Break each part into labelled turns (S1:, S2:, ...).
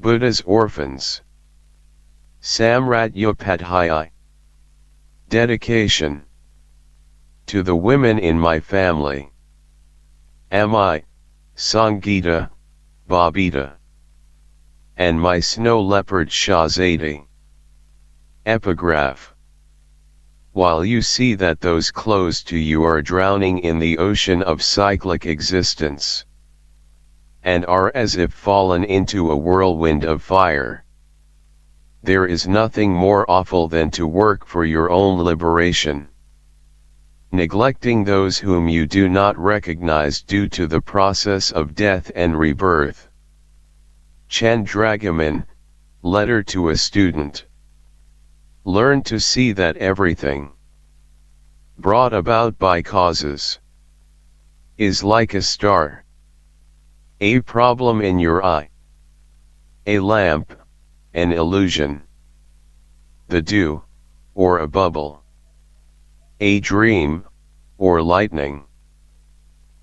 S1: Buddha's Orphans. Samrat Upadhyay. Dedication. To the women in my family. Ami, Sangeeta, Babita. And my snow leopard Shahzadi. Epigraph. While you see that those close to you are drowning in the ocean of cyclic existence, and are as if fallen into a whirlwind of fire, there is nothing more awful than to work for your own liberation, neglecting those whom you do not recognize due to the process of death and rebirth. Chandragaman, Letter to a Student. Learn to see that everything brought about by causes is like a star, a problem in your eye, a lamp, an illusion, the dew, or a bubble, a dream, or lightning,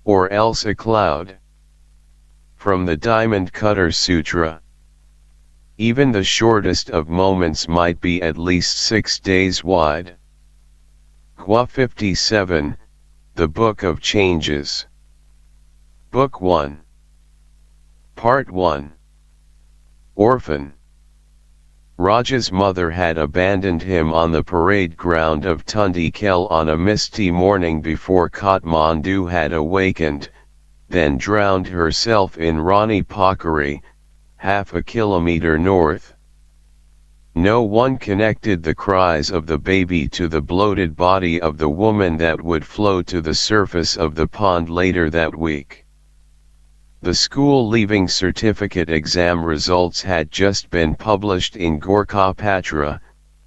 S1: or else a cloud. From the Diamond Cutter Sutra. Even the shortest of moments might be at least 6 days wide. Hua 57, The Book of Changes. Book 1. Part 1. Orphan. Raja's mother had abandoned him on the parade ground of Tundi Khel on a misty morning before Kathmandu had awakened, then drowned herself in Rani Pokhari, half a kilometer north. No one connected the cries of the baby to the bloated body of the woman that would flow to the surface of the pond later that week. The school leaving certificate exam results had just been published in Gorkhapatra,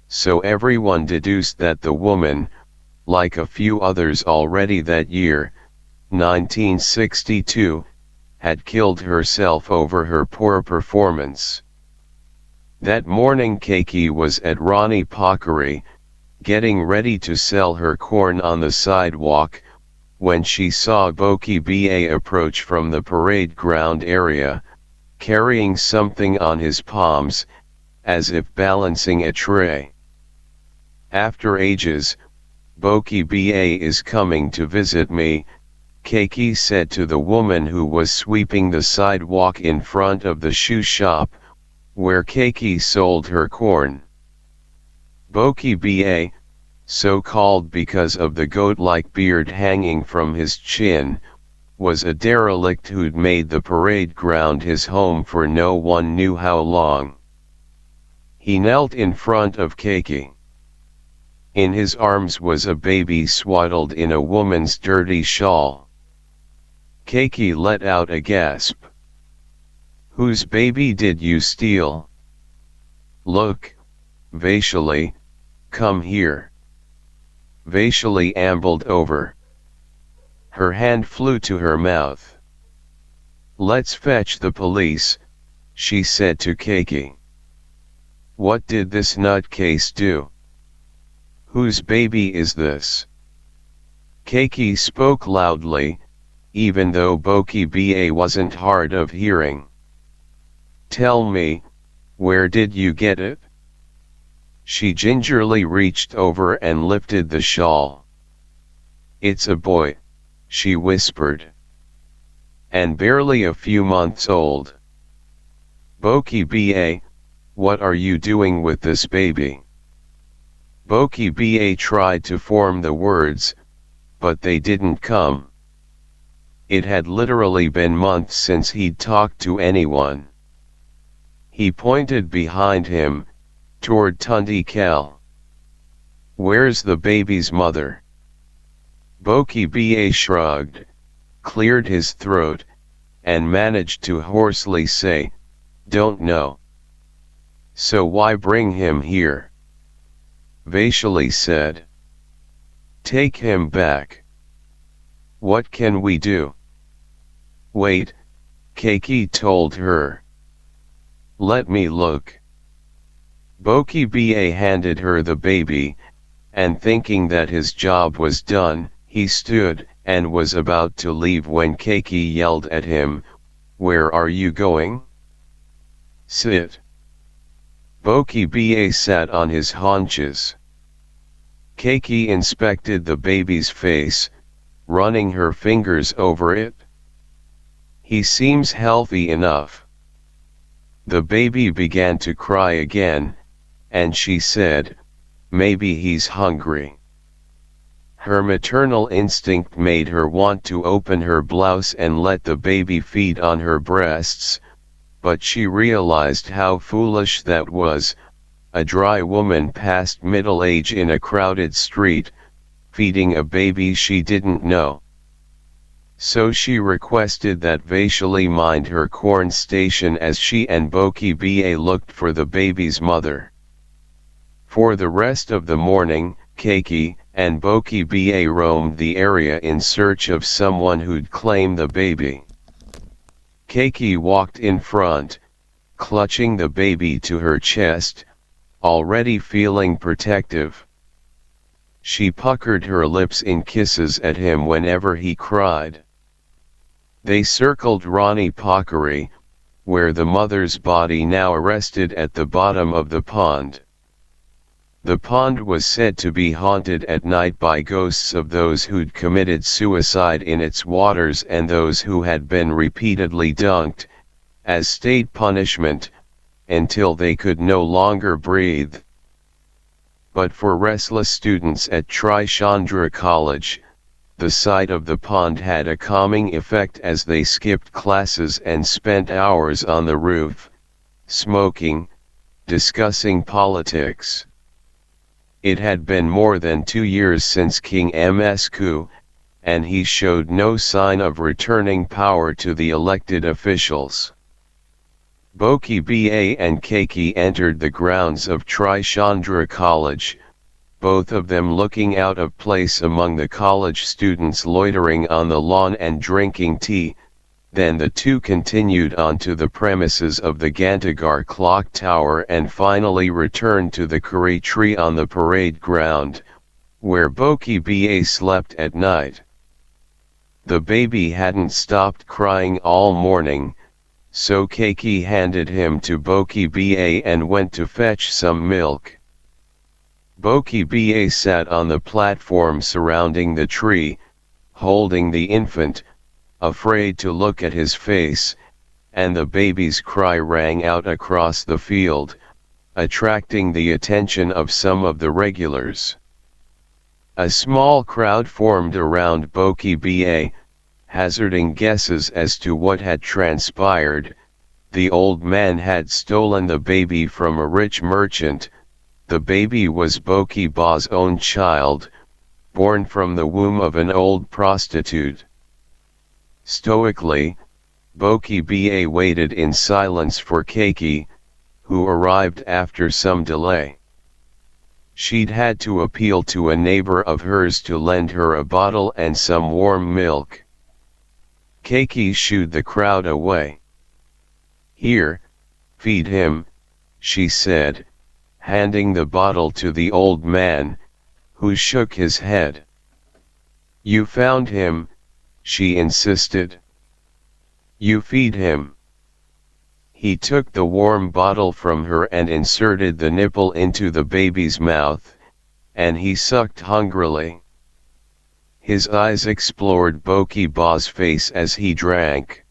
S1: so everyone deduced that the woman, like a few others already that year, 1962, had killed herself over her poor performance. That morning Keiki was at Rani Pokhari, getting ready to sell her corn on the sidewalk, when she saw Boki Ba approach from the parade ground area, carrying something on his palms, as if balancing a tray. After ages, Boki Ba is coming to visit me, Keiki said to the woman who was sweeping the sidewalk in front of the shoe shop, where Keiki sold her corn. Boki Ba, so called because of the goat-like beard hanging from his chin, was a derelict who'd made the parade ground his home for no one knew how long. He knelt in front of Keiki. In his arms was a baby swaddled in a woman's dirty shawl. Keiki let out a gasp. "Whose baby did you steal?" "Look, Vaishali, come here." Vaishali ambled over. Her hand flew to her mouth. "Let's fetch the police," she said to Keiki. "What did this nutcase do? Whose baby is this?" Keiki spoke loudly, even though Boki Ba wasn't hard of hearing. "Tell me, where did you get it?" She gingerly reached over and lifted the shawl. "It's a boy," she whispered. "And barely a few months old." "Boki Ba, what are you doing with this baby?" Boki Ba tried to form the words, but they didn't come. It had literally been months since he'd talked to anyone. He pointed behind him, toward Tundi Khel. "Where's the baby's mother?" Boki Ba shrugged, cleared his throat, and managed to hoarsely say, "Don't know." "So why bring him here?" Vaishali said. "Take him back." "What can we do?" "Wait," Keiki told her. "Let me look." Boki Ba handed her the baby, and thinking that his job was done, he stood, and was about to leave when Keiki yelled at him, "Where are you going?" Sit. Boki Ba sat on his haunches. Keiki inspected the baby's face, running her fingers over it. He seems healthy enough. The baby began to cry again, and she said, maybe he's hungry. Her maternal instinct made her want to open her blouse and let the baby feed on her breasts, but she realized how foolish that was, a dry woman past middle age in a crowded street, feeding a baby she didn't know. So she requested that Vaishali mind her corn station as she and Boki Ba looked for the baby's mother. For the rest of the morning, Keiki and Boki Ba roamed the area in search of someone who'd claim the baby. Keiki walked in front, clutching the baby to her chest, already feeling protective. She puckered her lips in kisses at him whenever he cried. They circled Rani Pakari, where the mother's body now rested at the bottom of the pond. The pond was said to be haunted at night by ghosts of those who'd committed suicide in its waters and those who had been repeatedly dunked, as state punishment, until they could no longer breathe. But for restless students at Tri Chandra College, the sight of the pond had a calming effect as they skipped classes and spent hours on the roof, smoking, discussing politics. It had been more than 2 years since King Ms coup, and he showed no sign of returning power to the elected officials. Boki Ba and Keiki entered the grounds of Tri Chandra College, both of them looking out of place among the college students loitering on the lawn and drinking tea. Then the two continued on to the premises of the Gantagar clock tower and finally returned to the curry tree on the parade ground, where Boki Ba slept at night. The baby hadn't stopped crying all morning, so Keiki handed him to Boki Ba and went to fetch some milk. Boki Ba sat on the platform surrounding the tree, holding the infant, afraid to look at his face, and the baby's cry rang out across the field, attracting the attention of some of the regulars. A small crowd formed around Boki Ba, hazarding guesses as to what had transpired. The old man had stolen the baby from a rich merchant. The baby was Boki Ba's own child, born from the womb of an old prostitute. Stoically, Boki Ba waited in silence for Keiki, who arrived after some delay. She'd had to appeal to a neighbor of hers to lend her a bottle and some warm milk. Keiki shooed the crowd away. "Here, feed him," she said, handing the bottle to the old man, who shook his head. "You found him," she insisted. "You feed him." He took the warm bottle from her and inserted the nipple into the baby's mouth, and he sucked hungrily. His eyes explored Boki Ba's face as he drank.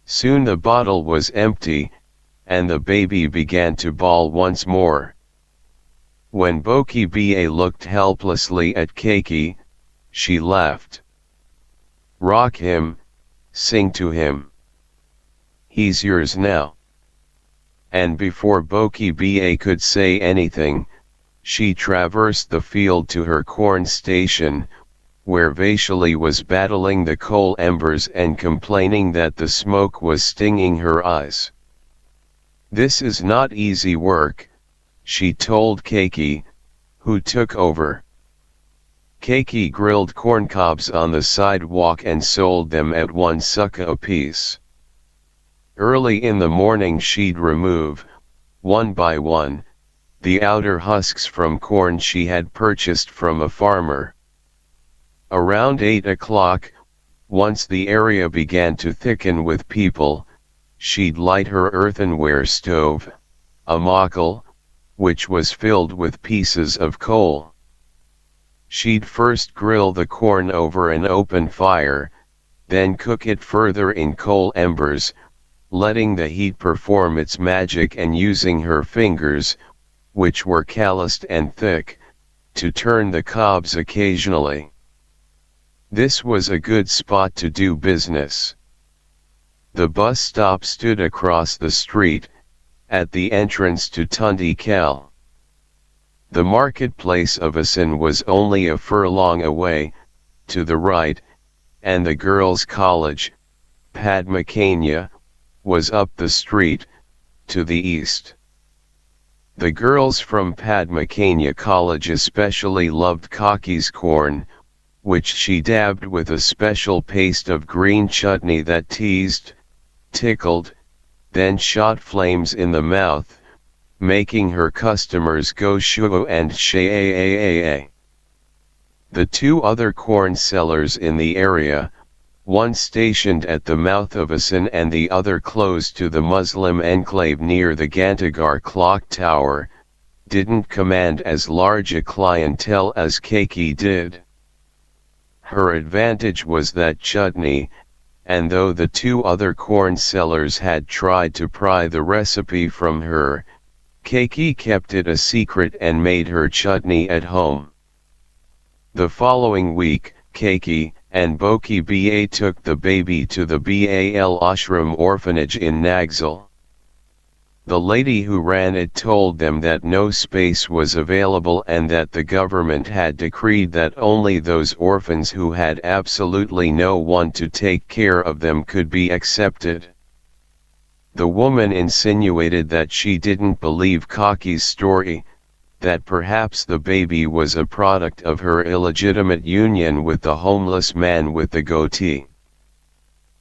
S1: Soon the bottle was empty, and the baby began to bawl once more. When Boki Ba looked helplessly at Keiki, she laughed. "Rock him, sing to him. He's yours now." And before Boki Ba could say anything, she traversed the field to her corn station, where Vaishali was battling the coal embers and complaining that the smoke was stinging her eyes. "This is not easy work," she told Keiki, who took over. Keiki grilled corncobs on the sidewalk and sold them at 1 sukha apiece. Early in the morning she'd remove, one by one, the outer husks from corn she had purchased from a farmer. Around 8 o'clock, once the area began to thicken with people, she'd light her earthenware stove, a mokal, which was filled with pieces of coal. She'd first grill the corn over an open fire, then cook it further in coal embers, letting the heat perform its magic and using her fingers, which were calloused and thick, to turn the cobs occasionally. This was a good spot to do business. The bus stop stood across the street, at the entrance to Tundi Khel. The marketplace of Asan was only a furlong away, to the right, and the girls' college, Padmakanya, was up the street, to the east. The girls from Padmakanya College especially loved Kaki's corn, which she dabbed with a special paste of green chutney that teased, tickled, then shot flames in the mouth, making her customers go shuo and shay. The two other corn sellers in the area, one stationed at the mouth of Asan and the other close to the Muslim enclave near the Gantagar clock tower, didn't command as large a clientele as Kaki did. Her advantage was that chutney, and though the two other corn sellers had tried to pry the recipe from her, Kaki kept it a secret and made her chutney at home. The following week, Kaki and Boki Ba took the baby to the Bal Ashram orphanage in Naxal. The lady who ran it told them that no space was available and that the government had decreed that only those orphans who had absolutely no one to take care of them could be accepted. The woman insinuated that she didn't believe Kaki's story, that perhaps the baby was a product of her illegitimate union with the homeless man with the goatee.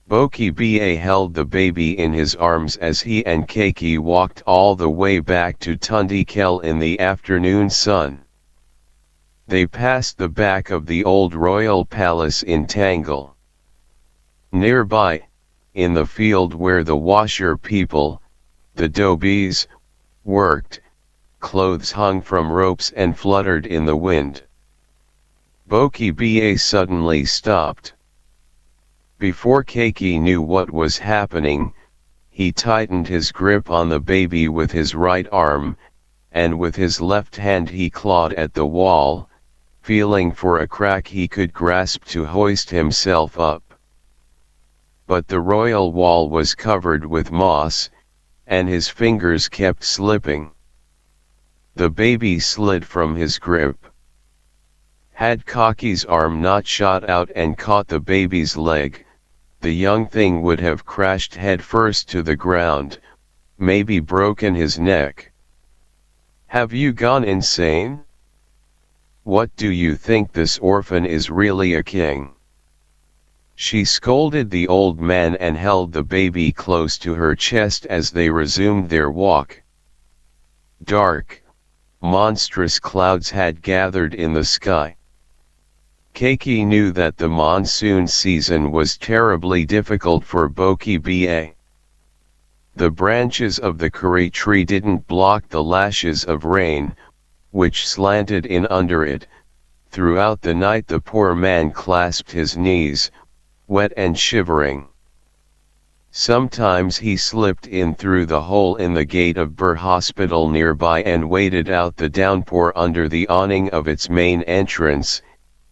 S1: Boki Ba held the baby in his arms as he and Kaki walked all the way back to Tundi Khel in the afternoon sun. They passed the back of the old royal palace in Tangle. Nearby, in the field where the washer people, the dhobies, worked, clothes hung from ropes and fluttered in the wind. Boki Ba suddenly stopped. Before Kaki knew what was happening, he tightened his grip on the baby with his right arm, and with his left hand he clawed at the wall, feeling for a crack he could grasp to hoist himself up. But the royal wall was covered with moss, and his fingers kept slipping. The baby slid from his grip. Had Kaki's arm not shot out and caught the baby's leg, the young thing would have crashed headfirst to the ground, maybe broken his neck. Have you gone insane? What do you think this orphan is really a king? She scolded the old man and held the baby close to her chest as they resumed their walk. Dark, monstrous clouds had gathered in the sky. Kaki knew that the monsoon season was terribly difficult for Boki Ba. The branches of the curry tree didn't block the lashes of rain, which slanted in under it. Throughout the night the poor man clasped his knees, wet and shivering. Sometimes he slipped in through the hole in the gate of Burr Hospital nearby and waded out the downpour under the awning of its main entrance,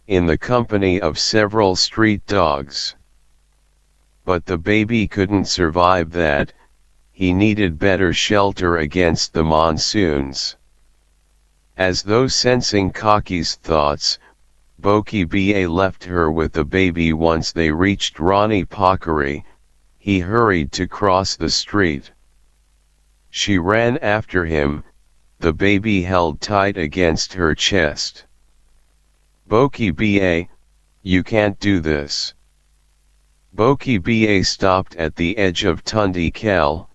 S1: in the company of several street dogs. But the baby couldn't survive that, he needed better shelter against the monsoons. As though sensing Kaki's thoughts, Boki Ba left her with the baby. Once they reached Rani Pakari, he hurried to cross the street. She ran after him, the baby held tight against her chest. Boki Ba, you can't do this. Boki Ba stopped at the edge of Tundi Khel,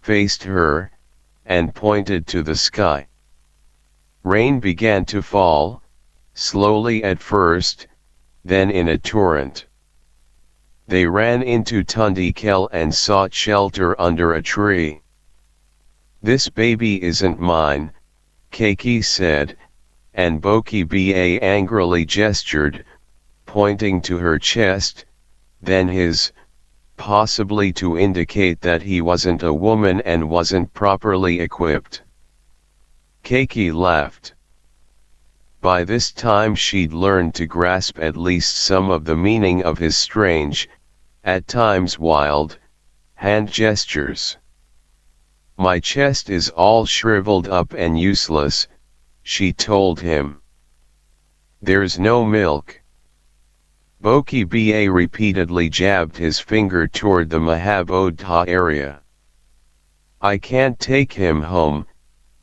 S1: faced her, and pointed to the sky. Rain began to fall, slowly at first, then in a torrent. They ran into Tundikel and sought shelter under a tree. "This baby isn't mine," Keiki said, and Boki angrily gestured, pointing to her chest, then his, possibly to indicate that he wasn't a woman and wasn't properly equipped. Keiki laughed. By this time she'd learned to grasp at least some of the meaning of his strange, at times wild, hand gestures. "My chest is all shriveled up and useless," she told him. "There's no milk." Boki repeatedly jabbed his finger toward the Mahabodha area. "I can't take him home,"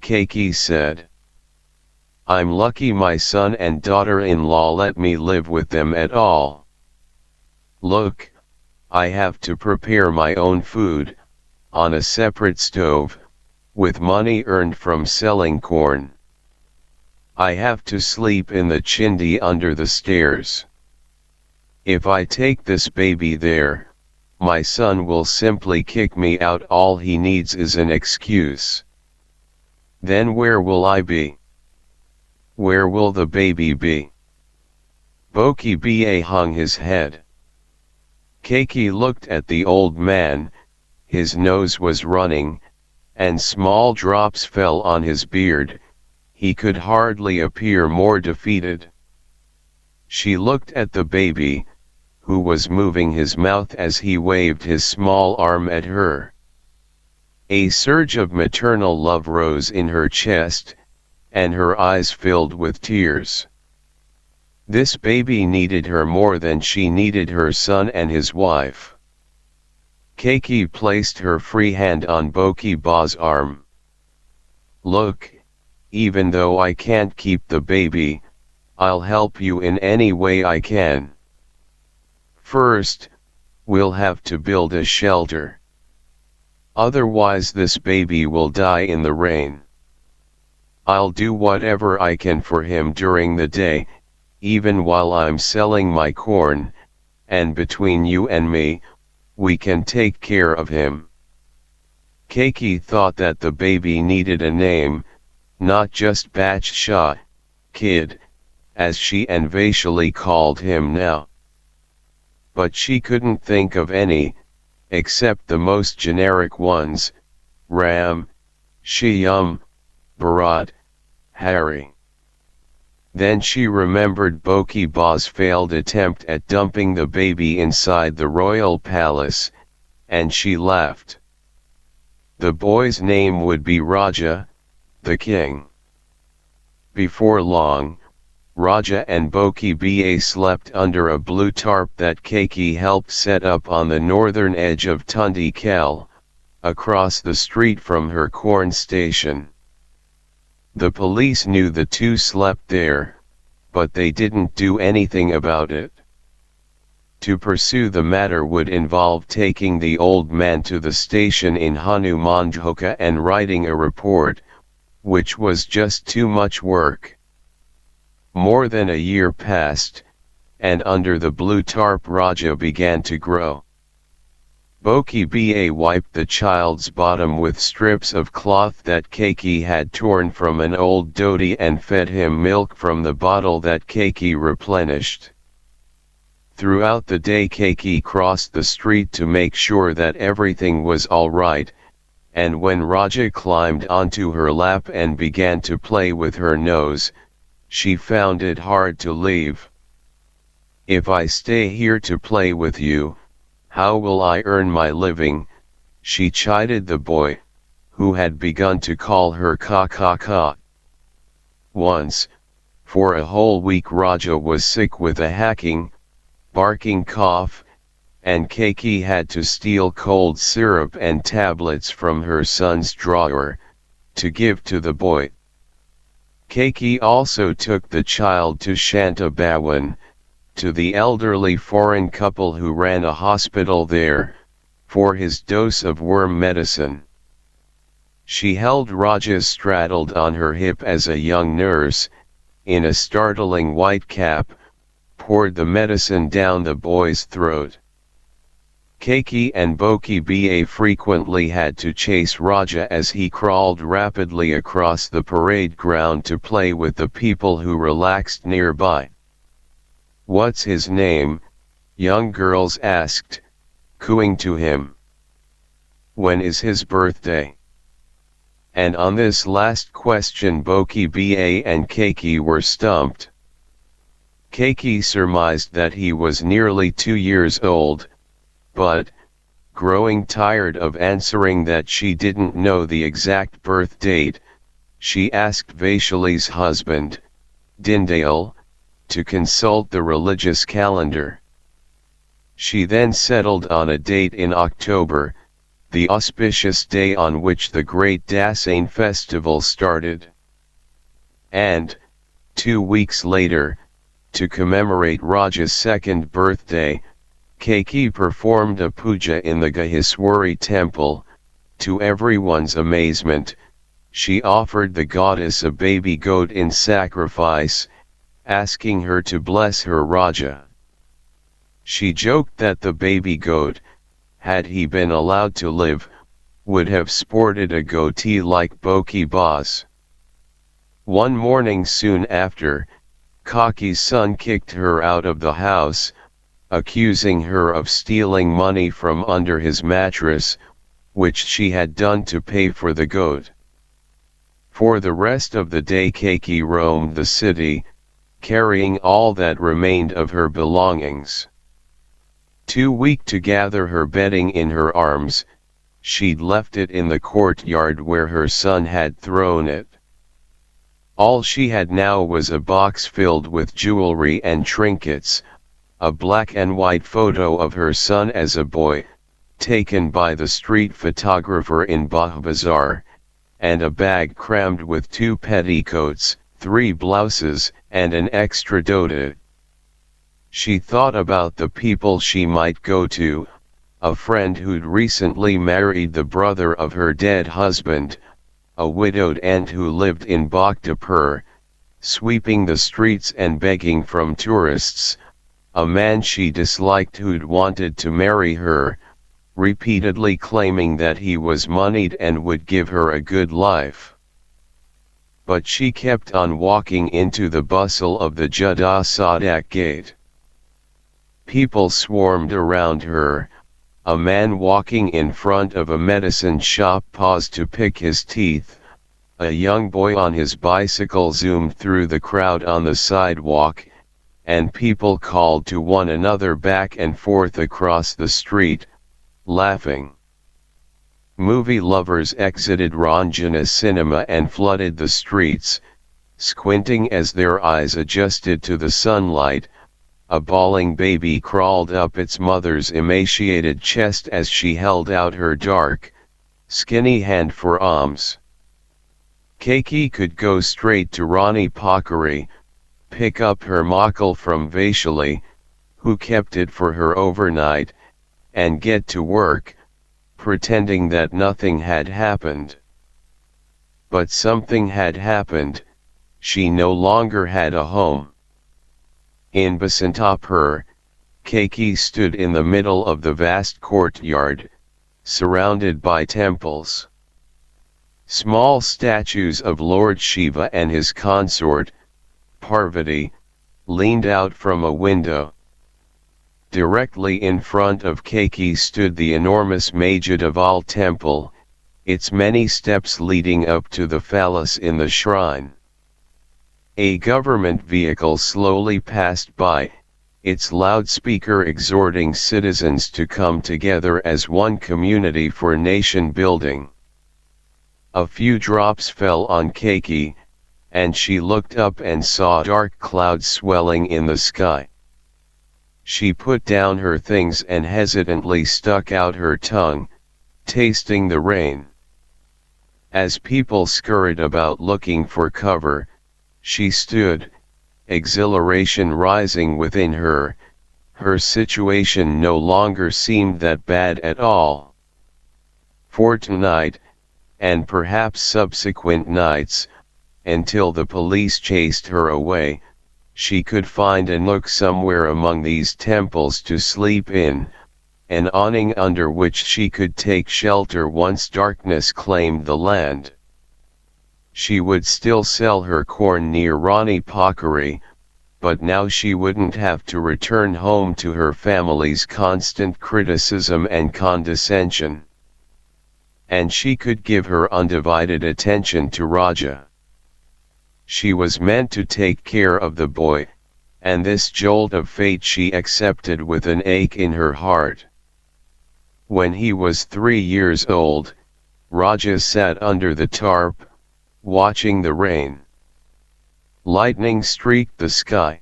S1: Keiki said. "I'm lucky my son and daughter-in-law let me live with them at all. Look, I have to prepare my own food, on a separate stove, with money earned from selling corn. I have to sleep in the chindi under the stairs. If I take this baby there, my son will simply kick me out. All he needs is an excuse. Then where will I be? Where will the baby be?" Boki hung his head. Keiki looked at the old man, his nose was running, and small drops fell on his beard. He could hardly appear more defeated. She looked at the baby, who was moving his mouth as he waved his small arm at her. A surge of maternal love rose in her chest, and her eyes filled with tears. This baby needed her more than she needed her son and his wife. Keiki placed her free hand on Boki's arm. "Look, even though I can't keep the baby, I'll help you in any way I can. First, we'll have to build a shelter. Otherwise this baby will die in the rain. I'll do whatever I can for him during the day, even while I'm selling my corn, and between you and me, we can take care of him." Keiki thought that the baby needed a name, not just Batsha, kid, as she and Vaishali called him now. But she couldn't think of any, except the most generic ones: Ram, Shyam, Bharat, Hari. Then she remembered Boki's failed attempt at dumping the baby inside the royal palace, and she laughed. The boy's name would be Raja, the king. Before long, Raja and Boki slept under a blue tarp that Keiki helped set up on the northern edge of Tundikel, across the street from her corn station. The police knew the two slept there, but they didn't do anything about it. To pursue the matter would involve taking the old man to the station in Hanumandhoka and writing a report, which was just too much work. More than a year passed, and under the blue tarp Raja began to grow. Boki wiped the child's bottom with strips of cloth that Keiki had torn from an old dhoti and fed him milk from the bottle that Keiki replenished. Throughout the day Keiki crossed the street to make sure that everything was all right, and when Raja climbed onto her lap and began to play with her nose, she found it hard to leave. "If I stay here to play with you, how will I earn my living?" she chided the boy, who had begun to call her Ka. Once, for a whole week Raja was sick with a hacking, barking cough, and Keiki had to steal cold syrup and tablets from her son's drawer, to give to the boy. Keiki also took the child to Shanta Bhawan, to the elderly foreign couple who ran a hospital there, for his dose of worm medicine. She held Raja straddled on her hip as a young nurse, in a startling white cap, poured the medicine down the boy's throat. Keiki and Upadhyay frequently had to chase Raja as he crawled rapidly across the parade ground to play with the people who relaxed nearby. "What's his name?" young girls asked, cooing to him. "When is his birthday?" And on this last question Upadhyay and Keiki were stumped. Keiki surmised that he was nearly 2 years old, but, growing tired of answering that she didn't know the exact birth date, she asked Vaishali's husband, Dindayal, to consult the religious calendar. She then settled on a date in October, the auspicious day on which the great Dassain festival started. And, 2 weeks later, to commemorate Raja's second birthday, Keiki performed a puja in the Gaheswari temple. To everyone's amazement, she offered the goddess a baby goat in sacrifice, asking her to bless her Raja. She joked that the baby goat, had he been allowed to live, would have sported a goatee like Boki Boss. One morning soon after, Kaki's son kicked her out of the house, accusing her of stealing money from under his mattress, which she had done to pay for the goat. For the rest of the day Keiki roamed the city, carrying all that remained of her belongings. Too weak to gather her bedding in her arms, she'd left it in the courtyard where her son had thrown it. All she had now was a box filled with jewelry and trinkets, a black and white photo of her son as a boy, taken by the street photographer in Bazaar, and a bag crammed with 2 petticoats, 3 blouses, and an extra dhoti. She thought about the people she might go to, a friend who'd recently married the brother of her dead husband, a widowed aunt who lived in Bhaktapur, sweeping the streets and begging from tourists, a man she disliked who'd wanted to marry her, repeatedly claiming that he was moneyed and would give her a good life. But she kept on walking into the bustle of the Jada Sadak gate. People swarmed around her. A man walking in front of a medicine shop paused to pick his teeth. A young boy on his bicycle zoomed through the crowd on the sidewalk, and people called to one another back and forth across the street, laughing. Movie lovers exited Ranjana Cinema and flooded the streets, squinting as their eyes adjusted to the sunlight. A bawling baby crawled up its mother's emaciated chest as she held out her dark, skinny hand for alms. Keiki could go straight to Rani Pakari, pick up her makal from Vaishali, who kept it for her overnight, and get to work, pretending that nothing had happened. But something had happened. She no longer had a home. In Basantapur, Keiki stood in the middle of the vast courtyard, surrounded by temples. Small statues of Lord Shiva and his consort, Parvati, leaned out from a window. Directly in front of Keiki stood the enormous Majadeval temple, its many steps leading up to the phallus in the shrine. A government vehicle slowly passed by, its loudspeaker exhorting citizens to come together as one community for nation building. A few drops fell on Keiki, and she looked up and saw dark clouds swelling in the sky. She put down her things and hesitantly stuck out her tongue, tasting the rain. As people scurried about looking for cover, she stood, exhilaration rising within her. Her situation no longer seemed that bad at all. For tonight, and perhaps subsequent nights, until the police chased her away, she could find a nook somewhere among these temples to sleep in, an awning under which she could take shelter once darkness claimed the land. She would still sell her corn near Rani Pokeri, but now she wouldn't have to return home to her family's constant criticism and condescension. And she could give her undivided attention to Raja. She was meant to take care of the boy, and this jolt of fate she accepted with an ache in her heart. When he was 3 years old, Raja sat under the tarp, watching the rain. Lightning streaked the sky.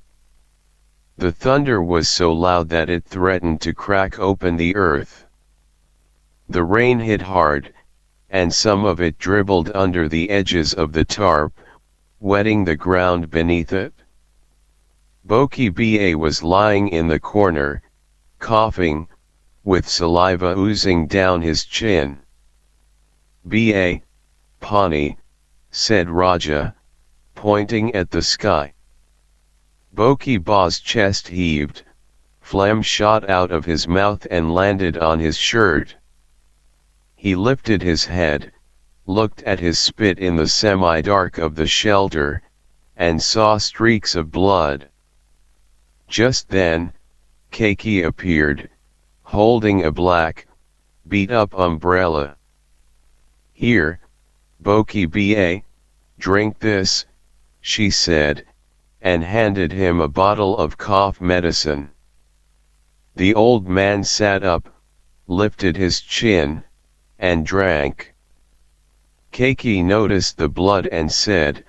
S1: The thunder was so loud that it threatened to crack open the earth. The rain hit hard, and some of it dribbled under the edges of the tarp, wetting the ground beneath it. Boki Ba was lying in the corner, coughing, with saliva oozing down his chin. Ba, Pani, said Raja, pointing at the sky. Boki Ba's chest heaved, phlegm shot out of his mouth and landed on his shirt. He lifted his head, looked at his spit in the semi-dark of the shelter, and saw streaks of blood. Just then, Keiki appeared, holding a black, beat-up umbrella. "Here, Boki Ba, drink this," she said, and handed him a bottle of cough medicine. The old man sat up, lifted his chin, and drank. Keiki noticed the blood and said,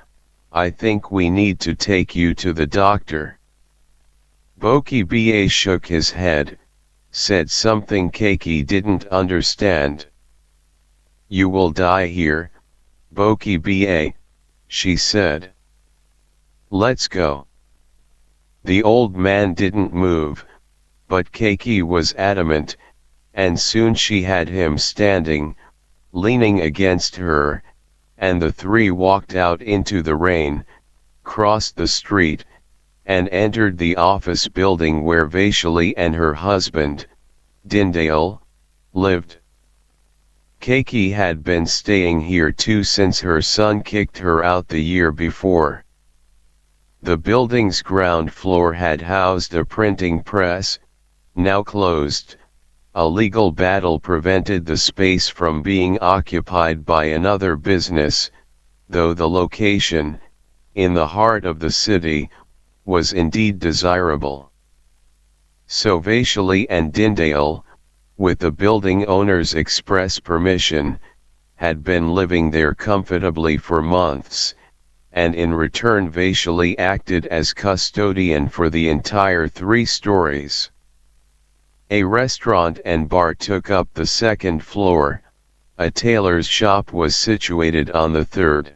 S1: "I think we need to take you to the doctor." Boki Ba shook his head, said something Keiki didn't understand. "You will die here, Boki Ba," she said. "Let's go." The old man didn't move, but Keiki was adamant, and soon she had him standing, leaning against her, and the three walked out into the rain, crossed the street, and entered the office building where Vaishali and her husband, Dindayal, lived. Keiki had been staying here too since her son kicked her out the year before. The building's ground floor had housed a printing press, now closed. A legal battle prevented the space from being occupied by another business, though the location, in the heart of the city, was indeed desirable. So Vaishali and Dindayal, with the building owner's express permission, had been living there comfortably for months, and in return Vaishali acted as custodian for the entire 3 stories. A restaurant and bar took up the 2nd floor, a tailor's shop was situated on the 3rd.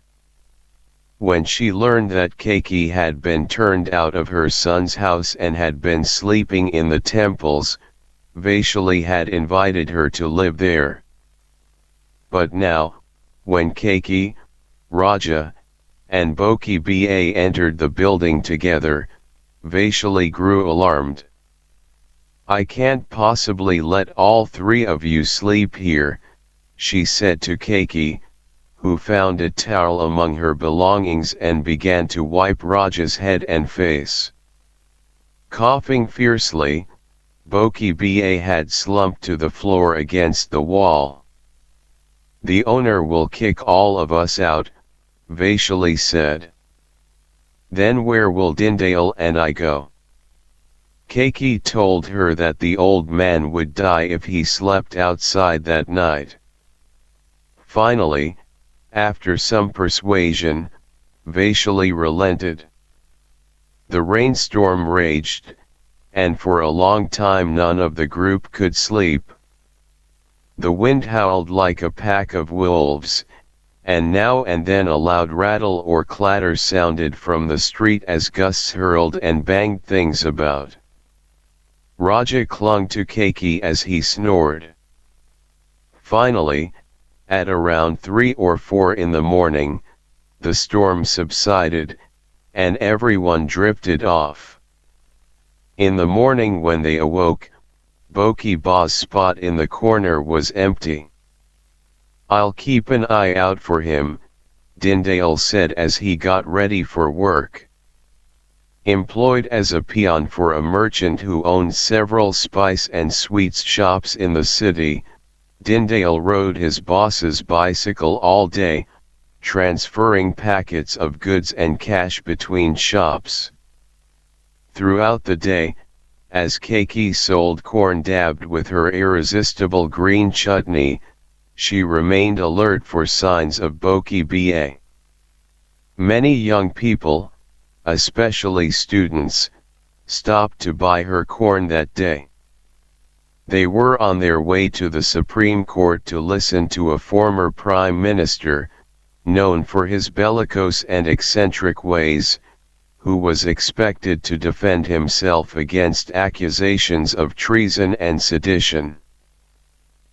S1: When she learned that Keiki had been turned out of her son's house and had been sleeping in the temples, Vaishali had invited her to live there. But now, when Keiki, Raja, and Boki Ba entered the building together, Vaishali grew alarmed. "I can't possibly let all 3 of you sleep here," she said to Keiki, who found a towel among her belongings and began to wipe Raja's head and face. Coughing fiercely, Boki Ba had slumped to the floor against the wall. "The owner will kick all of us out," Vaishali said. "Then where will Dindayal and I go?" Keiki told her that the old man would die if he slept outside that night. Finally, after some persuasion, Vaishali relented. The rainstorm raged, and for a long time none of the group could sleep. The wind howled like a pack of wolves, and now and then a loud rattle or clatter sounded from the street as gusts hurled and banged things about. Raja clung to Keiki as he snored. Finally, at around 3 or 4 in the morning, the storm subsided, and everyone drifted off. In the morning when they awoke, Boki Ba's spot in the corner was empty. "I'll keep an eye out for him," Dindale said as he got ready for work. Employed as a peon for a merchant who owned several spice and sweets shops in the city, Dindale rode his boss's bicycle all day, transferring packets of goods and cash between shops. Throughout the day, as Keiki sold corn dabbed with her irresistible green chutney, she remained alert for signs of Boki Ba. Many young people, especially students, stopped to buy her corn that day. They were on their way to the Supreme Court to listen to a former Prime Minister, known for his bellicose and eccentric ways, who was expected to defend himself against accusations of treason and sedition.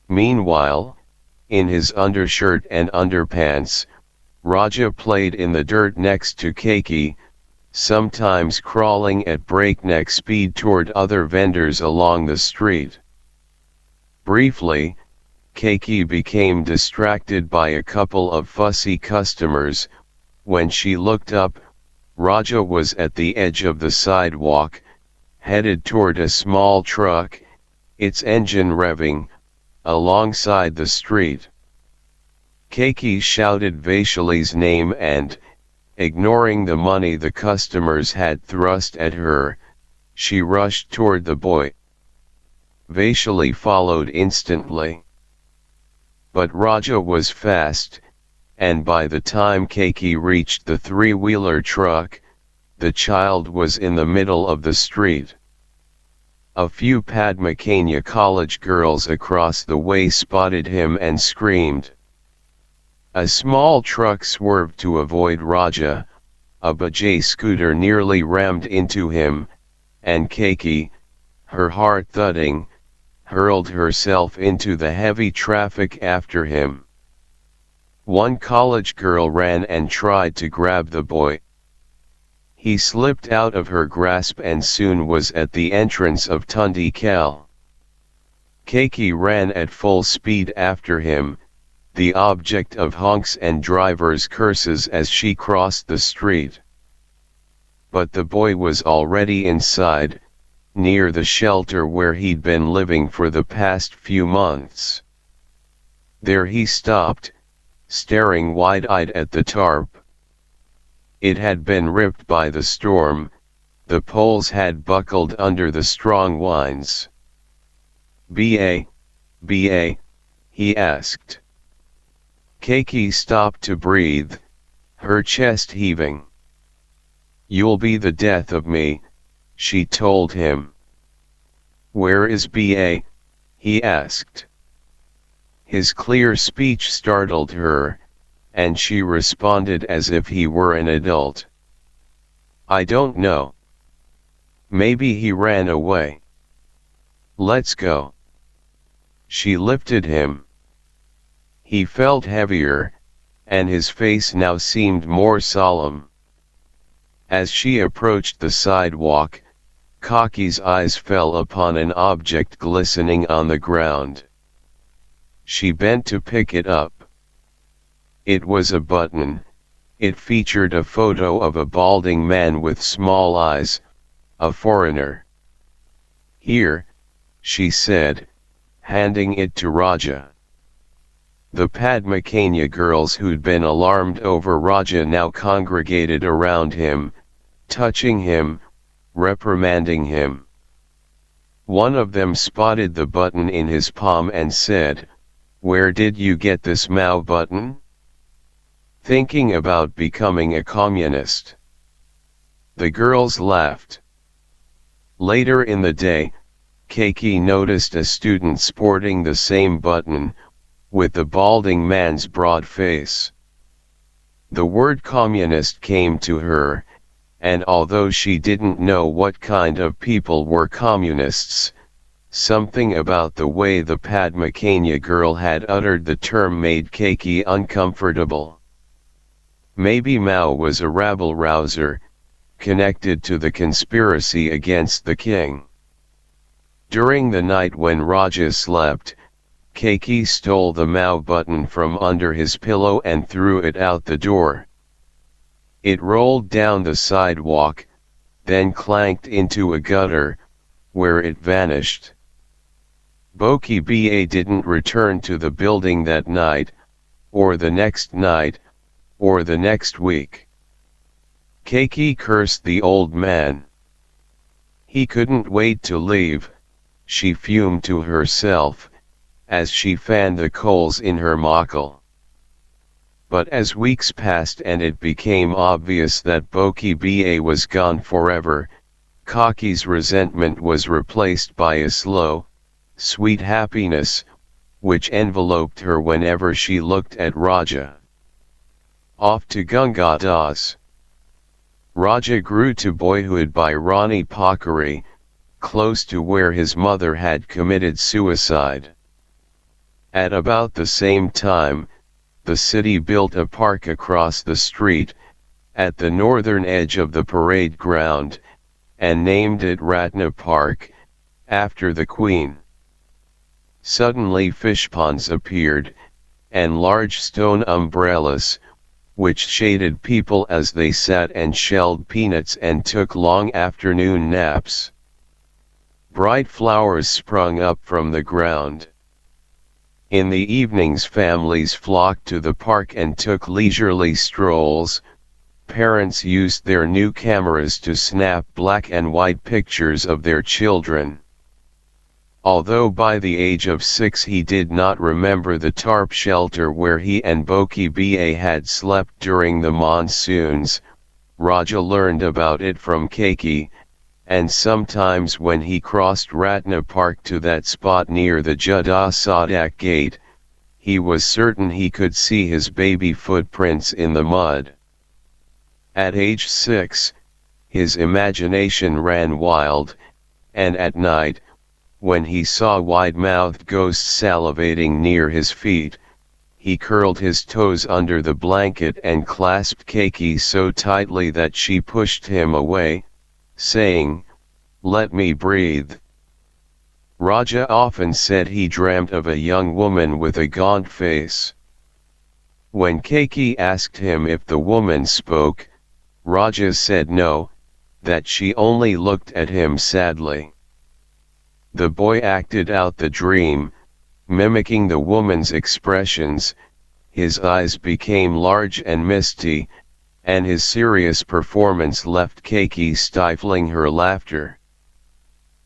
S1: Meanwhile, in his undershirt and underpants, Raja played in the dirt next to Keiki, sometimes crawling at breakneck speed toward other vendors along the street. Briefly, Keiki became distracted by a couple of fussy customers. When she looked up, Raja was at the edge of the sidewalk, headed toward a small truck, its engine revving, alongside the street. Keiki shouted Vaishali's name and, ignoring the money the customers had thrust at her, she rushed toward the boy. Vaishali followed instantly. But Raja was fast, and by the time Keiki reached the three-wheeler truck, the child was in the middle of the street. A few Padmakania college girls across the way spotted him and screamed. A small truck swerved to avoid Raja, a Upadhyay scooter nearly rammed into him, and Keiki, her heart thudding, hurled herself into the heavy traffic after him. One college girl ran and tried to grab the boy. He slipped out of her grasp and soon was at the entrance of Tundi Kal. Keiki ran at full speed after him, the object of honks and drivers' curses as she crossed the street. But the boy was already inside, near the shelter where he'd been living for the past few months. There he stopped, staring wide-eyed at the tarp. It had been ripped by the storm, the poles had buckled under the strong winds. "Ba, Ba?" he asked. Keiki stopped to breathe, her chest heaving. "You'll be the death of me," she told him. "Where is Ba?" he asked. His clear speech startled her, and she responded as if he were an adult. "I don't know. Maybe he ran away. Let's go." She lifted him. He felt heavier, and his face now seemed more solemn. As she approached the sidewalk, Kaki's eyes fell upon an object glistening on the ground. She bent to pick it up. It was a button. It featured a photo of a balding man with small eyes, a foreigner. "Here," she said, handing it to Raja. The Padmakania girls who'd been alarmed over Raja now congregated around him, touching him, reprimanding him. One of them spotted the button in his palm and said, "Where did you get this Mao button? Thinking about becoming a communist?" The girls laughed. Later in the day, Keiki noticed a student sporting the same button, with the balding man's broad face. The word communist came to her, and although she didn't know what kind of people were communists, something about the way the Padmakania girl had uttered the term made Keiki uncomfortable. Maybe Mao was a rabble-rouser, connected to the conspiracy against the king. During the night when Raja slept, Keki stole the Mao button from under his pillow and threw it out the door. It rolled down the sidewalk, then clanked into a gutter, where it vanished. Boki Ba didn't return to the building that night, or the next night, or the next week. Keki cursed the old man. He couldn't wait to leave, she fumed to herself, as she fanned the coals in her makal. But as weeks passed and it became obvious that Boki Ba was gone forever, Kaki's resentment was replaced by a slow, sweet happiness, which enveloped her whenever she looked at Raja. Off to Gunga Das. Raja grew to boyhood by Rani Pakari, close to where his mother had committed suicide. At about the same time, the city built a park across the street, at the northern edge of the parade ground, and named it Ratna Park, after the Queen. Suddenly fish ponds appeared, and large stone umbrellas, which shaded people as they sat and shelled peanuts and took long afternoon naps. Bright flowers sprung up from the ground. In the evenings families flocked to the park and took leisurely strolls. Parents used their new cameras to snap black and white pictures of their children. Although by the age of 6 he did not remember the tarp shelter where he and Boki Ba had slept during the monsoons, Raja learned about it from Keki, and sometimes when he crossed Ratna Park to that spot near the Jada Sadak gate, he was certain he could see his baby footprints in the mud. At age 6, his imagination ran wild, and at night, when he saw wide-mouthed ghosts salivating near his feet, he curled his toes under the blanket and clasped Keki so tightly that she pushed him away, saying, "Let me breathe." Raja often said he dreamt of a young woman with a gaunt face. When Keki asked him if the woman spoke, Raja said no, that she only looked at him sadly. The boy acted out the dream, mimicking the woman's expressions. His eyes became large and misty, and his serious performance left Keki stifling her laughter.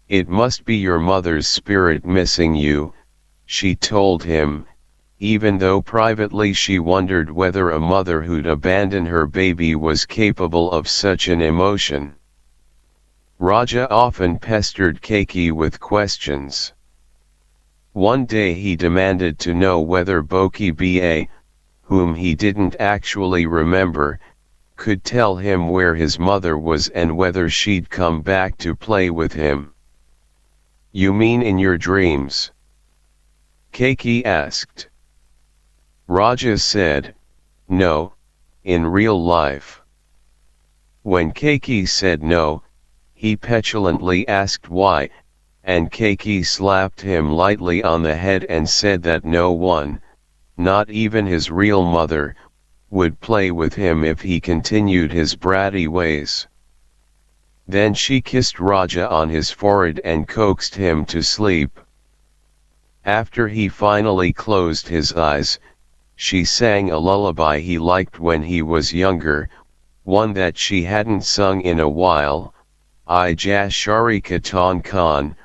S1: "It must be your mother's spirit missing you," she told him, even though privately she wondered whether a mother who'd abandon her baby was capable of such an emotion. Raja often pestered Keki with questions. One day he demanded to know whether Boki Ba, whom he didn't actually remember, could tell him where his mother was and whether she'd come back to play with him. "You mean in your dreams?" Keki asked. Raja said, "No, in real life." When Keki said no, he petulantly asked why, and Keki slapped him lightly on the head and said that no one, not even his real mother, would play with him if he continued his bratty ways. Then she kissed Raja on his forehead and coaxed him to sleep. After he finally closed his eyes, she sang a lullaby he liked when he was younger, one that she hadn't sung in a while. "I jas shari katan khan,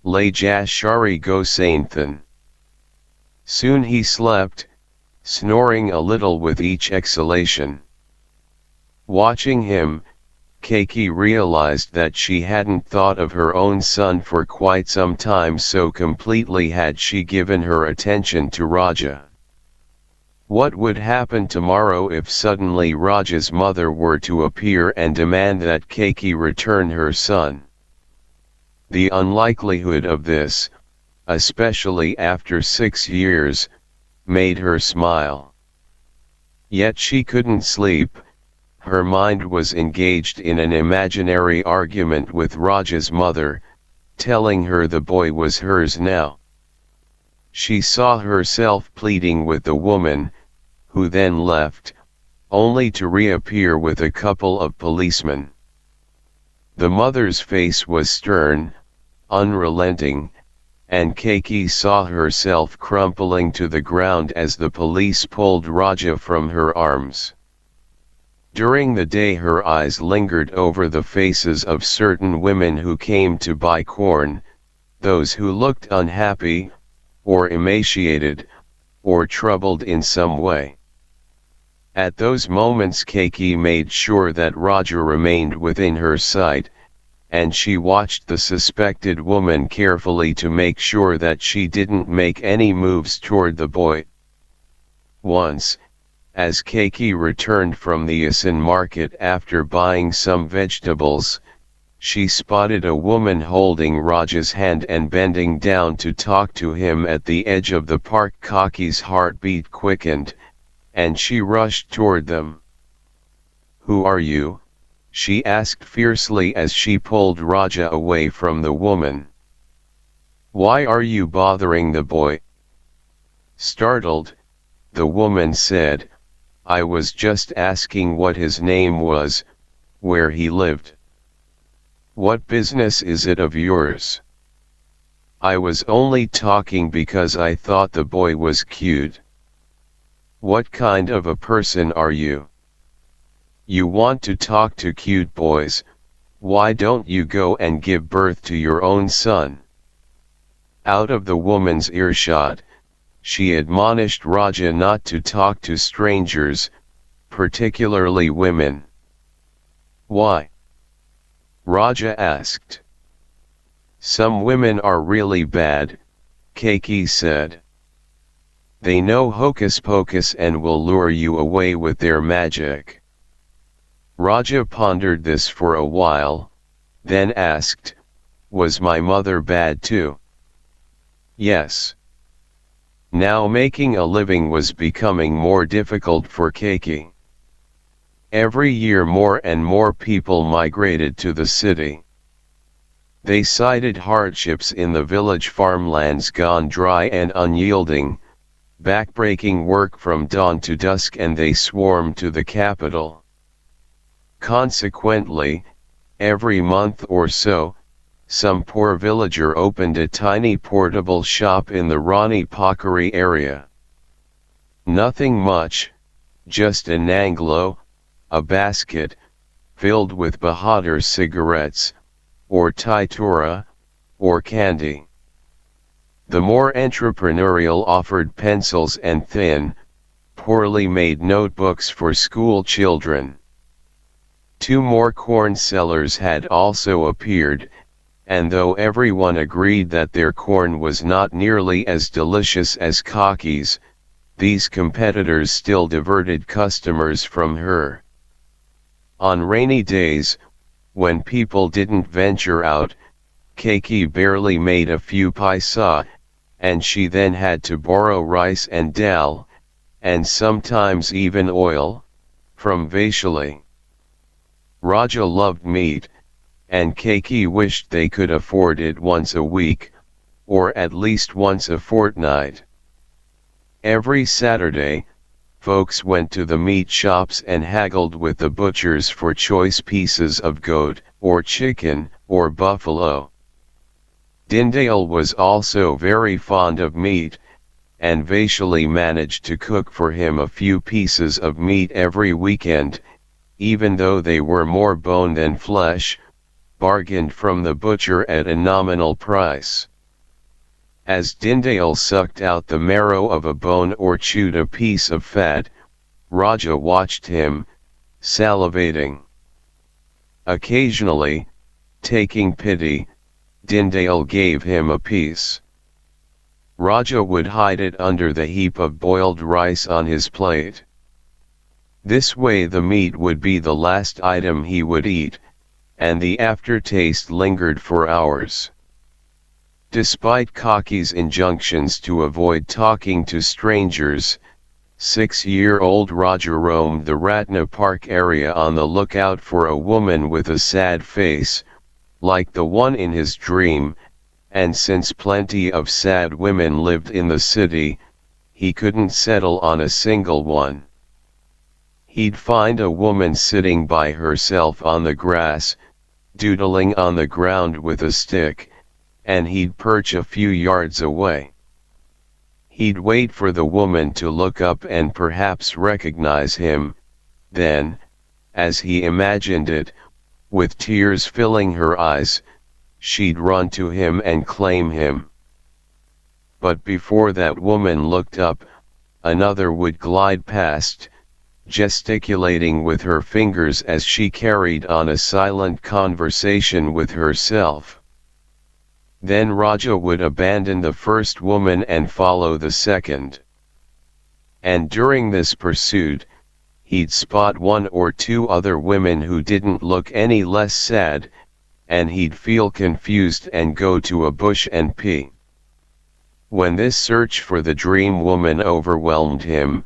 S1: lay jas shari go sainthan." Soon he slept, snoring a little with each exhalation. Watching him, Keki realized that she hadn't thought of her own son for quite some time, so completely had she given her attention to Raja. What would happen tomorrow if suddenly Raja's mother were to appear and demand that Keki return her son? The unlikelihood of this, especially after 6 years, made her smile. Yet she couldn't sleep. Her mind was engaged in an imaginary argument with Raja's mother, telling her the boy was hers now. She saw herself pleading with the woman, who then left, only to reappear with a couple of policemen. The mother's face was stern, unrelenting, and Keiki saw herself crumpling to the ground as the police pulled Raja from her arms. During the day her eyes lingered over the faces of certain women who came to buy corn, those who looked unhappy, or emaciated, or troubled in some way. At those moments Keiki made sure that Raja remained within her sight, and she watched the suspected woman carefully to make sure that she didn't make any moves toward the boy. Once, as Keiki returned from the Asan market after buying some vegetables, she spotted a woman holding Raja's hand and bending down to talk to him at the edge of the park. Keki's heartbeat quickened, and she rushed toward them. "Who are you?" she asked fiercely as she pulled Raja away from the woman. "Why are you bothering the boy?" Startled, the woman said, "I was just asking what his name was, where he lived." "What business is it of yours?" "I was only talking because I thought the boy was cute." "What kind of a person are you? You want to talk to cute boys? Why don't you go and give birth to your own son?" Out of the woman's earshot, she admonished Raja not to talk to strangers, particularly women. "Why?" Raja asked. "Some women are really bad," Keiki said. "They know hocus pocus and will lure you away with their magic." Raja pondered this for a while, then asked, "Was my mother bad too?" "Yes." Now making a living was becoming more difficult for Keiki. Every year more and more people migrated to the city. They cited hardships in the village farmlands gone dry and unyielding, backbreaking work from dawn to dusk, and they swarmed to the capital. Consequently, every month or so, some poor villager opened a tiny portable shop in the Rani Pakari area. Nothing much, just a nanglo, a basket, filled with Bahadur cigarettes, or Taitura, or candy. The more entrepreneurial offered pencils and thin, poorly made notebooks for school children. 2 more corn sellers had also appeared, and though everyone agreed that their corn was not nearly as delicious as Kaki's, these competitors still diverted customers from her. On rainy days, when people didn't venture out, Keiki barely made a few paisa, and she then had to borrow rice and dal, and sometimes even oil, from Vaishali. Raja loved meat, and Keiki wished they could afford it once a week, or at least once a fortnight. Every Saturday, folks went to the meat shops and haggled with the butchers for choice pieces of goat, or chicken, or buffalo. Dindale was also very fond of meat, and Vaishali managed to cook for him a few pieces of meat every weekend, even though they were more bone than flesh, bargained from the butcher at a nominal price. As Dindale sucked out the marrow of a bone or chewed a piece of fat, Raja watched him, salivating. Occasionally, taking pity, Dindale gave him a piece. Raja would hide it under the heap of boiled rice on his plate. This way the meat would be the last item he would eat, and the aftertaste lingered for hours. Despite Kaki's injunctions to avoid talking to strangers, 6-year-old Raja roamed the Ratna Park area on the lookout for a woman with a sad face, like the one in his dream, and since plenty of sad women lived in the city, he couldn't settle on a single one. He'd find a woman sitting by herself on the grass, doodling on the ground with a stick, and he'd perch a few yards away. He'd wait for the woman to look up and perhaps recognize him, then, as he imagined it, with tears filling her eyes, she'd run to him and claim him. But before that woman looked up, another would glide past, gesticulating with her fingers as she carried on a silent conversation with herself. Then Raja would abandon the first woman and follow the second. And during this pursuit, he'd spot one or two other women who didn't look any less sad, and he'd feel confused and go to a bush and pee. When this search for the dream woman overwhelmed him,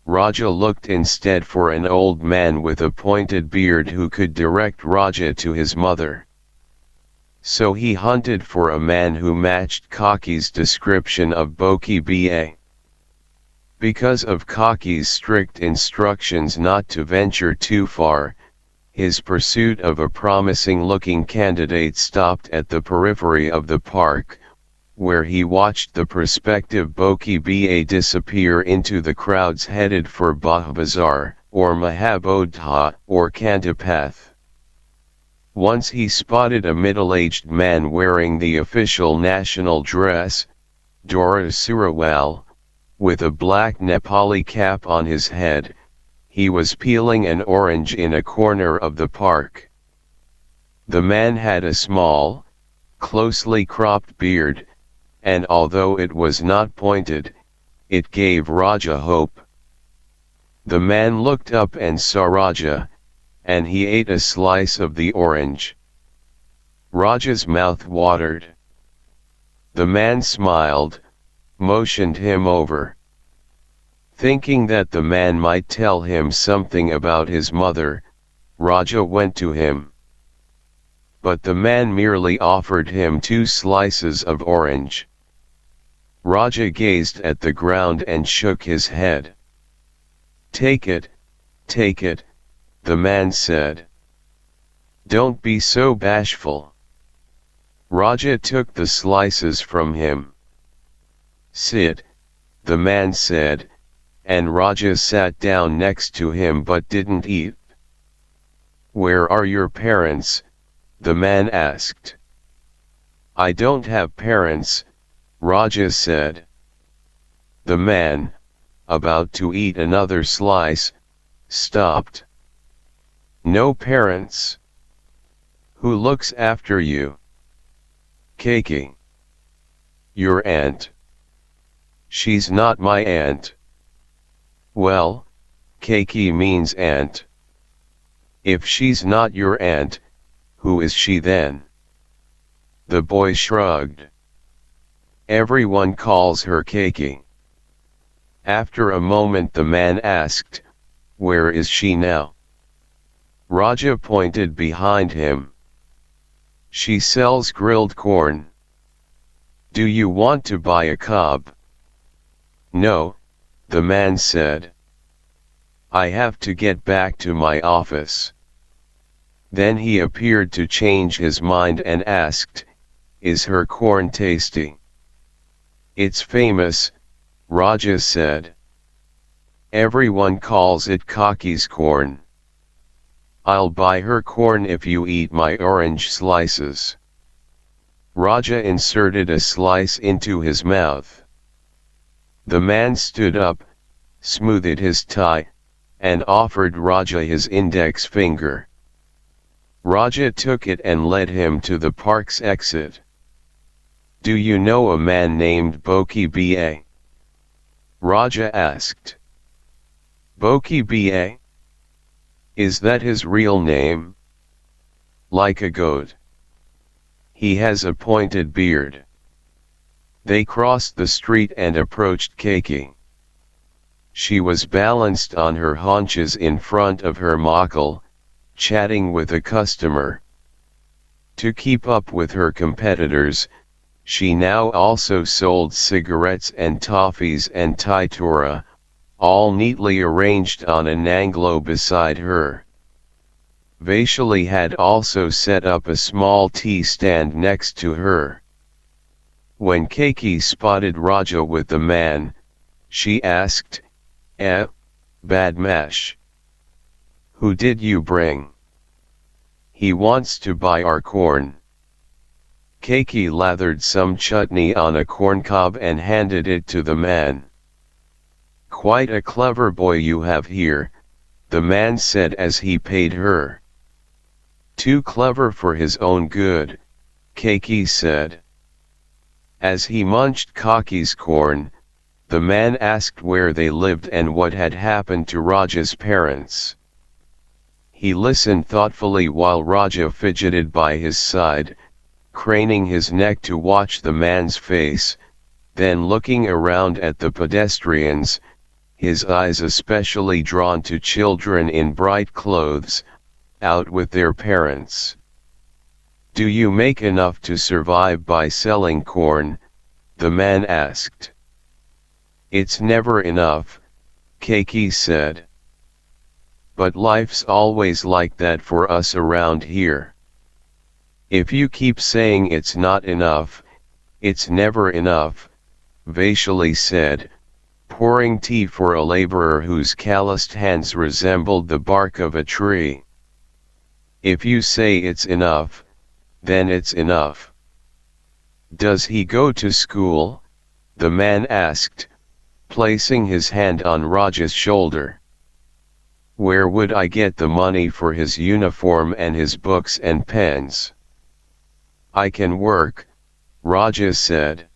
S1: Raja looked instead for an old man with a pointed beard who could direct Raja to his mother. So he hunted for a man who matched Kaki's description of Boki Ba. Because of Kaki's strict instructions not to venture too far, his pursuit of a promising-looking candidate stopped at the periphery of the park, where he watched the prospective Boki Ba disappear into the crowds headed for Bahbazar, or Mahabodha, or Kantapath. Once he spotted a middle-aged man wearing the official national dress, Dora Surawal, with a black Nepali cap on his head. He was peeling an orange in a corner of the park. The man had a small, closely cropped beard, and although it was not pointed, it gave Raja hope. The man looked up and saw Raja, and he ate a slice of the orange. Raja's mouth watered. The man smiled, motioned him over. Thinking that the man might tell him something about his mother, Raja went to him. But the man merely offered him 2 slices of orange. Raja gazed at the ground and shook his head. Take it, the man said. Don't be so bashful. Raja took the slices from him. Sit, the man said, and Raja sat down next to him but didn't eat. Where are your parents? The man asked. I don't have parents, Raja said. The man, about to eat another slice, stopped. No parents? Who looks after you? Kaki. Your aunt. She's not my aunt. Well, Kaki means aunt. If she's not your aunt, who is she then? The boy shrugged. Everyone calls her Kaki. After a moment the man asked, where is she now? Raja pointed behind him. She sells grilled corn. Do you want to buy a cob? No, the man said. I have to get back to my office. Then he appeared to change his mind and asked, is her corn tasty? It's famous, Raja said. Everyone calls it Kaki's corn. I'll buy her corn if you eat my orange slices. Raja inserted a slice into his mouth. The man stood up, smoothed his tie, and offered Raja his index finger. Raja took it and led him to the park's exit. Do you know a man named Boki Ba? Raja asked. Boki Ba? Is that his real name? Like a goat. He has a pointed beard. They crossed the street and approached Kaki. She was balanced on her haunches in front of her mokal, chatting with a customer. To keep up with her competitors, She now also sold cigarettes and toffees and taitura, all neatly arranged on an anglo beside her. Vaishali had also set up a small tea stand next to her. When Keiki spotted Raja with the man, she asked, Badmash, who did you bring? He wants to buy our corn. Keiki lathered some chutney on a corn cob and handed it to the man. Quite a clever boy you have here, the man said as he paid her. Too clever for his own good, Keiki said. As he munched Kaki's corn, the man asked where they lived and what had happened to Raja's parents. He listened thoughtfully while Raja fidgeted by his side, craning his neck to watch the man's face, then looking around at the pedestrians, his eyes especially drawn to children in bright clothes, out with their parents. Do you make enough to survive by selling corn? The man asked. It's never enough, Keiki said. But life's always like that for us around here. If you keep saying it's not enough, it's never enough, Vaishali said, pouring tea for a laborer whose calloused hands resembled the bark of a tree. If you say it's enough, then it's enough. Does he go to school? The man asked, placing his hand on Raja's shoulder. Where would I get the money for his uniform and his books and pens? I can work, Raja said.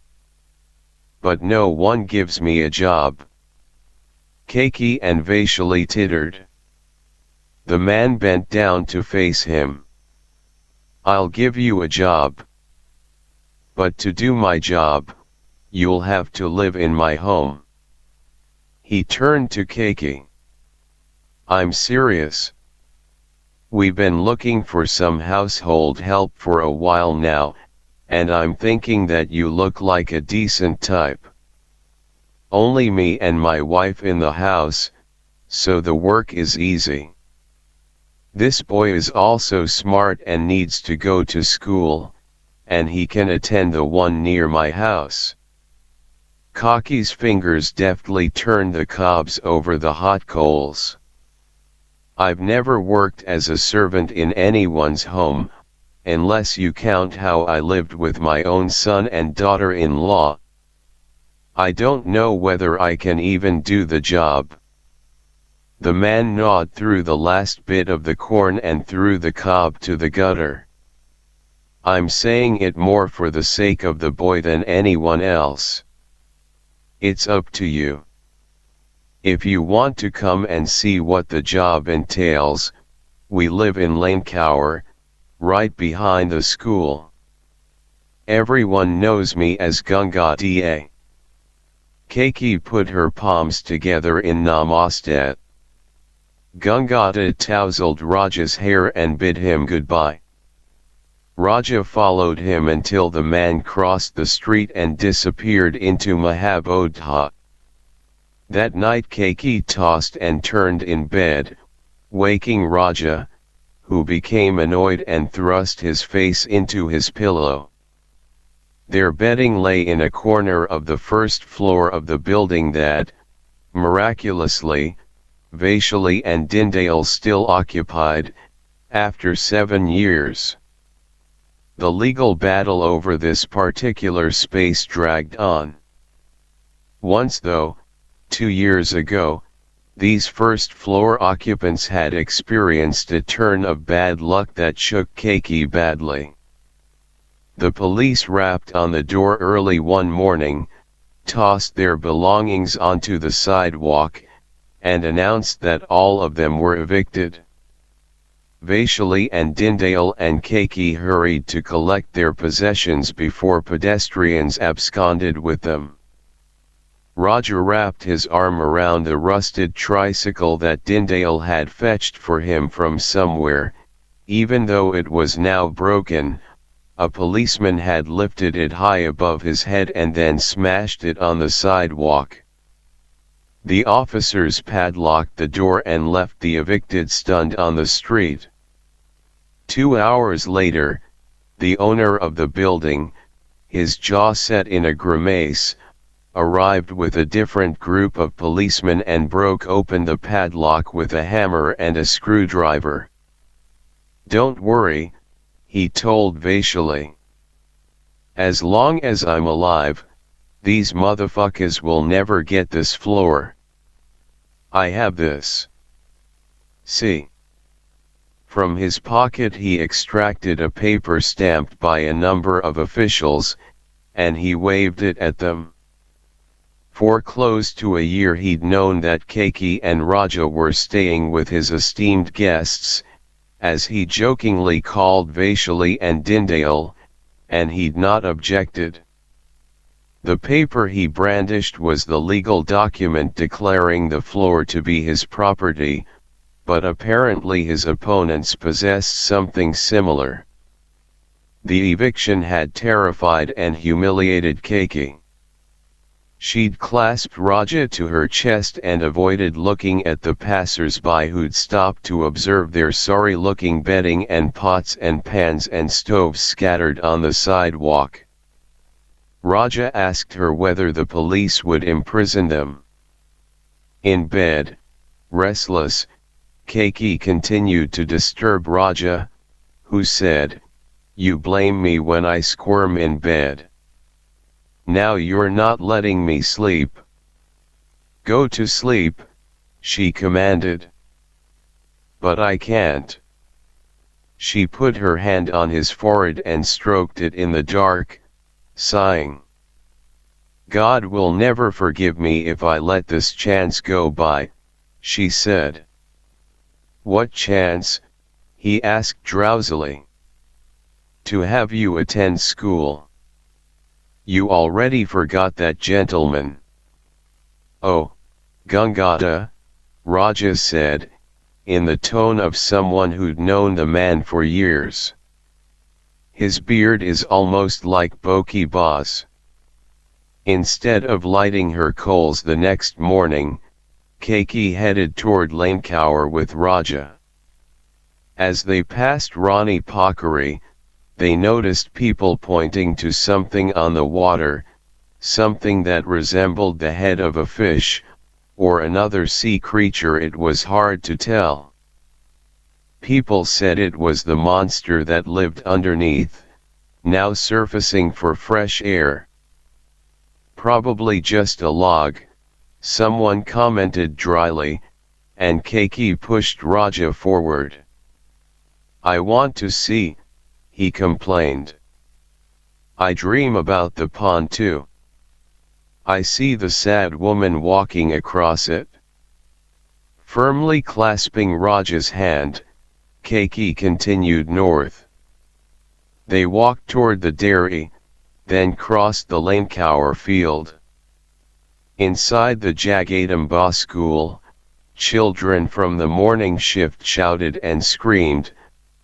S1: But no one gives me a job. Keiki and Vaishali tittered. The man bent down to face him. I'll give you a job. But to do my job, you'll have to live in my home. He turned to Keiki. I'm serious. We've been looking for some household help for a while now, and I'm thinking that you look like a decent type. Only me and my wife in the house, so the work is easy. This boy is also smart and needs to go to school, and he can attend the one near my house. Kaki's fingers deftly turned the cobs over the hot coals. I've never worked as a servant in anyone's home, unless you count how I lived with my own son and daughter-in-law. I don't know whether I can even do the job. The man gnawed through the last bit of the corn and threw the cob to the gutter. I'm saying it more for the sake of the boy than anyone else. It's up to you. If you want to come and see what the job entails, we live in Lankaur, right behind the school. Everyone knows me as Upadhyay. Keiki put her palms together in Namaste. Upadhyay tousled Raja's hair and bid him goodbye. Raja followed him until the man crossed the street and disappeared into Mahabodha. That night Keiki tossed and turned in bed, waking Raja, who became annoyed and thrust his face into his pillow. Their bedding lay in a corner of the first floor of the building that, miraculously, Vaishali and Dindale still occupied, after 7 years. The legal battle over this particular space dragged on. Once though, 2 years ago, these first-floor occupants had experienced a turn of bad luck that shook Keiki badly. The police rapped on the door early one morning, tossed their belongings onto the sidewalk, and announced that all of them were evicted. Vaishali and Dindale and Keiki hurried to collect their possessions before pedestrians absconded with them. Raja wrapped his arm around the rusted tricycle that Dindale had fetched for him from somewhere, even though it was now broken, a policeman had lifted it high above his head and then smashed it on the sidewalk. The officers padlocked the door and left the evicted stunned on the street. 2 hours later, the owner of the building, his jaw set in a grimace, arrived with a different group of policemen and broke open the padlock with a hammer and a screwdriver. "Don't worry," he told Vaishali. "As long as I'm alive, these motherfuckers will never get this floor. I have this. See." From his pocket he extracted a paper stamped by a number of officials, and he waved it at them. For close to a year he'd known that Keki and Raja were staying with his esteemed guests, as he jokingly called Vaishali and Dindale, and he'd not objected. The paper he brandished was the legal document declaring the floor to be his property, but apparently his opponents possessed something similar. The eviction had terrified and humiliated Keki. She'd clasped Raja to her chest and avoided looking at the passers-by who'd stopped to observe their sorry-looking bedding and pots and pans and stoves scattered on the sidewalk. Raja asked her whether the police would imprison them. In bed, restless, Keki continued to disturb Raja, who said, "You blame me when I squirm in bed. Now you're not letting me sleep." "Go to sleep," she commanded. "But I can't." She put her hand on his forehead and stroked it in the dark, sighing. "God will never forgive me if I let this chance go by," she said. "What chance?" he asked drowsily. "To have you attend school. You already forgot that, gentleman." "Oh, Gangada," Raja said, in the tone of someone who'd known the man for years. His beard is almost like Boki Baz. Instead of lighting her coals the next morning, Keki headed toward Lankaur with Raja. As they passed Rani Pakari, they noticed people pointing to something on the water, something that resembled the head of a fish, or another sea creature. It was hard to tell. People said it was the monster that lived underneath, now surfacing for fresh air. "Probably just a log," someone commented dryly, and Keki pushed Raja forward. "I want to see," he complained. "I dream about the pond too. I see the sad woman walking across it." Firmly clasping Raja's hand, Keki continued north. They walked toward the dairy, then crossed the Lankaur field. Inside the Jagadamba school, children from the morning shift shouted and screamed,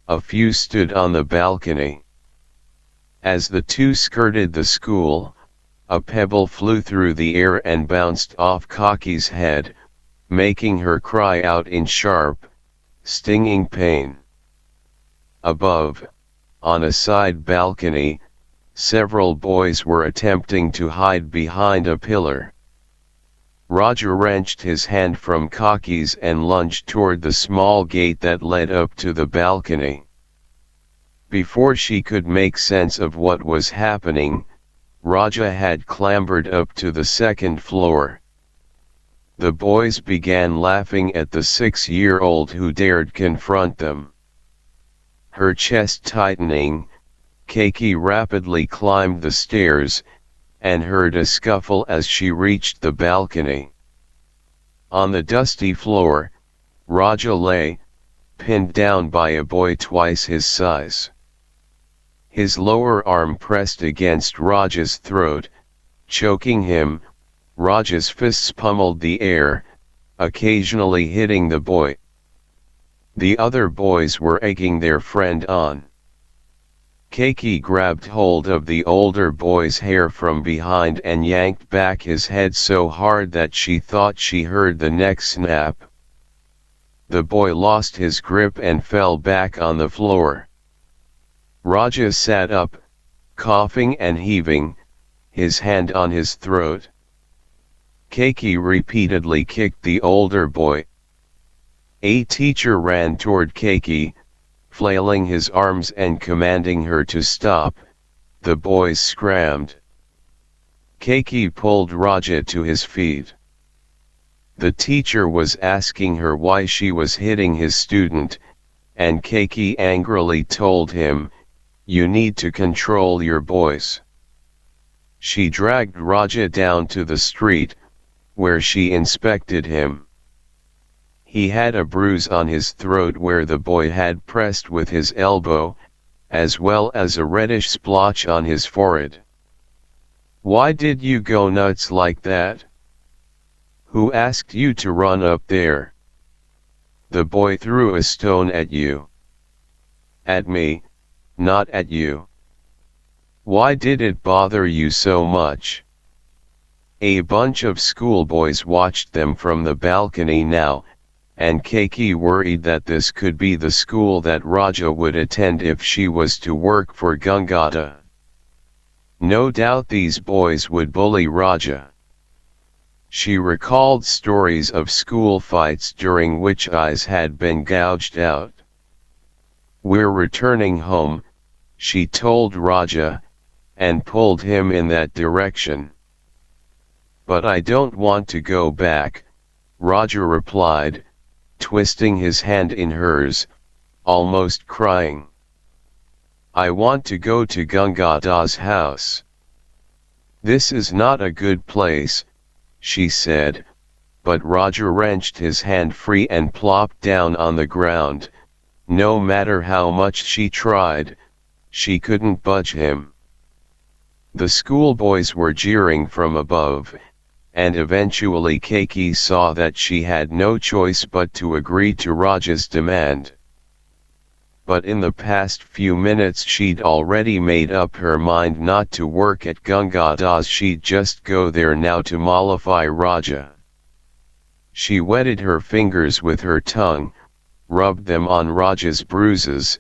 S1: a few stood on the balcony. As the two skirted the school, a pebble flew through the air and bounced off Kaki's head, making her cry out in sharp, stinging pain. Above, on a side balcony, several boys were attempting to hide behind a pillar. Raja wrenched his hand from Kaki's and lunged toward the small gate that led up to the balcony. Before she could make sense of what was happening, Raja had clambered up to the second floor. The boys began laughing at the 6-year-old who dared confront them. Her chest tightening, Keki rapidly climbed the stairs, and heard a scuffle as she reached the balcony. On the dusty floor, Raja lay, pinned down by a boy twice his size. His lower arm pressed against Raja's throat, choking him. Raja's fists pummeled the air, occasionally hitting the boy. The other boys were egging their friend on. Keiki grabbed hold of the older boy's hair from behind and yanked back his head so hard that she thought she heard the neck snap. The boy lost his grip and fell back on the floor. Raja sat up, coughing and heaving, his hand on his throat. Keiki repeatedly kicked the older boy. A teacher ran toward Keiki, flailing his arms and commanding her to stop. The boys screamed. Keiki pulled Raja to his feet. The teacher was asking her why she was hitting his student, and Keiki angrily told him, "You need to control your boys." She dragged Raja down to the street, where she inspected him. He had a bruise on his throat where the boy had pressed with his elbow, as well as a reddish splotch on his forehead. "Why did you go nuts like that? Who asked you to run up there? The boy threw a stone at you." "At me, not at you." "Why did it bother you so much?" A bunch of schoolboys watched them from the balcony now, and Keiki worried that this could be the school that Raja would attend if she was to work for Gangata. No doubt these boys would bully Raja. She recalled stories of school fights during which eyes had been gouged out. "We're returning home," she told Raja, and pulled him in that direction. "But I don't want to go back," Raja replied, twisting his hand in hers, almost crying. "I want to go to Gangada's house." "This is not a good place," she said, but Raja wrenched his hand free and plopped down on the ground. No matter how much she tried, she couldn't budge him. The schoolboys were jeering from above, and eventually Keiki saw that she had no choice but to agree to Raja's demand. But in the past few minutes she'd already made up her mind not to work at Gangada's. She'd just go there now to mollify Raja. She wetted her fingers with her tongue, rubbed them on Raja's bruises,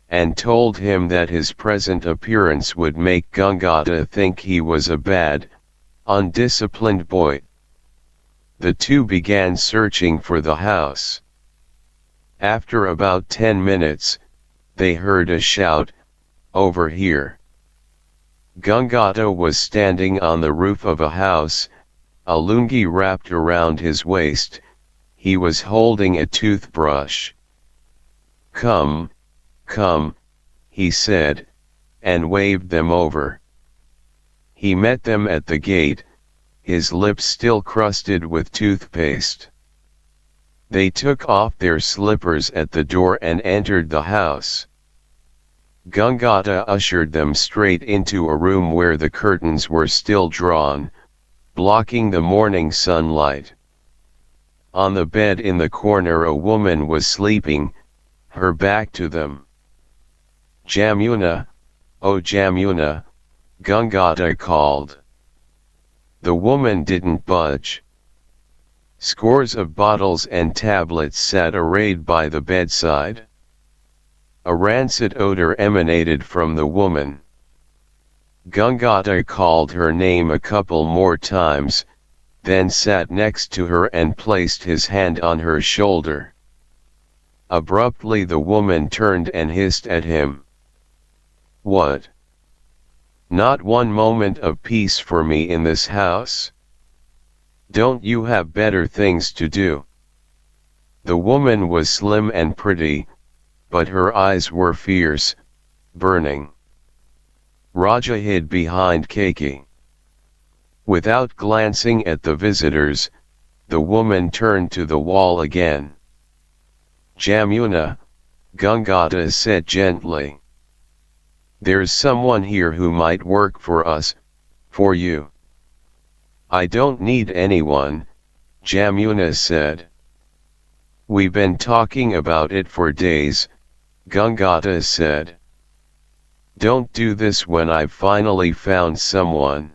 S1: and told him that his present appearance would make Gangata think he was a bad, undisciplined boy. The two began searching for the house. After about 10 minutes, they heard a shout, "Over here!" Gangata was standing on the roof of a house, a lungi wrapped around his waist. He was holding a toothbrush. "Come, come," he said, and waved them over. He met them at the gate, his lips still crusted with toothpaste. They took off their slippers at the door and entered the house. Gangata ushered them straight into a room where the curtains were still drawn, blocking the morning sunlight. On the bed in the corner a woman was sleeping, her back to them. "Jamuna, oh Jamuna," Gangata called. The woman didn't budge. Scores of bottles and tablets sat arrayed by the bedside. A rancid odor emanated from the woman. Gangata called her name a couple more times, then sat next to her and placed his hand on her shoulder. Abruptly the woman turned and hissed at him. "What? Not one moment of peace for me in this house? Don't you have better things to do?" The woman was slim and pretty, but her eyes were fierce, burning. Raja hid behind Keiki. Without glancing at the visitors, the woman turned to the wall again. "Jamuna," Gangata said gently. "There's someone here who might work for us, for you." "I don't need anyone," Jamuna said. "We've been talking about it for days," Gangata said. Don't do this when I've finally found someone.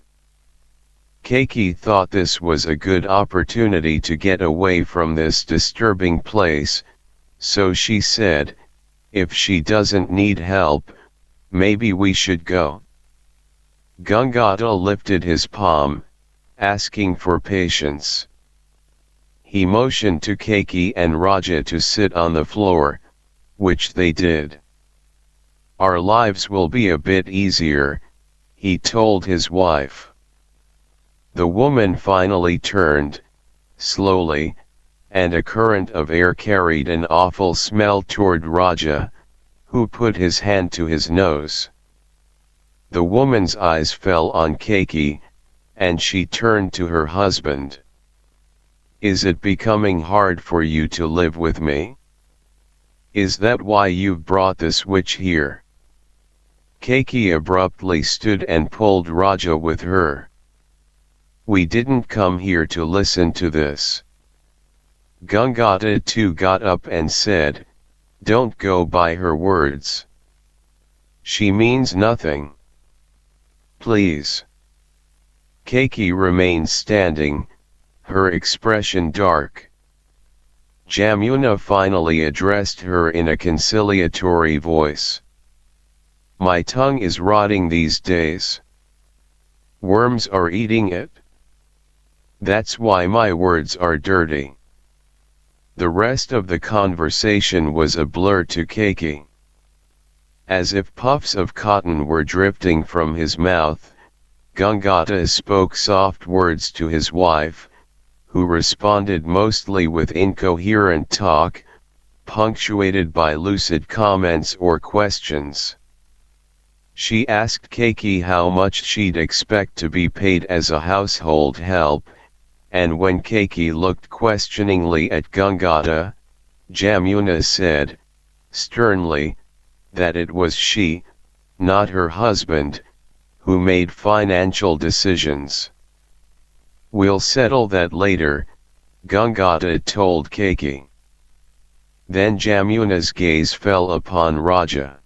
S1: Keiki thought this was a good opportunity to get away from this disturbing place, so she said, if she doesn't need help, maybe we should go. Gangata lifted his palm, asking for patience. He motioned to Keiki and Raja to sit on the floor, which they did. Our lives will be a bit easier, he told his wife. The woman finally turned, slowly, and a current of air carried an awful smell toward Raja, who put his hand to his nose. The woman's eyes fell on Keiki, and she turned to her husband. Is it becoming hard for you to live with me? Is that why you've brought this witch here? Keiki abruptly stood and pulled Raja with her. We didn't come here to listen to this. Gangata too got up and said, don't go by her words. She means nothing. Please. Keiki remained standing, her expression dark. Jamuna finally addressed her in a conciliatory voice. My tongue is rotting these days. Worms are eating it. That's why my words are dirty. The rest of the conversation was a blur to Keiki. As if puffs of cotton were drifting from his mouth, Gangata spoke soft words to his wife, who responded mostly with incoherent talk, punctuated by lucid comments or questions. She asked Keiki how much she'd expect to be paid as a household help, and when Keiki looked questioningly at Gangata, Jamuna said, sternly, that it was she, not her husband, who made financial decisions. We'll settle that later, Gangata told Keiki. Then Jamuna's gaze fell upon Raja.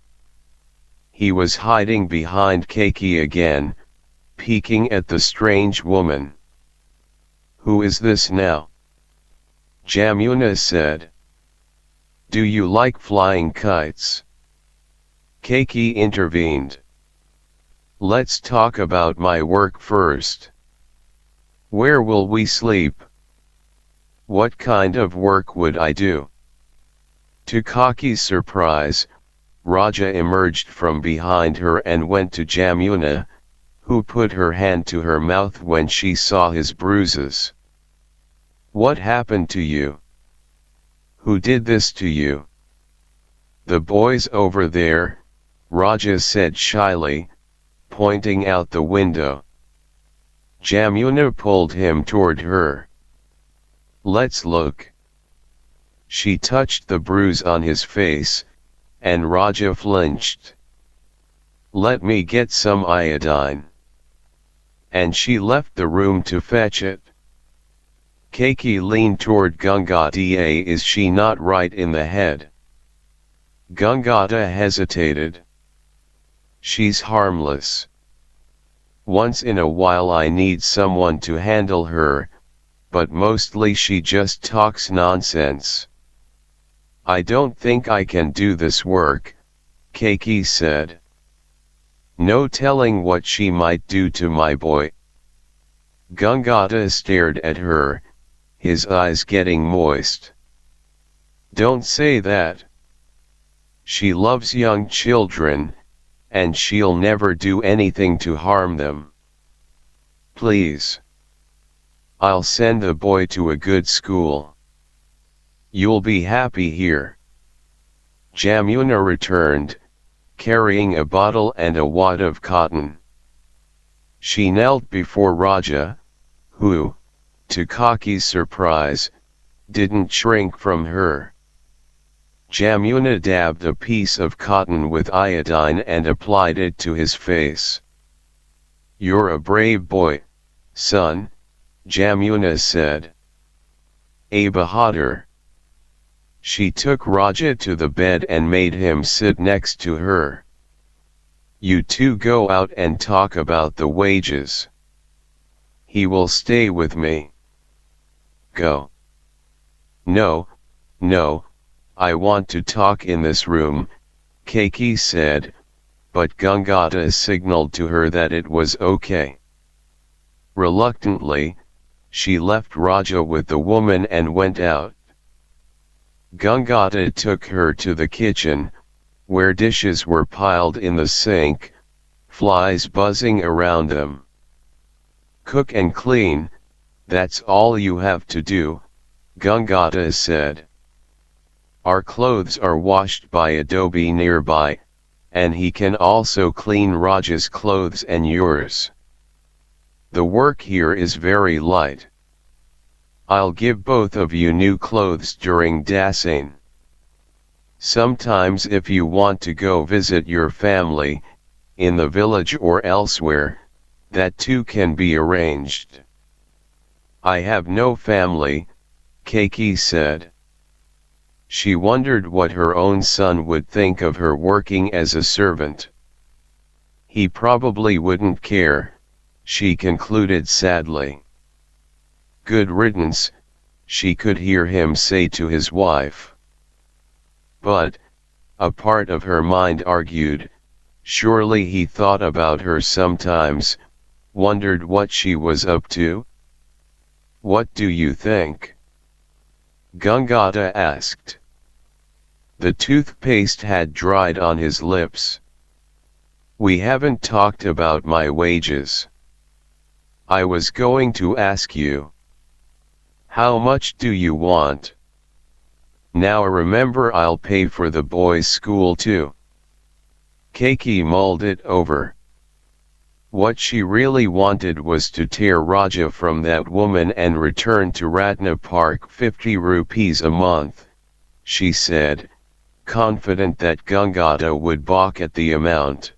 S1: He was hiding behind Keiki again, peeking at the strange woman. Who is this now? Jamuna said. Do you like flying kites? Keiki intervened. Let's talk about my work first. Where will we sleep? What kind of work would I do? To Keki's surprise, Raja emerged from behind her and went to Jamuna, who put her hand to her mouth when she saw his bruises. What happened to you? Who did this to you? The boys over there, Raja said shyly, pointing out the window. Jamuna pulled him toward her. Let's look. She touched the bruise on his face, and Raja flinched. Let me get some iodine. And she left the room to fetch it. Keiki leaned toward Gangata. Is she not right in the head? Gangata hesitated. She's harmless. Once in a while I need someone to handle her, but mostly she just talks nonsense. I don't think I can do this work, Keiki said. No telling what she might do to my boy. Gangata stared at her, his eyes getting moist. Don't say that. She loves young children, and she'll never do anything to harm them. Please. I'll send the boy to a good school. You'll be happy here. Jamuna returned, carrying a bottle and a wad of cotton. She knelt before Raja, who, to Keki's surprise, didn't shrink from her. Jamuna dabbed a piece of cotton with iodine and applied it to his face. You're a brave boy, son, Jamuna said. A Bahadur. She took Raja to the bed and made him sit next to her. You two go out and talk about the wages. He will stay with me. Go. No, no, I want to talk in this room, Keiki said, but Gangata signaled to her that it was okay. Reluctantly, she left Raja with the woman and went out. Gangata took her to the kitchen, where dishes were piled in the sink, flies buzzing around them. Cook and clean, that's all you have to do, Gangata said. Our clothes are washed by Adobe nearby, and he can also clean Raja's clothes and yours. The work here is very light. I'll give both of you new clothes during Dasein. Sometimes if you want to go visit your family, in the village or elsewhere, that too can be arranged. I have no family, Keiki said. She wondered what her own son would think of her working as a servant. He probably wouldn't care, she concluded sadly. Good riddance, she could hear him say to his wife. But, a part of her mind argued, surely he thought about her sometimes, wondered what she was up to? What do you think? Gangata asked. The toothpaste had dried on his lips. We haven't talked about my wages. I was going to ask you. How much do you want? Now remember, I'll pay for the boys' school too. Keiki mulled it over. What she really wanted was to tear Raja from that woman and return to Ratna Park. 50 rupees a month, she said, confident that Gangata would balk at the amount.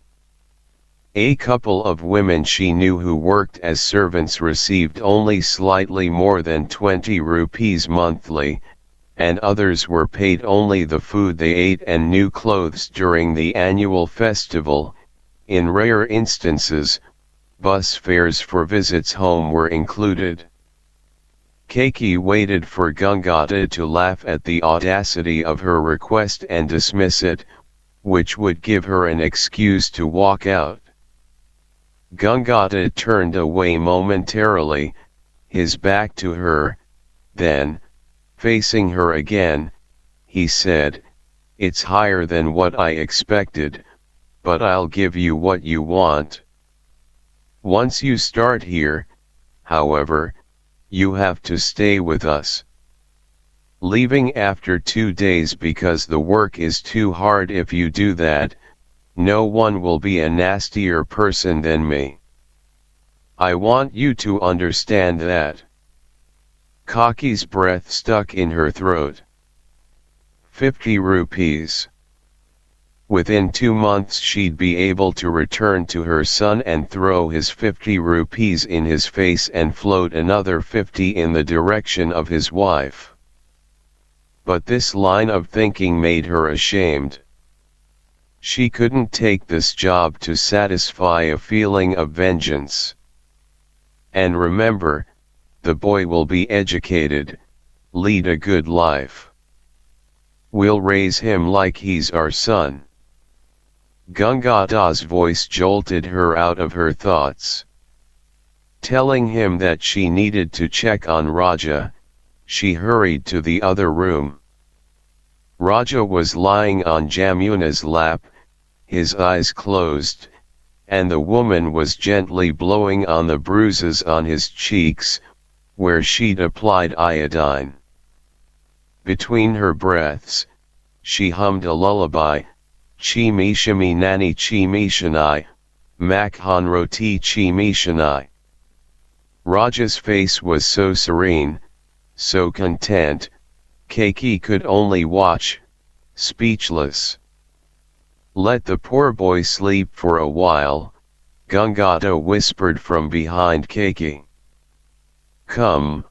S1: A couple of women she knew who worked as servants received only slightly more than 20 rupees monthly, and others were paid only the food they ate and new clothes during the annual festival. In rare instances, bus fares for visits home were included. Keiki waited for Gangata to laugh at the audacity of her request and dismiss it, which would give her an excuse to walk out. Gangata turned away momentarily, his back to her, then, facing her again, he said, It's higher than what I expected, but I'll give you what you want. Once you start here, however, you have to stay with us. Leaving after 2 days because the work is too hard. If you do that, no one will be a nastier person than me. I want you to understand that. Kaki's breath stuck in her throat. 50 rupees. Within 2 months she'd be able to return to her son and throw his 50 rupees in his face and float another 50 in the direction of his wife. But this line of thinking made her ashamed. She couldn't take this job to satisfy a feeling of vengeance. And remember, the boy will be educated, lead a good life. We'll raise him like he's our son. Gangata's voice jolted her out of her thoughts. Telling him that she needed to check on Raja, she hurried to the other room. Raja was lying on Jamuna's lap, his eyes closed, and the woman was gently blowing on the bruises on his cheeks, where she'd applied iodine. Between her breaths, she hummed a lullaby, Chimi shimi nani chimi shanai, makhan roti chimi shanai. Raja's face was so serene, so content, Keiki could only watch, speechless. Let the poor boy sleep for a while, Gangata whispered from behind Keiki. Come,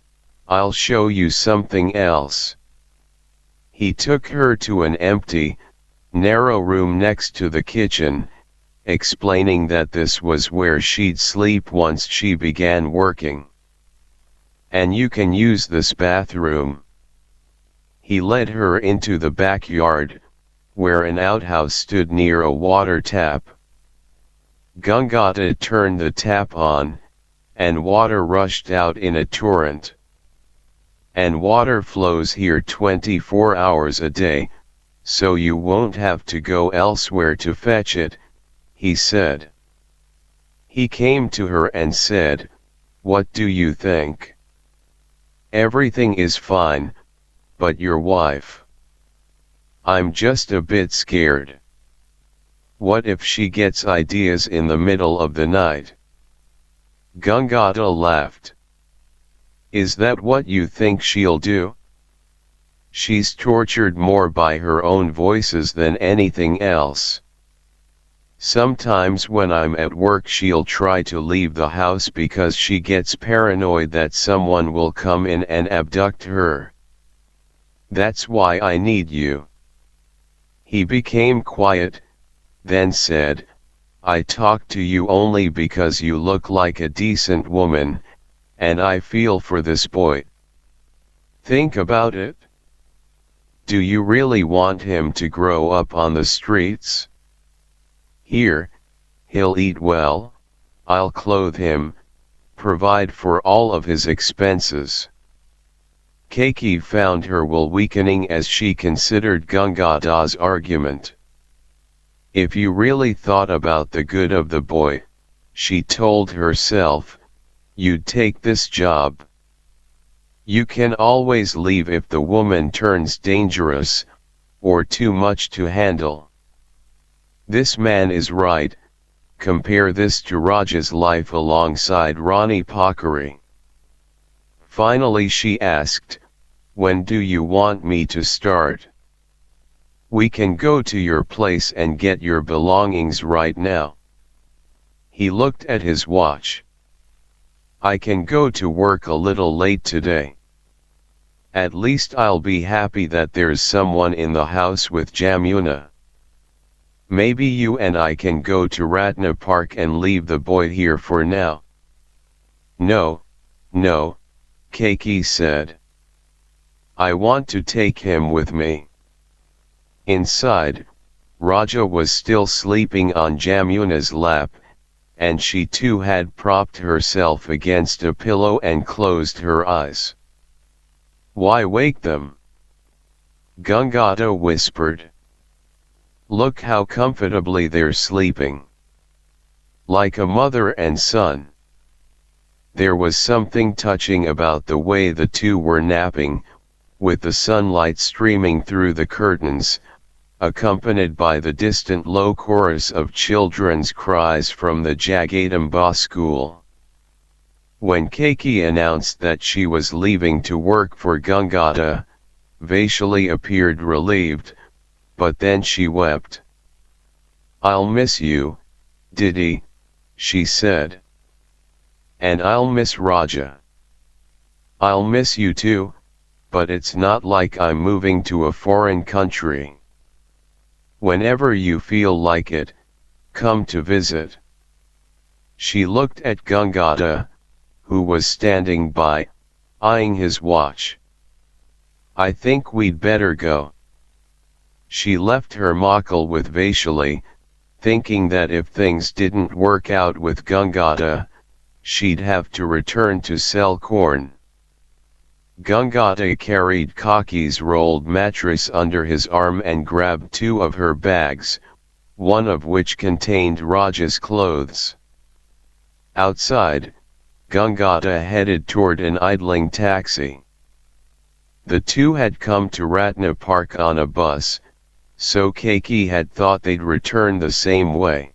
S1: I'll show you something else. He took her to an empty, narrow room next to the kitchen, explaining that this was where she'd sleep once she began working. "And you can use this bathroom." He led her into the backyard, where an outhouse stood near a water tap. Gangata turned the tap on, and water rushed out in a torrent. "And water flows here 24 hours a day, so you won't have to go elsewhere to fetch it," he said. He came to her and said, "What do you think?" "Everything is fine, but your wife. I'm just a bit scared. What if she gets ideas in the middle of the night?" Gangata laughed. "Is that what you think she'll do? She's tortured more by her own voices than anything else. Sometimes when I'm at work she'll try to leave the house because she gets paranoid that someone will come in and abduct her. That's why I need you." He became quiet, then said, "I talk to you only because you look like a decent woman, and I feel for this boy. Think about it. Do you really want him to grow up on the streets? Here, he'll eat well, I'll clothe him, provide for all of his expenses." Keiki found her will weakening as she considered Gangada's argument. "If you really thought about the good of the boy," she told herself, "you'd take this job. You can always leave if the woman turns dangerous, or too much to handle. This man is right. Compare this to Raja's life alongside Rani Pakari." Finally she asked, "When do you want me to start? We can go to your place and get your belongings right now." He looked at his watch. "I can go to work a little late today. At least I'll be happy that there's someone in the house with Jamuna. Maybe you and I can go to Ratna Park and leave the boy here for now." "No, no," Keiki said. "I want to take him with me." Inside, Raja was still sleeping on Jamuna's lap, and she too had propped herself against a pillow and closed her eyes. "Why wake them?" Gangata whispered. "Look how comfortably they're sleeping. Like a mother and son." There was something touching about the way the two were napping, with the sunlight streaming through the curtains, accompanied by the distant low chorus of children's cries from the Jagadamba school. When Keiki announced that she was leaving to work for Gangata, Vaishali appeared relieved, but then she wept. "I'll miss you, Didi," she said. "And I'll miss Raja." "I'll miss you too, but it's not like I'm moving to a foreign country. Whenever you feel like it, come to visit." She looked at Gangata, who was standing by, eyeing his watch. "I think we'd better go." She left her Makal with Vaishali, thinking that if things didn't work out with Gangata, she'd have to return to sell corn. Gangata carried Kaki's rolled mattress under his arm and grabbed two of her bags, one of which contained Raja's clothes. Outside, Gangata headed toward an idling taxi. The two had come to Ratna Park on a bus, so Keiki had thought they'd return the same way.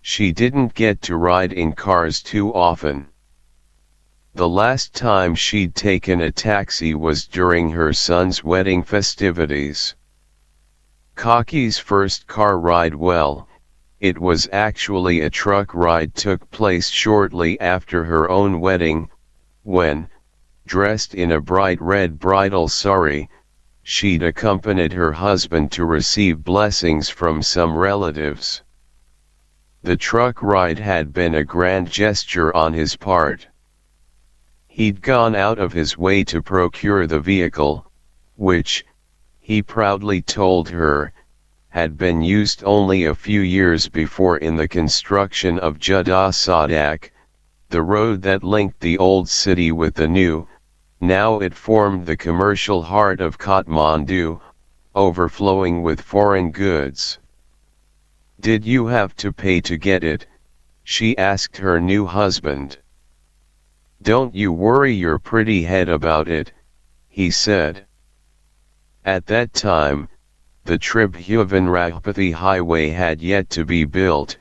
S1: She didn't get to ride in cars too often. The last time she'd taken a taxi was during her son's wedding festivities. Kaki's first car ride, well, it was actually a truck ride, took place shortly after her own wedding, when, dressed in a bright red bridal sari, she'd accompanied her husband to receive blessings from some relatives. The truck ride had been a grand gesture on his part. He'd gone out of his way to procure the vehicle, which, he proudly told her, had been used only a few years before in the construction of Jeddah Sadak, the road that linked the old city with the new. Now it formed the commercial heart of Kathmandu, overflowing with foreign goods. "Did you have to pay to get it?" she asked her new husband. "Don't you worry your pretty head about it," he said. At that time, the Tribhuvan-Rajpati highway had yet to be built,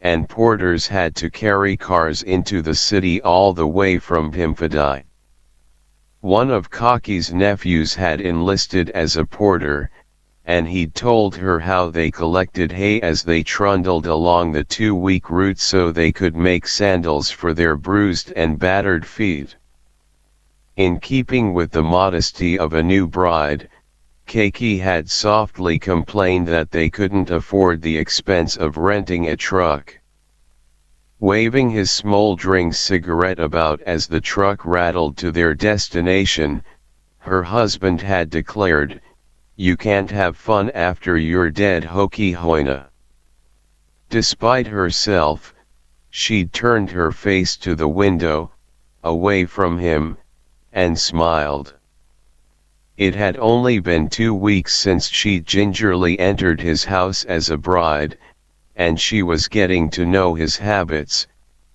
S1: and porters had to carry cars into the city all the way from Upadhyay. One of Kaki's nephews had enlisted as a porter, and he'd told her how they collected hay as they trundled along the 2-week route so they could make sandals for their bruised and battered feet. In keeping with the modesty of a new bride, Kaki had softly complained that they couldn't afford the expense of renting a truck. Waving his smoldering cigarette about as the truck rattled to their destination, her husband had declared, "You can't have fun after you're dead, Hoki Hoina." Despite herself, she'd turned her face to the window, away from him, and smiled. It had only been 2 weeks since she'd gingerly entered his house as a bride, and she was getting to know his habits,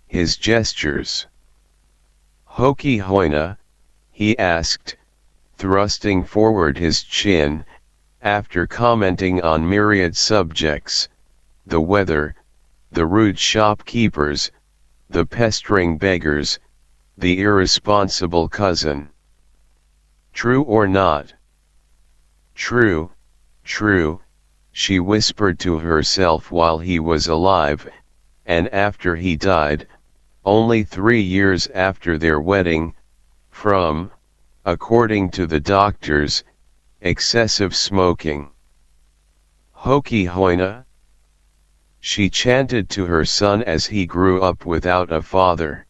S1: his gestures. "Hoki Hoina?" he asked, thrusting forward his chin, after commenting on myriad subjects: the weather, the rude shopkeepers, the pestering beggars, the irresponsible cousin. "True or not?" "True, true," she whispered to herself while he was alive, and after he died, only 3 years after their wedding, from, according to the doctors, excessive smoking. "Hoki Hoina?" she chanted to her son as he grew up without a father.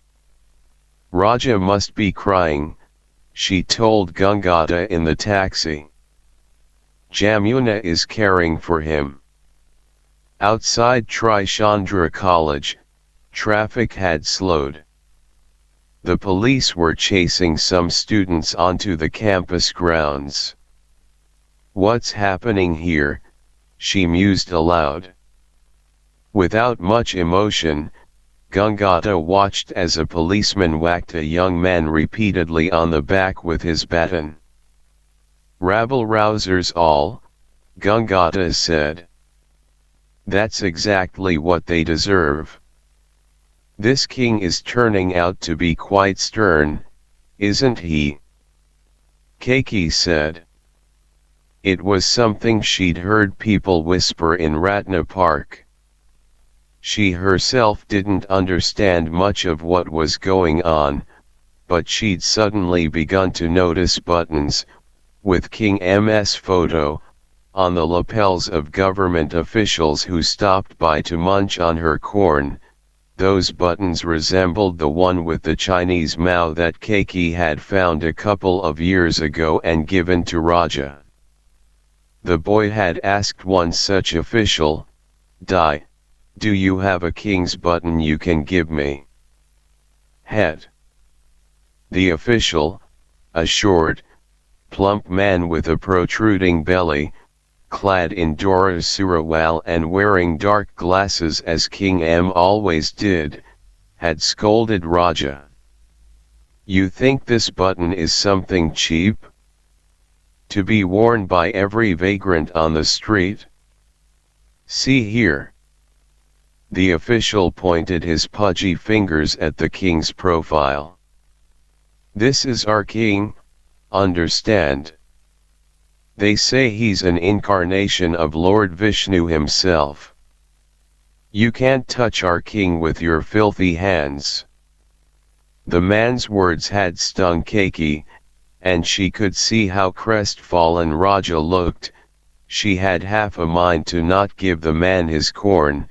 S1: "Raja must be crying," she told Gangata in the taxi. "Jamuna is caring for him." Outside Trichandra College, traffic had slowed. The police were chasing some students onto the campus grounds. "What's happening here?" she mused aloud. Without much emotion, Gangata watched as a policeman whacked a young man repeatedly on the back with his baton. "Rabble-rousers all," Gangata said. "That's exactly what they deserve. This king is turning out to be quite stern, isn't he?" Kaki said. It was something she'd heard people whisper in Ratna Park. She herself didn't understand much of what was going on, but she'd suddenly begun to notice buttons, with King M's photo, on the lapels of government officials who stopped by to munch on her corn. Those buttons resembled the one with the Chinese Mao that Kaki had found a couple of years ago and given to Raja. The boy had asked one such official, "Dai, do you have a king's button you can give me?" "Het." The official, a short, plump man with a protruding belly, clad in Dora Surawal and wearing dark glasses as King M always did, had scolded Raja. "You think this button is something cheap? To be worn by every vagrant on the street? See here." The official pointed his pudgy fingers at the king's profile. "This is our king, understand? They say he's an incarnation of Lord Vishnu himself. You can't touch our king with your filthy hands." The man's words had stung Kaki, and she could see how crestfallen Raja looked. She had half a mind to not give the man his corn,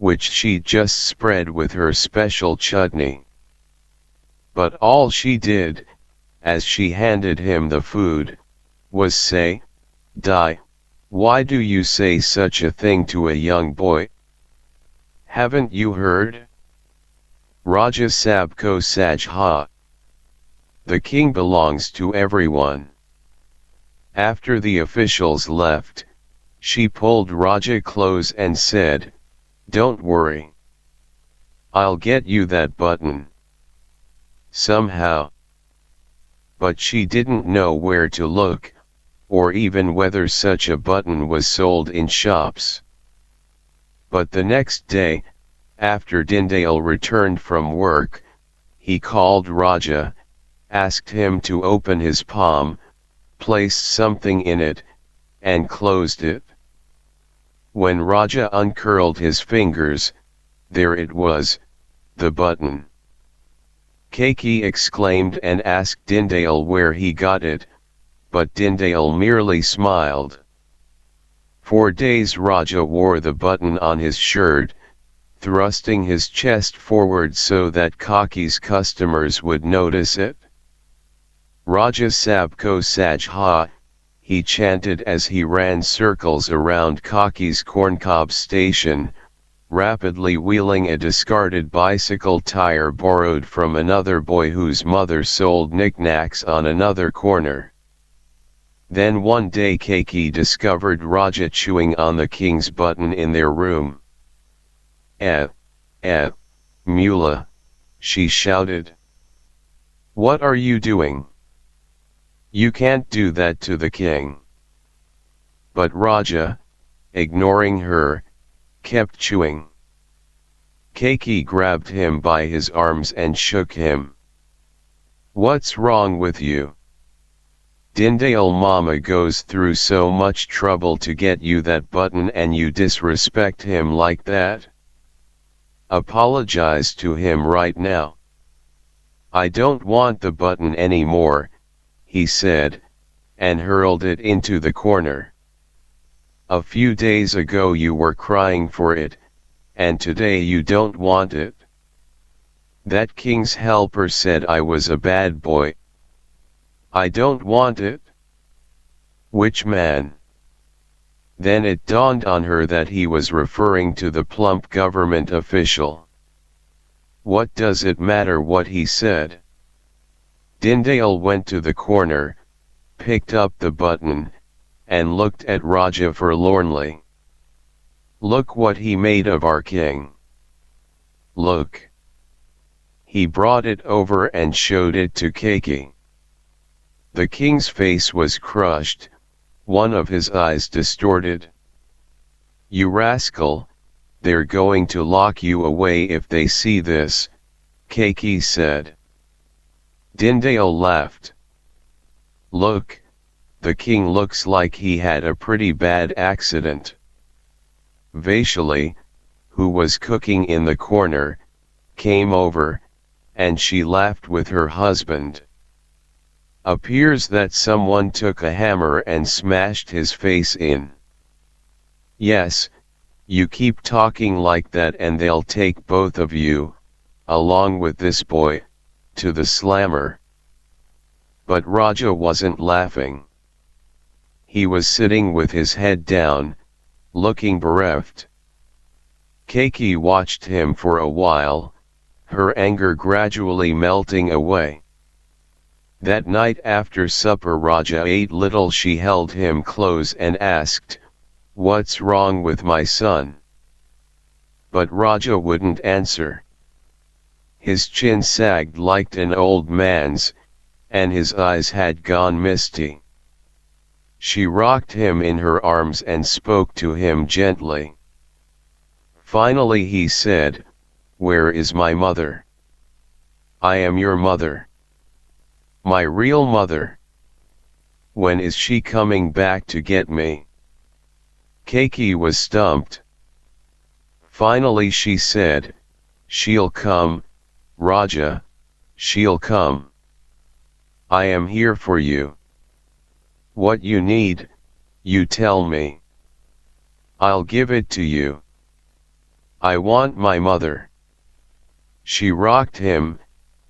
S1: which she just spread with her special chutney. But all she did, as she handed him the food, was say, "Di, why do you say such a thing to a young boy? Haven't you heard? Raja Sabko Saj Ha. The king belongs to everyone." After the officials left, she pulled Raja close and said, "Don't worry. I'll get you that button. Somehow." But she didn't know where to look, or even whether such a button was sold in shops. But the next day, after Dindale returned from work, he called Raja, asked him to open his palm, placed something in it, and closed it. When Raja uncurled his fingers, there it was, the button. Keki exclaimed and asked Dindale where he got it, but Dindale merely smiled. For days Raja wore the button on his shirt, thrusting his chest forward so that Kaki's customers would notice it. "Raja Sabko Saj Ha," he chanted as he ran circles around Kaki's corncob station, rapidly wheeling a discarded bicycle tire borrowed from another boy whose mother sold knickknacks on another corner. Then one day Keki discovered Raja chewing on the king's button in their room. "Eh, Mula," she shouted. "What are you doing? You can't do that to the king." But Raja, ignoring her, kept chewing. Keki grabbed him by his arms and shook him. "What's wrong with you? Dindale mama goes through so much trouble to get you that button and you disrespect him like that? Apologize to him right now." "I don't want the button anymore," he said, and hurled it into the corner. "A few days ago you were crying for it, and today you don't want it. That king's helper said I was a bad boy. I don't want it." "Which man?" Then it dawned on her that he was referring to the plump government official. What does it matter what he said? Dindale went to the corner, picked up the button, and looked at Raja forlornly. "Look what he made of our king. Look." He brought it over and showed it to Keki. The king's face was crushed, one of his eyes distorted. "You rascal, they're going to lock you away if they see this," Keki said. Dindale laughed. "Look, the king looks like he had a pretty bad accident." Vaishali, who was cooking in the corner, came over, and she laughed with her husband. "Appears that someone took a hammer and smashed his face in." "Yes, you keep talking like that and they'll take both of you, along with this boy, to the slammer." But Raja wasn't laughing. He was sitting with his head down, looking bereft. Keki watched him for a while, her anger gradually melting away. That night after supper Raja ate little. She held him close and asked, "What's wrong with my son?" But Raja wouldn't answer. His chin sagged like an old man's, and his eyes had gone misty. She rocked him in her arms and spoke to him gently. Finally he said, "Where is my mother? I am your mother. My real mother. When is she coming back to get me?" Keki was stumped. Finally she said, "She'll come, Raja, she'll come. I am here for you. What you need, you tell me. I'll give it to you. I want my mother. She rocked him,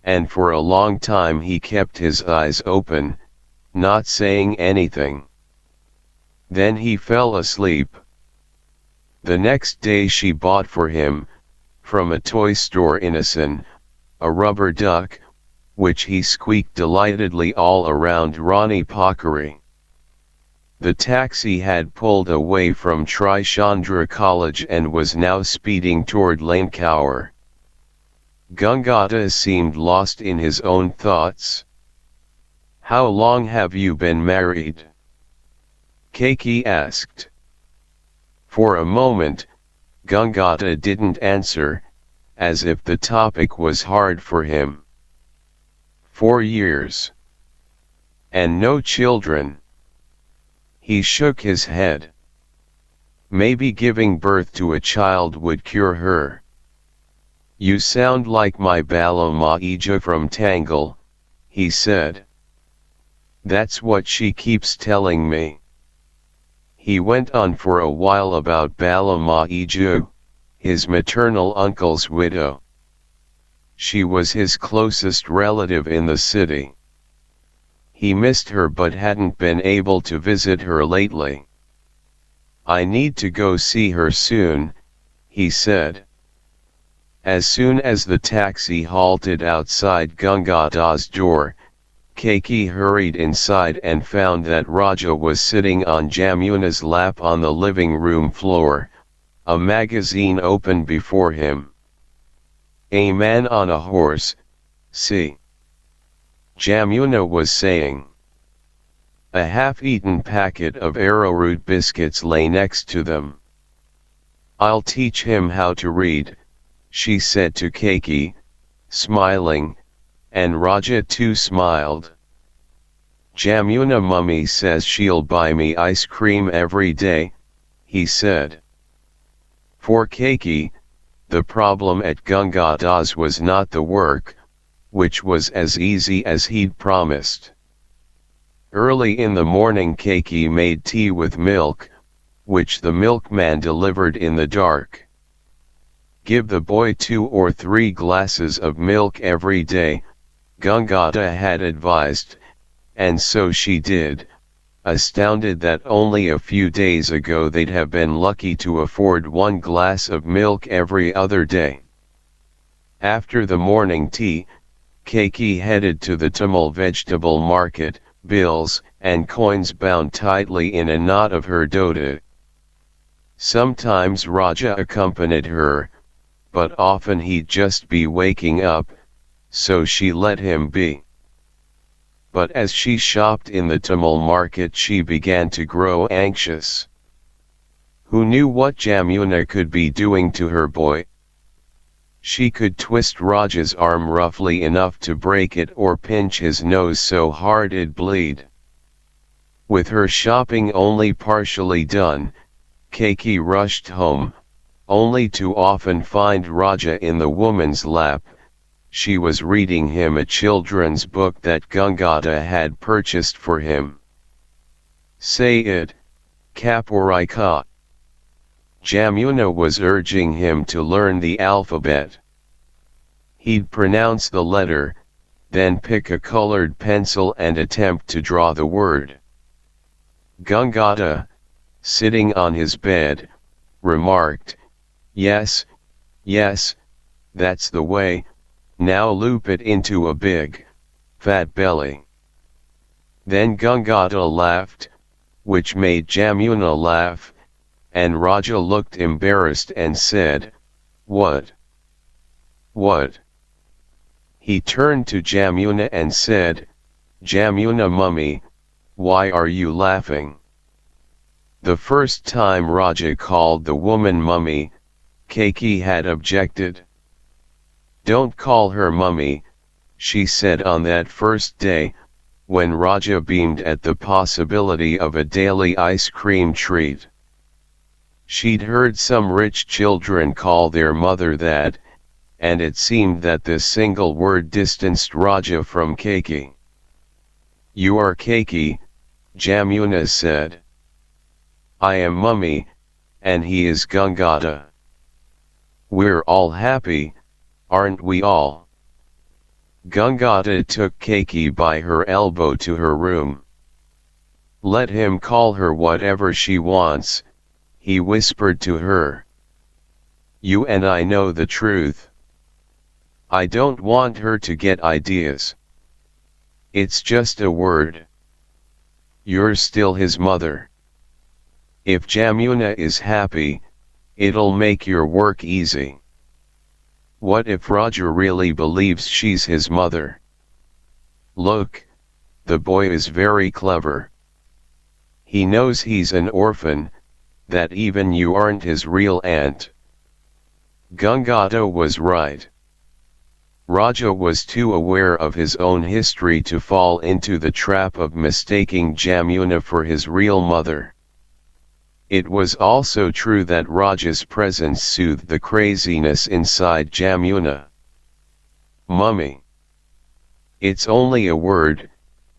S1: and for a long time he kept his eyes open, not saying anything. Then he fell asleep. The next day she bought for him, from a toy store in Assen, a rubber duck, which he squeaked delightedly all around Rani Pokeri. The taxi had pulled away from Trichandra College and was now speeding toward Lankaur. Gangata seemed lost in his own thoughts. How long have you been married? Keiki asked. For a moment, Gangata didn't answer, as if the topic was hard for him. 4 years. And no children. He shook his head. Maybe giving birth to a child would cure her. You sound like my Balamaija from Tangle, he said. That's what she keeps telling me. He went on for a while about Balamaija, his maternal uncle's widow. She was his closest relative in the city. He missed her but hadn't been able to visit her lately. I need to go see her soon, he said. As soon as the taxi halted outside Gangada's door, Keiki hurried inside and found that Raja was sitting on Jamuna's lap on the living room floor, a magazine open before him. A man on a horse, see. Jamuna was saying. A half-eaten packet of arrowroot biscuits lay next to them. I'll teach him how to read, she said to Keiki, smiling, and Raja too smiled. Jamuna mummy says she'll buy me ice cream every day, he said. For Keiki, the problem at Gangada's was not the work, which was as easy as he'd promised. Early in the morning Keiki made tea with milk, which the milkman delivered in the dark. Give the boy 2 or 3 glasses of milk every day, Gangada had advised, and so she did, astounded that only a few days ago they'd have been lucky to afford 1 glass of milk every other day. After the morning tea, Keiki headed to the Tamil vegetable market, bills and coins bound tightly in a knot of her dhoti. Sometimes Raja accompanied her, but often he'd just be waking up, so she let him be. But as she shopped in the Tamil market she began to grow anxious. Who knew what Jamuna could be doing to her boy? She could twist Raja's arm roughly enough to break it or pinch his nose so hard it'd bleed. With her shopping only partially done, Keiki rushed home, only to often find Raja in the woman's lap. She was reading him a children's book that Gangada had purchased for him. Say it, Kapurika. Jamuna was urging him to learn the alphabet. He'd pronounce the letter, then pick a colored pencil and attempt to draw the word. Gangada, sitting on his bed, remarked, Yes, yes, that's the way, now loop it into a big, fat belly. Then Gangada laughed, which made Jamuna laugh, and Raja looked embarrassed and said, What? What? He turned to Jamuna and said, Jamuna mummy, why are you laughing? The first time Raja called the woman mummy, Keiki had objected. Don't call her mummy, she said on that first day, when Raja beamed at the possibility of a daily ice cream treat. She'd heard some rich children call their mother that, and it seemed that this single word distanced Raja from Keiki. You are Keiki, Jamuna said. I am mummy, and he is Gangada. We're all happy, aren't we all? Gangata took Keiki by her elbow to her room. Let him call her whatever she wants, he whispered to her. You and I know the truth. I don't want her to get ideas. It's just a word. You're still his mother. If Jamuna is happy, it'll make your work easy. What if Roger really believes she's his mother? Look, the boy is very clever. He knows he's an orphan, that even you aren't his real aunt. Gangata was right. Raja was too aware of his own history to fall into the trap of mistaking Jamuna for his real mother. It was also true that Raja's presence soothed the craziness inside Jamuna. Mummy. It's only a word,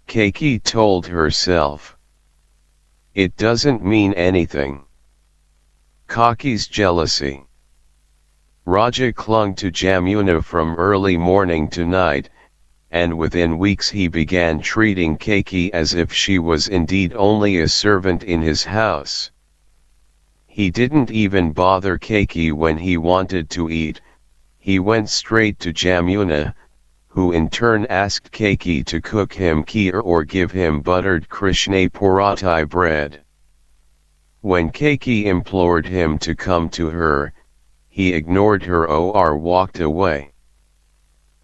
S1: Keiki told herself. It doesn't mean anything. Kaki's jealousy. Raja clung to Jamuna from early morning to night, and within weeks he began treating Keiki as if she was indeed only a servant in his house. He didn't even bother Keiki when he wanted to eat, he went straight to Jamuna, who in turn asked Keiki to cook him kheer or give him buttered Krishna paratha bread. When Keiki implored him to come to her, he ignored her or walked away.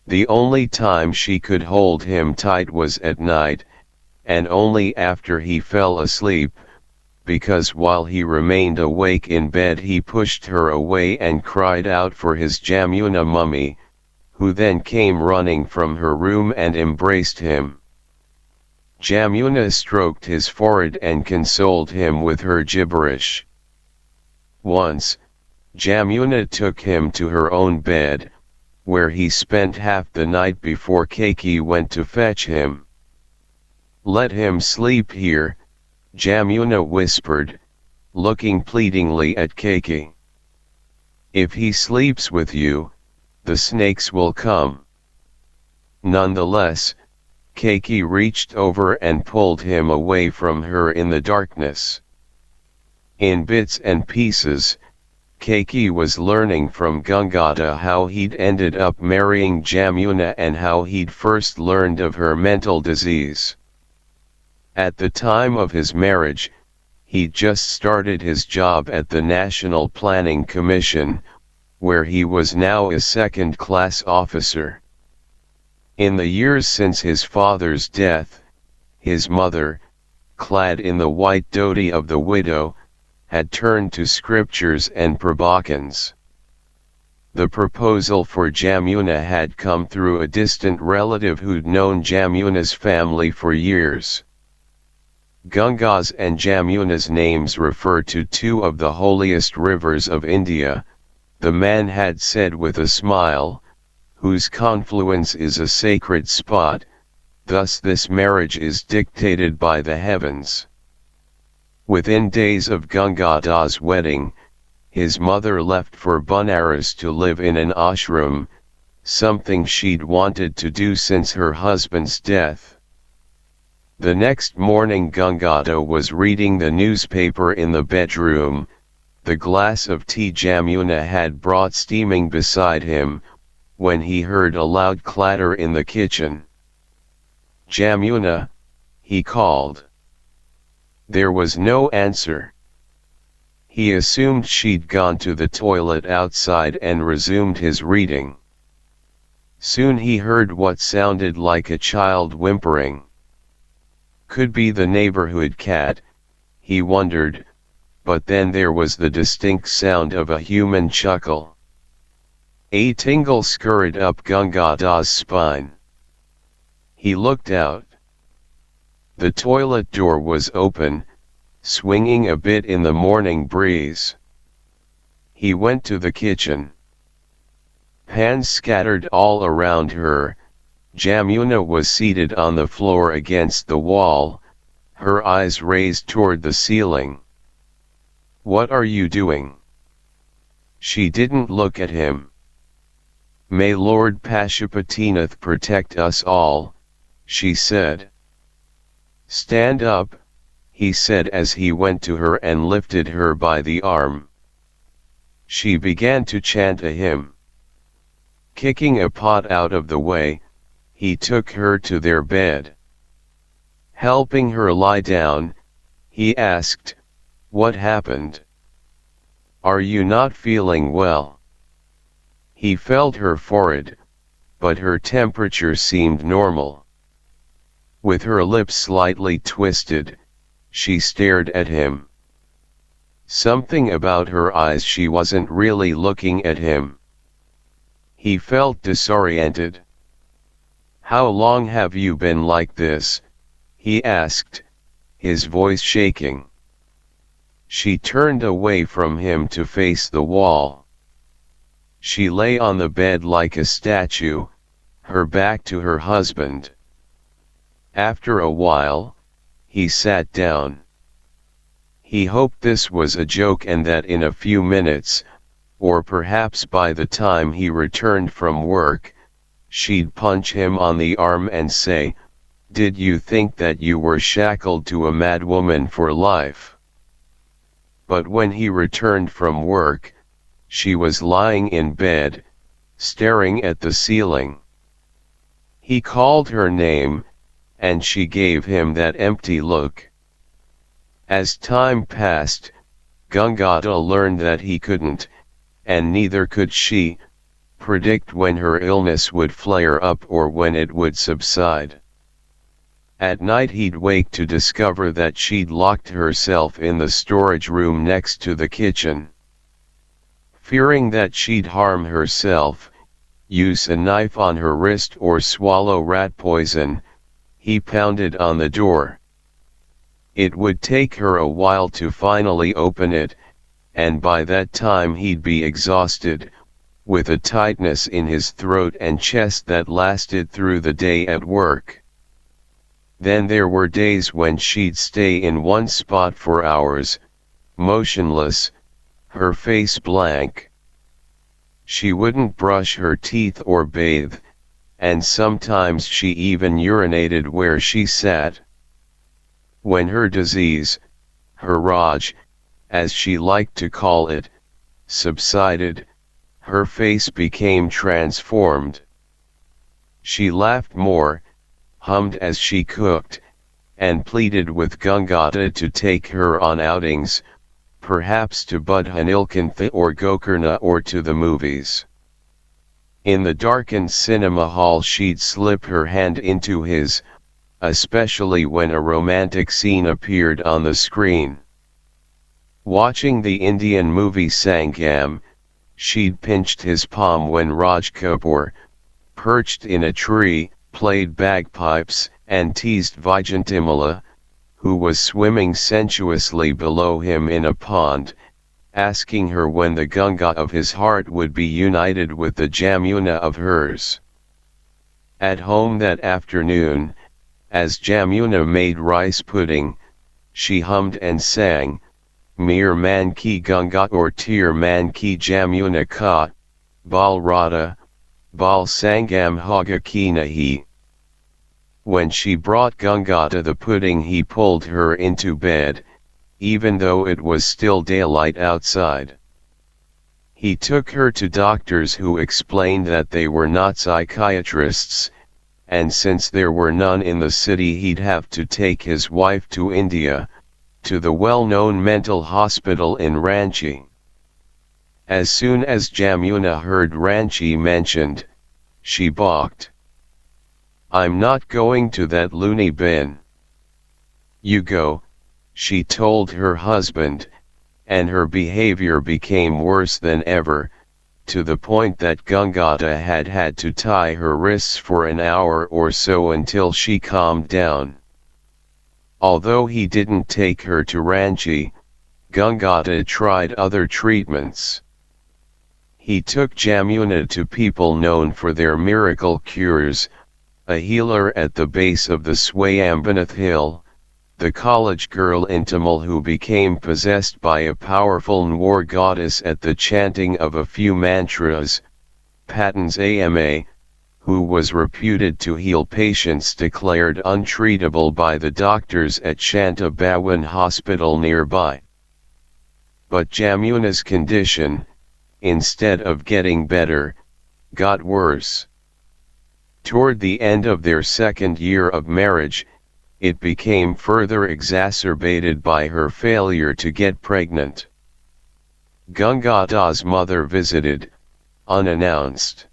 S1: The only time she could hold him tight was at night, and only after he fell asleep, because while he remained awake in bed he pushed her away and cried out for his Jamuna mummy, who then came running from her room and embraced him. Jamuna stroked his forehead and consoled him with her gibberish. Once, Jamuna took him to her own bed, where he spent half the night before Keiki went to fetch him. Let him sleep here, Jamuna whispered, looking pleadingly at Keiki. If he sleeps with you, the snakes will come. Nonetheless, Keiki reached over and pulled him away from her in the darkness. In bits and pieces, Keiki was learning from Gangata how he'd ended up marrying Jamuna and how he'd first learned of her mental disease. At the time of his marriage, he'd just started his job at the National Planning Commission, where he was now a second-class officer. In the years since his father's death, his mother, clad in the white dhoti of the widow, had turned to scriptures and prabochans. The proposal for Jamuna had come through a distant relative who'd known Jamuna's family for years. Ganga's and Jamuna's names refer to two of the holiest rivers of India, the man had said with a smile, whose confluence is a sacred spot, thus this marriage is dictated by the heavens. Within days of Gangada's wedding, his mother left for Banaras to live in an ashram, something she'd wanted to do since her husband's death. The next morning Gangada was reading the newspaper in the bedroom, the glass of tea Jamuna had brought steaming beside him, when he heard a loud clatter in the kitchen. Jamuna, he called. There was no answer. He assumed she'd gone to the toilet outside and resumed his reading. Soon he heard what sounded like a child whimpering. Could be the neighborhood cat, he wondered, but then there was the distinct sound of a human chuckle. A tingle scurried up Gangada's spine. He looked out. The toilet door was open, swinging a bit in the morning breeze. He went to the kitchen. Pans scattered all around her, Jamuna was seated on the floor against the wall, her eyes raised toward the ceiling. What are you doing? She didn't look at him. "May Lord Pashupatinath protect us all," she said. "Stand up," he said as he went to her and lifted her by the arm. She began to chant a hymn. Kicking a pot out of the way, he took her to their bed. Helping her lie down, he asked, "What happened? Are you not feeling well?" He felt her forehead, but her temperature seemed normal. With her lips slightly twisted, she stared at him. Something about her eyes, she wasn't really looking at him. He felt disoriented. "How long have you been like this?" he asked, his voice shaking. She turned away from him to face the wall. She lay on the bed like a statue, her back to her husband. After a while, he sat down. He hoped this was a joke and that in a few minutes, or perhaps by the time he returned from work, she'd punch him on the arm and say, "Did you think that you were shackled to a madwoman for life?" But when he returned from work, she was lying in bed, staring at the ceiling. He called her name, and she gave him that empty look. As time passed, Gangata learned that he couldn't, and neither could she, predict when her illness would flare up or when it would subside. At night he'd wake to discover that she'd locked herself in the storage room next to the kitchen. Fearing that she'd harm herself, use a knife on her wrist or swallow rat poison, he pounded on the door. It would take her a while to finally open it, and by that time he'd be exhausted, with a tightness in his throat and chest that lasted through the day at work. Then there were days when she'd stay in one spot for hours, motionless, her face blank. She wouldn't brush her teeth or bathe, and sometimes she even urinated where she sat. When her disease, her Raj, as she liked to call it, subsided, her face became transformed. She laughed more, hummed as she cooked, and pleaded with Gangata to take her on outings, perhaps to Budhanilkantha or Gokarna or to the movies. In the darkened cinema hall she'd slip her hand into his, especially when a romantic scene appeared on the screen. Watching the Indian movie Sangam, she'd pinched his palm when Raj Kapoor, perched in a tree, played bagpipes and teased Vijayantimala, who was swimming sensuously below him in a pond, asking her when the Ganga of his heart would be united with the Jamuna of hers. At home that afternoon, as Jamuna made rice pudding, she hummed and sang, "Meer man ki Ganga or Teer man ki Jamuna ka, Bal Radha, Bal Sangam Hoga ki nahi." When she brought Gangata the pudding he pulled her into bed, even though it was still daylight outside. He took her to doctors who explained that they were not psychiatrists, and since there were none in the city he'd have to take his wife to India, to the well-known mental hospital in Ranchi. As soon as Jamuna heard Ranchi mentioned, she balked. "I'm not going to that loony bin." "You go," she told her husband, and her behavior became worse than ever, to the point that Gangata had to tie her wrists for an hour or so until she calmed down. Although he didn't take her to Ranchi, Gangata tried other treatments. He took Jamuna to people known for their miracle cures, a healer at the base of the Swayambanath hill, the college girl in Tamil who became possessed by a powerful Nwar goddess at the chanting of a few mantras, Patton's AMA, who was reputed to heal patients declared untreatable by the doctors at Shanta Bhawan Hospital nearby. But Jamuna's condition, instead of getting better, got worse. Toward the end of their second year of marriage, it became further exacerbated by her failure to get pregnant. Gangada's mother visited, unannounced.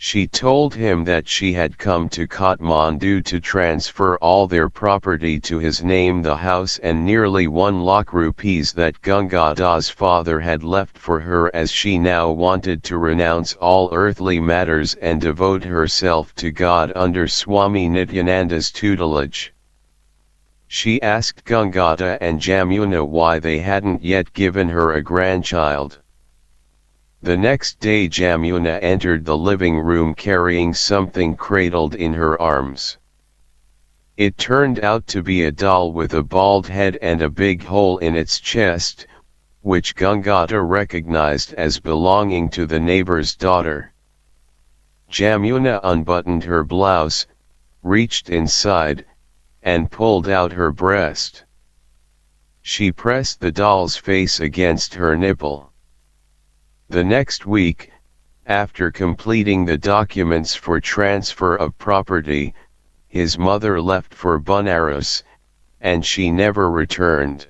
S1: She told him that she had come to Kathmandu to transfer all their property to his name, the house and nearly 1 lakh rupees that Gangada's father had left for her, as she now wanted to renounce all earthly matters and devote herself to God under Swami Nityananda's tutelage. She asked Gangada and Jamuna why they hadn't yet given her a grandchild. The next day Jamuna entered the living room carrying something cradled in her arms. It turned out to be a doll with a bald head and a big hole in its chest, which Gangada recognized as belonging to the neighbor's daughter. Jamuna unbuttoned her blouse, reached inside, and pulled out her breast. She pressed the doll's face against her nipple. The next week, after completing the documents for transfer of property, his mother left for Banaras, and she never returned.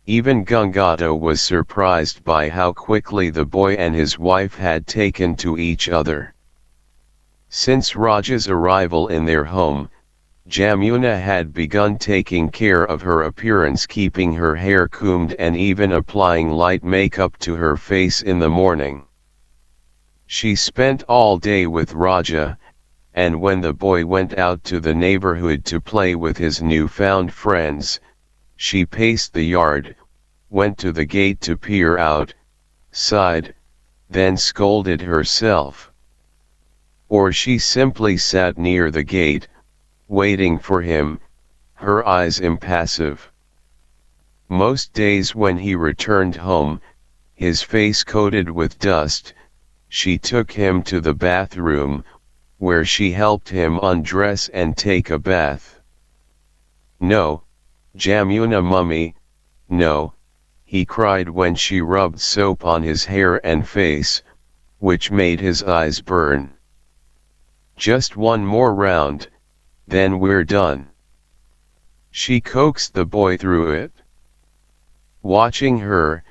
S1: Even Gangada was surprised by how quickly the boy and his wife had taken to each other. Since Raja's arrival in their home, Jamuna had begun taking care of her appearance, keeping her hair combed and even applying light makeup to her face in the morning. She spent all day with Raja, and when the boy went out to the neighborhood to play with his newfound friends, she paced the yard, went to the gate to peer out, sighed, then scolded herself. Or she simply sat near the gate, waiting for him, her eyes impassive. Most days when he returned home, his face coated with dust, she took him to the bathroom, where she helped him undress and take a bath. "No, Jamuna mummy, no," he cried when she rubbed soap on his hair and face, which made his eyes burn. "Just one more round, then we're done." She coaxed the boy through it. Watching her,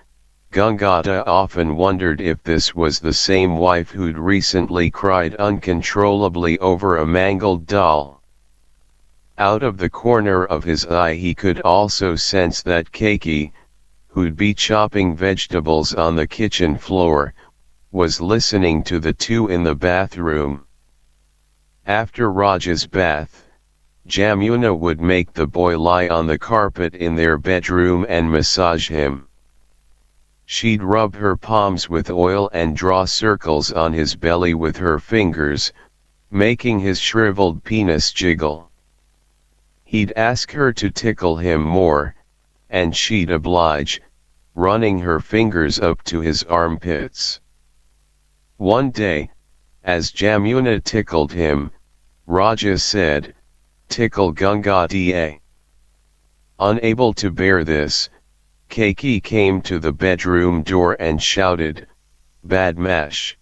S1: Gangada often wondered if this was the same wife who'd recently cried uncontrollably over a mangled doll. Out of the corner of his eye he could also sense that Keki, who'd be chopping vegetables on the kitchen floor, was listening to the two in the bathroom. After Raja's bath, Jamuna would make the boy lie on the carpet in their bedroom and massage him. She'd rub her palms with oil and draw circles on his belly with her fingers, making his shriveled penis jiggle. He'd ask her to tickle him more, and she'd oblige, running her fingers up to his armpits. One day, as Jamuna tickled him, Raja said, "Tickle Gangadiye." Unable to bear this, Keki came to the bedroom door and shouted, "Badmash!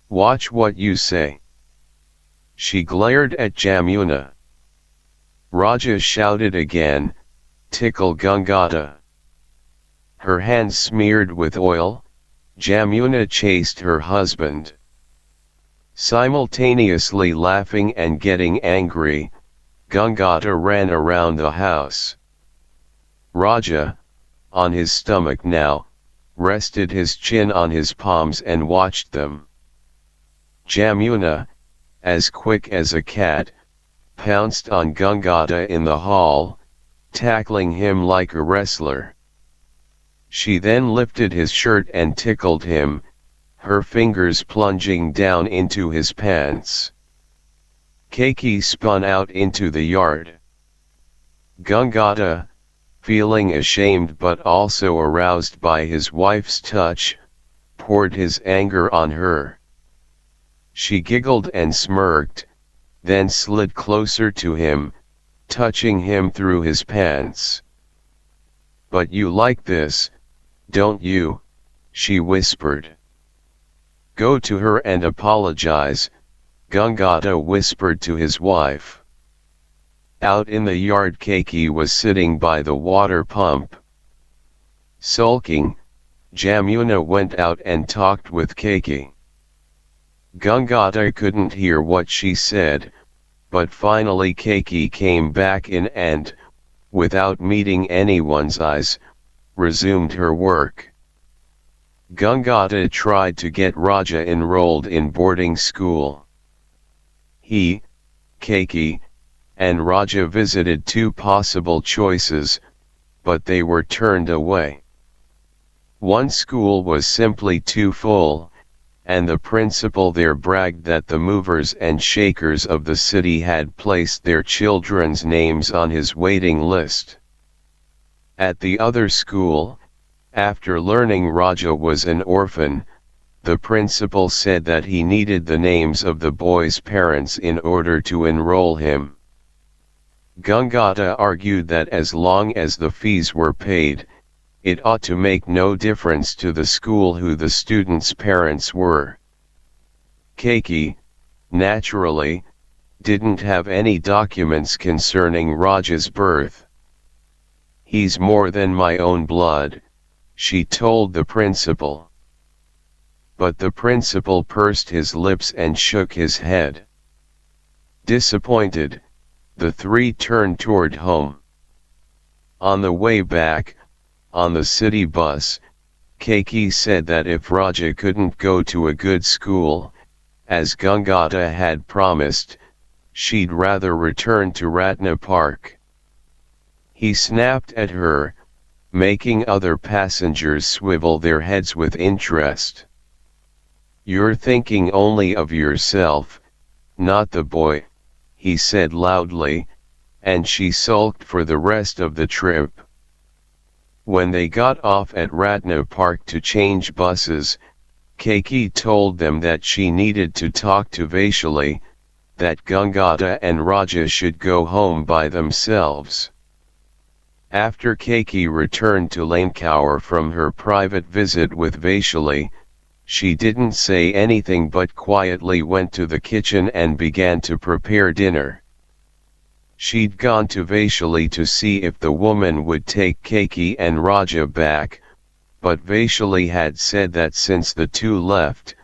S1: Watch what you say." She glared at Jamuna. Raja shouted again, "Tickle Gangada." Her hands smeared with oil, Jamuna chased her husband. Simultaneously laughing and getting angry, Gangada ran around the house. Raja, on his stomach now, rested his chin on his palms and watched them. Jamuna, as quick as a cat, pounced on Gangada in the hall, tackling him like a wrestler. She then lifted his shirt and tickled him, her fingers plunging down into his pants. Keki spun out into the yard. Gangata, feeling ashamed but also aroused by his wife's touch, poured his anger on her. She giggled and smirked, then slid closer to him, touching him through his pants. "But you like this, don't you?" she whispered. "Go to her and apologize," Gangata whispered to his wife. Out in the yard, Keiki was sitting by the water pump. Sulking, Jamuna went out and talked with Keiki. Gangata couldn't hear what she said, but finally Keiki came back in and, without meeting anyone's eyes, resumed her work. Gangata tried to get Raja enrolled in boarding school. He, Keiki, and Raja visited two possible choices, but they were turned away. One school was simply too full, and the principal there bragged that the movers and shakers of the city had placed their children's names on his waiting list. At the other school, after learning Raja was an orphan, the principal said that he needed the names of the boy's parents in order to enroll him. Gangata argued that as long as the fees were paid, it ought to make no difference to the school who the students' parents were. Keiki, naturally, didn't have any documents concerning Raja's birth. "He's more than my own blood," she told the principal. But the principal pursed his lips and shook his head. Disappointed, the three turned toward home. On the way back, on the city bus, Keiki said that if Raja couldn't go to a good school, as Gangata had promised, she'd rather return to Ratna Park. He snapped at her, making other passengers swivel their heads with interest. "You're thinking only of yourself, not the boy," he said loudly, and she sulked for the rest of the trip. When they got off at Ratna Park to change buses, Keiki told them that she needed to talk to Vaishali, that Gangata and Raja should go home by themselves. After Keiki returned to Lankaur from her private visit with Vaishali, she didn't say anything but quietly went to the kitchen and began to prepare dinner. She'd gone to Vaishali to see if the woman would take Keiki and Raja back, but Vaishali had said that since the two left,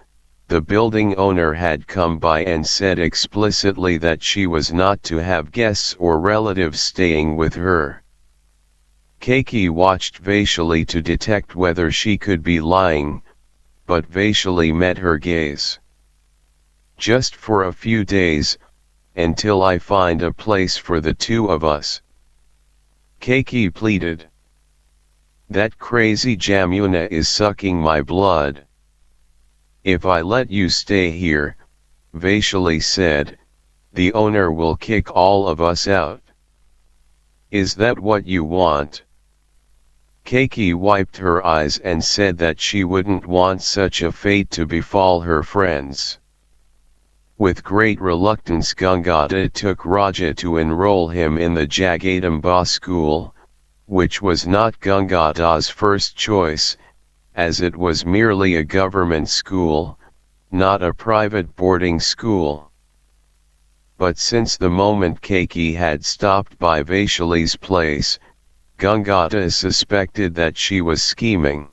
S1: the building owner had come by and said explicitly that she was not to have guests or relatives staying with her. Keiki watched Vaishali to detect whether she could be lying, but Vaishali met her gaze. "Just for a few days, until I find a place for the two of us," Keiki pleaded. "That crazy Jamuna is sucking my blood. If I let you stay here," Vaishali said, "the owner will kick all of us out. Is that what you want?" Keiki wiped her eyes and said that she wouldn't want such a fate to befall her friends. With great reluctance, Gangata took Raja to enroll him in the Jagadamba school, which was not Gangata's first choice, as it was merely a government school, not a private boarding school. But since the moment Keiki had stopped by Vaishali's place, Gangata suspected that she was scheming.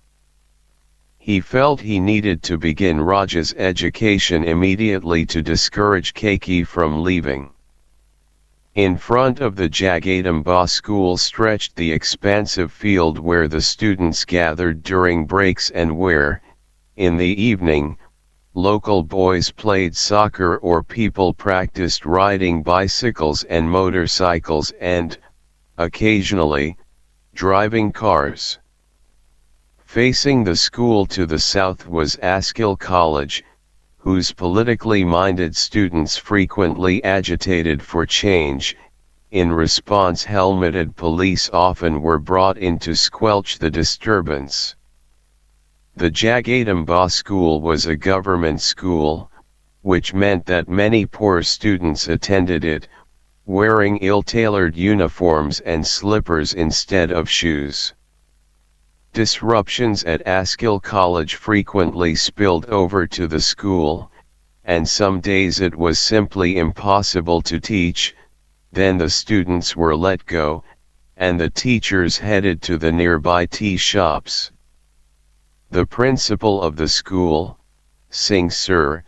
S1: He felt he needed to begin Raja's education immediately to discourage Keiki from leaving. In front of the Jagadamba school stretched the expansive field where the students gathered during breaks and where, in the evening, local boys played soccer or people practiced riding bicycles and motorcycles and, occasionally, driving cars. Facing the school to the south was Askil College, whose politically minded students frequently agitated for change, In response, helmeted police often were brought in to squelch the disturbance. The Jagadamba school was a government school, which meant that many poor students attended it, wearing ill-tailored uniforms and slippers instead of shoes. Disruptions at Askil College frequently spilled over to the school, and some days it was simply impossible to teach. Then the students were let go, and the teachers headed to the nearby tea shops. The principal of the school, Singh Sir,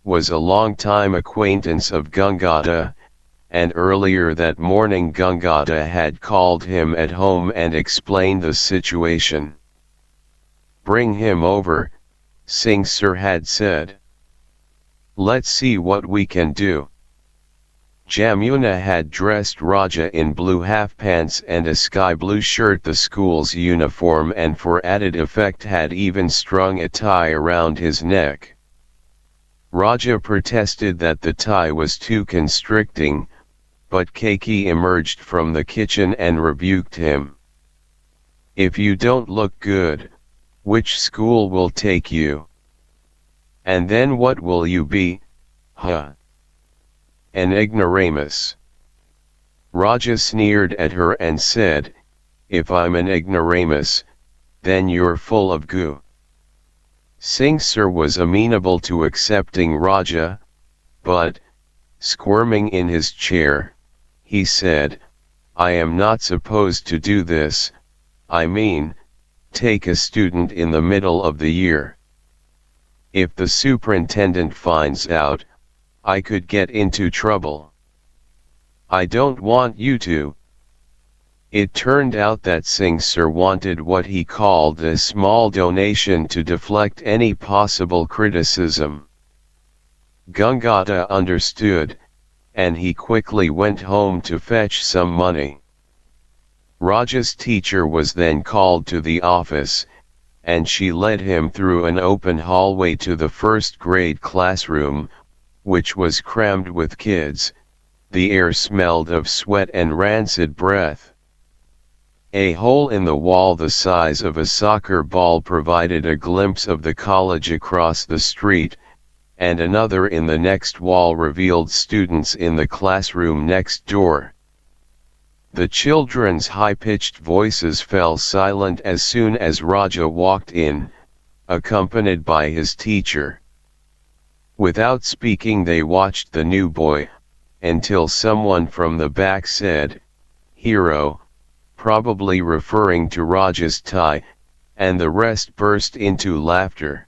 S1: was a long-time acquaintance of Gangata, and earlier that morning Gangata had called him at home and explained the situation. "Bring him over," Singh Sir had said. "Let's see what we can do." Jamuna had dressed Raja in blue half-pants and a sky-blue shirt, the school's uniform, and for added effect had even strung a tie around his neck. Raja protested that the tie was too constricting, but Keki emerged from the kitchen and rebuked him. "If you don't look good, which school will take you? And then what will you be, huh? An ignoramus." Raja sneered at her and said, "If I'm an ignoramus, then you're full of goo." Singh Sir was amenable to accepting Raja, but, squirming in his chair, he said, "I am not supposed to do this, I mean, take a student in the middle of the year. If the superintendent finds out, I could get into trouble. I don't want you to." It turned out that Singh Sir wanted what he called a small donation to deflect any possible criticism. Gangata understood, and he quickly went home to fetch some money. Raja's teacher was then called to the office, and she led him through an open hallway to the first-grade classroom, which was crammed with kids. The air smelled of sweat and rancid breath. A hole in the wall the size of a soccer ball provided a glimpse of the college across the street, and another in the next wall revealed students in the classroom next door. The children's high-pitched voices fell silent as soon as Raja walked in, accompanied by his teacher. Without speaking, they watched the new boy, until someone from the back said, "Hero," probably referring to Raja's tie, and the rest burst into laughter.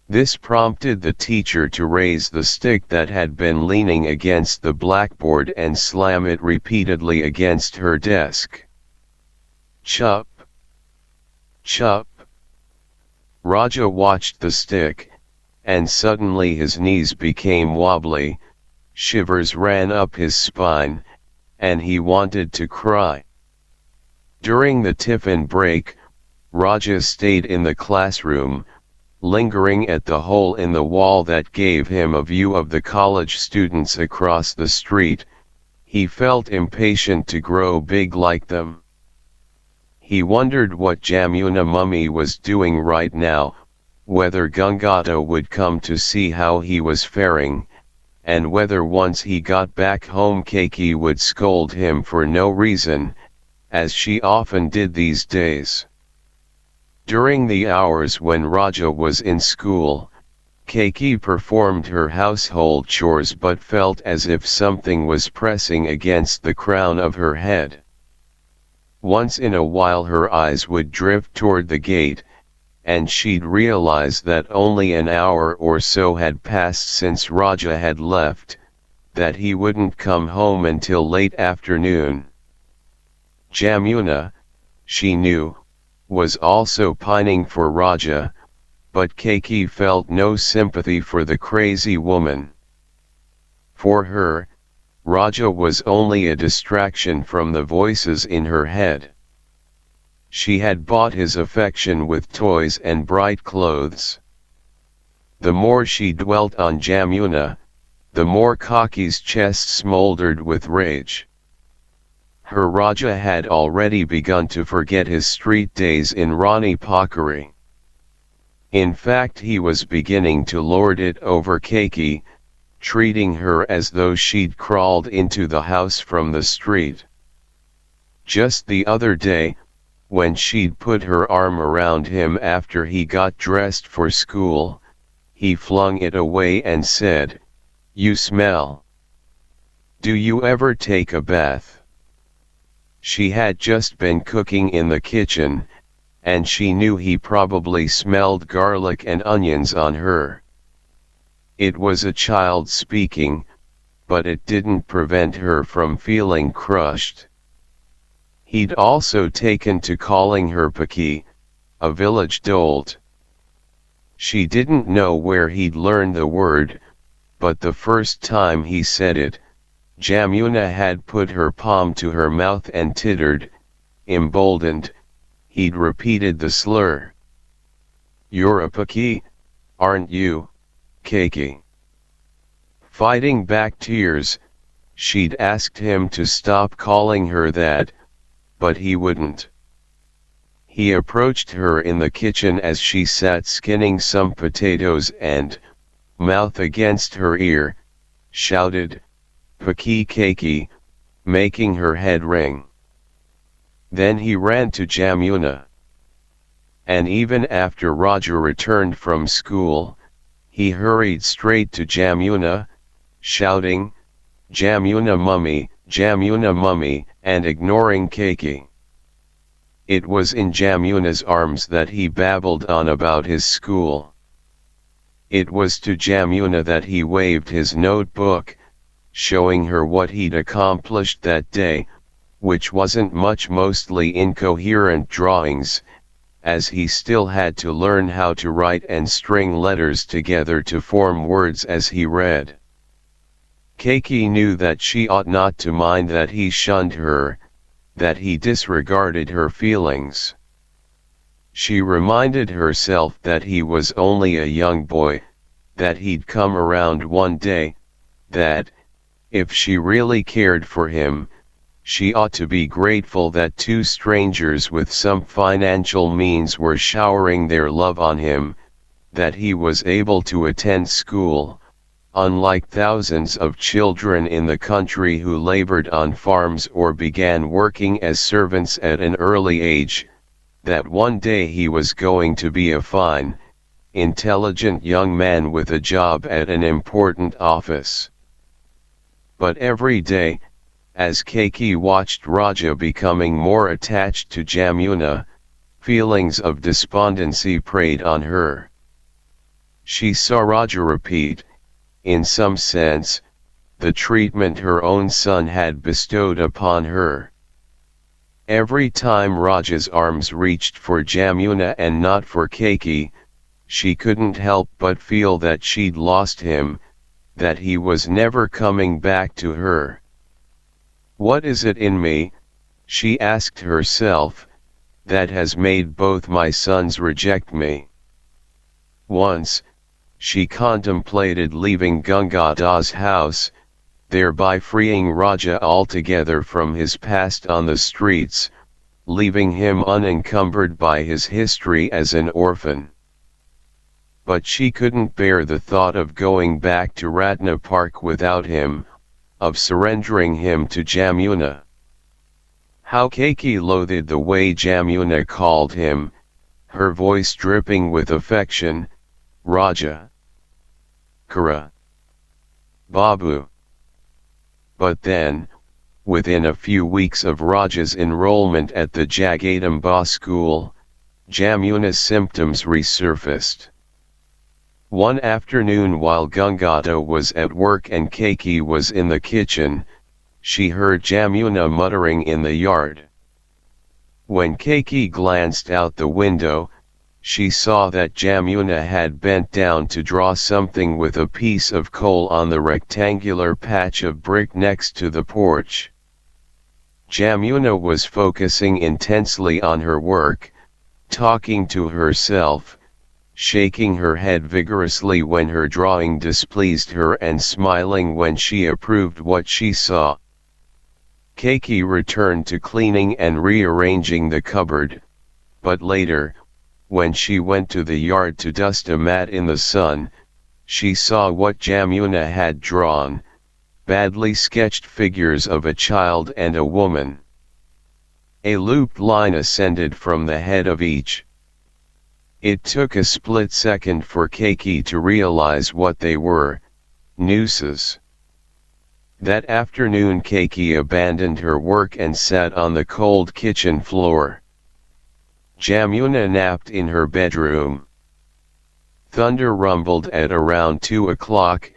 S1: This prompted the teacher to raise the stick that had been leaning against the blackboard and slam it repeatedly against her desk. "Chup! Chup!" Raja watched the stick, and suddenly his knees became wobbly, shivers ran up his spine, and he wanted to cry. During the tiffin break, Raja stayed in the classroom, lingering at the hole in the wall that gave him a view of the college students across the street. He felt impatient to grow big like them. He wondered what Jamuna Mummy was doing right now, whether Gangata would come to see how he was faring, and whether once he got back home Keki would scold him for no reason, as she often did these days. During the hours when Raja was in school, Keki performed her household chores but felt as if something was pressing against the crown of her head. Once in a while her eyes would drift toward the gate, and she'd realize that only an hour or so had passed since Raja had left, that he wouldn't come home until late afternoon. Jamuna, she knew, was also pining for Raja, but Keki felt no sympathy for the crazy woman. For her, Raja was only a distraction from the voices in her head. She had bought his affection with toys and bright clothes. The more she dwelt on Jamuna, the more Kaki's chest smoldered with rage. Her Raja had already begun to forget his street days in Rani Pakari. In fact, he was beginning to lord it over Keiki, treating her as though she'd crawled into the house from the street. Just the other day, when she'd put her arm around him after he got dressed for school, he flung it away and said, "You smell. Do you ever take a bath?" She had just been cooking in the kitchen, and she knew he probably smelled garlic and onions on her. It was a child speaking, but it didn't prevent her from feeling crushed. He'd also taken to calling her Paki, a village dolt. She didn't know where he'd learned the word, but the first time he said it, Jamuna had put her palm to her mouth and tittered. Emboldened, he'd repeated the slur. "You're a Paki, aren't you, Keiki?" Fighting back tears, she'd asked him to stop calling her that, but he wouldn't. He approached her in the kitchen as she sat skinning some potatoes and, mouth against her ear, shouted, "Paki Keiki," making her head ring. Then he ran to Jamuna. And even after Raja returned from school, he hurried straight to Jamuna, shouting, "Jamuna mummy," and ignoring Keiki. It was in Jamuna's arms that he babbled on about his school. It was to Jamuna that he waved his notebook, showing her what he'd accomplished that day, which wasn't much, mostly incoherent drawings, as he still had to learn how to write and string letters together to form words as he read. Keiki knew that she ought not to mind that he shunned her, that he disregarded her feelings. She reminded herself that he was only a young boy, that he'd come around one day, that, if she really cared for him, she ought to be grateful that two strangers with some financial means were showering their love on him, that he was able to attend school, unlike thousands of children in the country who labored on farms or began working as servants at an early age, that one day he was going to be a fine, intelligent young man with a job at an important office. But every day, as Keiki watched Raja becoming more attached to Jamuna, feelings of despondency preyed on her. She saw Raja repeat, in some sense, the treatment her own son had bestowed upon her. Every time Raja's arms reached for Jamuna and not for Keiki, she couldn't help but feel that she'd lost him, that he was never coming back to her. "What is it in me," she asked herself, "that has made both my sons reject me?" Once, she contemplated leaving Gangada's house, thereby freeing Raja altogether from his past on the streets, leaving him unencumbered by his history as an orphan. But she couldn't bear the thought of going back to Ratna Park without him, of surrendering him to Jamuna. How Keiki loathed the way Jamuna called him, her voice dripping with affection, "Raja. Kara. Babu." But then, within a few weeks of Raja's enrollment at the Jagadamba school, Jamuna's symptoms resurfaced. One afternoon while Gangada was at work and Keiki was in the kitchen, she heard Jamuna muttering in the yard. When Keiki glanced out the window, she saw that Jamuna had bent down to draw something with a piece of coal on the rectangular patch of brick next to the porch. Jamuna was focusing intensely on her work, talking to herself, shaking her head vigorously when her drawing displeased her and smiling when she approved what she saw. Keiki returned to cleaning and rearranging the cupboard, but later, when she went to the yard to dust a mat in the sun, she saw what Jamuna had drawn, badly sketched figures of a child and a woman. A looped line ascended from the head of each. It took a split second for Keiki to realize what they were: nooses. That afternoon Keiki abandoned her work and sat on the cold kitchen floor. Jamuna napped in her bedroom. Thunder rumbled at around 2 o'clock,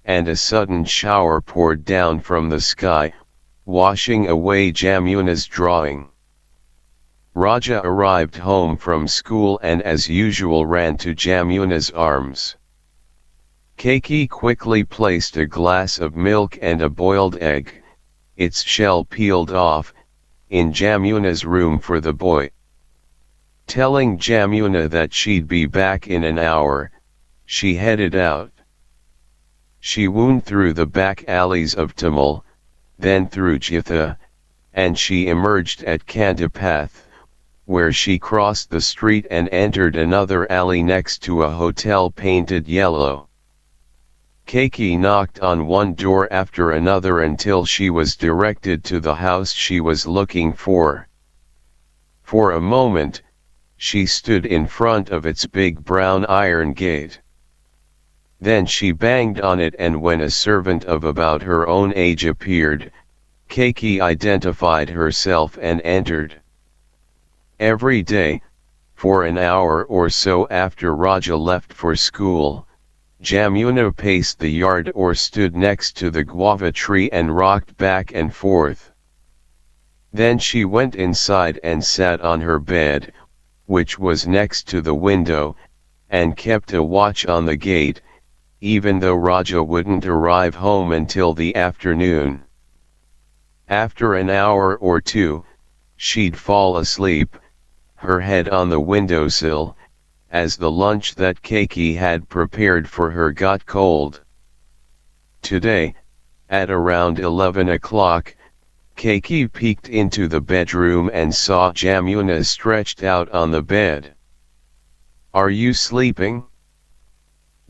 S1: and a sudden shower poured down from the sky, washing away Jamuna's drawing. Raja arrived home from school and as usual ran to Jamuna's arms. Keiki quickly placed a glass of milk and a boiled egg, its shell peeled off, in Jamuna's room for the boy. Telling Jamuna that she'd be back in an hour, she headed out. She wound through the back alleys of Tamil, then through Jitha, and she emerged at Kandipath, where she crossed the street and entered another alley next to a hotel painted yellow. Keiki knocked on one door after another until she was directed to the house she was looking for. For a moment, she stood in front of its big brown iron gate. Then she banged on it, and when a servant of about her own age appeared, Keiki identified herself and entered. Every day, for an hour or so after Raja left for school, Jamuna paced the yard or stood next to the guava tree and rocked back and forth. Then she went inside and sat on her bed, which was next to the window, and kept a watch on the gate, even though Raja wouldn't arrive home until the afternoon. After an hour or two, she'd fall asleep, her head on the windowsill, as the lunch that Keiki had prepared for her got cold. Today, at around 11 o'clock, Keiki peeked into the bedroom and saw Jamuna stretched out on the bed. "Are you sleeping?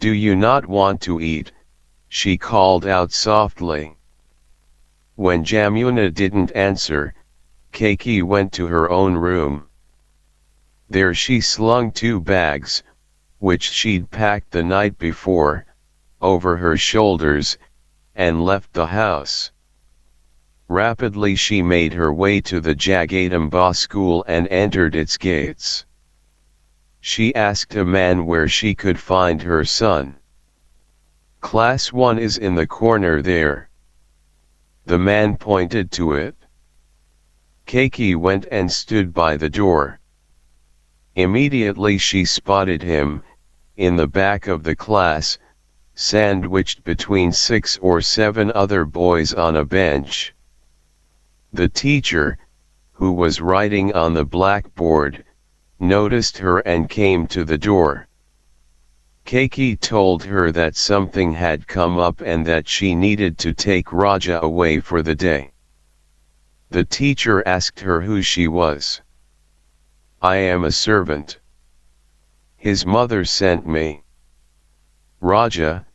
S1: Do you not want to eat?" she called out softly. When Jamuna didn't answer, Keiki went to her own room. There she slung 2 bags, which she'd packed the night before, over her shoulders, and left the house. Rapidly she made her way to the Jagadamba school and entered its gates. She asked a man where she could find her son. "Class 1 is in the corner there." The man pointed to it. Keiki went and stood by the door. Immediately she spotted him, in the back of the class, sandwiched between 6 or 7 other boys on a bench. The teacher, who was writing on the blackboard, noticed her and came to the door. Keiki told her that something had come up and that she needed to take Raja away for the day. The teacher asked her who she was. "I am a servant. His mother sent me." "Raja,"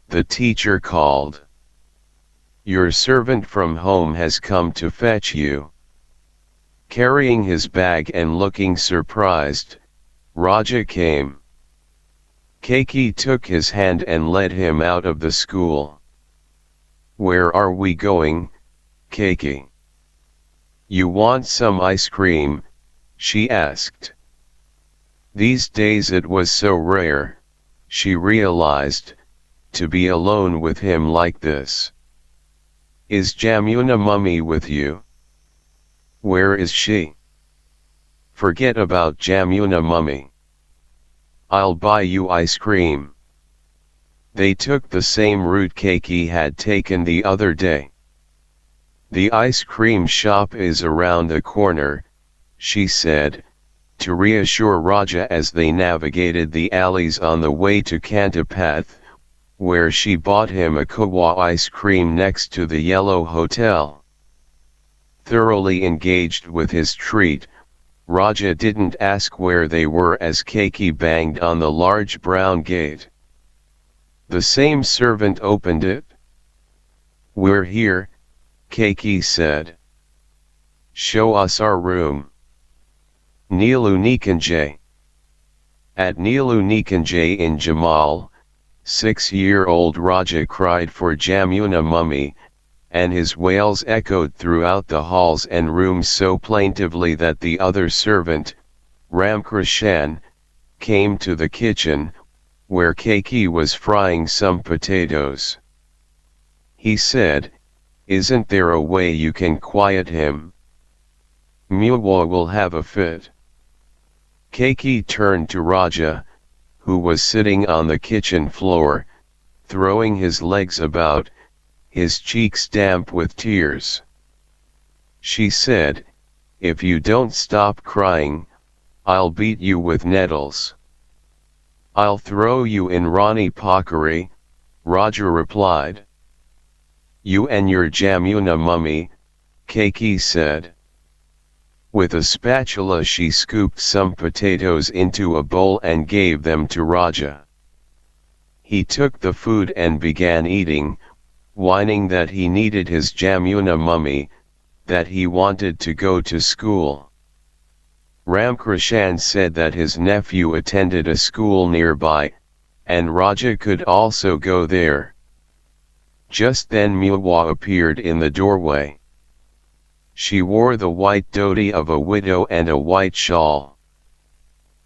S1: the teacher called. "Your servant from home has come to fetch you." Carrying his bag and looking surprised, Raja came. Keiki took his hand and led him out of the school. "Where are we going, Keiki?" "You want some ice cream?" she asked. These days it was so rare, she realized, to be alone with him like this. "Is Jamuna mummy with you?" "Where is she?" "Forget about Jamuna mummy. I'll buy you ice cream." They took the same route Keiki had taken the other day. "The ice cream shop is around the corner," she said, to reassure Raja as they navigated the alleys on the way to Kandipath, where she bought him a kawa ice cream next to the yellow hotel. thoroughly engaged with his treat, Raja didn't ask where they were as Keki banged on the large brown gate. The same servant opened it. "We're here," Keki said. "Show us our room." Nilu Nikanjay. At Nilu Nikanjay in Jamal, 6-year-old Raja cried for Jamuna mummy, and his wails echoed throughout the halls and rooms so plaintively that the other servant, Ramkrishan, came to the kitchen, where Keki was frying some potatoes. He said, "Isn't there a way you can quiet him? Muwa will have a fit." Keki turned to Raja, who was sitting on the kitchen floor, throwing his legs about, his cheeks damp with tears. She said, "If you don't stop crying, I'll beat you with nettles." "I'll throw you in Rani Pakari," Raja replied. "You and your Jamuna mummy," Keki said. With a spatula she scooped some potatoes into a bowl and gave them to Raja. He took the food and began eating, whining that he needed his Jamuna mummy, that he wanted to go to school. Ramkrishan said that his nephew attended a school nearby, and Raja could also go there. Just then Muwa appeared in the doorway. She wore the white dhoti of a widow and a white shawl.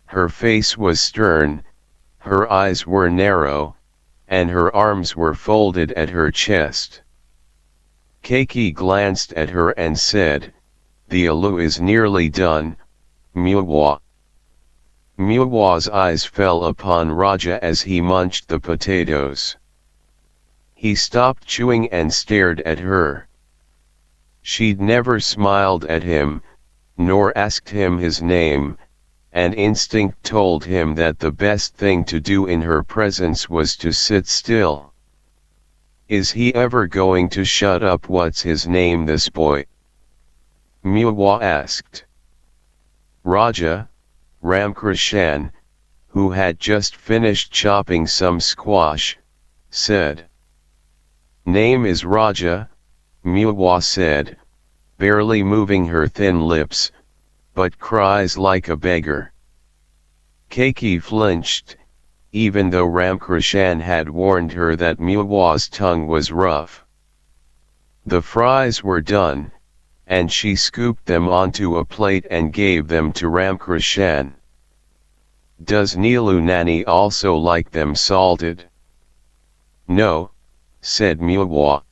S1: Her face was stern, her eyes were narrow, and her arms were folded at her chest. Keki glanced at her and said, "The aloo is nearly done, Muwa." Muwa's eyes fell upon Raja as he munched the potatoes. He stopped chewing and stared at her. She'd never smiled at him, nor asked him his name, and instinct told him that the best thing to do in her presence was to sit still. "Is he ever going to shut up? What's his name, this boy?" Muwa asked. Raja, Ramkrishan, who had just finished chopping some squash, said. "Name is Raja," Muwa said, barely moving her thin lips, "but cries like a beggar." Keki flinched, even though Ramkrishan had warned her that Muwa's tongue was rough. The fries were done, and she scooped them onto a plate and gave them to Ramkrishan. "Does Nilu Nani also like them salted?" "No," said Muwa.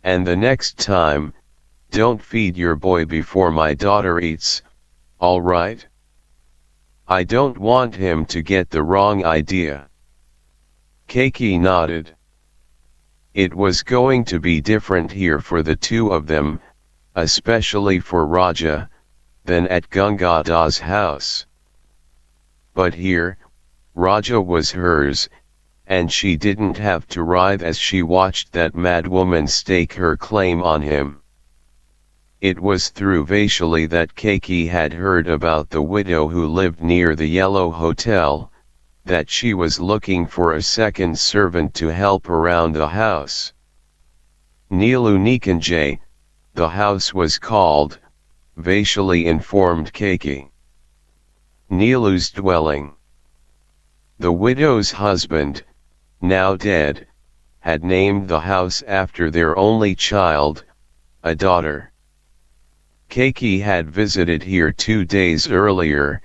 S1: "And the next time, don't feed your boy before my daughter eats, all right? I don't want him to get the wrong idea." Keki nodded. It was going to be different here for the two of them, especially for Raja, than at Gangada's house. But here, Raja was hers, and she didn't have to writhe as she watched that madwoman stake her claim on him. It was through Vaishali that Keki had heard about the widow who lived near the Yellow Hotel, that she was looking for a second servant to help around the house. Nilu Nikanjay, the house was called, Vaishali informed Keki. Nilu's dwelling. The widow's husband, now dead, had named the house after their only child, a daughter. Keki had visited here 2 days earlier,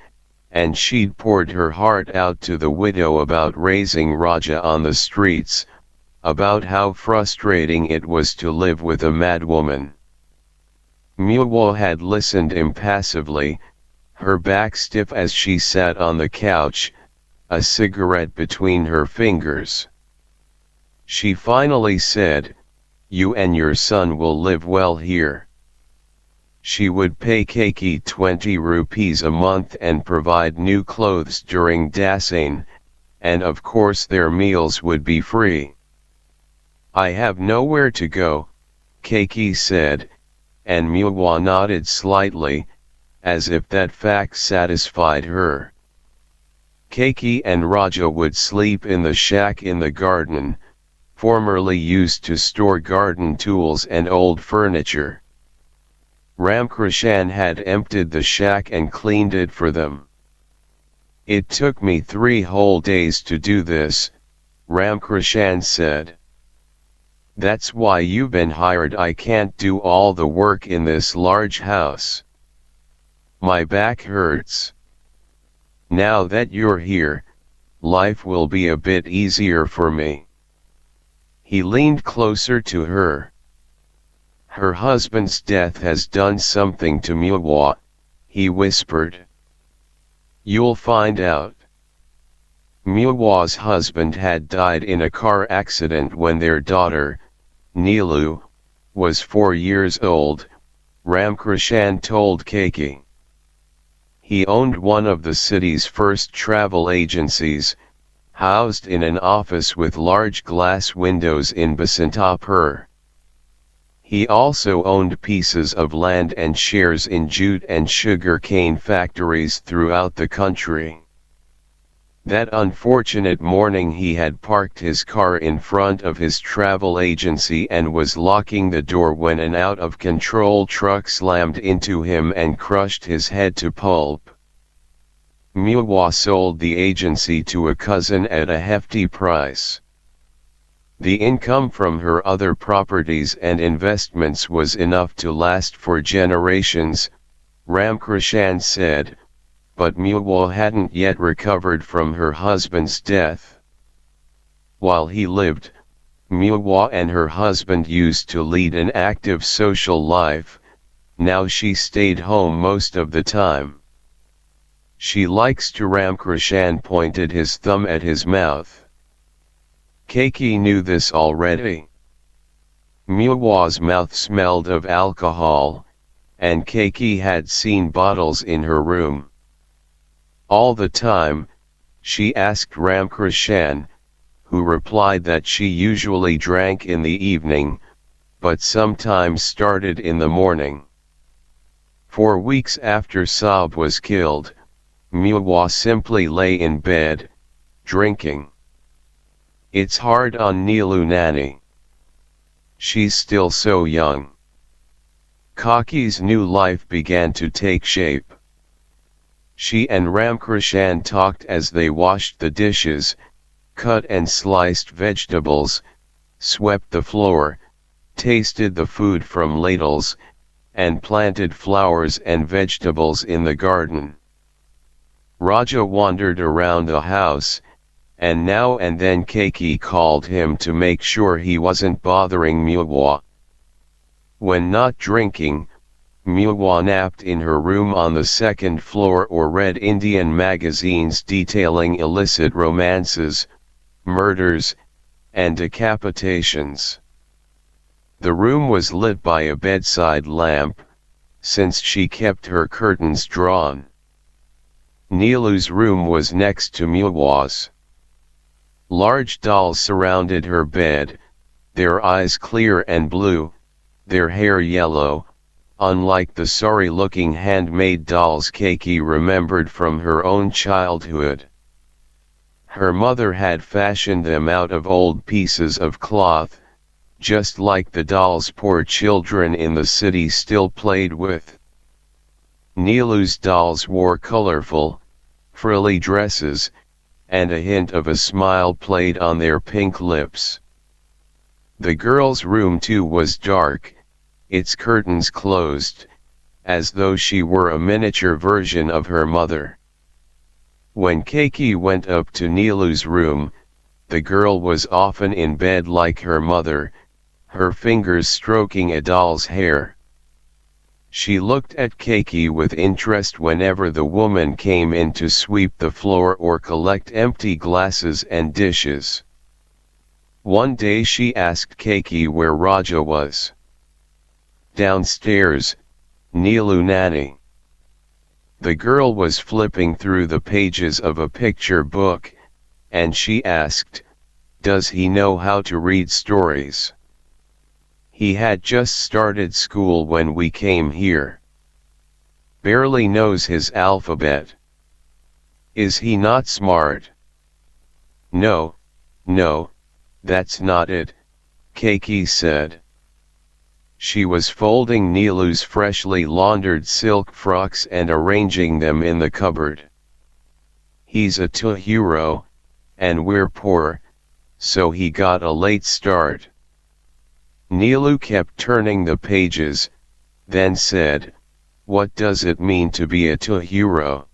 S1: and she'd poured her heart out to the widow about raising Raja on the streets, about how frustrating it was to live with a madwoman. Muwa had listened impassively, her back stiff as she sat on the couch, a cigarette between her fingers. She finally said, "You and your son will live well here." She would pay Keki 20 rupees a month and provide new clothes during Dassain, and of course their meals would be free. "I have nowhere to go," Keki said, and Mihwa nodded slightly, as if that fact satisfied her. Keiki and Raja would sleep in the shack in the garden, formerly used to store garden tools and old furniture. Ramkrishan had emptied the shack and cleaned it for them. "It took me 3 whole days to do this," Ramkrishan said. "That's why you've been hired. I can't do all the work in this large house. My back hurts. Now that you're here, life will be a bit easier for me." He leaned closer to her. "Her husband's death has done something to Mihwa," he whispered. "You'll find out." Mihwa's husband had died in a car accident when their daughter, Nilu, was 4 years old, Ramkrishan told Keiki. He owned one of the city's first travel agencies, housed in an office with large glass windows in Basantapur. He also owned pieces of land and shares in jute and sugar cane factories throughout the country. That unfortunate morning he had parked his car in front of his travel agency and was locking the door when an out-of-control truck slammed into him and crushed his head to pulp. Mihwa sold the agency to a cousin at a hefty price. The income from her other properties and investments was enough to last for generations, Ramkrishan said, but Mihwa hadn't yet recovered from her husband's death. While he lived, Mihwa and her husband used to lead an active social life. Now she stayed home most of the time. She likes to. Ramkrishan pointed his thumb at his mouth. Keiki knew this already. Mihwa's mouth smelled of alcohol, and Keiki had seen bottles in her room. All the time, she asked Ramkrishan, who replied that she usually drank in the evening, but sometimes started in the morning. 4 weeks after Saab was killed, Mihwa simply lay in bed, drinking. It's hard on Nilu Nani. She's still so young. Kaki's new life began to take shape. She and Ramkrishan talked as they washed the dishes, cut and sliced vegetables, swept the floor, tasted the food from ladles, and planted flowers and vegetables in the garden. Raja wandered around the house, and now and then Keiki called him to make sure he wasn't bothering Mihwa. When not drinking, Mihwa napped in her room on the 2nd floor or read Indian magazines detailing illicit romances, murders, and decapitations. The room was lit by a bedside lamp, since she kept her curtains drawn. Nilu's room was next to Mihwa's. Large dolls surrounded her bed, their eyes clear and blue, their hair yellow, unlike the sorry-looking handmade dolls Keiki remembered from her own childhood. Her mother had fashioned them out of old pieces of cloth, just like the dolls poor children in the city still played with. Nilu's dolls wore colorful, frilly dresses, and a hint of a smile played on their pink lips. The girl's room too was dark, its curtains closed, as though she were a miniature version of her mother. When Keiki went up to Nilu's room, the girl was often in bed like her mother, her fingers stroking a doll's hair. She looked at Keiki with interest whenever the woman came in to sweep the floor or collect empty glasses and dishes. One day she asked Keiki where Raja was. "Downstairs, Nilu Nani." The girl was flipping through the pages of a picture book, and she asked, "Does he know how to read stories?" He had just started school when we came here. Barely knows his alphabet. Is he not smart? No, no, that's not it, Keiki said. She was folding Nilu's freshly laundered silk frocks and arranging them in the cupboard. He's a hero, and we're poor, so he got a late start. Nilu kept turning the pages, then said, "What does it mean to be a hero?"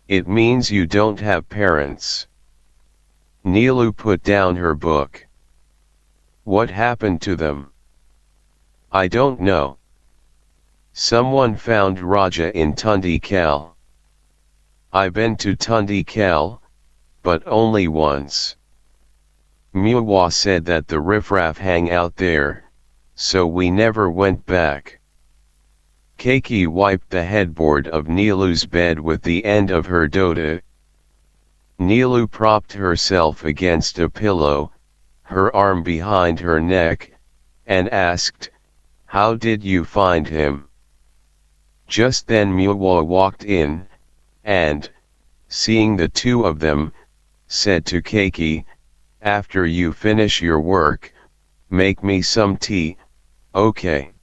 S1: "It means you don't have parents." Nilu put down her book. "What happened to them?" "I don't know. Someone found Raja in Tundikal." "I've been to Tundikal, but only once." Muwa said that the riffraff hang out there, so we never went back. Keiki wiped the headboard of Nilu's bed with the end of her dota. Nilu propped herself against a pillow, her arm behind her neck, and asked, "How did you find him?" Just then Muwa walked in, and, seeing the two of them, said to Keiki, "After you finish your work, make me some tea, okay?"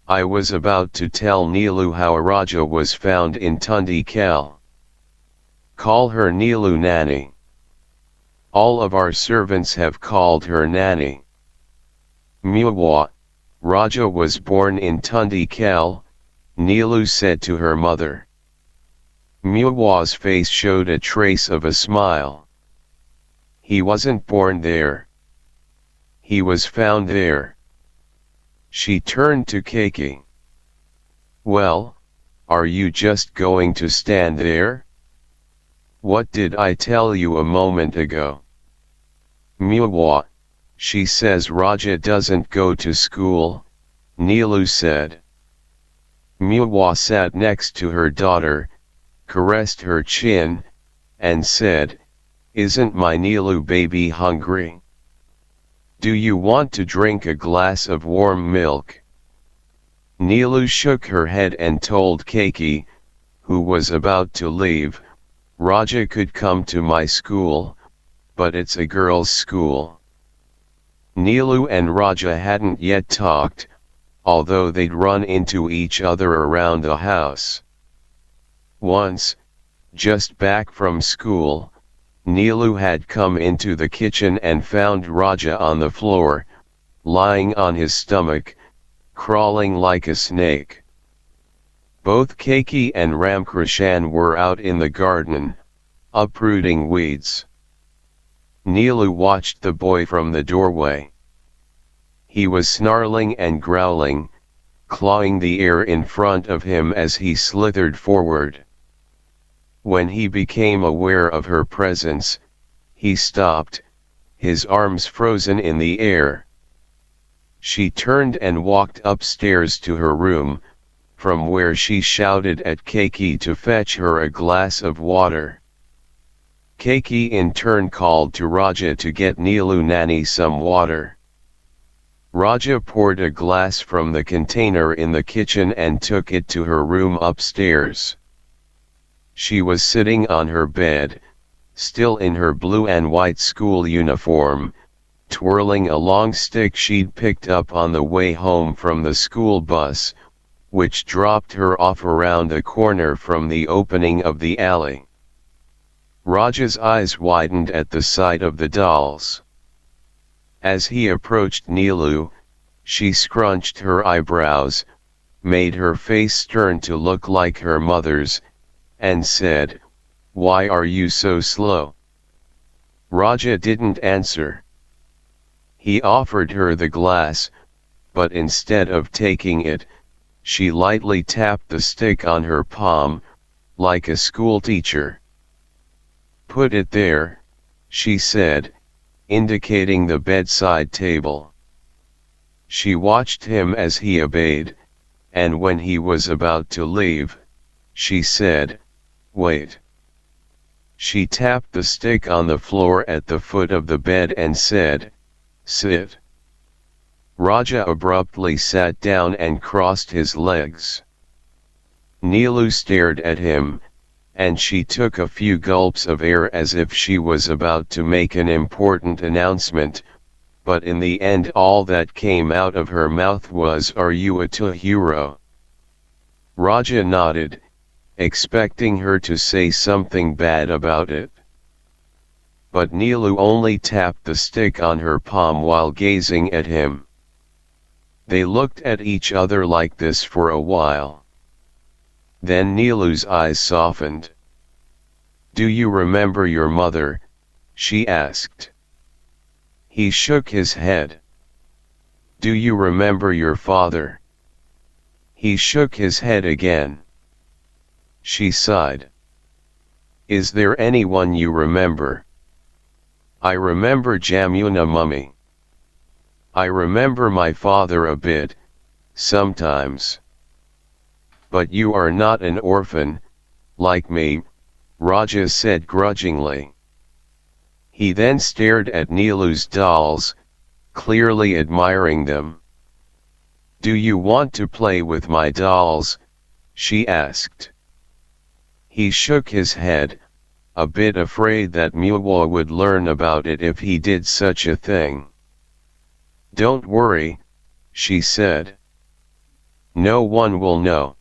S1: I was about to tell Nilu how Raja was found in Tundikal. "Call her Nilu Nani." All of our servants have called her Nani. Muwa, Raja was born in Tundikal, Nilu said to her mother. Muwa's face showed a trace of a smile. "He wasn't born there. He was found there." She turned to Keiki. "Well, are you just going to stand there? What did I tell you a moment ago?" "Muwa, she says Raja doesn't go to school," Nilu said. Muwa sat next to her daughter, caressed her chin, and said, "Isn't my Nilu baby hungry? Do you want to drink a glass of warm milk?" Nilu shook her head and told Keiki, who was about to leave, "Raja could come to my school, but it's a girls' school." Nilu and Raja hadn't yet talked, although they'd run into each other around the house. Once, just back from school, Nilu had come into the kitchen and found Raja on the floor, lying on his stomach, crawling like a snake. Both Keiki and Ramkrishan were out in the garden, uprooting weeds. Nilu watched the boy from the doorway. He was snarling and growling, clawing the air in front of him as he slithered forward. When he became aware of her presence, he stopped, his arms frozen in the air. She turned and walked upstairs to her room, from where she shouted at Keiki to fetch her a glass of water. Keiki in turn called to Raja to get Nilu Nani some water. Raja poured a glass from the container in the kitchen and took it to her room upstairs. She was sitting on her bed, still in her blue and white school uniform, twirling a long stick she'd picked up on the way home from the school bus, which dropped her off around the corner from the opening of the alley. Raja's eyes widened at the sight of the dolls. As he approached Nilu, she scrunched her eyebrows, made her face stern to look like her mother's, and said, "Why are you so slow?" Raja didn't answer. He offered her the glass, but instead of taking it, she lightly tapped the stick on her palm, like a schoolteacher. "Put it there," she said, indicating the bedside table. She watched him as he obeyed, and when he was about to leave, she said, "Wait." She tapped the stick on the floor at the foot of the bed and said, "Sit." Raja abruptly sat down and crossed his legs. Nilu stared at him, and she took a few gulps of air as if she was about to make an important announcement, but in the end all that came out of her mouth was, "Are you a hero?" Raja nodded, expecting her to say something bad about it. But Nilu only tapped the stick on her palm while gazing at him. They looked at each other like this for a while. Then Nilu's eyes softened. "Do you remember your mother?" she asked. He shook his head. "Do you remember your father?" He shook his head again. She sighed. "Is there anyone you remember?" "I remember Jamuna mummy. I remember my father a bit, sometimes." "But you are not an orphan, like me," Raja said grudgingly. He then stared at Nilu's dolls, clearly admiring them. "Do you want to play with my dolls?" she asked. He shook his head, a bit afraid that Muwa would learn about it if he did such a thing. "Don't worry," she said. "No one will know."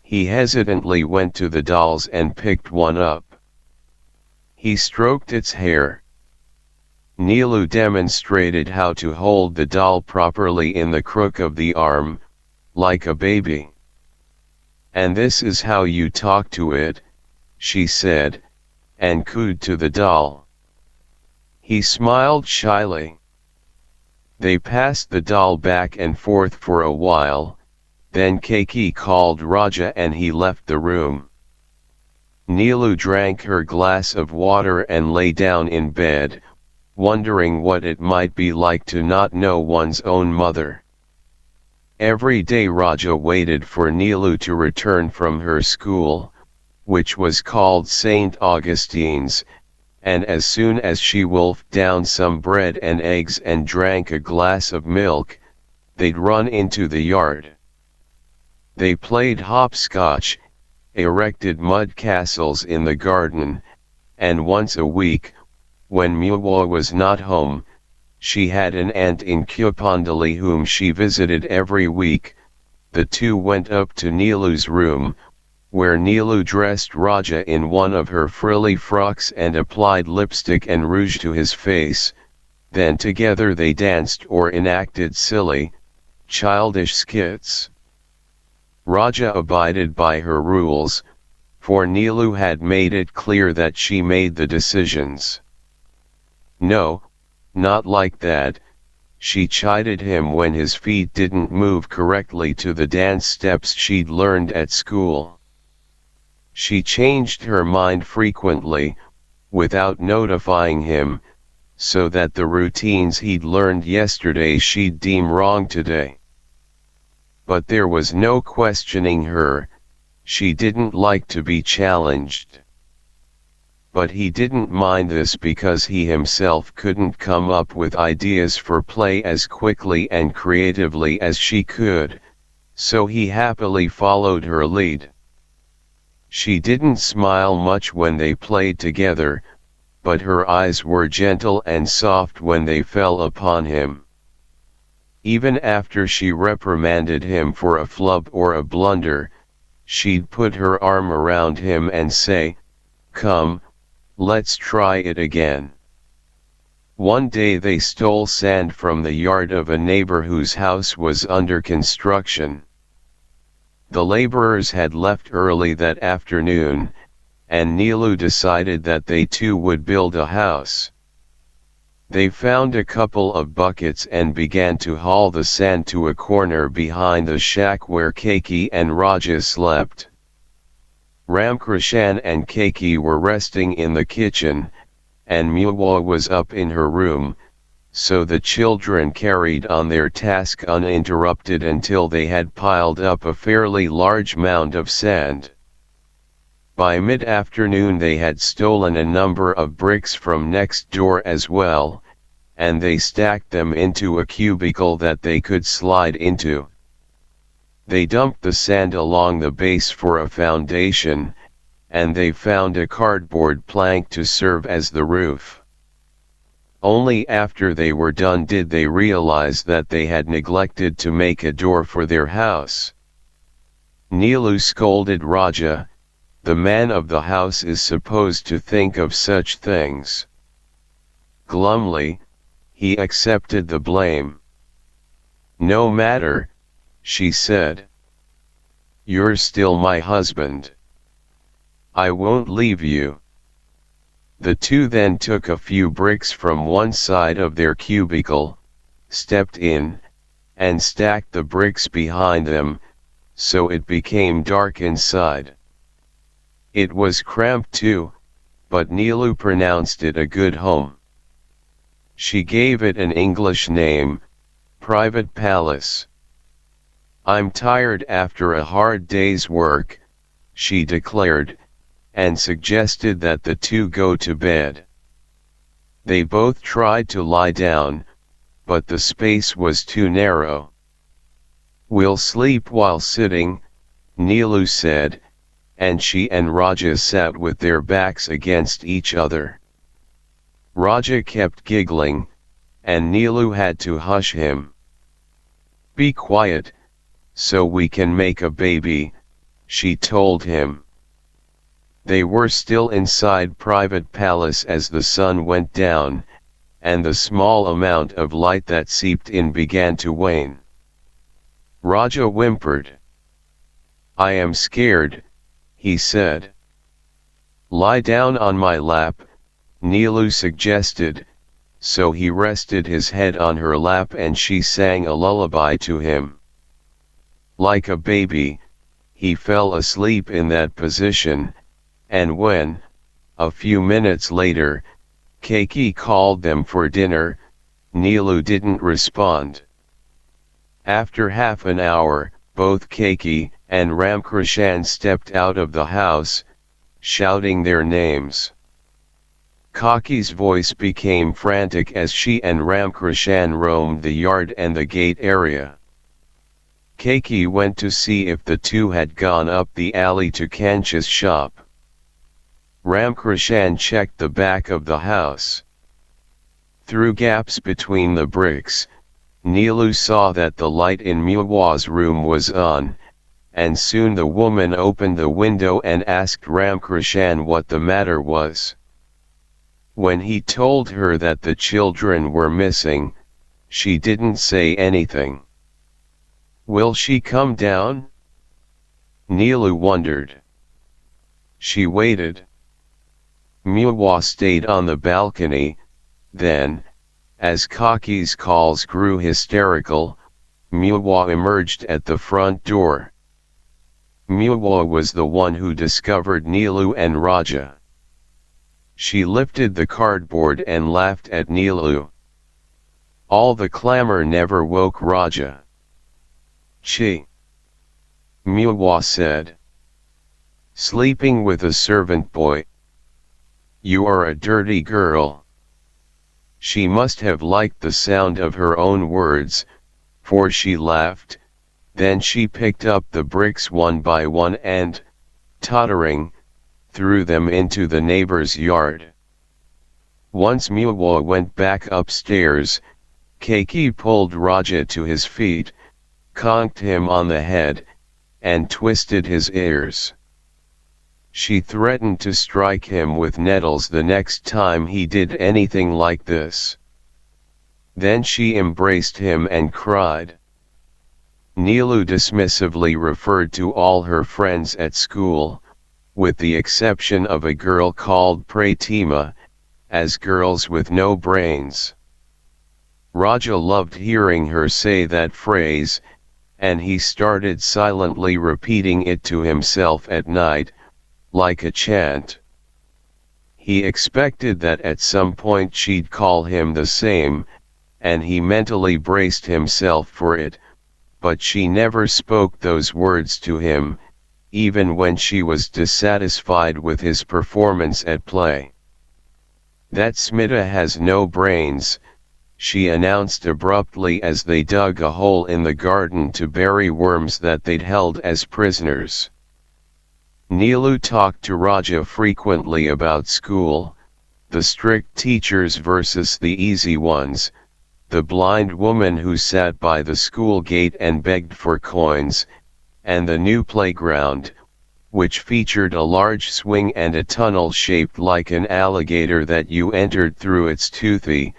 S1: He hesitantly went to the dolls and picked one up. He stroked its hair. Nilu demonstrated how to hold the doll properly in the crook of the arm, like a baby. "And this is how you talk to it," she said, and cooed to the doll. He smiled shyly. They passed the doll back and forth for a while, then Keki called Raja and he left the room. Nilu drank her glass of water and lay down in bed, wondering what it might be like to not know one's own mother. Every day Raja waited for Nilu to return from her school, which was called St. Augustine's, and as soon as she wolfed down some bread and eggs and drank a glass of milk, they'd run into the yard. They played hopscotch, erected mud castles in the garden, and once a week, when Muwa was not home, she had an aunt in Kupandali whom she visited every week. The two went up to Nilu's room, where Nilu dressed Raja in one of her frilly frocks and applied lipstick and rouge to his face, then together they danced or enacted silly, childish skits. Raja abided by her rules, for Nilu had made it clear that she made the decisions. "No, not like that," she chided him when his feet didn't move correctly to the dance steps she'd learned at school. She changed her mind frequently, without notifying him, so that the routines he'd learned yesterday she'd deem wrong today. But there was no questioning her, she didn't like to be challenged. But he didn't mind this because he himself couldn't come up with ideas for play as quickly and creatively as she could, so he happily followed her lead. She didn't smile much when they played together, but her eyes were gentle and soft when they fell upon him. Even after she reprimanded him for a flub or a blunder, she'd put her arm around him and say, "Come, let's try it again." One day they stole sand from the yard of a neighbor whose house was under construction. The laborers had left early that afternoon, and Nilu decided that they too would build a house. They found a couple of buckets and began to haul the sand to a corner behind the shack where Keki and Raja slept. Ramkrishan and Keki were resting in the kitchen, and Muwa was up in her room, so the children carried on their task uninterrupted until they had piled up a fairly large mound of sand. By mid-afternoon they had stolen a number of bricks from next door as well, and they stacked them into a cubicle that they could slide into. They dumped the sand along the base for a foundation, and they found a cardboard plank to serve as the roof. Only after they were done did they realize that they had neglected to make a door for their house. Nilu scolded Raja. The man of the house is supposed to think of such things. Glumly, he accepted the blame. No matter, she said. You're still my husband. I won't leave you. The two then took a few bricks from one side of their cubicle, stepped in, and stacked the bricks behind them, so it became dark inside. It was cramped too, but Nilu pronounced it a good home. She gave it an English name, Private Palace. I'm tired after a hard day's work, she declared, and suggested that the two go to bed. They both tried to lie down, but the space was too narrow. We'll sleep while sitting, Nilu said, and she and Raja sat with their backs against each other. Raja kept giggling, and Nilu had to hush him. Be quiet, so we can make a baby, she told him. They were still inside Private Palace as the sun went down, and the small amount of light that seeped in began to wane. Raja whimpered. I am scared, he said. Lie down on my lap, Nilu suggested, so he rested his head on her lap and she sang a lullaby to him. Like a baby, he fell asleep in that position, and when, a few minutes later, Keiki called them for dinner, Nilu didn't respond. After half an hour, both Keiki and Ramkrishan stepped out of the house, shouting their names. Kaki's voice became frantic as she and Ramkrishan roamed the yard and the gate area. Keiki went to see if the two had gone up the alley to Kancha's shop. Ramkrishan checked the back of the house. Through gaps between the bricks, Nilu saw that the light in Muwa's room was on, and soon the woman opened the window and asked Ramkrishan what the matter was. When he told her that the children were missing, she didn't say anything. Will she come down? Nilu wondered. She waited. Muwa stayed on the balcony, then, as Kaki's calls grew hysterical, Muwa emerged at the front door. Muwa was the one who discovered Nilu and Raja. She lifted the cardboard and laughed at Nilu. All the clamor never woke Raja. Chi, Muwa said. Sleeping with a servant boy. You are a dirty girl. She must have liked the sound of her own words, for she laughed, then she picked up the bricks one by one and, tottering, threw them into the neighbor's yard. Once Muwa went back upstairs, Keiki pulled Raja to his feet, conked him on the head, and twisted his ears. She threatened to strike him with nettles the next time he did anything like this. Then she embraced him and cried. Nilu dismissively referred to all her friends at school, with the exception of a girl called Pratima, as girls with no brains. Raja loved hearing her say that phrase, and he started silently repeating it to himself at night, like a chant. He expected that at some point she'd call him the same, and he mentally braced himself for it, but she never spoke those words to him, even when she was dissatisfied with his performance at play. That Smita has no brains, she announced abruptly as they dug a hole in the garden to bury worms that they'd held as prisoners. Nilu talked to Raja frequently about school, the strict teachers versus the easy ones, the blind woman who sat by the school gate and begged for coins, and the new playground, which featured a large swing and a tunnel shaped like an alligator that you entered through its toothy,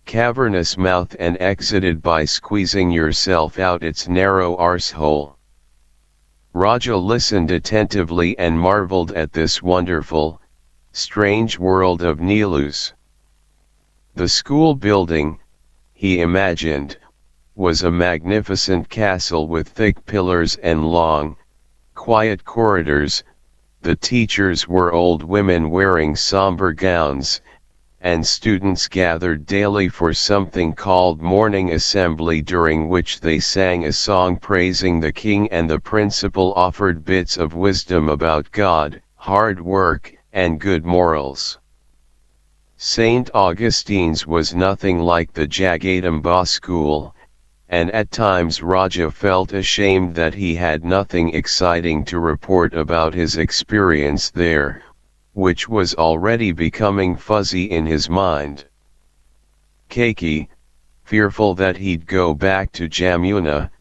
S1: cavernous mouth and exited by squeezing yourself out its narrow arsehole. Raja listened attentively and marveled at this wonderful, strange world of Nilu's. The school building, he imagined, was a magnificent castle with thick pillars and long, quiet corridors. The teachers were old women wearing somber gowns, and students gathered daily for something called morning assembly, during which they sang a song praising the king, and the principal offered bits of wisdom about God, hard work, and good morals. St. Augustine's was nothing like the Jagadamba school, and at times Raja felt ashamed that he had nothing exciting to report about his experience there, which was already becoming fuzzy in his mind. Keki, fearful that he'd go back to Jamuna,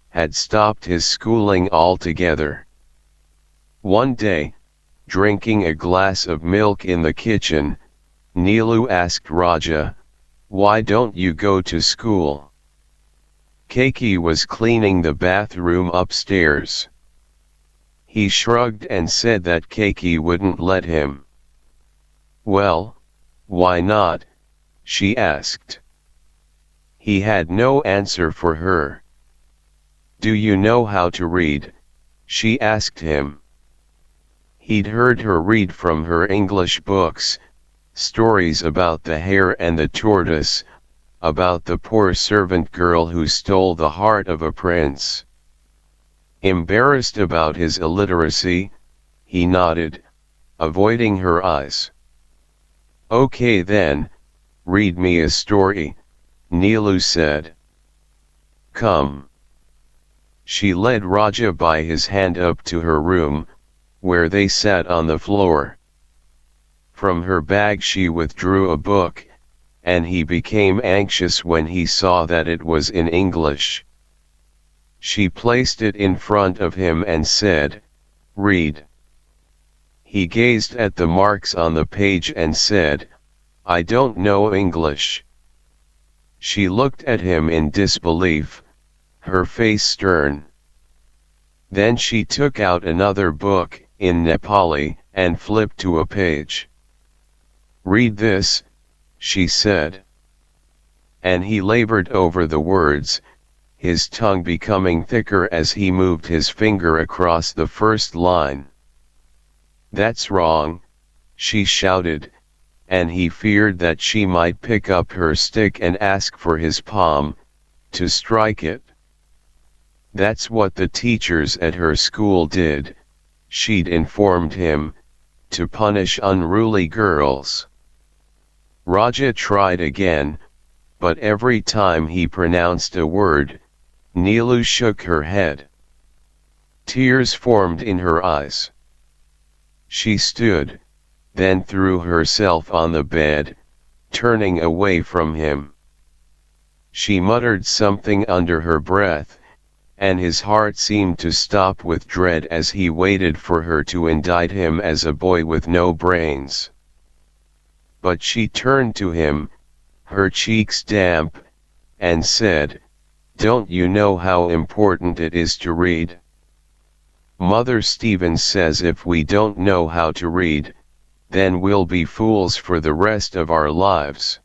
S1: had stopped his schooling altogether. One day, drinking a glass of milk in the kitchen, Nilu asked Raja, "Why don't you go to school?" Keki was cleaning the bathroom upstairs. He shrugged and said that Keki wouldn't let him. "Well, why not?" she asked. He had no answer for her. "Do you know how to read?" she asked him. He'd heard her read from her English books, stories about the hare and the tortoise, about the poor servant girl who stole the heart of a prince. Embarrassed about his illiteracy, he nodded, avoiding her eyes. "Okay then, read me a story," Nilu said. "Come." She led Raja by his hand up to her room, where they sat on the floor. From her bag she withdrew a book, and he became anxious when he saw that it was in English. She placed it in front of him and said, "Read." He gazed at the marks on the page and said, "I don't know English." She looked at him in disbelief, her face stern. Then she took out another book, in Nepali, and flipped to a page. "Read this," she said. And he labored over the words, his tongue becoming thicker as he moved his finger across the first line. "That's wrong," she shouted, and he feared that she might pick up her stick and ask for his palm, to strike it. "That's what the teachers at her school did," she'd informed him, "to punish unruly girls." Raja tried again, but every time he pronounced a word, Nilu shook her head. Tears formed in her eyes. She stood, then threw herself on the bed, turning away from him. She muttered something under her breath, and his heart seemed to stop with dread as he waited for her to indict him as a boy with no brains. But she turned to him, her cheeks damp, and said, "Don't you know how important it is to read? Mother Stevens says if we don't know how to read, then we'll be fools for the rest of our lives.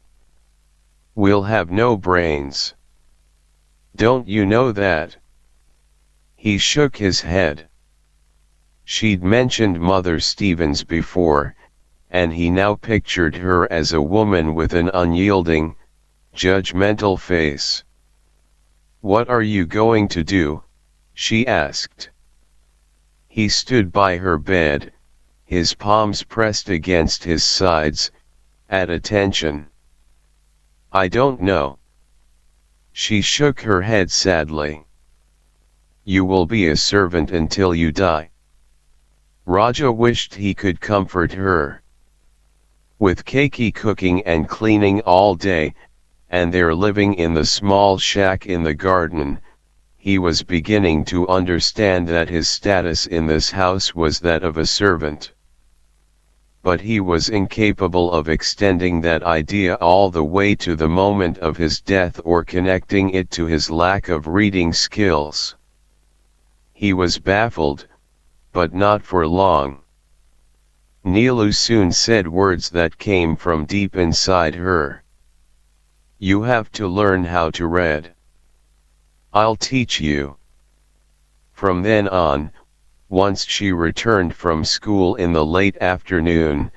S1: We'll have no brains. Don't you know that?" He shook his head. She'd mentioned Mother Stevens before, and he now pictured her as a woman with an unyielding, judgmental face. "What are you going to do?" she asked. He stood by her bed, his palms pressed against his sides, at attention. "I don't know," She shook her head sadly. You will be a servant until you die. Raja wished he could comfort her. With Keiki cooking and cleaning all day, and their living in the small shack in the garden, he was beginning to understand that his status in this house was that of a servant. But he was incapable of extending that idea all the way to the moment of his death or connecting it to his lack of reading skills. He was baffled, but not for long. Neelu soon said words that came from deep inside her. You have to learn how to read. I'll teach you. From then on, once she returned from school in the late afternoon,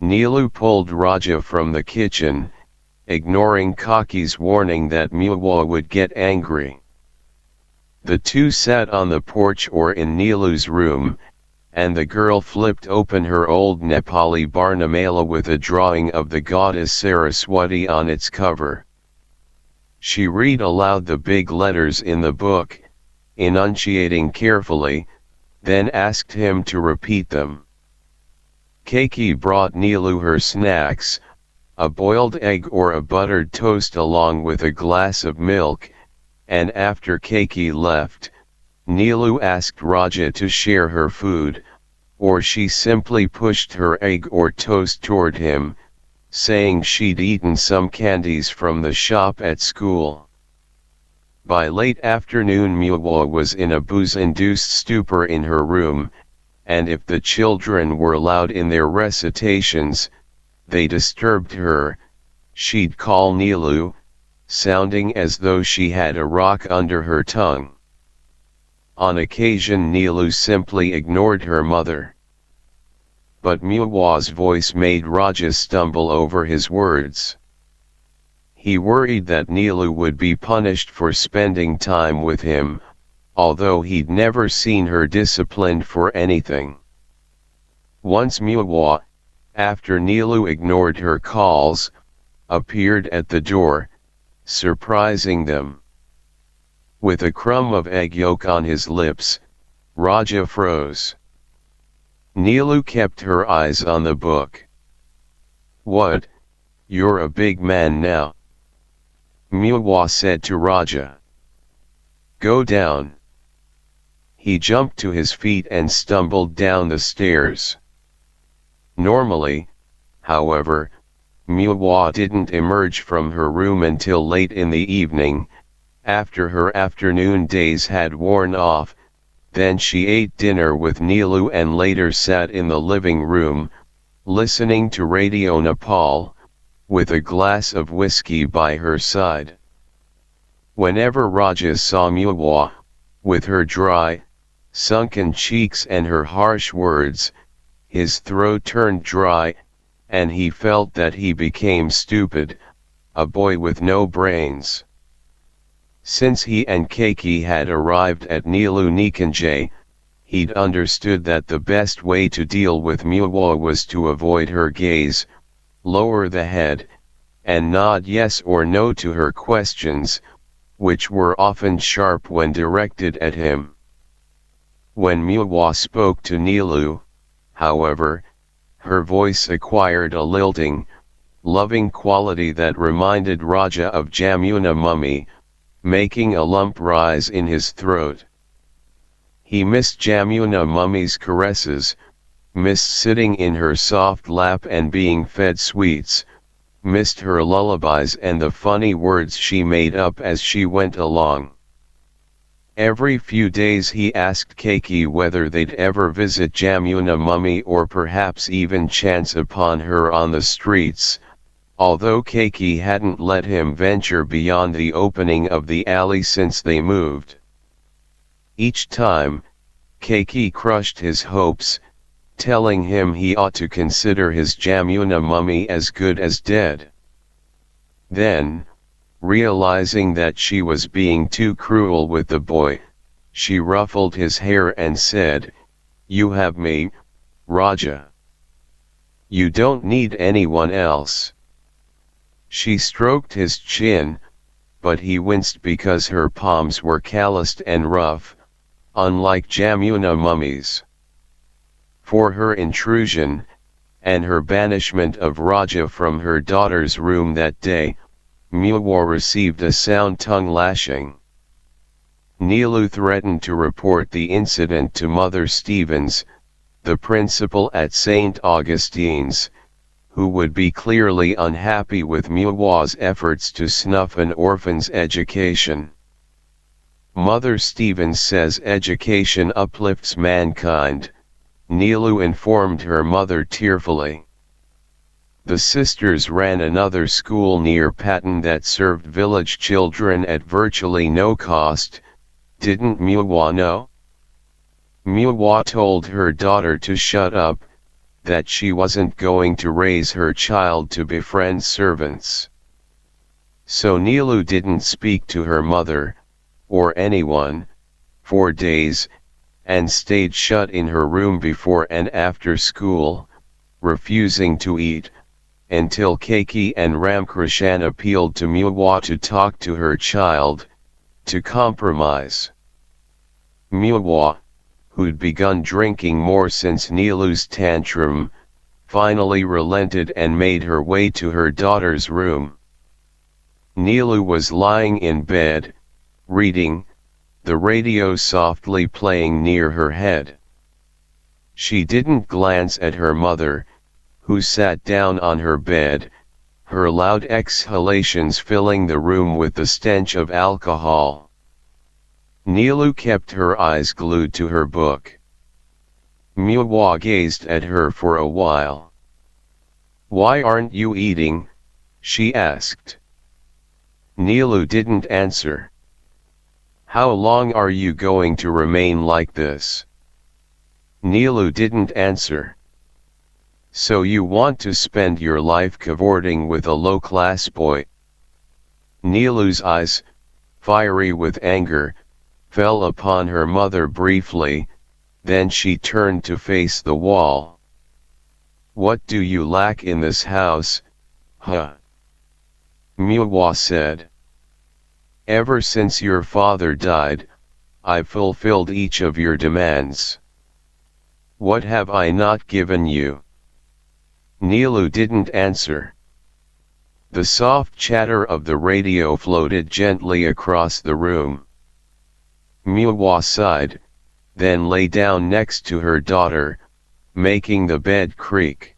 S1: Neelu pulled Raja from the kitchen, ignoring Kaki's warning that Muwa would get angry. The two sat on the porch or in Neelu's room, and the girl flipped open her old Nepali Barnamala with a drawing of the goddess Saraswati on its cover. She read aloud the big letters in the book, enunciating carefully, then asked him to repeat them. Keiki brought Neelu her snacks, a boiled egg or a buttered toast along with a glass of milk, and after Keiki left, Neelu asked Raja to share her food, or she simply pushed her egg or toast toward him, saying she'd eaten some candies from the shop at school. By late afternoon Muwa was in a booze-induced stupor in her room, and if the children were loud in their recitations, they disturbed her. She'd call Neelu, sounding as though she had a rock under her tongue. On occasion Neelu simply ignored her mother. But Muwa's voice made Raja stumble over his words. He worried that Neelu would be punished for spending time with him, although he'd never seen her disciplined for anything. Once Muwa, after Neelu ignored her calls, appeared at the door, surprising them. With a crumb of egg yolk on his lips, Raja froze. Neelu kept her eyes on the book. What? You're a big man now. Muwa said to Raja. Go down. He jumped to his feet and stumbled down the stairs. Normally, however, Muwa didn't emerge from her room until late in the evening, after her afternoon days had worn off. Then she ate dinner with Neelu and later sat in the living room, listening to Radio Nepal, with a glass of whiskey by her side. Whenever Raja saw Muwa, with her dry, sunken cheeks and her harsh words, his throat turned dry, and he felt that he became stupid, a boy with no brains. Since he and Keiki had arrived at Neelu Nikanjay, he'd understood that the best way to deal with Muwa was to avoid her gaze, lower the head, and nod yes or no to her questions, which were often sharp when directed at him. When Muwa spoke to Neelu, however, her voice acquired a lilting, loving quality that reminded Raja of Jamuna Mummy, making a lump rise in his throat. He missed Jamuna Mummy's caresses, missed sitting in her soft lap and being fed sweets, missed her lullabies and the funny words she made up as she went along. Every few days he asked Keiki whether they'd ever visit Jamuna Mummy or perhaps even chance upon her on the streets, although Keiki hadn't let him venture beyond the opening of the alley since they moved. Each time, Keiki crushed his hopes, telling him he ought to consider his Jamuna Mummy as good as dead. Then, realizing that she was being too cruel with the boy, she ruffled his hair and said, "You have me, Raja. You don't need anyone else." She stroked his chin, but he winced because her palms were calloused and rough, unlike Jamuna mummies. For her intrusion, and her banishment of Raja from her daughter's room that day, Muwa received a sound tongue lashing. Neelu threatened to report the incident to Mother Stevens, the principal at St. Augustine's, who would be clearly unhappy with Muwa's efforts to snuff an orphan's education. Mother Stevens says education uplifts mankind, Neelu informed her mother tearfully. The sisters ran another school near Patton that served village children at virtually no cost. Didn't Muwa know? Muwa told her daughter to shut up, that she wasn't going to raise her child to befriend servants. So Neelu didn't speak to her mother, or anyone, for days, and stayed shut in her room before and after school, refusing to eat, until Keiki and Ramkrishan appealed to Muwa to talk to her child, to compromise. Muwa, who'd begun drinking more since Neelu's tantrum, finally relented and made her way to her daughter's room. Neelu was lying in bed, reading, the radio softly playing near her head. She didn't glance at her mother, who sat down on her bed, her loud exhalations filling the room with the stench of alcohol. Neelu kept her eyes glued to her book. Muwa gazed at her for a while. "Why aren't you eating?" she asked. Neelu didn't answer. "How long are you going to remain like this?" Neelu didn't answer. "So you want to spend your life cavorting with a low-class boy?" Neelu's eyes, fiery with anger, fell upon her mother briefly, then she turned to face the wall. "What do you lack in this house, huh?" Muwa said. "Ever since your father died, I've fulfilled each of your demands. What have I not given you?" Neelu didn't answer. The soft chatter of the radio floated gently across the room. Muwa sighed, then lay down next to her daughter, making the bed creak.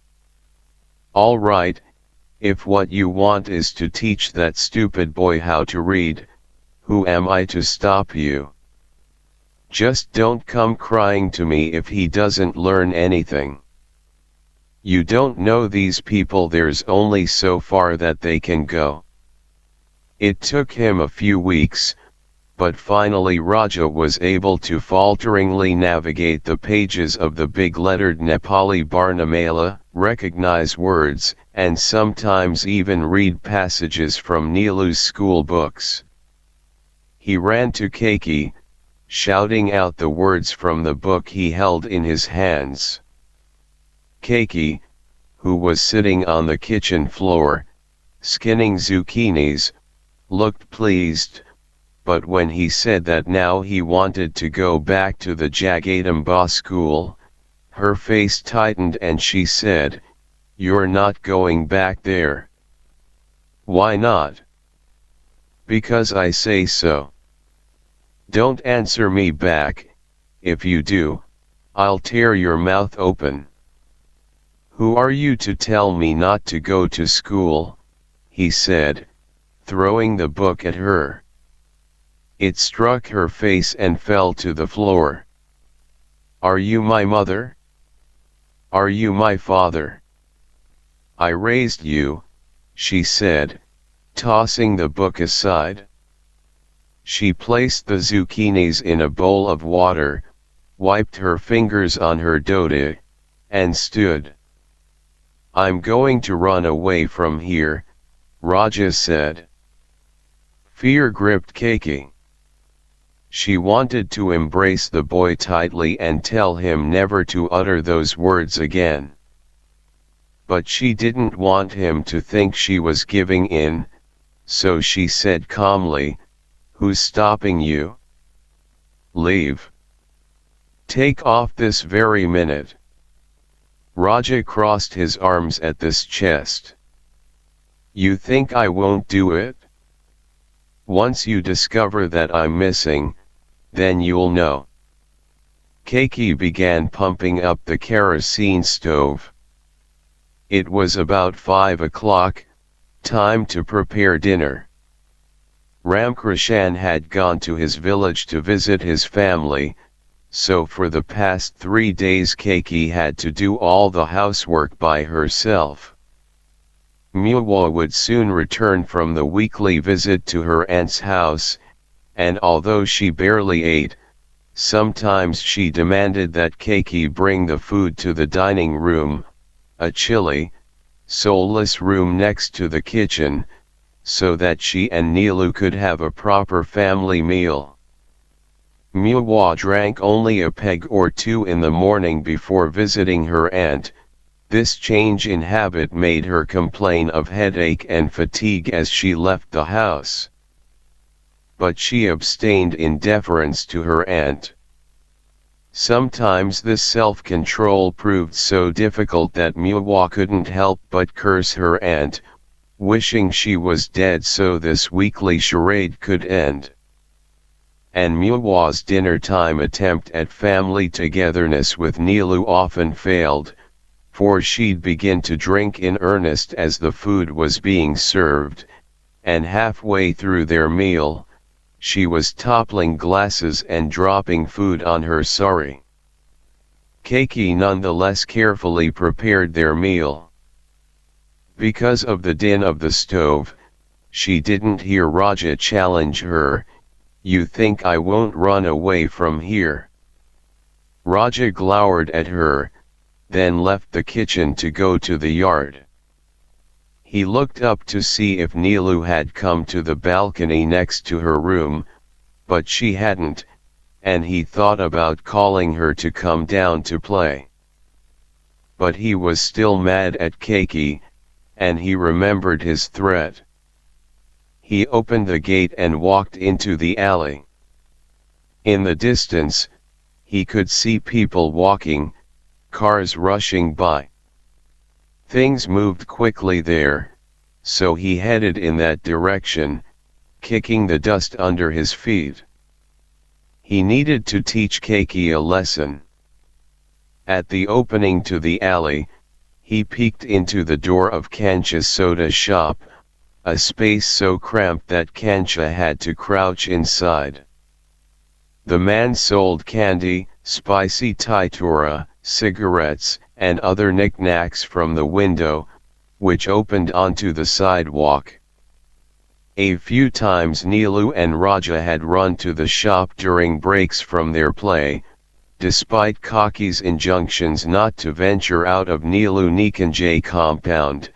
S1: "All right, if what you want is to teach that stupid boy how to read, who am I to stop you? Just don't come crying to me if he doesn't learn anything. You don't know these people, there's only so far that they can go." It took him a few weeks, but finally Raja was able to falteringly navigate the pages of the big-lettered Nepali Barnamala, recognize words, and sometimes even read passages from Neelu's school books. He ran to Keiki, shouting out the words from the book he held in his hands. Keiki, who was sitting on the kitchen floor, skinning zucchinis, looked pleased, but when he said that now he wanted to go back to the Jagadamba school, her face tightened and she said, "You're not going back there." "Why not?" "Because I say so." "Don't answer me back, if you do, I'll tear your mouth open." "Who are you to tell me not to go to school?" he said, throwing the book at her. It struck her face and fell to the floor. "Are you my mother? Are you my father? I raised you," she said, tossing the book aside. She placed the zucchinis in a bowl of water, wiped her fingers on her dhoti, and stood. "I'm going to run away from here," Raja said. Fear gripped Keiki. She wanted to embrace the boy tightly and tell him never to utter those words again. But she didn't want him to think she was giving in, so she said calmly, "Who's stopping you? Leave. Take off this very minute." Raja crossed his arms at this chest. "You think I won't do it? Once you discover that I'm missing, then you'll know." Keiki began pumping up the kerosene stove. It was about 5 o'clock, time to prepare dinner. Ramkrishan had gone to his village to visit his family, so for the past 3 days Keiki had to do all the housework by herself. Muwa would soon return from the weekly visit to her aunt's house, and although she barely ate, sometimes she demanded that Keiki bring the food to the dining room, a chilly, soulless room next to the kitchen, so that she and Nilu could have a proper family meal. Muwa drank only a peg or two in the morning before visiting her aunt. This change in habit made her complain of headache and fatigue as she left the house. But she abstained in deference to her aunt. Sometimes this self-control proved so difficult that Muwa couldn't help but curse her aunt, wishing she was dead so this weekly charade could end. And Muwa's dinner time attempt at family togetherness with Nilu often failed, for she'd begin to drink in earnest as the food was being served, and halfway through their meal, she was toppling glasses and dropping food on her sari. Keiki nonetheless carefully prepared their meal. Because of the din of the stove, she didn't hear Raja challenge her, "You think I won't run away from here?" Raja glowered at her, then left the kitchen to go to the yard. He looked up to see if Nilu had come to the balcony next to her room, but she hadn't, and he thought about calling her to come down to play. But he was still mad at Keiki, and he remembered his threat. He opened the gate and walked into the alley. In the distance, he could see people walking, cars rushing by. Things moved quickly there, so he headed in that direction, kicking the dust under his feet. He needed to teach Keiki a lesson. At the opening to the alley, he peeked into the door of Kancha's soda shop, a space so cramped that Kancha had to crouch inside. The man sold candy, spicy taitura, cigarettes, and other knickknacks from the window, which opened onto the sidewalk. A few times Nilu and Raja had run to the shop during breaks from their play, despite Kaki's injunctions not to venture out of Nilu Nikanjay compound,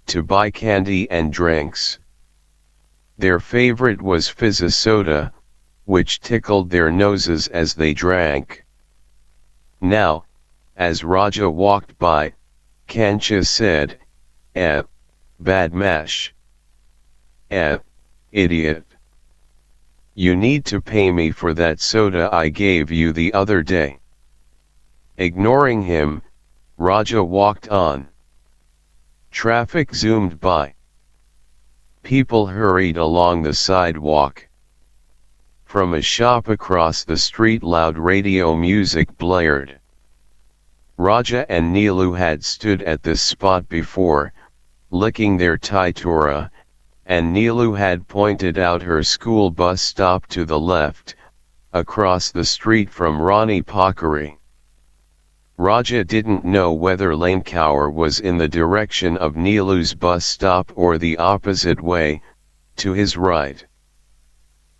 S1: to buy candy and drinks. Their favorite was fizz soda, which tickled their noses as they drank. Now, as Raja walked by, Kancha said, badmash. Idiot. You need to pay me for that soda I gave you the other day." Ignoring him, Raja walked on. Traffic zoomed by. People hurried along the sidewalk. From a shop across the street loud radio music blared. Raja and Nilu had stood at this spot before, licking their taitura, and Nilu had pointed out her school bus stop to the left, across the street from Rani Pakari. Raja didn't know whether Lanecower was in the direction of Nilu's bus stop or the opposite way, to his right.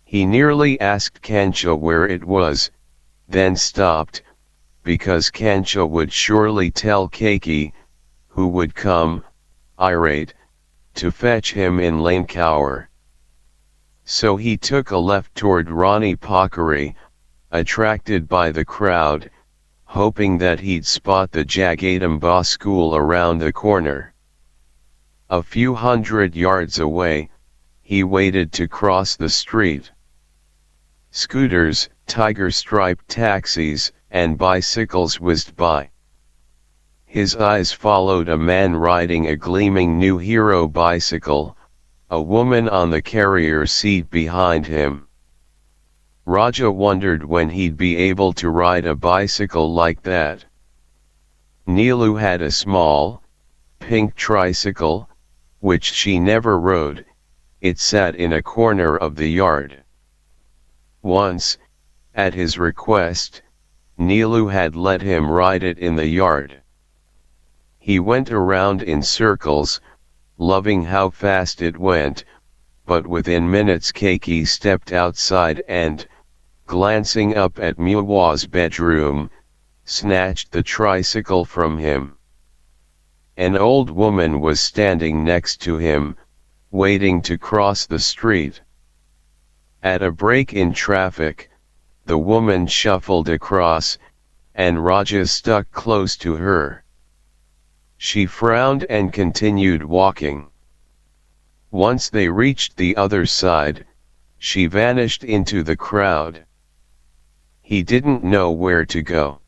S1: He nearly asked Kancha where it was, then stopped, because Kancha would surely tell Keiki, who would come, irate, to fetch him in Lanecower. So he took a left toward Rani Pakari, attracted by the crowd, hoping that he'd spot the Jagadamba school around the corner. A few hundred yards away, he waited to cross the street. Scooters, tiger-striped taxis, and bicycles whizzed by. His eyes followed a man riding a gleaming new Hero bicycle, a woman on the carrier seat behind him. Raja wondered when he'd be able to ride a bicycle like that. Neelu had a small, pink tricycle, which she never rode. It sat in a corner of the yard. Once, at his request, Neelu had let him ride it in the yard. He went around in circles, loving how fast it went, but within minutes Keiki stepped outside and, glancing up at Muwa's bedroom, snatched the tricycle from him. An old woman was standing next to him, waiting to cross the street. At a break in traffic, the woman shuffled across, and Raja stuck close to her. She frowned and continued walking. Once they reached the other side, she vanished into the crowd. He didn't know where to go.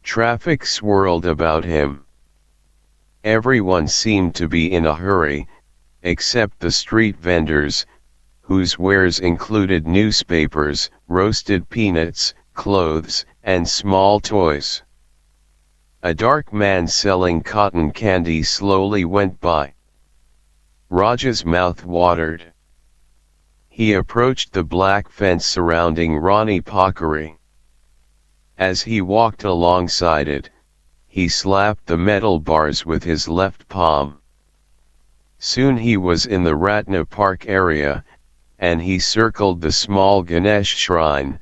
S1: Traffic swirled about him. Everyone seemed to be in a hurry, except the street vendors, whose wares included newspapers, roasted peanuts, clothes, and small toys. A dark man selling cotton candy slowly went by. Raja's mouth watered. He approached the black fence surrounding Rani Pakari. As he walked alongside it, he slapped the metal bars with his left palm. Soon he was in the Ratna Park area, and he circled the small Ganesh shrine,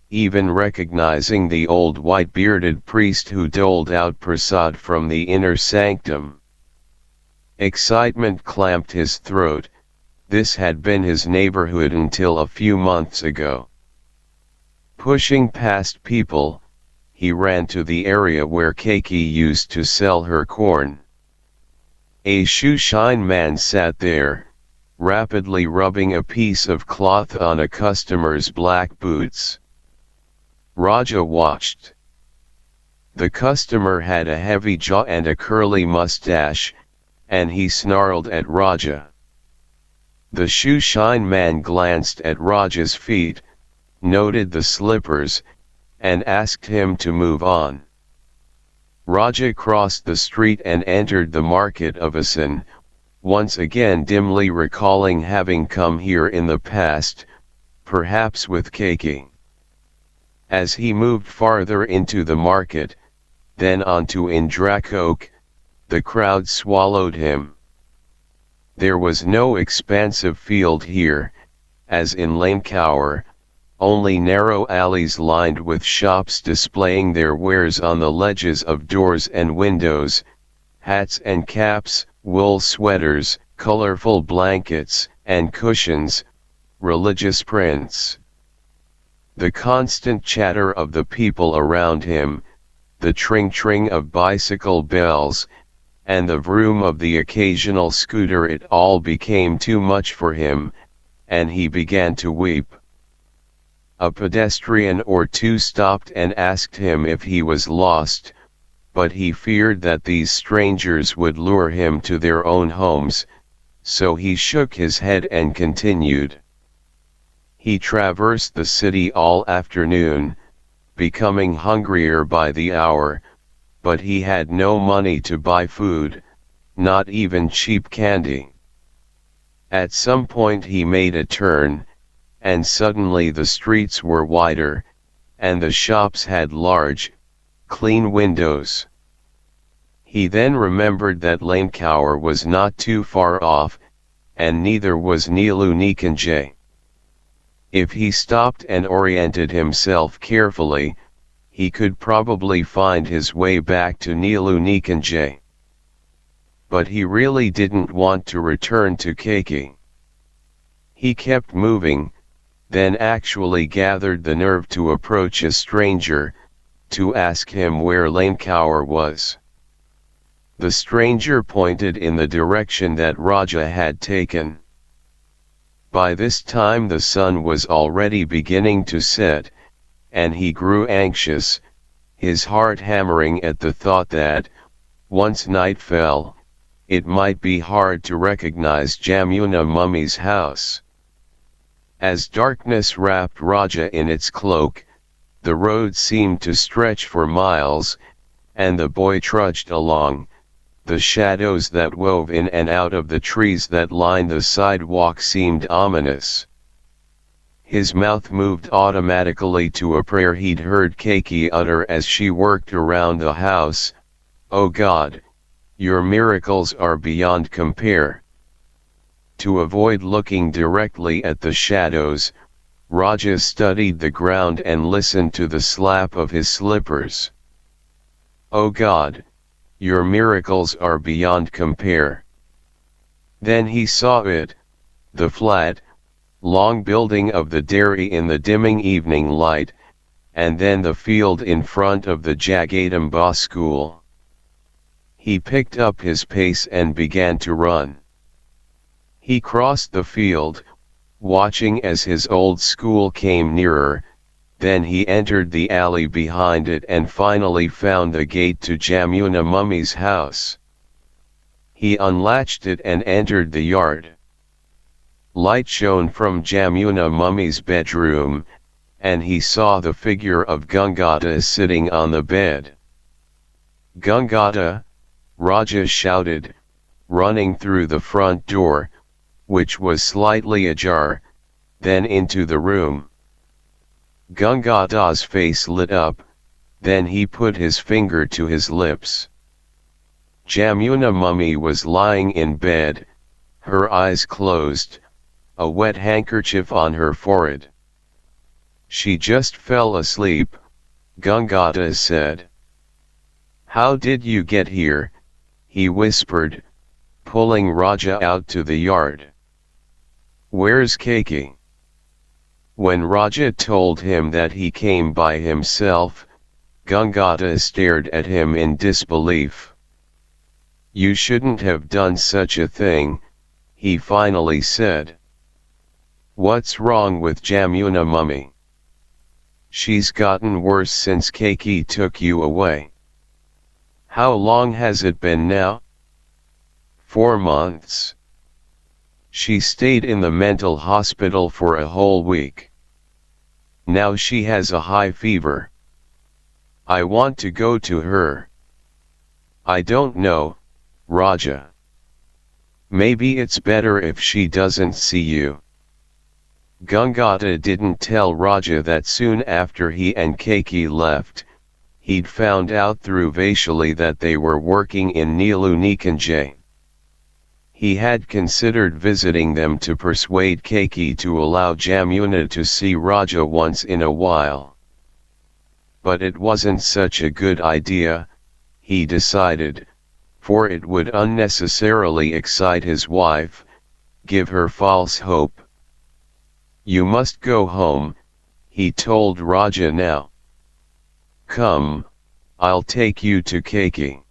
S1: even recognizing the old white-bearded priest who doled out prasad from the inner sanctum. Excitement clamped his throat. This had been his neighborhood until a few months ago. Pushing past people, he ran to the area where Keiki used to sell her corn. A shoeshine man sat there, rapidly rubbing a piece of cloth on a customer's black boots. Raja watched. The customer had a heavy jaw and a curly mustache, and he snarled at Raja. The shoeshine man glanced at Raja's feet, noted the slippers, and asked him to move on. Raja crossed the street and entered the market of Asan, once again dimly recalling having come here in the past, perhaps with Keiki. As he moved farther into the market, then onto Indrakok, the crowd swallowed him. There was no expansive field here, as in Lankaur, only narrow alleys lined with shops displaying their wares on the ledges of doors and windows, hats and caps, wool sweaters, colorful blankets, and cushions, religious prints. The constant chatter of the people around him, the tring-tring of bicycle bells, and the vroom of the occasional scooter, it all became too much for him, and he began to weep. A pedestrian or two stopped and asked him if he was lost, but he feared that these strangers would lure him to their own homes, so he shook his head and continued. He traversed the city all afternoon, becoming hungrier by the hour, but he had no money to buy food, not even cheap candy. At some point he made a turn, and suddenly the streets were wider, and the shops had large, clean windows. He then remembered that Lankaur was not too far off, and neither was Neelu Nikanjay. If he stopped and oriented himself carefully, he could probably find his way back to Neelu Nikanjay. But he really didn't want to return to Keiki. He kept moving, then actually gathered the nerve to approach a stranger, to ask him where Lankaur was. The stranger pointed in the direction that Raja had taken. By this time the sun was already beginning to set, and he grew anxious, his heart hammering at the thought that, once night fell, it might be hard to recognize Jamuna Mummy's house. As darkness wrapped Raja in its cloak, the road seemed to stretch for miles, and the boy trudged along. The shadows that wove in and out of the trees that lined the sidewalk seemed ominous. His mouth moved automatically to a prayer he'd heard Keiki utter as she worked around the house. "Oh God, your miracles are beyond compare." To avoid looking directly at the shadows, Raja studied the ground and listened to the slap of his slippers. "Oh God, your miracles are beyond compare." Then he saw it, the flat, long building of the dairy in the dimming evening light, and then the field in front of the Jagadamba school. He picked up his pace and began to run. He crossed the field, watching as his old school came nearer, then he entered the alley behind it and finally found the gate to Jamuna Mummy's house. He unlatched it and entered the yard. Light shone from Jamuna Mummy's bedroom, and he saw the figure of Gangata sitting on the bed. "Gangata," Raja shouted, running through the front door, which was slightly ajar, then into the room. Gangada's face lit up, then he put his finger to his lips. Jamuna Mummy was lying in bed, her eyes closed, a wet handkerchief on her forehead. "She just fell asleep," Gangata said. "How did you get here?" he whispered, pulling Raja out to the yard. "Where's Keiki?" When Raja told him that he came by himself, Gangata stared at him in disbelief. "You shouldn't have done such a thing," he finally said. "What's wrong with Jamuna Mummy? She's gotten worse since Keiki took you away." "How long has it been now?" 4 months. She stayed in the mental hospital for a whole week. Now she has a high fever. I want to go to her." "I don't know, Raja. Maybe it's better if she doesn't see you." Gangata didn't tell Raja that soon after he and Keiki left, he'd found out through Vaishali that they were working in Nilunikanje. He had considered visiting them to persuade Keiki to allow Jamuna to see Raja once in a while. But it wasn't such a good idea, he decided, for it would unnecessarily excite his wife, give her false hope. "You must go home," he told Raja now. "Come, I'll take you to Keiki."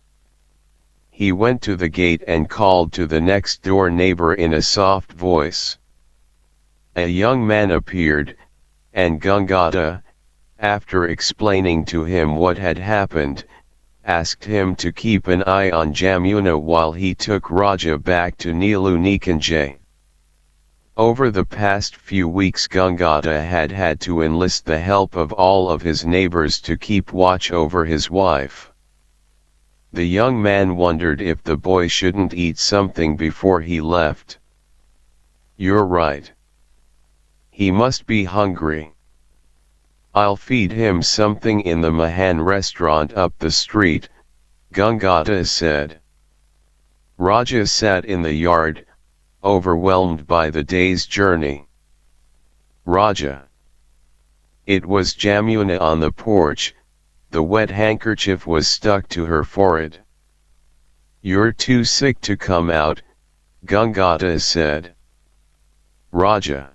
S1: He went to the gate and called to the next door neighbor in a soft voice. A young man appeared, and Gangata, after explaining to him what had happened, asked him to keep an eye on Jamuna while he took Raja back to Nilunikanje. Over the past few weeks Gangata had had to enlist the help of all of his neighbors to keep watch over his wife. The young man wondered if the boy shouldn't eat something before he left. "You're right. He must be hungry. I'll feed him something in the Mahan restaurant up the street," Gangata said. Raja sat in the yard, overwhelmed by the day's journey. "Raja." It was Jamuna on the porch. The wet handkerchief was stuck to her forehead. "You're too sick to come out," Gangata said. "Raja."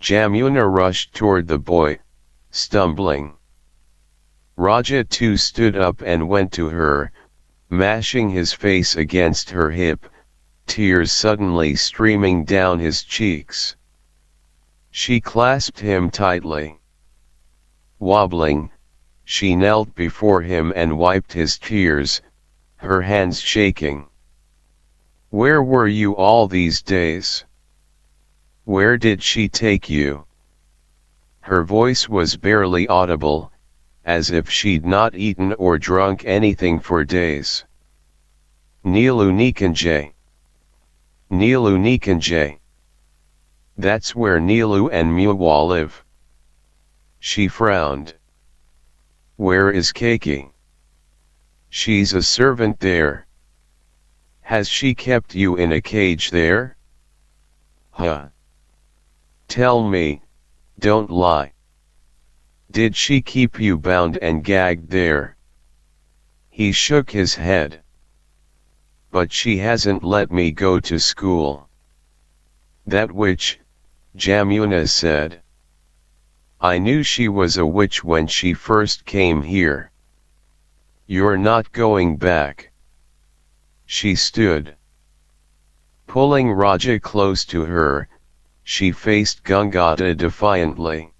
S1: Jamuna rushed toward the boy, stumbling. Raja too stood up and went to her, mashing his face against her hip. tears suddenly streaming down his cheeks. She clasped him tightly. Wobbling, she knelt before him and wiped his tears, her hands shaking. "Where were you all these days? Where did she take you?" Her voice was barely audible, as if she'd not eaten or drunk anything for days. "Nilu Nikanjay. Nilu Nikanjay. That's where Nilu and Muwa live." She frowned. "Where is Keiki?" "She's a servant there." "Has she kept you in a cage there?" "Huh. Tell me, don't lie. Did she keep you bound and gagged there?" He shook his head. "But she hasn't let me go to school." "That witch," Jamuna said. "I knew she was a witch when she first came here." "You're not going back." She stood. Pulling Raja close to her, she faced Gangata defiantly.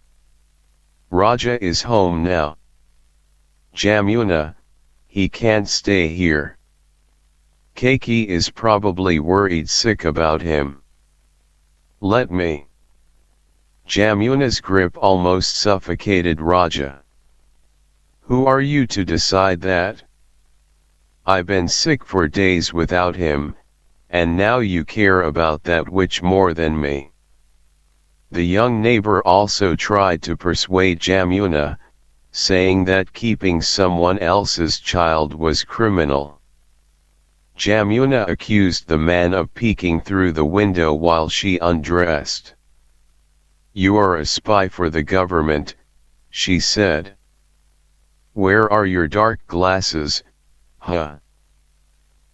S1: "Raja is home now. Jamuna, he can't stay here. Keiki is probably worried sick about him. Let me." Jamuna's grip almost suffocated Raja. "Who are you to decide that? I've been sick for days without him, and now you care about that witch more than me." The young neighbor also tried to persuade Jamuna, saying that keeping someone else's child was criminal. Jamuna accused the man of peeking through the window while she undressed. "You are a spy for the government," she said. "Where are your dark glasses, huh?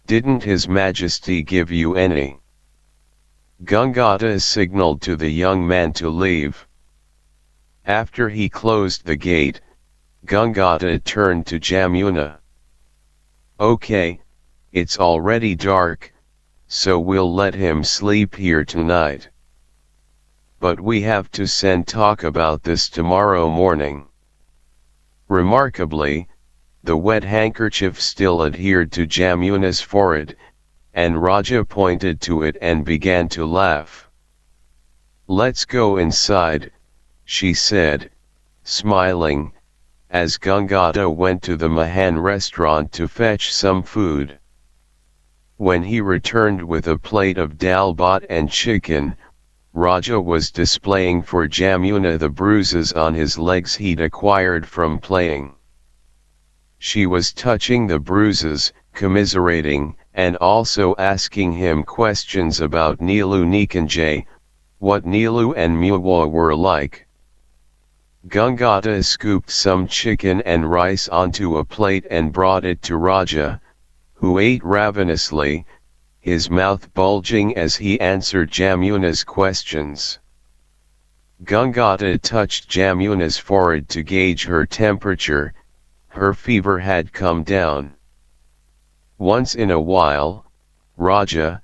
S1: Didn't His Majesty give you any?" Gangata signaled to the young man to leave. After he closed the gate, Gangata turned to Jamuna. "Okay, it's already dark, so we'll let him sleep here tonight. But we have to send talk about this tomorrow morning." Remarkably, the wet handkerchief still adhered to Jamuna's forehead, and Raja pointed to it and began to laugh. "Let's go inside," she said, smiling, as Gangata went to the Mahan restaurant to fetch some food. When he returned with a plate of dal bhat and chicken, Raja was displaying for Jamuna the bruises on his legs he'd acquired from playing. She was touching the bruises, commiserating, and also asking him questions about Nilu Nikanjay, what Nilu and Muwa were like. Gangata scooped some chicken and rice onto a plate and brought it to Raja, who ate ravenously, his mouth bulging as he answered Jamuna's questions. Gangata touched Jamuna's forehead to gauge her temperature. Her fever had come down. Once in a while, Raja,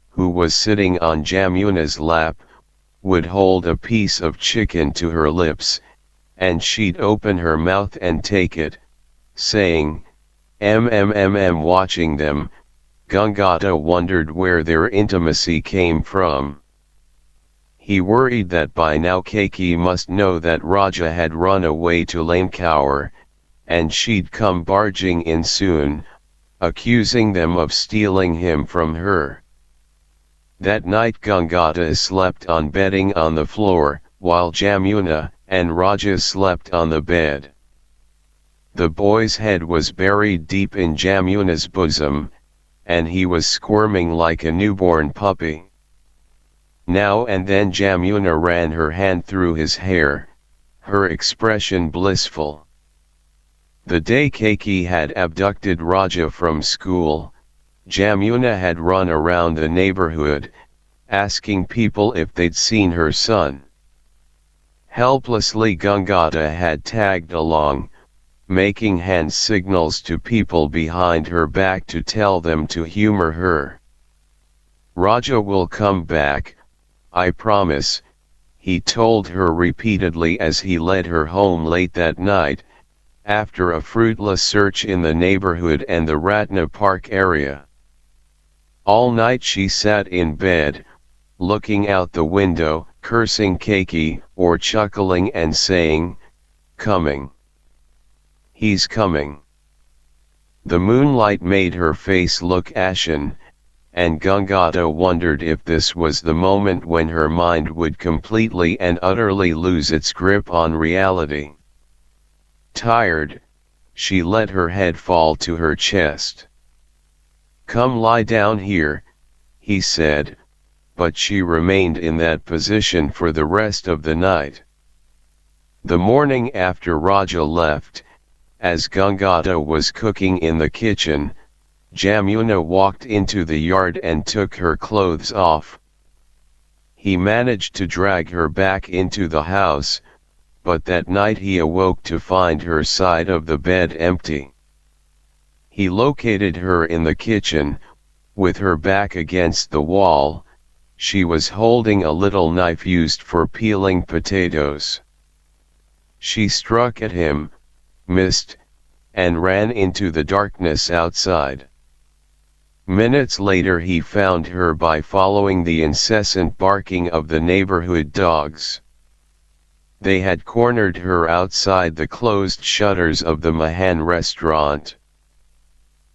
S1: who was sitting on Jamuna's lap, would hold a piece of chicken to her lips, and she'd open her mouth and take it, saying, "Mm." Watching them, Gangata wondered where their intimacy came from. He worried that by now Keiki must know that Raja had run away to Lankaur, and she'd come barging in soon, accusing them of stealing him from her. That night Gangata slept on bedding on the floor, while Jamuna and Raja slept on the bed. The boy's head was buried deep in Jamuna's bosom, and he was squirming like a newborn puppy. Now and then Jamuna ran her hand through his hair, her expression blissful. The day Keiki had abducted Raja from school, Jamuna had run around the neighborhood, asking people if they'd seen her son. Helplessly Gangata had tagged along, making hand signals to people behind her back to tell them to humor her. Raja will come back, I promise, he told her repeatedly as he led her home late that night, after a fruitless search in the neighborhood and the Ratna Park area. All night she sat in bed, looking out the window, cursing Keki, or chuckling and saying, "Coming. He's coming." The moonlight made her face look ashen, and Gangata wondered if this was the moment when her mind would completely and utterly lose its grip on reality. Tired, she let her head fall to her chest. "Come lie down here," he said, but she remained in that position for the rest of the night. The morning after Raja left, as Gangata was cooking in the kitchen, Jamuna walked into the yard and took her clothes off. He managed to drag her back into the house, but that night he awoke to find her side of the bed empty. He located her in the kitchen, with her back against the wall. She was holding a little knife used for peeling potatoes. She struck at him, missed, and ran into the darkness outside. Minutes later he found her by following the incessant barking of the neighborhood dogs. They had cornered her outside the closed shutters of the Mahan restaurant.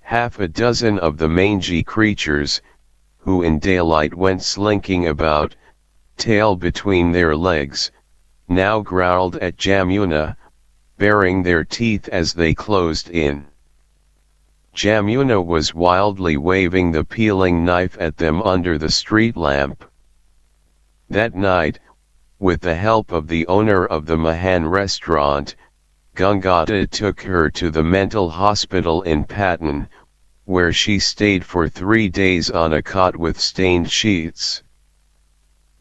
S1: Half a dozen of the mangy creatures, who in daylight went slinking about, tail between their legs, now growled at Jamuna, baring their teeth as they closed in. Jamuna was wildly waving the peeling knife at them under the street lamp. That night, with the help of the owner of the Mahan restaurant, Gangata took her to the mental hospital in Patan, where she stayed for 3 days on a cot with stained sheets.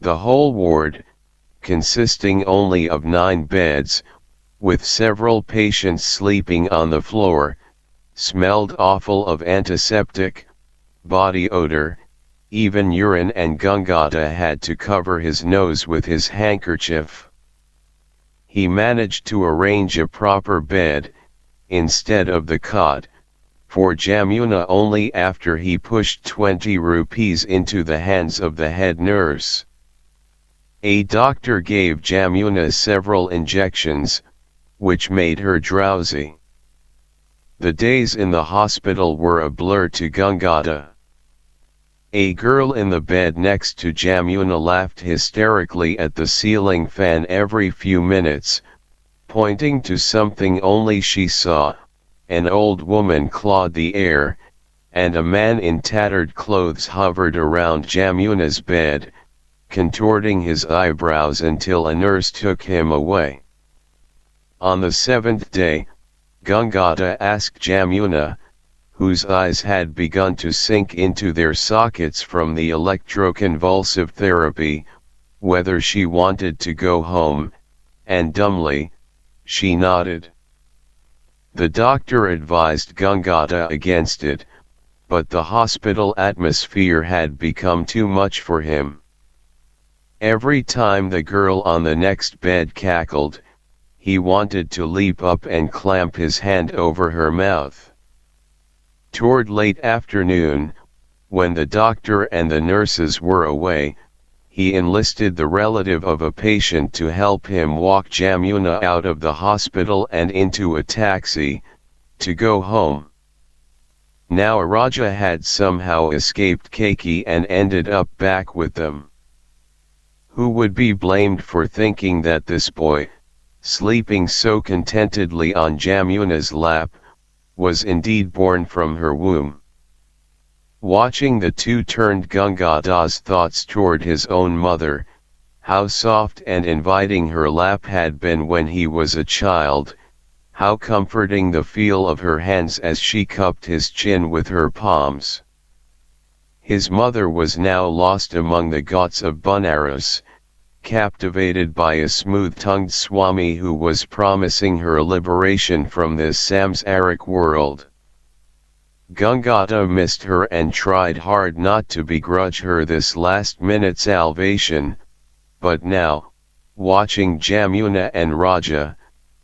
S1: The whole ward, consisting only of 9 beds, with several patients sleeping on the floor, smelled awful of antiseptic, body odor, even urine, and Gangata had to cover his nose with his handkerchief. He managed to arrange a proper bed, instead of the cot, for Jamuna only after he pushed 20 rupees into the hands of the head nurse. A doctor gave Jamuna several injections, which made her drowsy. The days in the hospital were a blur to Gangata. A girl in the bed next to Jamuna laughed hysterically at the ceiling fan every few minutes, pointing to something only she saw. An old woman clawed the air, and a man in tattered clothes hovered around Jamuna's bed, contorting his eyebrows until a nurse took him away. On the 7th day, Gangata asked Jamuna, whose eyes had begun to sink into their sockets from the electroconvulsive therapy, whether she wanted to go home, and dumbly, she nodded. The doctor advised Gangata against it, but the hospital atmosphere had become too much for him. Every time the girl on the next bed cackled, he wanted to leap up and clamp his hand over her mouth. Toward late afternoon, when the doctor and the nurses were away, he enlisted the relative of a patient to help him walk Jamuna out of the hospital and into a taxi, to go home. Now Raja had somehow escaped Keki and ended up back with them. Who would be blamed for thinking that this boy, sleeping so contentedly on Jamuna's lap, was indeed born from her womb? Watching the two turned Gangata's thoughts toward his own mother. How soft and inviting her lap had been when he was a child, how comforting the feel of her hands as she cupped his chin with her palms. His mother was now lost among the ghats of Benares, captivated by a smooth-tongued Swami who was promising her liberation from this samsaric world. Gangata missed her and tried hard not to begrudge her this last-minute salvation, but now, watching Jamuna and Raja,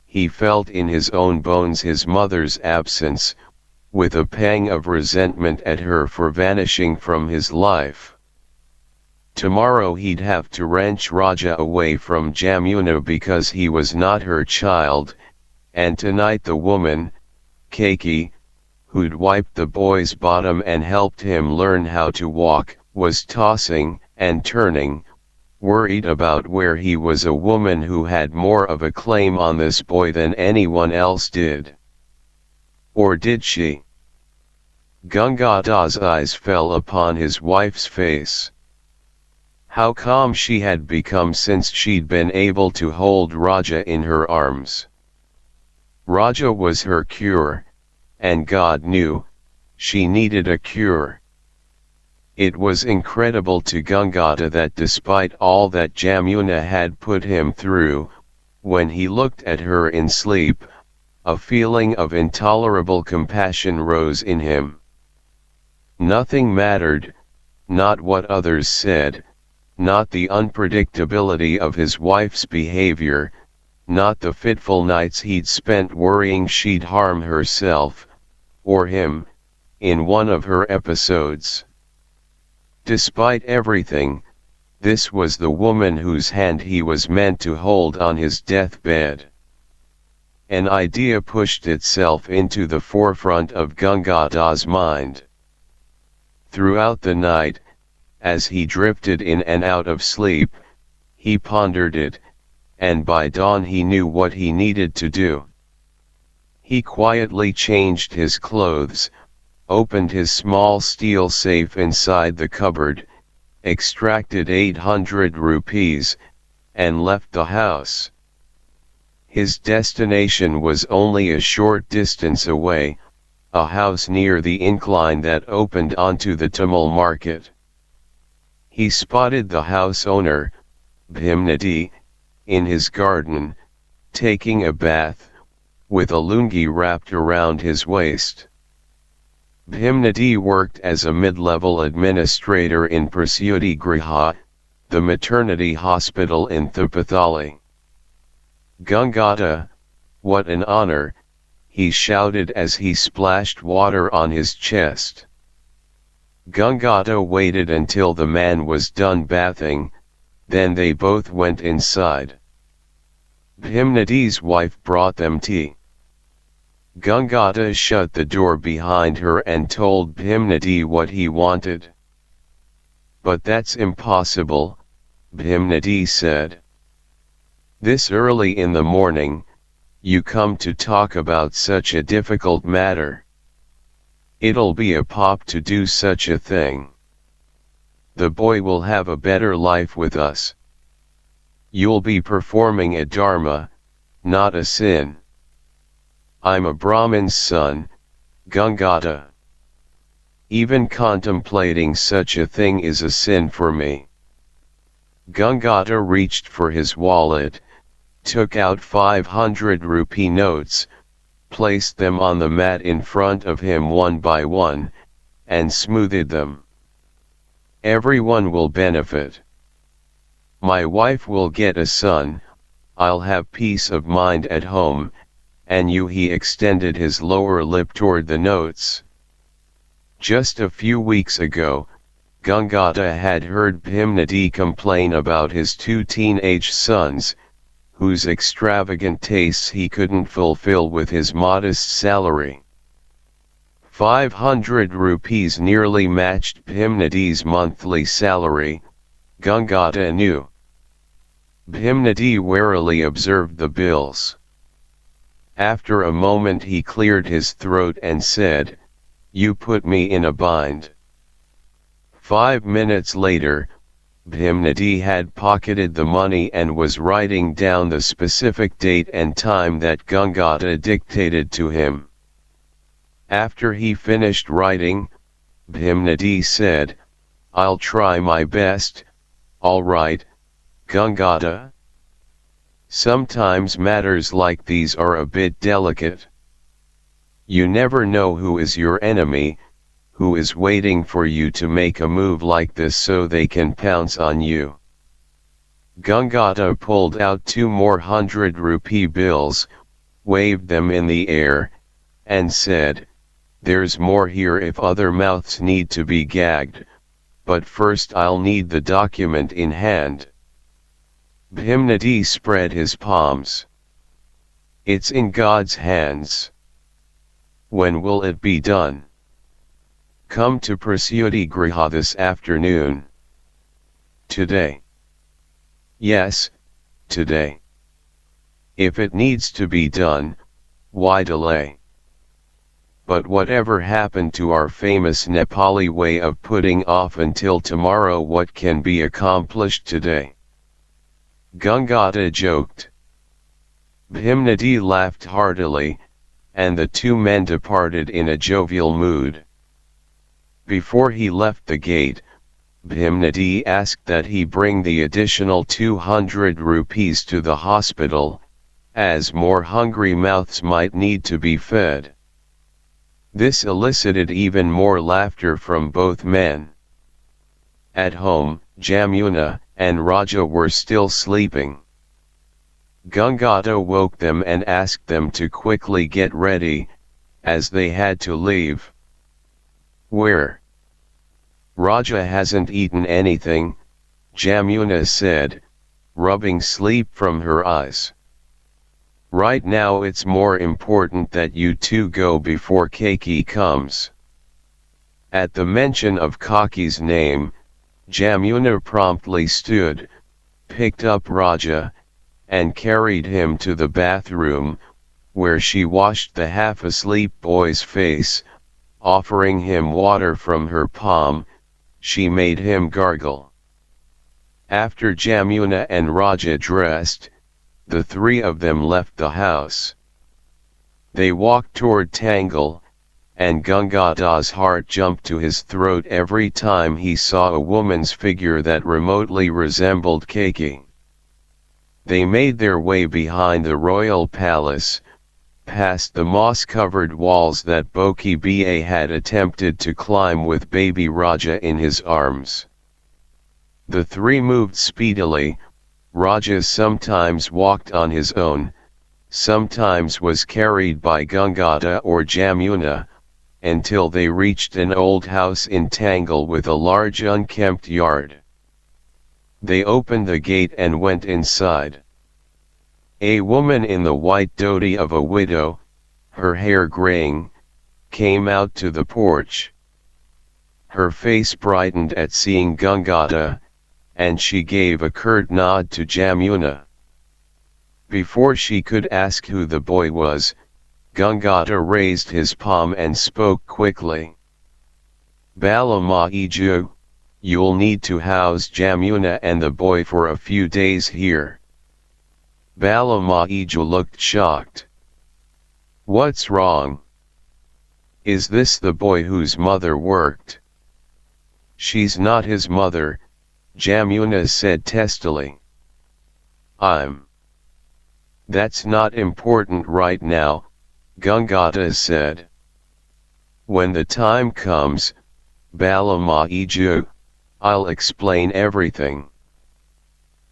S1: he felt in his own bones his mother's absence, with a pang of resentment at her for vanishing from his life. Tomorrow he'd have to wrench Raja away from Jamuna because he was not her child, and tonight the woman, Keiki, who'd wiped the boy's bottom and helped him learn how to walk, was tossing and turning, worried about where he was, a woman who had more of a claim on this boy than anyone else did. Or did she? Gangada's eyes fell upon his wife's face. How calm she had become since she'd been able to hold Raja in her arms. Raja was her cure, and God knew, she needed a cure. It was incredible to Gangata that despite all that Jamuna had put him through, when he looked at her in sleep, a feeling of intolerable compassion rose in him. Nothing mattered, not what others said, not the unpredictability of his wife's behavior, not the fitful nights he'd spent worrying she'd harm herself, or him, in one of her episodes. Despite everything, this was the woman whose hand he was meant to hold on his deathbed. An idea pushed itself into the forefront of Gangada's mind. Throughout the night, as he drifted in and out of sleep, he pondered it, and by dawn he knew what he needed to do. He quietly changed his clothes, opened his small steel safe inside the cupboard, extracted 800 rupees, and left the house. His destination was only a short distance away, a house near the incline that opened onto the Tamil market. He spotted the house owner, Bhimnadi, in his garden, taking a bath, with a lungi wrapped around his waist. Bhimnadi worked as a mid-level administrator in Prasyuti Griha, the maternity hospital in Thirupathali. Gangata, what an honor, he shouted as he splashed water on his chest. Gangata waited until the man was done bathing, then they both went inside. Bhimnadi's wife brought them tea. Gangata shut the door behind her and told Bhimnadi what he wanted. But that's impossible, Bhimnadi said. This early in the morning, you come to talk about such a difficult matter. It'll be a pop to do such a thing. The boy will have a better life with us. You'll be performing a dharma, not a sin. I'm a Brahmin's son, Gangata. Even contemplating such a thing is a sin for me. Gangata reached for his wallet, took out 500 rupee notes, placed them on the mat in front of him one by one, and smoothed them. Everyone will benefit. My wife will get a son, I'll have peace of mind at home, and you. He extended his lower lip toward the notes. Just a few weeks ago, Gangata had heard Bhimnadi complain about his two teenage sons, whose extravagant tastes he couldn't fulfill with his modest salary. 500 rupees nearly matched Bhimnadi's monthly salary, Gangata knew. Bhimnadi warily observed the bills. After a moment he cleared his throat and said, "You put me in a bind." 5 minutes later, Bhimnadi had pocketed the money and was writing down the specific date and time that Gangata dictated to him. After he finished writing, Bhimnadi said, "I'll try my best, all right, Gangata. Sometimes matters like these are a bit delicate." You never know who is your enemy, who is waiting for you to make a move like this so they can pounce on you. Gangata pulled out 2 more 100-rupee bills, waved them in the air, and said, "There's more here if other mouths need to be gagged, but first I'll need the document in hand." Bhimnadi spread his palms. "It's in God's hands. When will it be done?" "Come to Prasyuti Griha this afternoon." "Today?" "Yes, today. If it needs to be done, why delay?" "But whatever happened to our famous Nepali way of putting off until tomorrow what can be accomplished today?" Gangata joked. Bhimnadi laughed heartily, and the 2 men departed in a jovial mood. Before he left the gate, Bhimnadi asked that he bring the additional 200 rupees to the hospital, as more hungry mouths might need to be fed. This elicited even more laughter from both men. At home, Jamuna and Raja were still sleeping. Gangata woke them and asked them to quickly get ready, as they had to leave. "Where?" "Raja hasn't eaten anything," Jamuna said, rubbing sleep from her eyes. "Right now it's more important that you 2 go before Kaki comes." At the mention of Kaki's name, Jamuna promptly stood, picked up Raja, and carried him to the bathroom, where she washed the half-asleep boy's face, offering him water from her palm. She made him gargle. After Jamuna and Raja dressed, the 3 of them left the house. They walked toward Tangle, and Gangada's heart jumped to his throat every time he saw a woman's figure that remotely resembled Kaki. They made their way behind the royal palace, past the moss-covered walls that Boki Ba had attempted to climb with baby Raja in his arms. The 3 moved speedily. Raja sometimes walked on his own, sometimes was carried by Gangata or Jamuna, until they reached an old house in Tangle with a large unkempt yard. They opened the gate and went inside. A woman in the white dhoti of a widow, her hair graying, came out to the porch. Her face brightened at seeing Gangata, and she gave a curt nod to Jamuna. Before she could ask who the boy was, Gangata raised his palm and spoke quickly. "Bala Maiju, you'll need to house Jamuna and the boy for a few days here." Bala Maiju looked shocked. "What's wrong? Is this the boy whose mother worked?" "She's not his mother," Jamuna said testily. "That's not important right now," Gangata said. "When the time comes, Bala Maiju, I'll explain everything.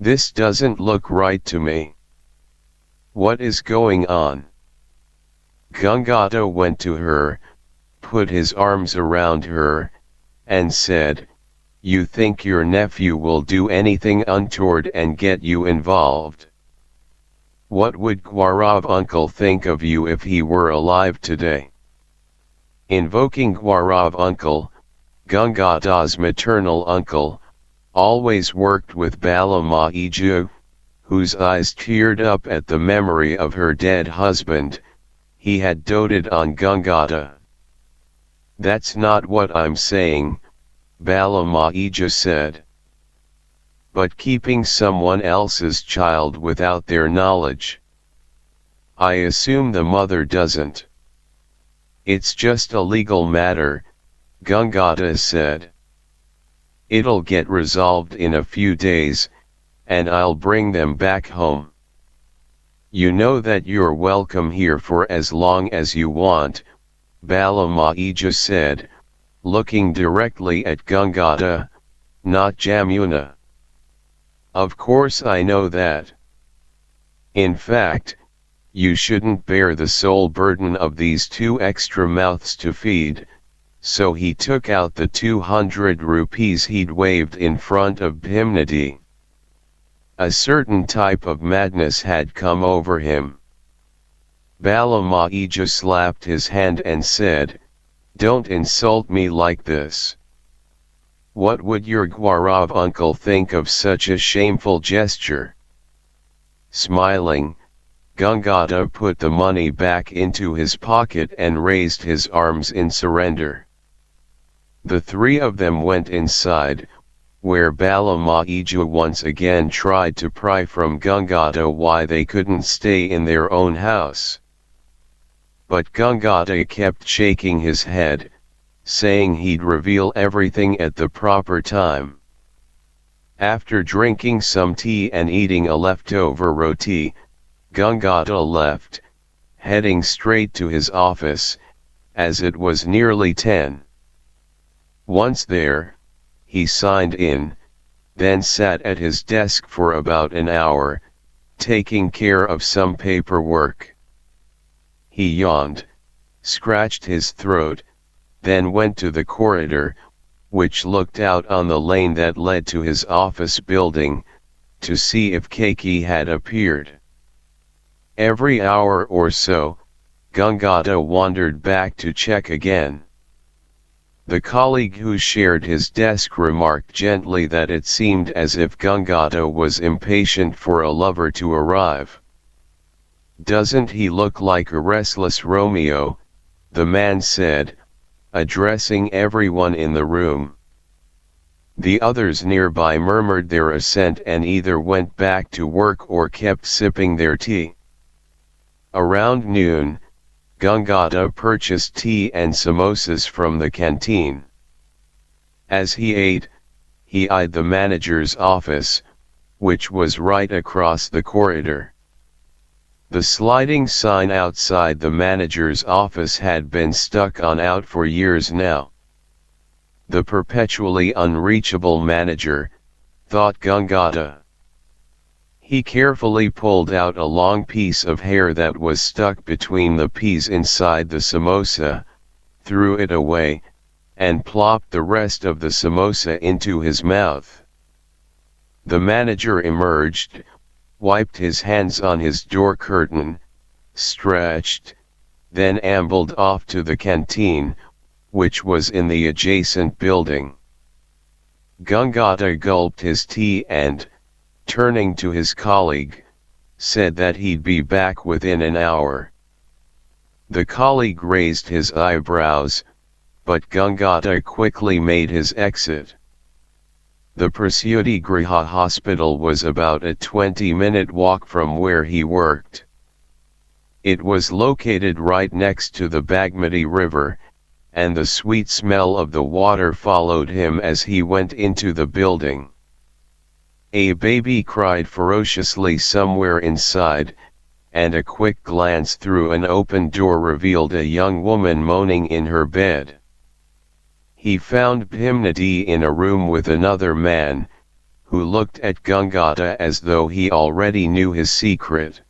S1: This doesn't look right to me. What is going on?" Gangata went to her, put his arms around her, and said, "You think your nephew will do anything untoward and get you involved? What would Gaurav uncle think of you if he were alive today?" Invoking Gaurav uncle, Gangada's maternal uncle, always worked with Bala Maiju, whose eyes teared up at the memory of her dead husband. He had doted on Gangata. "That's not what I'm saying," Bala Maiju said. "But keeping someone else's child without their knowledge? I assume the mother doesn't." "It's just a legal matter," Gangata said. "It'll get resolved in a few days, and I'll bring them back home. You know that you're welcome here for as long as you want, Bala Maija said, looking directly at Gangata, not Jamuna. Of course I know that. In fact, you shouldn't bear the sole burden of these 2 extra mouths to feed, so he took out the 200 rupees he'd waved in front of Bhimnadi. A certain type of madness had come over him. Bala Maija slapped his hand and said, "Don't insult me like this. What would your Gaurav uncle think of such a shameful gesture?" Smiling, Gangata put the money back into his pocket and raised his arms in surrender. The 3 of them went inside, where Bala Maija once again tried to pry from Gangata why they couldn't stay in their own house. But Gangata kept shaking his head, saying he'd reveal everything at the proper time. After drinking some tea and eating a leftover roti, Gangata left, heading straight to his office, as it was nearly 10. Once there, he signed in, then sat at his desk for about an hour, taking care of some paperwork. He yawned, scratched his throat, then went to the corridor, which looked out on the lane that led to his office building, to see if Keiki had appeared. Every hour or so, Gangata wandered back to check again. The colleague who shared his desk remarked gently that it seemed as if Gangata was impatient for a lover to arrive. "Doesn't he look like a restless Romeo?" the man said, addressing everyone in the room. The others nearby murmured their assent and either went back to work or kept sipping their tea. Around noon, Gangata purchased tea and samosas from the canteen. As he ate, he eyed the manager's office, which was right across the corridor. The sliding sign outside the manager's office had been stuck on out for years now. The perpetually unreachable manager, thought Gangata. He carefully pulled out a long piece of hair that was stuck between the peas inside the samosa, threw it away, and plopped the rest of the samosa into his mouth. The manager emerged, wiped his hands on his door curtain, stretched, then ambled off to the canteen, which was in the adjacent building. Gangata gulped his tea and, turning to his colleague, said that he'd be back within an hour. The colleague raised his eyebrows, but Gangata quickly made his exit. The Prasyuti Griha hospital was about a 20-minute walk from where he worked. It was located right next to the Bagmati River, and the sweet smell of the water followed him as he went into the building. A baby cried ferociously somewhere inside, and a quick glance through an open door revealed a young woman moaning in her bed. He found Bhimnadi in a room with another man, who looked at Gangata as though he already knew his secret.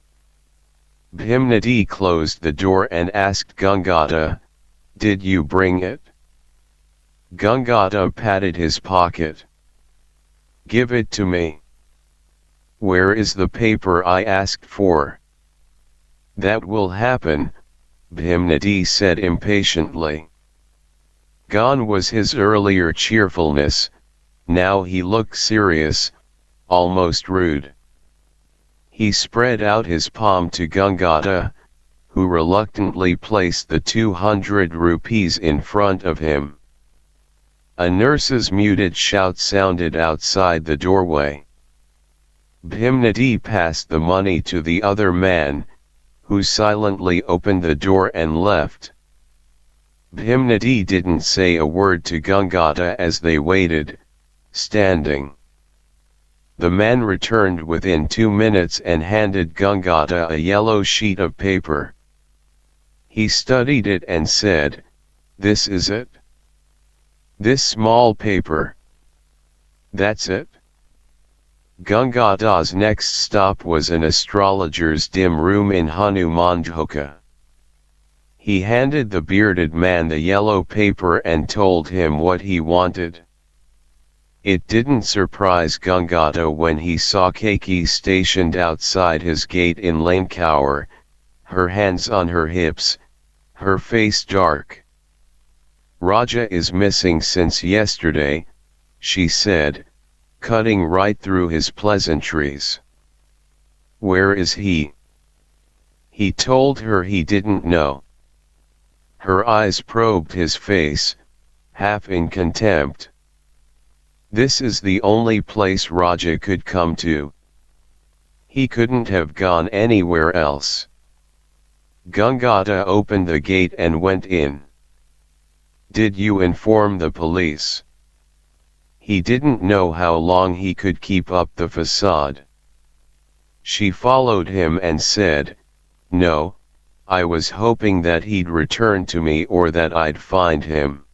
S1: Bhimnadi closed the door and asked Gangata, "Did you bring it?" Gangata patted his pocket. "Give it to me." "Where is the paper I asked for?" "That will happen," Bhimnadi said impatiently. Gone was his earlier cheerfulness, now he looked serious, almost rude. He spread out his palm to Gangata, who reluctantly placed the 200 rupees in front of him. A nurse's muted shout sounded outside the doorway. Bhimnadi passed the money to the other man, who silently opened the door and left. Bhimnadi didn't say a word to Gangata as they waited, standing. The man returned within 2 minutes and handed Gangata a yellow sheet of paper. He studied it and said, "This is it? This small paper. That's it?" Gangada's next stop was an astrologer's dim room in Hanumandhoka. He handed the bearded man the yellow paper and told him what he wanted. It didn't surprise Gangada when he saw Keki stationed outside his gate in Lankaur, her hands on her hips, her face dark. "Raja is missing since yesterday," she said, cutting right through his pleasantries. "Where is he?" He told her he didn't know. Her eyes probed his face, half in contempt. "This is the only place Raja could come to. He couldn't have gone anywhere else." Gangada opened the gate and went in. "Did you inform the police?" He didn't know how long he could keep up the facade. She followed him and said, "No, I was hoping that he'd return to me or that I'd find him."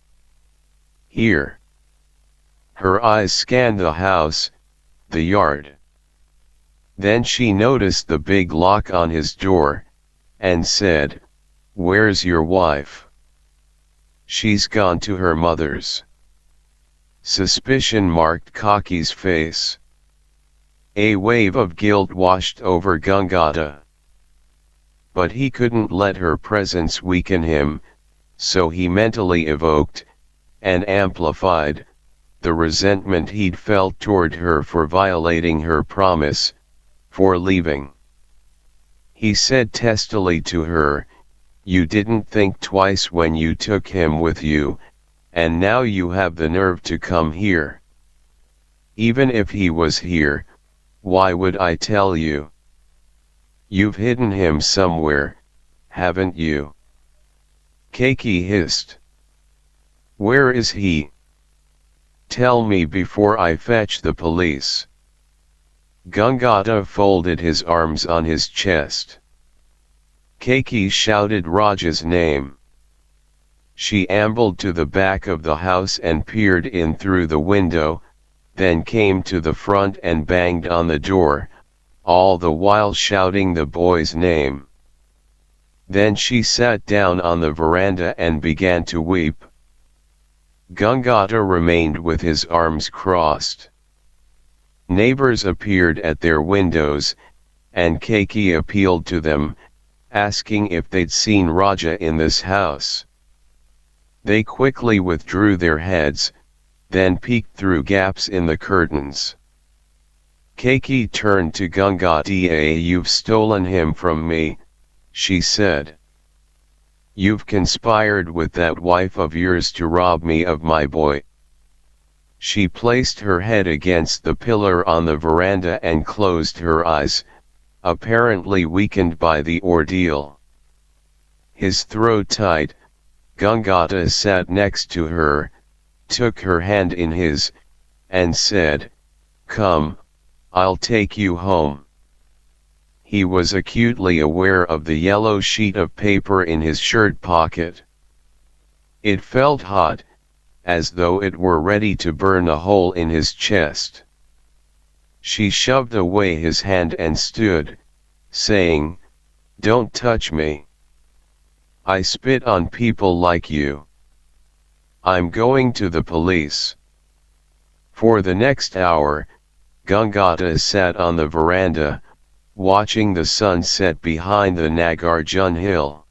S1: "Here." Her eyes scanned the house, the yard. Then she noticed the big lock on his door, and said, "Where's your wife?" "She's gone to her mother's." Suspicion marked Kaki's face. A wave of guilt washed over Gangada. But he couldn't let her presence weaken him, so he mentally evoked, and amplified, the resentment he'd felt toward her for violating her promise, for leaving. He said testily to her, "You didn't think twice when you took him with you, and now you have the nerve to come here. Even if he was here, why would I tell you? You've hidden him somewhere, haven't you?" Keki hissed. "Where is he? Tell me before I fetch the police." Gangada folded his arms on his chest. Keki shouted Raja's name. She ambled to the back of the house and peered in through the window, then came to the front and banged on the door, all the while shouting the boy's name. Then she sat down on the veranda and began to weep. Gangada remained with his arms crossed. Neighbors appeared at their windows, and Keki appealed to them, asking if they'd seen Raja in this house. They quickly withdrew their heads, then peeked through gaps in the curtains. Keki turned to Gangada. "You've stolen him from me," she said. "You've conspired with that wife of yours to rob me of my boy." She placed her head against the pillar on the veranda and closed her eyes, apparently weakened by the ordeal. His throat tight, Gangada sat next to her, took her hand in his, and said, "Come, I'll take you home." He was acutely aware of the yellow sheet of paper in his shirt pocket. It felt hot, as though it were ready to burn a hole in his chest. She shoved away his hand and stood, saying, "Don't touch me. I spit on people like you. I'm going to the police." For the next hour, Gangada sat on the veranda, watching the sun set behind the Nagarjun hill.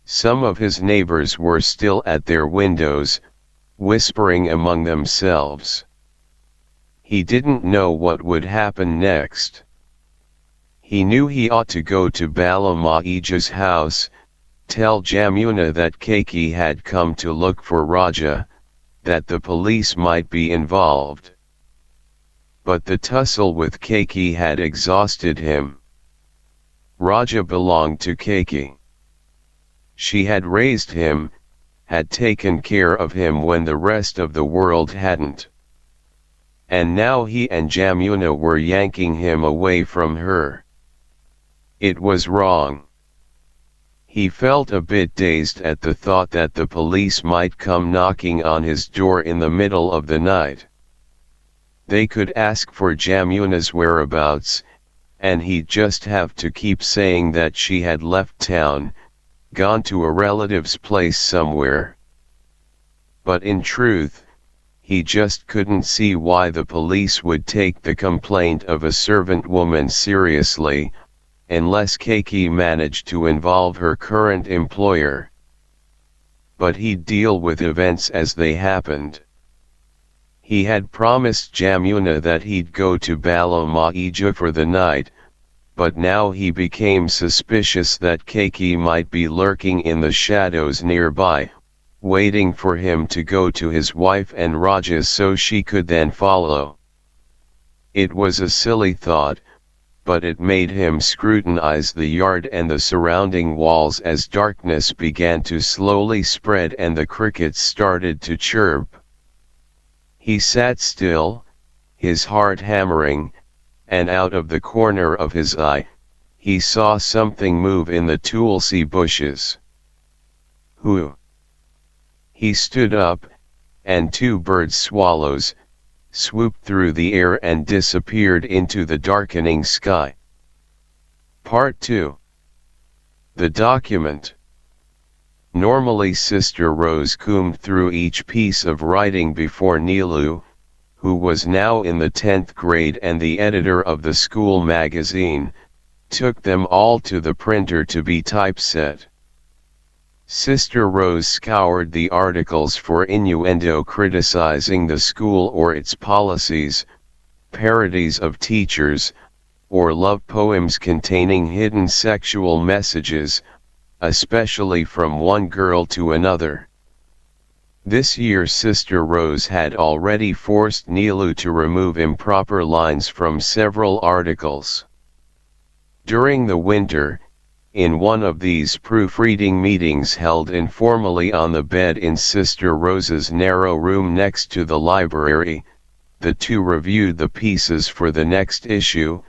S1: Some of his neighbors were still at their windows, whispering among themselves. He didn't know what would happen next. He knew he ought to go to Bala Maija's house, tell Jamuna that Keki had come to look for Raja, that the police might be involved. But the tussle with Keki had exhausted him. Raja belonged to Keki. She had raised him, had taken care of him when the rest of the world hadn't. And now he and Jamuna were yanking him away from her. It was wrong. He felt a bit dazed at the thought that the police might come knocking on his door in the middle of the night. They could ask for Jamuna's whereabouts, and he'd just have to keep saying that she had left town, gone to a relative's place somewhere. But in truth, he just couldn't see why the police would take the complaint of a servant woman seriously, unless Keiki managed to involve her current employer. But he'd deal with events as they happened. He had promised Jamuna that he'd go to Balo Maija for the night, but now he became suspicious that Keiki might be lurking in the shadows nearby, waiting for him to go to his wife and Raja so she could then follow. It was a silly thought, but it made him scrutinize the yard and the surrounding walls as darkness began to slowly spread and the crickets started to chirp. He sat still, his heart hammering, and out of the corner of his eye, he saw something move in the tulsi bushes. Who? He stood up, and two bird swallows swooped through the air and disappeared into the darkening sky. Part 2. The document. Normally Sister Rose combed through each piece of writing before Nilu, who was now in the 10th grade and the editor of the school magazine, took them all to the printer to be typeset. Sister Rose scoured the articles for innuendo criticizing the school or its policies, parodies of teachers, or love poems containing hidden sexual messages, especially from one girl to another. This year Sister Rose had already forced Nilu to remove improper lines from several articles. During the winter, in one of these proofreading meetings held informally on the bed in Sister Rose's narrow room next to the library, the two reviewed the pieces for the next issue.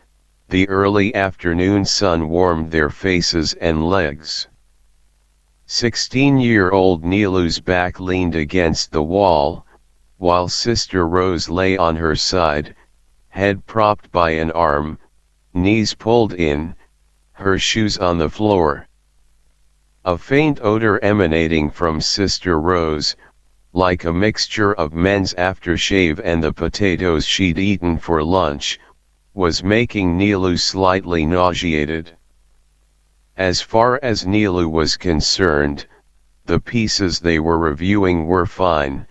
S1: The early afternoon sun warmed their faces and legs. 16-year-old Nilu's back leaned against the wall, while Sister Rose lay on her side, head propped by an arm, knees pulled in, her shoes on the floor. A faint odor emanating from Sister Rose, like a mixture of men's aftershave and the potatoes she'd eaten for lunch, was making Nilu slightly nauseated. As far as Nilu was concerned, the pieces they were reviewing were fine,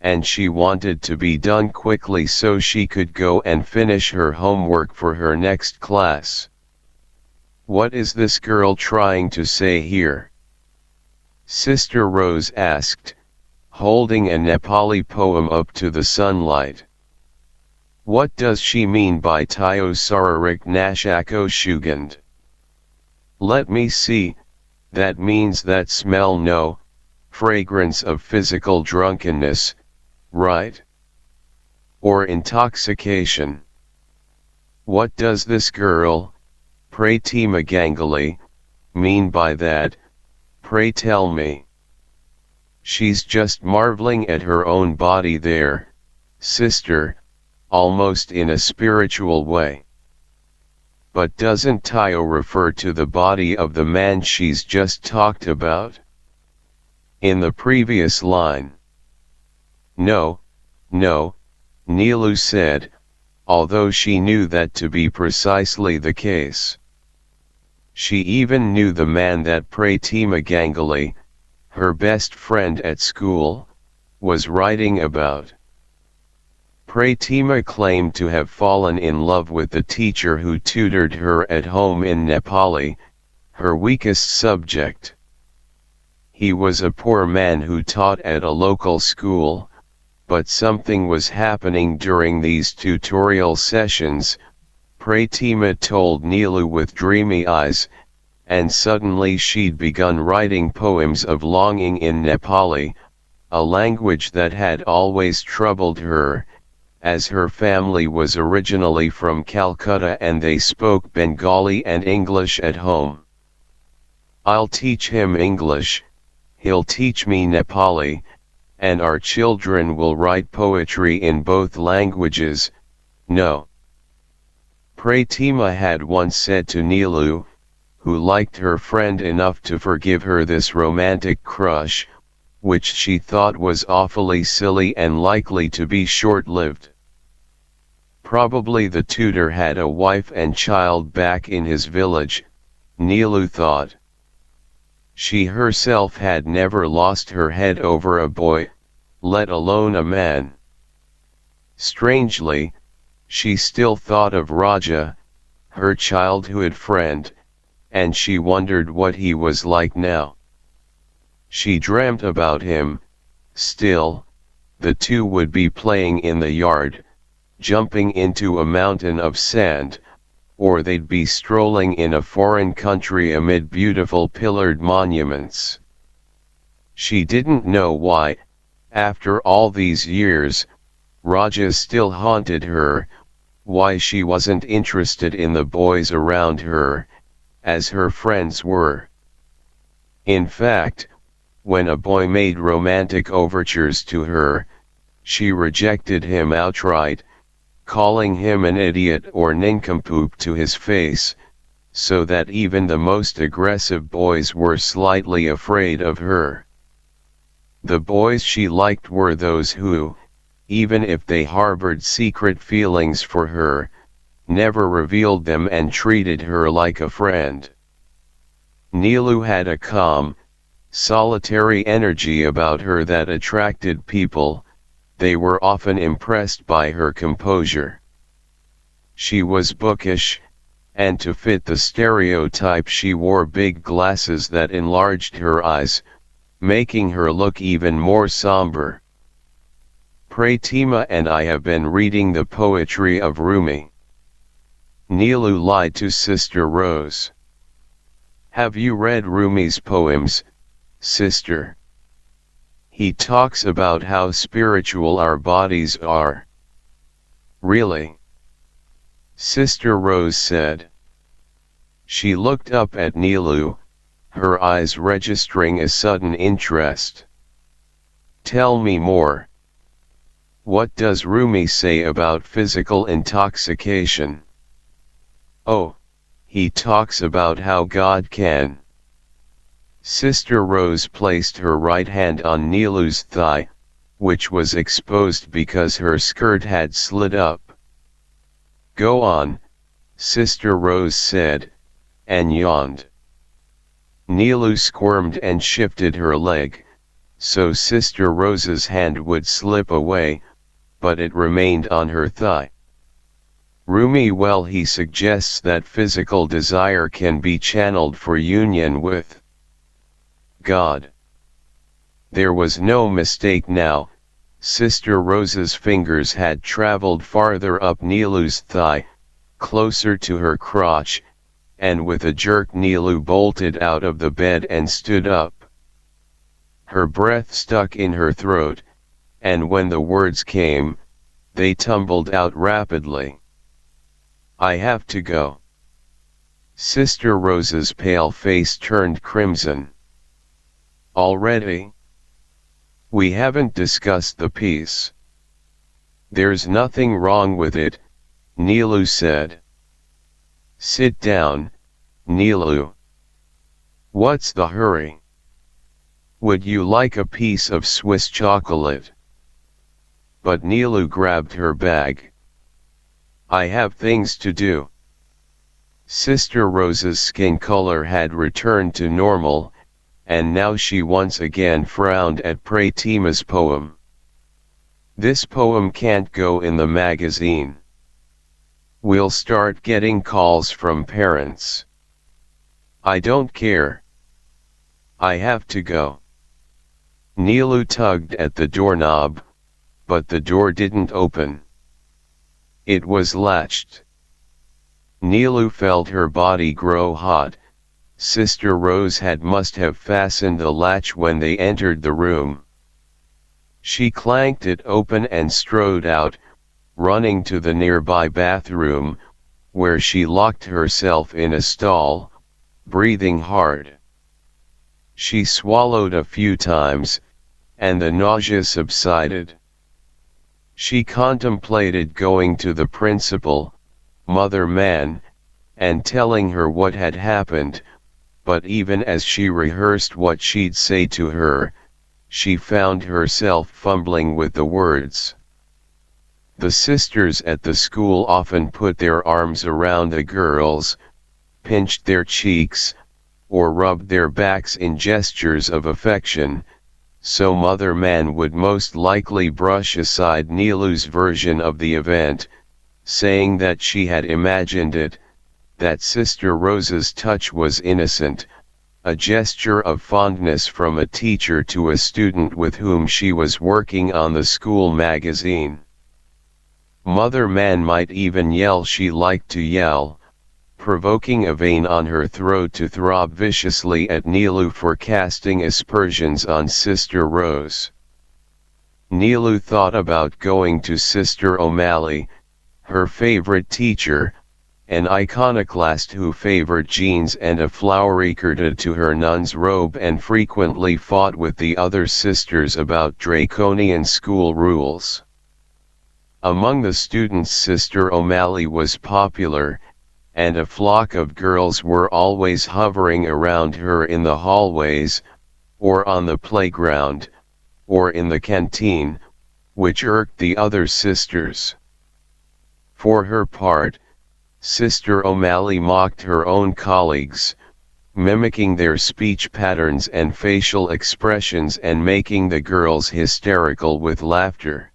S1: and she wanted to be done quickly so she could go and finish her homework for her next class. What is this girl trying to say here? Sister Rose asked, holding a Nepali poem up to the sunlight. What does she mean by Tayo Sararik Nashako Shugand? Let me see, that means that smell no, fragrance of physical drunkenness, right? Or intoxication. What does this girl, Pratima Ganguly, mean by that, pray tell me? She's just marveling at her own body there, sister, almost in a spiritual way. But doesn't Tayo refer to the body of the man she's just talked about? In the previous line. No, Nilu said, although she knew that to be precisely the case. She even knew the man that Pratima Ganguly, her best friend at school, was writing about. Pratima claimed to have fallen in love with the teacher who tutored her at home in Nepali, her weakest subject. He was a poor man who taught at a local school, but something was happening during these tutorial sessions, Pratima told Nilu with dreamy eyes, and suddenly she'd begun writing poems of longing in Nepali, a language that had always troubled her, as her family was originally from Calcutta and they spoke Bengali and English at home. I'll teach him English, he'll teach me Nepali, and our children will write poetry in both languages. No. Pratima had once said to Nilu, who liked her friend enough to forgive her this romantic crush, which she thought was awfully silly and likely to be short-lived. Probably the tutor had a wife and child back in his village, Nilu thought. She herself had never lost her head over a boy, let alone a man. Strangely, she still thought of Raja, her childhood friend, and she wondered what he was like now. She dreamt about him. Still, the two would be playing in the yard, jumping into a mountain of sand, or they'd be strolling in a foreign country amid beautiful pillared monuments. She didn't know why, after all these years, Raja still haunted her, why she wasn't interested in the boys around her, as her friends were. In fact, when a boy made romantic overtures to her, she rejected him outright, calling him an idiot or nincompoop to his face, so that even the most aggressive boys were slightly afraid of her. The boys she liked were those who, even if they harbored secret feelings for her, never revealed them and treated her like a friend. Nilu had a calm, solitary energy about her that attracted people. They were often impressed by her composure. She was bookish, and to fit the stereotype she wore big glasses that enlarged her eyes, making her look even more somber. Pratima and I have been reading the poetry of Rumi. Nilu lied to Sister Rose. Have you read Rumi's poems, sister? He talks about how spiritual our bodies are. Really? Sister Rose said. She looked up at Nilu, her eyes registering a sudden interest. Tell me more. What does Rumi say about physical intoxication? Oh, he talks about how God can. Sister Rose placed her right hand on Nilu's thigh, which was exposed because her skirt had slid up. Go on, Sister Rose said, and yawned. Nilu squirmed and shifted her leg, so Sister Rose's hand would slip away, but it remained on her thigh. Rumi, well, he suggests that physical desire can be channeled for union with God. There was no mistake now. Sister Rose's fingers had traveled farther up Nilu's thigh, closer to her crotch, and with a jerk Nilu bolted out of the bed and stood up. Her breath stuck in her throat, and when the words came, they tumbled out rapidly. I have to go. Sister Rose's pale face turned crimson. Already? We haven't discussed the piece. There's nothing wrong with it, Nilu said. Sit down, Nilu. What's the hurry? Would you like a piece of Swiss chocolate? But Nilu grabbed her bag. I have things to do. Sister Rose's skin color had returned to normal, and now she once again frowned at Pratima's poem. This poem can't go in the magazine. We'll start getting calls from parents. I don't care. I have to go. Nilu tugged at the doorknob, but the door didn't open. It was latched. Nilu felt her body grow hot. Sister Rose must have fastened the latch when they entered the room. She clanked it open and strode out, running to the nearby bathroom, where she locked herself in a stall, breathing hard. She swallowed a few times, and the nausea subsided. She contemplated going to the principal, Mother Man, and telling her what had happened, but even as she rehearsed what she'd say to her, she found herself fumbling with the words. The sisters at the school often put their arms around the girls, pinched their cheeks, or rubbed their backs in gestures of affection, so Mother Man would most likely brush aside Nilu's version of the event, saying that she had imagined it, that Sister Rose's touch was innocent, a gesture of fondness from a teacher to a student with whom she was working on the school magazine. Mother Man might even yell she liked to yell, provoking a vein on her throat to throb viciously at Nilu for casting aspersions on Sister Rose. Nilu thought about going to Sister O'Malley, her favorite teacher, an iconoclast who favored jeans and a flowery kirtan to her nun's robe and frequently fought with the other sisters about draconian school rules. Among the students Sister O'Malley was popular, and a flock of girls were always hovering around her in the hallways, or on the playground, or in the canteen, which irked the other sisters. For her part, Sister O'Malley mocked her own colleagues, mimicking their speech patterns and facial expressions and making the girls hysterical with laughter.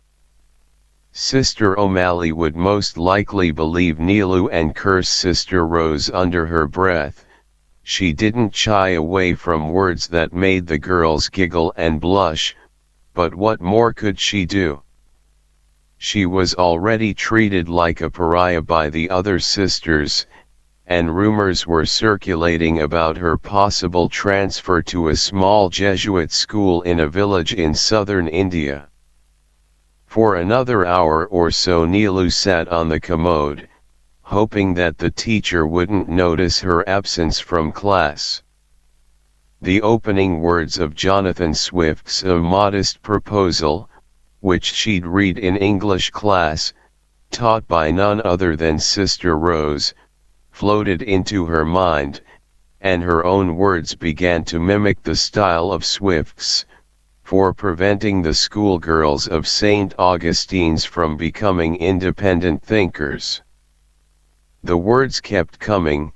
S1: Sister O'Malley would most likely believe Nilu and curse Sister Rose under her breath. She didn't shy away from words that made the girls giggle and blush, but what more could she do? She was already treated like a pariah by the other sisters, and rumors were circulating about her possible transfer to a small Jesuit school in a village in southern India. For another hour or so Nilu sat on the commode, hoping that the teacher wouldn't notice her absence from class. The opening words of Jonathan Swift's A Modest Proposal, which she'd read in English class, taught by none other than Sister Rose, floated into her mind, and her own words began to mimic the style of Swift's, for preventing the schoolgirls of St. Augustine's from becoming independent thinkers. The words kept coming,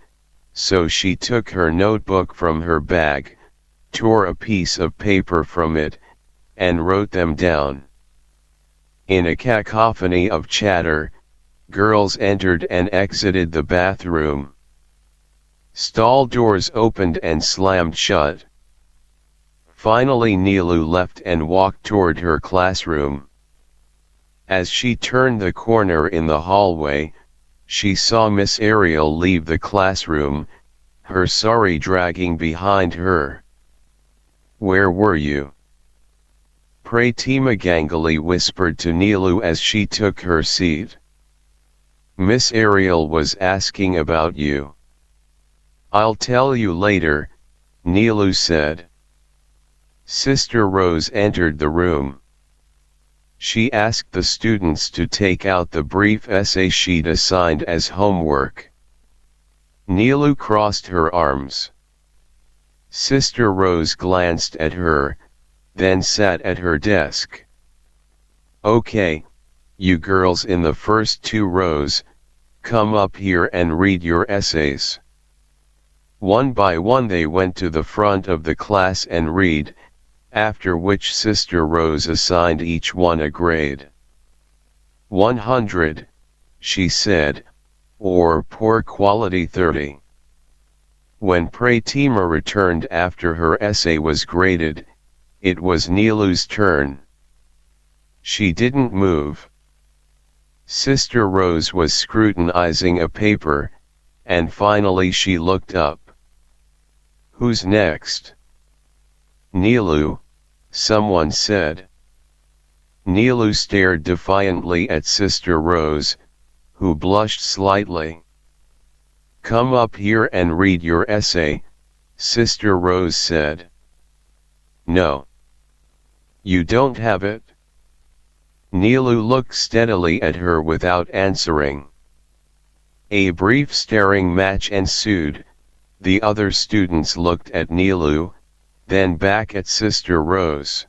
S1: so she took her notebook from her bag, tore a piece of paper from it, and wrote them down. In a cacophony of chatter, girls entered and exited the bathroom. Stall doors opened and slammed shut. Finally Nilu left and walked toward her classroom. As she turned the corner in the hallway, she saw Miss Ariel leave the classroom, her sari dragging behind her. "Where were you?" Pratima Ganguly whispered to Nilu as she took her seat. "Miss Ariel was asking about you." "I'll tell you later," Nilu said. Sister Rose entered the room. She asked the students to take out the brief essay sheet assigned as homework. Nilu crossed her arms. Sister Rose glanced at her, then sat at her desk. "Okay, you girls in the first 2 rows, come up here and read your essays." One by one they went to the front of the class and read, after which Sister Rose assigned each one a grade. 100, she said, or poor quality 30. When Pratima returned after her essay was graded, it was Nilu's turn. She didn't move. Sister Rose was scrutinizing a paper, and finally she looked up. "Who's next?" "Nilu," someone said. Nilu stared defiantly at Sister Rose, who blushed slightly. "Come up here and read your essay," Sister Rose said. No. You don't have it? Nilu looked steadily at her without answering. A brief staring match ensued. The other students looked at Nilu, then back at Sister Rose.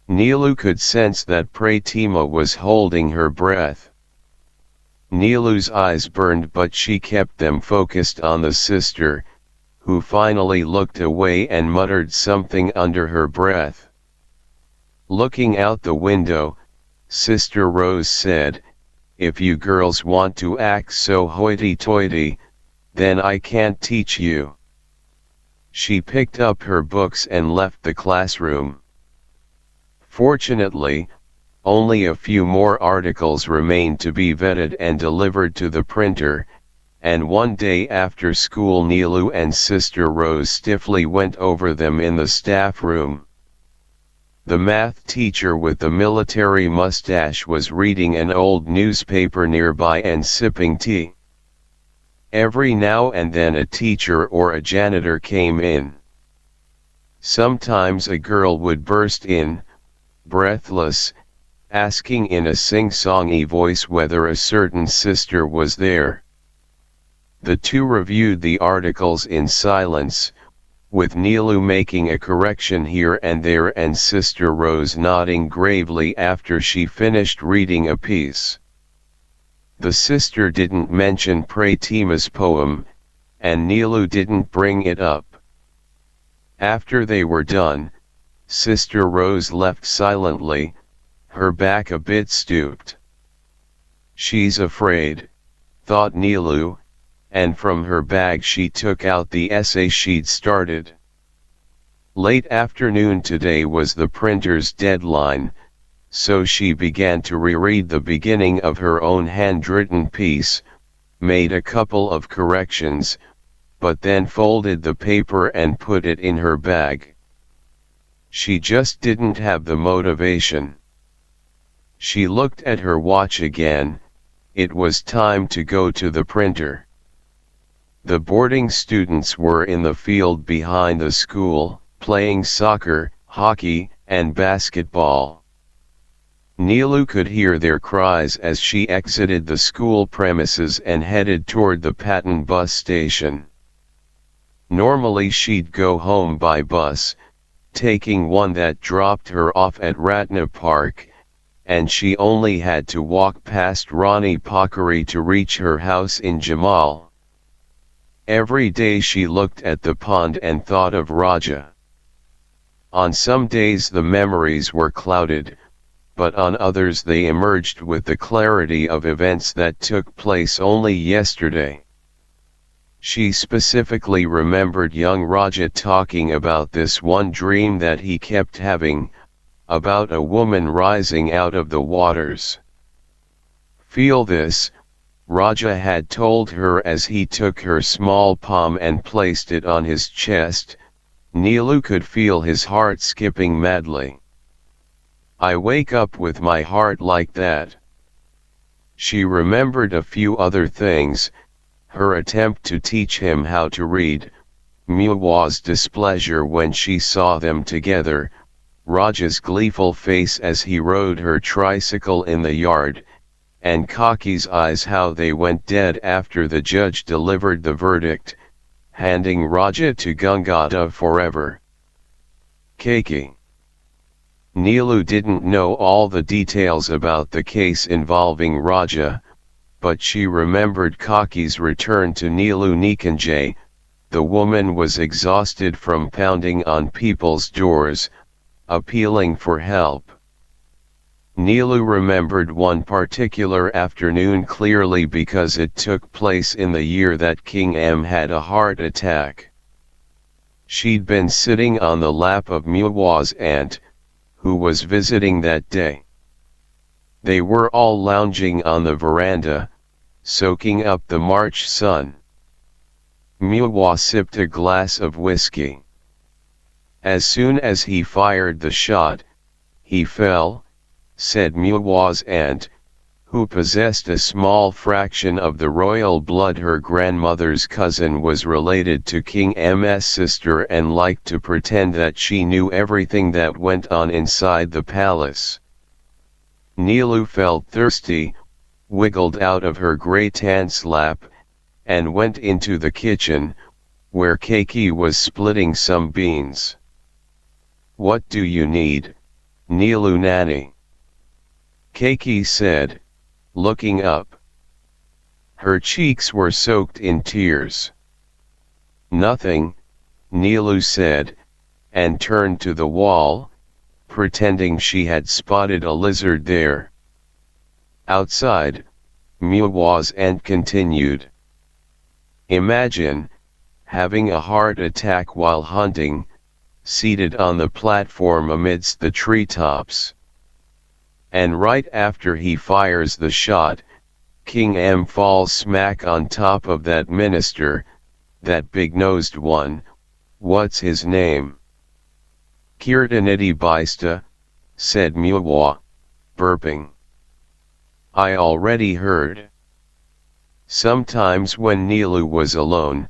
S1: Nilu could sense that Pratima was holding her breath. Nilu's eyes burned, but she kept them focused on the sister, who finally looked away and muttered something under her breath. Looking out the window, Sister Rose said, "If you girls want to act so hoity-toity, then I can't teach you." She picked up her books and left the classroom. Fortunately, only a few more articles remained to be vetted and delivered to the printer, and one day after school Nilu and Sister Rose stiffly went over them in the staff room. The math teacher with the military mustache was reading an old newspaper nearby and sipping tea. Every now and then a teacher or a janitor came in. Sometimes a girl would burst in, breathless, asking in a sing-songy voice whether a certain sister was there. The two reviewed the articles in silence, with Nilu making a correction here and there and Sister Rose nodding gravely after she finished reading a piece. The sister didn't mention Pratima's poem, and Nilu didn't bring it up. After they were done, Sister Rose left silently, her back a bit stooped. "She's afraid," thought Nilu, and from her bag she took out the essay she'd started. Late afternoon today was the printer's deadline, so she began to reread the beginning of her own handwritten piece, made a couple of corrections, but then folded the paper and put it in her bag. She just didn't have the motivation. She looked at her watch again. It was time to go to the printer. The boarding students were in the field behind the school, playing soccer, hockey, and basketball. Nilu could hear their cries as she exited the school premises and headed toward the Patan bus station. Normally she'd go home by bus, taking one that dropped her off at Ratna Park, and she only had to walk past Rani Pakari to reach her house in Jamal. Every day she looked at the pond and thought of Raja. On some days the memories were clouded, but on others they emerged with the clarity of events that took place only yesterday. She specifically remembered young Raja talking about this one dream that he kept having, about a woman rising out of the waters. "Feel this," Raja had told her as he took her small palm and placed it on his chest. Nilu could feel his heart skipping madly. "I wake up with my heart like that." She remembered a few other things, her attempt to teach him how to read, Muwa's displeasure when she saw them together, Raja's gleeful face as he rode her tricycle in the yard, and Kaki's eyes how they went dead after the judge delivered the verdict, handing Raja to Gangada forever. Kaki. Nilu didn't know all the details about the case involving Raja, but she remembered Kaki's return to Nilu Nikanjay. The woman was exhausted from pounding on people's doors, appealing for help. Nilu remembered one particular afternoon clearly because it took place in the year that King M had a heart attack. She'd been sitting on the lap of Muwa's aunt, who was visiting that day. They were all lounging on the veranda, soaking up the March sun. Muwa sipped a glass of whiskey. As soon as he fired the shot, he fell, said Muwa's aunt, who possessed a small fraction of the royal blood. Her grandmother's cousin was related to King M's sister and liked to pretend that she knew everything that went on inside the palace. Nilu felt thirsty, wiggled out of her great aunt's lap, and went into the kitchen, where Keiki was splitting some beans. "What do you need, Nilu Nani?" Keiki said, looking up. Her cheeks were soaked in tears. "Nothing," Nilu said, and turned to the wall, pretending she had spotted a lizard there. Outside, Muwa's aunt continued. "Imagine having a heart attack while hunting, seated on the platform amidst the treetops. And right after he fires the shot, King M falls smack on top of that minister, that big-nosed one, what's his name?" "Kirtanidhi Baista," said Muwa, burping. "I already heard." Sometimes when Nilu was alone,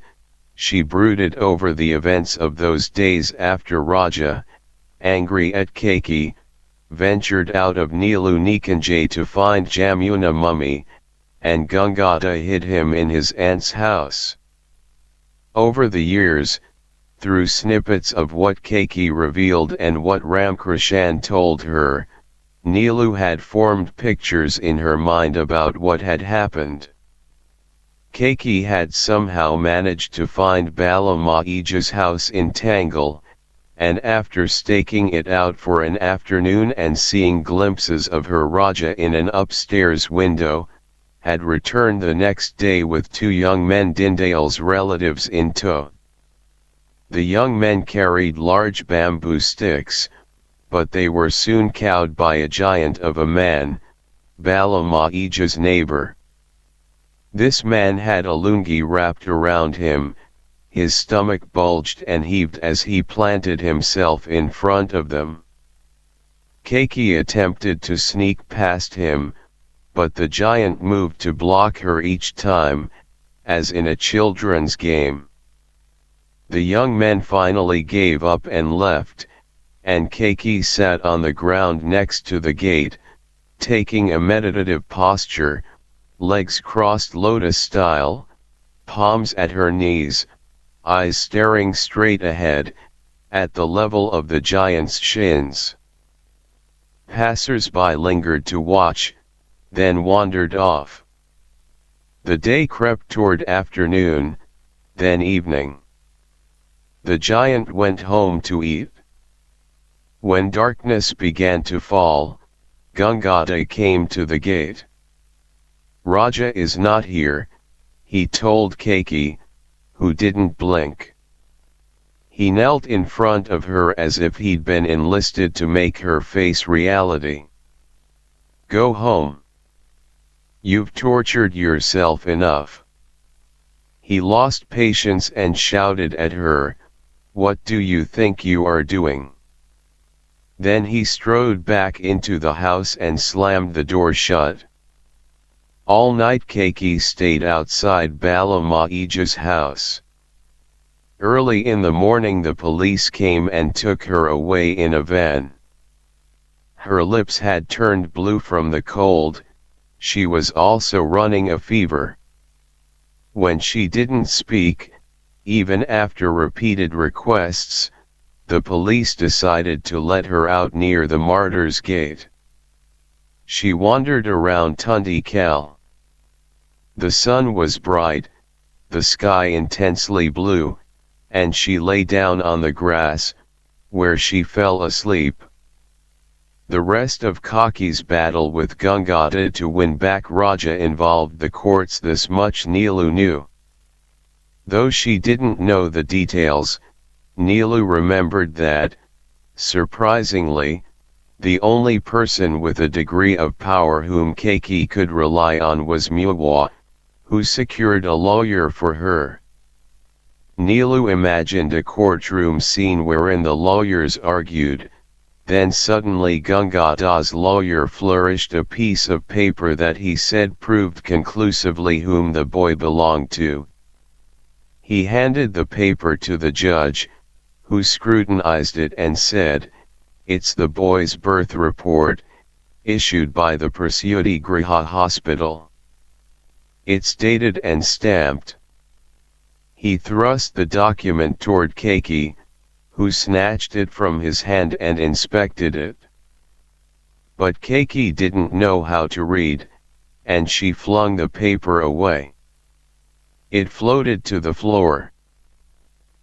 S1: she brooded over the events of those days after Raja, angry at Keiki, ventured out of Nilu Nikanjay to find Jamuna mummy, and Gangata hid him in his aunt's house. Over the years, through snippets of what Keiki revealed and what Ramkrishan told her, Nilu had formed pictures in her mind about what had happened. Keiki had somehow managed to find Bala Maija's house in Tangle, and after staking it out for an afternoon and seeing glimpses of her Raja in an upstairs window, had returned the next day with two young men, Dindale's relatives, in tow. The young men carried large bamboo sticks, but they were soon cowed by a giant of a man, Bala Maija's neighbor. This man had a lungi wrapped around him, his stomach bulged and heaved as he planted himself in front of them. Keiki attempted to sneak past him, but the giant moved to block her each time, as in a children's game. The young men finally gave up and left, and Keiki sat on the ground next to the gate, taking a meditative posture, legs crossed lotus style, palms at her knees, eyes staring straight ahead, at the level of the giant's shins. Passers-by lingered to watch, then wandered off. The day crept toward afternoon, then evening. The giant went home to eat. When darkness began to fall, Gangata came to the gate. "Raja is not here," he told Keiki, who didn't blink. He knelt in front of her as if he'd been enlisted to make her face reality. "Go home. You've tortured yourself enough." He lost patience and shouted at her, "What do you think you are doing?" Then he strode back into the house and slammed the door shut. All night Keiki stayed outside Bala Maija's house. Early in the morning the police came and took her away in a van. Her lips had turned blue from the cold, she was also running a fever. When she didn't speak, even after repeated requests, the police decided to let her out near the Martyrs' Gate. She wandered around Tundi Kal. The sun was bright, the sky intensely blue, and she lay down on the grass, where she fell asleep. The rest of Kaki's battle with Gangata to win back Raja involved the courts. This much Nilu knew. Though she didn't know the details, Nilu remembered that, surprisingly, the only person with a degree of power whom Keiki could rely on was Muwa, who secured a lawyer for her. Nilu imagined a courtroom scene wherein the lawyers argued, Then suddenly Gangada's lawyer flourished a piece of paper that he said proved conclusively whom the boy belonged to. He handed the paper to the judge, who scrutinized it and said, "It's the boy's birth report, issued by the Prasyuti Griha Hospital. It's dated and stamped." He thrust the document toward Keiki, who snatched it from his hand and inspected it. But Keiki didn't know how to read, and she flung the paper away. It floated to the floor.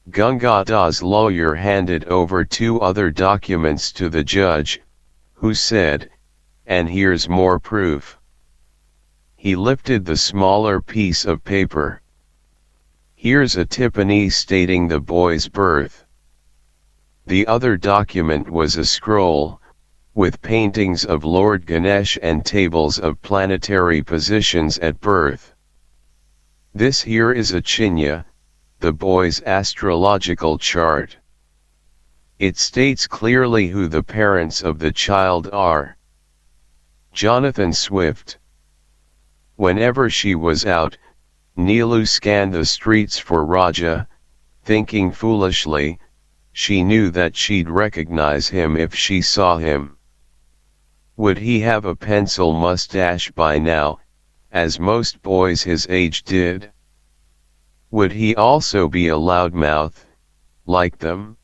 S1: Gangada's lawyer handed over 2 other documents to the judge, who said, "And here's more proof." He lifted the smaller piece of paper. "Here's a tippany stating the boy's birth." The other document was a scroll, with paintings of Lord Ganesh and tables of planetary positions at birth. "This here is a chinya, the boy's astrological chart. It states clearly who the parents of the child are. Jonathan Swift." Whenever she was out, Neelu scanned the streets for Raja, thinking foolishly, she knew that she'd recognize him if she saw him. Would he have a pencil mustache by now, as most boys his age did? Would he also be a loudmouth, like them?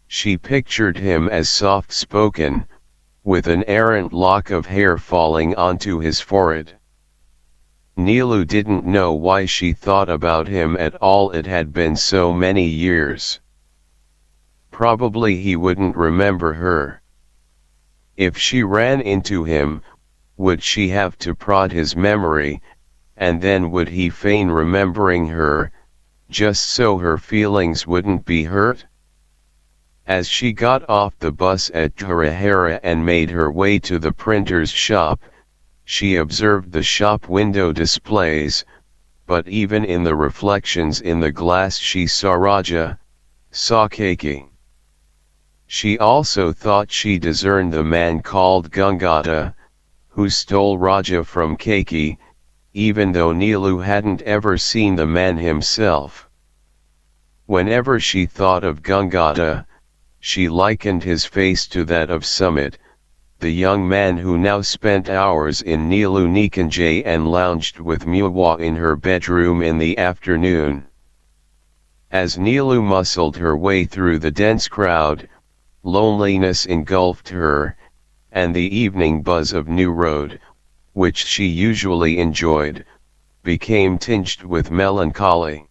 S1: She pictured him as soft-spoken, with an errant lock of hair falling onto his forehead. Neelu didn't know why she thought about him at all. It had been so many years. Probably he wouldn't remember her. If she ran into him, would she have to prod his memory, and then would he feign remembering her, just so her feelings wouldn't be hurt? As she got off the bus at Harihara and made her way to the printer's shop, she observed the shop window displays, but even in the reflections in the glass she saw Raja, saw Keiki. She also thought she discerned the man called Gangada, who stole Raja from Keiki, even though Neelu hadn't ever seen the man himself. Whenever she thought of Gangada, she likened his face to that of Samrat, the young man who now spent hours in Neelu Nikanjay and lounged with Muwa in her bedroom in the afternoon. As Neelu muscled her way through the dense crowd, loneliness engulfed her, and the evening buzz of New Road, which she usually enjoyed, became tinged with melancholy.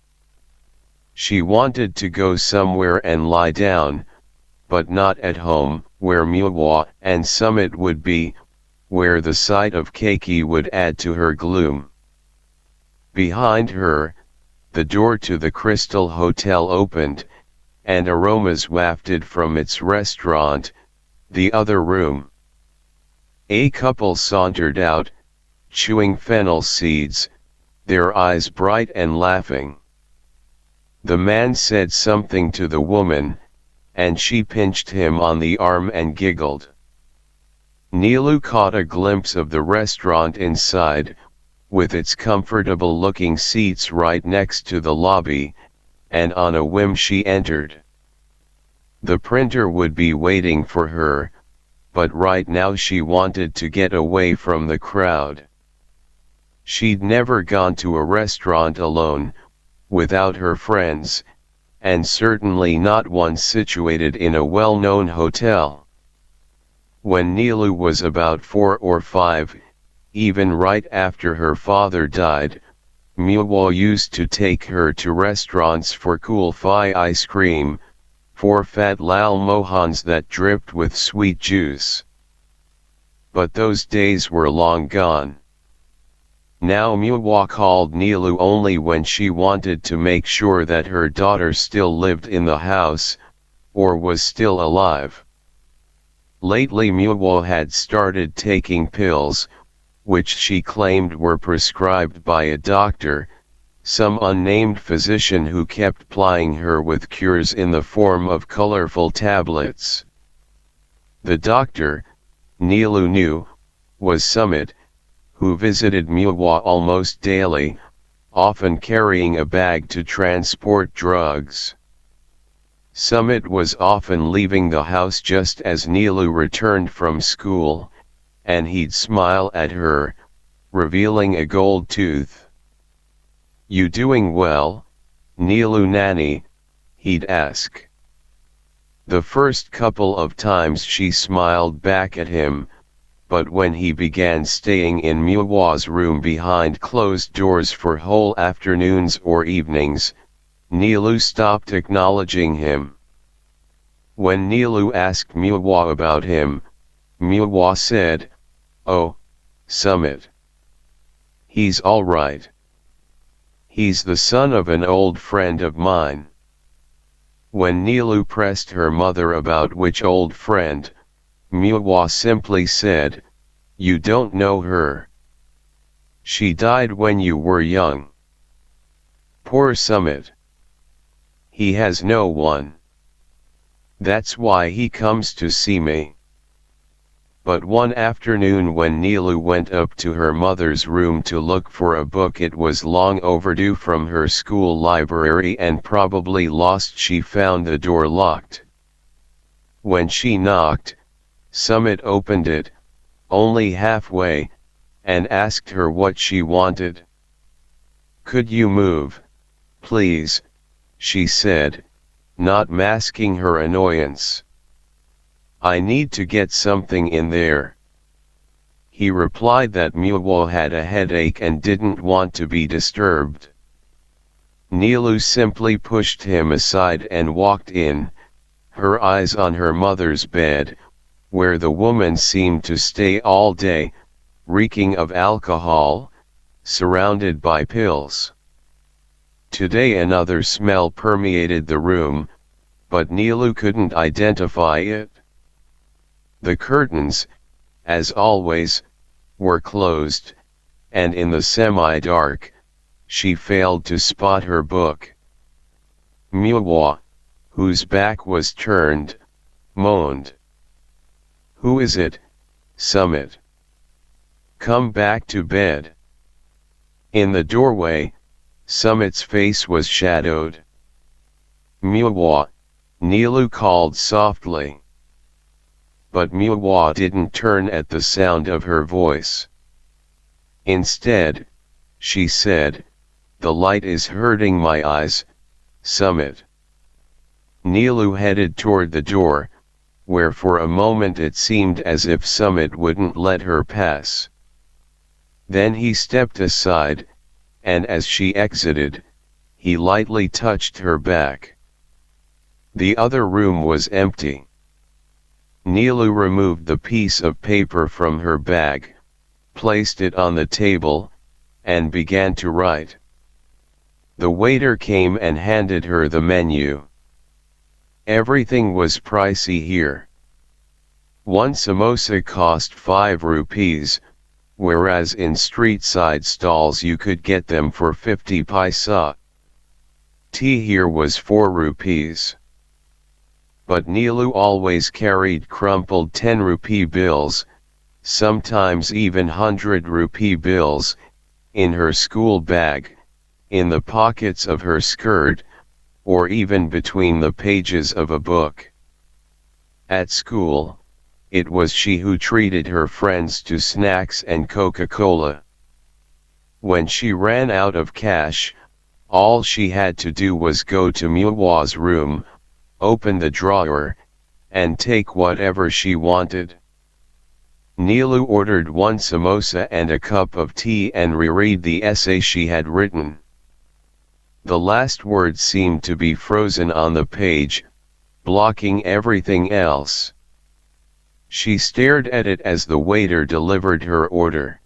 S1: She wanted to go somewhere and lie down, but not at home, where Muwa and Samrat would be, where the sight of Keiki would add to her gloom. Behind her, the door to the Crystal Hotel opened, and aromas wafted from its restaurant, the other room. A couple sauntered out, chewing fennel seeds, their eyes bright and laughing. The man said something to the woman, and she pinched him on the arm and giggled. Neelu caught a glimpse of the restaurant inside, with its comfortable-looking seats right next to the lobby, and on a whim she entered. The printer would be waiting for her, but right now she wanted to get away from the crowd. She'd never gone to a restaurant alone, without her friends, and certainly not one situated in a well-known hotel. When Neelu was about 4 or 5, even right after her father died, Muwa used to take her to restaurants for kulfi ice cream, for fat lal mohans that dripped with sweet juice. But those days were long gone. Now Muwa called Neelu only when she wanted to make sure that her daughter still lived in the house, or was still alive. Lately Muwa had started taking pills, which she claimed were prescribed by a doctor, some unnamed physician who kept plying her with cures in the form of colorful tablets. The doctor, Nilu knew, was Samrat, who visited Mihwa almost daily, often carrying a bag to transport drugs. Samrat was often leaving the house just as Nilu returned from school, and he'd smile at her, revealing a gold tooth. "You doing well, Nilu Nani?" he'd ask. The first couple of times she smiled back at him, but when he began staying in Mihwa's room behind closed doors for whole afternoons or evenings, Nilu stopped acknowledging him. When Nilu asked Mihwa about him, Mihwa said, "Oh, Samrat. He's all right. He's the son of an old friend of mine." When Nilu pressed her mother about which old friend, Mihwa simply said, "You don't know her. She died when you were young." Poor Samrat. He has no one. That's why he comes to see me. But one afternoon when Nilu went up to her mother's room to look for a book it was long overdue from her school library and probably lost, she found the door locked. When she knocked, Samrat opened it, only halfway, and asked her what she wanted. "Could you move, please?" she said, not masking her annoyance. "I need to get something in there." He replied that Mihwa had a headache and didn't want to be disturbed. Nilu simply pushed him aside and walked in, her eyes on her mother's bed, where the woman seemed to stay all day, reeking of alcohol, surrounded by pills. Today another smell permeated the room, but Nilu couldn't identify it. The curtains, as always, were closed, and in the semi-dark, she failed to spot her book. Mihwa, whose back was turned, moaned. "Who is it, Samrat? Come back to bed." In the doorway, Samrat's face was shadowed. "Mihwa," Nilu called softly. But Mihwa didn't turn at the sound of her voice. Instead, she said, "The light is hurting my eyes, Samrat." Nilu headed toward the door, where for a moment it seemed as if Samrat wouldn't let her pass. Then he stepped aside, and as she exited, he lightly touched her back. The other room was empty. Nilu removed the piece of paper from her bag, placed it on the table, and began to write. The waiter came and handed her the menu. Everything was pricey here. One samosa cost 5 rupees, whereas in street-side stalls you could get them for 50 paisa. Tea here was 4 rupees. But Nilu always carried crumpled 10 rupee bills, sometimes even 100 rupee bills, in her school bag, in the pockets of her skirt, or even between the pages of a book. At school, it was she who treated her friends to snacks and Coca-Cola. When she ran out of cash, all she had to do was go to Mihwa's room, open the drawer, and take whatever she wanted. Nilu ordered 1 samosa and a cup of tea and reread the essay she had written. The last word seemed to be frozen on the page, blocking everything else. She stared at it as the waiter delivered her order.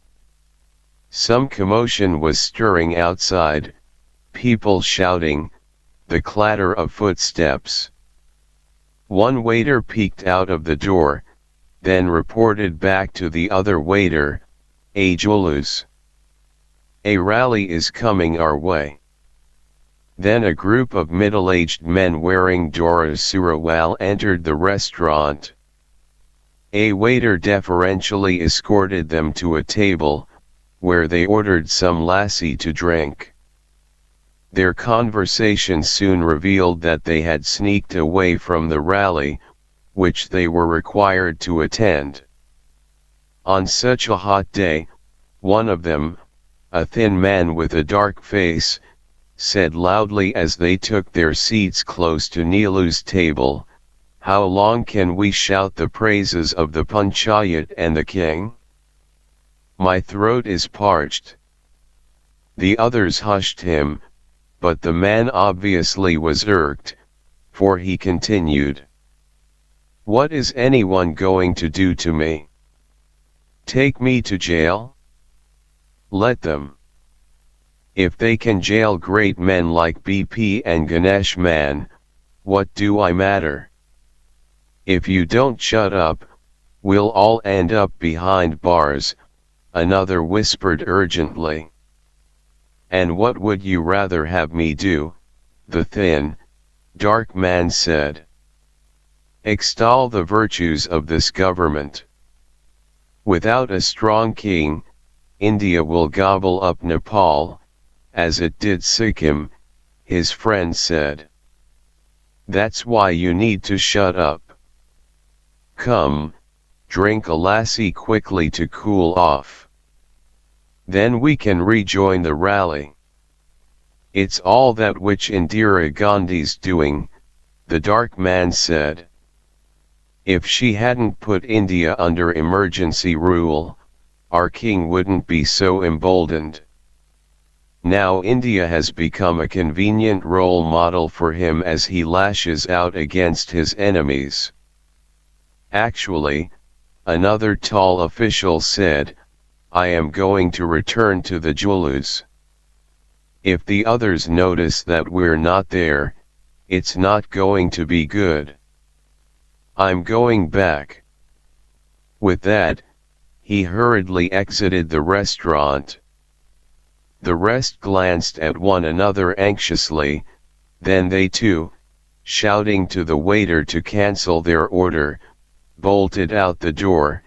S1: Some commotion was stirring outside, people shouting, the clatter of footsteps. One waiter peeked out of the door, then reported back to the other waiter, "A Julus. A rally is coming our way." Then a group of middle-aged men wearing Dora Surawal entered the restaurant. A waiter deferentially escorted them to a table, where they ordered some lassi to drink. Their conversation soon revealed that they had sneaked away from the rally, which they were required to attend. On such a hot day, one of them, a thin man with a dark face, said loudly as they took their seats close to Nilu's table, "How long can we shout the praises of the Panchayat and the king? My throat is parched." The others hushed him, but the man obviously was irked, for he continued, "What is anyone going to do to me? Take me to jail? Let them. If they can jail great men like BP and Ganesh Man, what do I matter? If you don't shut up, we'll all end up behind bars," another whispered urgently. "And what would you rather have me do?" the thin, dark man said. "Extol the virtues of this government. Without a strong king, India will gobble up Nepal, as it did Sikkim," his friend said. "That's why you need to shut up. Come, drink a lassi quickly to cool off. Then we can rejoin the rally. It's all that which Indira Gandhi's doing," the dark man said. "If she hadn't put India under emergency rule, our king wouldn't be so emboldened. Now India has become a convenient role model for him as he lashes out against his enemies." "Actually," another tall official said, "I am going to return to the Julus. If the others notice that we're not there, it's not going to be good. I'm going back." With that, he hurriedly exited the restaurant. The rest glanced at one another anxiously, then they too, shouting to the waiter to cancel their order, bolted out the door,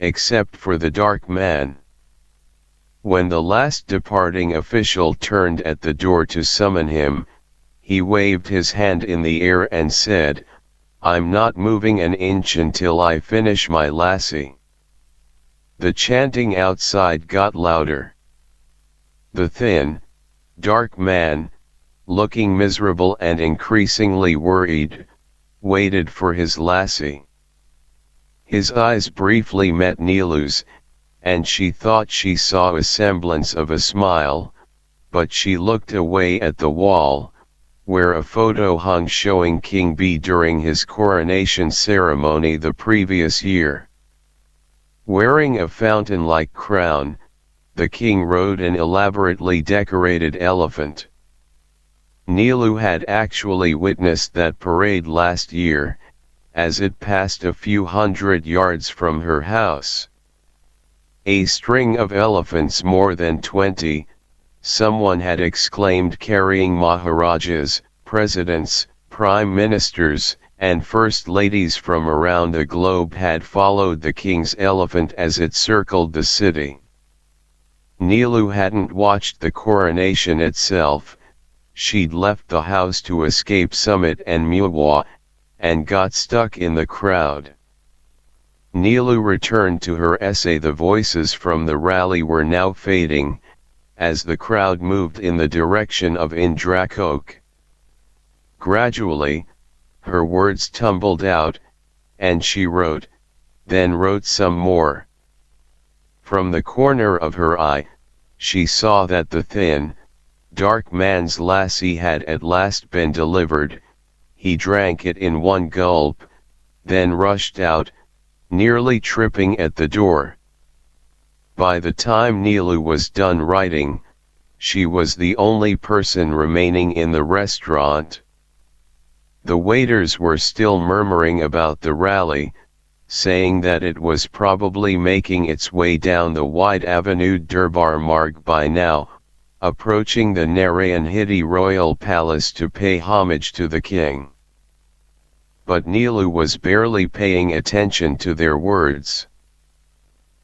S1: except for the dark man. When the last departing official turned at the door to summon him, he waved his hand in the air and said, "I'm not moving an inch until I finish my lassi." The chanting outside got louder. The thin, dark man, looking miserable and increasingly worried, waited for his lassi. His eyes briefly met Nilu's, and she thought she saw a semblance of a smile, but she looked away at the wall, where a photo hung showing King B during his coronation ceremony the previous year. Wearing a fountain-like crown, the king rode an elaborately decorated elephant. Nilu had actually witnessed that parade last year, as it passed a few hundred yards from her house. A string of elephants, more than 20, someone had exclaimed, carrying Maharajas, presidents, prime ministers, and first ladies from around the globe had followed the king's elephant as it circled the city. Nilu hadn't watched the coronation itself, she'd left the house to escape Summit and Muwa, and got stuck in the crowd. Nilu returned to her essay. The voices from the rally were now fading, as the crowd moved in the direction of Indrakok. Gradually, her words tumbled out, and she wrote, then wrote some more. From the corner of her eye, she saw that the thin, dark man's lassi had at last been delivered. He drank it in one gulp, then rushed out, nearly tripping at the door. By the time Nilu was done writing, she was the only person remaining in the restaurant. The waiters were still murmuring about the rally, saying that it was probably making its way down the wide avenue Durbar Marg by now, approaching the Narayan Hiti royal palace to pay homage to the king. but Nilu was barely paying attention to their words.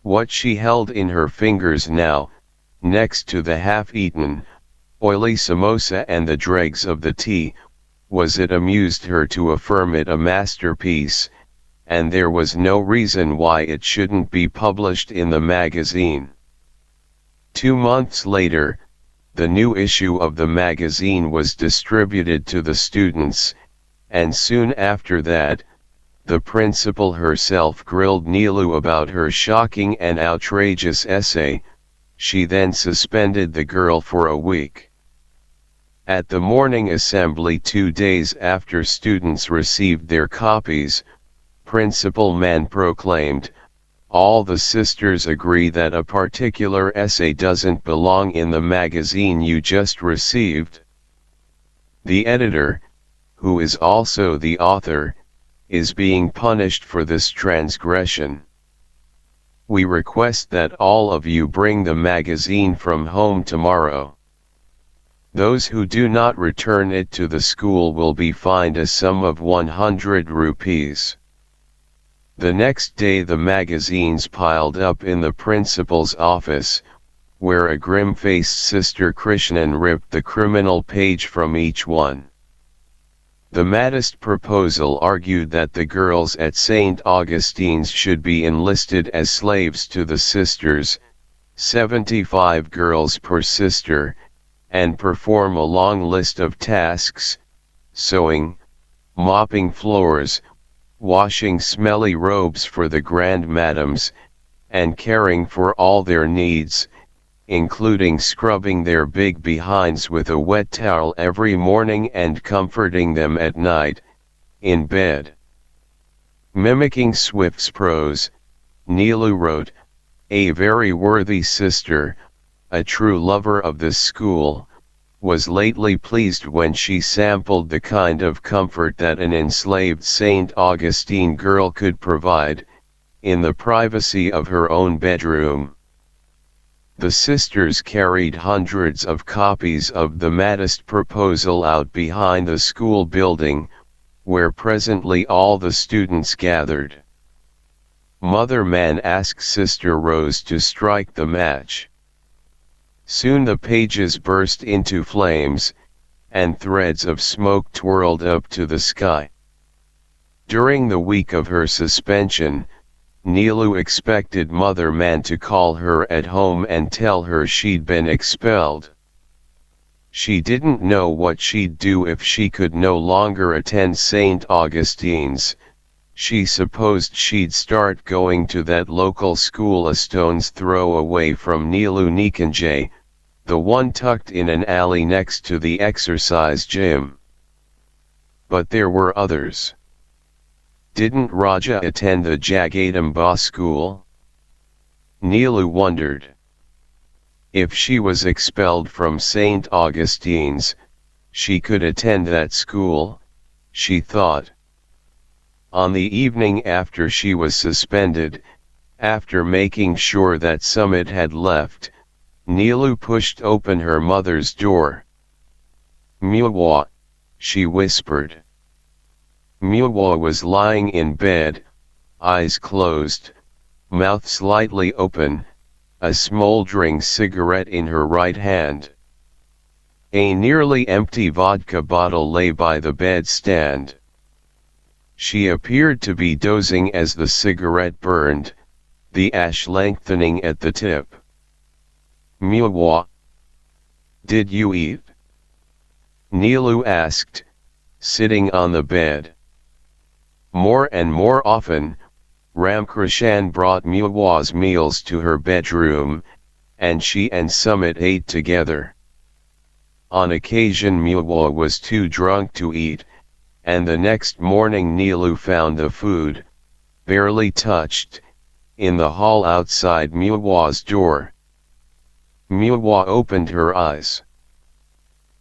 S1: What she held in her fingers now, next to the half-eaten, oily samosa and the dregs of the tea, was it amused her to affirm it a masterpiece, and there was no reason why it shouldn't be published in the magazine. 2 months later, the new issue of the magazine was distributed to the students, and soon after that, the principal herself grilled Nilu about her shocking and outrageous essay. She then suspended the girl for a week. At the morning assembly 2 days after students received their copies, Principal Man proclaimed, "All the sisters agree that a particular essay doesn't belong in the magazine you just received. The editor, who is also the author, is being punished for this transgression. We request that all of you bring the magazine from home tomorrow. Those who do not return it to the school will be fined a sum of 100 rupees." The next day the magazines piled up in the principal's office, where a grim-faced Sister Krishnan ripped the criminal page from each one. The maddest proposal argued that the girls at St. Augustine's should be enlisted as slaves to the sisters, 75 girls per sister, and perform a long list of tasks: sewing, mopping floors, washing smelly robes for the grand madams, and caring for all their needs, including scrubbing their big behinds with a wet towel every morning and comforting them at night, in bed. Mimicking Swift's prose, Nilu wrote, "A very worthy sister, a true lover of this school, was lately pleased when she sampled the kind of comfort that an enslaved St. Augustine girl could provide, in the privacy of her own bedroom." The sisters carried hundreds of copies of the maddest proposal out behind the school building, where presently all the students gathered. Mother Man asked Sister Rose to strike the match. Soon the pages burst into flames, and threads of smoke twirled up to the sky. During the week of her suspension, Nilu expected Mother Man to call her at home and tell her she'd been expelled. She didn't know what she'd do if she could no longer attend St. Augustine's. She supposed she'd start going to that local school a stone's throw away from Nilu Nikanjay, the one tucked in an alley next to the exercise gym. But there were others. Didn't Raja attend the Jagadamba school? Nilu wondered. If she was expelled from St. Augustine's, she could attend that school, she thought. On the evening after she was suspended, after making sure that Sumit had left, Nilu pushed open her mother's door. "Muwa," she whispered. Muwa was lying in bed, eyes closed, mouth slightly open, a smoldering cigarette in her right hand. A nearly empty vodka bottle lay by the bedstand. She appeared to be dozing as the cigarette burned, the ash lengthening at the tip. "Muwa, did you eat?" Nilu asked, sitting on the bed. More and more often, Ramkrishan brought Muwa's meals to her bedroom, and she and Sumit ate together. On occasion Muwa was too drunk to eat, and the next morning Nilu found the food, barely touched, in the hall outside Muwa's door. Muwa opened her eyes.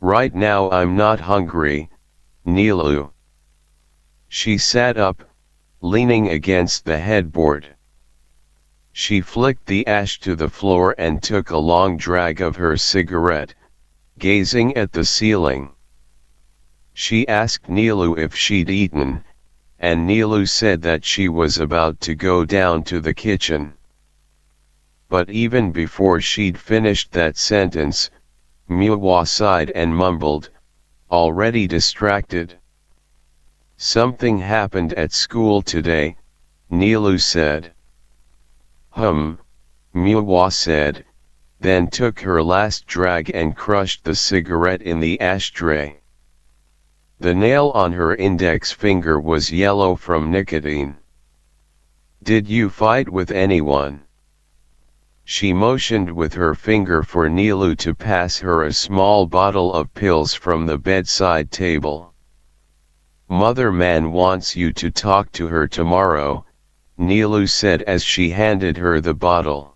S1: "Right now I'm not hungry, Nilu." She sat up, leaning against the headboard. She flicked the ash to the floor and took a long drag of her cigarette, gazing at the ceiling. She asked Nilu if she'd eaten, and Nilu said that she was about to go down to the kitchen. But even before she'd finished that sentence, Miwa sighed and mumbled, already distracted. Something happened at school today, Nilu said. Miwa said, then took her last drag and crushed the cigarette in the ashtray. The nail on her index finger was yellow from nicotine. Did you fight with anyone? She motioned with her finger for Nilu to pass her a small bottle of pills from the bedside table. Mother Man wants you to talk to her tomorrow, Nilu said as she handed her the bottle.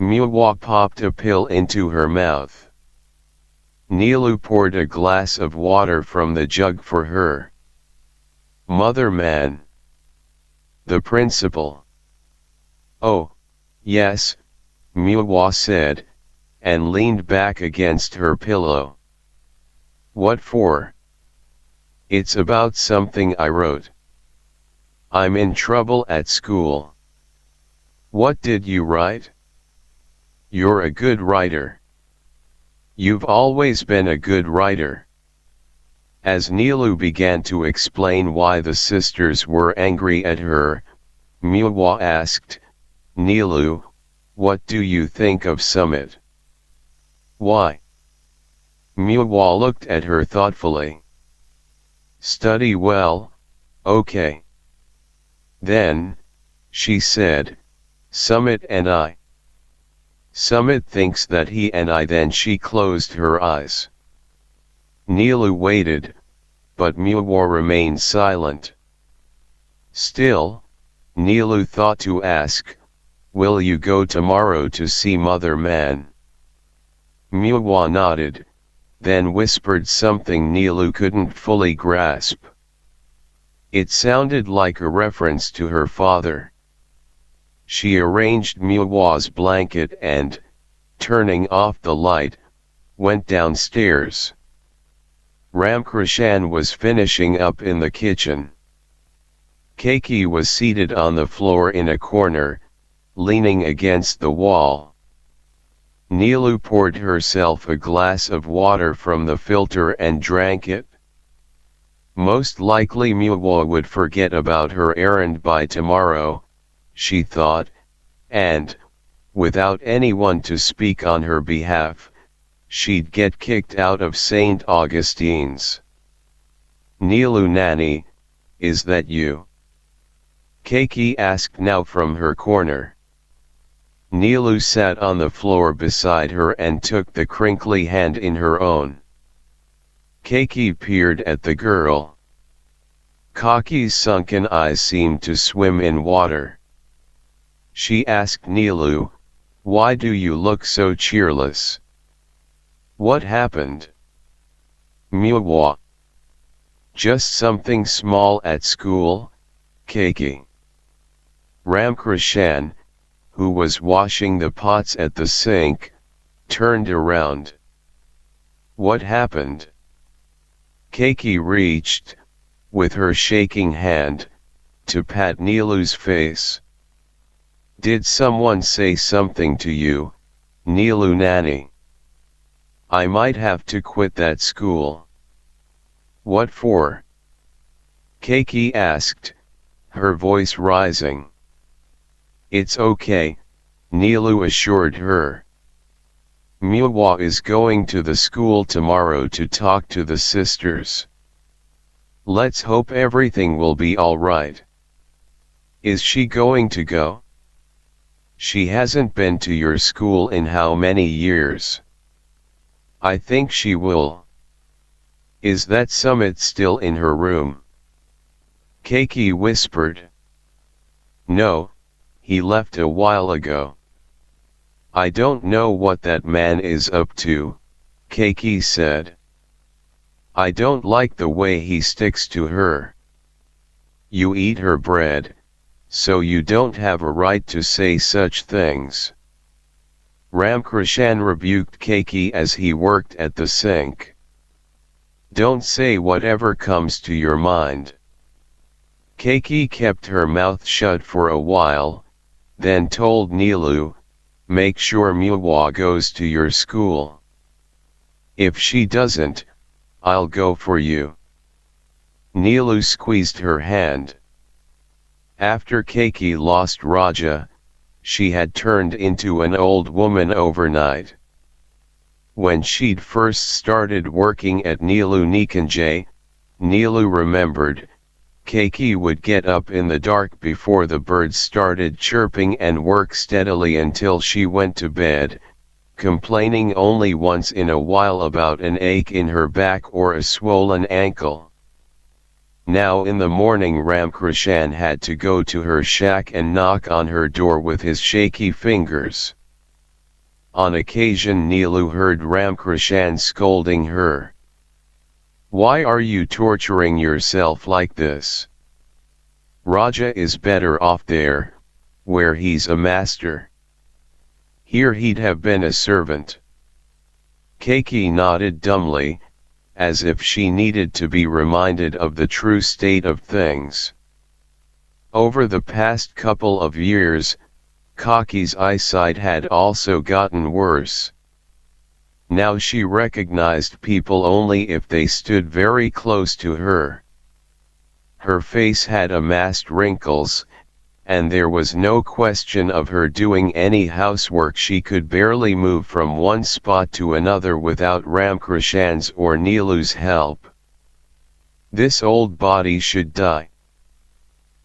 S1: Miwa popped a pill into her mouth. Nilu poured a glass of water from the jug for her. Mother Man. The principal. Oh, yes, Miwa said, and leaned back against her pillow. What for? It's about something I wrote. I'm in trouble at school. What did you write? You're a good writer. You've always been a good writer. As Nilu began to explain why the sisters were angry at her, Miwa asked, Nilu, what do you think of Summit? Why? Miwa looked at her thoughtfully. Study well, okay. Then, she said, Summit and I. Summit thinks that he and I. Then she closed her eyes. Nilu waited, but Miwa remained silent. Still, Nilu thought to ask, will you go tomorrow to see Mother Man? Miwa nodded, then whispered something Nilu couldn't fully grasp. It sounded like a reference to her father. She arranged Miwa's blanket and, turning off the light, went downstairs. Ramkrishan was finishing up in the kitchen. Keiki was seated on the floor in a corner, leaning against the wall. Nilu poured herself a glass of water from the filter and drank it. Most likely Miwa would forget about her errand by tomorrow, she thought, and, without anyone to speak on her behalf, she'd get kicked out of St. Augustine's. Nilu Nani, is that you? Keiki asked now from her corner. Nilu sat on the floor beside her and took the crinkly hand in her own. Keiki peered at the girl. Kaki's sunken eyes seemed to swim in water. She asked Nilu, why do you look so cheerless? What happened? Miwa. Just something small at school, Keiki. Ramkrishan, who was washing the pots at the sink, turned around. What happened? Keiki reached, with her shaking hand, to pat Nilu's face. Did someone say something to you, Nilu Nani? I might have to quit that school. What for? Keiki asked, her voice rising. It's okay, Nilu assured her. Miwa is going to the school tomorrow to talk to the sisters. Let's hope everything will be all right. Is she going to go? She hasn't been to your school in how many years? I think she will. Is that Summit still in her room? Keiki whispered. No, he left a while ago. I don't know what that man is up to, Keiki said. I don't like the way he sticks to her. You eat her bread, so you don't have a right to say such things. Ramkrishan rebuked Keiki as he worked at the sink. Don't say whatever comes to your mind. Keiki kept her mouth shut for a while, then told Nilu, "Make sure Muwa goes to your school. If she doesn't, I'll go for you." Nilu squeezed her hand. After Keiki lost Raja, she had turned into an old woman overnight. When she'd first started working at Nilu Nikanjay, Nilu remembered, Keiki would get up in the dark before the birds started chirping and work steadily until she went to bed, complaining only once in a while about an ache in her back or a swollen ankle. Now in the morning Ramkrishan had to go to her shack and knock on her door with his shaky fingers. On occasion Nilu heard Ramkrishan scolding her. "Why are you torturing yourself like this? Raja is better off there, where he's a master. Here he'd have been a servant." Keiki nodded dumbly, as if she needed to be reminded of the true state of things. Over the past couple of years, Kaki's eyesight had also gotten worse. Now she recognized people only if they stood very close to her. Her face had amassed wrinkles, and there was no question of her doing any housework. She could barely move from one spot to another without Ramkrishan's or Nilu's help. This old body should die.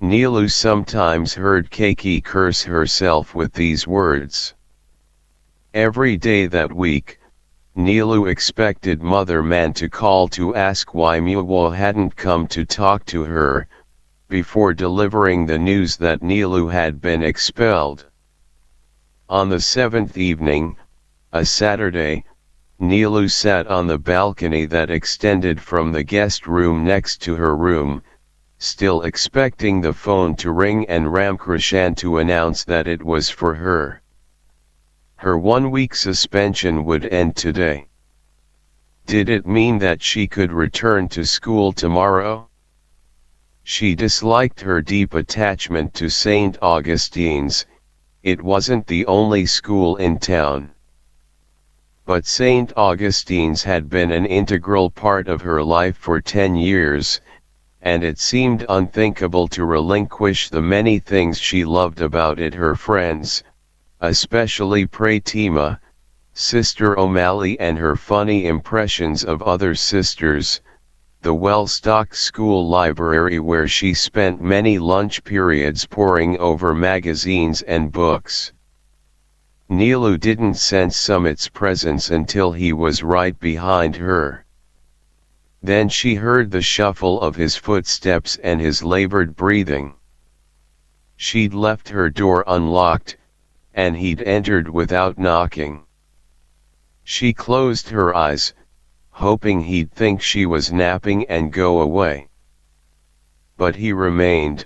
S1: Nilu sometimes heard Keiki curse herself with these words. Every day that week, Nilu expected Mother Man to call to ask why Muwa hadn't come to talk to her, before delivering the news that Nilu had been expelled. On the seventh evening, a Saturday, Nilu sat on the balcony that extended from the guest room next to her room, still expecting the phone to ring and Ramkrishan to announce that it was for her. Her 1-week suspension would end today. Did it mean that she could return to school tomorrow? She disliked her deep attachment to St. Augustine's. It wasn't the only school in town. But St. Augustine's had been an integral part of her life for 10 years, and it seemed unthinkable to relinquish the many things she loved about it. Her friends, especially Pratima, Sister O'Malley, and her funny impressions of other sisters, the well-stocked school library where she spent many lunch periods poring over magazines and books. Nilu didn't sense Summit's presence until he was right behind her. Then she heard the shuffle of his footsteps and his labored breathing. She'd left her door unlocked, and he'd entered without knocking. She closed her eyes, hoping he'd think she was napping and go away. But he remained,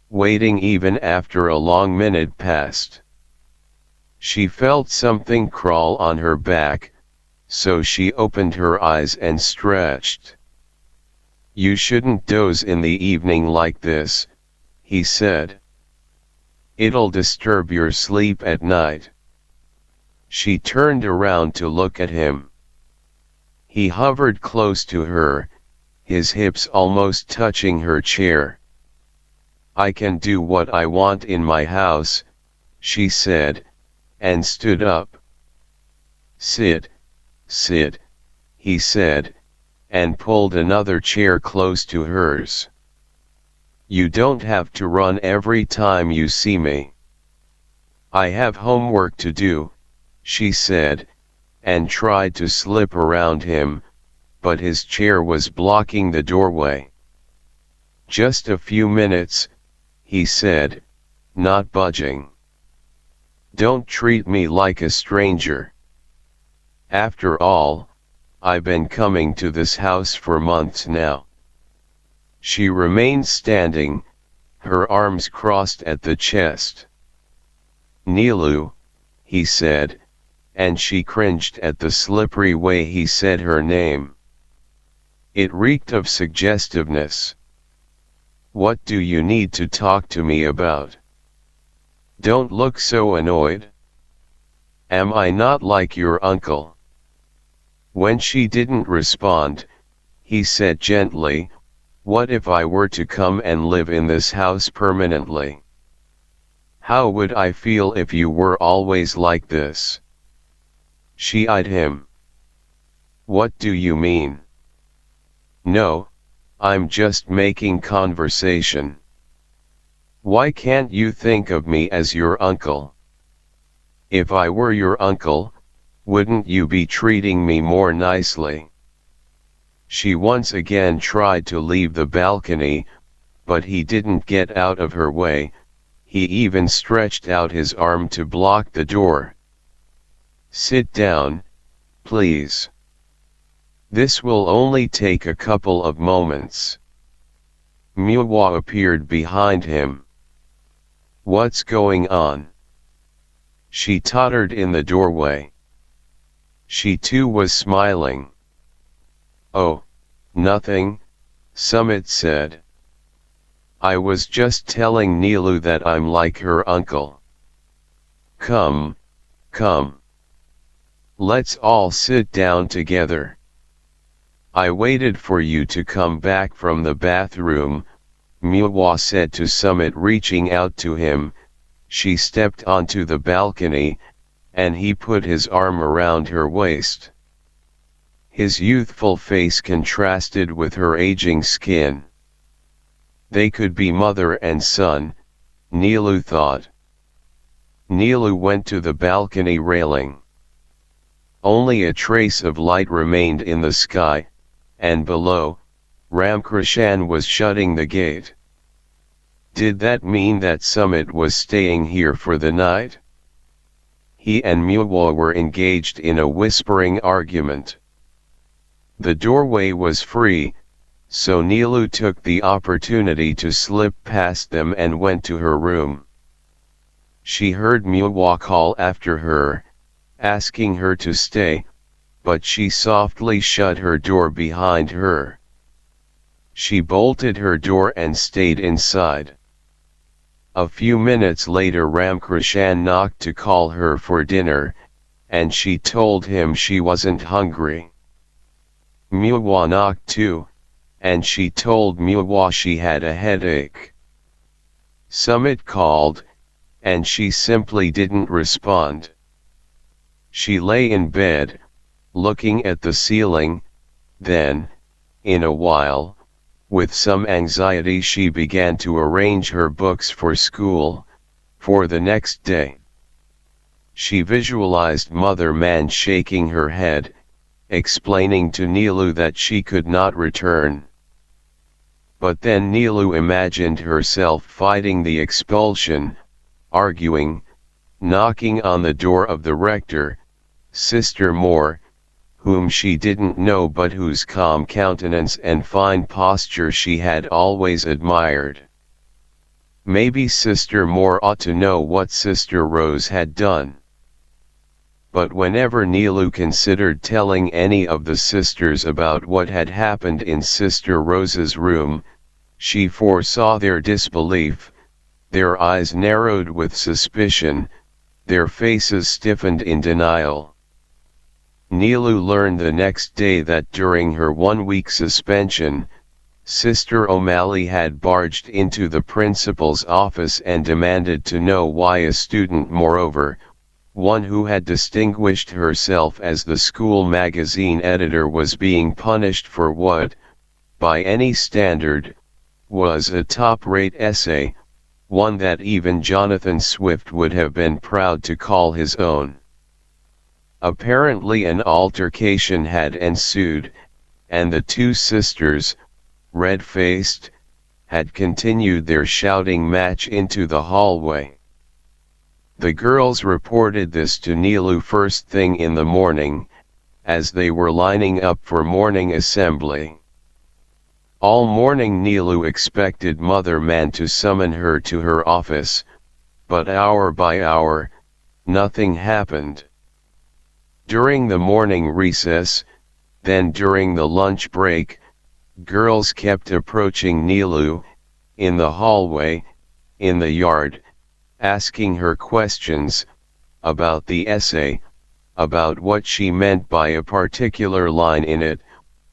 S1: waiting even after a long minute passed. She felt something crawl on her back, so she opened her eyes and stretched. "You shouldn't doze in the evening like this," he said. "It'll disturb your sleep at night." She turned around to look at him. He hovered close to her, his hips almost touching her chair. "I can do what I want in my house," she said, and stood up. "Sit, sit," he said, and pulled another chair close to hers. "You don't have to run every time you see me." "I have homework to do," she said, and tried to slip around him, but his chair was blocking the doorway. "Just a few minutes," he said, not budging. "Don't treat me like a stranger. After all, I've been coming to this house for months now." She remained standing, her arms crossed at the chest. "Nilu," he said, and she cringed at the slippery way he said her name. It reeked of suggestiveness. What do you need to talk to me about? Don't look so annoyed. Am I not like your uncle? When she didn't respond, he said gently, what if I were to come and live in this house permanently? How would I feel if you were always like this? She eyed him. What do you mean? No, I'm just making conversation. Why can't you think of me as your uncle? If I were your uncle, wouldn't you be treating me more nicely? She once again tried to leave the balcony, but he didn't get out of her way. He even stretched out his arm to block the door. Sit down, please. This will only take a couple of moments. Miwa appeared behind him. What's going on? She tottered in the doorway. She too was smiling. Oh, nothing, Samrat said. I was just telling Nilu that I'm like her uncle. Come, come. Let's all sit down together. I waited for you to come back from the bathroom, Miwa said to Samrat, reaching out to him. She stepped onto the balcony, and he put his arm around her waist. His youthful face contrasted with her aging skin. They could be mother and son, Nilu thought. Nilu went to the balcony railing. Only a trace of light remained in the sky, and below, Ramkrishan was shutting the gate. Did that mean that Samrat was staying here for the night? He and Miwa were engaged in a whispering argument. The doorway was free, so Nilu took the opportunity to slip past them and went to her room. She heard Miwa call after her, asking her to stay, but she softly shut her door behind her. She bolted her door and stayed inside. A few minutes later Ramkrishan knocked to call her for dinner, and she told him she wasn't hungry. Miwa knocked too, and she told Miwa she had a headache. Samrat called, and she simply didn't respond. She lay in bed, looking at the ceiling, then, in a while, with some anxiety she began to arrange her books for school, for the next day. She visualized Mother Man shaking her head, explaining to Nilu that she could not return. But then Nilu imagined herself fighting the expulsion, arguing, knocking on the door of the rector, Sister Moore, whom she didn't know but whose calm countenance and fine posture she had always admired. Maybe Sister Moore ought to know what Sister Rose had done. But whenever Nilu considered telling any of the sisters about what had happened in Sister Rose's room, she foresaw their disbelief, their eyes narrowed with suspicion, their faces stiffened in denial. Nilu learned the next day that during her 1-week suspension, Sister O'Malley had barged into the principal's office and demanded to know why a student, moreover, one who had distinguished herself as the school magazine editor, was being punished for what, by any standard, was a top-rate essay, one that even Jonathan Swift would have been proud to call his own. Apparently an altercation had ensued, and the two sisters, red-faced, had continued their shouting match into the hallway. The girls reported this to Nilu first thing in the morning, as they were lining up for morning assembly. All morning Nilu expected Mother Man to summon her to her office, but hour by hour, nothing happened. During the morning recess, then during the lunch break, girls kept approaching Nilu, in the hallway, in the yard, asking her questions about the essay, about what she meant by a particular line in it,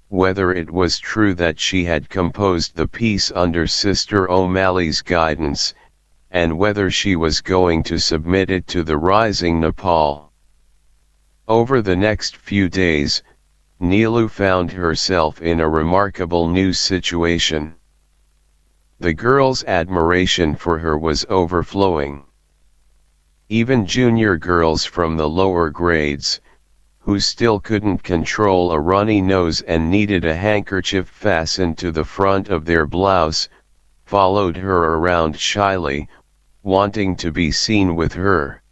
S1: whether it was true that she had composed the piece under Sister O'Malley's guidance, and whether she was going to submit it to the Rising Nepal. Over the next few days, Neelu found herself in a remarkable new situation. The girls' admiration for her was overflowing. Even junior girls from the lower grades, who still couldn't control a runny nose and needed a handkerchief fastened to the front of their blouse, followed her around shyly, wanting to be seen with her.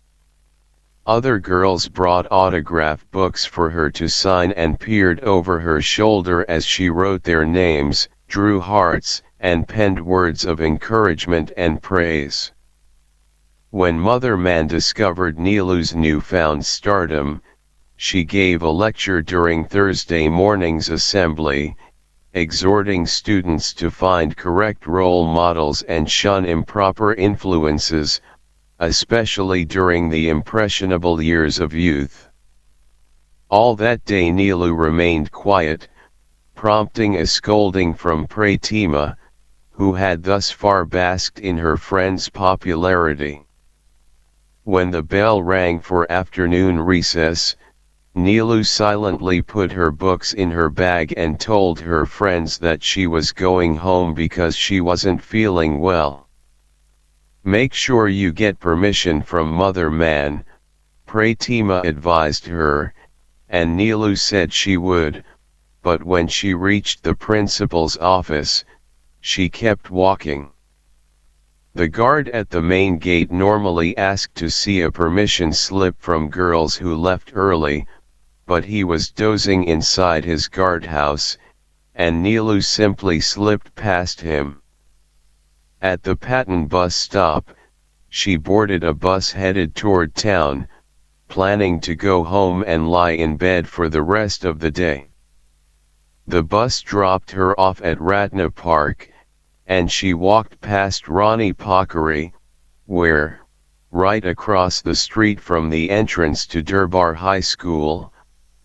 S1: Other girls brought autograph books for her to sign and peered over her shoulder as she wrote their names, drew hearts, and penned words of encouragement and praise. When Mother Man discovered Neelu's newfound stardom, she gave a lecture during Thursday morning's assembly, exhorting students to find correct role models and shun improper influences, especially during the impressionable years of youth. All that day Neelu remained quiet, prompting a scolding from Pratima, who had thus far basked in her friend's popularity. When the bell rang for afternoon recess, Neelu silently put her books in her bag and told her friends that she was going home because she wasn't feeling well. "Make sure you get permission from Mother Man," Pratima advised her, and Neelu said she would, but when she reached the principal's office, she kept walking. The guard at the main gate normally asked to see a permission slip from girls who left early, but he was dozing inside his guardhouse, and Neelu simply slipped past him. At the Patton bus stop, she boarded a bus headed toward town, planning to go home and lie in bed for the rest of the day. The bus dropped her off at Ratna Park, and she walked past Rani Pokeri, where, right across the street from the entrance to Durbar High School,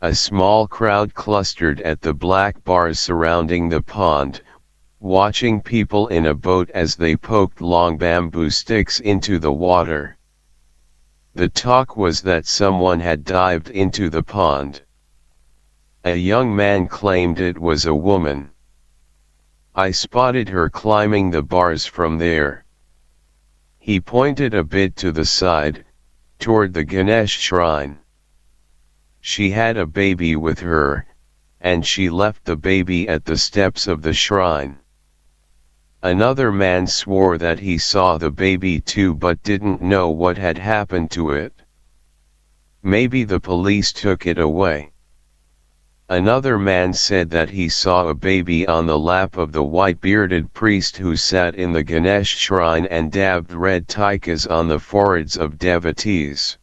S1: a small crowd clustered at the black bars surrounding the pond, watching people in a boat as they poked long bamboo sticks into the water. The talk was that someone had dived into the pond. A young man claimed it was a woman. "I spotted her climbing the bars from there." He pointed a bit to the side, toward the Ganesh shrine. "She had a baby with her, and she left the baby at the steps of the shrine." Another man swore that he saw the baby too but didn't know what had happened to it. "Maybe the police took it away." Another man said that he saw a baby on the lap of the white-bearded priest who sat in the Ganesh shrine and dabbed red tikas on the foreheads of devotees.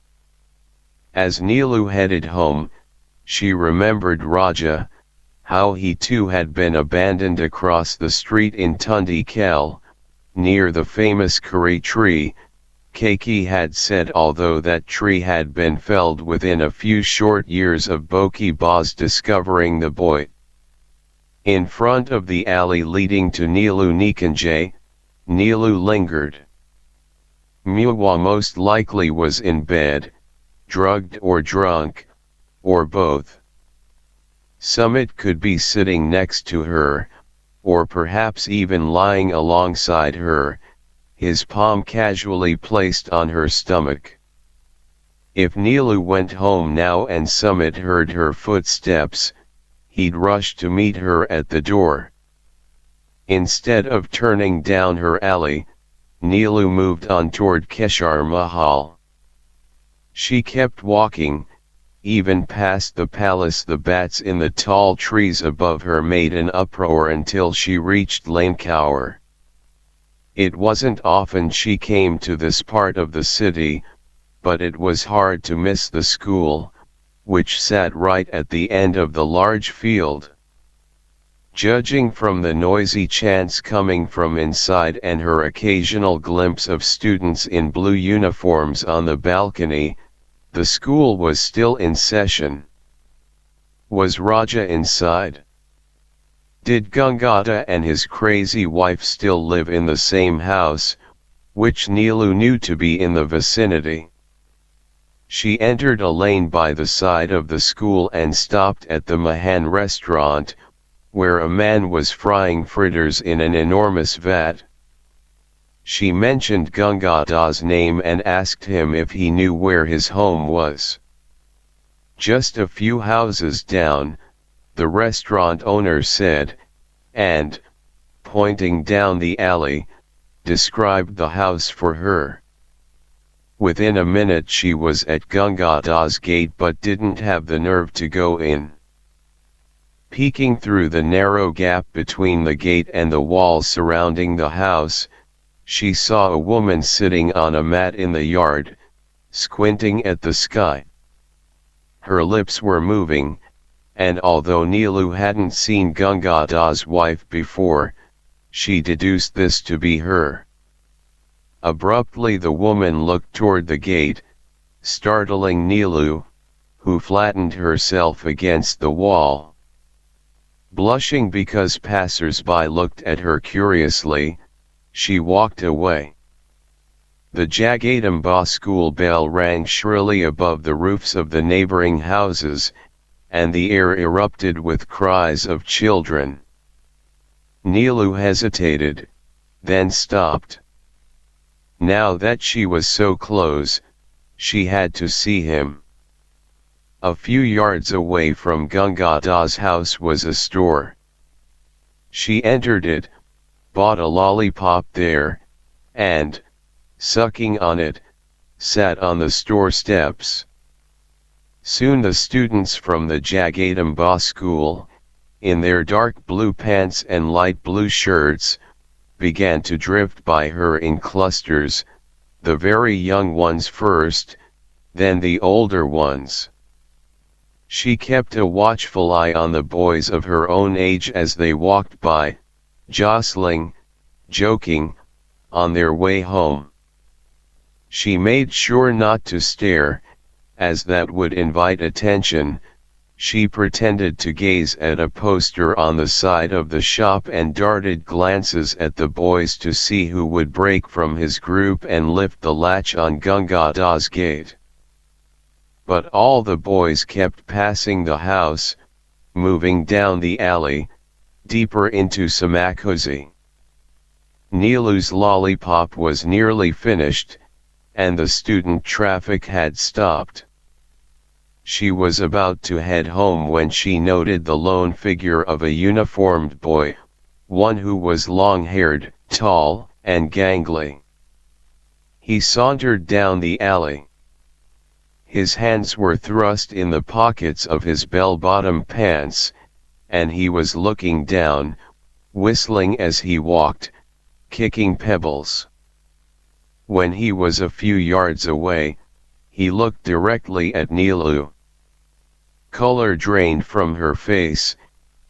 S1: As Neelu headed home, she remembered Raja, how he too had been abandoned across the street in Tundi Khel, near the famous curry tree. Keki had said although that tree had been felled within a few short years of Boki Baz discovering the boy. In front of the alley leading to Neelu Nikanjay, Neelu lingered. Muwa most likely was in bed, drugged or drunk, or both. Sumit could be sitting next to her, or perhaps even lying alongside her, his palm casually placed on her stomach. If Neelu went home now and Sumit heard her footsteps, he'd rush to meet her at the door. Instead of turning down her alley, Neelu moved on toward Keshar Mahal. She kept walking, even past the palace. The bats in the tall trees above her made an uproar until she reached Lankaur. It wasn't often she came to this part of the city, but it was hard to miss the school, which sat right at the end of the large field. Judging from the noisy chants coming from inside and her occasional glimpse of students in blue uniforms on the balcony, the school was still in session. Was Raja inside? Did Gangata and his crazy wife still live in the same house, which Neelu knew to be in the vicinity? She entered a lane by the side of the school and stopped at the Mahan restaurant, where a man was frying fritters in an enormous vat. She mentioned Gangada's name and asked him if he knew where his home was. Just a few houses down, the restaurant owner said, and, pointing down the alley, described the house for her. Within a minute she was at Gangada's gate but didn't have the nerve to go in. Peeking through the narrow gap between the gate and the walls surrounding the house, she saw a woman sitting on a mat in the yard, squinting at the sky. Her lips were moving, and although Neelu hadn't seen Gangada's wife before, she deduced this to be her. Abruptly the woman looked toward the gate, startling Neelu, who flattened herself against the wall. Blushing because passers-by looked at her curiously, she walked away. The Jagadamba school bell rang shrilly above the roofs of the neighboring houses, and the air erupted with cries of children. Neelu hesitated, then stopped. Now that she was so close, she had to see him. A few yards away from Gangada's house was a store. She entered it, bought a lollipop there, and, sucking on it, sat on the store steps. Soon the students from the Jagadamba school, in their dark blue pants and light blue shirts, began to drift by her in clusters, the very young ones first, then the older ones. She kept a watchful eye on the boys of her own age as they walked by, jostling, joking, on their way home. She made sure not to stare, as that would invite attention. She pretended to gaze at a poster on the side of the shop and darted glances at the boys to see who would break from his group and lift the latch on Gangada's gate. But all the boys kept passing the house, moving down the alley, deeper into Samakuzi. Neelu's lollipop was nearly finished, and the student traffic had stopped. She was about to head home when she noted the lone figure of a uniformed boy, one who was long-haired, tall, and gangly. He sauntered down the alley. His hands were thrust in the pockets of his bell-bottom pants, and he was looking down, whistling as he walked, kicking pebbles. When he was a few yards away, he looked directly at Neelu. Color drained from her face,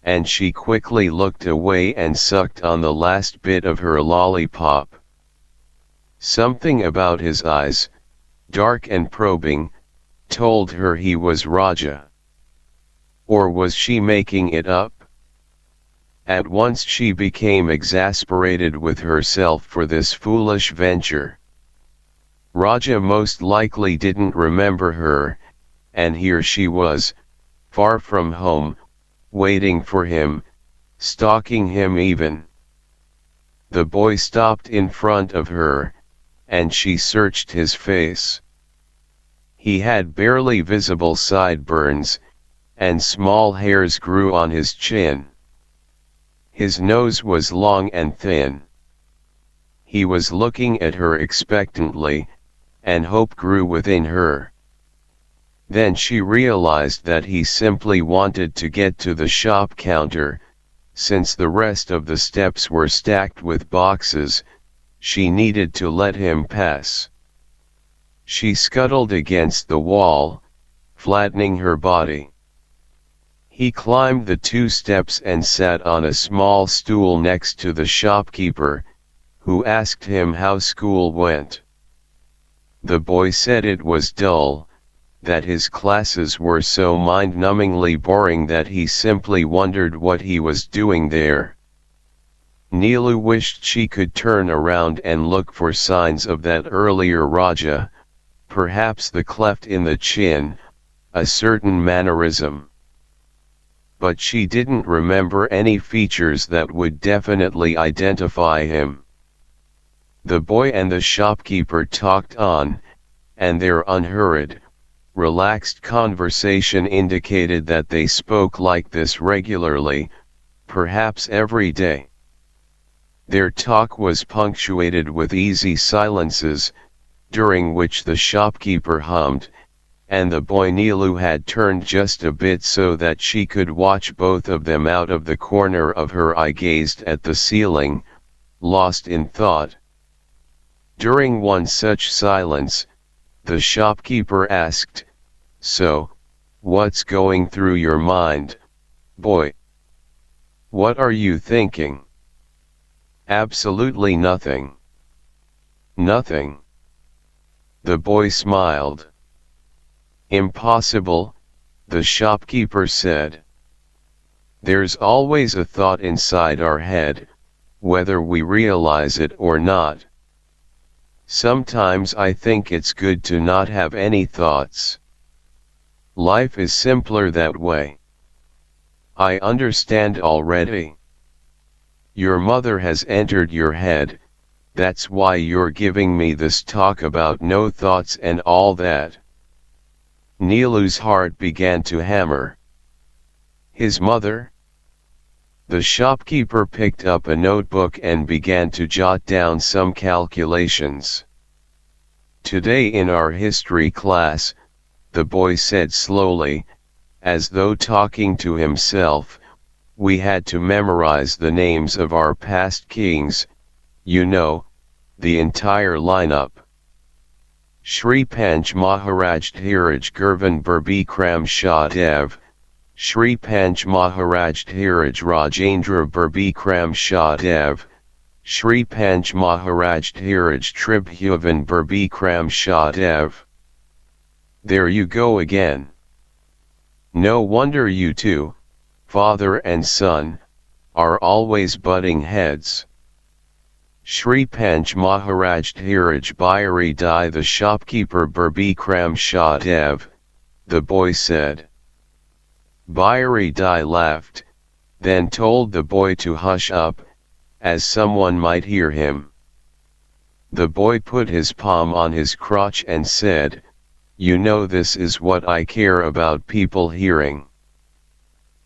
S1: and she quickly looked away and sucked on the last bit of her lollipop. Something about his eyes, dark and probing, told her he was Raja. Or was she making it up? At once she became exasperated with herself for this foolish venture. Raja most likely didn't remember her, and here she was, far from home, waiting for him, stalking him even. The boy stopped in front of her, and she searched his face. He had barely visible sideburns, and small hairs grew on his chin. His nose was long and thin. He was looking at her expectantly, and hope grew within her. Then she realized that he simply wanted to get to the shop counter. Since the rest of the steps were stacked with boxes, she needed to let him pass. She scuttled against the wall, flattening her body. He climbed the 2 steps and sat on a small stool next to the shopkeeper, who asked him how school went. The boy said it was dull, that his classes were so mind-numbingly boring that he simply wondered what he was doing there. Nilu wished she could turn around and look for signs of that earlier Raja, perhaps the cleft in the chin, a certain mannerism. But she didn't remember any features that would definitely identify him. The boy and the shopkeeper talked on, and their unhurried, relaxed conversation indicated that they spoke like this regularly, perhaps every day. Their talk was punctuated with easy silences, during which the shopkeeper hummed, and the boy Nilu had turned just a bit so that she could watch both of them out of the corner of her eye, gazed at the ceiling, lost in thought. During one such silence, the shopkeeper asked, "So, what's going through your mind, boy? What are you thinking?" "Absolutely nothing." "Nothing?" The boy smiled. "Impossible," the shopkeeper said. "There's always a thought inside our head, whether we realize it or not. Sometimes I think it's good to not have any thoughts. Life is simpler that way." "I understand already. Your mother has entered your head, that's why you're giving me this talk about no thoughts and all that." Nilu's heart began to hammer. His mother? The shopkeeper picked up a notebook and began to jot down some calculations. "Today in our history class," the boy said slowly, as though talking to himself, "we had to memorize the names of our past kings, you know, the entire lineup. Shri Panch Maharaj Dhiraj Gurvan Birbikram Shah Dev, Shri Panch Maharaj Dhiraj Rajendra Birbikram Shah Dev, Shri Panch Maharaj Dhiraj Tribhuvan Birbikram Shah Dev." There you go again. No wonder you two, father and son, are always butting heads. Shri Panch Maharaj Dhiraj Bhayari Dai, the shopkeeper Birbikram Shah Dev, the boy said. Bhayari Dai laughed, then told the boy to hush up, as someone might hear him. The boy put his palm on his crotch and said, "You know, this is what I care about, people hearing."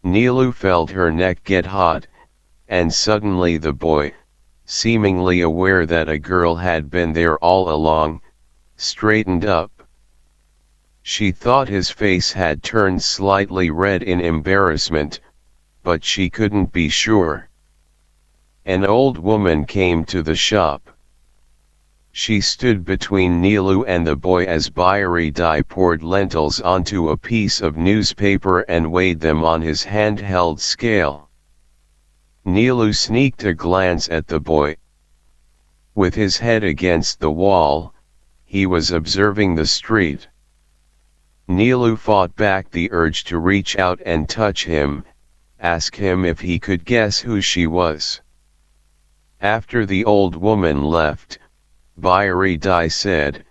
S1: Nilu felt her neck get hot, and suddenly the boy, seemingly aware that a girl had been there all along, straightened up. She thought his face had turned slightly red in embarrassment, but she couldn't be sure. An old woman came to the shop. She stood between Nilu and the boy as Bhayari Dai poured lentils onto a piece of newspaper and weighed them on his handheld scale. Nilu sneaked a glance at the boy. With his head against the wall, he was observing the street. Nilu fought back the urge to reach out and touch him, ask him if he could guess who she was. After the old woman left, Bhayari Dai said,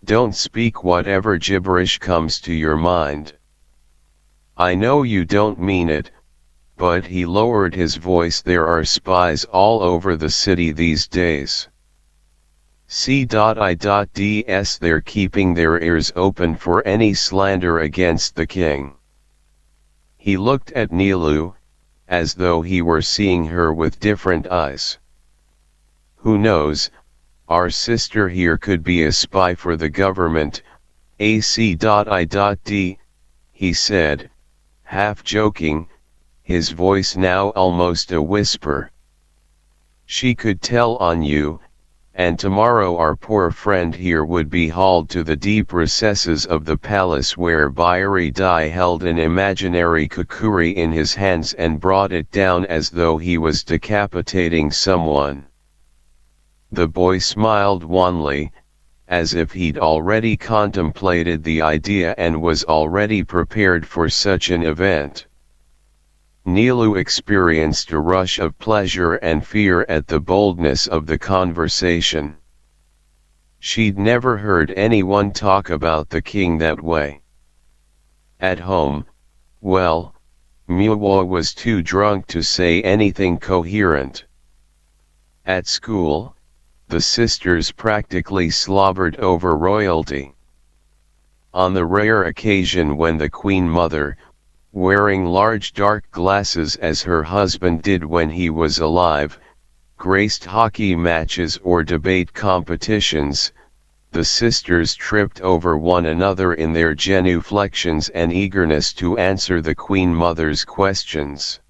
S1: "Don't speak whatever gibberish comes to your mind. I know you don't mean it," but he lowered his voice, "there are spies all over the city these days. C.I.ds, they're keeping their ears open for any slander against the king." He looked at Nilu, as though he were seeing her with different eyes. "Who knows, our sister here could be a spy for the government, AC.I.D, he said, half joking, his voice now almost a whisper. "She could tell on you, and tomorrow our poor friend here would be hauled to the deep recesses of the palace where Bihari Dai held an imaginary kukuri in his hands and brought it down as though he was decapitating someone. The boy smiled wanly, as if he'd already contemplated the idea and was already prepared for such an event. Nilu experienced a rush of pleasure and fear at the boldness of the conversation. She'd never heard anyone talk about the king that way. At home, well, Muwa was too drunk to say anything coherent. At school, the sisters practically slobbered over royalty. On the rare occasion when the Queen Mother, wearing large dark glasses as her husband did when he was alive, graced hockey matches or debate competitions, the sisters tripped over one another in their genuflections and eagerness to answer the Queen Mother's questions.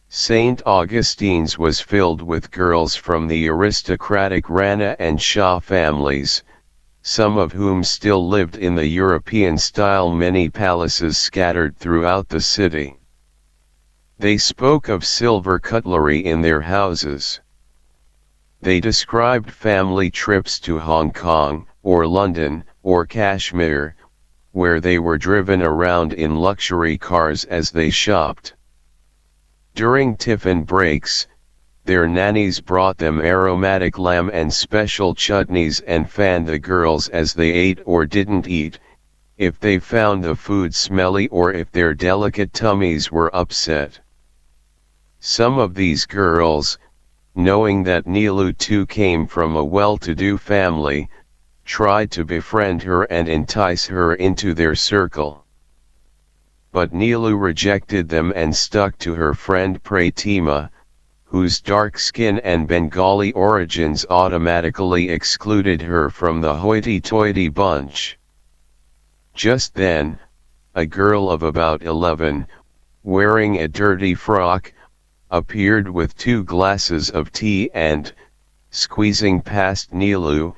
S1: St. Augustine's was filled with girls from the aristocratic Rana and Shah families, some of whom still lived in the European-style mini palaces scattered throughout the city. They spoke of silver cutlery in their houses. They described family trips to Hong Kong, or London, or Kashmir, where they were driven around in luxury cars as they shopped. During tiffin breaks, their nannies brought them aromatic lamb and special chutneys and fanned the girls as they ate or didn't eat, if they found the food smelly or if their delicate tummies were upset. Some of these girls, knowing that Nilu too came from a well-to-do family, tried to befriend her and entice her into their circle. But Nilu rejected them and stuck to her friend Pratima, whose dark skin and Bengali origins automatically excluded her from the hoity-toity bunch. Just then, a girl of about 11, wearing a dirty frock, appeared with 2 glasses of tea and, squeezing past Nilu,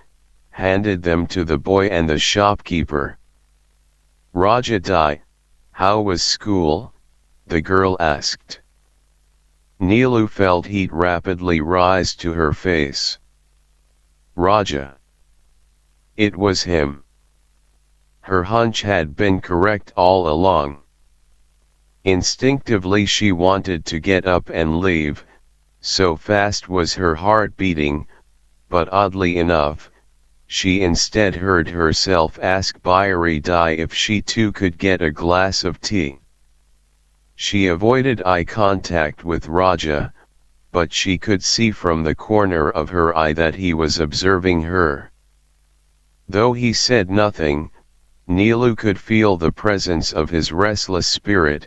S1: handed them to the boy and the shopkeeper. "Rajadai, how was school?" the girl asked. Nilu felt heat rapidly rise to her face. Raja. It was him. Her hunch had been correct all along. Instinctively she wanted to get up and leave, so fast was her heart beating, but oddly enough, she instead heard herself ask Bihari Dai if she too could get a glass of tea. She avoided eye contact with Raja, but she could see from the corner of her eye that he was observing her. Though he said nothing, Nilu could feel the presence of his restless spirit,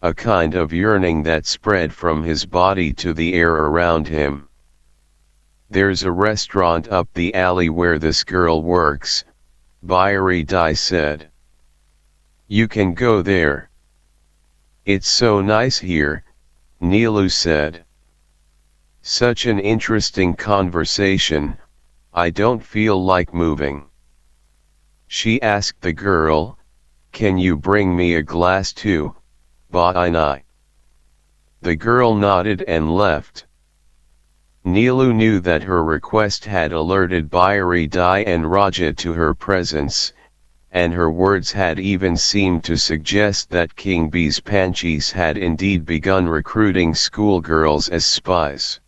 S1: a kind of yearning that spread from his body to the air around him. "There's a restaurant up the alley where this girl works," Bihari Dai said. "You can go there." "It's so nice here," Nilu said. "Such an interesting conversation, I don't feel like moving." She asked the girl, "Can you bring me a glass too, Ba'inai?" The girl nodded and left. Nilu knew that her request had alerted Bihari Dai and Raja to her presence, and her words had even seemed to suggest that King B's Panchis had indeed begun recruiting schoolgirls as spies.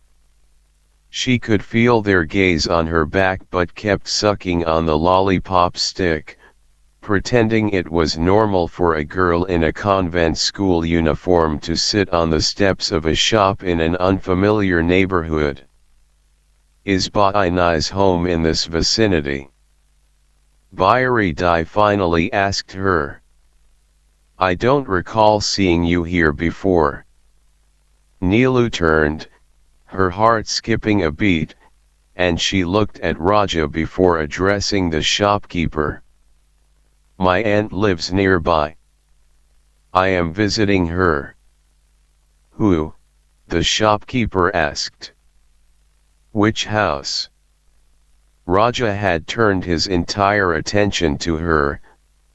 S1: She could feel their gaze on her back but kept sucking on the lollipop stick, pretending it was normal for a girl in a convent school uniform to sit on the steps of a shop in an unfamiliar neighborhood. "Is Ba'inai's home in this vicinity?" Bihari Dai finally asked her. "I don't recall seeing you here before." Nilu turned, her heart skipping a beat, and she looked at Raja before addressing the shopkeeper. "My aunt lives nearby. I am visiting her." "Who?" the shopkeeper asked. "Which house?" Raja had turned his entire attention to her,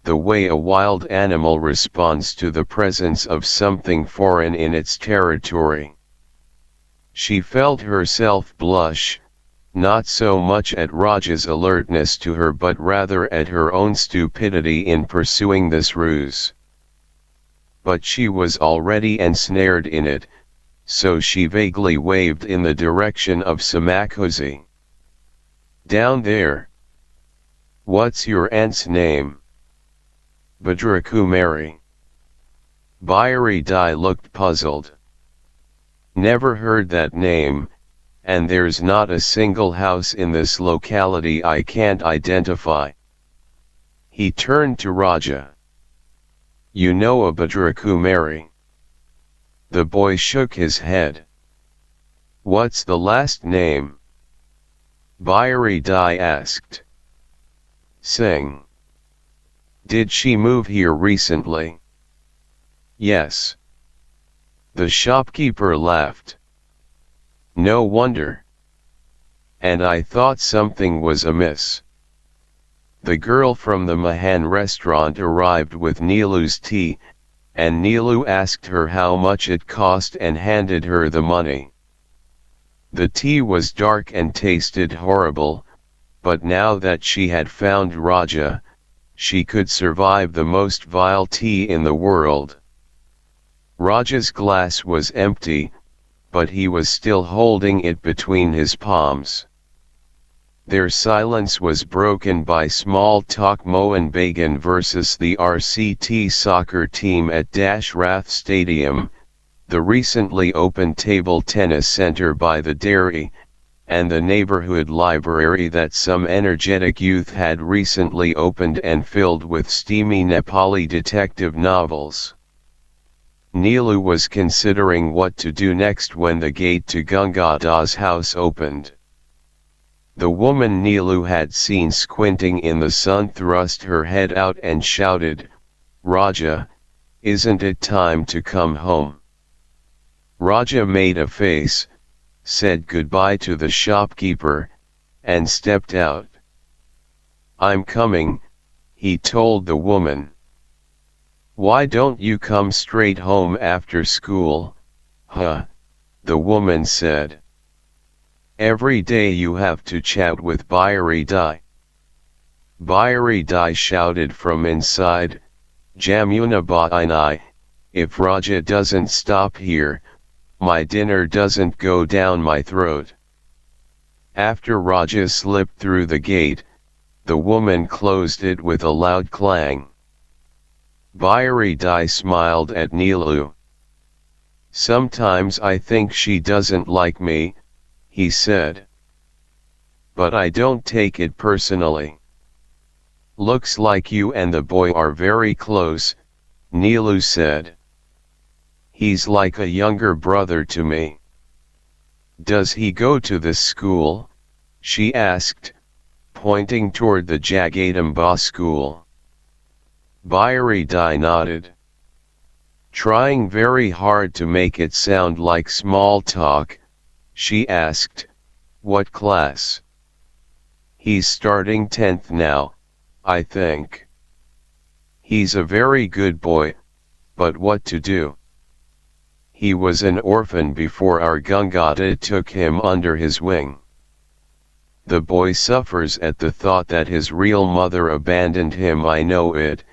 S1: the way a wild animal responds to the presence of something foreign in its territory. She felt herself blush, not so much at Raja's alertness to her but rather at her own stupidity in pursuing this ruse. But she was already ensnared in it, so she vaguely waved in the direction of Samakhozi. "Down there. What's your aunt's name?" "Bhadrakumari." Bhairi Dai looked puzzled. "Never heard that name, and there's not a single house in this locality I can't identify." He turned to Raja. "You know a Bhadrakumari?" The boy shook his head. "What's the last name?" Bhairi Dai asked. "Singh." "Did she move here recently?" "Yes." The shopkeeper laughed. "No wonder. And I thought something was amiss." The girl from the Mahan restaurant arrived with Nilu's tea, and Nilu asked her how much it cost and handed her the money. The tea was dark and tasted horrible, but now that she had found Raja, she could survive the most vile tea in the world. Raja's glass was empty, but he was still holding it between his palms. Their silence was broken by small talk. Mohan Bagan versus the RCT soccer team at Dashrath Stadium, the recently opened table tennis center by the dairy, and the neighborhood library that some energetic youth had recently opened and filled with steamy Nepali detective novels. Nilu was considering what to do next when the gate to Gangada's house opened. The woman Nilu had seen squinting in the sun thrust her head out and shouted, "Raja, isn't it time to come home?" Raja made a face, said goodbye to the shopkeeper, and stepped out. "I'm coming," he told the woman. "Why don't you come straight home after school?" "Huh," the woman said. "Every day you have to chat with Bhairi Dai." Bhairi Dai shouted from inside, "Jamuna Bhainai, if Raja doesn't stop here, my dinner doesn't go down my throat." After Raja slipped through the gate, the woman closed it with a loud clang. Bhairi Dai smiled at Nilu. "Sometimes I think she doesn't like me," he said. "But I don't take it personally." "Looks like you and the boy are very close," Nilu said. "He's like a younger brother to me." "Does he go to this school?" she asked, pointing toward the Jagadamba school. Bhairi Dai nodded. Trying very hard to make it sound like small talk, she asked, "What class?" "He's starting 10th now, I think." "He's a very good boy, but what to do? He was an orphan before our Gangada took him under his wing. The boy suffers at the thought that his real mother abandoned him. I know it,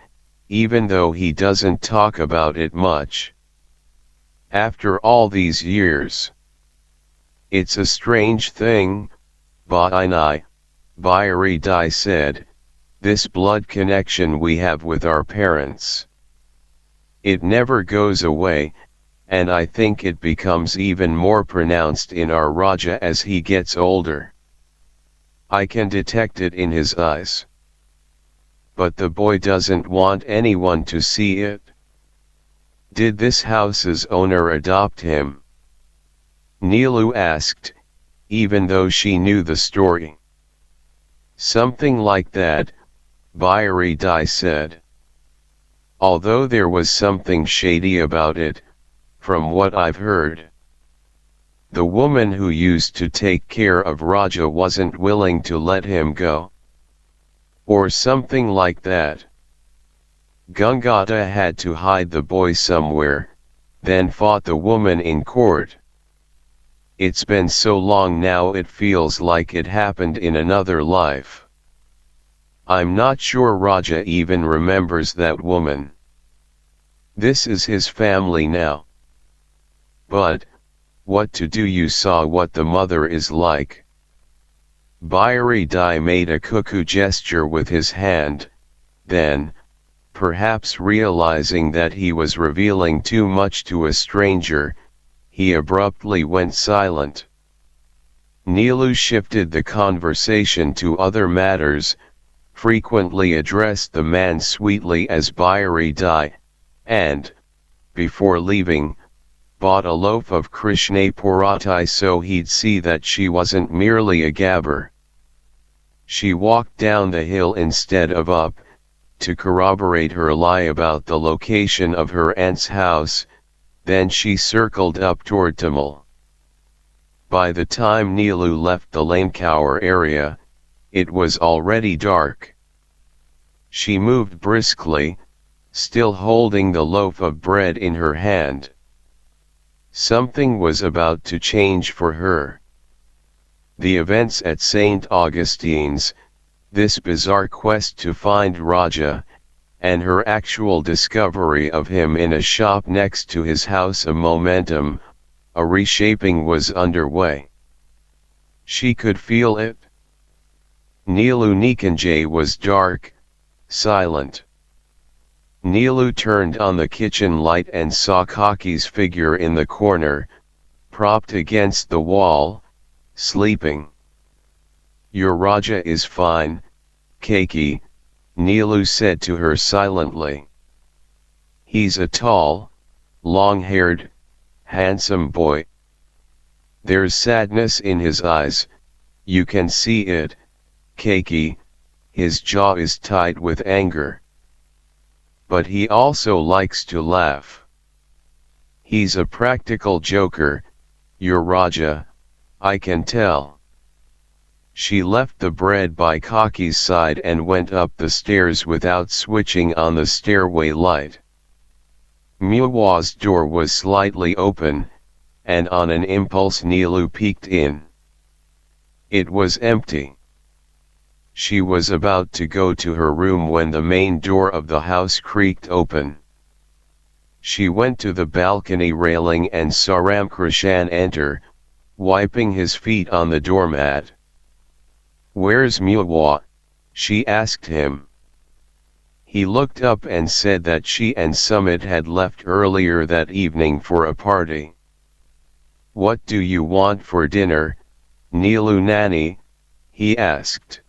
S1: even though he doesn't talk about it much. After all these years. It's a strange thing, Bhainai," Bhairi Dai said, "this blood connection we have with our parents. It never goes away, and I think it becomes even more pronounced in our Raja as he gets older. I can detect it in his eyes. But the boy doesn't want anyone to see it." "Did this house's owner adopt him?" Nilu asked, even though she knew the story. "Something like that," Bhairi Dai said. "Although there was something shady about it, from what I've heard." The woman who used to take care of Raja wasn't willing to let him go. Or something like that. Gangata had to hide the boy somewhere, then fought the woman in court. It's been so long now it feels like it happened in another life. I'm not sure Raja even remembers that woman. This is his family now. But, what to do? You saw what the mother is like. Bihari Dai made a cuckoo gesture with his hand, then, perhaps realizing that he was revealing too much to a stranger, he abruptly went silent. Neelu shifted the conversation to other matters, frequently addressed the man sweetly as Bihari Dai, and, before leaving, bought a loaf of Krishna Parathai so he'd see that she wasn't merely a gabber. She walked down the hill instead of up, to corroborate her lie about the location of her aunt's house, then she circled up toward Tamil. By the time Neelu left the Lanecower area, it was already dark. She moved briskly, still holding the loaf of bread in her hand. Something was about to change for her. The events at St. Augustine's, this bizarre quest to find Raja, and her actual discovery of him in a shop next to his house, a momentum, a reshaping was underway. She could feel it. Neelu Nikanjay was dark, silent. Neelu turned on the kitchen light and saw Kaki's figure in the corner, propped against the wall, sleeping. Your Raja is fine, Kaki, Neelu said to her silently. He's a tall, long-haired, handsome boy. There's sadness in his eyes, you can see it, Kaki, his jaw is tight with anger. But he also likes to laugh. He's a practical joker, your Raja, I can tell. She left the bread by Kaki's side and went up the stairs without switching on the stairway light. Muwa's door was slightly open, and on an impulse Neelu peeked in. It was empty. She was about to go to her room when the main door of the house creaked open. She went to the balcony railing and saw Ramkrishan enter, wiping his feet on the doormat. Where's Muwa? She asked him. He looked up and said that she and Sumit had left earlier that evening for a party. What do you want for dinner, Neelu Nani? He asked.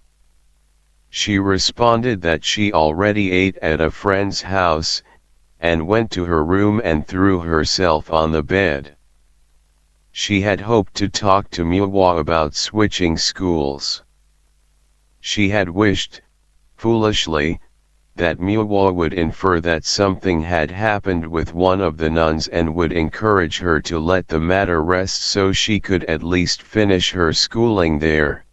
S1: She responded that she already ate at a friend's house, and went to her room and threw herself on the bed. She had hoped to talk to Muwa about switching schools. She had wished, foolishly, that Muwa would infer that something had happened with one of the nuns and would encourage her to let the matter rest so she could at least finish her schooling there.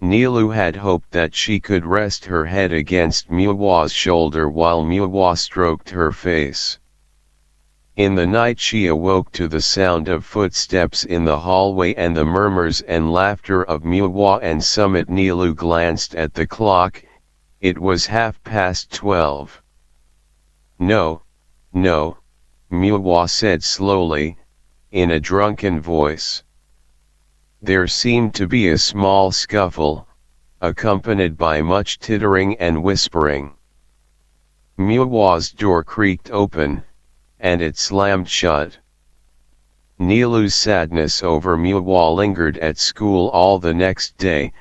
S1: Neelu had hoped that she could rest her head against Muwa's shoulder while Muwa stroked her face. In the night she awoke to the sound of footsteps in the hallway and the murmurs and laughter of Muwa and Sumit. Neelu glanced at the clock, it was 12:30. No, no, Muwa said slowly, in a drunken voice. There seemed to be a small scuffle, accompanied by much tittering and whispering. Muwa's door creaked open, and it slammed shut. Neelu's sadness over Muwa lingered at school all the next day,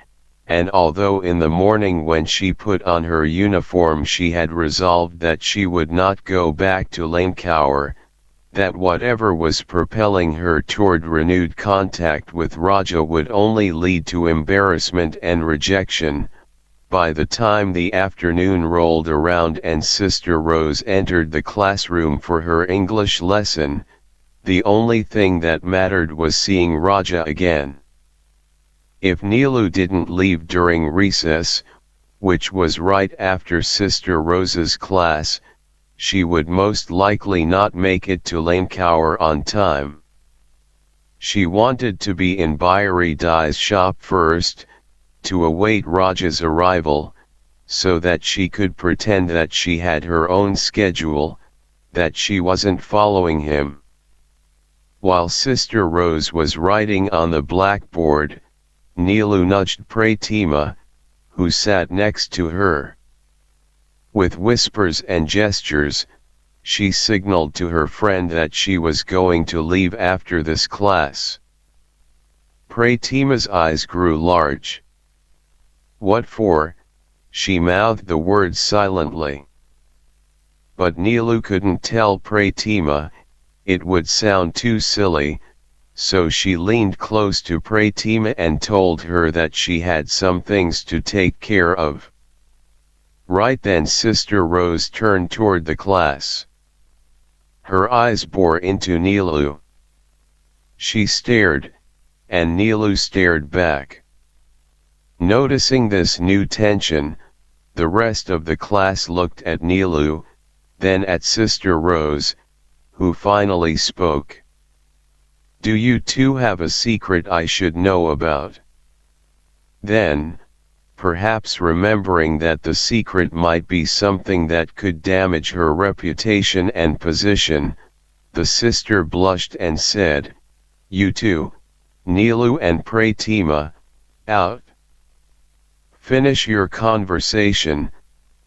S1: and although in the morning when she put on her uniform she had resolved that she would not go back to Lanecower, that whatever was propelling her toward renewed contact with Raja would only lead to embarrassment and rejection, by the time the afternoon rolled around and Sister Rose entered the classroom for her English lesson, the only thing that mattered was seeing Raja again. If Nilu didn't leave during recess, which was right after Sister Rose's class, she would most likely not make it to Lankaur on time. She wanted to be in Bayari Dai's shop first, to await Raja's arrival, so that she could pretend that she had her own schedule, that she wasn't following him. While Sister Rose was writing on the blackboard, Nilu nudged Pratima, who sat next to her. With whispers and gestures, she signaled to her friend that she was going to leave after this class. Pratima's eyes grew large. "What for?" she mouthed the words silently. But Nilu couldn't tell Pratima, it would sound too silly, so she leaned close to Pratima and told her that she had some things to take care of. Right then Sister Rose turned toward the class. Her eyes bore into Nilu. She stared, and Nilu stared back. Noticing this new tension, the rest of the class looked at Nilu, then at Sister Rose, who finally spoke. "Do you two have a secret I should know about?" Then, perhaps remembering that the secret might be something that could damage her reputation and position, the sister blushed and said, "You two, Nilu and Pratima, out. Finish your conversation,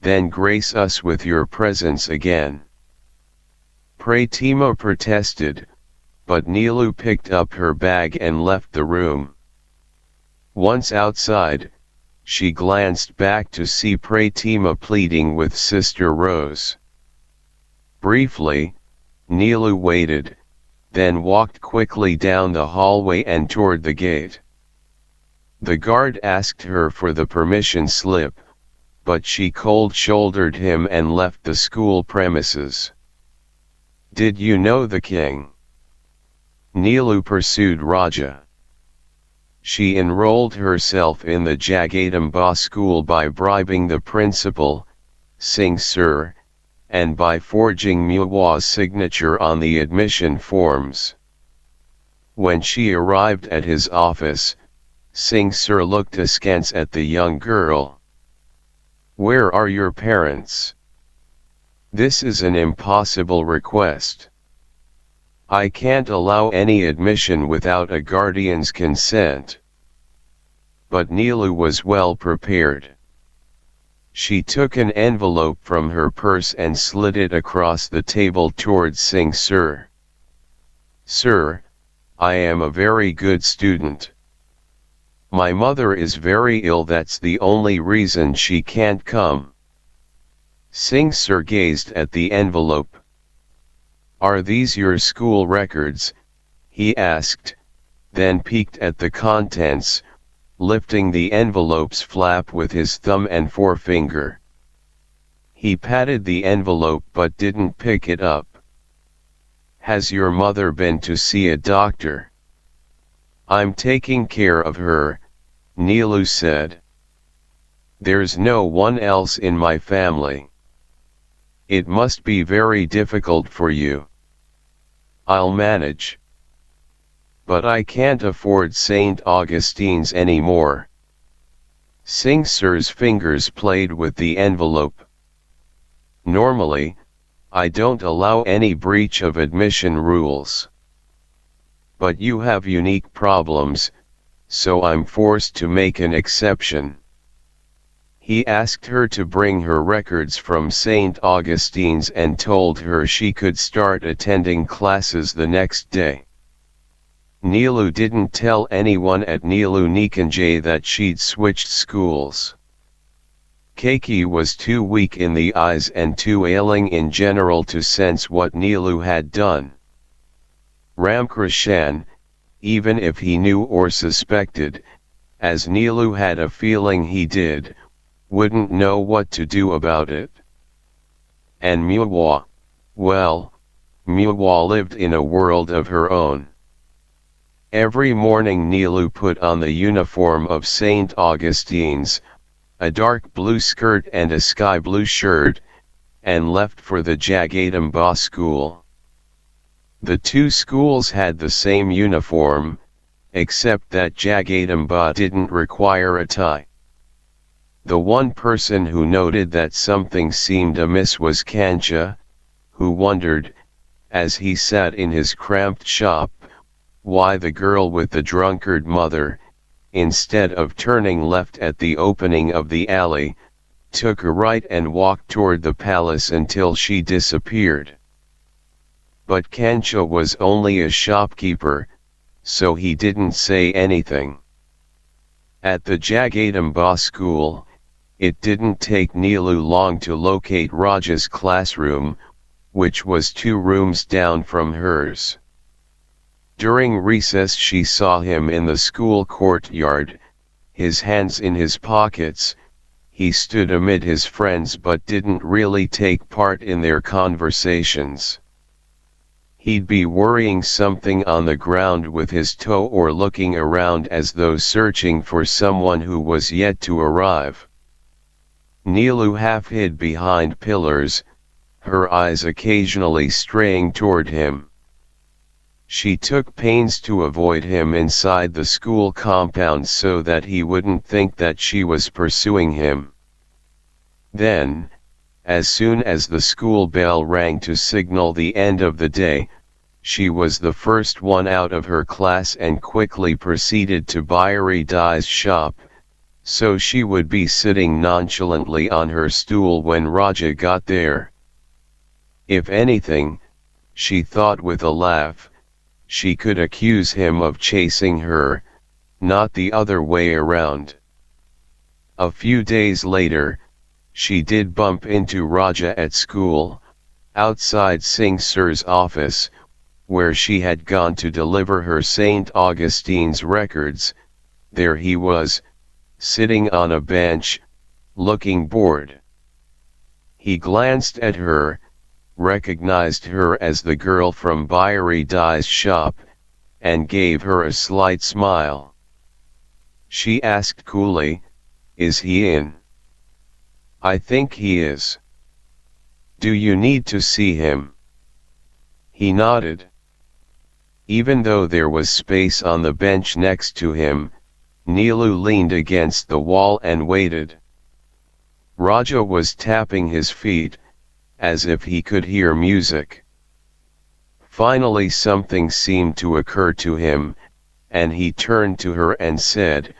S1: then grace us with your presence again." Pratima protested, but Nilu picked up her bag and left the room. Once outside, she glanced back to see Pratima pleading with Sister Rose. Briefly, Nilu waited, then walked quickly down the hallway and toward the gate. The guard asked her for the permission slip, but she cold-shouldered him and left the school premises. "Did you know the king?" Nilu pursued Raja. She enrolled herself in the Jagadamba school by bribing the principal, Singh Sir, and by forging Muwa's signature on the admission forms. When she arrived at his office, Singh Sir looked askance at the young girl. "Where are your parents? This is an impossible request. I can't allow any admission without a guardian's consent." But Nilu was well prepared. She took an envelope from her purse and slid it across the table towards Singh Sir. "Sir, I am a very good student. My mother is very ill, that's the only reason she can't come." Singh Sir gazed at the envelope. "Are these your school records?" he asked, then peeked at the contents, lifting the envelope's flap with his thumb and forefinger. He patted the envelope but didn't pick it up. "Has your mother been to see a doctor?" "I'm taking care of her," Nilu said. "There's no one else in my family. It must be very difficult for you." "I'll manage. But I can't afford St. Augustine's anymore." Singh Sir's fingers played with the envelope. "Normally, I don't allow any breach of admission rules. But you have unique problems, so I'm forced to make an exception." He asked her to bring her records from St. Augustine's and told her she could start attending classes the next day. Nilu didn't tell anyone at Nilu Nikanjay that she'd switched schools. Keiki was too weak in the eyes and too ailing in general to sense what Nilu had done. Ramkrishan, even if he knew or suspected, as Nilu had a feeling he did, wouldn't know what to do about it. And Muwa, well, Muwa lived in a world of her own. Every morning Nilu put on the uniform of St. Augustine's, a dark blue skirt and a sky blue shirt, and left for the Jagadamba school. The two schools had the same uniform, except that Jagadamba didn't require a tie. The one person who noted that something seemed amiss was Kancha, who wondered, as he sat in his cramped shop, why the girl with the drunkard mother, instead of turning left at the opening of the alley, took a right and walked toward the palace until she disappeared. But Kancha was only a shopkeeper, so he didn't say anything. At the Jagadamba school, it didn't take Nilu long to locate Raja's classroom, which was 2 rooms down from hers. During recess she saw him in the school courtyard, his hands in his pockets. He stood amid his friends but didn't really take part in their conversations. He'd be worrying something on the ground with his toe or looking around as though searching for someone who was yet to arrive. Nilu half hid behind pillars, her eyes occasionally straying toward him. She took pains to avoid him inside the school compound so that he wouldn't think that she was pursuing him. Then, as soon as the school bell rang to signal the end of the day, she was the first one out of her class and quickly proceeded to Bayari Dai's shop, so she would be sitting nonchalantly on her stool when Raja got there. If anything, she thought with a laugh, she could accuse him of chasing her, not the other way around. A few days later, she did bump into Raja at school, outside Singh Sir's office, where she had gone to deliver her St. Augustine's records. There he was, sitting on a bench, looking bored. He glanced at her, recognized her as the girl from Bayari Dai's shop, and gave her a slight smile. She asked coolly, "Is he in?" "I think he is." "Do you need to see him?" He nodded. Even though there was space on the bench next to him, Nilu leaned against the wall and waited. Raja was tapping his feet, as if he could hear music. Finally something seemed to occur to him, and he turned to her and said,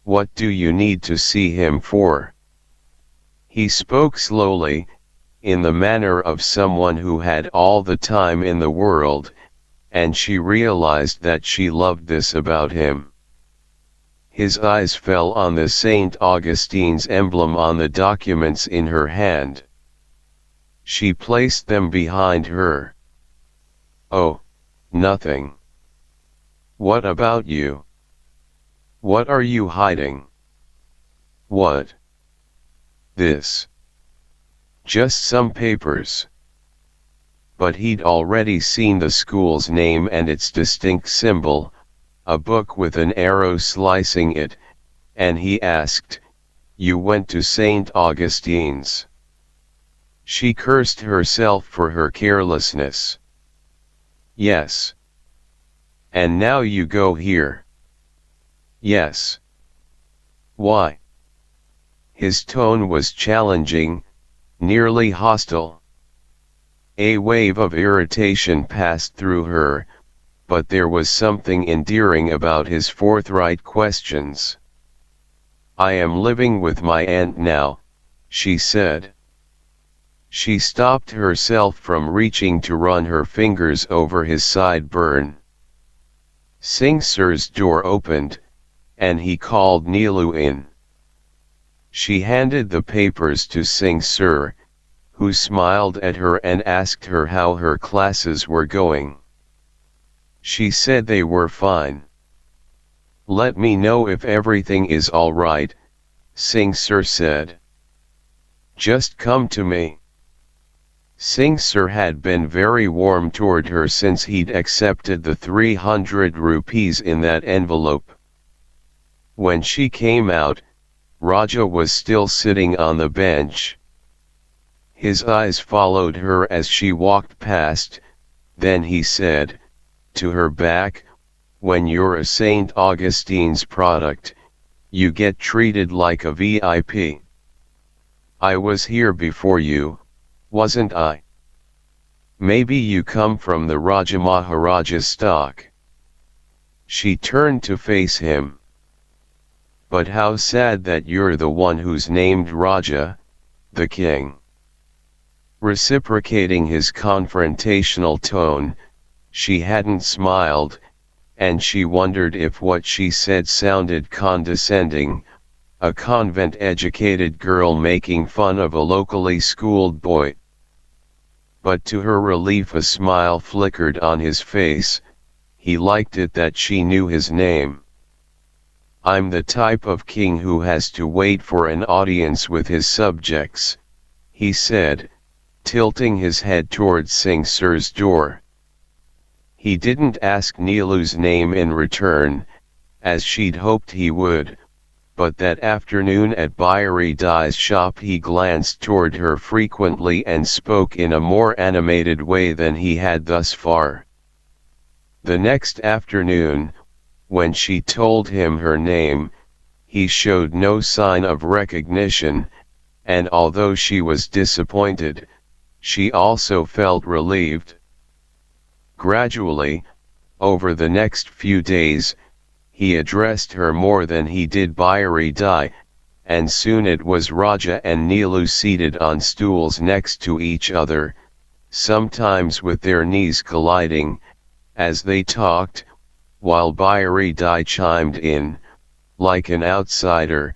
S1: "What do you need to see him for?" He spoke slowly, in the manner of someone who had all the time in the world, and she realized that she loved this about him. His eyes fell on the St. Augustine's emblem on the documents in her hand. She placed them behind her. "Oh, nothing. What about you? What are you hiding?" "What?" "This. Just some papers." But he'd already seen the school's name and its distinct symbol, a book with an arrow slicing it, and he asked, "You went to St. Augustine's?" She cursed herself for her carelessness. "Yes." "And now you go here?" "Yes." "Why?" His tone was challenging, nearly hostile. A wave of irritation passed through her, but there was something endearing about his forthright questions. "I am living with my aunt now," she said. She stopped herself from reaching to run her fingers over his sideburn. Singh Sir's door opened, and he called Nilu in. She handed the papers to Singh Sir, who smiled at her and asked her how her classes were going. She said they were fine. "Let me know if everything is all right," Singh Sir said. "Just come to me." Singh Sir had been very warm toward her since he'd accepted the 300 rupees in that envelope. When she came out, Raja was still sitting on the bench. His eyes followed her as she walked past, then he said, to her back, "When you're a St. Augustine's product, you get treated like a VIP. I was here before you, wasn't I? Maybe you come from the Raja Maharaja stock." She turned to face him. "But how sad that you're the one who's named Raja, the king." Reciprocating his confrontational tone, she hadn't smiled, and she wondered if what she said sounded condescending, a convent-educated girl making fun of a locally schooled boy. But to her relief a smile flickered on his face. He liked it that she knew his name. "I'm the type of king who has to wait for an audience with his subjects," he said, tilting his head towards Singh Sir's door. He didn't ask Neelu's name in return, as she'd hoped he would, but that afternoon at Bayari Dai's shop he glanced toward her frequently and spoke in a more animated way than he had thus far. The next afternoon, when she told him her name, he showed no sign of recognition, and although she was disappointed, she also felt relieved. Gradually, over the next few days, he addressed her more than he did Bayari Dai, and soon it was Raja and Neelu seated on stools next to each other, sometimes with their knees colliding, as they talked, while Bayari Dai chimed in, like an outsider,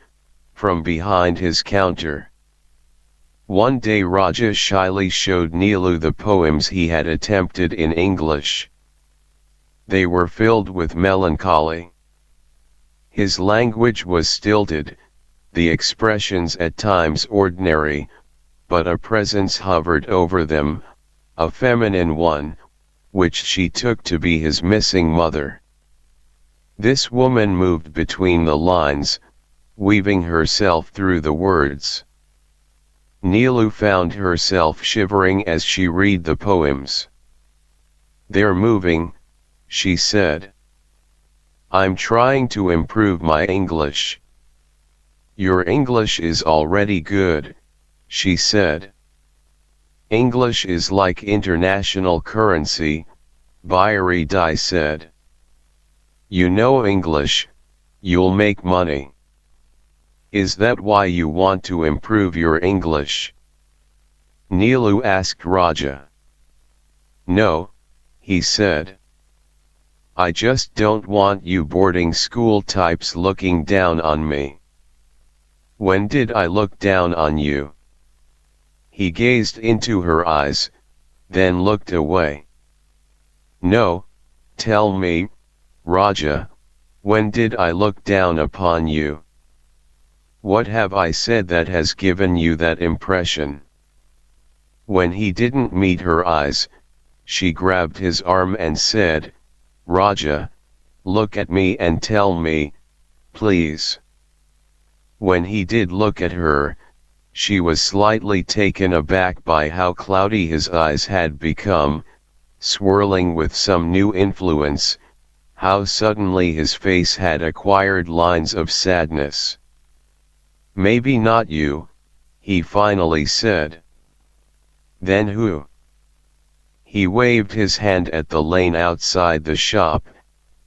S1: from behind his counter. One day Raja shyly showed Neelu the poems he had attempted in English. They were filled with melancholy. His language was stilted, the expressions at times ordinary, but a presence hovered over them, a feminine one, which she took to be his missing mother. This woman moved between the lines, weaving herself through the words. Neelu found herself shivering as she read the poems. "They're moving," she said. "I'm trying to improve my English." "Your English is already good," she said. "English is like international currency," Bayari Dai said. "You know English, you'll make money. Is that why you want to improve your English?" Neelu asked Raja. "No," he said. "I just don't want you boarding school types looking down on me." "When did I look down on you?" He gazed into her eyes, then looked away. "No, tell me, Raja, when did I look down upon you? What have I said that has given you that impression?" When he didn't meet her eyes, she grabbed his arm and said, "Raja, look at me and tell me, please." When he did look at her, she was slightly taken aback by how cloudy his eyes had become, swirling with some new influence, how suddenly his face had acquired lines of sadness. "Maybe not you," he finally said. "Then who?" He waved his hand at the lane outside the shop,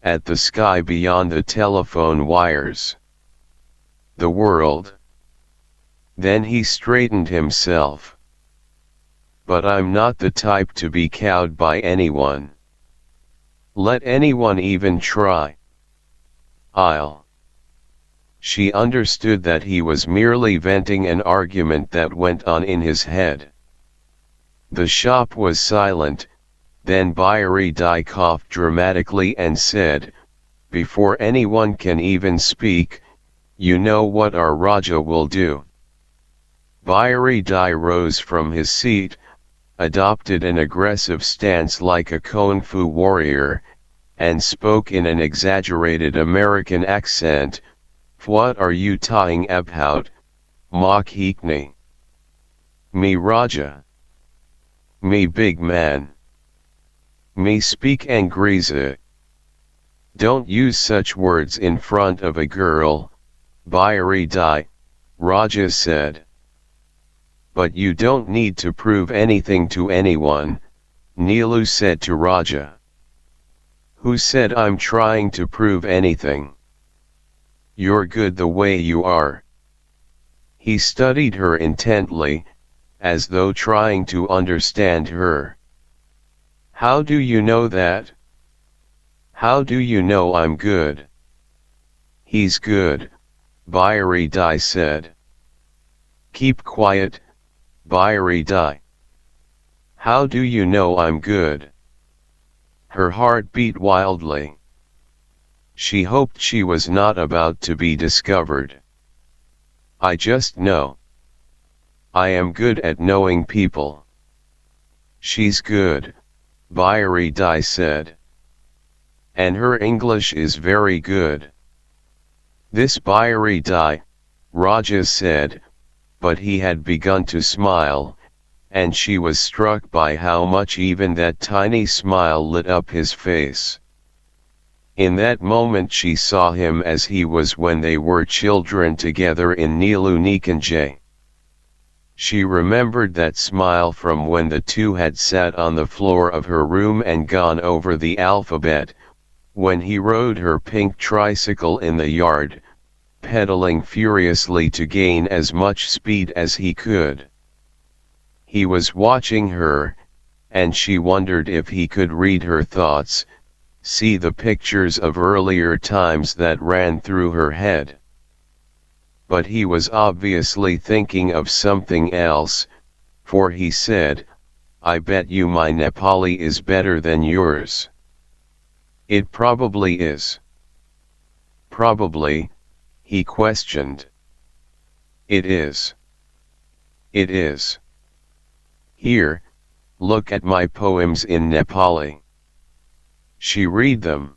S1: at the sky beyond the telephone wires. "The world." Then he straightened himself. "But I'm not the type to be cowed by anyone. Let anyone even try. I'll." She understood that he was merely venting an argument that went on in his head. The shop was silent, then Bayari Dai coughed dramatically and said, "Before anyone can even speak, you know what our Raja will do." Bayari Dai rose from his seat, adopted an aggressive stance like a kung fu warrior, and spoke in an exaggerated American accent. "What are you talking about, Mok Hikni? Me Raja. Me big man. Me speak Angreza. Don't use such words in front of a girl, Bhayari Dai," Raja said. "But you don't need to prove anything to anyone," Nilu said to Raja. "Who said I'm trying to prove anything? You're good the way you are." He studied her intently, as though trying to understand her. "How do you know that? How do you know I'm good?" "He's good," Bhayari Dai said. "Keep quiet, Bhayari Dai. How do you know I'm good?" Her heart beat wildly. She hoped she was not about to be discovered. "I just know. I am good at knowing people." "She's good," Bhayari Dai said. "And her English is very good." "This Bhayari Dai," Raja said, but he had begun to smile, and she was struck by how much even that tiny smile lit up his face. In that moment she saw him as he was when they were children together in Nilu Nikanjay. She remembered that smile from when the two had sat on the floor of her room and gone over the alphabet, when he rode her pink tricycle in the yard, pedaling furiously to gain as much speed as he could. He was watching her, and she wondered if he could read her thoughts, see the pictures of earlier times that ran through her head. But he was obviously thinking of something else, for he said, "I bet you my Nepali is better than yours." "It probably is." "Probably," he questioned. "It is. It is. Here, look at my poems in Nepali." She read them.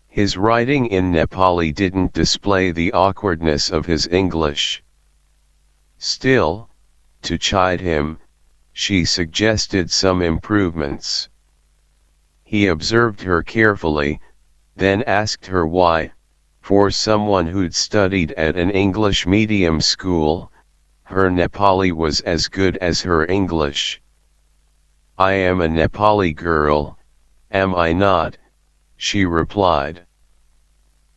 S1: His writing in Nepali didn't display the awkwardness of his English. Still, to chide him, she suggested some improvements. He observed her carefully, then asked her why, for someone who'd studied at an English medium school, her Nepali was as good as her English. "I am a Nepali girl, am I not?" she replied.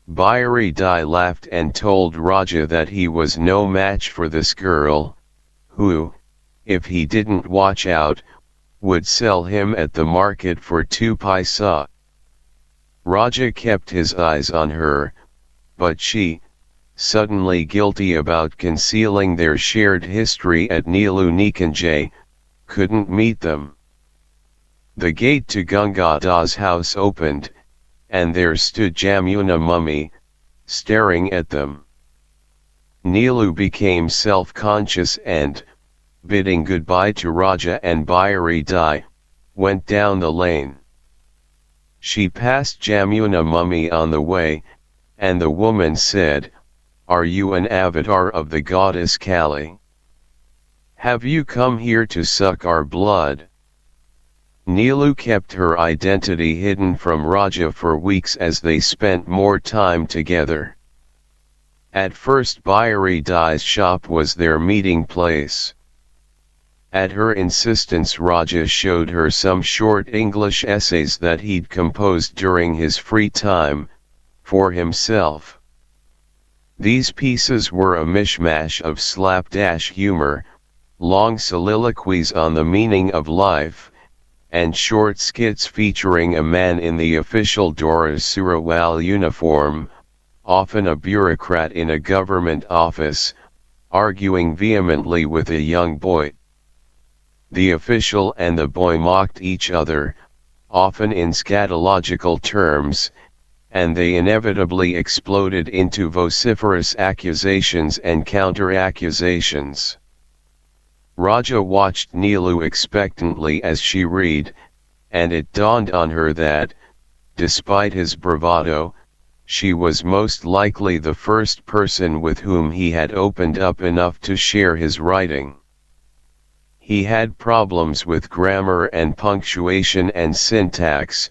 S1: Bhayari Dai laughed and told Raja that he was no match for this girl, who, if he didn't watch out, would sell him at the market for 2 paisa. Raja kept his eyes on her, but she, suddenly guilty about concealing their shared history at Nilu Nikanjay, couldn't meet them. The gate to Gangada's house opened, and there stood Jamuna Mummy, staring at them. Nilu became self-conscious and, bidding goodbye to Raja and Bhayari Dai, went down the lane. She passed Jamuna Mummy on the way, and the woman said, "Are you an avatar of the goddess Kali? Have you come here to suck our blood?" Nilu kept her identity hidden from Raja for weeks as they spent more time together. At first Bhayari Dai's shop was their meeting place. At her insistence Raja showed her some short English essays that he'd composed during his free time, for himself. These pieces were a mishmash of slapdash humor, long soliloquies on the meaning of life, and short skits featuring a man in the official Dora Surawal uniform, often a bureaucrat in a government office, arguing vehemently with a young boy. The official and the boy mocked each other, often in scatological terms, and they inevitably exploded into vociferous accusations and counter-accusations. Raja watched Neelu expectantly as she read, and it dawned on her that, despite his bravado, she was most likely the first person with whom he had opened up enough to share his writing. He had problems with grammar and punctuation and syntax,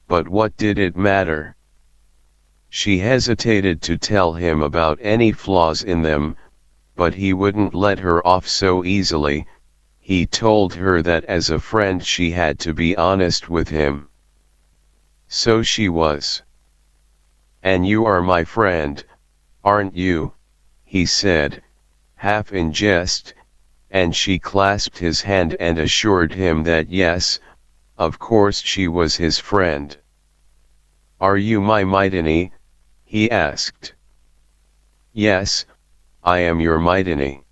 S1: but what did it matter? She hesitated to tell him about any flaws in them, but he wouldn't let her off so easily. He told her that as a friend she had to be honest with him. So she was. "And you are my friend, aren't you?" he said, half in jest, and she clasped his hand and assured him that yes, of course she was his friend. "Are you my Maidani?" he asked. "Yes, I am your Maidani.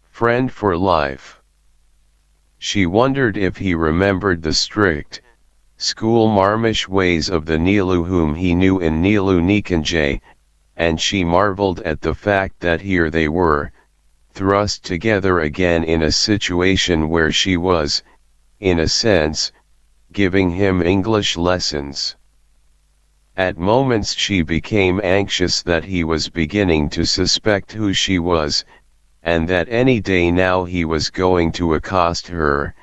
S1: Friend for life." She wondered if he remembered the strict, school-marmish ways of the Neelu whom he knew in Neelu Nikanjay, and she marveled at the fact that here they were, thrust together again in a situation where she was, in a sense, giving him English lessons. At moments she became anxious that he was beginning to suspect who she was, and that any day now he was going to accost her,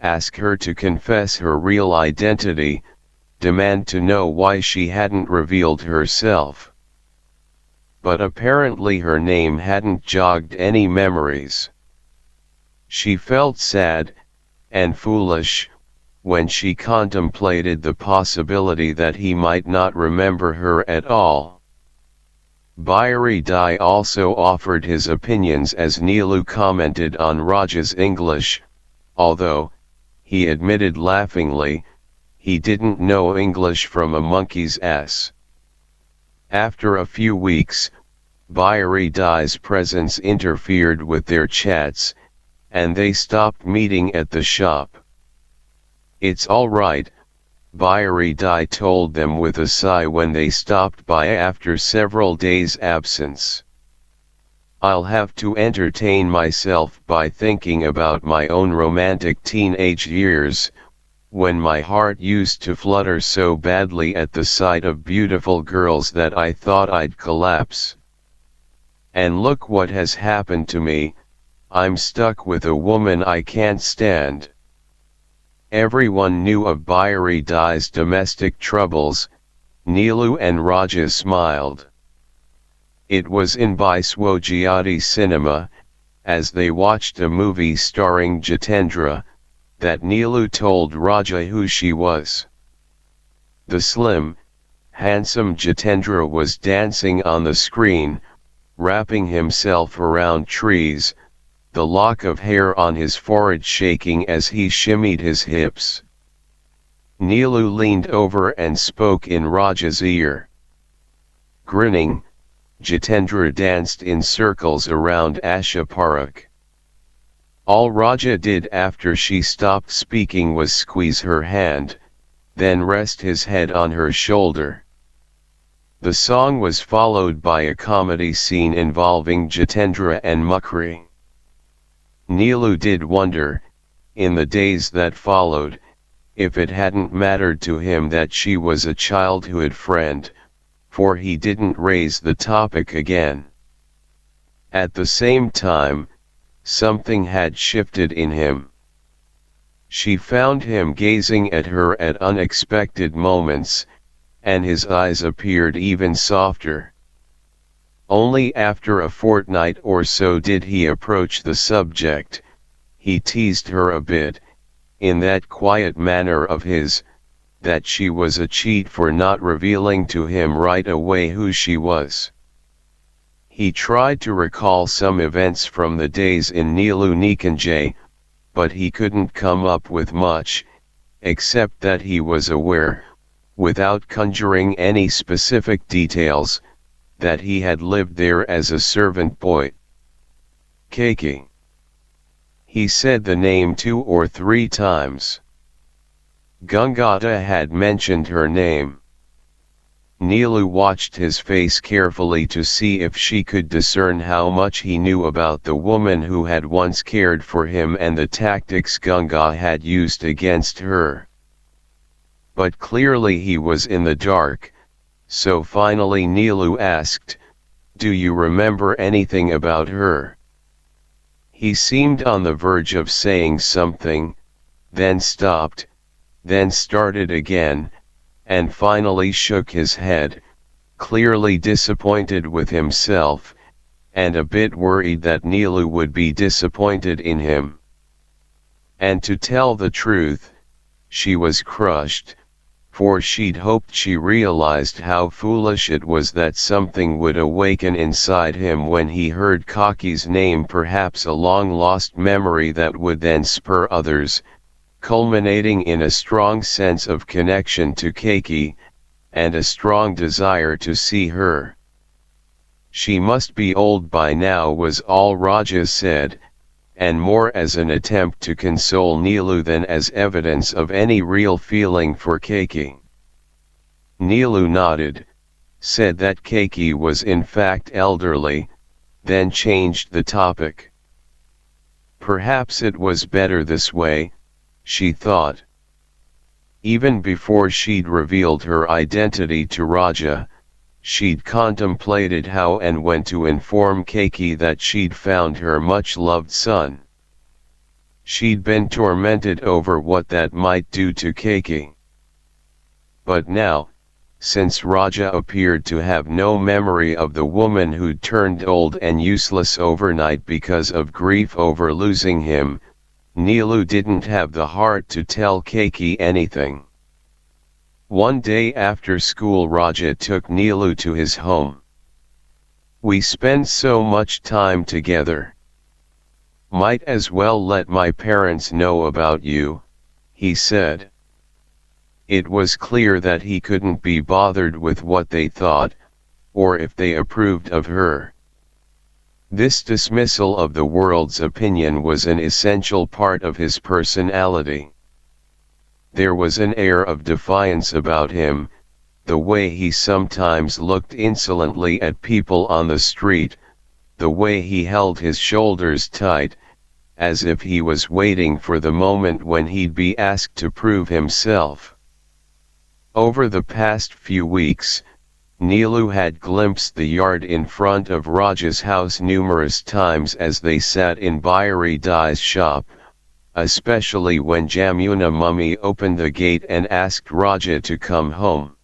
S1: ask her to confess her real identity, demand to know why she hadn't revealed herself. But apparently her name hadn't jogged any memories. She felt sad, and foolish, when she contemplated the possibility that he might not remember her at all. Bihari Dai also offered his opinions as Neelu commented on Raja's English, although, he admitted laughingly, he didn't know English from a monkey's ass. After a few weeks, Bihari Dai's presence interfered with their chats, and they stopped meeting at the shop. "It's all right," Bihari Dai told them with a sigh when they stopped by after several days' absence. "I'll have to entertain myself by thinking about my own romantic teenage years, when my heart used to flutter so badly at the sight of beautiful girls that I thought I'd collapse. And look what has happened to me, I'm stuck with a woman I can't stand." Everyone knew of Bihari Dai's domestic troubles. Neelu and Raja smiled. It was in Biswajyoti cinema, as they watched a movie starring Jitendra, that Neelu told Raja who she was. The slim, handsome Jitendra was dancing on the screen, wrapping himself around trees, the lock of hair on his forehead shaking as he shimmied his hips. Neelu leaned over and spoke in Raja's ear. Grinning, Jitendra danced in circles around Asha Parakh. All Raja did after she stopped speaking was squeeze her hand, then rest his head on her shoulder. The song was followed by a comedy scene involving Jitendra and Mukri. Neelu did wonder, in the days that followed, if it hadn't mattered to him that she was a childhood friend, for he didn't raise the topic again. At the same time, something had shifted in him. She found him gazing at her at unexpected moments, and his eyes appeared even softer. Only after a fortnight or so did he approach the subject. He teased her a bit, in that quiet manner of his, that she was a cheat for not revealing to him right away who she was. He tried to recall some events from the days in Neelu Nikanjay, but he couldn't come up with much, except that he was aware, without conjuring any specific details, that he had lived there as a servant boy. Keiki. He said the name 2 or 3 times. Gangata had mentioned her name. Nilu watched his face carefully to see if she could discern how much he knew about the woman who had once cared for him and the tactics Ganga had used against her. But clearly he was in the dark, so finally Nilu asked, "Do you remember anything about her?" He seemed on the verge of saying something, then stopped, then started again, and finally shook his head, clearly disappointed with himself, and a bit worried that Nilu would be disappointed in him. And to tell the truth, she was crushed, for she'd hoped she realized how foolish it was that something would awaken inside him when he heard Kaki's name, perhaps a long-lost memory that would then spur others, culminating in a strong sense of connection to Kaki, and a strong desire to see her. She must be old by now, was all Raja said, and more as an attempt to console Nilu than as evidence of any real feeling for Kaki. Nilu nodded, said that Kaki was in fact elderly, then changed the topic. Perhaps it was better this way, she thought. Even before she'd revealed her identity to Raja, she'd contemplated how and when to inform Kaki that she'd found her much-loved son. She'd been tormented over what that might do to Kaki. But now, since Raja appeared to have no memory of the woman who'd turned old and useless overnight because of grief over losing him, Nilu didn't have the heart to tell Kaki anything. One day after school, Raja took Nilu to his home. "We spend so much time together. Might as well let my parents know about you," he said. It was clear that he couldn't be bothered with what they thought, or if they approved of her. This dismissal of the world's opinion was an essential part of his personality. There was an air of defiance about him, the way he sometimes looked insolently at people on the street, the way he held his shoulders tight, as if he was waiting for the moment when he'd be asked to prove himself. Over the past few weeks, Nilu had glimpsed the yard in front of Raja's house numerous times as they sat in Bayari Dai's shop, especially when Jamuna Mummy opened the gate and asked Raja to come home.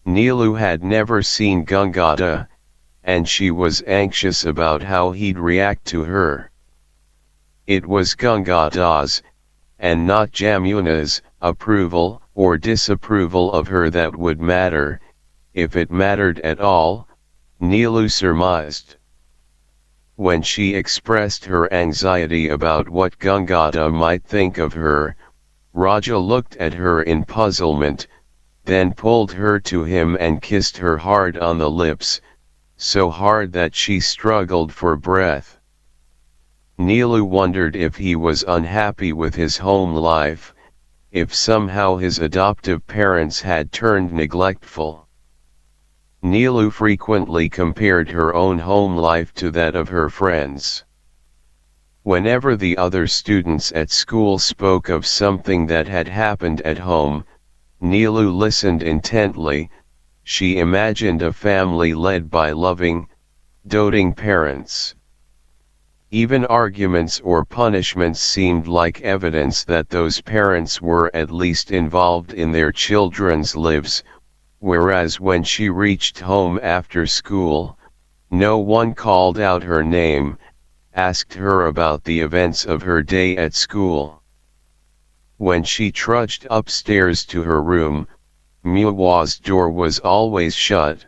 S1: Nilu had never seen Gangada, and she was anxious about how he'd react to her. It was Gangada's, and not Jamuna's, approval or disapproval of her that would matter, if it mattered at all, Nilu surmised. When she expressed her anxiety about what Gangada might think of her, Raja looked at her in puzzlement, then pulled her to him and kissed her hard on the lips, so hard that she struggled for breath. Nilu wondered if he was unhappy with his home life, if somehow his adoptive parents had turned neglectful. Nilu frequently compared her own home life to that of her friends. Whenever the other students at school spoke of something that had happened at home, Nilu listened intently. She imagined a family led by loving, doting parents. Even arguments or punishments seemed like evidence that those parents were at least involved in their children's lives, whereas when she reached home after school, no one called out her name, asked her about the events of her day at school. When she trudged upstairs to her room, Muwa's door was always shut.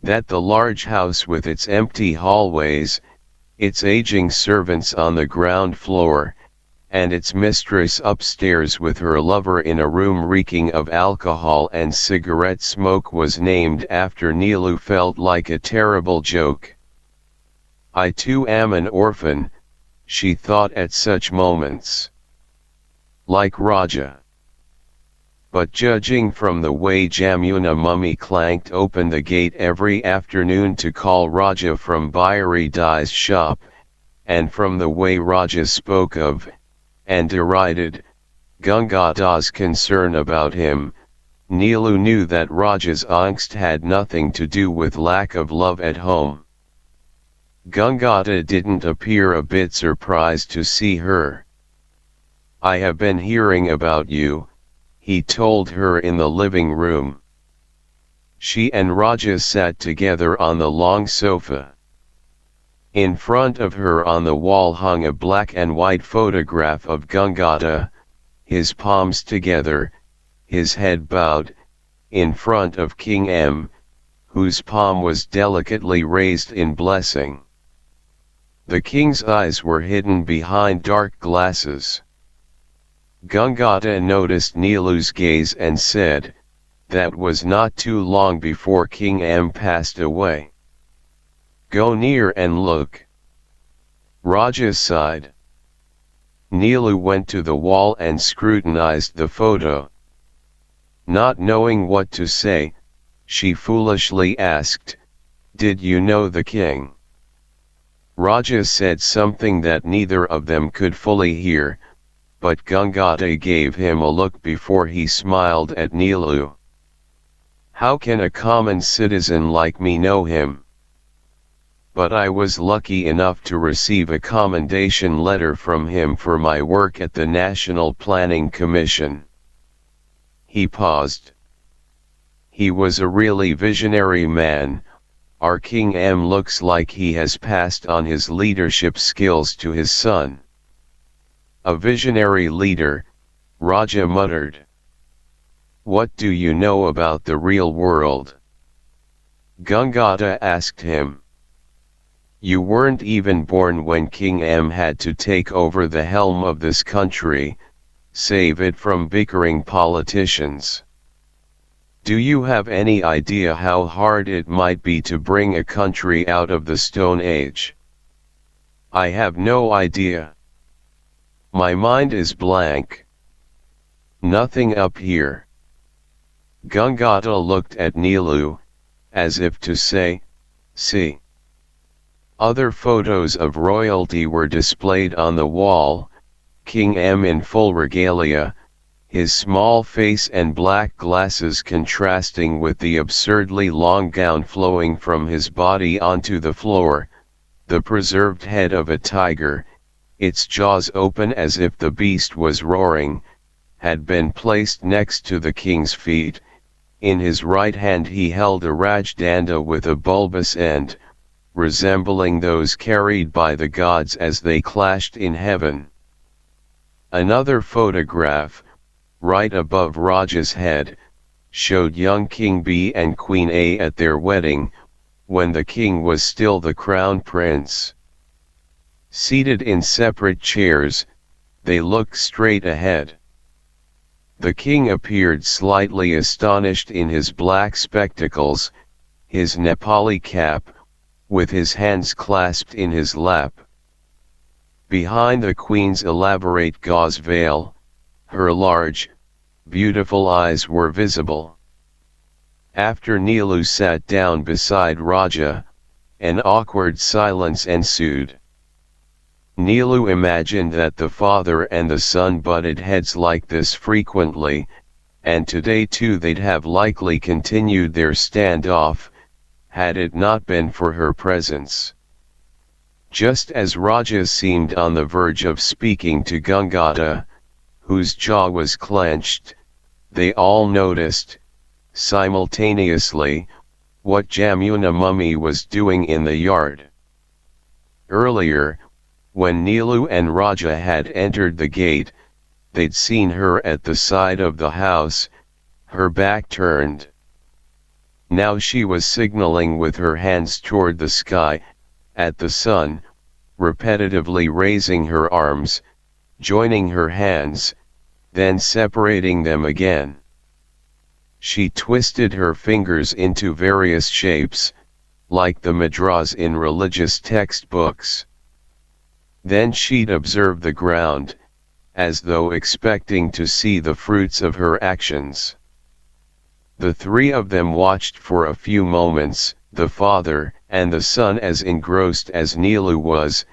S1: That the large house with its empty hallways, its aging servants on the ground floor, and its mistress upstairs with her lover in a room reeking of alcohol and cigarette smoke was named after Nilu felt like a terrible joke. "I too am an orphan," she thought at such moments. Like Raja. but judging from the way Jamuna mummy clanked open the gate every afternoon to call Raja from Bihari Dai's shop, and from the way Raja spoke of, and derided, Gangada's concern about him, Neelu knew that Raja's angst had nothing to do with lack of love at home. Gangada didn't appear a bit surprised to see her. "I have been hearing about you," he told her in the living room. She and Raja sat together on the long sofa. In front of her on the wall hung a black and white photograph of Gangada, his palms together, his head bowed, in front of King M, whose palm was delicately raised in blessing. The king's eyes were hidden behind dark glasses. Gangada noticed Neelu's gaze and said, "That was not too long before King M passed away. Go near and look." Raja sighed. Neelu went to the wall and scrutinized the photo. Not knowing what to say, she foolishly asked, "Did you know the king?" Raja said something that neither of them could fully hear, but Gangada gave him a look before he smiled at Neelu. "How can a common citizen like me know him? But I was lucky enough to receive a commendation letter from him for my work at the National Planning Commission." He paused. "He was a really visionary man. Our King M looks like he has passed on his leadership skills to his son." "A visionary leader," Raja muttered. "What do you know about the real world?" Gangada asked him. "You weren't even born when King M had to take over the helm of this country, save it from bickering politicians. Do you have any idea how hard it might be to bring a country out of the Stone Age?" "I have no idea. My mind is blank. Nothing up here." Gangada looked at Neelu, as if to say, "See." Other photos of royalty were displayed on the wall, King M in full regalia, his small face and black glasses contrasting with the absurdly long gown flowing from his body onto the floor, the preserved head of a tiger, its jaws open as if the beast was roaring, had been placed next to the king's feet. In his right hand he held a rajdanda with a bulbous end, resembling those carried by the gods as they clashed in heaven. Another photograph, right above Raja's head, showed young King B and Queen A at their wedding, when the king was still the crown prince. Seated in separate chairs, they looked straight ahead. The king appeared slightly astonished in his black spectacles, his Nepali cap, with his hands clasped in his lap. Behind the queen's elaborate gauze veil, her large, beautiful eyes were visible. After Neelu sat down beside Raja, an awkward silence ensued. Neelu imagined that the father and the son butted heads like this frequently, and today too they'd have likely continued their standoff, had it not been for her presence. Just as Raja seemed on the verge of speaking to Gangada, whose jaw was clenched, they all noticed, simultaneously, what Jamuna mummy was doing in the yard. Earlier, when Neelu and Raja had entered the gate, they'd seen her at the side of the house, her back turned. Now she was signaling with her hands toward the sky, at the sun, repetitively raising her arms, joining her hands, then separating them again. She twisted her fingers into various shapes, like the mudras in religious textbooks. Then she'd observe the ground, as though expecting to see the fruits of her actions. The three of them watched for a few moments, the father and the son as engrossed as Nilu was.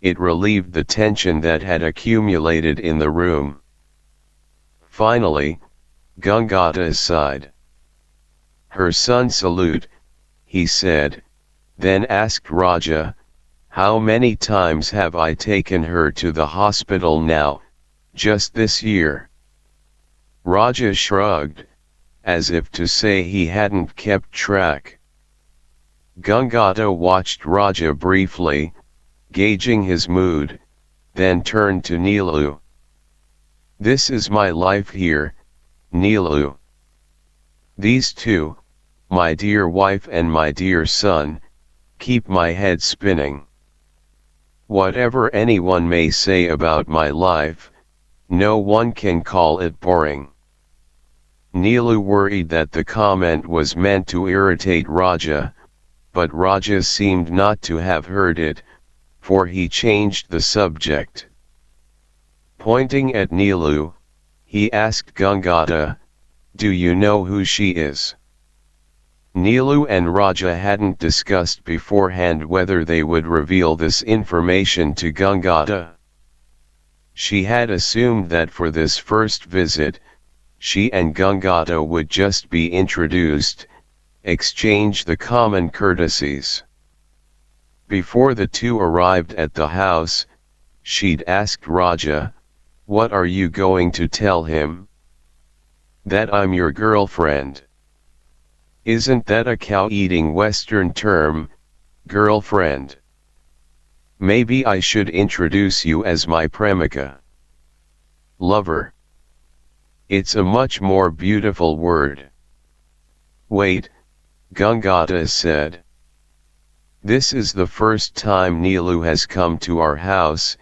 S1: It relieved the tension that had accumulated in the room. Finally, Gangata sighed. "Her son salute," he said, then asked Raja, "How many times have I taken her to the hospital now, just this year?" Raja shrugged, as if to say he hadn't kept track. Gangata watched Raja briefly, gauging his mood, then turned to Nilu. "This is my life here, Nilu. These two, my dear wife and my dear son, keep my head spinning. Whatever anyone may say about my life, no one can call it boring." Nilu worried that the comment was meant to irritate Raja, but Raja seemed not to have heard it, for he changed the subject. Pointing at Nilu, he asked Gangata, "Do you know who she is?" Nilu and Raja hadn't discussed beforehand whether they would reveal this information to Gangata. She had assumed that for this first visit, she and Gangata would just be introduced, exchange the common courtesies. Before the two arrived at the house, she'd asked Raja, "What are you going to tell him?" "That I'm your girlfriend." "Isn't that a cow-eating Western term, girlfriend? Maybe I should introduce you as my premika." "Lover. It's a much more beautiful word." "Wait," Gangata said. "This is the first time Nilu has come to our house,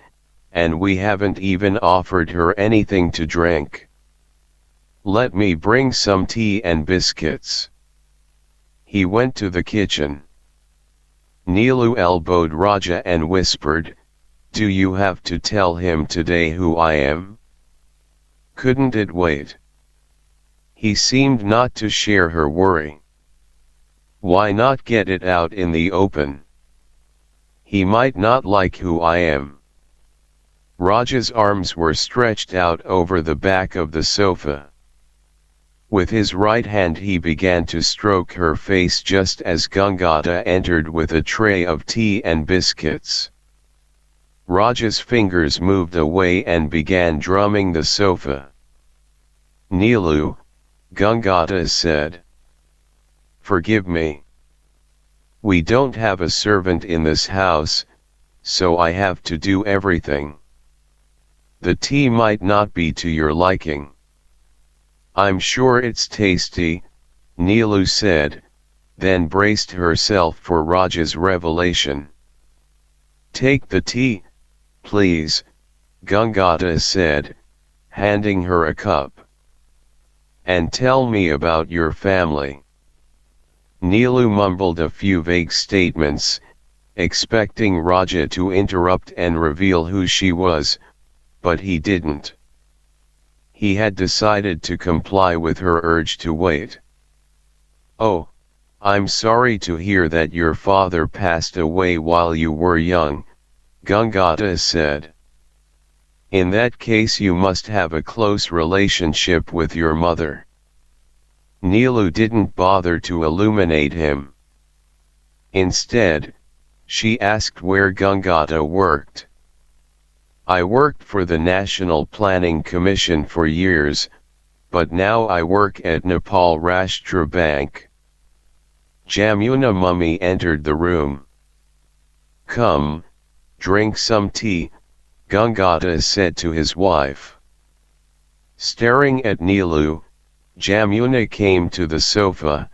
S1: and we haven't even offered her anything to drink. Let me bring some tea and biscuits." He went to the kitchen. Nilu elbowed Raja and whispered, "Do you have to tell him today who I am? Couldn't it wait?" He seemed not to share her worry. "Why not get it out in the open? He might not like who I am." Raja's arms were stretched out over the back of the sofa. With his right hand he began to stroke her face just as Gangata entered with a tray of tea and biscuits. Raja's fingers moved away and began drumming the sofa. "Nilu," Gangata said. "Forgive me. We don't have a servant in this house, so I have to do everything. The tea might not be to your liking." "I'm sure it's tasty," Nilu said, then braced herself for Raja's revelation. "Take the tea, please," Gangata said, handing her a cup. "And tell me about your family." Nilu mumbled a few vague statements, expecting Raja to interrupt and reveal who she was, but he didn't. He had decided to comply with her urge to wait. "Oh, I'm sorry to hear that your father passed away while you were young," Gangata said. "In that case you must have a close relationship with your mother." Nilu didn't bother to illuminate him. Instead, she asked where Gangata worked. "I worked for the National Planning Commission for years, but now I work at Nepal Rashtra Bank." Jamuna Mummy entered the room. "Come, drink some tea," Gangata said to his wife. Staring at Nilu, Jamuna came to the sofa,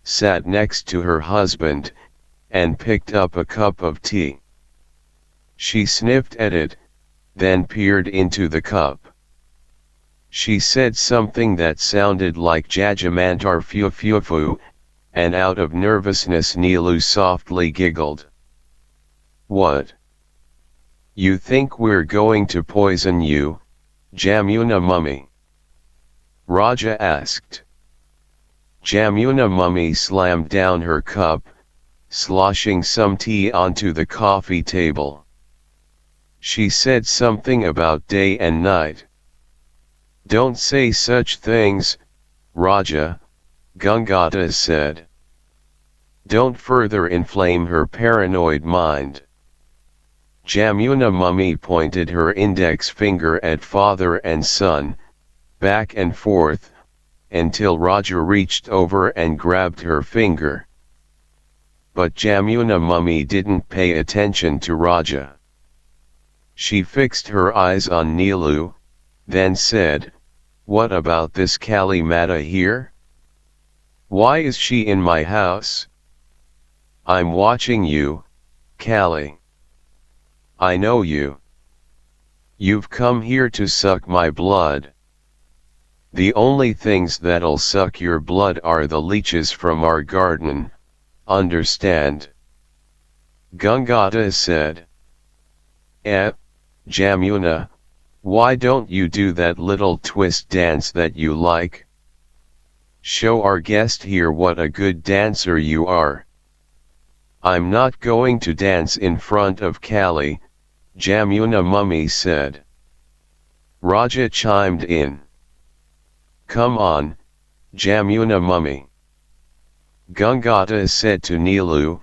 S1: sat next to her husband, and picked up a cup of tea. She sniffed at it, then peered into the cup. She said something that sounded like Jajamantar Fufufu, and out of nervousness Nilu softly giggled. "What? You think we're going to poison you?" Jamuna mummy? Raja asked. Jamuna mummy slammed down her cup, sloshing some tea onto the coffee table. She said something about day and night. Don't say such things, Raja, Gangata said. Don't further inflame her paranoid mind. Jamuna mummy pointed her index finger at father and son, back and forth, until Raja reached over and grabbed her finger. But Jamuna mummy didn't pay attention to Raja. She fixed her eyes on Nilu, then said, "What about this Kali Mata here? Why is she in my house? I'm watching you, Kali. I know you. You've come here to suck my blood. The only things that'll suck your blood are the leeches from our garden, understand?" Gangata said. Jamuna, why don't you do that little twist dance that you like? Show our guest here what a good dancer you are. I'm not going to dance in front of Kali, Jamuna mummy said. Raja chimed in. Come on, Jamuna mummy. Gangata said to Nilu.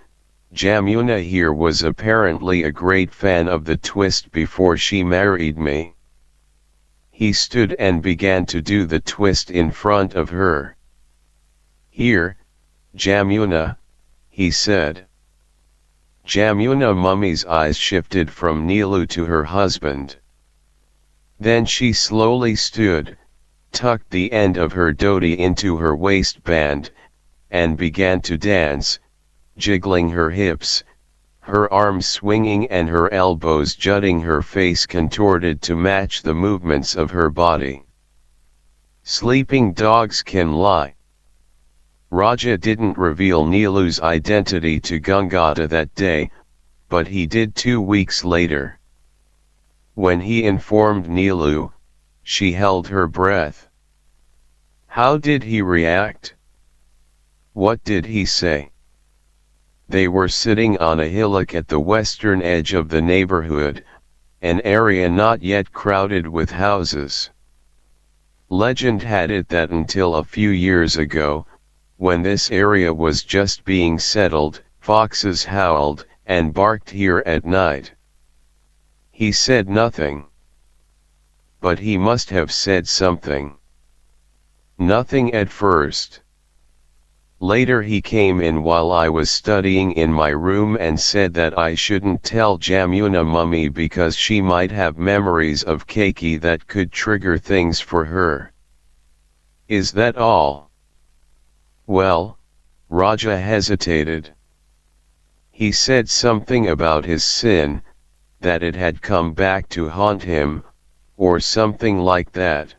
S1: Jamuna here was apparently a great fan of the twist before she married me. He stood and began to do the twist in front of her. Here, Jamuna, he said. Jamuna mummy's eyes shifted from Nilu to her husband. Then she slowly stood, tucked the end of her dhoti into her waistband, and began to dance, jiggling her hips, her arms swinging and her elbows jutting, her face contorted to match the movements of her body. Sleeping dogs can lie. Raja didn't reveal Nilu's identity to Gangata that day, but he did 2 weeks later. When he informed Nilu, she held her breath. How did he react? What did he say? They were sitting on a hillock at the western edge of the neighborhood, an area not yet crowded with houses. Legend had it that until a few years ago, when this area was just being settled, foxes howled and barked here at night. He said nothing. But he must have said something. Nothing at first. Later he came in while I was studying in my room and said that I shouldn't tell Jamuna mummy because she might have memories of Keiki that could trigger things for her. Is that all? Well, Raja hesitated. He said something about his sin, that it had come back to haunt him, or something like that.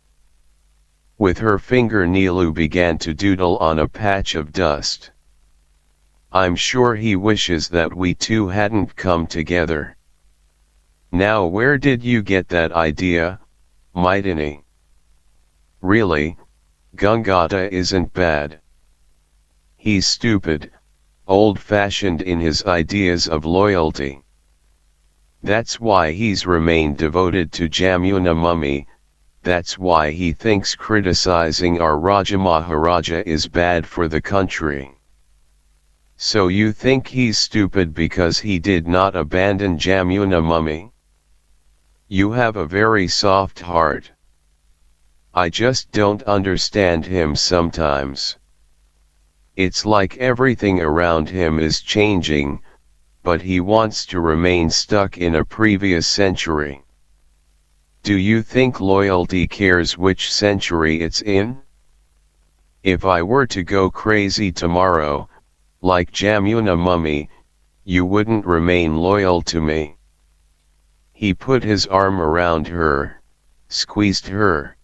S1: With her finger Nilu began to doodle on a patch of dust. I'm sure he wishes that we two hadn't come together. Now where did you get that idea, Maitini? Really, Gangata isn't bad. He's stupid, old-fashioned in his ideas of loyalty. That's why he's remained devoted to Jamuna mummy, that's why he thinks criticizing our Raja Maharaja is bad for the country. So you think he's stupid because he did not abandon Jamuna mummy? You have a very soft heart. I just don't understand him sometimes. It's like everything around him is changing, but he wants to remain stuck in a previous century. Do you think loyalty cares which century it's in? If I were to go crazy tomorrow, like Jamuna mummy, you wouldn't remain loyal to me. He put his arm around her, squeezed her.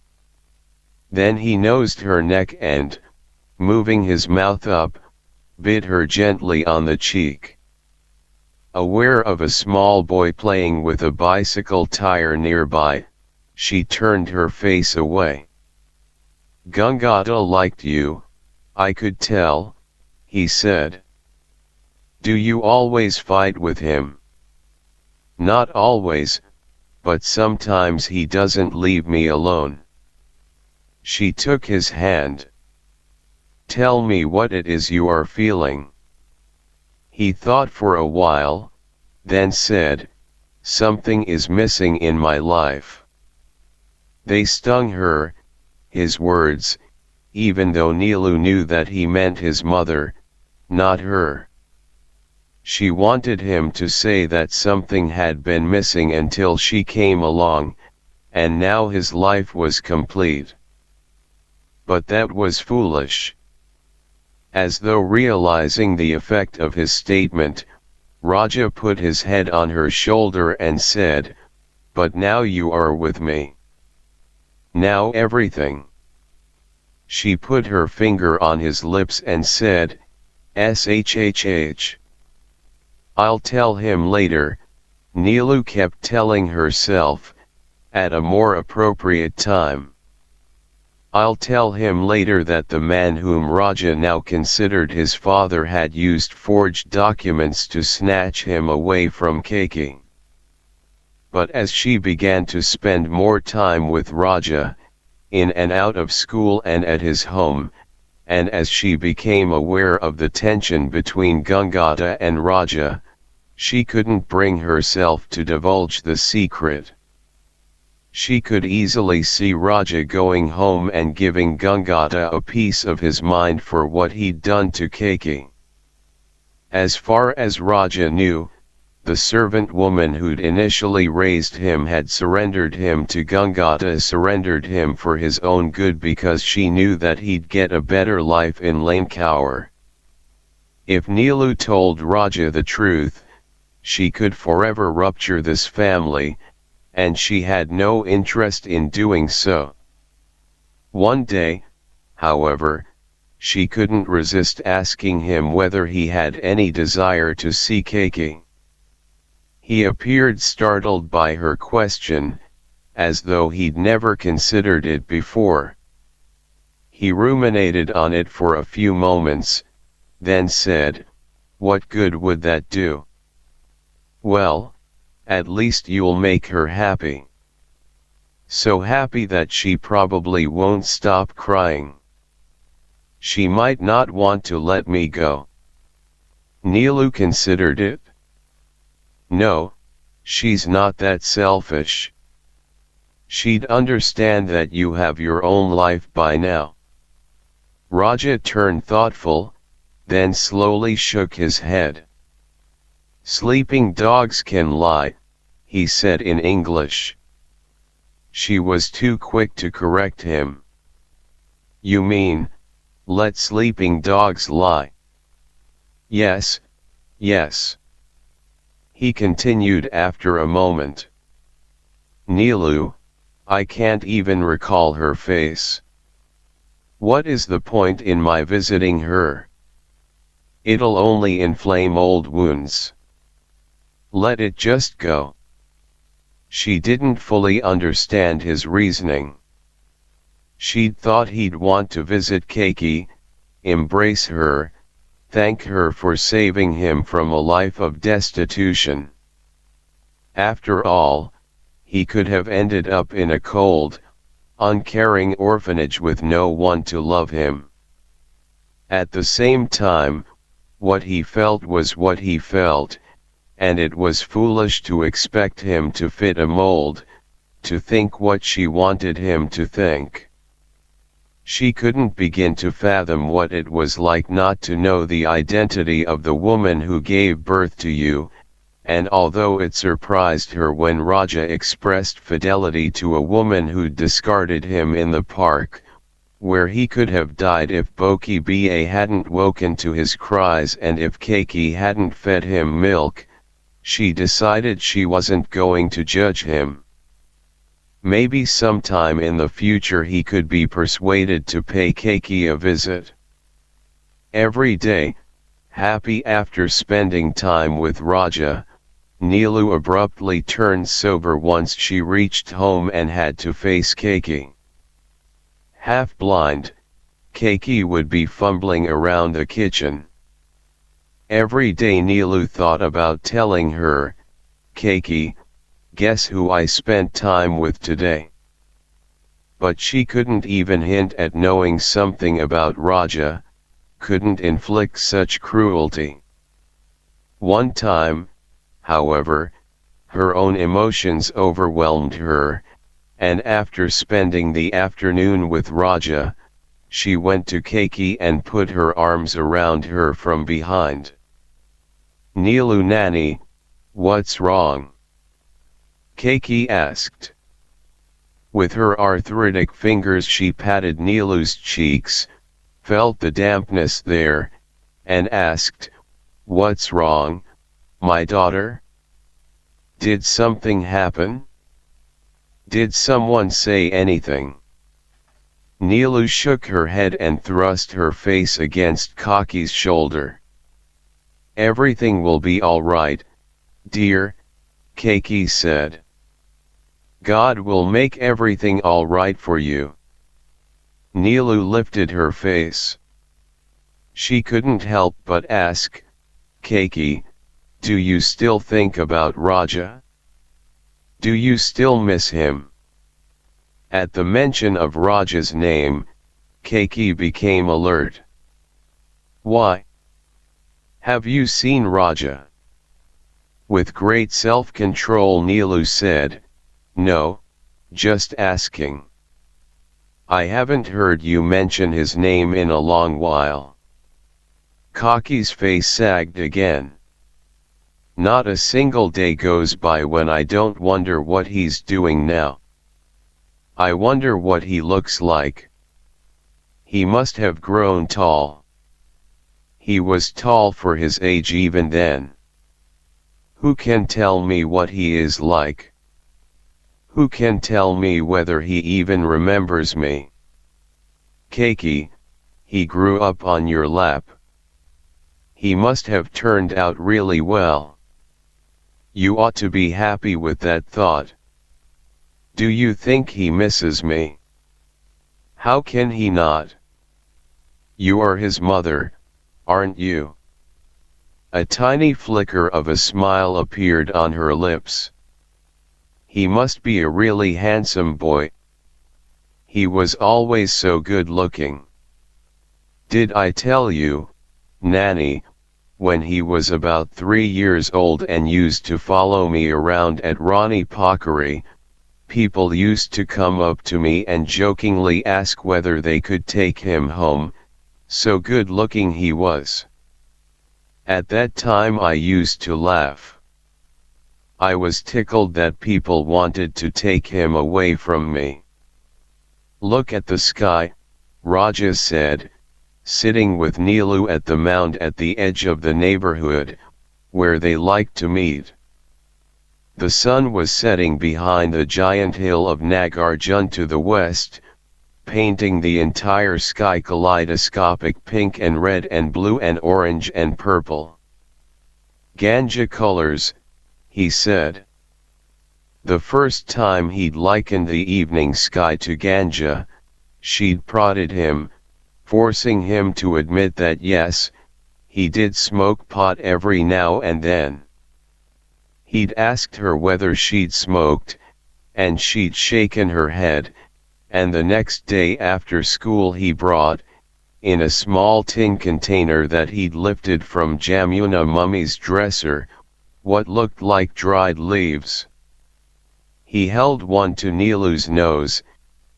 S1: Then he nosed her neck and, moving his mouth up, bit her gently on the cheek. Aware of a small boy playing with a bicycle tire nearby, she turned her face away. Gangata liked you, I could tell, he said. Do you always fight with him? Not always, but sometimes he doesn't leave me alone. She took his hand. Tell me what it is you are feeling. He thought for a while, then said, something is missing in my life. They stung her, his words, even though Nilu knew that he meant his mother, not her. She wanted him to say that something had been missing until she came along, and now his life was complete. But that was foolish. As though realizing the effect of his statement, Raja put his head on her shoulder and said, but now you are with me. Now everything. She put her finger on his lips and said, shhh. I'll tell him later, Nilu kept telling herself, at a more appropriate time. I'll tell him later that the man whom Raja now considered his father had used forged documents to snatch him away from Keki. But as she began to spend more time with Raja, in and out of school and at his home, and as she became aware of the tension between Gangata and Raja, she couldn't bring herself to divulge the secret. She could easily see Raja going home and giving Gangata a piece of his mind for what he'd done to Keki. As far as Raja knew, the servant woman who'd initially raised him had surrendered him to Gangata, surrendered him for his own good because she knew that he'd get a better life in Lankaur. If Nilu told Raja the truth, she could forever rupture this family, and she had no interest in doing so. One day, however, she couldn't resist asking him whether he had any desire to see Keki. He appeared startled by her question, as though he'd never considered it before. He ruminated on it for a few moments, then said, "What good would that do?" "Well, at least you'll make her happy. So happy that she probably won't stop crying. She might not want to let me go." Nilu considered it. "No, she's not that selfish. She'd understand that you have your own life by now." Raja turned thoughtful, then slowly shook his head. "Sleeping dogs can lie," he said in English. She was too quick to correct him. "You mean, let sleeping dogs lie?" "Yes, yes." He continued after a moment. "Nilu, I can't even recall her face. What is the point in my visiting her? It'll only inflame old wounds. Let it just go." She didn't fully understand his reasoning. She'd thought he'd want to visit Keki, embrace her, thank her for saving him from a life of destitution. After all, he could have ended up in a cold, uncaring orphanage with no one to love him. At the same time, what he felt was what he felt, and it was foolish to expect him to fit a mold, to think what she wanted him to think. She couldn't begin to fathom what it was like not to know the identity of the woman who gave birth to you, and although it surprised her when Raja expressed fidelity to a woman who'd discarded him in the park, where he could have died if Boki Ba hadn't woken to his cries and if Keki hadn't fed him milk, she decided she wasn't going to judge him. Maybe sometime in the future he could be persuaded to pay Keki a visit. Every day, happy after spending time with Raja, Nilu abruptly turned sober once she reached home and had to face Keiki. Half blind, Keiki would be fumbling around the kitchen. Every day Nilu thought about telling her, "Keiki, guess who I spent time with today?" But she couldn't even hint at knowing something about Raja, couldn't inflict such cruelty. One time, however, her own emotions overwhelmed her, and after spending the afternoon with Raja, she went to Keiki and put her arms around her from behind. "Nilu Nani, what's wrong?" Keiki asked. With her arthritic fingers she patted Nilu's cheeks, felt the dampness there, and asked, "What's wrong, my daughter? Did something happen? Did someone say anything?" Nilu shook her head and thrust her face against Keiki's shoulder. "Everything will be all right, dear," Keiki said. "God will make everything all right for you." Nilu lifted her face. She couldn't help but ask, "Keiki, do you still think about Raja? Do you still miss him?" At the mention of Raja's name, Keiki became alert. "Why? Have you seen Raja?" With great self-control Nilu said, "No, just asking. I haven't heard you mention his name in a long while." Keiki's face sagged again. "Not a single day goes by when I don't wonder what he's doing now. I wonder what he looks like. He must have grown tall. He was tall for his age even then. Who can tell me what he is like? Who can tell me whether he even remembers me? Keiki, he grew up on your lap. He must have turned out really well. You ought to be happy with that thought. Do you think he misses me? How can he not? You are his mother, aren't you?" A tiny flicker of a smile appeared on her lips. "He must be a really handsome boy. He was always so good looking. Did I tell you, Nanny, when he was about 3 years old and used to follow me around at Rani Pokeri, people used to come up to me and jokingly ask whether they could take him home, so good looking he was. At that time I used to laugh. I was tickled that people wanted to take him away from me." "Look at the sky," Raja said, sitting with Nilu at the mound at the edge of the neighborhood, where they liked to meet. The sun was setting behind the giant hill of Nagarjun to the west, painting the entire sky kaleidoscopic pink and red and blue and orange and purple. "Ganja colors," he said. The first time he'd likened the evening sky to ganja, she'd prodded him, forcing him to admit that yes, he did smoke pot every now and then. He'd asked her whether she'd smoked, and she'd shaken her head, and the next day after school he brought, in a small tin container that he'd lifted from Jamuna Mummy's dresser, what looked like dried leaves. He held one to Nilu's nose,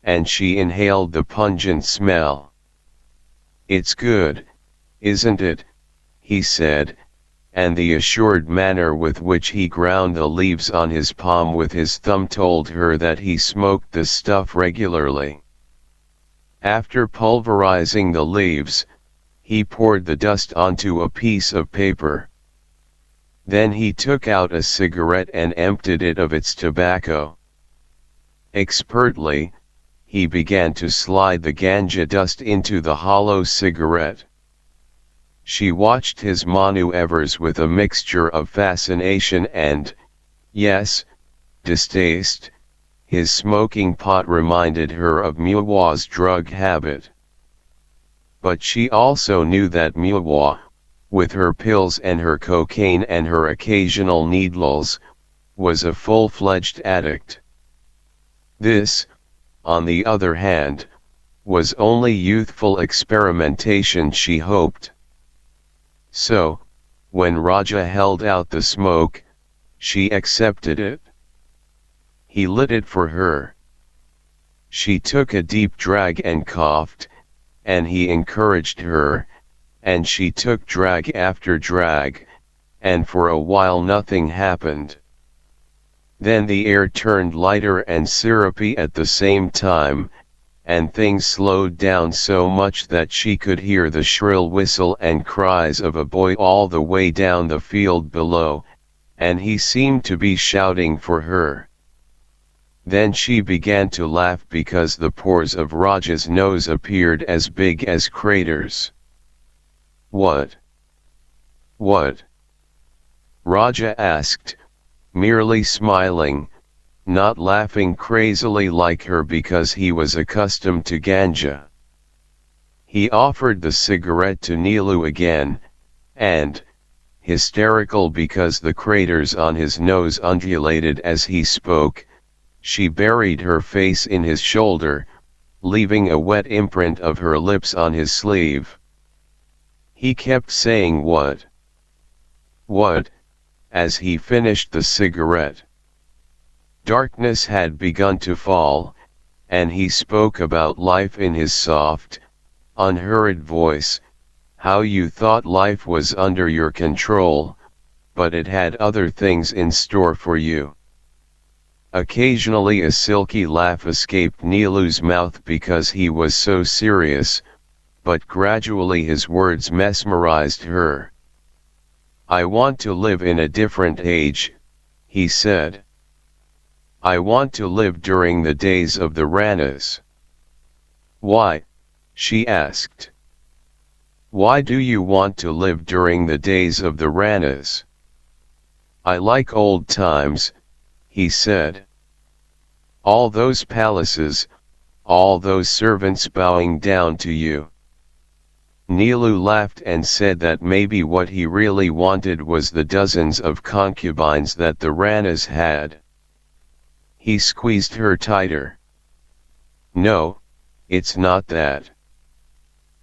S1: and she inhaled the pungent smell. "It's good, isn't it?" he said, and the assured manner with which he ground the leaves on his palm with his thumb told her that he smoked the stuff regularly. After pulverizing the leaves, he poured the dust onto a piece of paper. Then he took out a cigarette and emptied it of its tobacco. Expertly, he began to slide the ganja dust into the hollow cigarette. She watched his maneuvers with a mixture of fascination and, yes, distaste. His smoking pot reminded her of Mua's drug habit. But she also knew that Mua, with her pills and her cocaine and her occasional needles, was a full-fledged addict. This, on the other hand, was only youthful experimentation, she hoped. So, when Raja held out the smoke, she accepted it. He lit it for her. She took a deep drag and coughed, and he encouraged her, and she took drag after drag, and for a while nothing happened. Then the air turned lighter and syrupy at the same time, and things slowed down so much that she could hear the shrill whistle and cries of a boy all the way down the field below, and he seemed to be shouting for her. Then she began to laugh because the pores of Raja's nose appeared as big as craters. What? What? Raja asked, merely smiling, not laughing crazily like her because he was accustomed to ganja. He offered the cigarette to Neelu again, and, hysterical because the craters on his nose undulated as he spoke, she buried her face in his shoulder, leaving a wet imprint of her lips on his sleeve. He kept saying what? What? As he finished the cigarette. Darkness had begun to fall, and he spoke about life in his soft, unhurried voice, how you thought life was under your control, but it had other things in store for you. Occasionally a silky laugh escaped Neelu's mouth because he was so serious, but gradually his words mesmerized her. I want to live in a different age, he said. I want to live during the days of the Ranas. Why? She asked. Why do you want to live during the days of the Ranas? I like old times, he said. All those palaces, all those servants bowing down to you. Neelu laughed and said that maybe what he really wanted was the dozens of concubines that the Ranas had. He squeezed her tighter. No, it's not that.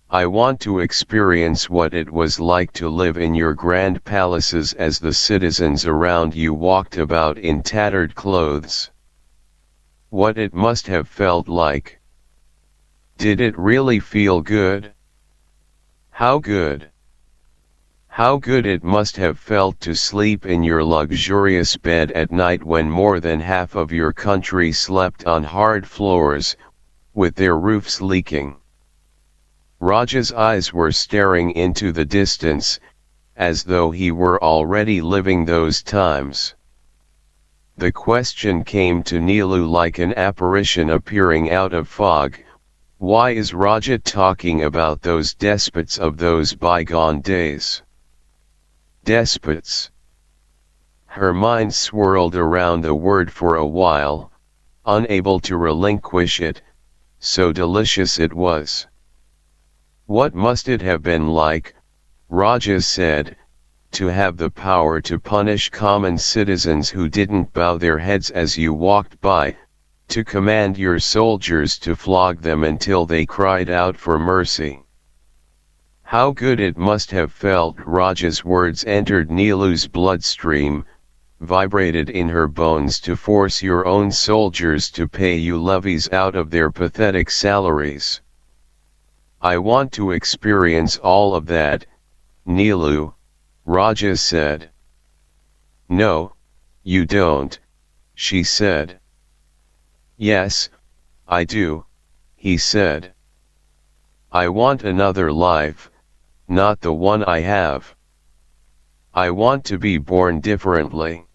S1: I want to experience what it was like to live in your grand palaces as the citizens around you walked about in tattered clothes. What it must have felt like. Did it really feel good? How good? How good it must have felt to sleep in your luxurious bed at night when more than half of your country slept on hard floors, with their roofs leaking. Raja's eyes were staring into the distance, as though he were already living those times. The question came to Neelu like an apparition appearing out of fog. Why is Raja talking about those despots of those bygone days? Despots. Her mind swirled around the word for a while, unable to relinquish it, so delicious it was. What must it have been like, Raja said, to have the power to punish common citizens who didn't bow their heads as you walked by, to command your soldiers to flog them until they cried out for mercy. How good it must have felt. Raja's words entered Neelu's bloodstream, vibrated in her bones to force your own soldiers to pay you levies out of their pathetic salaries. I want to experience all of that, Neelu, Raja said. No, you don't, she said. Yes, I do, he said. I want another life, not the one I have. I want to be born differently.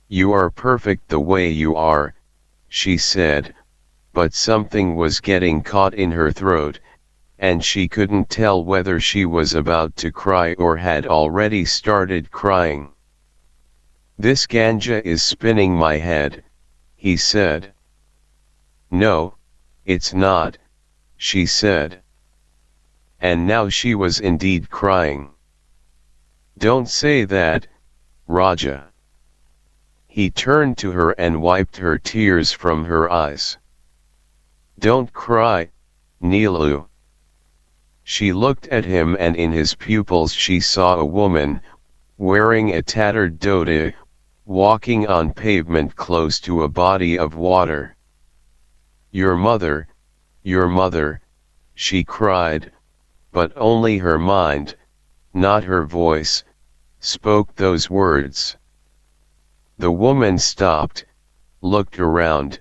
S1: You are perfect the way you are, she said, but something was getting caught in her throat, and she couldn't tell whether she was about to cry or had already started crying. "This ganja is spinning my head," he said. "No, it's not," she said. And now she was indeed crying. "Don't say that, Raja." He turned to her and wiped her tears from her eyes. "Don't cry, Neelu." She looked at him, and in his pupils she saw a woman, wearing a tattered dhoti, walking on pavement close to a body of water. Your mother," she cried, but only her mind, not her voice, spoke those words. The woman stopped, looked around,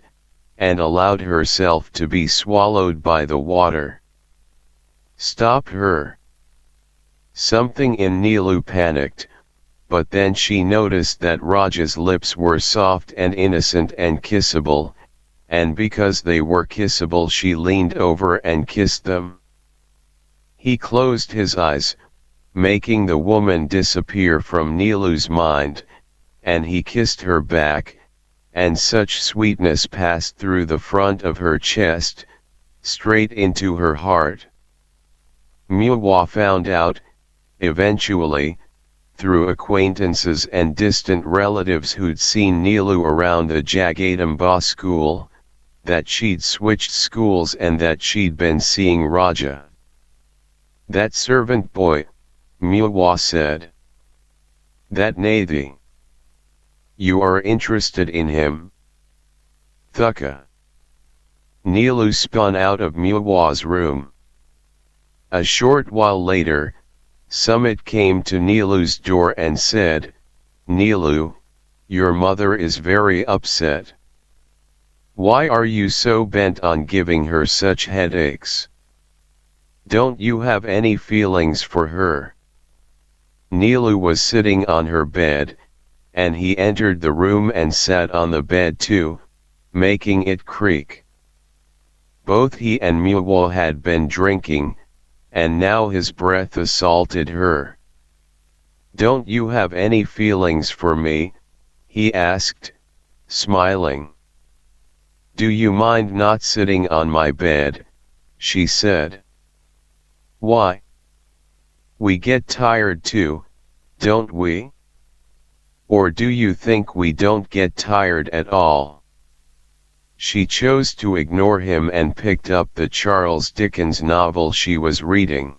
S1: and allowed herself to be swallowed by the water. "Stop her!" Something in Neelu panicked, but then she noticed that Raja's lips were soft and innocent and kissable, and because they were kissable she leaned over and kissed them. He closed his eyes, making the woman disappear from Neelu's mind, and he kissed her back, and such sweetness passed through the front of her chest, straight into her heart. Muwa found out, eventually, through acquaintances and distant relatives who'd seen Neelu around the Jagadamba school, that she'd switched schools and that she'd been seeing Raja. "That servant boy," Muwa said. "That Nathi. You are interested in him?" "Thukka." Neelu spun out of Muwa's room. A short while later, Samrat came to Neelu's door and said, "Neelu, your mother is very upset. Why are you so bent on giving her such headaches? Don't you have any feelings for her?" Neelu was sitting on her bed, and he entered the room and sat on the bed too, making it creak. Both he and Muwa had been drinking, and now his breath assaulted her. "Don't you have any feelings for me?" he asked, smiling. "Do you mind not sitting on my bed?" she said. "Why? We get tired too, don't we? Or do you think we don't get tired at all?" She chose to ignore him and picked up the Charles Dickens novel she was reading.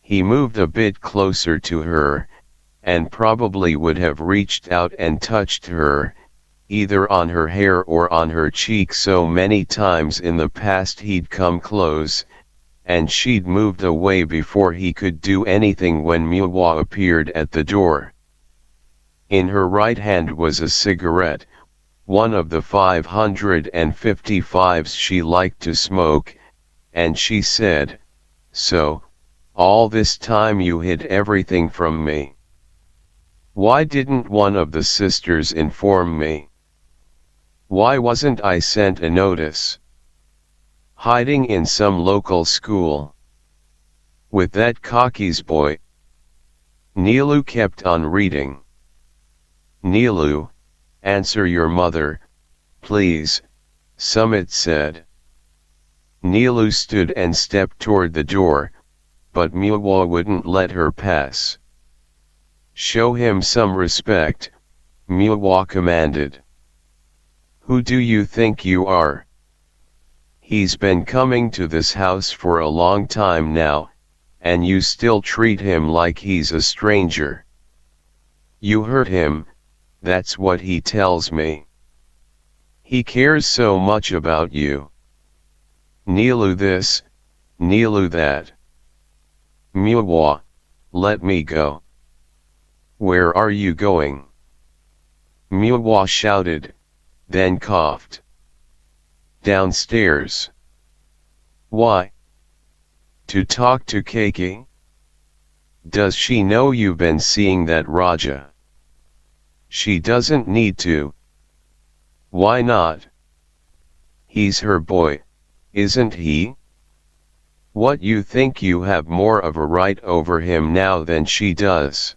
S1: He moved a bit closer to her, and probably would have reached out and touched her, either on her hair or on her cheek, so many times in the past he'd come close, and she'd moved away before he could do anything when Muwa appeared at the door. In her right hand was a cigarette, one of the 555s she liked to smoke, and she said, "So, all this time you hid everything from me. Why didn't one of the sisters inform me? Why wasn't I sent a notice? Hiding in some local school? With that Kaki's boy?" Neelu kept on reading. "Neelu, answer your mother, please," Samrat said. Neelu stood and stepped toward the door, but Muwa wouldn't let her pass. "Show him some respect," Muwa commanded. "Who do you think you are? He's been coming to this house for a long time now, and you still treat him like he's a stranger. You hurt him, that's what he tells me. He cares so much about you. Neelu this, Neelu that. Muwa, let me go." "Where are you going?" Muwa shouted, then coughed. "Downstairs." "Why?" "To talk to Kiki." "Does she know you've been seeing that Raja?" "She doesn't need to." "Why not?" "He's her boy, isn't he?" What, you think you have more of a right over him now than she does?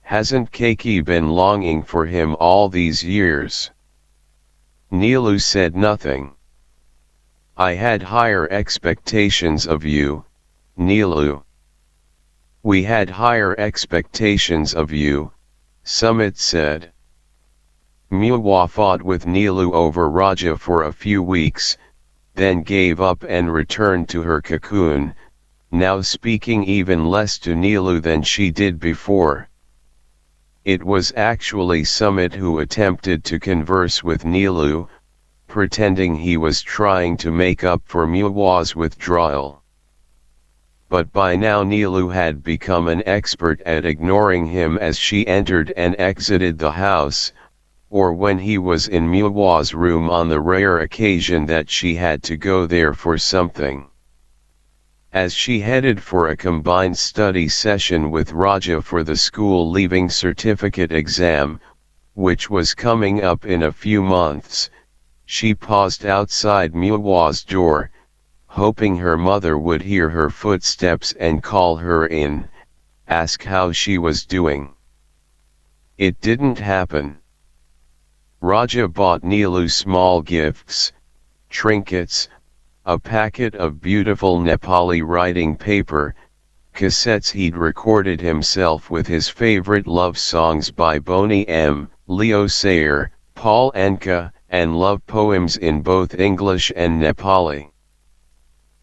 S1: Hasn't Keiki been longing for him all these years? Nilu said nothing. I had higher expectations of you, Nilu. We had higher expectations of you, Samrat said. Muwa fought with Nilu over Raja for a few weeks, then gave up and returned to her cocoon, now speaking even less to Nilu than she did before. It was actually Samrat who attempted to converse with Nilu, pretending he was trying to make up for Muwa's withdrawal. But by now Nilu had become an expert at ignoring him as she entered and exited the house, or when he was in Muwa's room on the rare occasion that she had to go there for something. As she headed for a combined study session with Raja for the school leaving certificate exam, which was coming up in a few months, she paused outside Muwa's door, hoping her mother would hear her footsteps and call her in, ask how she was doing. It didn't happen. Raja bought Nilu small gifts, trinkets, a packet of beautiful Nepali writing paper, cassettes he'd recorded himself with his favorite love songs by Boney M., Leo Sayer, Paul Anka, and love poems in both English and Nepali.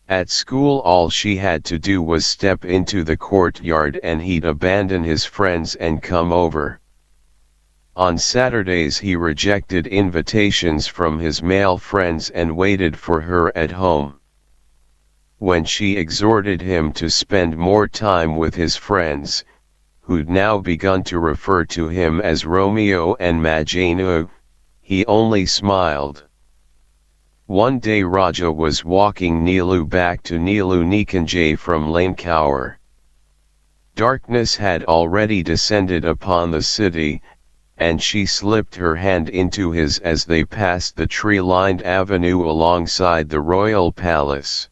S1: At school all she had to do was step into the courtyard and he'd abandon his friends and come over. On Saturdays he rejected invitations from his male friends and waited for her at home. When she exhorted him to spend more time with his friends, who'd now begun to refer to him as Romeo and Majanu, he only smiled. One day Raja was walking Nilu back to Nilu Nikanjay from Lankaur. Darkness had already descended upon the city, and she slipped her hand into his as they passed the tree-lined avenue alongside the royal palace.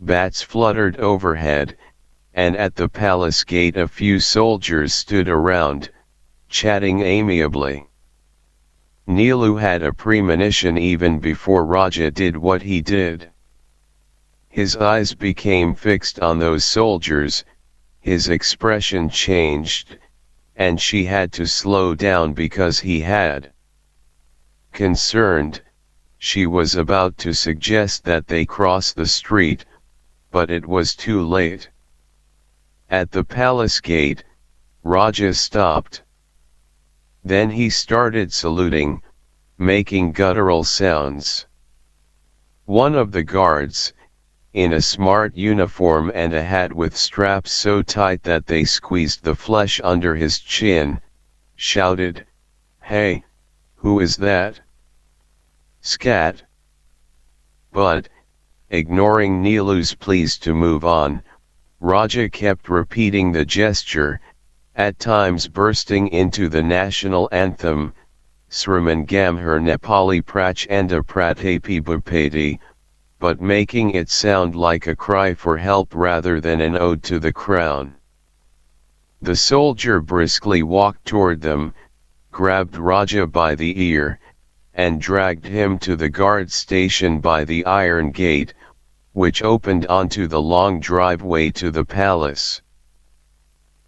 S1: Bats fluttered overhead, and at the palace gate a few soldiers stood around, chatting amiably. Nilu had a premonition even before Raja did what he did. His eyes became fixed on those soldiers, his expression changed, and she had to slow down because he had. Concerned, she was about to suggest that they cross the street, but it was too late. At the palace gate, Raja stopped. Then he started saluting, making guttural sounds. One of the guards, in a smart uniform and a hat with straps so tight that they squeezed the flesh under his chin, shouted, "Hey, who is that?" "Scat." But, ignoring Nilu's pleas to move on, Raja kept repeating the gesture, at times bursting into the national anthem, Sriman Gamher Nepali Prachanda Pratapi Bhupati, but making it sound like a cry for help rather than an ode to the crown. The soldier briskly walked toward them, grabbed Raja by the ear, and dragged him to the guard station by the iron gate, which opened onto the long driveway to the palace.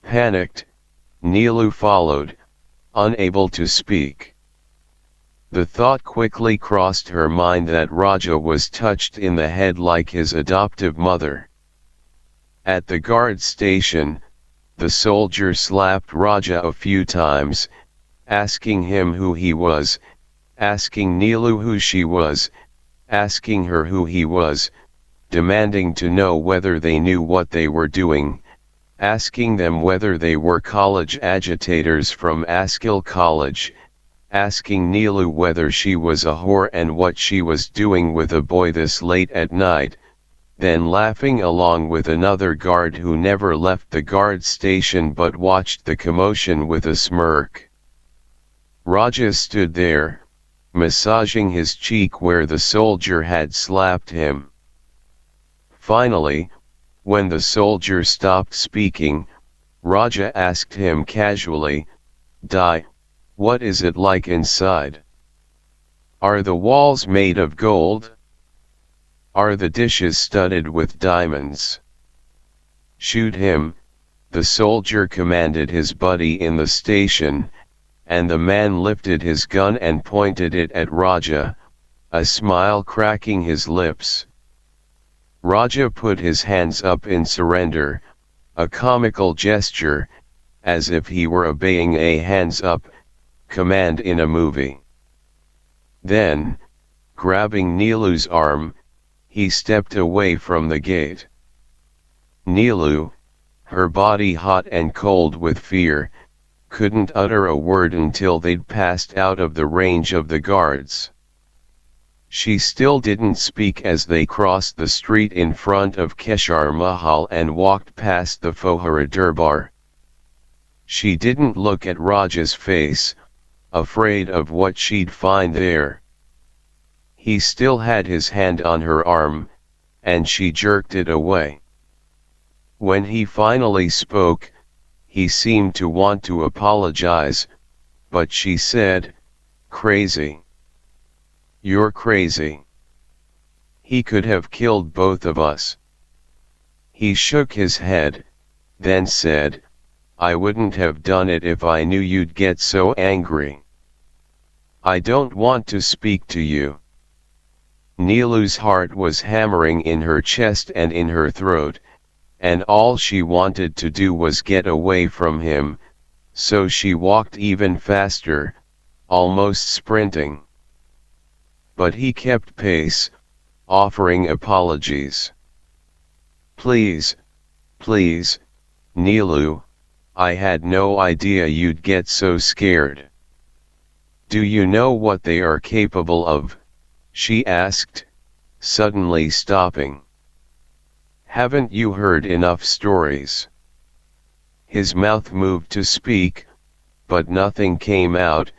S1: Panicked, Nilu followed, unable to speak. The thought quickly crossed her mind that Raja was touched in the head like his adoptive mother. At the guard station, the soldier slapped Raja a few times, asking him who he was, asking Nilu who she was, asking her who he was, demanding to know whether they knew what they were doing, asking them whether they were college agitators from Askil College, asking Nilu whether she was a whore and what she was doing with a boy this late at night, then laughing along with another guard who never left the guard station but watched the commotion with a smirk. Raja stood there, massaging his cheek where the soldier had slapped him. Finally, when the soldier stopped speaking, Raja asked him casually, "Dai, what is it like inside? Are the walls made of gold? Are the dishes studded with diamonds?" "Shoot him," the soldier commanded his buddy in the station, and the man lifted his gun and pointed it at Raja, a smile cracking his lips. Raja put his hands up in surrender, a comical gesture, as if he were obeying a hands-up command in a movie. Then, grabbing Nilu's arm, he stepped away from the gate. Nilu, her body hot and cold with fear, couldn't utter a word until they'd passed out of the range of the guards. She still didn't speak as they crossed the street in front of Keshar Mahal and walked past the Fohara Durbar. She didn't look at Raja's face, afraid of what she'd find there. He still had his hand on her arm, and she jerked it away. When he finally spoke, he seemed to want to apologize, but she said, "Crazy. You're crazy. He could have killed both of us." He shook his head, then said, "I wouldn't have done it if I knew you'd get so angry. I don't want to speak to you." Nilu's heart was hammering in her chest and in her throat, and all she wanted to do was get away from him, so she walked even faster, almost sprinting. But he kept pace, offering apologies. "Please, please, Nilu, I had no idea you'd get so scared." "Do you know what they are capable of?" she asked, suddenly stopping. "Haven't you heard enough stories?" His mouth moved to speak, but nothing came out,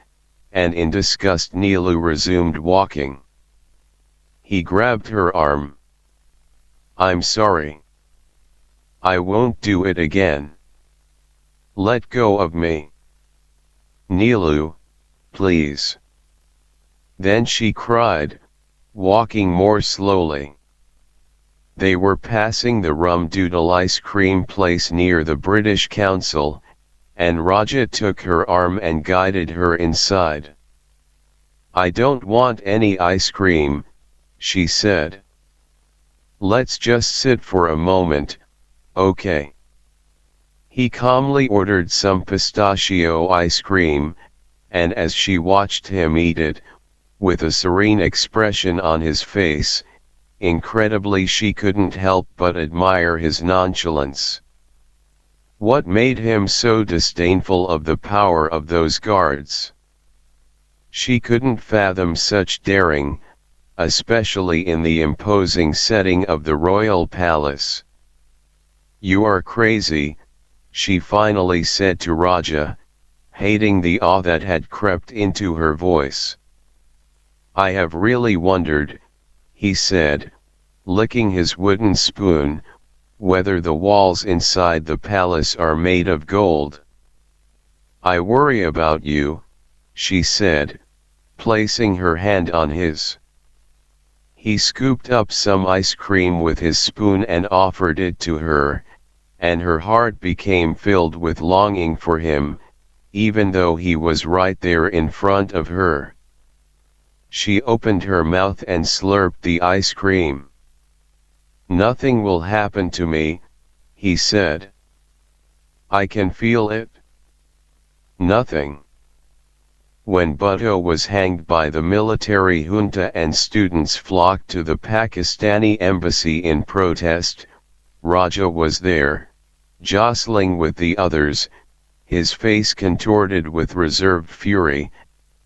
S1: and in disgust Nilu resumed walking. He grabbed her arm. "I'm sorry. I won't do it again. Let go of me. Nilu, please." Then she cried, walking more slowly. They were passing the Rum Doodle ice cream place near the British Council, and Raja took her arm and guided her inside. "I don't want any ice cream," she said. "Let's just sit for a moment, okay?" He calmly ordered some pistachio ice cream, and as she watched him eat it, with a serene expression on his face, incredibly she couldn't help but admire his nonchalance. What made him so disdainful of the power of those guards? She couldn't fathom such daring, especially in the imposing setting of the royal palace. "You are crazy," she finally said to Raja, hating the awe that had crept into her voice. "I have really wondered," he said, licking his wooden spoon, "whether the walls inside the palace are made of gold." "I worry about you," she said, placing her hand on his. He scooped up some ice cream with his spoon and offered it to her, and her heart became filled with longing for him, even though he was right there in front of her. She opened her mouth and slurped the ice cream. "Nothing will happen to me," he said. "I can feel it." Nothing. When Bhutto was hanged by the military junta and students flocked to the Pakistani embassy in protest, Raja was there, jostling with the others, his face contorted with reserved fury,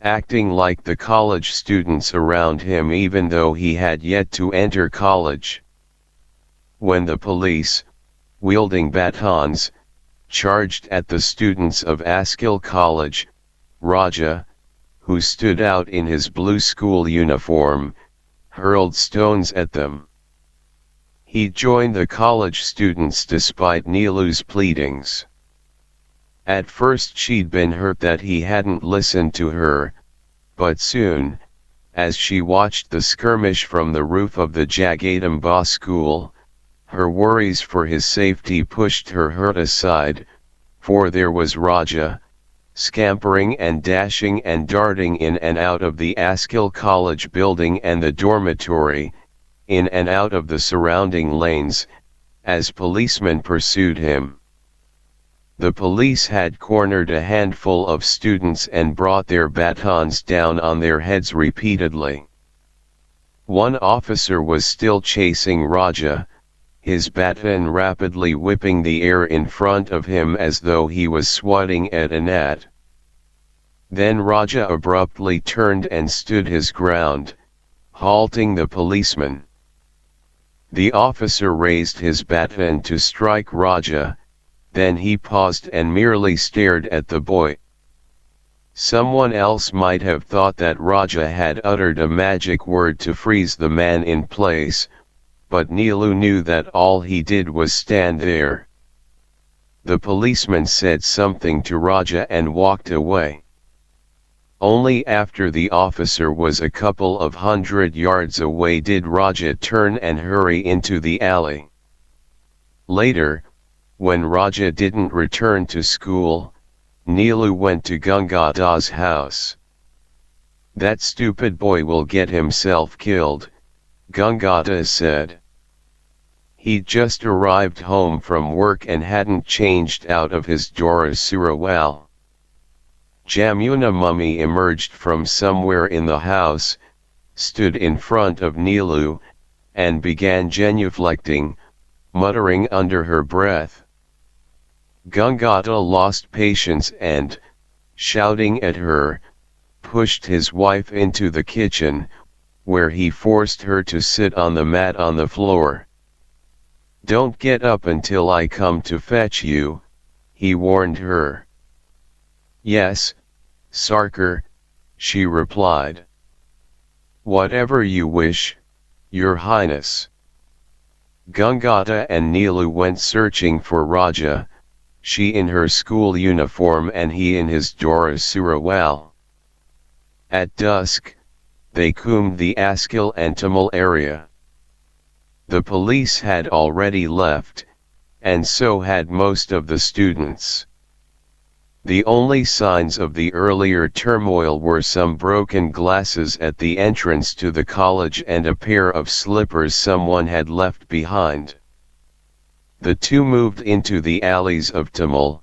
S1: acting like the college students around him even though he had yet to enter college. When the police, wielding batons, charged at the students of Askil College, Raja, who stood out in his blue school uniform, hurled stones at them. He joined the college students despite Nilu's pleadings. At first she'd been hurt that he hadn't listened to her, but soon, as she watched the skirmish from the roof of the Jagadamba school, her worries for his safety pushed her hurt aside, for there was Raja, scampering and dashing and darting in and out of the Askil College building and the dormitory, in and out of the surrounding lanes, as policemen pursued him. The police had cornered a handful of students and brought their batons down on their heads repeatedly. One officer was still chasing Raja, his baton rapidly whipping the air in front of him as though he was swatting at a gnat. Then Raja abruptly turned and stood his ground, halting the policeman. The officer raised his baton to strike Raja, then he paused and merely stared at the boy. Someone else might have thought that Raja had uttered a magic word to freeze the man in place, but Nilu knew that all he did was stand there. The policeman said something to Raja and walked away. Only after the officer was a couple of 100 yards away did Raja turn and hurry into the alley. Later, when Raja didn't return to school, Nilu went to Gangada's house. "That stupid boy will get himself killed," Gangada said. He'd just arrived home from work and hadn't changed out of his Dora Surawal. Jamuna Mummy emerged from somewhere in the house, stood in front of Nilu, and began genuflecting, muttering under her breath. Gangada lost patience and, shouting at her, pushed his wife into the kitchen, where he forced her to sit on the mat on the floor. "Don't get up until I come to fetch you," he warned her. "Yes, Sarkar," she replied. "Whatever you wish, Your Highness." Gangada and Nilu went searching for Raja, she in her school uniform and he in his Dora Surawal. At dusk, they combed the Askil and Tamil area. The police had already left, and so had most of the students. The only signs of the earlier turmoil were some broken glasses at the entrance to the college and a pair of slippers someone had left behind. The two moved into the alleys of Tamil,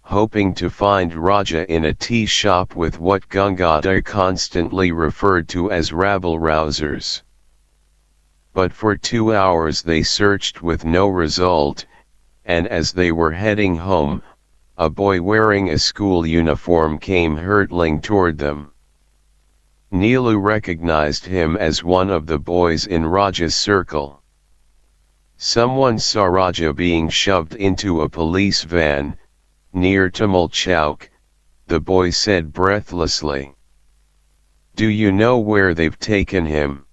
S1: hoping to find Raja in a tea shop with what Gangada constantly referred to as rabble-rousers. But for 2 hours they searched with no result, and as they were heading home, a boy wearing a school uniform came hurtling toward them. Nilu recognized him as one of the boys in Raja's circle. Someone saw Raja being shoved into a police van, near Tamil Chowk, the boy said breathlessly. "Do you know where they've taken him?"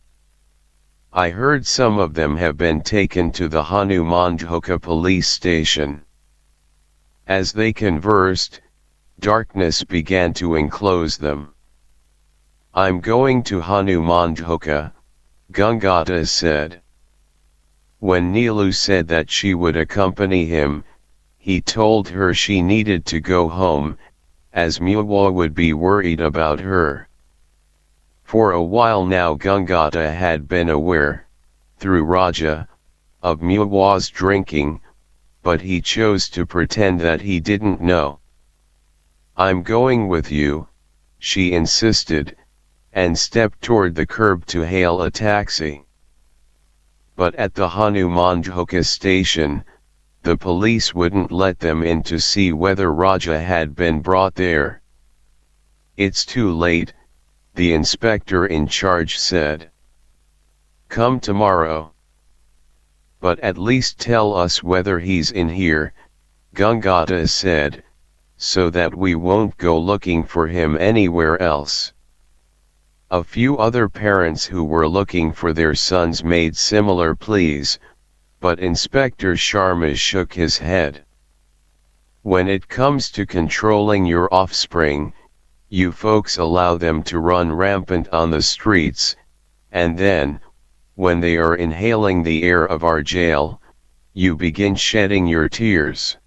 S1: "I heard some of them have been taken to the Hanumanjhoka police station." As they conversed, darkness began to enclose them. "I'm going to Hanumanjhoka," Gangada said. When Nilu said that she would accompany him, he told her she needed to go home, as Muwa would be worried about her. For a while now Gangada had been aware, through Raja, of Muwa's drinking, but he chose to pretend that he didn't know. "I'm going with you," she insisted, and stepped toward the curb to hail a taxi. But at the Hanumanjhoka station, the police wouldn't let them in to see whether Raja had been brought there. "It's too late," the inspector in charge said. "Come tomorrow." "But at least tell us whether he's in here," Gangada said, "so that we won't go looking for him anywhere else." A few other parents who were looking for their sons made similar pleas, but Inspector Sharma shook his head. When it comes to controlling your offspring, you folks allow them to run rampant on the streets, and then, when they are inhaling the air of our jail, you begin shedding your tears.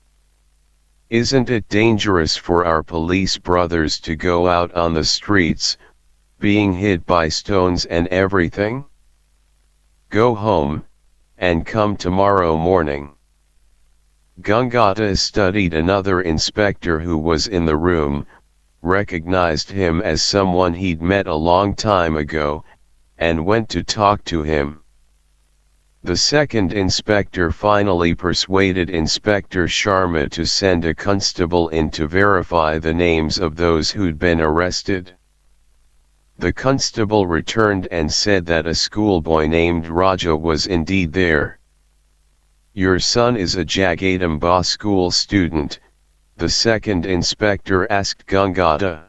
S1: Isn't it dangerous for our police brothers to go out on the streets, being hit by stones and everything? Go home, and come tomorrow morning. Gangata studied another inspector who was in the room, recognized him as someone he'd met a long time ago, and went to talk to him. The second inspector finally persuaded Inspector Sharma to send a constable in to verify the names of those who'd been arrested. The constable returned and said that a schoolboy named Raja was indeed there. "Your son is a Jagadamba school student?" the second inspector asked Gangata.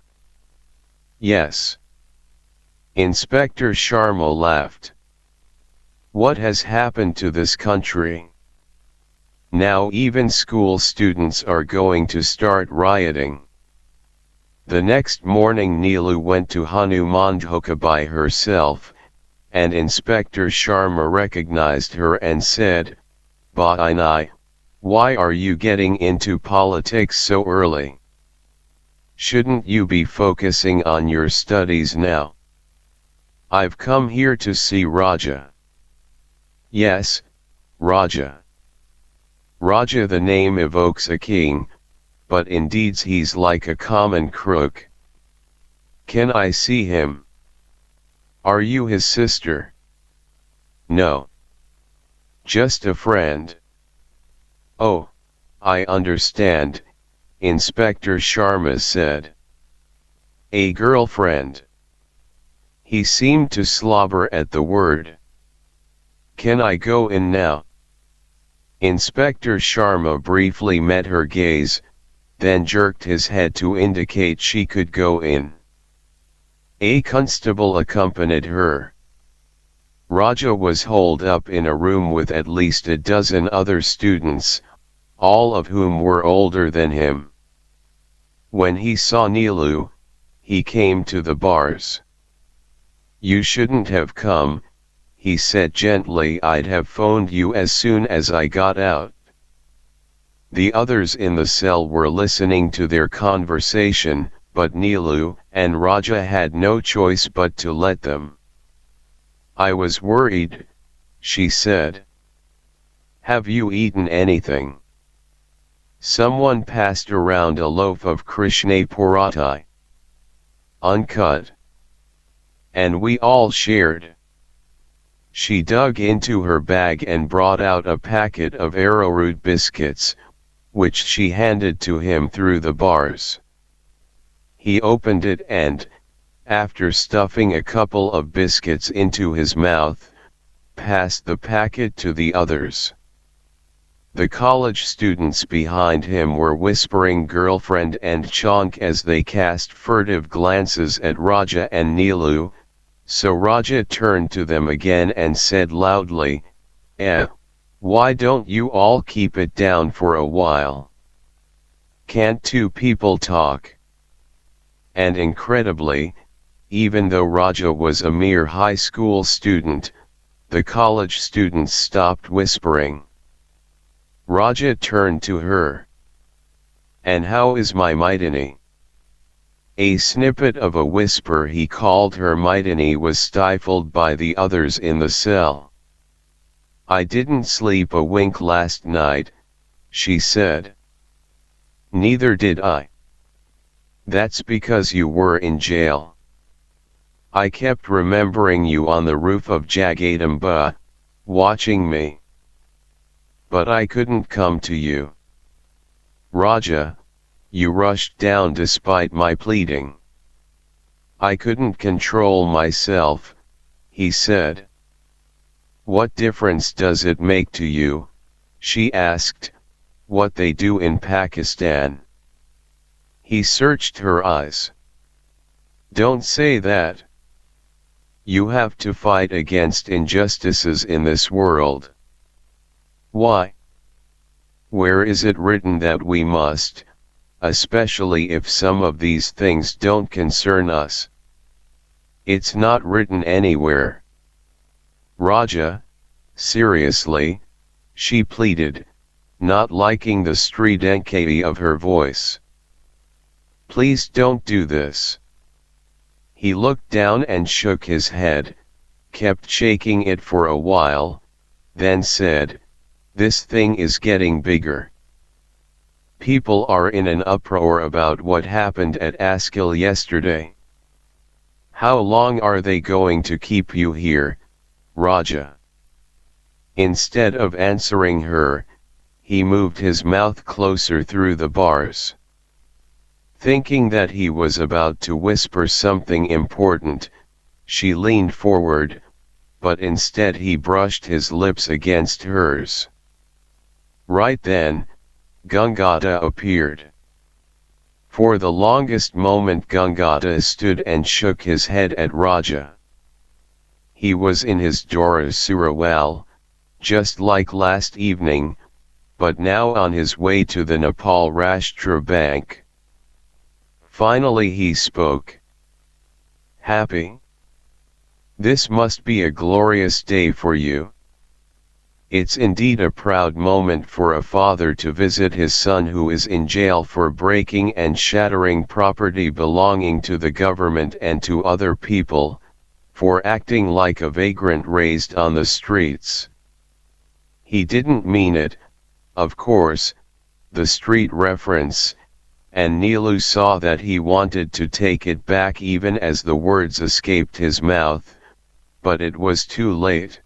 S1: "Yes." Inspector Sharma laughed. "What has happened to this country? Now even school students are going to start rioting." The next morning Neelu went to Hanumandhoka by herself, and Inspector Sharma recognized her and said, "Bhainai, why are you getting into politics so early? Shouldn't you be focusing on your studies now?" "I've come here to see Raja." "Yes, Raja. Raja, the name evokes a king, but indeed he's like a common crook. Can I see him?" "Are you his sister?" "No. Just a friend." "Oh, I understand," Inspector Sharma said. "A girlfriend." He seemed to slobber at the word. "Can I go in now?" Inspector Sharma briefly met her gaze, then jerked his head to indicate she could go in. A constable accompanied her. Raja was holed up in a room with at least a dozen other students, all of whom were older than him. When he saw Neelu, he came to the bars. "You shouldn't have come," he said gently. "I'd have phoned you as soon as I got out." The others in the cell were listening to their conversation, but Neelu and Raja had no choice but to let them. "I was worried," she said. "Have you eaten anything?" Someone passed around a loaf of Krishna paratha, uncut. "And we all shared." She dug into her bag and brought out a packet of arrowroot biscuits, which she handed to him through the bars. He opened it and, after stuffing a couple of biscuits into his mouth, passed the packet to the others. The college students behind him were whispering girlfriend and chonk as they cast furtive glances at Raja and Neelu, so Raja turned to them again and said loudly, Why don't you all keep it down for a while? Can't two people talk?" And incredibly, even though Raja was a mere high school student, the college students stopped whispering. Raja turned to her. "And how is my Maidani?" A snippet of a whisper he called her Maidani was stifled by the others in the cell. "I didn't sleep a wink last night," she said. "Neither did I." "That's because you were in jail. I kept remembering you on the roof of Jagadamba, watching me. But I couldn't come to you. Raja, you rushed down despite my pleading." "I couldn't control myself," he said. "What difference does it make to you," she asked, "what they do in Pakistan?" He searched her eyes. "Don't say that. You have to fight against injustices in this world. Why? Where is it written that we must, especially if some of these things don't concern us? It's not written anywhere. Raja, seriously, she pleaded, not liking the stridente of her voice. Please don't do this. He looked down and shook his head, kept shaking it for a while, then said, this thing is getting bigger. People are in an uproar about what happened at Askil yesterday. How long are they going to keep you here, Raja? Instead of answering her, he moved his mouth closer through the bars. Thinking that he was about to whisper something important, she leaned forward, but instead he brushed his lips against hers. Right then, Gangata appeared. For the longest moment Gangata stood and shook his head at Raja. He was in his Dora Surawal, just like last evening, but now on his way to the Nepal Rashtra Bank. Finally he spoke. Happy? This must be a glorious day for you. It's indeed a proud moment for a father to visit his son who is in jail for breaking and shattering property belonging to the government and to other people, for acting like a vagrant raised on the streets. He didn't mean it, of course, the street reference, and Neelu saw that he wanted to take it back even as the words escaped his mouth, but it was too late.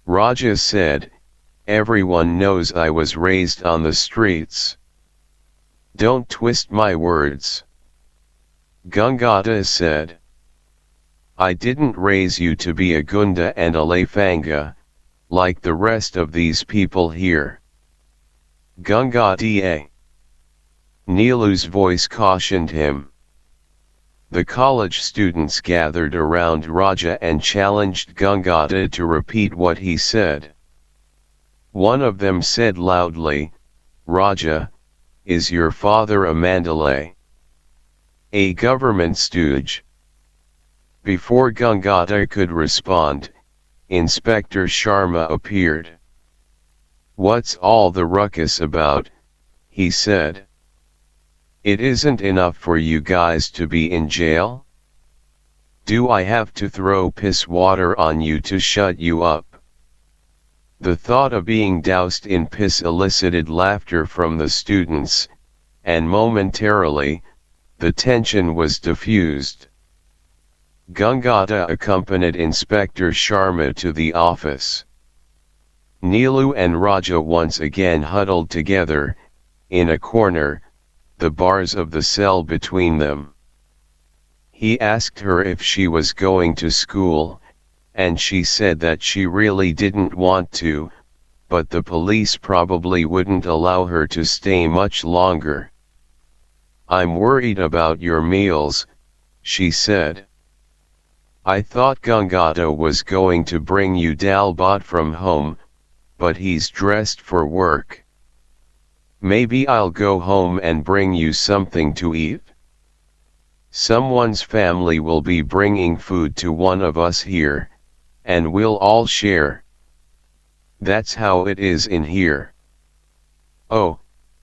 S1: Raja said, everyone knows I was raised on the streets. Don't twist my words. Gangata said. I didn't raise you to be a Gunda and a Lefanga, like the rest of these people here. Gangata. Neelu's voice cautioned him. The college students gathered around Raja and challenged Gangata to repeat what he said. One of them said loudly, Raja, is your father a Mandalay? A government stooge? Before Gangata could respond, Inspector Sharma appeared. What's all the ruckus about? He said. It isn't enough for you guys to be in jail? Do I have to throw piss water on you to shut you up? The thought of being doused in piss elicited laughter from the students, and momentarily, the tension was diffused. Gangata accompanied Inspector Sharma to the office. Neelu and Raja once again huddled together, in a corner, the bars of the cell between them. He asked her if she was going to school, and she said that she really didn't want to, but the police probably wouldn't allow her to stay much longer. I'm worried about your meals, she said. I thought Gangata was going to bring you dal bhat from home, but he's dressed for work. Maybe I'll go home and bring you something to eat? Someone's family will be bringing food to one of us here, and we'll all share. That's how it is in here. Oh,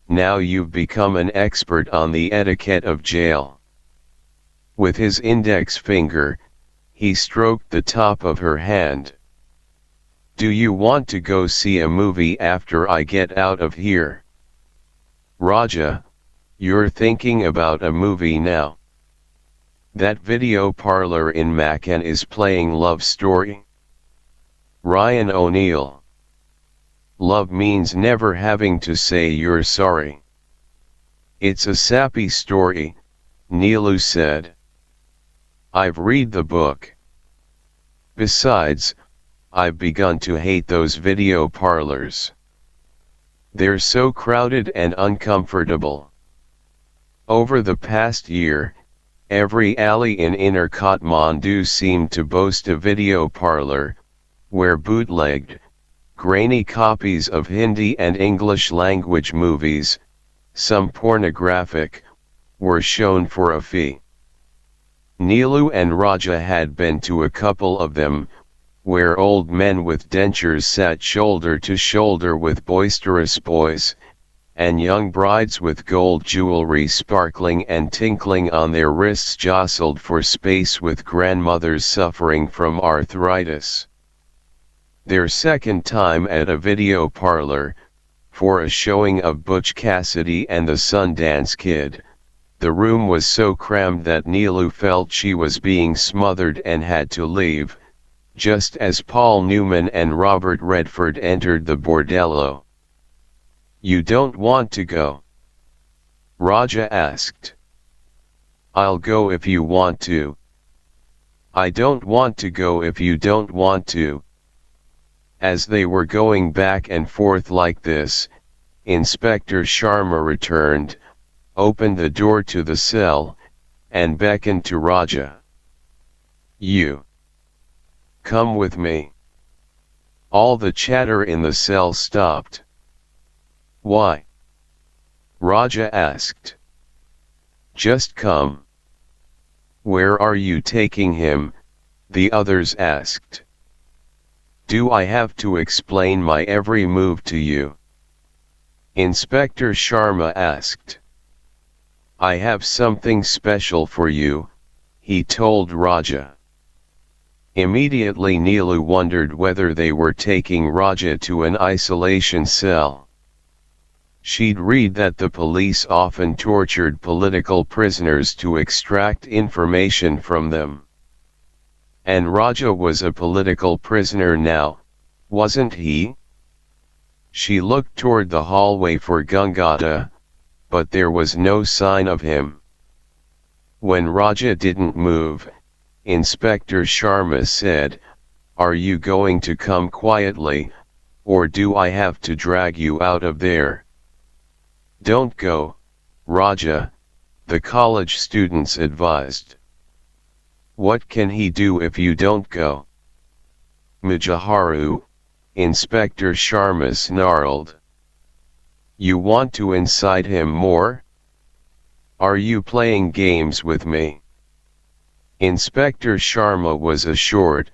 S1: now you've become an expert on the etiquette of jail. With his index finger, he stroked the top of her hand. Do you want to go see a movie after I get out of here? Raja, you're thinking about a movie now. That video parlor in Maccan is playing Love Story. Ryan O'Neill. Love means never having to say you're sorry. It's a sappy story, Neelu said. I've read the book. Besides, I've begun to hate those video parlors. They're so crowded and uncomfortable. Over the past year, every alley in inner Kathmandu seemed to boast a video parlor, where bootlegged, grainy copies of Hindi and English language movies, some pornographic, were shown for a fee. Neelu and Raja had been to a couple of them, where old men with dentures sat shoulder to shoulder with boisterous boys, and young brides with gold jewelry sparkling and tinkling on their wrists jostled for space with grandmothers suffering from arthritis. Their second time at a video parlor, for a showing of Butch Cassidy and the Sundance Kid, the room was so crammed that Neelu felt she was being smothered and had to leave, just as Paul Newman and Robert Redford entered the bordello. "You don't want to go?" Raja asked. "I'll go if you want to." "I don't want to go if you don't want to." As they were going back and forth like this, Inspector Sharma returned, opened the door to the cell, and beckoned to Raja. "You. Come with me." All the chatter in the cell stopped. "Why?" Raja asked. "Just come." "Where are you taking him?" the others asked. "Do I have to explain my every move to you?" Inspector Sharma asked. "I have something special for you," he told Raja. Immediately Neelu wondered whether they were taking Raja to an isolation cell. She'd read that the police often tortured political prisoners to extract information from them. And Raja was a political prisoner now, wasn't he? She looked toward the hallway for Gangata, but there was no sign of him. When Raja didn't move, Inspector Sharma said, "Are you going to come quietly, or do I have to drag you out of there?" "Don't go, Raja," the college students advised. "What can he do if you don't go?" "Mujaharu," Inspector Sharma snarled. "You want to incite him more? Are you playing games with me?" Inspector Sharma was a short,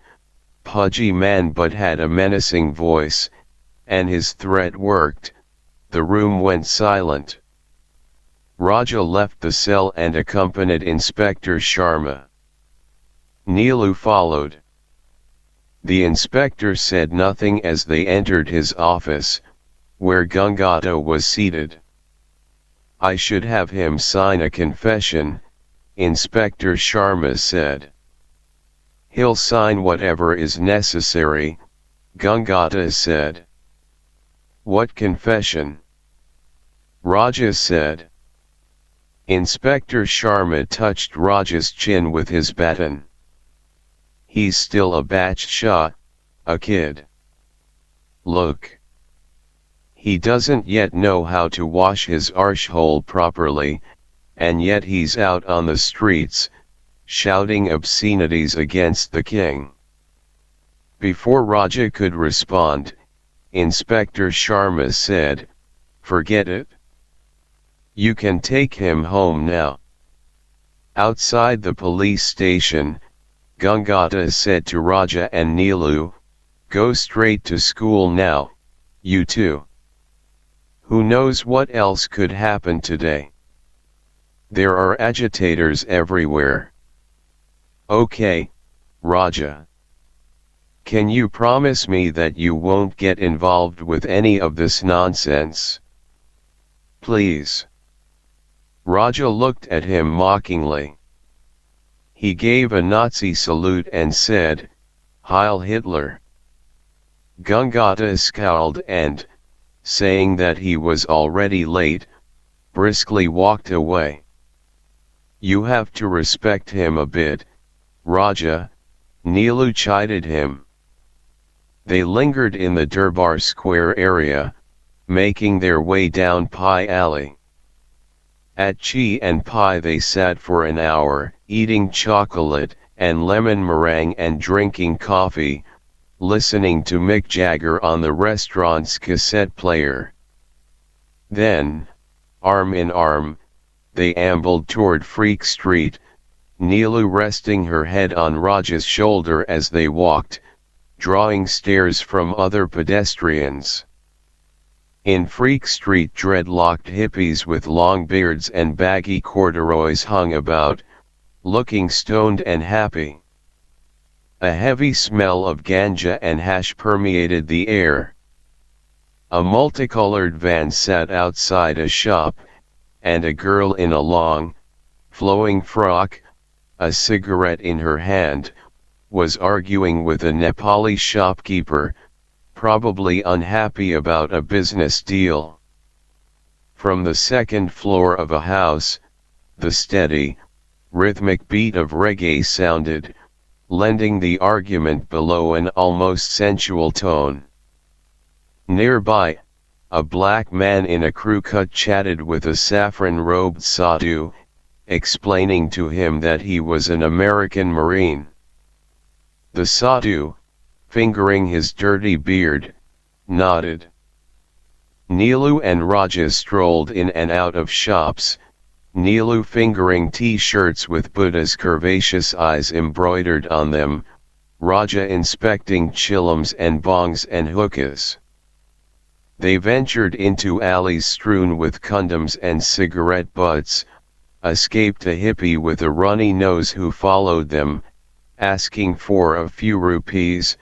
S1: pudgy man but had a menacing voice, and his threat worked. The room went silent. Raja left the cell and accompanied Inspector Sharma. Neelu followed. The inspector said nothing as they entered his office, where Gangata was seated. "I should have him sign a confession," Inspector Sharma said. "He'll sign whatever is necessary," Gangata said. "What confession?" Raja said. Inspector Sharma touched Raja's chin with his baton. "He's still a bachcha, a kid. Look. He doesn't yet know how to wash his arshhole properly, and yet he's out on the streets, shouting obscenities against the king." Before Raja could respond, Inspector Sharma said, "Forget it. You can take him home now." Outside the police station, Gangata said to Raja and Neelu, "Go straight to school now, you two. Who knows what else could happen today? There are agitators everywhere." "Okay, Raja. Can you promise me that you won't get involved with any of this nonsense? Please." Raja looked at him mockingly. He gave a Nazi salute and said, "Heil Hitler." Gangata scowled and, saying that he was already late, briskly walked away. "You have to respect him a bit, Raja," Neelu chided him. They lingered in the Durbar Square area, making their way down Pie Alley. At Chi and Pie they sat for an hour, eating chocolate and lemon meringue and drinking coffee, listening to Mick Jagger on the restaurant's cassette player. Then, arm in arm, they ambled toward Freak Street, Neelu resting her head on Raja's shoulder as they walked, drawing stares from other pedestrians. In Freak Street, dreadlocked hippies with long beards and baggy corduroys hung about, looking stoned and happy. A heavy smell of ganja and hash permeated the air. A multicolored van sat outside a shop, and a girl in a long, flowing frock, a cigarette in her hand, was arguing with a Nepali shopkeeper, probably unhappy about a business deal. From the second floor of a house, the steady, rhythmic beat of reggae sounded, lending the argument below an almost sensual tone. Nearby, a black man in a crew cut chatted with a saffron-robed sadhu, explaining to him that he was an American Marine. The sadhu, fingering his dirty beard, nodded. Neelu and Raja strolled in and out of shops, Neelu fingering T-shirts with Buddha's curvaceous eyes embroidered on them, Raja inspecting chillums and bongs and hookahs. They ventured into alleys strewn with condoms and cigarette butts, escaped a hippie with a runny nose who followed them, asking for a few rupees,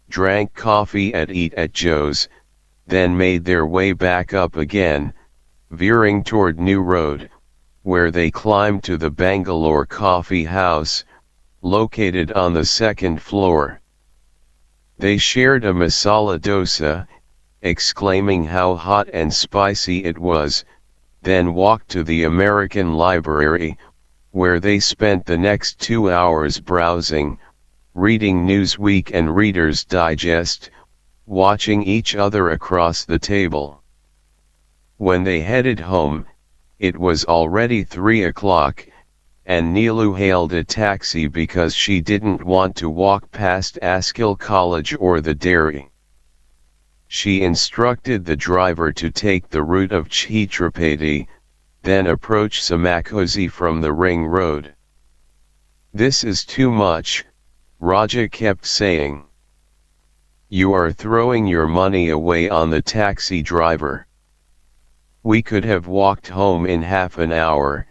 S1: drank coffee at Eat at Joe's, then made their way back up again, veering toward New Road, where they climbed to the Bangalore Coffee House, located on the second floor. They shared a masala dosa, exclaiming how hot and spicy it was, then walked to the American Library, where they spent the next 2 hours browsing, reading Newsweek and Reader's Digest, watching each other across the table. When they headed home, it was already 3 o'clock, and Neelu hailed a taxi because she didn't want to walk past Askill College or the dairy. She instructed the driver to take the route of Chhatrapati, then approach Samakhosi from the ring road. "This is too much," Raja kept saying. "You are throwing your money away on the taxi driver. We could have walked home in half an hour,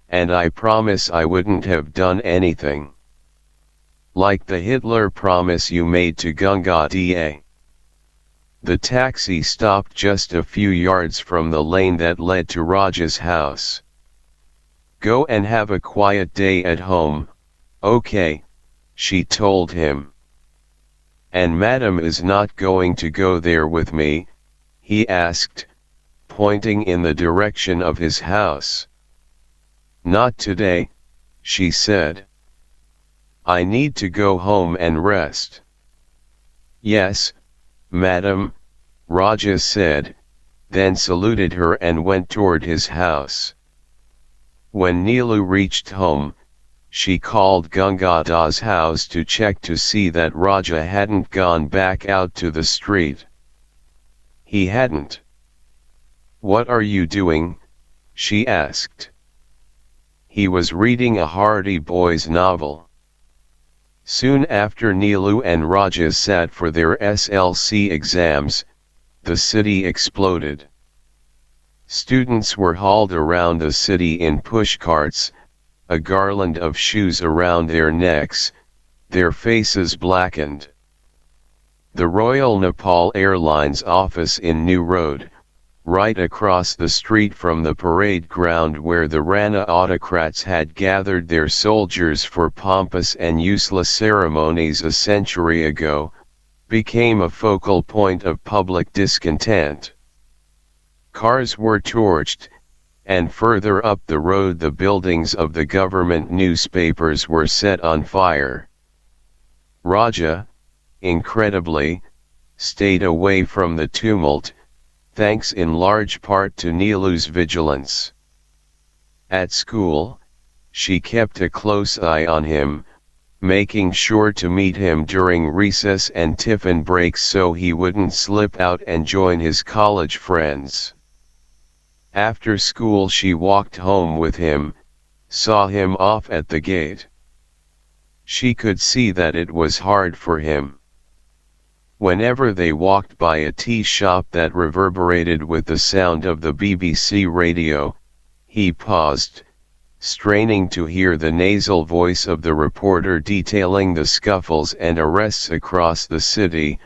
S1: and I promise I wouldn't have done anything. Like the Hitler promise you made to Upadhyay." The taxi stopped just a few yards from the lane that led to Raja's house. "Go and have a quiet day at home, okay," she told him. "And Madam is not going to go there with me?" he asked, pointing in the direction of his house. "Not today," she said. "I need to go home and rest." "Yes, Madam," Raja said, then saluted her and went toward his house. When Neelu reached home, she called Gangada's house to check to see that Raja hadn't gone back out to the street. He hadn't. "What are you doing?" she asked. He was reading a Hardy Boys novel. Soon after Neelu and Raja sat for their SLC exams, the city exploded. Students were hauled around the city in pushcarts, a garland of shoes around their necks, their faces blackened. The Royal Nepal Airlines office in New Road, right across the street from the parade ground where the Rana autocrats had gathered their soldiers for pompous and useless ceremonies a century ago, became a focal point of public discontent. Cars were torched, and further up the road the buildings of the government newspapers were set on fire. Raja, incredibly, stayed away from the tumult, thanks in large part to Neelu's vigilance. At school, she kept a close eye on him, making sure to meet him during recess and tiffin breaks so he wouldn't slip out and join his college friends. After school she walked home with him, saw him off at the gate. She could see that it was hard for him. Whenever they walked by a tea shop that reverberated with the sound of the BBC radio, he paused, straining to hear the nasal voice of the reporter detailing the scuffles and arrests across the city,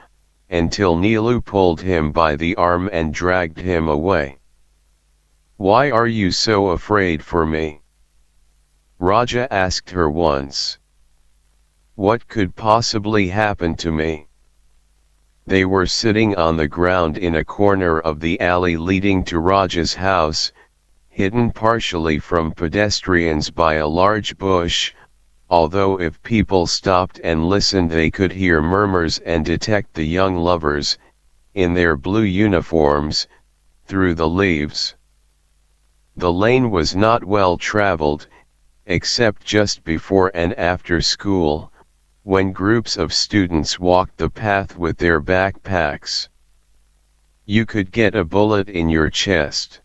S1: until Neelu pulled him by the arm and dragged him away. "Why are you so afraid for me?" Raja asked her once. "What could possibly happen to me?" They were sitting on the ground in a corner of the alley leading to Raja's house, hidden partially from pedestrians by a large bush, although if people stopped and listened they could hear murmurs and detect the young lovers, in their blue uniforms, through the leaves. The lane was not well traveled, except just before and after school, when groups of students walked the path with their backpacks. You could get a bullet in your chest.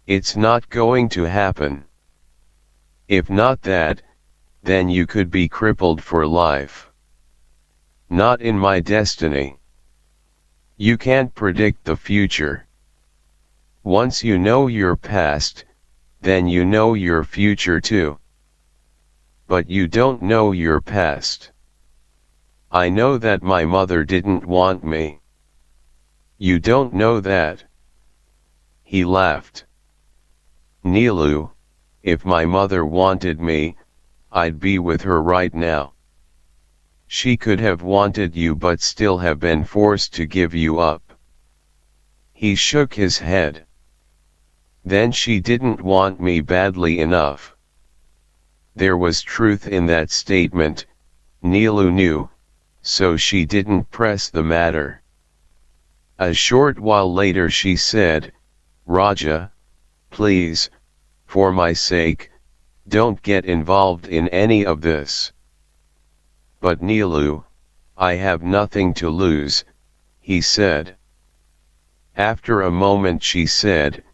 S1: It's not going to happen. If not that, then you could be crippled for life. Not in my destiny. You can't predict the future. Once you know your past, then you know your future too. But you don't know your past. I know that my mother didn't want me. You don't know that. He laughed. Neelu, if my mother wanted me, I'd be with her right now. She could have wanted you but still have been forced to give you up. He shook his head. Then she didn't want me badly enough. There was truth in that statement, Neelu knew, so she didn't press the matter. A short while later she said, "Raja, please, for my sake, don't get involved in any of this." "But Neelu, I have nothing to lose," he said. After a moment she said,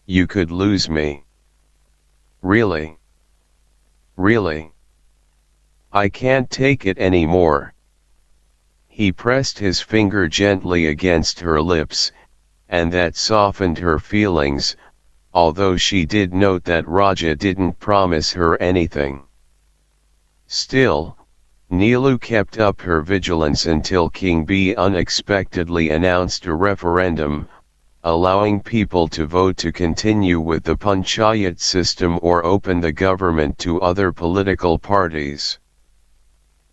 S1: "You could lose me." "Really? Really? I can't take it anymore." He pressed his finger gently against her lips, and that softened her feelings, although she did note that Raja didn't promise her anything. Still, Neelu kept up her vigilance until King B unexpectedly announced a referendum, allowing people to vote to continue with the panchayat system or open the government to other political parties.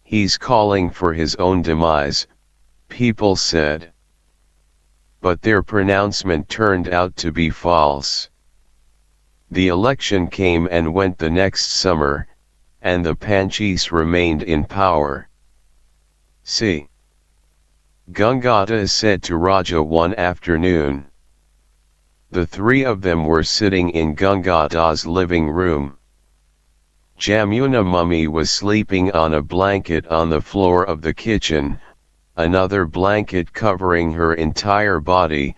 S1: "He's calling for his own demise," people said. But their pronouncement turned out to be false. The election came and went the next summer, and the Panchis remained in power. "See," Gangata said to Raja one afternoon. The three of them were sitting in Gangada's living room. Jamuna Mummy was sleeping on a blanket on the floor of the kitchen, another blanket covering her entire body,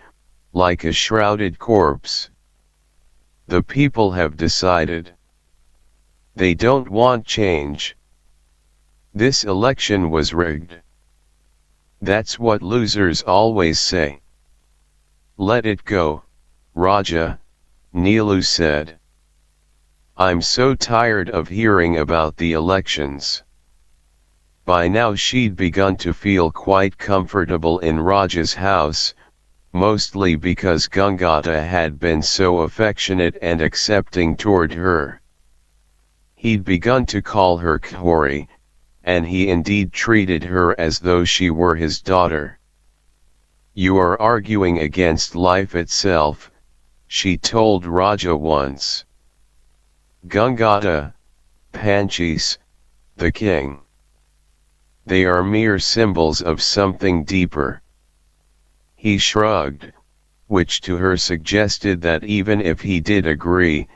S1: like a shrouded corpse. "The people have decided. They don't want change. This election was rigged. That's what losers always say." "Let it go, Raja," Neelu said. "I'm so tired of hearing about the elections." By now she'd begun to feel quite comfortable in Raja's house, mostly because Gangata had been so affectionate and accepting toward her. He'd begun to call her Khori, and he indeed treated her as though she were his daughter. "You are arguing against life itself," she told Raja once. "Gangata, Panchis, the king. They are mere symbols of something deeper." He shrugged, which to her suggested that even if he did agree,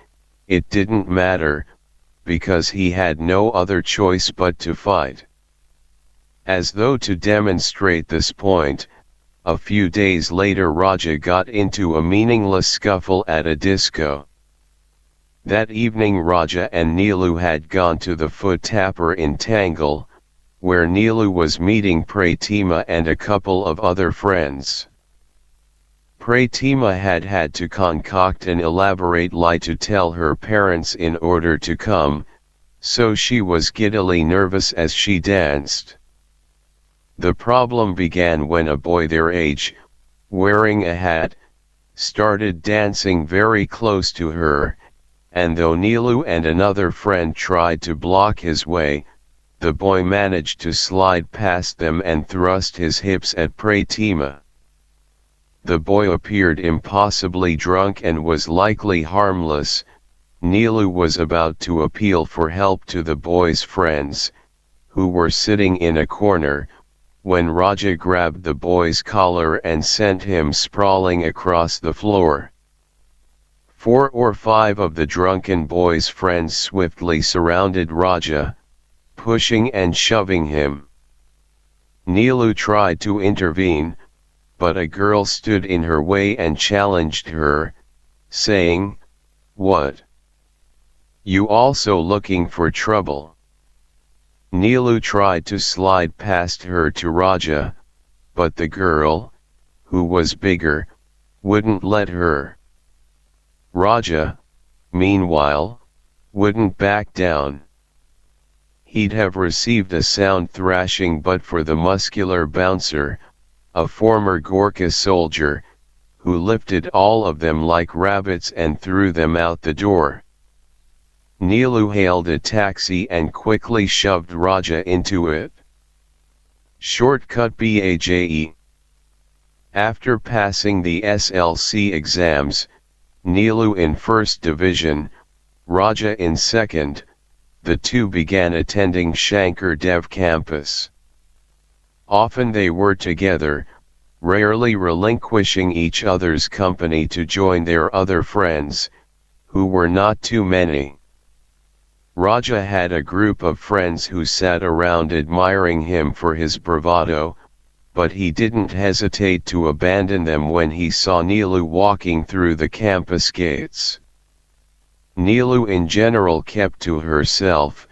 S1: it didn't matter, because he had no other choice but to fight. As though to demonstrate this point, a few days later Raja got into a meaningless scuffle at a disco. That evening Raja and Neelu had gone to the foot tapper in Tangle, where Neelu was meeting Pratima and a couple of other friends. Pratima had to concoct an elaborate lie to tell her parents in order to come, so she was giddily nervous as she danced. The problem began when a boy their age, wearing a hat, started dancing very close to her, and though Neelu and another friend tried to block his way, the boy managed to slide past them and thrust his hips at Pratima. The boy appeared impossibly drunk and was likely harmless. Neelu was about to appeal for help to the boy's friends, who were sitting in a corner, when Raja grabbed the boy's collar and sent him sprawling across the floor. 4 or 5 of the drunken boy's friends swiftly surrounded Raja, pushing and shoving him. Neelu tried to intervene, but a girl stood in her way and challenged her, saying, "What? You also looking for trouble?" Neelu tried to slide past her to Raja, but the girl, who was bigger, wouldn't let her. Raja, meanwhile, wouldn't back down. He'd have received a sound thrashing but for the muscular bouncer, a former Gorkha soldier, who lifted all of them like rabbits and threw them out the door. Neelu hailed a taxi and quickly shoved Raja into it. Shortcut BAJE. After passing the SLC exams, Neelu in first division, Raja in second, the two began attending Shankar Dev campus. Often they were together, rarely relinquishing each other's company to join their other friends, who were not too many. Raja had a group of friends who sat around admiring him for his bravado, but he didn't hesitate to abandon them when he saw Neelu walking through the campus gates. Neelu in general kept to herself,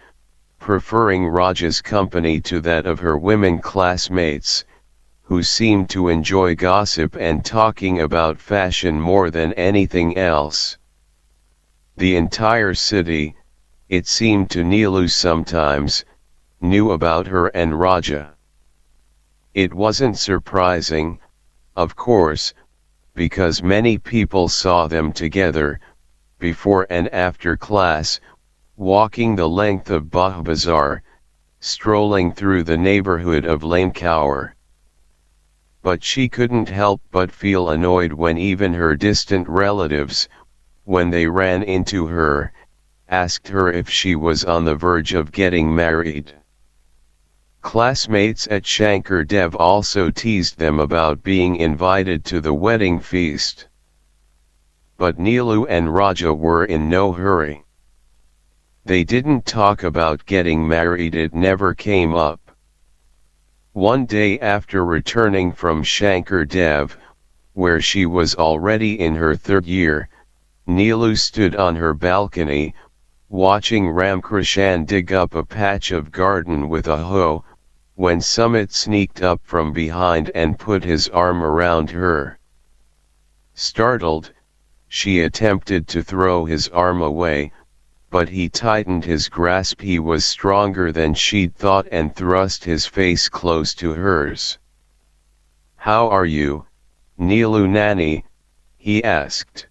S1: preferring Raja's company to that of her women classmates, who seemed to enjoy gossip and talking about fashion more than anything else. The entire city, it seemed to Neelu sometimes, knew about her and Raja. It wasn't surprising, of course, because many people saw them together, before and after class, walking the length of Bah Bazaar, strolling through the neighborhood of Lanecower. But she couldn't help but feel annoyed when even her distant relatives, when they ran into her, asked her if she was on the verge of getting married. Classmates at Shankar Dev also teased them about being invited to the wedding feast. But Neelu and Raja were in no hurry. They didn't talk about getting married, it never came up. One day after returning from Shankar Dev, where she was already in her 3rd year, Neelu stood on her balcony, watching Ramkrishan dig up a patch of garden with a hoe, when Samrat sneaked up from behind and put his arm around her. Startled, she attempted to throw his arm away, but he tightened his grasp. He was stronger than she'd thought and thrust his face close to hers. "How are you, Neelu Nani?" he asked.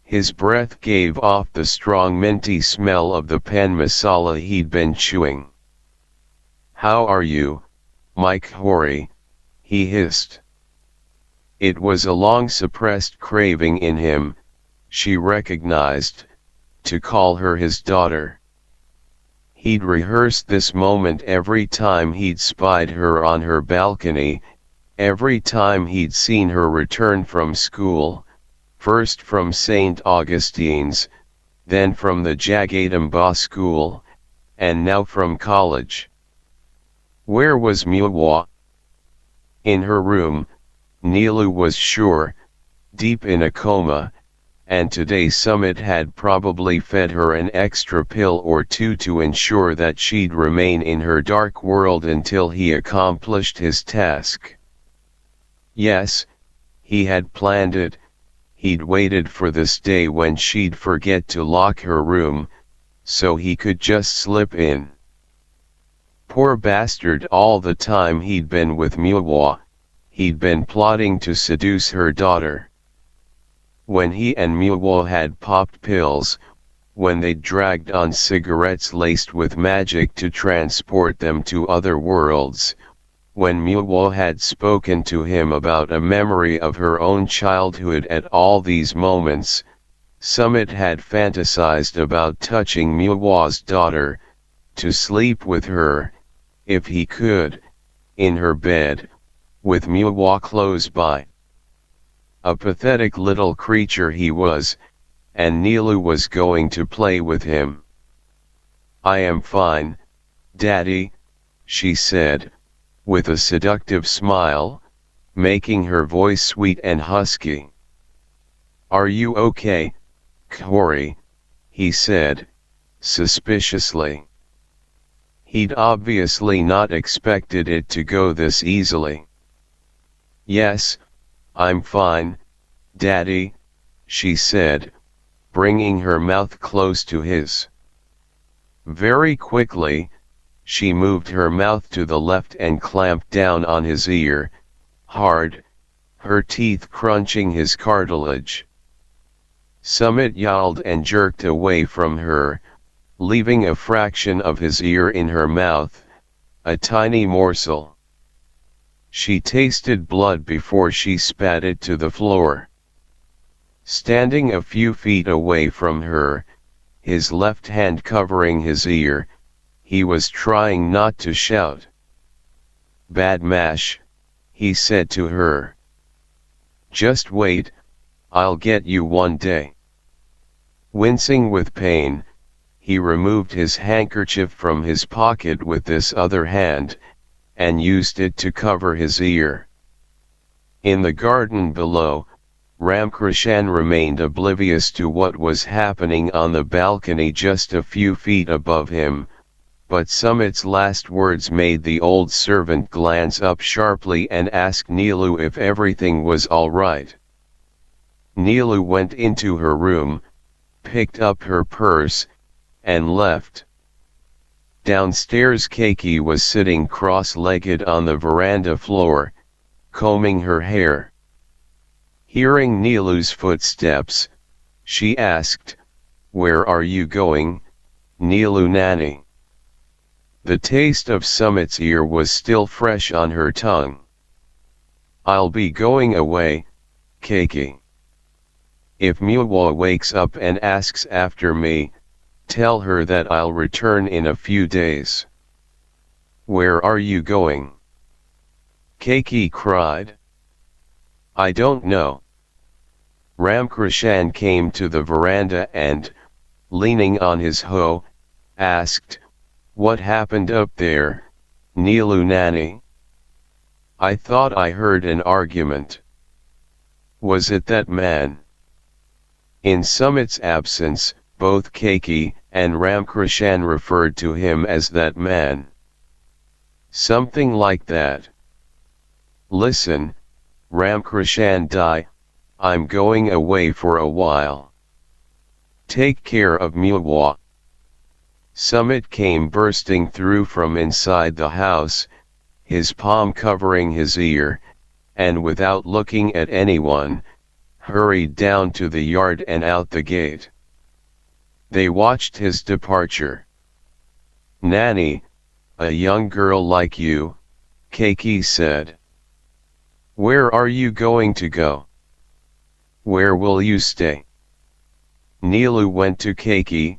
S1: His breath gave off the strong minty smell of the pan masala he'd been chewing. "How are you, Mike Hori?" he hissed. It was a long-suppressed craving in him, she recognized, to call her his daughter. He'd rehearsed this moment every time he'd spied her on her balcony, every time he'd seen her return from school, first from St. Augustine's, then from the Jagadamba school, and now from college. Where was Muwa? In her room, Neelu was sure, deep in a coma, and today Samrat had probably fed her an extra pill or two to ensure that she'd remain in her dark world until he accomplished his task. Yes, he had planned it, he'd waited for this day when she'd forget to lock her room, so he could just slip in. Poor bastard, all the time he'd been with Muwa, he'd been plotting to seduce her daughter. When he and Muwa had popped pills, when they'd dragged on cigarettes laced with magic to transport them to other worlds, when Muwa had spoken to him about a memory of her own childhood, at all these moments, Samrat had fantasized about touching Muwa's daughter, to sleep with her, if he could, in her bed, with Muwa close by. A pathetic little creature he was, and Neelu was going to play with him. "I am fine, Daddy," she said, with a seductive smile, making her voice sweet and husky. "Are you okay, Corey?" he said, suspiciously. He'd obviously not expected it to go this easily. "Yes, I'm fine, Daddy," she said, bringing her mouth close to his. Very quickly, she moved her mouth to the left and clamped down on his ear, hard, her teeth crunching his cartilage. Samrat yowled and jerked away from her, leaving a fraction of his ear in her mouth, a tiny morsel. She tasted blood before she spat it to the floor. Standing a few feet away from her, his left hand covering his ear, he was trying not to shout. "Badmash," he said to her. "Just wait, I'll get you one day." Wincing with pain, he removed his handkerchief from his pocket with this other hand, and used it to cover his ear. In the garden below, Ramkrishan remained oblivious to what was happening on the balcony just a few feet above him, but Samrat's last words made the old servant glance up sharply and ask Neelu if everything was all right. Neelu went into her room, picked up her purse, and left. Downstairs, Keiki was sitting cross-legged on the veranda floor, combing her hair. Hearing Neelu's footsteps, she asked, "Where are you going, Neelu Nani?" The taste of Samrat's ear was still fresh on her tongue. "I'll be going away, Keiki. If Muwa wakes up and asks after me, tell her that I'll return in a few days." "Where are you going?" Keiki cried. "I don't know." Ramkrishan came to the veranda and, leaning on his hoe, asked, "What happened up there, Neelu Nani? I thought I heard an argument. Was it that man?" In Samrat's absence, both Keiki and Ramkrishan referred to him as that man. "Something like that. Listen, Ramkrishan Dai, I'm going away for a while. Take care of Muwa." Samrat came bursting through from inside the house, his palm covering his ear, and without looking at anyone, hurried down to the yard and out the gate. They watched his departure. "Nani, a young girl like you," Keiki said. "Where are you going to go? Where will you stay?" Neelu went to Keiki,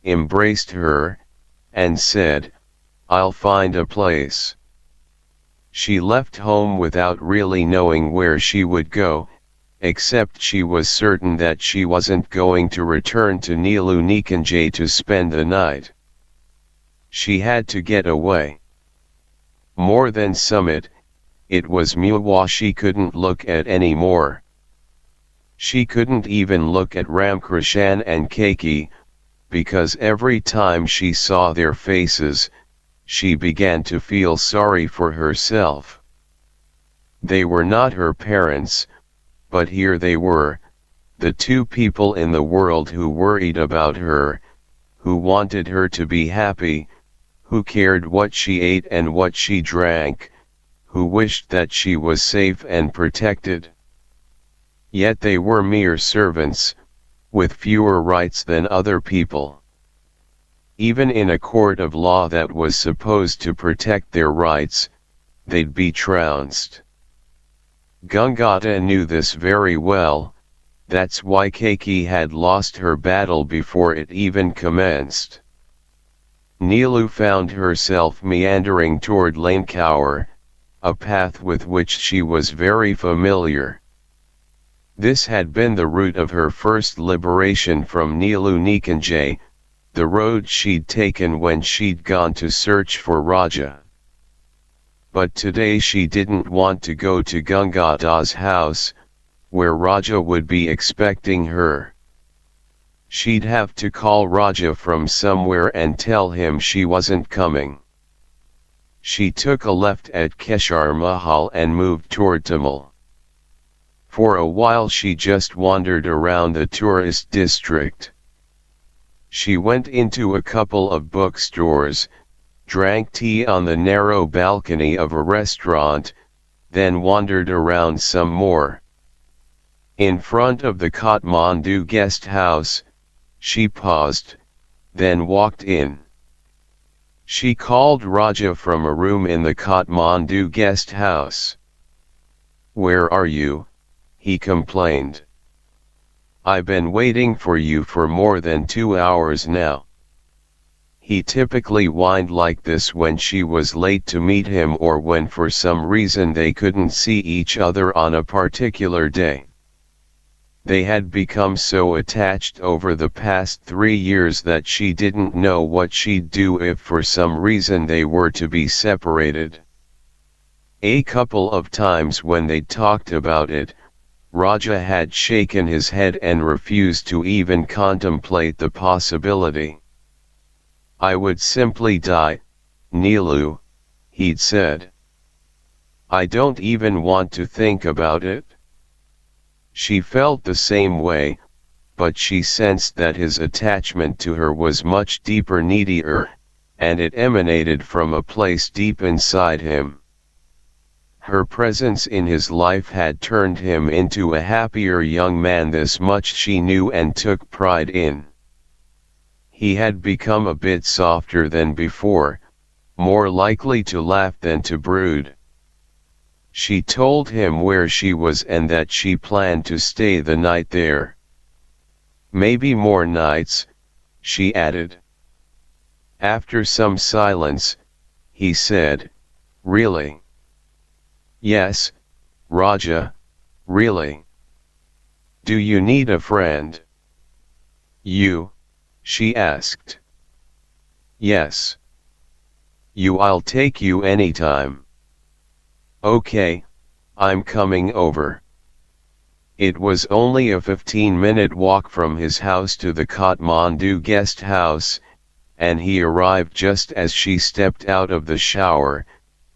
S1: embraced her, and said, "I'll find a place." She left home without really knowing where she would go, except she was certain that she wasn't going to return to Nilu Nikanjay to spend the night. She had to get away. More than Summit, it was Muwa she couldn't look at anymore. She couldn't even look at Ramkrishan and Keiki, because every time she saw their faces, she began to feel sorry for herself. They were not her parents, but here they were, the two people in the world who worried about her, who wanted her to be happy, who cared what she ate and what she drank, who wished that she was safe and protected. Yet they were mere servants, with fewer rights than other people. Even in a court of law that was supposed to protect their rights, they'd be trounced. Gangata knew this very well, that's why Keiki had lost her battle before it even commenced. Nilu found herself meandering toward Lanecower, a path with which she was very familiar. This had been the route of her first liberation from Nilu Nikanjay, the road she'd taken when she'd gone to search for Raja. But today she didn't want to go to Gangada's house, where Raja would be expecting her. She'd have to call Raja from somewhere and tell him she wasn't coming. She took a left at Keshar Mahal and moved toward Tamil. For a while she just wandered around the tourist district. She went into a couple of bookstores, drank tea on the narrow balcony of a restaurant, then wandered around some more. In front of the Kathmandu guest house, she paused, then walked in. She called Raja from a room in the Kathmandu guest house. "Where are you?" he complained. "I've been waiting for you for more than 2 hours now." He typically whined like this when she was late to meet him or when for some reason they couldn't see each other on a particular day. They had become so attached over the past 3 years that she didn't know what she'd do if for some reason they were to be separated. A couple of times when they'd talked about it, Raja had shaken his head and refused to even contemplate the possibility. "I would simply die, Nilu," he'd said. "I don't even want to think about it." She felt the same way, but she sensed that his attachment to her was much deeper, needier, and it emanated from a place deep inside him. Her presence in his life had turned him into a happier young man, this much she knew and took pride in. He had become a bit softer than before, more likely to laugh than to brood. She told him where she was and that she planned to stay the night there. "Maybe more nights," she added. After some silence, he said, "Really?" "Yes, Raja, really." "Do you need a friend?" "You?" she asked. "Yes." "You, I'll take you anytime." "Okay, I'm coming over." It was only a 15-minute walk from his house to the Kathmandu guest house, and he arrived just as she stepped out of the shower,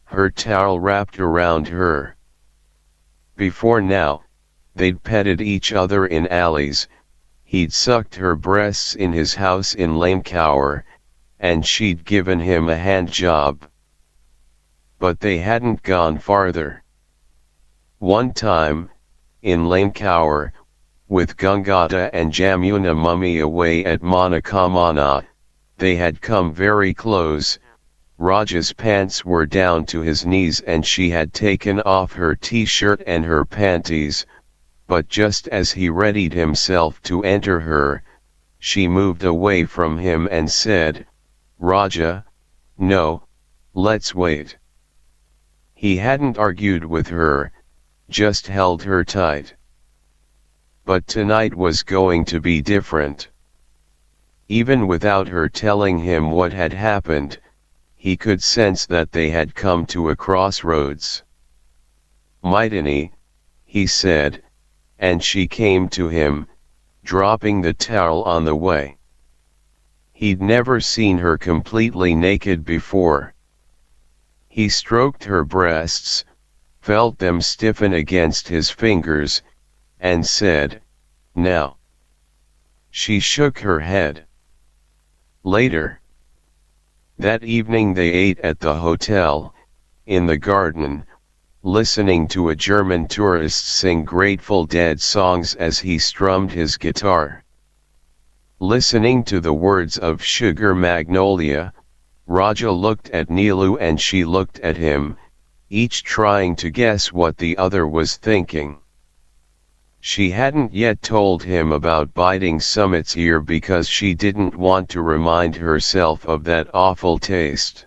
S1: her towel wrapped around her. Before now, they'd petted each other in alleys, he'd sucked her breasts in his house in Lanecower, and she'd given him a hand job. But they hadn't gone farther. One time, in Lanecower, with Gangata and Jamuna Mummy away at Manakamana, they had come very close. Raja's pants were down to his knees and she had taken off her t-shirt and her panties, but just as he readied himself to enter her, she moved away from him and said, "Raja, no, let's wait." He hadn't argued with her, just held her tight. But tonight was going to be different. Even without her telling him what had happened, he could sense that they had come to a crossroads. "Maitani," he said, and she came to him, dropping the towel on the way. He'd never seen her completely naked before. He stroked her breasts, felt them stiffen against his fingers, and said, "Now." She shook her head. Later. That evening they ate at the hotel, in the garden, listening to a German tourist sing Grateful Dead songs as he strummed his guitar. Listening to the words of Sugar Magnolia, Raja looked at Neelu and she looked at him, each trying to guess what the other was thinking. She hadn't yet told him about biting Summit's ear because she didn't want to remind herself of that awful taste.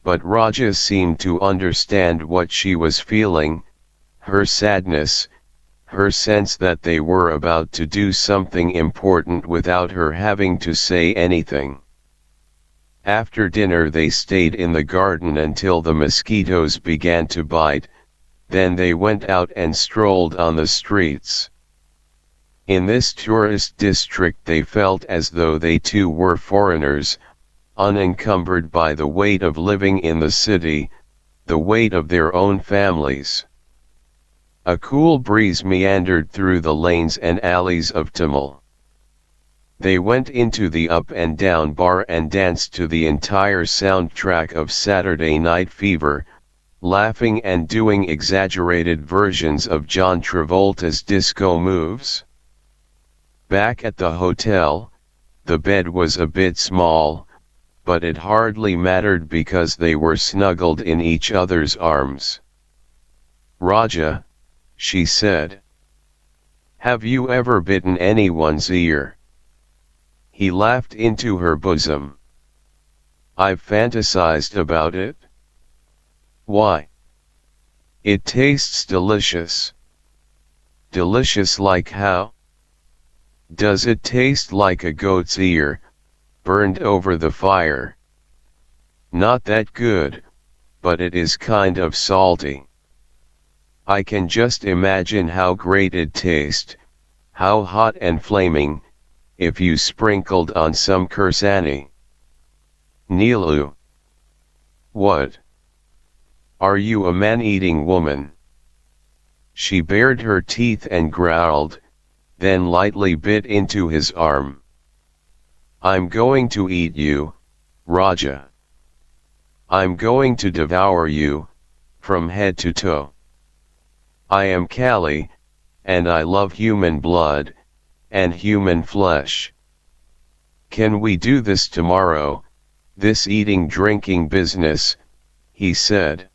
S1: But Raja seemed to understand what she was feeling, her sadness, her sense that they were about to do something important without her having to say anything. After dinner they stayed in the garden until the mosquitoes began to bite, then they went out and strolled on the streets. In this tourist district they felt as though they too were foreigners, unencumbered by the weight of living in the city, the weight of their own families. A cool breeze meandered through the lanes and alleys of Tamil. They went into the Up and Down bar and danced to the entire soundtrack of Saturday Night Fever, laughing and doing exaggerated versions of John Travolta's disco moves. Back at the hotel, the bed was a bit small, but it hardly mattered because they were snuggled in each other's arms. "Raja," she said. "Have you ever bitten anyone's ear?" He laughed into her bosom. "I've fantasized about it." "Why?" "It tastes delicious." "Delicious like how?" "Does it taste like a goat's ear, burned over the fire?" "Not that good, but it is kind of salty." "I can just imagine how great it'd taste, how hot and flaming, if you sprinkled on some kursani." "Neelu." "What? Are you a man-eating woman?" She bared her teeth and growled, then lightly bit into his arm. "I'm going to eat you, Raja. I'm going to devour you, from head to toe. I am Kali, and I love human blood, and human flesh. Can we do this tomorrow, this eating-drinking business?" he said.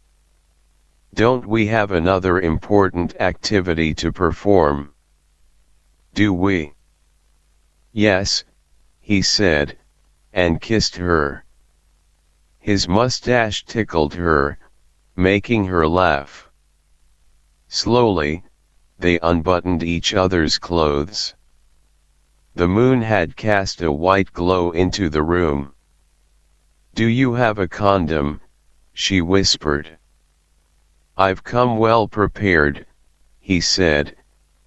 S1: "Don't we have another important activity to perform?" "Do we?" "Yes," he said, and kissed her. His mustache tickled her, making her laugh. Slowly, they unbuttoned each other's clothes. The moon had cast a white glow into the room. "Do you have a condom?" she whispered. "I've come well prepared," he said,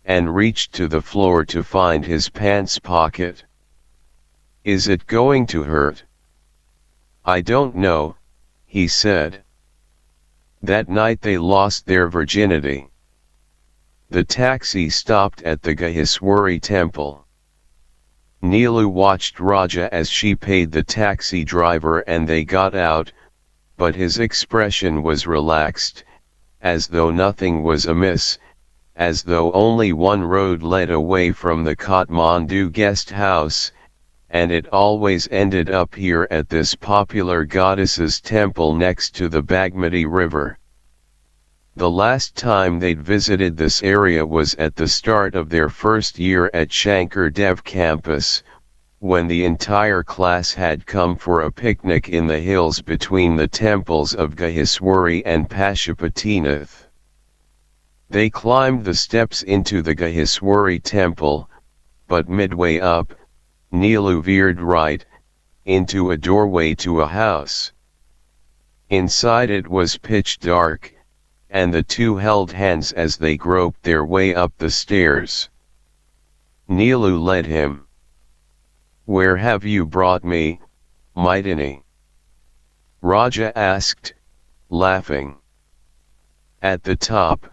S1: and reached to the floor to find his pants pocket. "Is it going to hurt?" "I don't know," he said. That night they lost their virginity. The taxi stopped at the Gaheswari temple. Neelu watched Raja as she paid the taxi driver and they got out, but his expression was relaxed, as though nothing was amiss, as though only one road led away from the Kathmandu guest house, and it always ended up here at this popular goddess's temple next to the Bagmati River. The last time they'd visited this area was at the start of their first year at Shankar Dev campus, when the entire class had come for a picnic in the hills between the temples of Gaheswari and Pashupatinath. They climbed the steps into the Gaheswari temple, but midway up, Nilu veered right, into a doorway to a house. Inside it was pitch dark, and the two held hands as they groped their way up the stairs. Nilu led him. "Where have you brought me, Maidani?" Raja asked, laughing. At the top,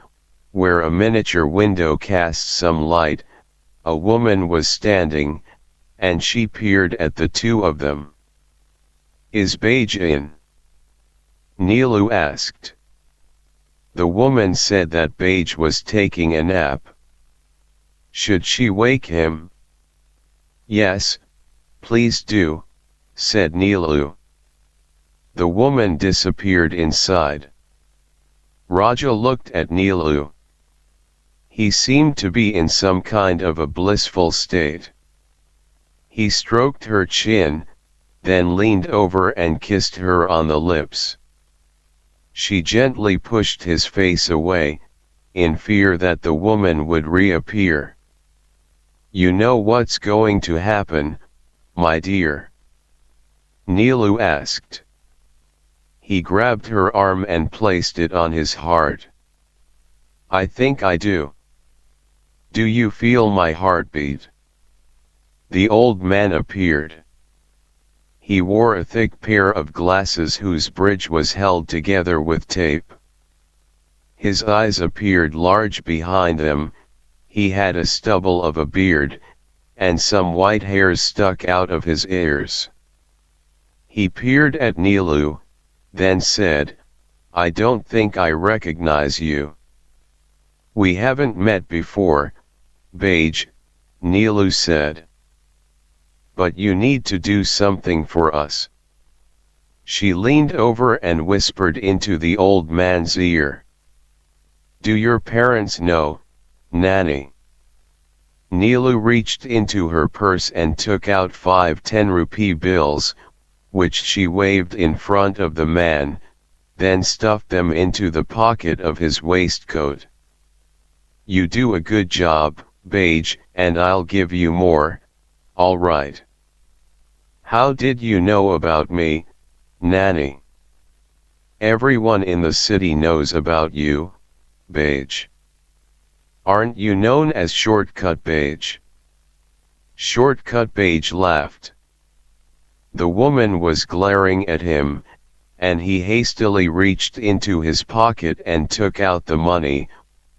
S1: where a miniature window cast some light, a woman was standing, and she peered at the two of them. "Is Baj in?" Nilu asked. The woman said that Baj was taking a nap. "Should she wake him?" "Yes, please do," said Nilu. The woman disappeared inside. Raja looked at Nilu. He seemed to be in some kind of a blissful state. He stroked her chin, then leaned over and kissed her on the lips. She gently pushed his face away, in fear that the woman would reappear. "You know what's going to happen, my dear?" Nilu asked. He grabbed her arm and placed it on his heart. "I think I do." "Do you feel my heartbeat?" The old man appeared. He wore a thick pair of glasses whose bridge was held together with tape. His eyes appeared large behind them, he had a stubble of a beard, and some white hairs stuck out of his ears. He peered at Nilu, then said, "I don't think I recognize you." "We haven't met before, Baj," Nilu said. "But you need to do something for us." She leaned over and whispered into the old man's ear. "Do your parents know, Nanny?" Nilu reached into her purse and took out 5 10-rupee bills, which she waved in front of the man, then stuffed them into the pocket of his waistcoat. "You do a good job, Baj, and I'll give you more, all right." "How did you know about me, Nanny?" "Everyone in the city knows about you, Baj." "Aren't you known as Shortcut Baj?" Shortcut Baj laughed. The woman was glaring at him, and he hastily reached into his pocket and took out the money,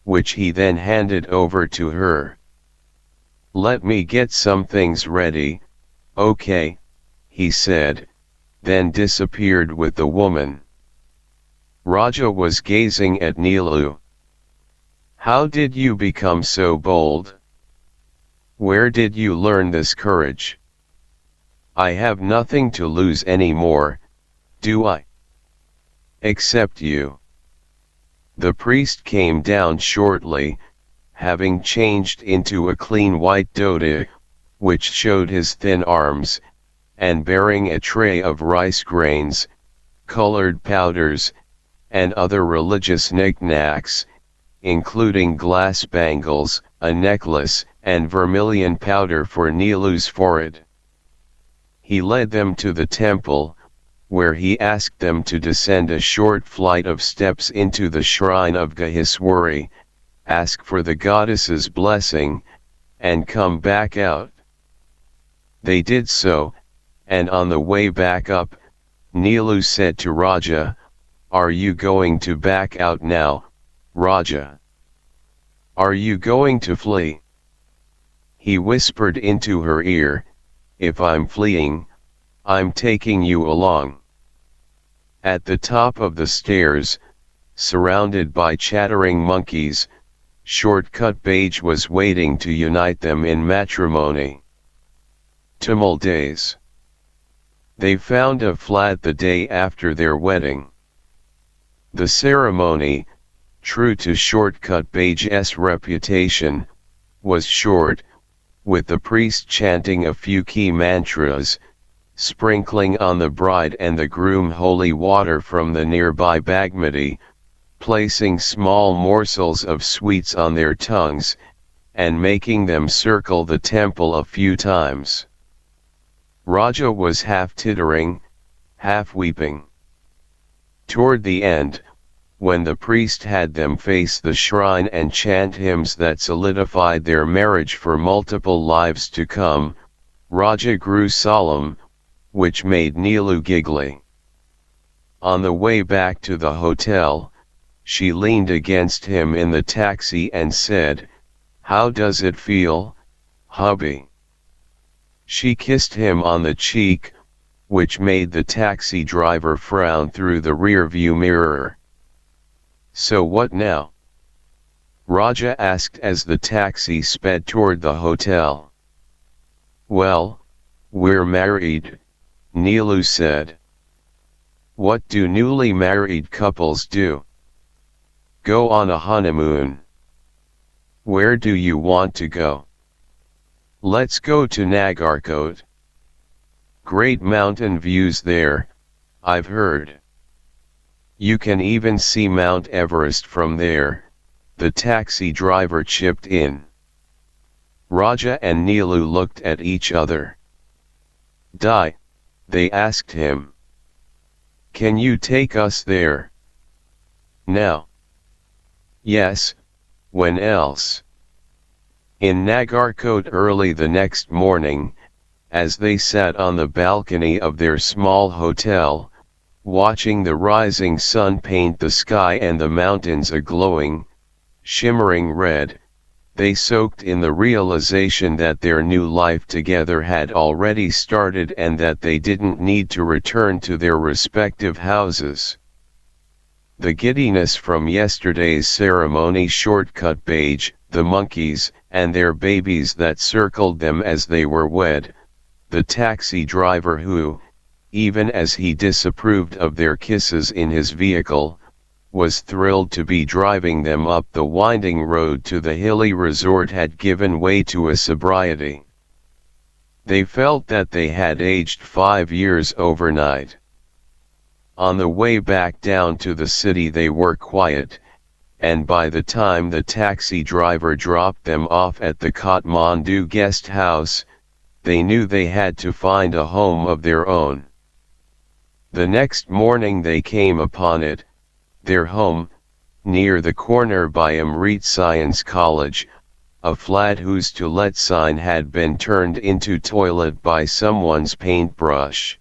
S1: which he then handed over to her. "Let me get some things ready, okay," he said, then disappeared with the woman. Raja was gazing at Nilu. "How did you become so bold? Where did you learn this courage?" "I have nothing to lose anymore, do I?" "Except you." The priest came down shortly, having changed into a clean white dhoti, which showed his thin arms, and bearing a tray of rice grains, colored powders, and other religious knickknacks, including glass bangles, a necklace, and vermilion powder for Nilu's forehead. He led them to the temple, where he asked them to descend a short flight of steps into the shrine of Gaheswari, ask for the goddess's blessing, and come back out. They did so, and on the way back up, Nilu said to Raja, "Are you going to back out now, Raja? Are you going to flee?" He whispered into her ear, "If I'm fleeing, I'm taking you along." At the top of the stairs, surrounded by chattering monkeys, Shortcut Baj was waiting to unite them in matrimony. Tamil days. They found a flat the day after their wedding. The ceremony, true to Shortcut Baj's reputation, was short, with the priest chanting a few key mantras, sprinkling on the bride and the groom holy water from the nearby Bagmati, placing small morsels of sweets on their tongues, and making them circle the temple a few times. Raja was half tittering, half weeping. Toward the end, when the priest had them face the shrine and chant hymns that solidified their marriage for multiple lives to come, Raja grew solemn, which made Neelu giggly. On the way back to the hotel, she leaned against him in the taxi and said, "How does it feel, hubby?" She kissed him on the cheek, which made the taxi driver frown through the rearview mirror. "So what now?" Raja asked as the taxi sped toward the hotel. "Well, we're married," Neelu said. "What do newly married couples do?" "Go on a honeymoon." "Where do you want to go?" "Let's go to Nagarkot. Great mountain views there, I've heard. You can even see Mount Everest from there," the taxi driver chipped in. Raja and Neelu looked at each other. "Di," they asked him. "Can you take us there?" "Now?" "Yes, when else?" In Nagarkot early the next morning, as they sat on the balcony of their small hotel, watching the rising sun paint the sky and the mountains a glowing, shimmering red, they soaked in the realization that their new life together had already started and that they didn't need to return to their respective houses. The giddiness from yesterday's ceremony shortcut Bage, the monkeys, and their babies that circled them as they were wed, the taxi driver who, even as he disapproved of their kisses in his vehicle, was thrilled to be driving them up the winding road to the hilly resort had given way to a sobriety. They felt that they had aged 5 years overnight. On the way back down to the city they were quiet, and by the time the taxi driver dropped them off at the Kathmandu guest house, they knew they had to find a home of their own. The next morning they came upon it, their home, near the corner by Amrit Science College, a flat whose to let sign had been turned into toilet by someone's paintbrush.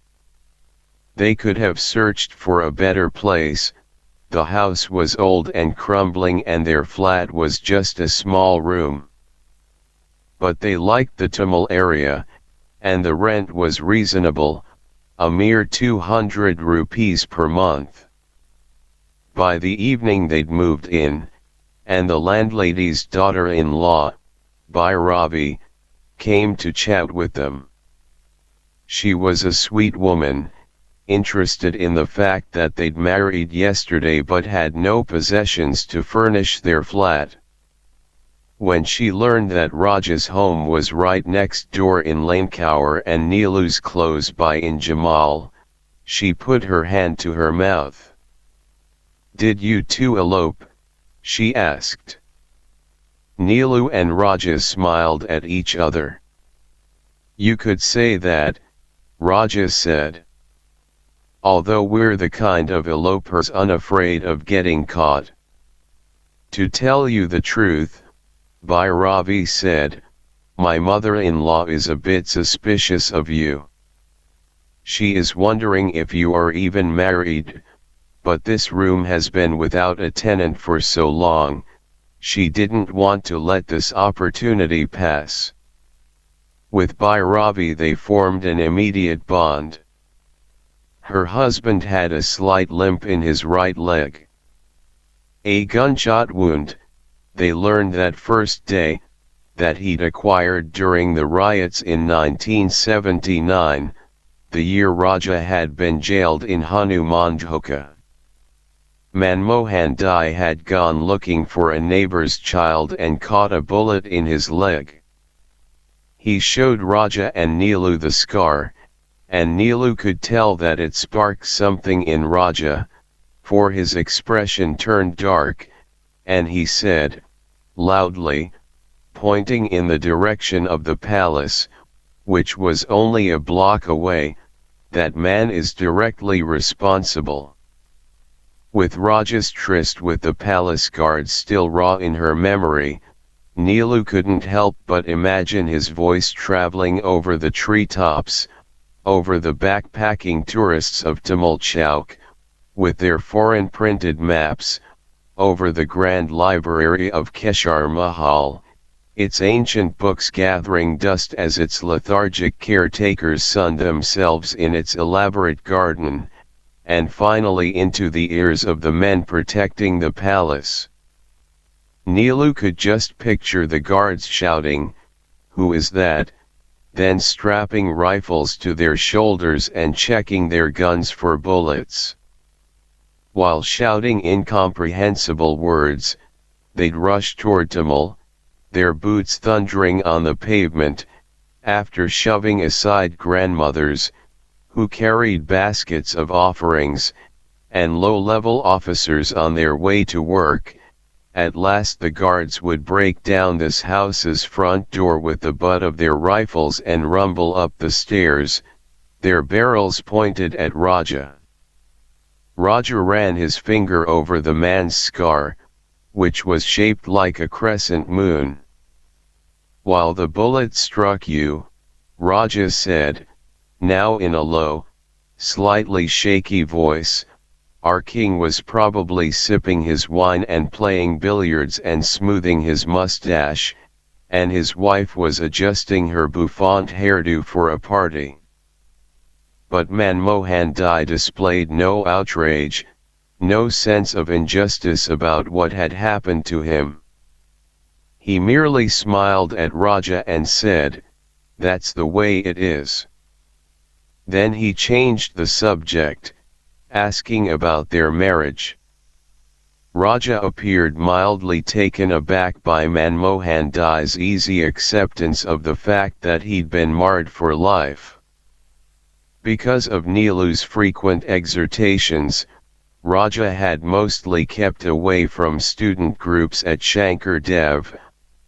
S1: They could have searched for a better place. The house was old and crumbling and their flat was just a small room. But they liked the Tamil area, and the rent was reasonable, a mere 200 rupees per month. By the evening they'd moved in, and the landlady's daughter-in-law, Bhairavi, came to chat with them. She was a sweet woman, interested in the fact that they'd married yesterday but had no possessions to furnish their flat. When she learned that Raja's home was right next door in Lanecower and Neelu's close by in Jamal, she put her hand to her mouth. "Did you two elope?" she asked. Neelu and Raja smiled at each other. "You could say that," Raja said. "Although we're the kind of elopers unafraid of getting caught." "To tell you the truth," Bhairavi said, "my mother-in-law is a bit suspicious of you. She is wondering if you are even married, but this room has been without a tenant for so long, she didn't want to let this opportunity pass." With Bhairavi they formed an immediate bond. Her husband had a slight limp in his right leg. A gunshot wound, they learned that first day, that he'd acquired during the riots in 1979, the year Raja had been jailed in Hanumanjhoka. Manmohan Dai had gone looking for a neighbor's child and caught a bullet in his leg. He showed Raja and Neelu the scar, and Neelu could tell that it sparked something in Raja, for his expression turned dark, and he said, loudly, pointing in the direction of the palace, which was only a block away, that man is directly responsible. With Raja's tryst with the palace guards still raw in her memory, Neelu couldn't help but imagine his voice traveling over the treetops, over the backpacking tourists of Tamil Chowk, with their foreign printed maps, over the grand library of Keshar Mahal, its ancient books gathering dust as its lethargic caretakers sunned themselves in its elaborate garden, and finally into the ears of the men protecting the palace. Neelu could just picture the guards shouting, "Who is that?" then strapping rifles to their shoulders and checking their guns for bullets. While shouting incomprehensible words, they'd rush toward Tamil, their boots thundering on the pavement, after shoving aside grandmothers, who carried baskets of offerings, and low-level officers on their way to work. At last the guards would break down this house's front door with the butt of their rifles and rumble up the stairs, their barrels pointed at Raja. Raja ran his finger over the man's scar, which was shaped like a crescent moon. "While the bullet struck you," Raja said, now in a low, slightly shaky voice, "our king was probably sipping his wine and playing billiards and smoothing his mustache, and his wife was adjusting her bouffant hairdo for a party." But Manmohan Dai displayed no outrage, no sense of injustice about what had happened to him. He merely smiled at Raja and said, "That's the way it is." Then he changed the subject, asking about their marriage. Raja appeared mildly taken aback by Manmohan Dai's easy acceptance of the fact that he'd been marred for life. Because of Neelu's frequent exhortations, Raja had mostly kept away from student groups at Shankar Dev,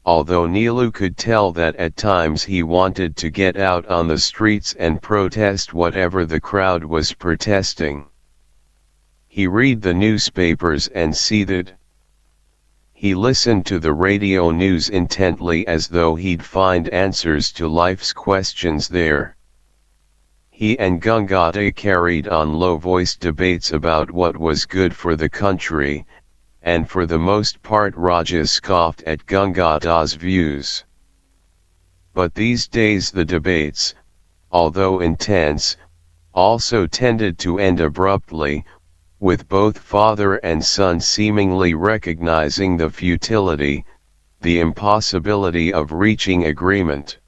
S1: although Neelu could tell that at times he wanted to get out on the streets and protest whatever the crowd was protesting. He read the newspapers and seethed. He listened to the radio news intently as though he'd find answers to life's questions there. He and Gangada carried on low-voiced debates about what was good for the country, and for the most part Raja scoffed at Gangada's views. But these days the debates, although intense, also tended to end abruptly, with both father and son seemingly recognizing the futility, the impossibility of reaching agreement.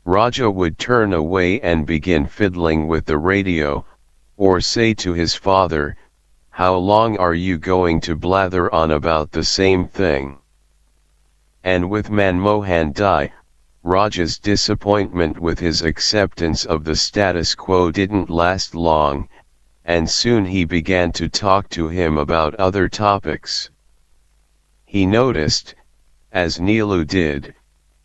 S1: Raja would turn away and begin fiddling with the radio, or say to his father, "How long are you going to blather on about the same thing?" And with Manmohan Dai, Raja's disappointment with his acceptance of the status quo didn't last long, and soon he began to talk to him about other topics. He noticed, as Neelu did,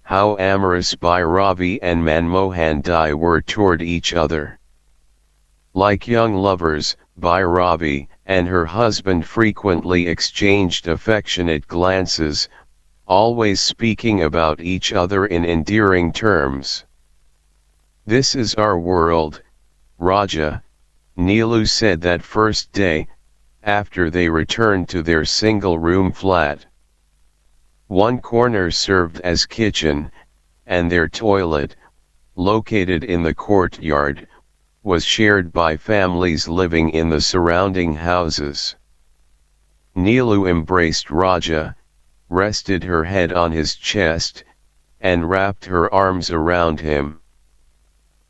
S1: how amorous Bhairavi and Manmohan Dai were toward each other. Like young lovers, Bhairavi and her husband frequently exchanged affectionate glances, always speaking about each other in endearing terms. "This is our world, Raja," Neelu said that first day, after they returned to their single-room flat. One corner served as kitchen, and their toilet, located in the courtyard, was shared by families living in the surrounding houses. Neelu embraced Raja, rested her head on his chest, and wrapped her arms around him.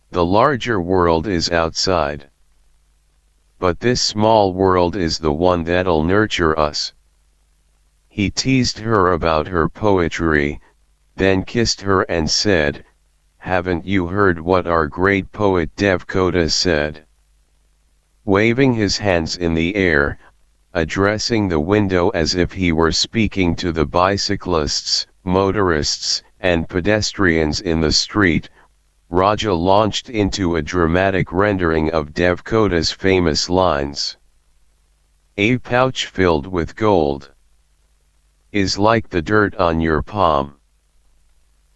S1: "The larger world is outside. But this small world is the one that'll nurture us." He teased her about her poetry, then kissed her and said, "Haven't you heard what our great poet Devkota said? waving his hands in the air, addressing the window as if he were speaking to the bicyclists, motorists, and pedestrians in the street. Raja launched into a dramatic rendering of Devkota's famous lines. A pouch filled with gold is like the dirt on your palm.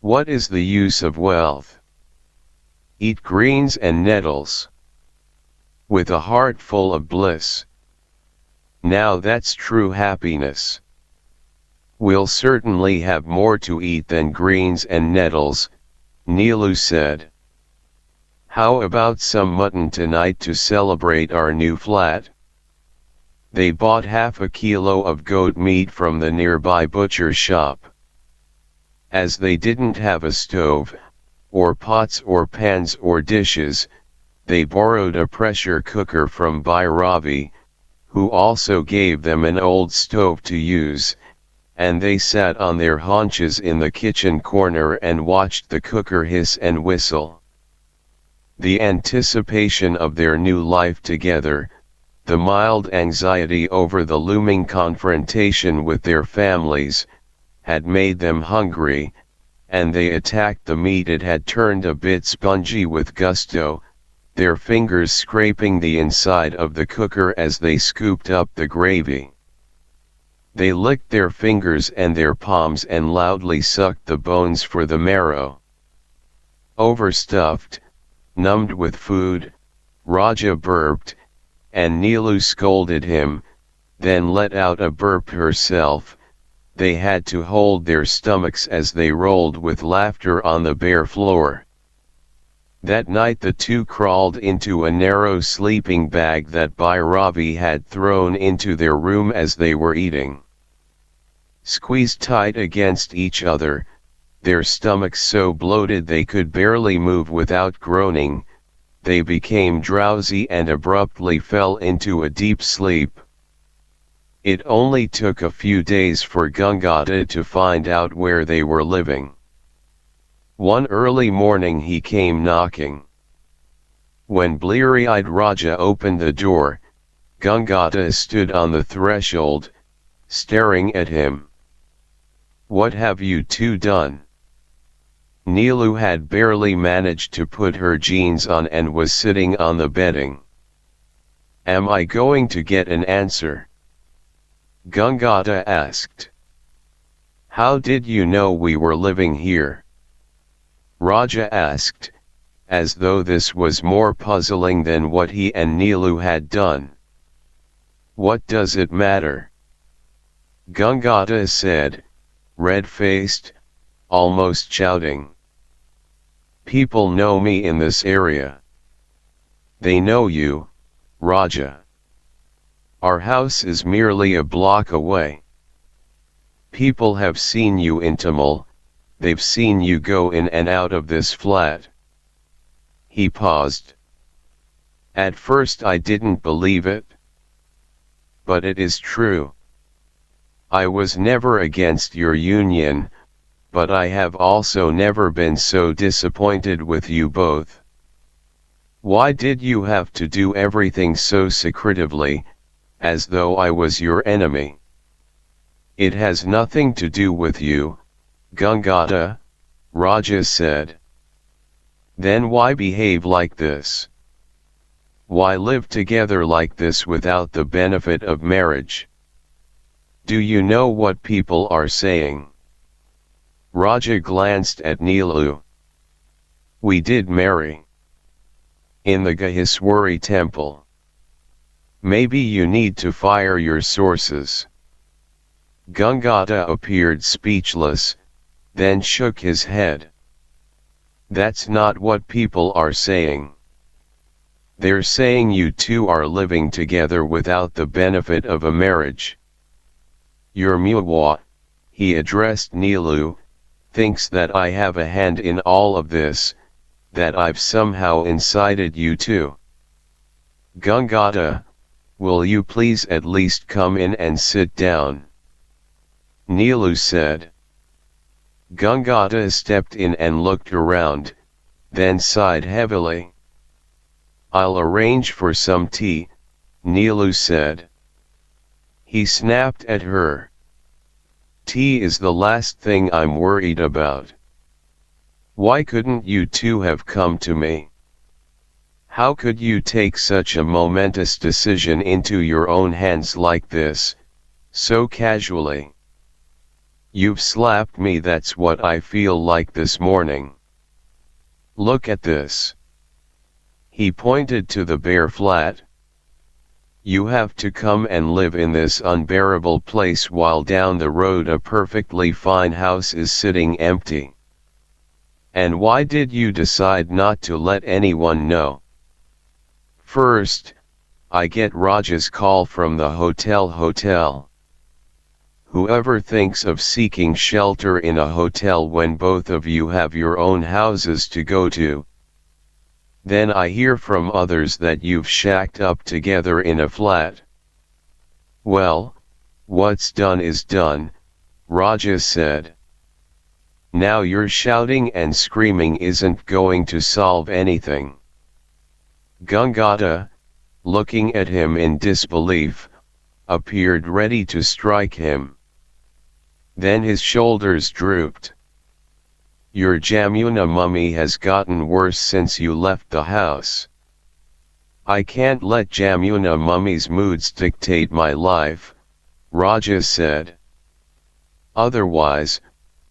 S1: What is the use of wealth? Eat greens and nettles with a heart full of bliss. Now that's true happiness. We'll certainly have more to eat than greens and nettles, Neelu said. How about some mutton tonight to celebrate our new flat? They bought half a kilo of goat meat from the nearby butcher shop. As they didn't have a stove, or pots or pans or dishes, they borrowed a pressure cooker from Bhairavi, who also gave them an old stove to use, and they sat on their haunches in the kitchen corner and watched the cooker hiss and whistle. The anticipation of their new life together, the mild anxiety over the looming confrontation with their families, had made them hungry, and they attacked the meat. It had turned a bit spongy with gusto, their fingers scraping the inside of the cooker as they scooped up the gravy. They licked their fingers and their palms and loudly sucked the bones for the marrow. Overstuffed, numbed with food, Raja burped, and Neelu scolded him, then let out a burp herself. They had to hold their stomachs as they rolled with laughter on the bare floor. That night the two crawled into a narrow sleeping bag that Bhairavi had thrown into their room as they were eating. Squeezed tight against each other, their stomachs so bloated they could barely move without groaning, they became drowsy and abruptly fell into a deep sleep. It only took a few days for Gangata to find out where they were living. One early morning he came knocking. When bleary-eyed Raja opened the door, Gangata stood on the threshold, staring at him. What have you two done? Neelu had barely managed to put her jeans on and was sitting on the bedding. Am I going to get an answer? Gangata asked. How did you know we were living here? Raja asked, as though this was more puzzling than what he and Neelu had done. What does it matter? Gangata said, red-faced, almost shouting. People know me in this area. They know you, Raja. Our house is merely a block away. People have seen you in Tamil, they've seen you go in and out of this flat. He paused. At first I didn't believe it. But it is true. I was never against your union, but I have also never been so disappointed with you both. Why did you have to do everything so secretively, as though I was your enemy? It has nothing to do with you, Gangata, Raja said. Then why behave like this? Why live together like this without the benefit of marriage? Do you know what people are saying? Raja glanced at Neelu. We did marry. In the Gaheswari temple. Maybe you need to fire your sources. Gangata appeared speechless, then shook his head. That's not what people are saying. They're saying you two are living together without the benefit of a marriage. Your Muwa, he addressed Neelu, thinks that I have a hand in all of this, that I've somehow incited you two. Gangata, will you please at least come in and sit down? Neelu said. Gangata stepped in and looked around, then sighed heavily. I'll arrange for some tea, Neelu said. He snapped at her. Tea is the last thing I'm worried about. Why couldn't you two have come to me? How could you take such a momentous decision into your own hands like this, so casually? You've slapped me, that's what I feel like this morning. Look at this. He pointed to the bare flat. You have to come and live in this unbearable place while down the road a perfectly fine house is sitting empty. And why did you decide not to let anyone know? First, I get Raj's call from the hotel. Whoever thinks of seeking shelter in a hotel when both of you have your own houses to go to? Then I hear from others that you've shacked up together in a flat. Well, what's done is done, Raja said. Now your shouting and screaming isn't going to solve anything. Gangata, looking at him in disbelief, appeared ready to strike him. Then his shoulders drooped. Your Jamuna mummy has gotten worse since you left the house. I can't let Jamuna mummy's moods dictate my life, Raja said. Otherwise,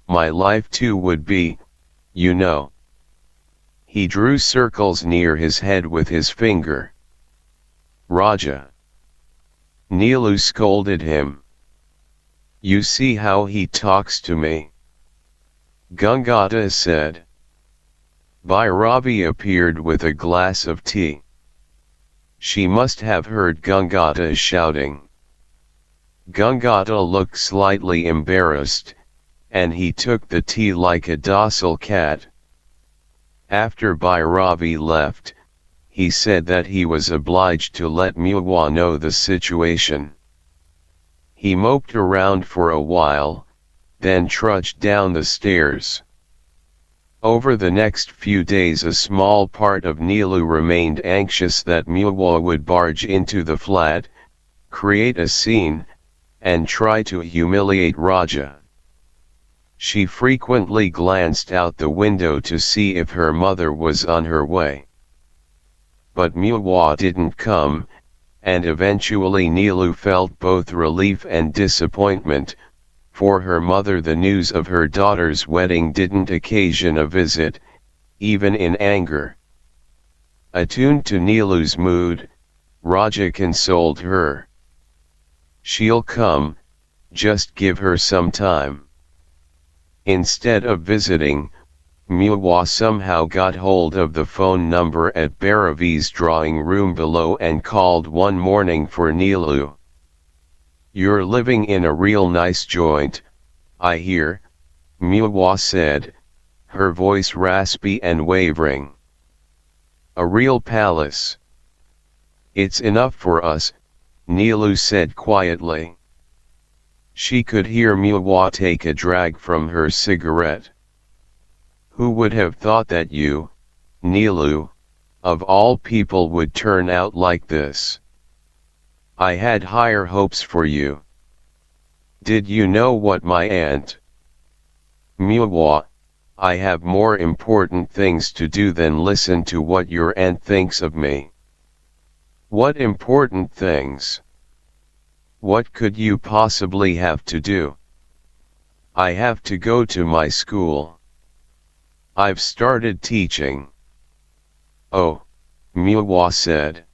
S1: my life too would be, you know. He drew circles near his head with his finger. Raja. Neelu scolded him. You see how he talks to me? Gangata said. Bhairavi appeared with a glass of tea. She must have heard Gangata shouting. Gangata looked slightly embarrassed, and he took the tea like a docile cat. After Bhairavi left, he said that he was obliged to let Muwa know the situation. He moped around for a while, then trudged down the stairs. Over the next few days a small part of Neelu remained anxious that Muwa would barge into the flat, create a scene, and try to humiliate Raja. She frequently glanced out the window to see if her mother was on her way. But Muwa didn't come, and eventually Neelu felt both relief and disappointment. For her mother, the news of her daughter's wedding didn't occasion a visit, even in anger. Attuned to Neelu's mood, Raja consoled her. She'll come, just give her some time. Instead of visiting, Muwa somehow got hold of the phone number at Bhairavi's drawing room below and called one morning for Neelu. You're living in a real nice joint, I hear, Muwa said, her voice raspy and wavering. A real palace. It's enough for us, Neelu said quietly. She could hear Muwa take a drag from her cigarette. Who would have thought that you, Neelu, of all people would turn out like this? I had higher hopes for you. Did you know what my aunt? Muwa, I have more important things to do than listen to what your aunt thinks of me. What important things? What could you possibly have to do? I have to go to my school. I've started teaching. Oh, Muwa said.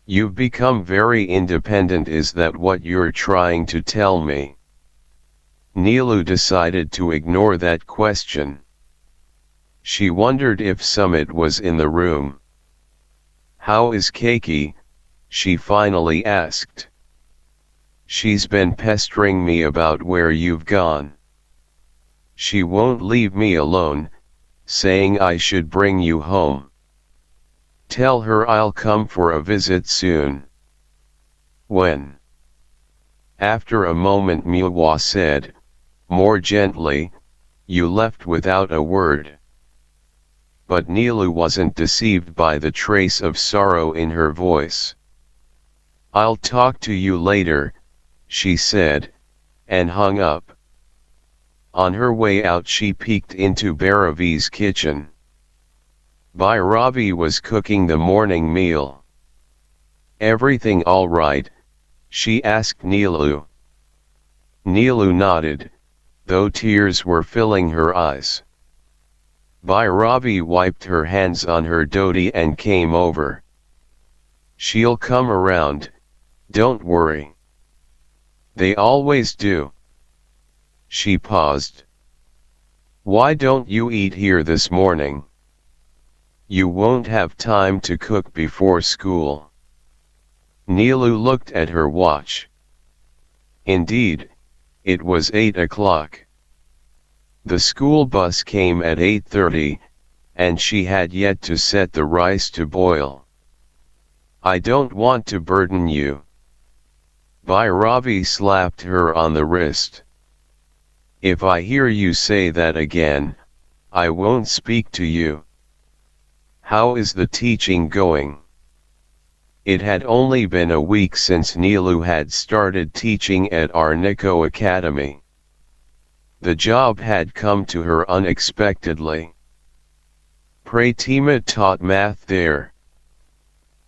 S1: You've become very independent, is that what you're trying to tell me? Neelu decided to ignore that question. She wondered if Sumit was in the room. How is Keiki? She finally asked. She's been pestering me about where you've gone. She won't leave me alone, saying I should bring you home. Tell her I'll come for a visit soon. When? After a moment Muwa said, more gently, you left without a word. But Neelu wasn't deceived by the trace of sorrow in her voice. "I'll talk to you later," she said, and hung up. On her way out she peeked into Bhairavi's kitchen. Bhairavi was cooking the morning meal. "Everything all right?" she asked Nilu. Nilu nodded, though tears were filling her eyes. Bhairavi wiped her hands on her dhoti and came over. "She'll come around, don't worry." "They always do." She paused. "Why don't you eat here this morning? You won't have time to cook before school." Nilu looked at her watch. Indeed, it was 8 o'clock. The school bus came at 8:30, and she had yet to set the rice to boil. "I don't want to burden you." Bhairavi slapped her on the wrist. "If I hear you say that again, I won't speak to you." "How is the teaching going?" It had only been a week since Nilu had started teaching at Arniko Academy. The job had come to her unexpectedly. Pratima taught math there.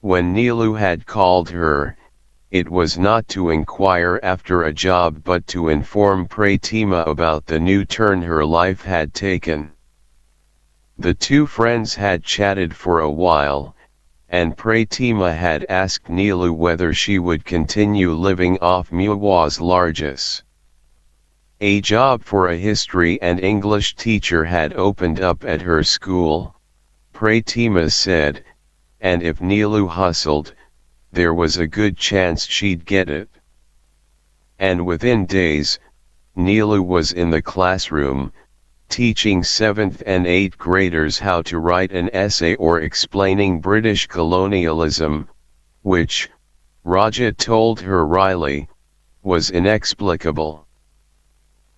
S1: When Nilu had called her, it was not to inquire after a job but to inform Pratima about the new turn her life had taken. The two friends had chatted for a while, and Pratima had asked Nilu whether she would continue living off Muwa's largesse. A job for a history and English teacher had opened up at her school, Pratima said, and if Nilu hustled, there was a good chance she'd get it. And within days, Nilu was in the classroom, teaching 7th and 8th graders how to write an essay or explaining British colonialism, which, Raja told her wryly, was inexplicable.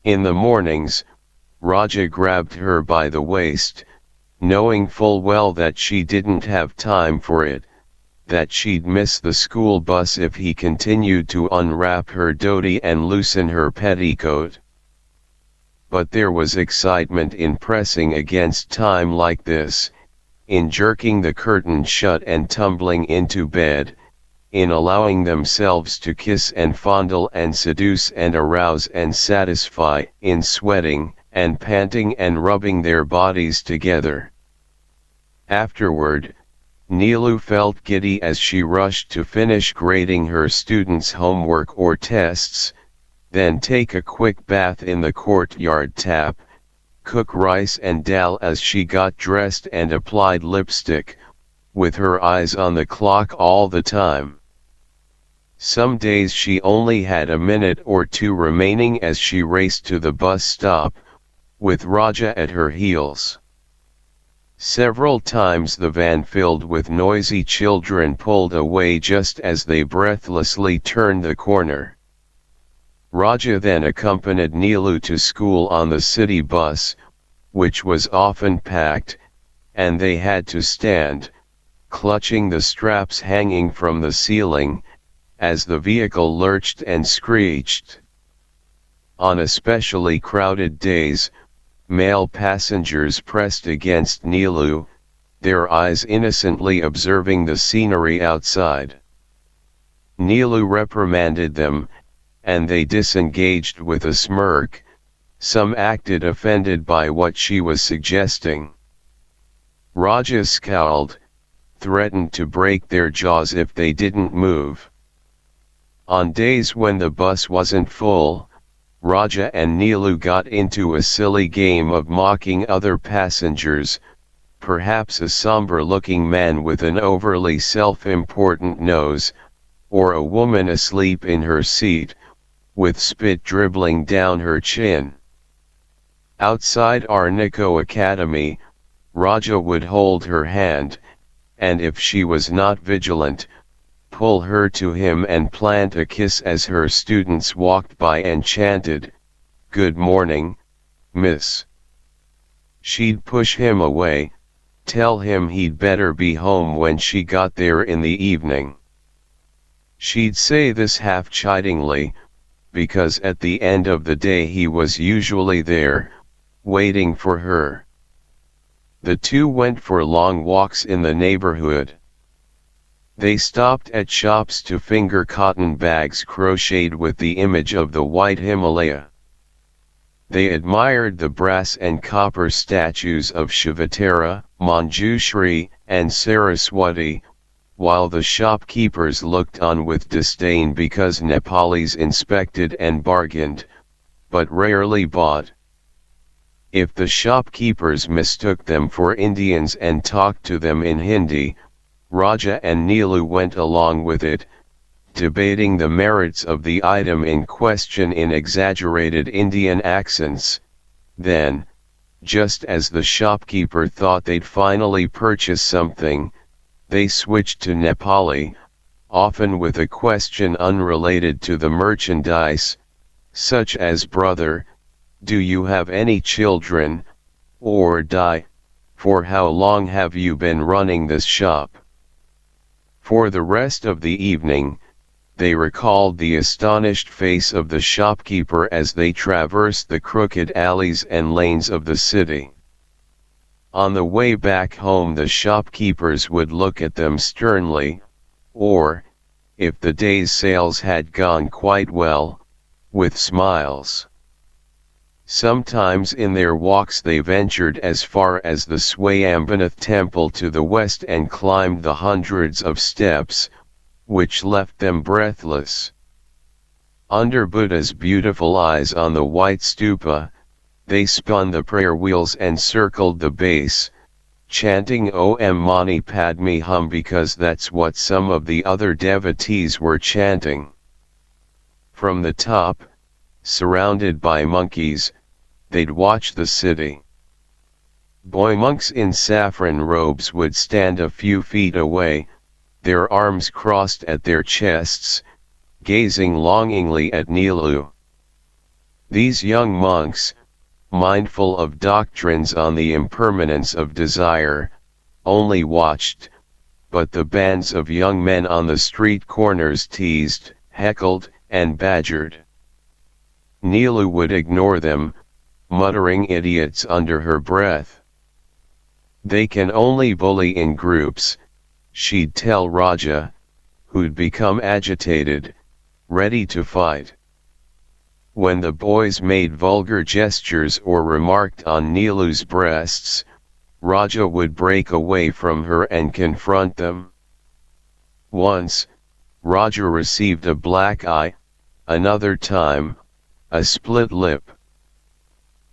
S1: In the mornings, Raja grabbed her by the waist, knowing full well that she didn't have time for it, that she'd miss the school bus if he continued to unwrap her dhoti and loosen her petticoat. But there was excitement in pressing against time like this, in jerking the curtain shut and tumbling into bed, in allowing themselves to kiss and fondle and seduce and arouse and satisfy, in sweating, and panting and rubbing their bodies together. Afterward, Nilu felt giddy as she rushed to finish grading her students' homework or tests, then take a quick bath in the courtyard tap, cook rice and dal as she got dressed and applied lipstick, with her eyes on the clock all the time. Some days she only had a minute or two remaining as she raced to the bus stop, with Raja at her heels. Several times the van filled with noisy children pulled away just as they breathlessly turned the corner. Raja then accompanied Nilu to school on the city bus, which was often packed, and they had to stand, clutching the straps hanging from the ceiling, as the vehicle lurched and screeched. On especially crowded days, male passengers pressed against Nilu, their eyes innocently observing the scenery outside. Nilu reprimanded them, and they disengaged with a smirk. Some acted offended by what she was suggesting. Raja scowled, threatened to break their jaws if they didn't move. On days when the bus wasn't full, Raja and Nilu got into a silly game of mocking other passengers, perhaps a somber-looking man with an overly self-important nose, or a woman asleep in her seat, with spit dribbling down her chin. Outside Arniko Academy, Raja would hold her hand, and if she was not vigilant, pull her to him and plant a kiss as her students walked by and chanted, "Good morning, miss." She'd push him away, tell him he'd better be home when she got there in the evening. She'd say this half chidingly, because at the end of the day he was usually there, waiting for her. The two went for long walks in the neighborhood. They stopped at shops to finger cotton bags crocheted with the image of the white Himalaya. They admired the brass and copper statues of Shivatara, Manjushri, and Saraswati, while the shopkeepers looked on with disdain because Nepalis inspected and bargained, but rarely bought. If the shopkeepers mistook them for Indians and talked to them in Hindi, Raja and Neelu went along with it, debating the merits of the item in question in exaggerated Indian accents. Then, just as the shopkeeper thought they'd finally purchase something, they switched to Nepali, often with a question unrelated to the merchandise, such as "Brother, do you have any children, or die, for how long have you been running this shop?" For the rest of the evening, they recalled the astonished face of the shopkeeper as they traversed the crooked alleys and lanes of the city. On the way back home the shopkeepers would look at them sternly, or, if the day's sales had gone quite well, with smiles. Sometimes in their walks they ventured as far as the Swayambanath temple to the west and climbed the hundreds of steps, which left them breathless. Under Buddha's beautiful eyes on the white stupa, they spun the prayer wheels and circled the base, chanting Om Mani Padme Hum because that's what some of the other devotees were chanting. From the top, surrounded by monkeys, they'd watch the city. Boy monks in saffron robes would stand a few feet away, their arms crossed at their chests, gazing longingly at Neelu. These young monks, mindful of doctrines on the impermanence of desire, only watched, but the bands of young men on the street corners teased, heckled, and badgered. Neelu would ignore them, muttering idiots under her breath. They can only bully in groups, she'd tell Raja, who'd become agitated, ready to fight. When the boys made vulgar gestures or remarked on Neelu's breasts, Raja would break away from her and confront them. Once, Raja received a black eye, another time, a split lip.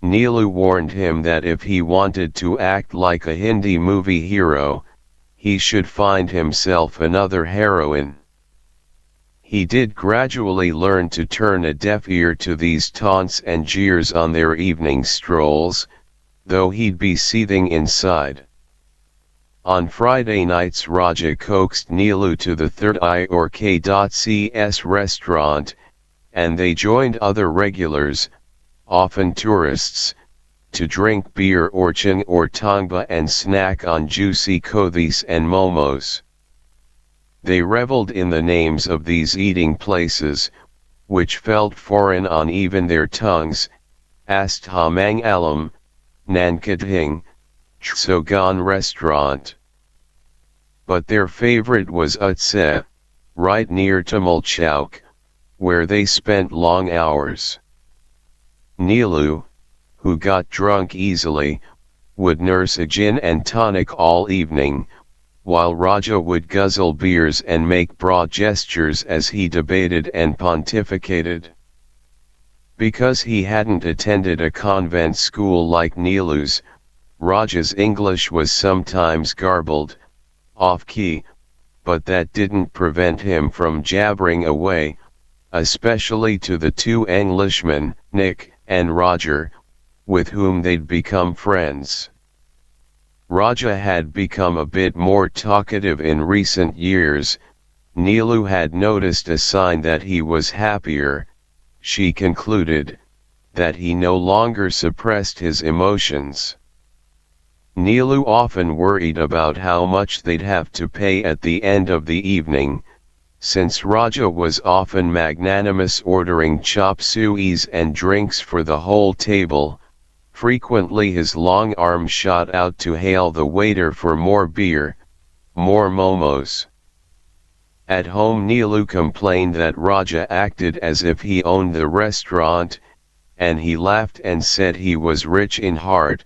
S1: Neelu warned him that if he wanted to act like a Hindi movie hero, he should find himself another heroine. He did gradually learn to turn a deaf ear to these taunts and jeers on their evening strolls, though he'd be seething inside. On Friday nights Raja coaxed Neelu to the Third Eye or K.C's restaurant, and they joined other regulars, often tourists, to drink beer or ching or tangba and snack on juicy kodis and momos. They reveled in the names of these eating places, which felt foreign on even their tongues: Asthamangalam, Nankadhing, Tsogan restaurant. But their favorite was Utse, right near Tamal Chowk, where they spent long hours. Neelu, who got drunk easily, would nurse a gin and tonic all evening, while Raja would guzzle beers and make broad gestures as he debated and pontificated. Because he hadn't attended a convent school like Neelu's, Raja's English was sometimes garbled, off-key, but that didn't prevent him from jabbering away, especially to the two Englishmen, Nick and Roger, with whom they'd become friends. Raja had become a bit more talkative in recent years. Neelu had noticed a sign that he was happier, she concluded, that he no longer suppressed his emotions. Neelu often worried about how much they'd have to pay at the end of the evening, since Raja was often magnanimous, ordering chop sueys and drinks for the whole table. Frequently his long arm shot out to hail the waiter for more beer, more momos. At home Neelu complained that Raja acted as if he owned the restaurant, and he laughed and said he was rich in heart,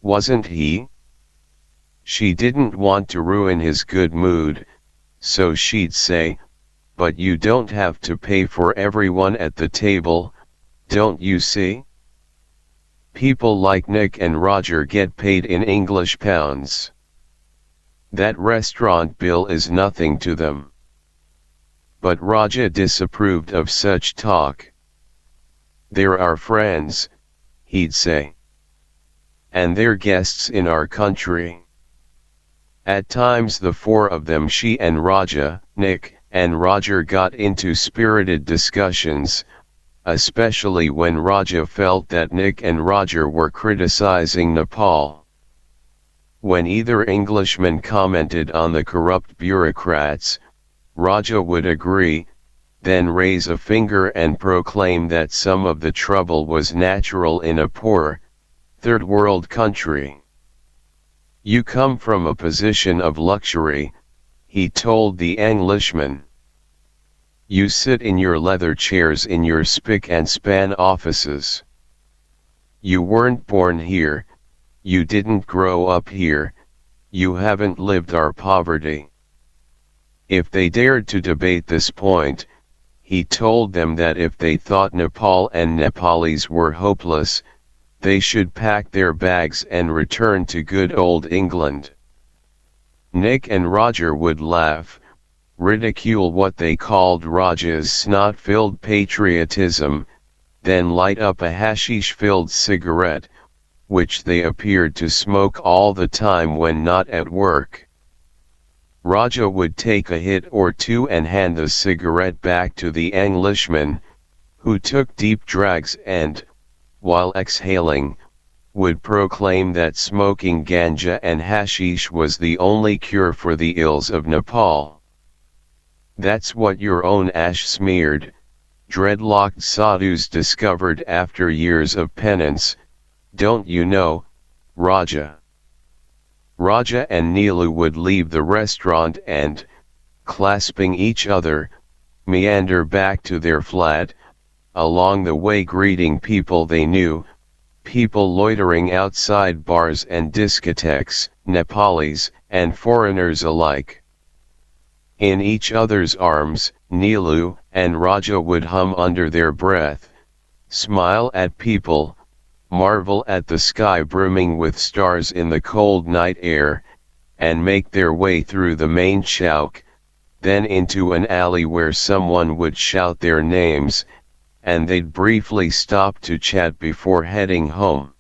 S1: wasn't he? She didn't want to ruin his good mood, so she'd say, "But you don't have to pay for everyone at the table, don't you see? People like Nick and Roger get paid in English pounds. That restaurant bill is nothing to them." But Raja disapproved of such talk. "They're our friends," he'd say. "And they're guests in our country." At times the four of them, she and Raja, Nick, and Roger, got into spirited discussions, especially when Raja felt that Nick and Roger were criticizing Nepal. When either Englishman commented on the corrupt bureaucrats, Raja would agree, then raise a finger and proclaim that some of the trouble was natural in a poor, third world country. "You come from a position of luxury," he told the Englishman. "You sit in your leather chairs in your spick and span offices. You weren't born here, you didn't grow up here, you haven't lived our poverty." If they dared to debate this point, he told them that if they thought Nepal and Nepalis were hopeless, they should pack their bags and return to good old England. Nick and Roger would laugh, ridicule what they called Raja's snot-filled patriotism, then light up a hashish-filled cigarette, which they appeared to smoke all the time when not at work. Raja would take a hit or two and hand the cigarette back to the Englishman, who took deep drags and, while exhaling, would proclaim that smoking ganja and hashish was the only cure for the ills of Nepal. "That's what your own ash-smeared, dreadlocked sadhus discovered after years of penance, don't you know, Raja?" Raja and Neelu would leave the restaurant and, clasping each other, meander back to their flat, along the way greeting people they knew, people loitering outside bars and discotheques, Nepalis and foreigners alike. In each other's arms, Neelu and Raja would hum under their breath, smile at people, marvel at the sky brimming with stars in the cold night air, and make their way through the main chowk, then into an alley where someone would shout their names, and they'd briefly stop to chat before heading home.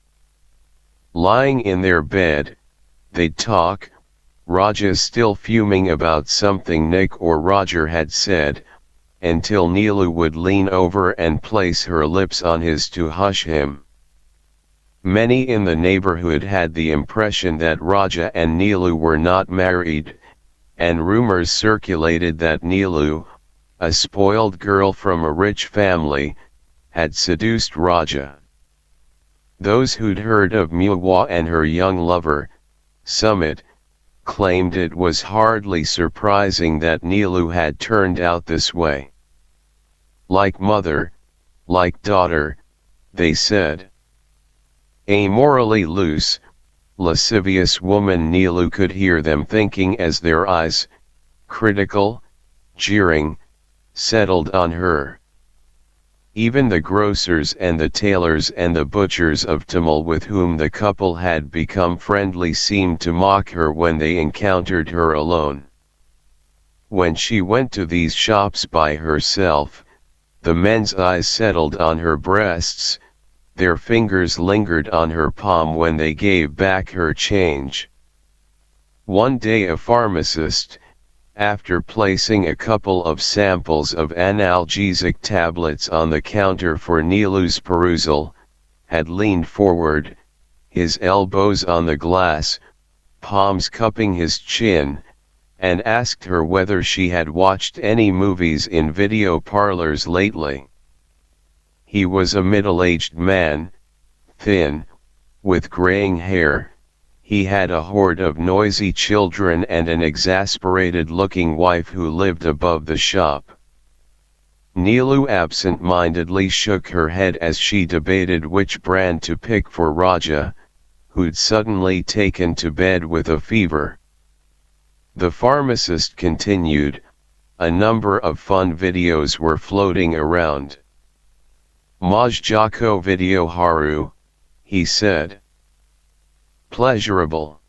S1: Lying in their bed, they'd talk, Raja still fuming about something Nick or Roger had said, until Neelu would lean over and place her lips on his to hush him. Many in the neighborhood had the impression that Raja and Neelu were not married, and rumors circulated that Neelu, a spoiled girl from a rich family, had seduced Raja. Those who'd heard of Muwa and her young lover, Sumit, claimed it was hardly surprising that Neelu had turned out this way. Like mother, like daughter, they said. A morally loose, lascivious woman, Neelu could hear them thinking as their eyes, critical, jeering, settled on her. Even the grocers and the tailors and the butchers of Tamil with whom the couple had become friendly seemed to mock her when they encountered her alone. When she went to these shops by herself, the men's eyes settled on her breasts, their fingers lingered on her palm when they gave back her change. One day a pharmacist, after placing a couple of samples of analgesic tablets on the counter for Neelu's perusal, had leaned forward, his elbows on the glass, palms cupping his chin, and asked her whether she had watched any movies in video parlors lately. He was a middle-aged man, thin, with graying hair. He had a horde of noisy children and an exasperated-looking wife who lived above the shop. Neelu absent-mindedly shook her head as she debated which brand to pick for Raja, who'd suddenly taken to bed with a fever. The pharmacist continued. A number of fun videos were floating around. Majjako video haru, he said. Pleasurable.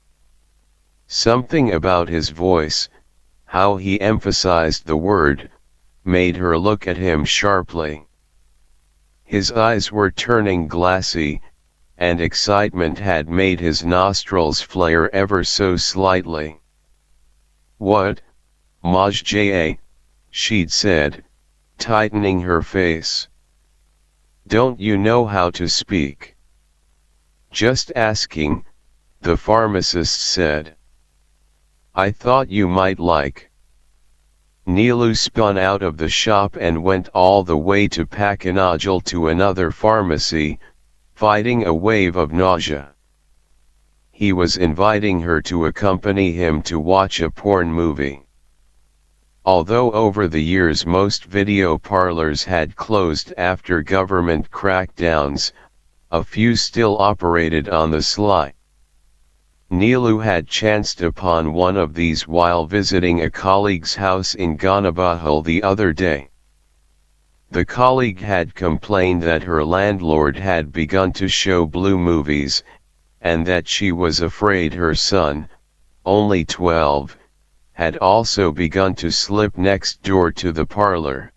S1: Something about his voice, how he emphasized the word, made her look at him sharply. His eyes were turning glassy, and excitement had made his nostrils flare ever so slightly. What, Majjay, she'd said, tightening her face. Don't you know how to speak? Just asking, the pharmacist said. I thought you might like. Neelu spun out of the shop and went all the way to Pakanajal to another pharmacy, fighting a wave of nausea. He was inviting her to accompany him to watch a porn movie. Although over the years most video parlors had closed after government crackdowns, a few still operated on the sly. Neelu had chanced upon one of these while visiting a colleague's house in Ganabahal the other day. The colleague had complained that her landlord had begun to show blue movies, and that she was afraid her son, only 12, had also begun to slip next door to the parlor.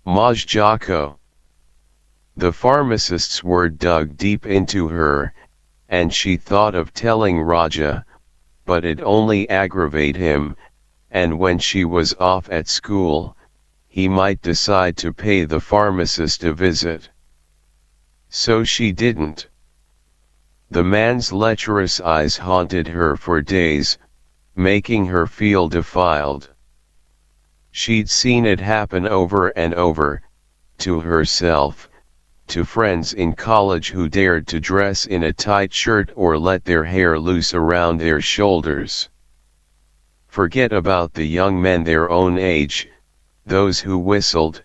S1: Majjako. The pharmacist's word dug deep into her, and she thought of telling Raja, but it only aggravated him, and when she was off at school, he might decide to pay the pharmacist a visit. So she didn't. The man's lecherous eyes haunted her for days, making her feel defiled. She'd seen it happen over and over, to herself, to friends in college who dared to dress in a tight shirt or let their hair loose around their shoulders. Forget about the young men their own age, those who whistled,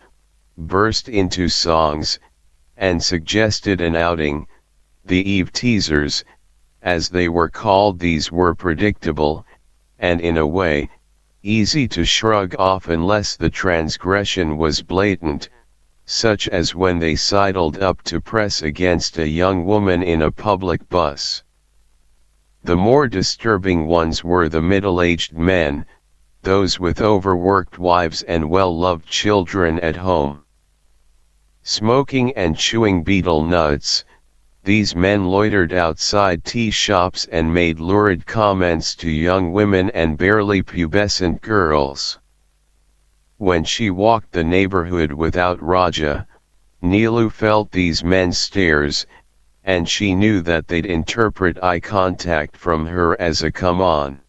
S1: burst into songs, and suggested an outing. The Eve teasers, as they were called, these were predictable, and in a way, easy to shrug off unless the transgression was blatant, such as when they sidled up to press against a young woman in a public bus. The more disturbing ones were the middle-aged men, those with overworked wives and well-loved children at home. Smoking and chewing betel nuts, these men loitered outside tea shops and made lurid comments to young women and barely pubescent girls. When she walked the neighborhood without Raja, Neelu felt these men's stares, and she knew that they'd interpret eye contact from her as a come on.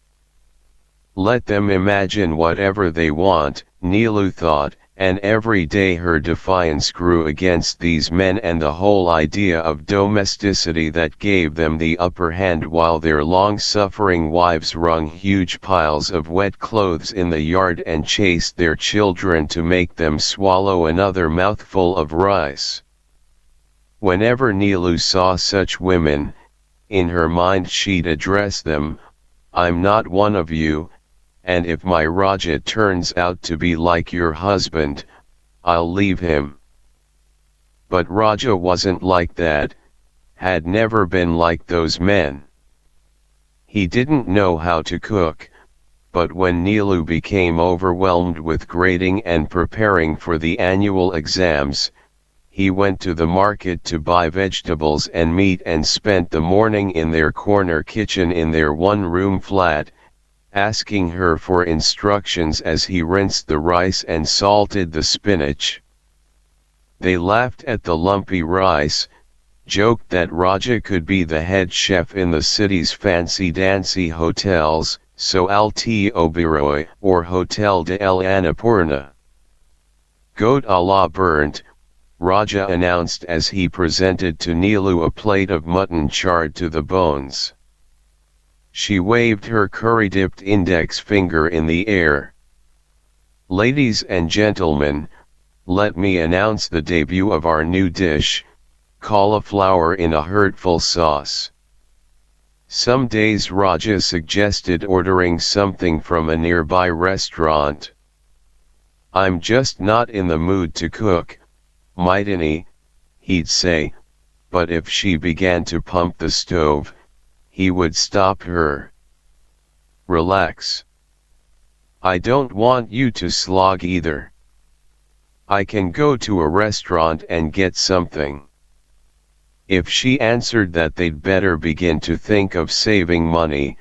S1: Let them imagine whatever they want, Neelu thought, and every day her defiance grew against these men and the whole idea of domesticity that gave them the upper hand while their long-suffering wives wrung huge piles of wet clothes in the yard and chased their children to make them swallow another mouthful of rice. Whenever Neelu saw such women, in her mind she'd address them, "I'm not one of you, and if my Raja turns out to be like your husband, I'll leave him." But Raja wasn't like that, had never been like those men. He didn't know how to cook, but when Neelu became overwhelmed with grading and preparing for the annual exams, he went to the market to buy vegetables and meat and spent the morning in their corner kitchen in their one-room flat, asking her for instructions as he rinsed the rice and salted the spinach. They laughed at the lumpy rice, joked that Raja could be the head chef in the city's fancy-dancy hotels, So Alti Oberoi, or Hotel de El Annapurna. Goat a la burnt, Raja announced as he presented to Neelu a plate of mutton charred to the bones. She waved her curry-dipped index finger in the air. Ladies and gentlemen, let me announce the debut of our new dish, cauliflower in a hurtful sauce. Some days Raja suggested ordering something from a nearby restaurant. I'm just not in the mood to cook, Maidani, he'd say, but if she began to pump the stove, he would stop her. Relax. I don't want you to slog either. I can go to a restaurant and get something. If she answered that they'd better begin to think of saving money,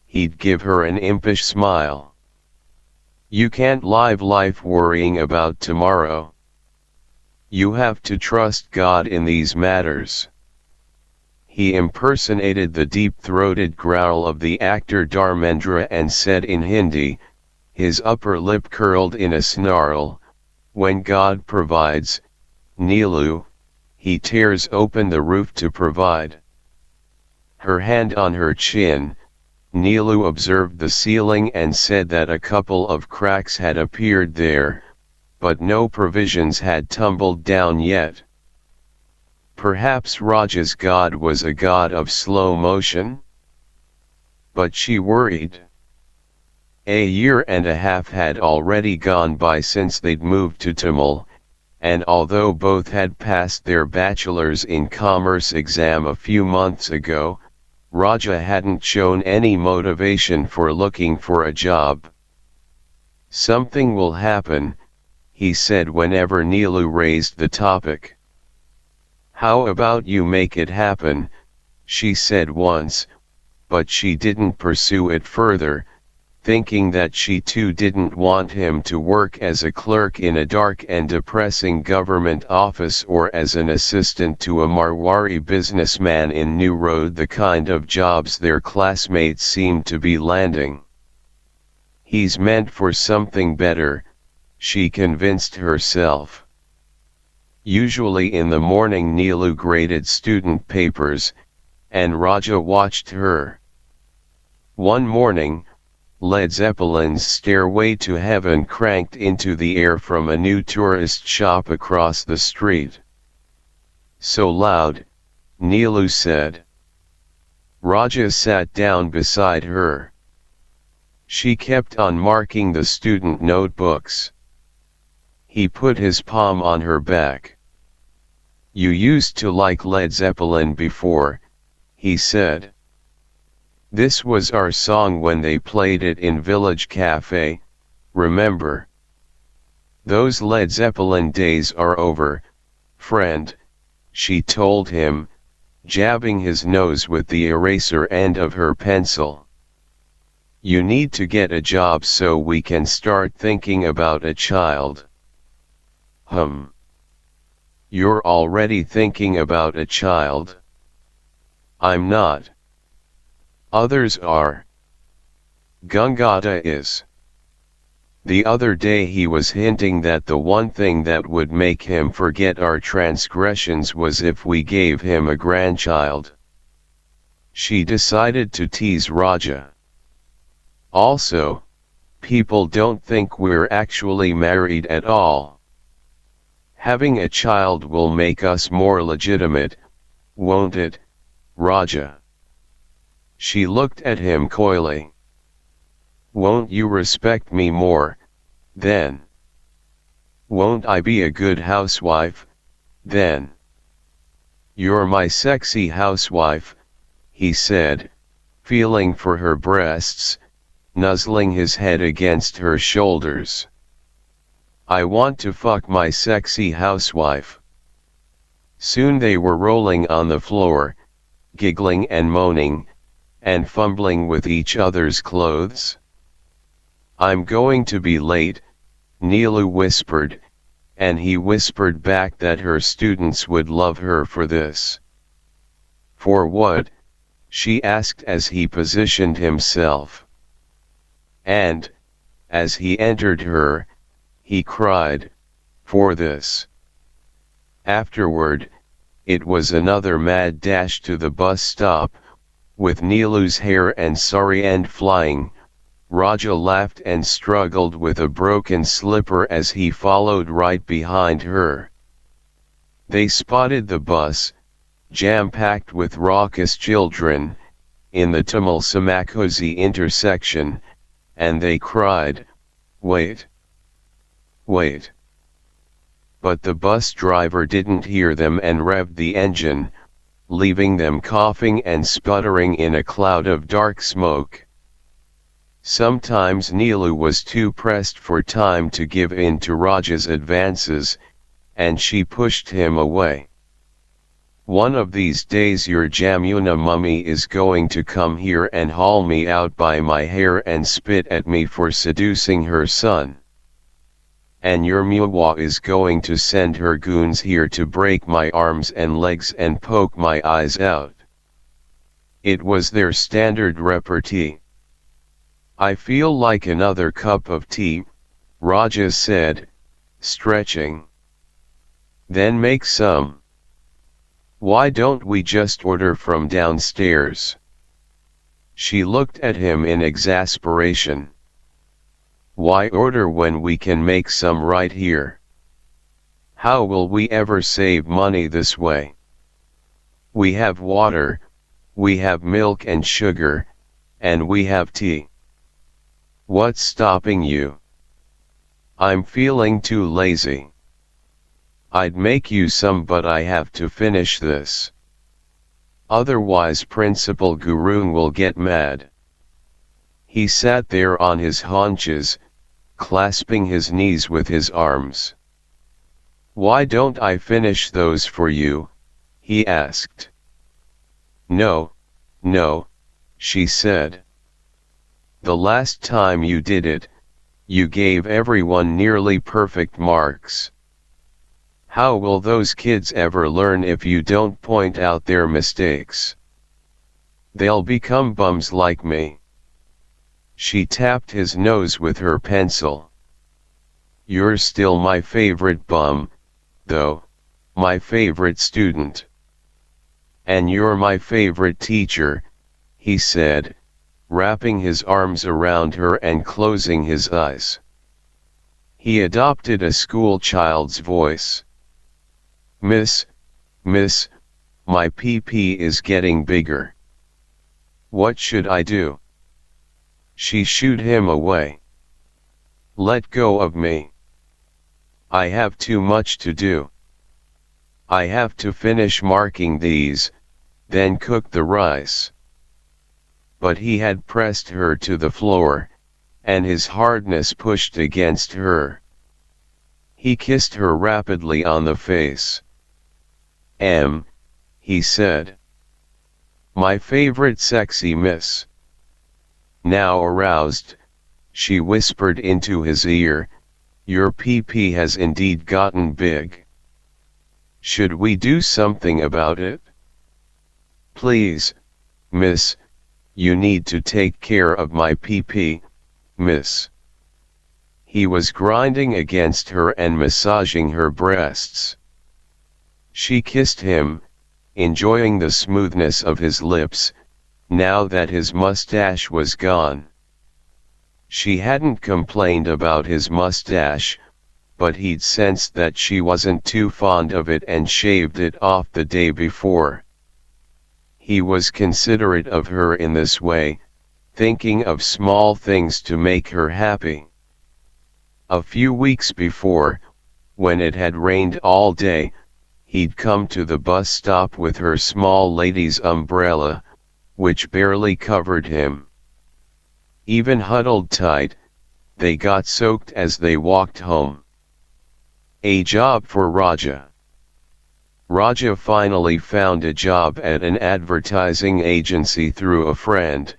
S1: he'd give her an impish smile. You can't live life worrying about tomorrow. You have to trust God in these matters. He impersonated the deep-throated growl of the actor Dharmendra and said in Hindi, his upper lip curled in a snarl, when God provides, Neelu, he tears open the roof to provide. Her hand on her chin, Neelu observed the ceiling and said that a couple of cracks had appeared there, but no provisions had tumbled down yet. Perhaps Raja's God was a god of slow motion? But she worried. A year and a half had already gone by since they'd moved to Tamil, and although both had passed their bachelor's in commerce exam a few months ago, Raja hadn't shown any motivation for looking for a job. Something will happen, he said whenever Neelu raised the topic. How about you make it happen, she said once, but she didn't pursue it further, thinking that she too didn't want him to work as a clerk in a dark and depressing government office or as an assistant to a Marwari businessman in New Road, the kind of jobs their classmates seemed to be landing. He's meant for something better, she convinced herself. Usually in the morning Neelu graded student papers, and Raja watched her. One morning, Led Zeppelin's Stairway to Heaven cranked into the air from a new tourist shop across the street. So loud, Neelu said. Raja sat down beside her. She kept on marking the student notebooks. He put his palm on her back. You used to like Led Zeppelin before, he said. This was our song when they played it in Village Cafe, remember? Those Led Zeppelin days are over, friend, she told him, jabbing his nose with the eraser end of her pencil. You need to get a job so we can start thinking about a child. You're already thinking about a child? I'm not. Others are. Gangata is. The other day he was hinting that the one thing that would make him forget our transgressions was if we gave him a grandchild. She decided to tease Raja. Also, people don't think we're actually married at all. Having a child will make us more legitimate, won't it, Raja? She looked at him coyly. Won't you respect me more, then? Won't I be a good housewife, then? You're my sexy housewife, he said, feeling for her breasts, nuzzling his head against her shoulders. I want to fuck my sexy housewife. Soon they were rolling on the floor, giggling and moaning, and fumbling with each other's clothes. I'm going to be late, Neelu whispered, and he whispered back that her students would love her for this. For what? She asked as he positioned himself. and, as he entered her, he cried, "For this." Afterward, it was another mad dash to the bus stop, with Nilu's hair and sari end flying. Raja laughed and struggled with a broken slipper as he followed right behind her. They spotted the bus, jam-packed with raucous children, in the Tamil Samakosi intersection, and they cried, "Wait! Wait!" But the bus driver didn't hear them and revved the engine, leaving them coughing and sputtering in a cloud of dark smoke. Sometimes Nilu was too pressed for time to give in to Raja's advances, and she pushed him away. "One of these days your Jamuna mummy is going to come here and haul me out by my hair and spit at me for seducing her son. And your Muwa is going to send her goons here to break my arms and legs and poke my eyes out." It was their standard repartee. "I feel like another cup of tea," Raja said, stretching. "Then make some. Why don't we just order from downstairs?" She looked at him in exasperation. "Why order when we can make some right here? How will we ever save money this way? We have water, we have milk and sugar, and we have tea. What's stopping you?" "I'm feeling too lazy. I'd make you some, but I have to finish this. Otherwise Principal Gurun will get mad." He sat there on his haunches, clasping his knees with his arms. "Why don't I finish those for you?" he asked. "No, no," she said. "The last time you did it, you gave everyone nearly perfect marks. How will those kids ever learn if you don't point out their mistakes? They'll become bums like me." She tapped his nose with her pencil. "You're still my favorite bum, though, my favorite student. And you're my favorite teacher," he said, wrapping his arms around her and closing his eyes. He adopted a school child's voice. Miss, my pee-pee is getting bigger. What should I do?" She shooed him away. "Let go of me. I have too much to do. I have to finish marking these, then cook the rice." But he had pressed her to the floor, and his hardness pushed against her. He kissed her rapidly on the face. He said. "My favorite sexy miss." Now aroused, she whispered into his ear, "Your pee-pee has indeed gotten big. Should we do something about it? Please, miss, you need to take care of my pee-pee, miss." He was grinding against her and massaging her breasts. She kissed him, enjoying the smoothness of his lips, now that his mustache was gone. She hadn't complained about his mustache, but he'd sensed that she wasn't too fond of it and shaved it off the day before. He was considerate of her in this way, thinking of small things to make her happy. A few weeks before, when it had rained all day, he'd come to the bus stop with her small lady's umbrella, which barely covered him. Even huddled tight, they got soaked as they walked home. A job for Raja. Raja finally found a job at an advertising agency through a friend,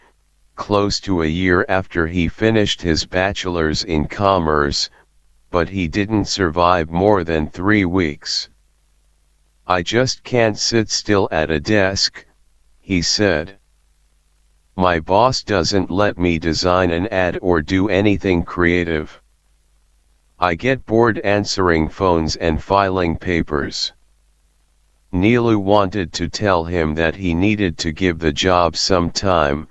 S1: close to a year after he finished his bachelor's in commerce, but he didn't survive more than 3 weeks. "I just can't sit still at a desk," he said. My boss doesn't let me design an ad or do anything creative. I get bored answering phones and filing papers. Neelu wanted to tell him that he needed to give the job some time,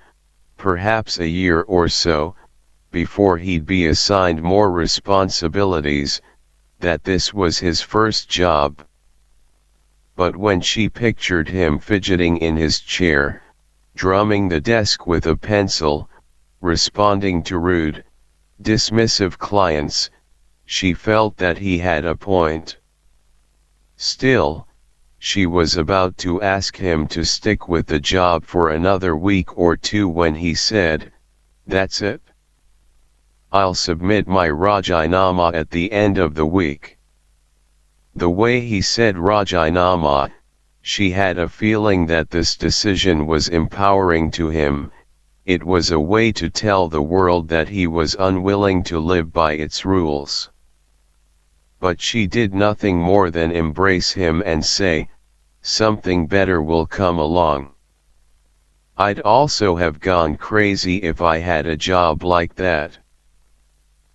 S1: perhaps a year or so, before he'd be assigned more responsibilities, that this was his first job. But when she pictured him fidgeting in his chair, drumming the desk with a pencil, responding to rude, dismissive clients, she felt that he had a point. Still, she was about to ask him to stick with the job for another week or two when he said, "That's it? I'll submit my Rajinama at the end of the week." The way he said Rajinama, she had a feeling that this decision was empowering to him. It was a way to tell the world that he was unwilling to live by its rules. But she did nothing more than embrace him and say, "Something better will come along." I'd also have gone crazy if I had a job like that.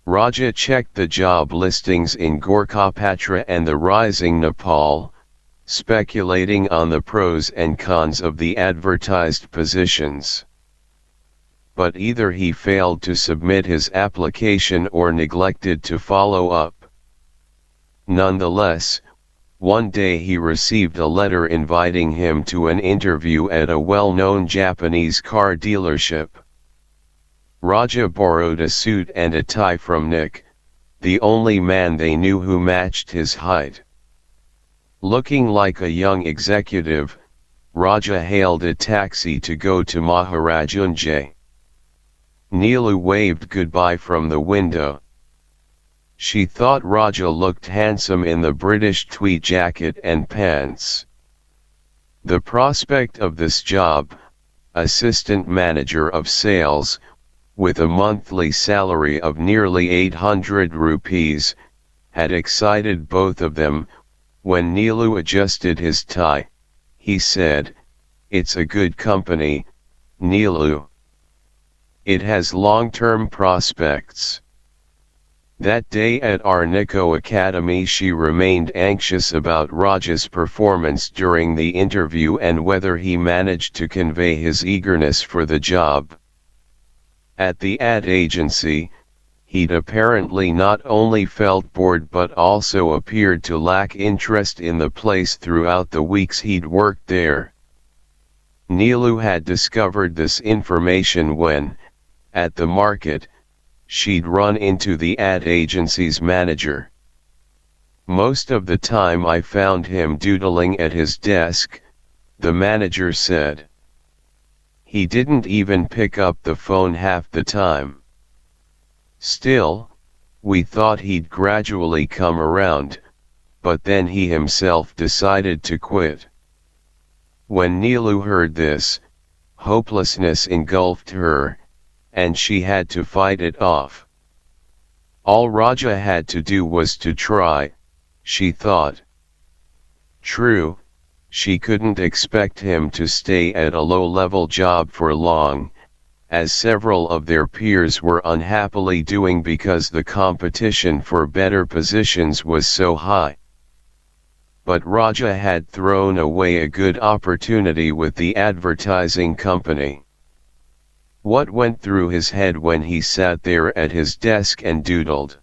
S1: Raja checked the job listings in Gorkhapatra and the Rising Nepal, speculating on the pros and cons of the advertised positions. But either he failed to submit his application or neglected to follow up. Nonetheless, one day he received a letter inviting him to an interview at a well-known Japanese car dealership. Raja borrowed a suit and a tie from Nick, the only man they knew who matched his height. Looking like a young executive, Raja hailed a taxi to go to Maharajunjay. Neelu waved goodbye from the window. She thought Raja looked handsome in the British tweed jacket and pants. The prospect of this job, assistant manager of sales, with a monthly salary of nearly 800 rupees, had excited both of them. When Neelu adjusted his tie, he said, "It's a good company, Neelu. It has long-term prospects." That day at Arnico Academy she remained anxious about Raja's performance during the interview and whether he managed to convey his eagerness for the job. At the ad agency, he'd apparently not only felt bored but also appeared to lack interest in the place throughout the weeks he'd worked there. Neelu had discovered this information when, at the market, she'd run into the ad agency's manager. "Most of the time I found him doodling at his desk," the manager said. "He didn't even pick up the phone half the time. Still, we thought he'd gradually come around, but then he himself decided to quit." When Neelu heard this, hopelessness engulfed her, and she had to fight it off. All Raja had to do was to try, she thought. True, she couldn't expect him to stay at a low-level job for long, as several of their peers were unhappily doing because the competition for better positions was so high. But Raja had thrown away a good opportunity with the advertising company. What went through his head when he sat there at his desk and doodled?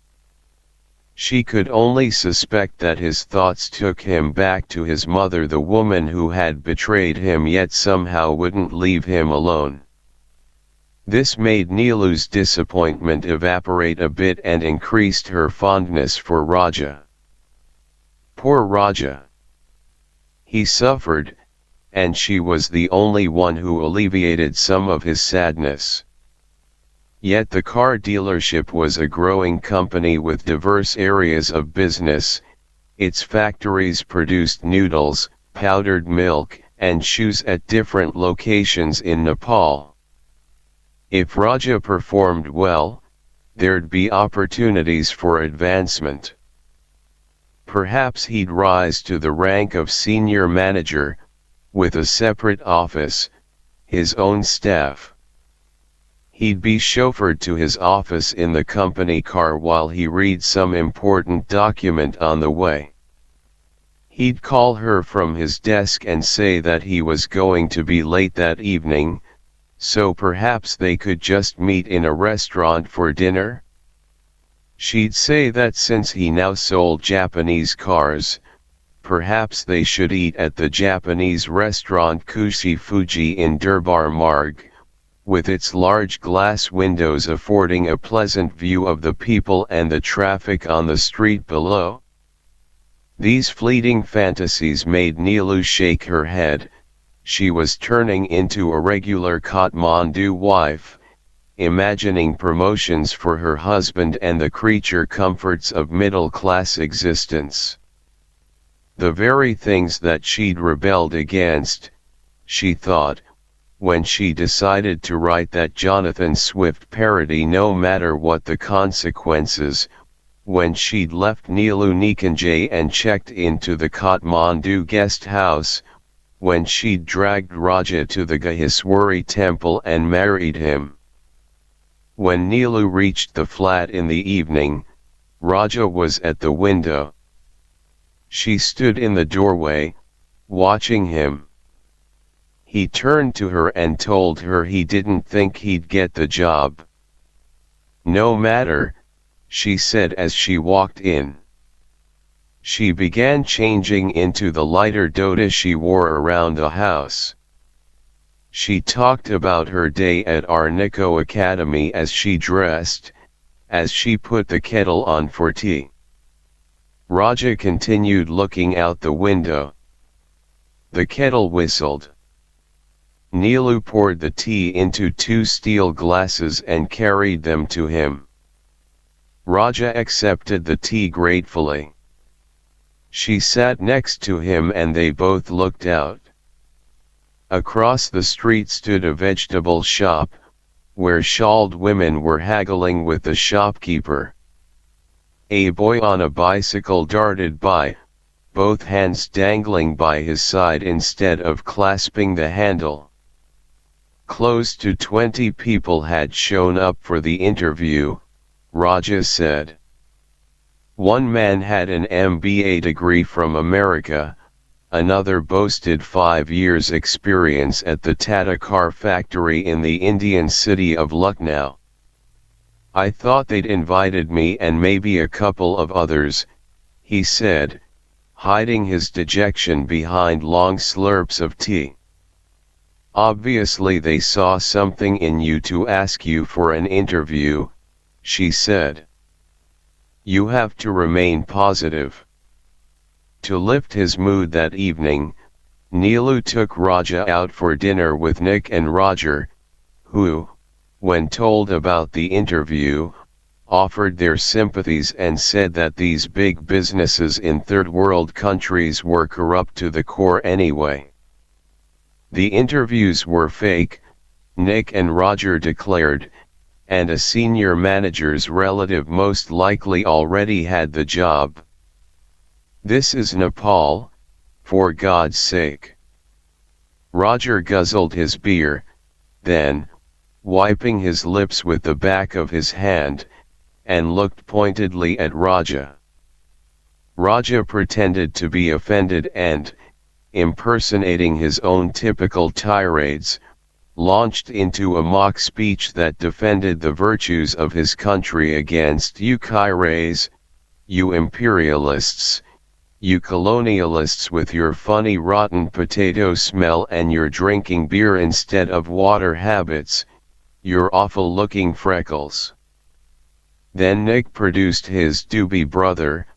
S1: She could only suspect that his thoughts took him back to his mother, the woman who had betrayed him yet somehow wouldn't leave him alone. This made Neelu's disappointment evaporate a bit and increased her fondness for Raja. Poor Raja. He suffered, and she was the only one who alleviated some of his sadness. Yet the car dealership was a growing company with diverse areas of business. Its factories produced noodles, powdered milk, and shoes at different locations in Nepal. If Raja performed well, there'd be opportunities for advancement. Perhaps he'd rise to the rank of senior manager, with a separate office, his own staff. He'd be chauffeured to his office in the company car while he read some important document on the way. He'd call her from his desk and say that he was going to be late that evening, so perhaps they could just meet in a restaurant for dinner? She'd say that since he now sold Japanese cars, perhaps they should eat at the Japanese restaurant Kushi Fuji in Durbar Marg, with its large glass windows affording a pleasant view of the people and the traffic on the street below. These fleeting fantasies made Neelu shake her head. She was turning into a regular Kathmandu wife, imagining promotions for her husband and the creature comforts of middle-class existence. The very things that she'd rebelled against, she thought, when she decided to write that Jonathan Swift parody no matter what the consequences, when she'd left Neelu Nikanjay and checked into the Kathmandu guest house, when she'd dragged Raja to the Gaheswari temple and married him. When Neelu reached the flat in the evening, Raja was at the window. She stood in the doorway, watching him. He turned to her and told her he didn't think he'd get the job. "No matter," she said as she walked in. She began changing into the lighter dhoti she wore around the house. She talked about her day at Arnico Academy as she dressed, as she put the kettle on for tea. Raja continued looking out the window. The kettle whistled. Neelu poured the tea into 2 steel glasses and carried them to him. Raja accepted the tea gratefully. She sat next to him and they both looked out. Across the street stood a vegetable shop, where shawled women were haggling with the shopkeeper. A boy on a bicycle darted by, both hands dangling by his side instead of clasping the handle. Close to 20 people had shown up for the interview, Raja said. One man had an MBA degree from America, another boasted 5 years' experience at the Tata car factory in the Indian city of Lucknow. "I thought they'd invited me and maybe a couple of others," he said, hiding his dejection behind long slurps of tea. "Obviously they saw something in you to ask you for an interview," she said. "You have to remain positive." To lift his mood that evening, Neelu took Raja out for dinner with Nick and Roger, who, when told about the interview, offered their sympathies and said that these big businesses in third world countries were corrupt to the core anyway. The interviews were fake, Nick and Roger declared, and a senior manager's relative most likely already had the job. "This is Nepal, for God's sake." Roger guzzled his beer, then, wiping his lips with the back of his hand, and looked pointedly at Raja. Raja pretended to be offended and, impersonating his own typical tirades, launched into a mock speech that defended the virtues of his country against "you Kairais, you imperialists, you colonialists with your funny rotten potato smell and your drinking beer instead of water habits, your awful looking freckles." Then Nick produced his doobie brother,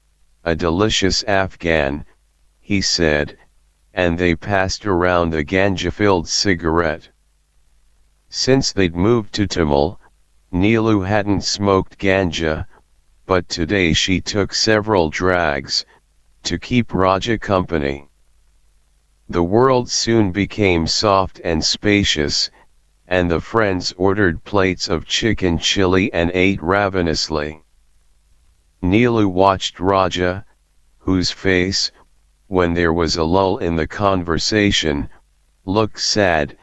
S1: a delicious Afghan, he said, and they passed around a ganja-filled cigarette. Since they'd moved to Tamil, Neelu hadn't smoked ganja, but today she took several drags, to keep Raja company. The world soon became soft and spacious, and the friends ordered plates of chicken chili and ate ravenously. Neelu watched Raja, whose face, when there was a lull in the conversation, looked sad,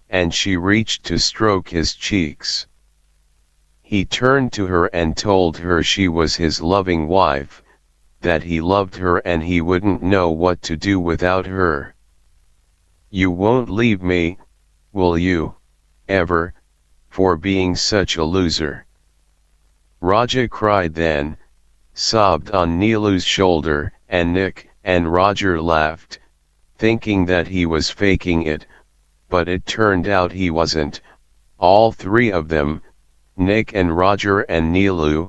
S1: and she reached to stroke his cheeks. He turned to her and told her she was his loving wife, that he loved her and he wouldn't know what to do without her. "You won't leave me, will you, ever, for being such a loser?" Raja cried then, sobbed on Nilu's shoulder, and Nick and Roger laughed, thinking that he was faking it, but it turned out he wasn't. All three of them, Nick and Roger and Nilu,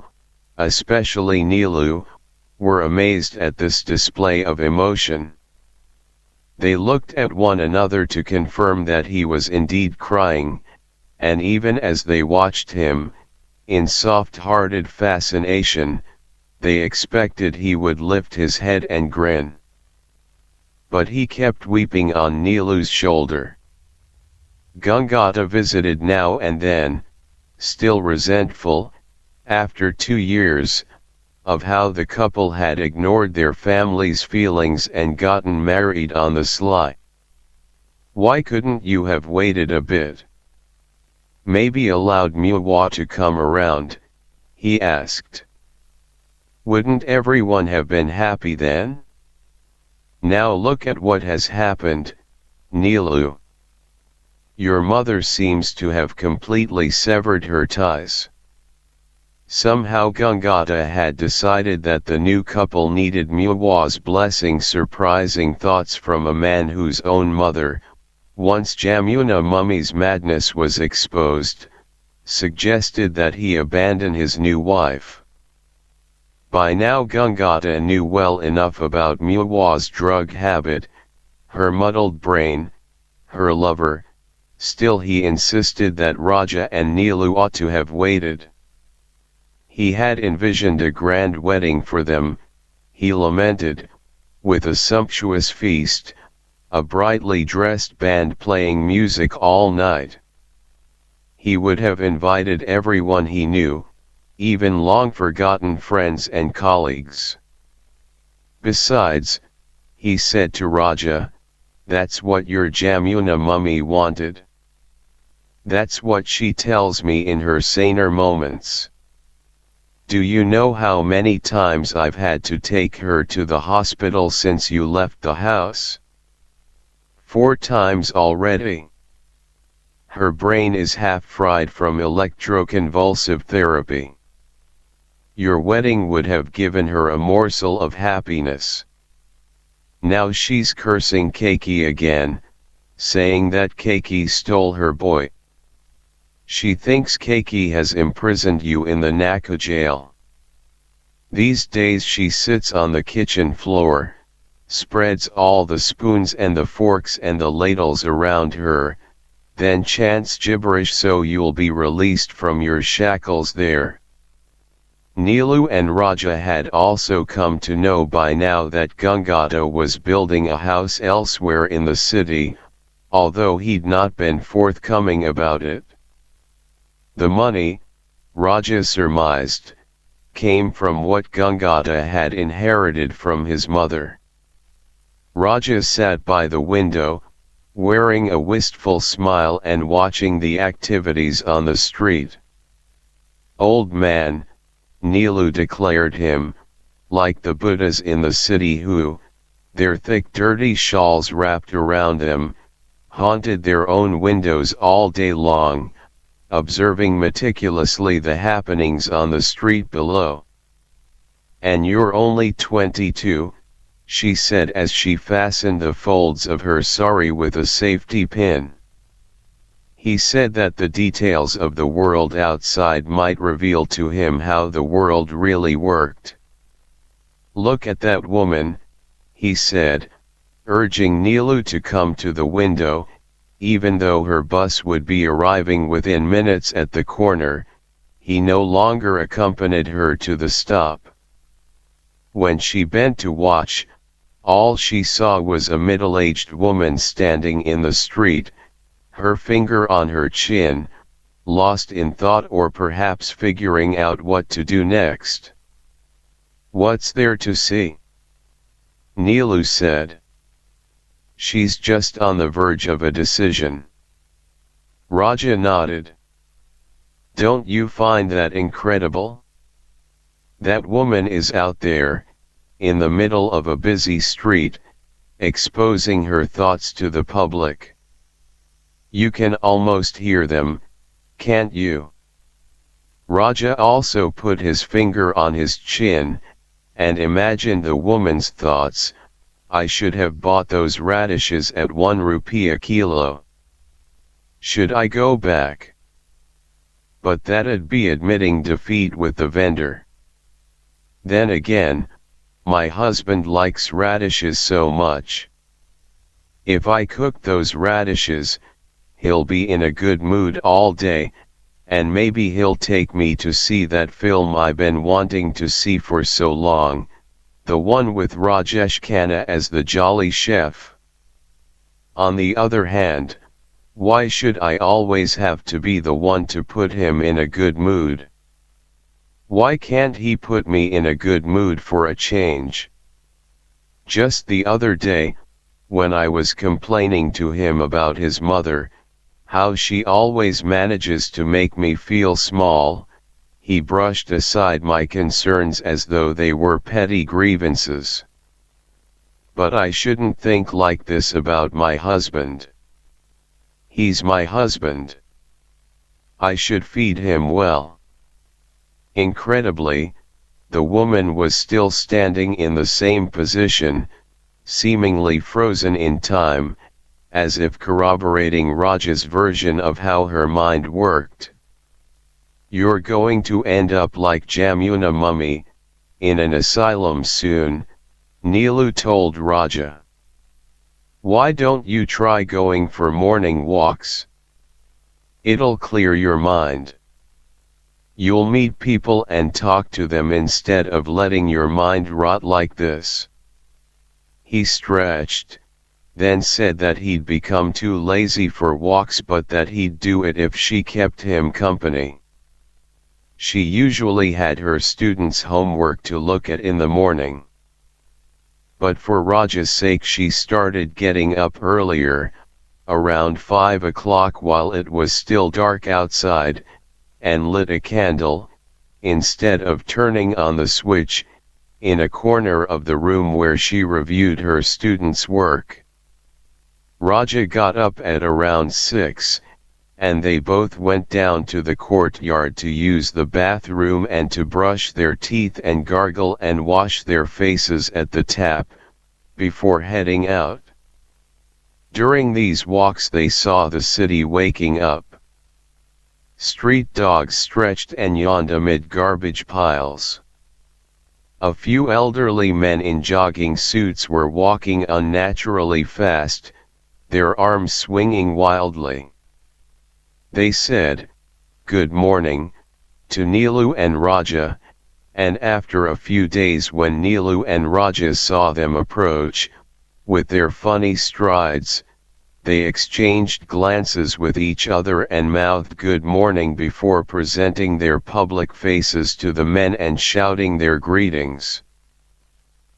S1: especially Nilu, were amazed at this display of emotion. They looked at one another to confirm that he was indeed crying, and even as they watched him, in soft-hearted fascination, they expected he would lift his head and grin. But he kept weeping on Nilu's shoulder. Gangata visited now and then, still resentful, after 2 years, of how the couple had ignored their family's feelings and gotten married on the sly. "Why couldn't you have waited a bit? Maybe allowed Muwa to come around," he asked. "Wouldn't everyone have been happy then? Now look at what has happened, Nilu. Your mother seems to have completely severed her ties." Somehow Gangata had decided that the new couple needed Muwa's blessing. Surprising thoughts from a man whose own mother, once Jamuna Mummy's madness was exposed, suggested that he abandon his new wife. By now Gangata knew well enough about Muwa's drug habit, her muddled brain, her lover. Still he insisted that Raja and Nilu ought to have waited. He had envisioned a grand wedding for them, he lamented, with a sumptuous feast, a brightly dressed band playing music all night. He would have invited everyone he knew, even long-forgotten friends and colleagues. Besides, he said to Raja, "That's what your Jamuna mummy wanted. That's what she tells me in her saner moments. Do you know how many times I've had to take her to the hospital since you left the house? 4 times already. Her brain is half fried from electroconvulsive therapy. Your wedding would have given her a morsel of happiness. Now she's cursing Keiki again, saying that Keiki stole her boy. She thinks Keiki has imprisoned you in the Naka jail. These days she sits on the kitchen floor, spreads all the spoons and the forks and the ladles around her, then chants gibberish so you'll be released from your shackles there." Nilu and Raja had also come to know by now that Gangata was building a house elsewhere in the city, although he'd not been forthcoming about it. The money, Raja surmised, came from what Gangata had inherited from his mother. Raja sat by the window, wearing a wistful smile and watching the activities on the street. "Old man," Nilu declared him, like the Buddhas in the city who, their thick dirty shawls wrapped around them, haunted their own windows all day long, observing meticulously the happenings on the street below. "And you're only 22, she said as she fastened the folds of her sari with a safety pin. He said that the details of the world outside might reveal to him how the world really worked. "Look at that woman," he said, urging Nilu to come to the window. Even though her bus would be arriving within minutes at the corner, he no longer accompanied her to the stop. When she bent to watch, all she saw was a middle-aged woman standing in the street, her finger on her chin, lost in thought or perhaps figuring out what to do next. "What's there to see?" Nilu said. "She's just on the verge of a decision." Raja nodded. Don't you find that incredible? That woman is out there, in the middle of a busy street, exposing her thoughts to the public. You can almost hear them, can't you? Raja also put his finger on his chin, and imagined the woman's thoughts. I should have bought those radishes at 1 rupee a kilo. Should I go back? But that'd be admitting defeat with the vendor. Then again, my husband likes radishes so much. If I cook those radishes, he'll be in a good mood all day, and maybe he'll take me to see that film I've been wanting to see for so long, the one with Rajesh Khanna as the jolly chef. On the other hand, why should I always have to be the one to put him in a good mood? Why can't he put me in a good mood for a change? Just the other day, when I was complaining to him about his mother, how she always manages to make me feel small, he brushed aside my concerns as though they were petty grievances. But I shouldn't think like this about my husband. He's my husband. I should feed him well. Incredibly, the woman was still standing in the same position, seemingly frozen in time, as if corroborating Raja's version of how her mind worked. You're going to end up like Jamuna Mummy, in an asylum soon, Neelu told Raja. Why don't you try going for morning walks? It'll clear your mind. You'll meet people and talk to them instead of letting your mind rot like this. He stretched, then said that he'd become too lazy for walks but that he'd do it if she kept him company. She usually had her students' homework to look at in the morning. But for Raja's sake she started getting up earlier, around 5 o'clock while it was still dark outside, and lit a candle, instead of turning on the switch, in a corner of the room where she reviewed her students' work. Raja got up at around 6, and they both went down to the courtyard to use the bathroom and to brush their teeth and gargle and wash their faces at the tap, before heading out. During these walks they saw the city waking up. Street dogs stretched and yawned amid garbage piles. A few elderly men in jogging suits were walking unnaturally fast, their arms swinging wildly. They said, "Good morning," to Neelu and Raja, and after a few days when Neelu and Raja saw them approach, with their funny strides, they exchanged glances with each other and mouthed good morning before presenting their public faces to the men and shouting their greetings.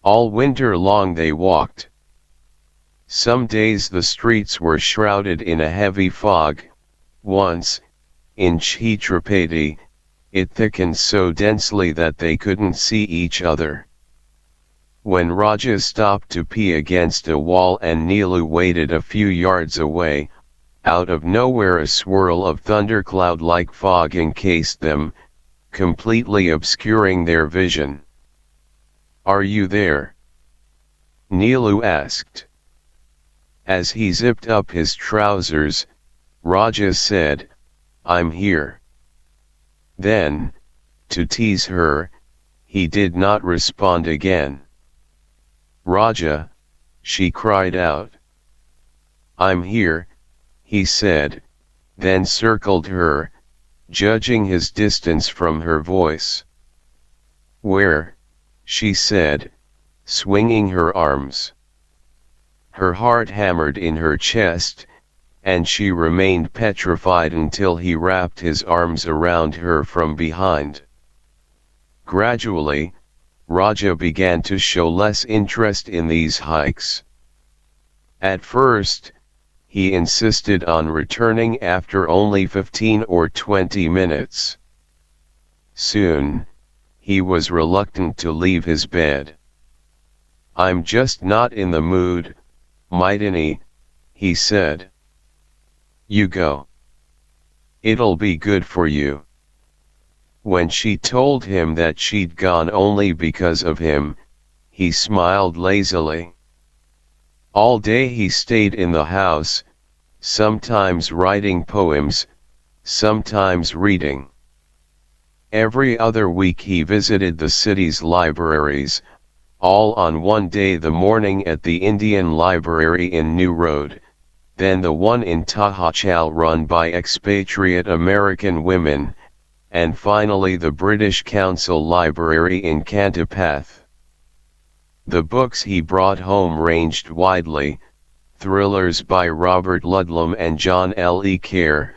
S1: All winter long they walked. Some days the streets were shrouded in a heavy fog. Once, in Chhatrapati, it thickened so densely that they couldn't see each other. When Raja stopped to pee against a wall and Neelu waited a few yards away, out of nowhere a swirl of thundercloud-like fog encased them, completely obscuring their vision. "Are you there?" Neelu asked. As he zipped up his trousers, Raja said, "I'm here." Then, to tease her, he did not respond again. "Raja," she cried out. "I'm here," he said, then circled her, judging his distance from her voice. "Where?" she said, swinging her arms. Her heart hammered in her chest, and she remained petrified until he wrapped his arms around her from behind. Gradually, Raja began to show less interest in these hikes. At first, he insisted on returning after only 15 or 20 minutes. Soon, he was reluctant to leave his bed. "I'm just not in the mood, Maidani," he said. "You go. It'll be good for you." When she told him that she'd gone only because of him, he smiled lazily. All day he stayed in the house, sometimes writing poems, sometimes reading. Every other week he visited the city's libraries, all on one day, the morning at the Indian Library in New Road, then the one in Tahachal run by expatriate American women, and finally the British Council Library in Kantapath. The books he brought home ranged widely: thrillers by Robert Ludlum and John L. E. Kerr,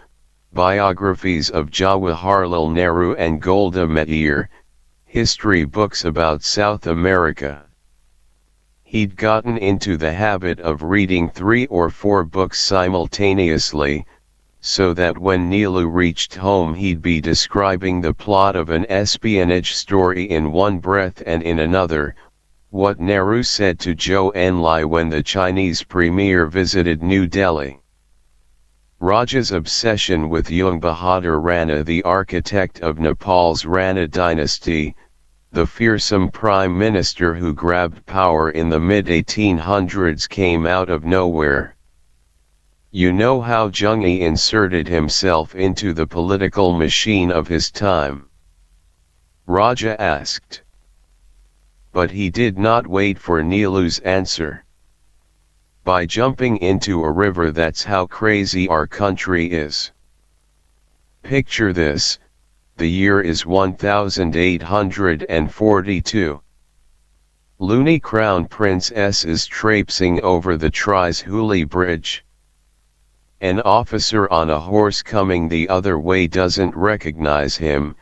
S1: biographies of Jawaharlal Nehru and Golda Meir, history books about South America. He'd gotten into the habit of reading 3 or 4 books simultaneously, so that when Neelu reached home he'd be describing the plot of an espionage story in one breath and in another, what Nehru said to Zhou Enlai when the Chinese premier visited New Delhi. Raja's obsession with Jung Bahadur Rana, the architect of Nepal's Rana dynasty, the fearsome prime minister who grabbed power in the mid-1800s, came out of nowhere. "You know how Jungi inserted himself into the political machine of his time?" Raja asked. But he did not wait for Neelu's answer. "By jumping into a river. That's how crazy our country is. Picture this, the year is 1842. Loony Crown Princess is traipsing over the Trizhuli Bridge. An officer on a horse coming the other way doesn't recognize him,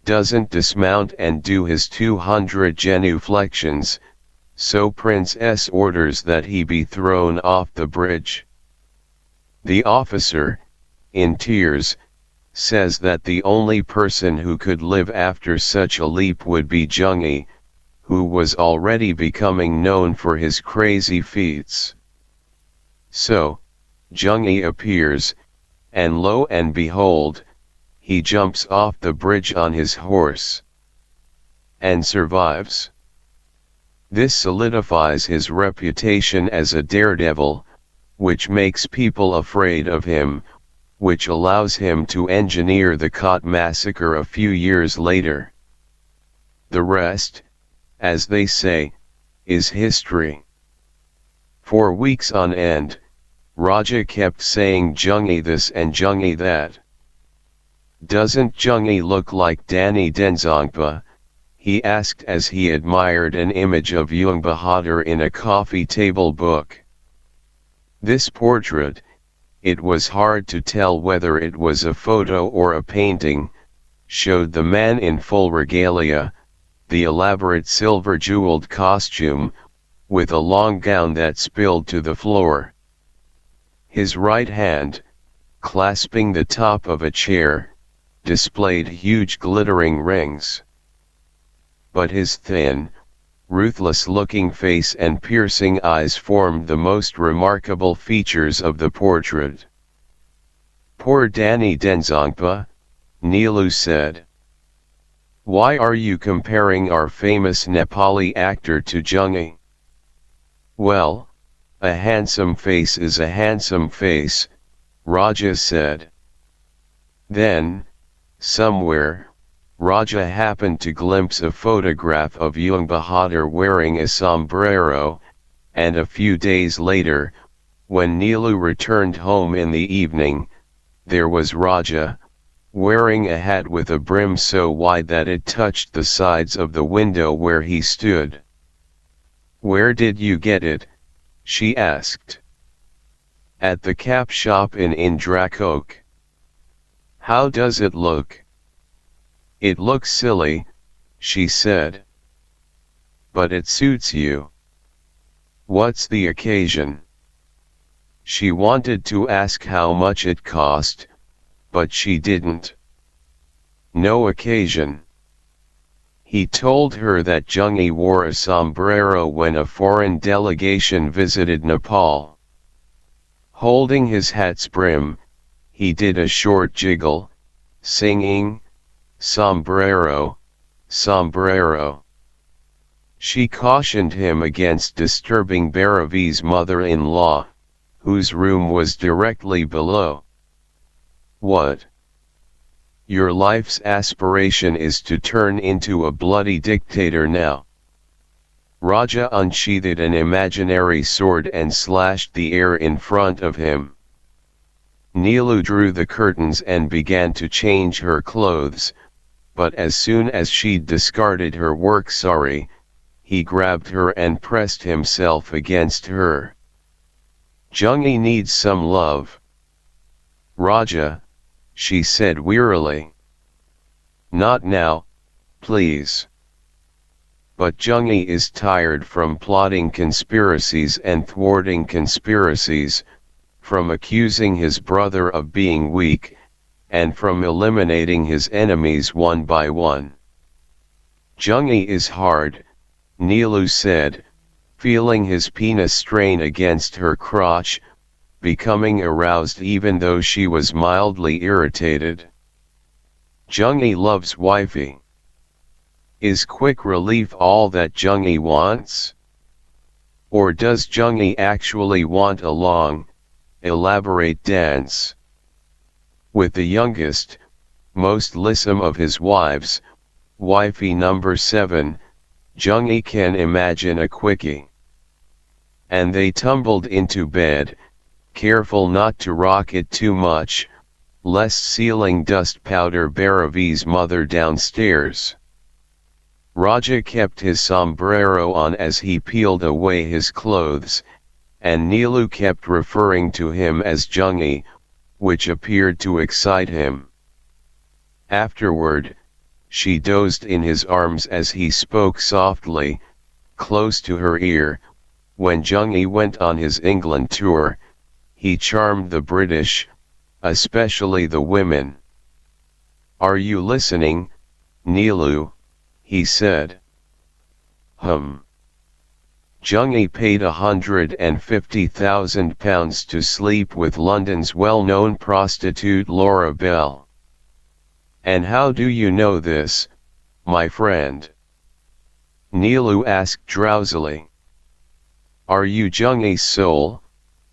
S1: doesn't dismount and do his 200 genuflections, so Princess orders that he be thrown off the bridge. The officer, in tears, says that the only person who could live after such a leap would be Jungi, who was already becoming known for his crazy feats. So, Jungi appears, and lo and behold, he jumps off the bridge on his horse. And survives. This solidifies his reputation as a daredevil, which makes people afraid of him, which allows him to engineer the Khat massacre a few years later. The rest, as they say, is history. For weeks on end, Raja kept saying Jungi this and Jungi that. "Doesn't Jungi look like Danny Denzongpa?" he asked as he admired an image of Jung Bahadur in a coffee table book. This portrait, it was hard to tell whether it was a photo or a painting, showed the man in full regalia, the elaborate silver-jeweled costume, with a long gown that spilled to the floor. His right hand, clasping the top of a chair, displayed huge glittering rings. But his thin, ruthless-looking face and piercing eyes formed the most remarkable features of the portrait. "Poor Danny Denzongpa," Neelu said. "Why are you comparing our famous Nepali actor to Jungi?" "Well, a handsome face is a handsome face," Raja said. Then, somewhere, Raja happened to glimpse a photograph of Jung Bahadur wearing a sombrero, and a few days later, when Neelu returned home in the evening, there was Raja, wearing a hat with a brim so wide that it touched the sides of the window where he stood. "Where did you get it?" she asked. "At the cap shop in Indrakok." "How does it look?" "It looks silly," she said. "But it suits you." "What's the occasion?" She wanted to ask how much it cost, but she didn't. No occasion. He told her that Jungi wore a sombrero when a foreign delegation visited Nepal. Holding his hat's brim, he did a short jiggle, singing, "Sombrero, sombrero." She cautioned him against disturbing Bharavi's mother-in-law, whose room was directly below. "What? Your life's aspiration is to turn into a bloody dictator now?" Raja unsheathed an imaginary sword and slashed the air in front of him. Nilu drew the curtains and began to change her clothes, but as soon as she'd discarded her work sari, he grabbed her and pressed himself against her. "Jungi needs some love." "Raja," she said wearily. "Not now, please." But Jungi is tired from plotting conspiracies and thwarting conspiracies, from accusing his brother of being weak, and from eliminating his enemies one by one. "Jungi is hard," Nilu said, feeling his penis strain against her crotch, becoming aroused even though she was mildly irritated. "Jungi loves wifey. Is quick relief all that Jungi wants? Or does Jungi actually want a long, elaborate dance?" With the youngest, most lissom of his wives, wifey number 7, Jungi can imagine a quickie. And they tumbled into bed, careful not to rock it too much, lest ceiling dust powder Bharavi's mother downstairs. Raja kept his sombrero on as he peeled away his clothes, and Nilu kept referring to him as Jungi, which appeared to excite him. Afterward, she dozed in his arms as he spoke softly, close to her ear. When Jungi went on his England tour, he charmed the British, especially the women. "Are you listening, Nilu?" he said. Jungi paid £150,000 to sleep with London's well-known prostitute Laura Bell. "And how do you know this, my friend?" Nilu asked drowsily. "Are you Jungi's soul,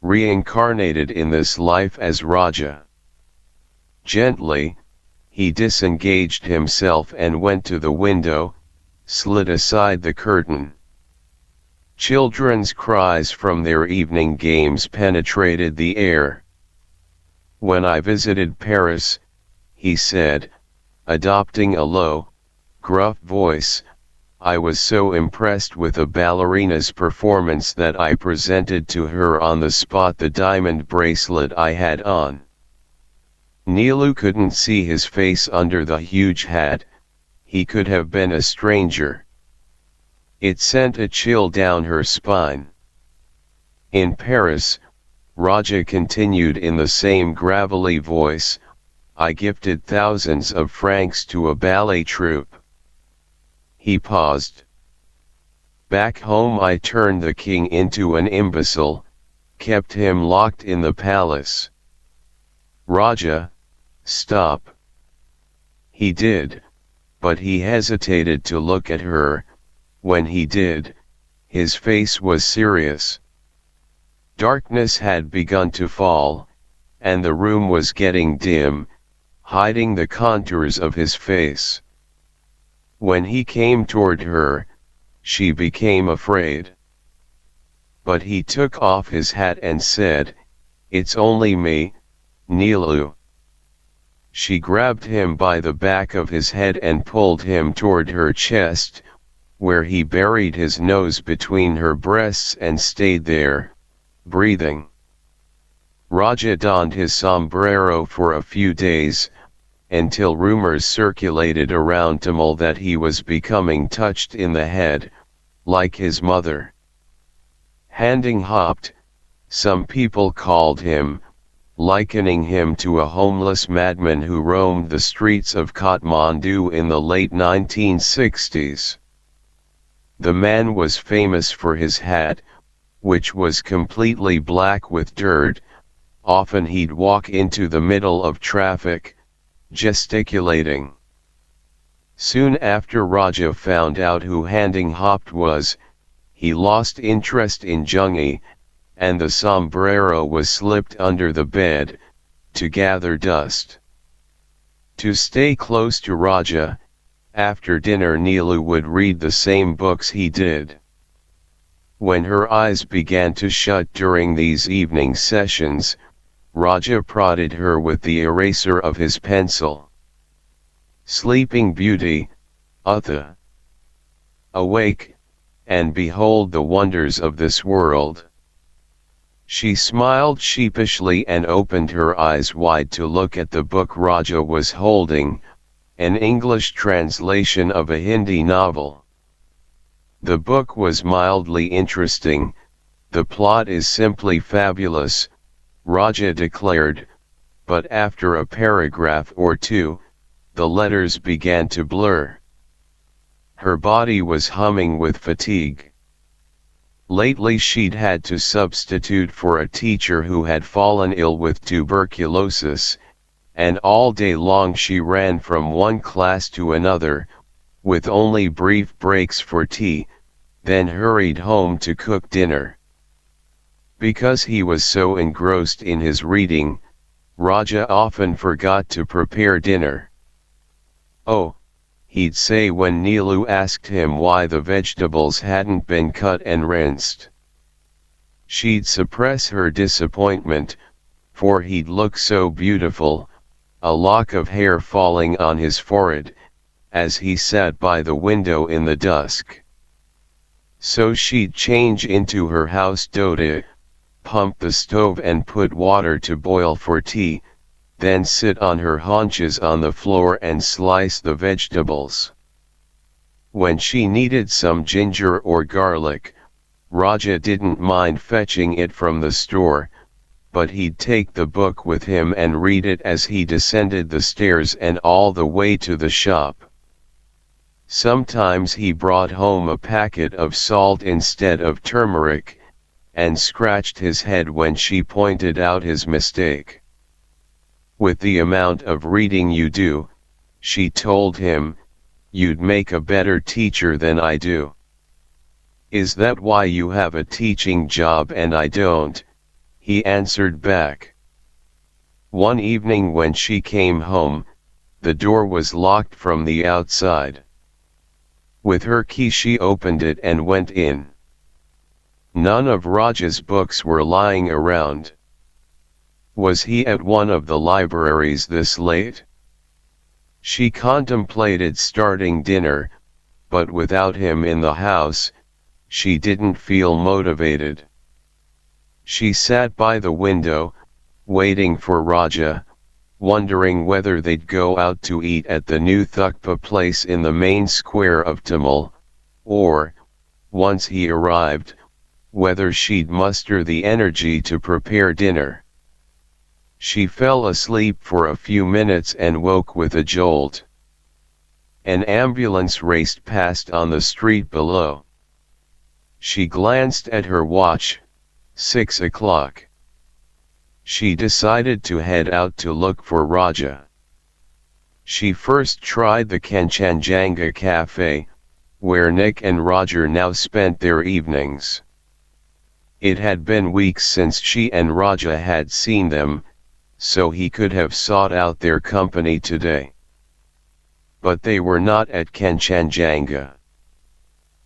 S1: reincarnated in this life as Raja?" Gently, he disengaged himself and went to the window, slid aside the curtain. Children's cries from their evening games penetrated the air. "When I visited Paris," he said, adopting a low, gruff voice, "I was so impressed with a ballerina's performance that I presented to her on the spot the diamond bracelet I had on." Nilu couldn't see his face under the huge hat. He could have been a stranger. It sent a chill down her spine. "In Paris," Raja continued in the same gravelly voice, "I gifted thousands of francs to a ballet troupe." He paused. "Back home I turned the king into an imbecile, kept him locked in the palace." "Raja, stop." He did, but he hesitated to look at her. When he did, his face was serious. Darkness had begun to fall, and the room was getting dim, hiding the contours of his face. When he came toward her, she became afraid. But he took off his hat and said, "It's only me, Nilu." She grabbed him by the back of his head and pulled him toward her chest, where he buried his nose between her breasts and stayed there, breathing. Raja donned his sombrero for a few days, until rumors circulated around Tamil that he was becoming touched in the head, like his mother. Handing hopped, Some people called him, likening him to a homeless madman who roamed the streets of Kathmandu in the late 1960s. The man was famous for his hat, which was completely black with dirt. Often he'd walk into the middle of traffic, gesticulating. Soon after Raja found out who Handing Hopt was, he lost interest in Jungi, and the sombrero was slipped under the bed, to gather dust. To stay close to Raja, after dinner Neelu would read the same books he did. When her eyes began to shut during these evening sessions, Raja prodded her with the eraser of his pencil. Sleeping Beauty, Utha. Awake, and behold the wonders of this world. She smiled sheepishly and opened her eyes wide to look at the book Raja was holding, an English translation of a Hindi novel. The book was mildly interesting. The plot is simply fabulous, Raja declared, but after a paragraph or two, the letters began to blur. Her body was humming with fatigue. Lately she'd had to substitute for a teacher who had fallen ill with tuberculosis, and all day long she ran from one class to another, with only brief breaks for tea, then hurried home to cook dinner. Because he was so engrossed in his reading, Raja often forgot to prepare dinner. "Oh," he'd say when Neelu asked him why the vegetables hadn't been cut and rinsed. She'd suppress her disappointment, for he'd look so beautiful, a lock of hair falling on his forehead, as he sat by the window in the dusk. So she'd change into her house dhoti, pump the stove and put water to boil for tea, then sit on her haunches on the floor and slice the vegetables. When she needed some ginger or garlic, Raja didn't mind fetching it from the store, but he'd take the book with him and read it as he descended the stairs and all the way to the shop. Sometimes he brought home a packet of salt instead of turmeric, and scratched his head when she pointed out his mistake. "With the amount of reading you do," she told him, "you'd make a better teacher than I do." "Is that why you have a teaching job and I don't?" he answered back. One evening when she came home, the door was locked from the outside. With her key she opened it and went in. None of Raja's books were lying around. Was he at one of the libraries this late? She contemplated starting dinner, but without him in the house, she didn't feel motivated. She sat by the window, waiting for Raja, wondering whether they'd go out to eat at the new Thukpa place in the main square of Tamil, or, once he arrived, whether she'd muster the energy to prepare dinner. She fell asleep for a few minutes and woke with a jolt. An ambulance raced past on the street below. She glanced at her watch, 6 o'clock. She decided to head out to look for Raja. She first tried the Kanchanjanga Cafe, where Nick and Roger now spent their evenings. It had been weeks since she and Raja had seen them, so he could have sought out their company today. But they were not at Kanchanjanga.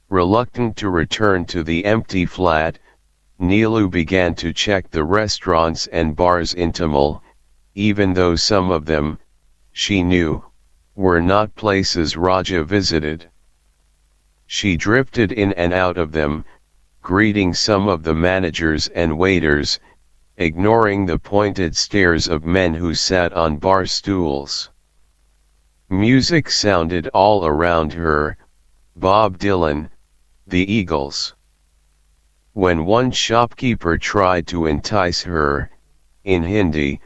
S1: Reluctant to return to the empty flat, Neelu began to check the restaurants and bars in Tamil, even though some of them, she knew, were not places Raja visited. She drifted in and out of them, greeting some of the managers and waiters, ignoring the pointed stares of men who sat on bar stools. Music sounded all around her, Bob Dylan, the Eagles. When one shopkeeper tried to entice her, in Hindi,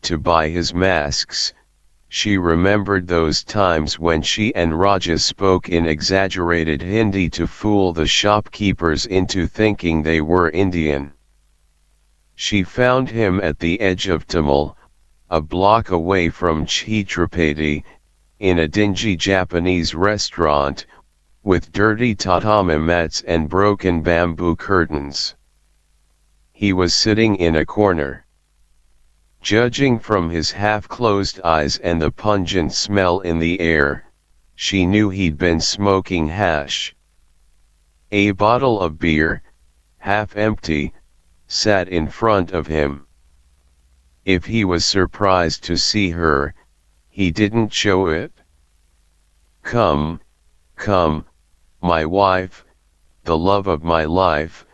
S1: to buy his masks, she remembered those times when she and Raja spoke in exaggerated Hindi to fool the shopkeepers into thinking they were Indian. She found him at the edge of Tamil, a block away from Chhatrapati, in a dingy Japanese restaurant, with dirty tatami mats and broken bamboo curtains. He was sitting in a corner. Judging from his half-closed eyes and the pungent smell in the air, she knew he'd been smoking hash. A bottle of beer, half empty, sat in front of him. If he was surprised to see her, he didn't show it. "Come, come, my wife, the love of my life,"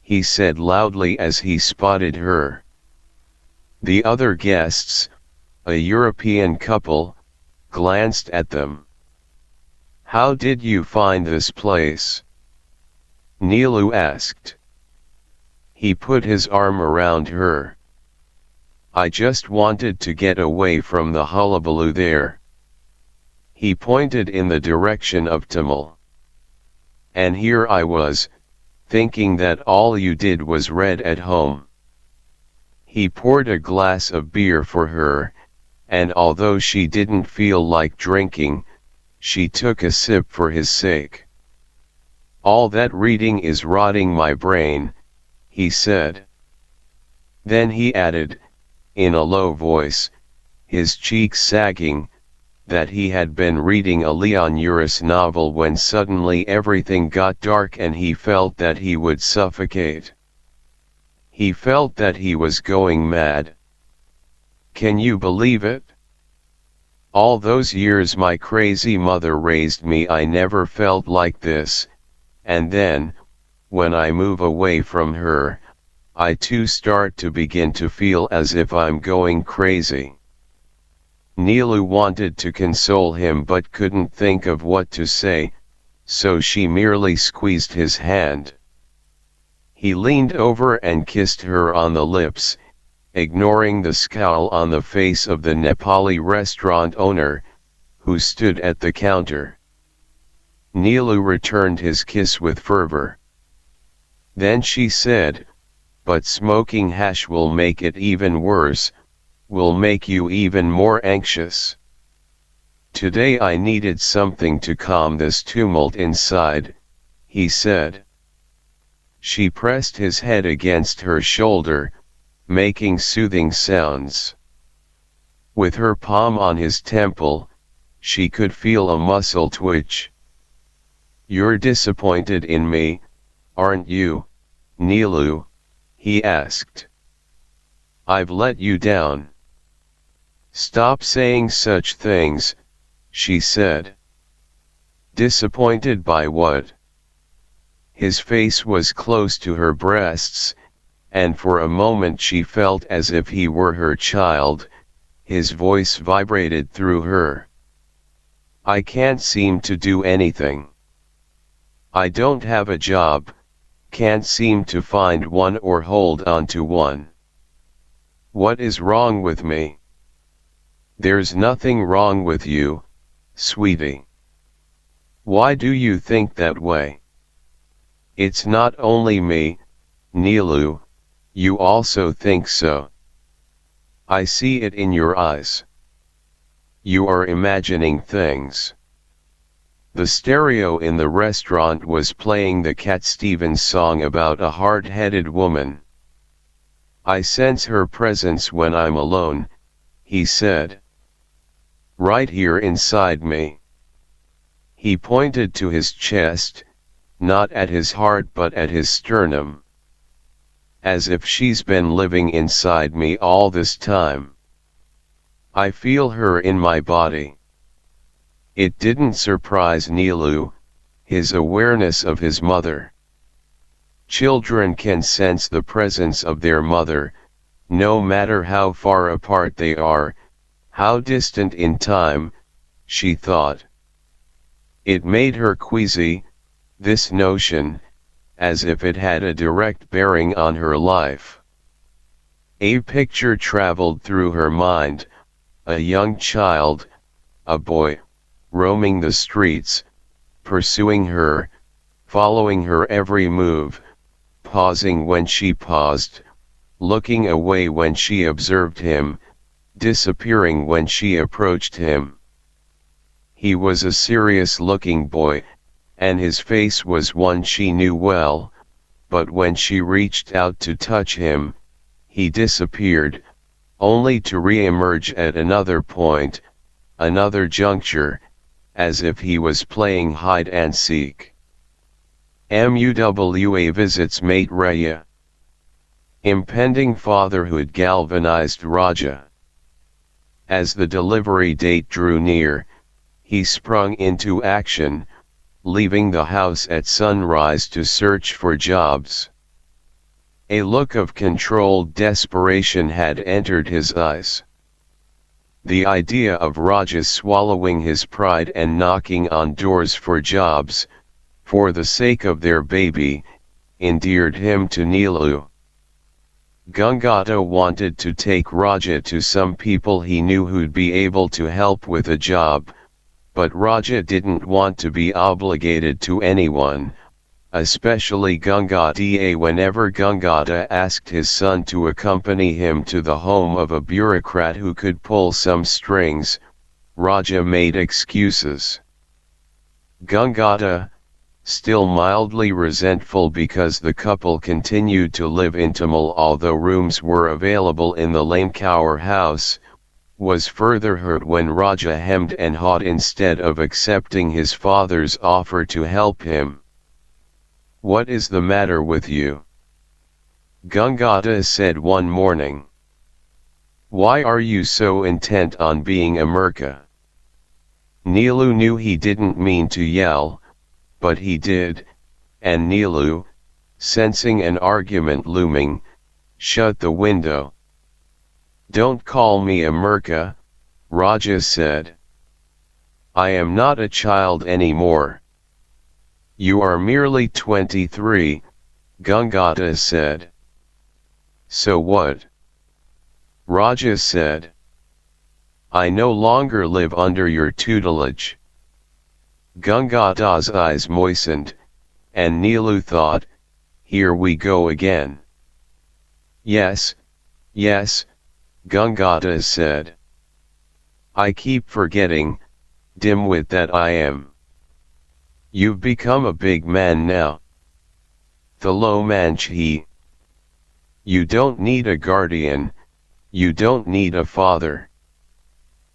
S1: he said loudly as he spotted her. The other guests, a European couple, glanced at them. "How did you find this place?" Neelu asked. He put his arm around her. "I just wanted to get away from the hullabaloo there." He pointed in the direction of Tamil. "And here I was, thinking that all you did was read at home." He poured a glass of beer for her, and although she didn't feel like drinking, she took a sip for his sake. "All that reading is rotting my brain," he said. Then he added, in a low voice, his cheeks sagging, that he had been reading a Leon Uris novel when suddenly everything got dark and he felt that he would suffocate. He felt that he was going mad. "Can you believe it? All those years my crazy mother raised me, I never felt like this, and then, when I move away from her, I too start to begin to feel as if I'm going crazy." Neelu wanted to console him but couldn't think of what to say, so she merely squeezed his hand. He leaned over and kissed her on the lips, ignoring the scowl on the face of the Nepali restaurant owner, who stood at the counter. Neelu returned his kiss with fervor. Then she said, "But smoking hash will make it even worse, will make you even more anxious. Today I needed something to calm this tumult inside," he said. She pressed his head against her shoulder, making soothing sounds. With her palm on his temple, she could feel a muscle twitch. "You're disappointed in me, aren't you, Neelu?" he asked. "I've let you down." "Stop saying such things," she said. "Disappointed by what?" His face was close to her breasts, and for a moment she felt as if he were her child. His voice vibrated through her. "I can't seem to do anything. I don't have a job, can't seem to find one or hold on to one. What is wrong with me?" "There's nothing wrong with you, sweetie. Why do you think that way?" "It's not only me, Neelu, you also think so. I see it in your eyes. You are imagining things." The stereo in the restaurant was playing the Cat Stevens song about a hard-headed woman. "I sense her presence when I'm alone," he said. "Right here inside me." He pointed to his chest, not at his heart but at his sternum. "As if she's been living inside me all this time. I feel her in my body." It didn't surprise Neelu, his awareness of his mother. Children can sense the presence of their mother, no matter how far apart they are, how distant in time, she thought. It made her queasy, this notion, as if it had a direct bearing on her life. A picture traveled through her mind, a young child, a boy, roaming the streets, pursuing her, following her every move, pausing when she paused, looking away when she observed him, disappearing when she approached him. He was a serious-looking boy, and his face was one she knew well, but when she reached out to touch him, he disappeared, only to re-emerge at another point, another juncture, as if he was playing hide-and-seek. MUWA visits mate Raya. Impending fatherhood galvanized Raja. As the delivery date drew near, he sprung into action, leaving the house at sunrise to search for jobs. A look of controlled desperation had entered his eyes. The idea of Raja swallowing his pride and knocking on doors for jobs, for the sake of their baby, endeared him to Neelu. Gangata wanted to take Raja to some people he knew who'd be able to help with a job, but Raja didn't want to be obligated to anyone, especially Gangata. Whenever Gangata asked his son to accompany him to the home of a bureaucrat who could pull some strings, Raja made excuses. Gangata, still mildly resentful because the couple continued to live in Tamil although rooms were available in the Lamecower house, was further hurt when Raja hemmed and hawed instead of accepting his father's offer to help him. "What is the matter with you?" Gangata said one morning. "Why are you so intent on being a Murka?" Neelu knew he didn't mean to yell, but he did, and Neelu, sensing an argument looming, shut the window. "Don't call me a Murka," Raja said. "I am not a child anymore." "You are merely 23, Gangata said. "So what?" Raja said. "I no longer live under your tutelage." Gangata's eyes moistened, and Neelu thought, "Here we go again." Yes, Gangata said. "I keep forgetting, dimwit that I am. You've become a big man now. Thalo manchi. You don't need a guardian, you don't need a father."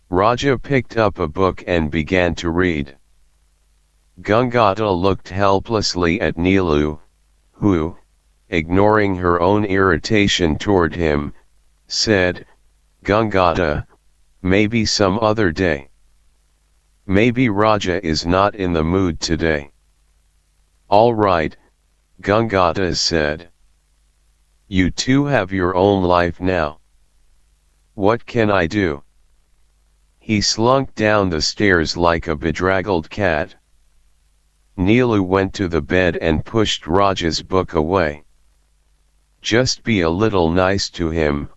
S1: Raja picked up a book and began to read. Gangata looked helplessly at Neelu, who, ignoring her own irritation toward him, said, "Gangata, maybe some other day. Maybe Raja is not in the mood today." "All right," Gangata said. "You two have your own life now. What can I do?" He slunk down the stairs like a bedraggled cat. Neelu went to the bed and pushed Raja's book away. "Just be a little nice to him,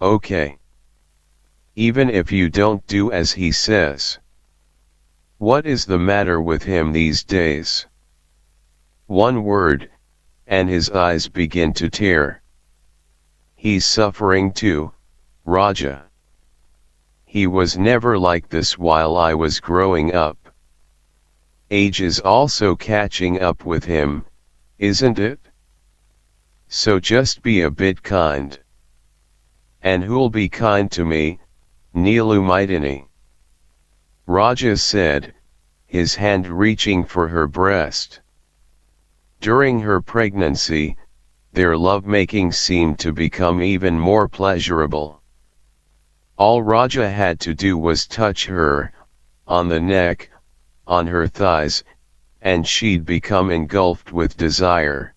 S1: okay? Even if you don't do as he says. What is the matter with him these days?" One word, and his eyes begin to tear. "He's suffering too, Raja. He was never like this while I was growing up. Age is also catching up with him, isn't it? So just be a bit kind." "And who'll be kind to me, Neelu Maidini?" Raja said, his hand reaching for her breast. During her pregnancy, their lovemaking seemed to become even more pleasurable. All Raja had to do was touch her, on the neck, on her thighs, and she'd become engulfed with desire.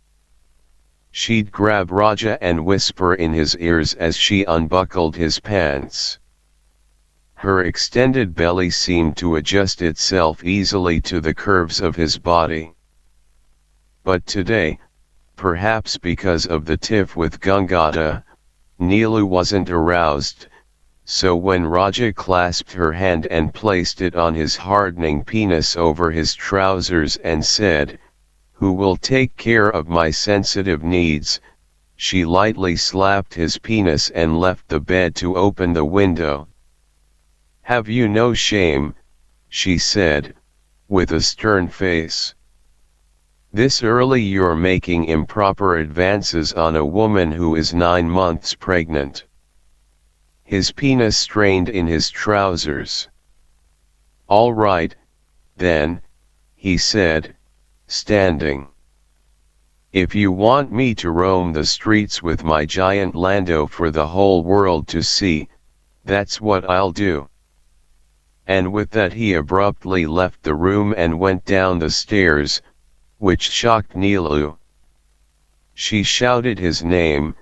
S1: She'd grab Raja and whisper in his ears as she unbuckled his pants. Her extended belly seemed to adjust itself easily to the curves of his body. But today, perhaps because of the tiff with Gangata, Nilu wasn't aroused, so when Raja clasped her hand and placed it on his hardening penis over his trousers and said, "Who will take care of my sensitive needs?" she lightly slapped his penis and left the bed to open the window. "Have you no shame?" she said, with a stern face. "This early you're making improper advances on a woman who is 9 months pregnant." His penis strained in his trousers. "All right, then," he said, standing. "If you want me to roam the streets with my giant Lando for the whole world to see, that's what I'll do." And with that he abruptly left the room and went down the stairs, which shocked Nilu. She shouted his name,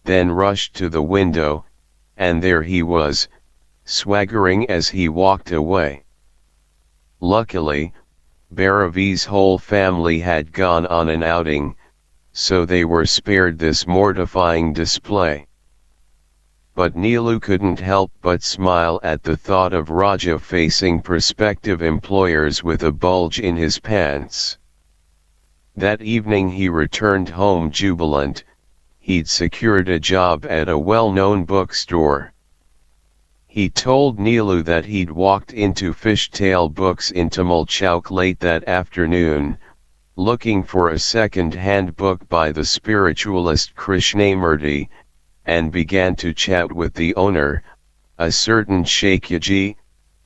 S1: then rushed to the window, and there he was, swaggering as he walked away. Luckily, Bhairavi's whole family had gone on an outing, so they were spared this mortifying display. But Nilu couldn't help but smile at the thought of Raja facing prospective employers with a bulge in his pants. That evening he returned home jubilant. He'd secured a job at a well-known bookstore. He told Nilu that he'd walked into Fishtail Books in Tamal Chowk late that afternoon, looking for a second-hand book by the spiritualist Krishnamurti, and began to chat with the owner, a certain Shaikyaji,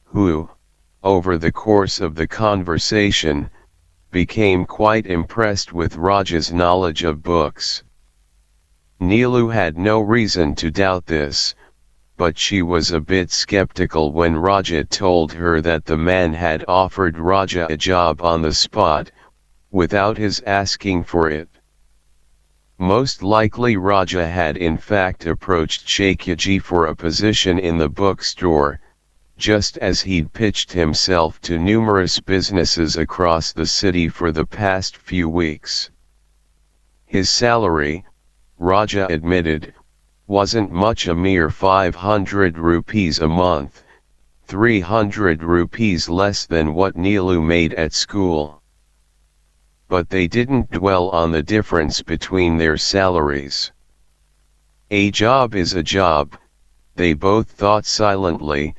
S1: who, over the course of the conversation, became quite impressed with Raja's knowledge of books. Nilu had no reason to doubt this, but she was a bit skeptical when Raja told her that the man had offered Raja a job on the spot, without his asking for it. Most likely Raja had in fact approached Shaikyaji for a position in the bookstore, just as he'd pitched himself to numerous businesses across the city for the past few weeks. His salary, Raja admitted, wasn't much, a mere 500 rupees a month, 300 rupees less than what Nilu made at school. But they didn't dwell on the difference between their salaries. A job is a job, they both thought silently,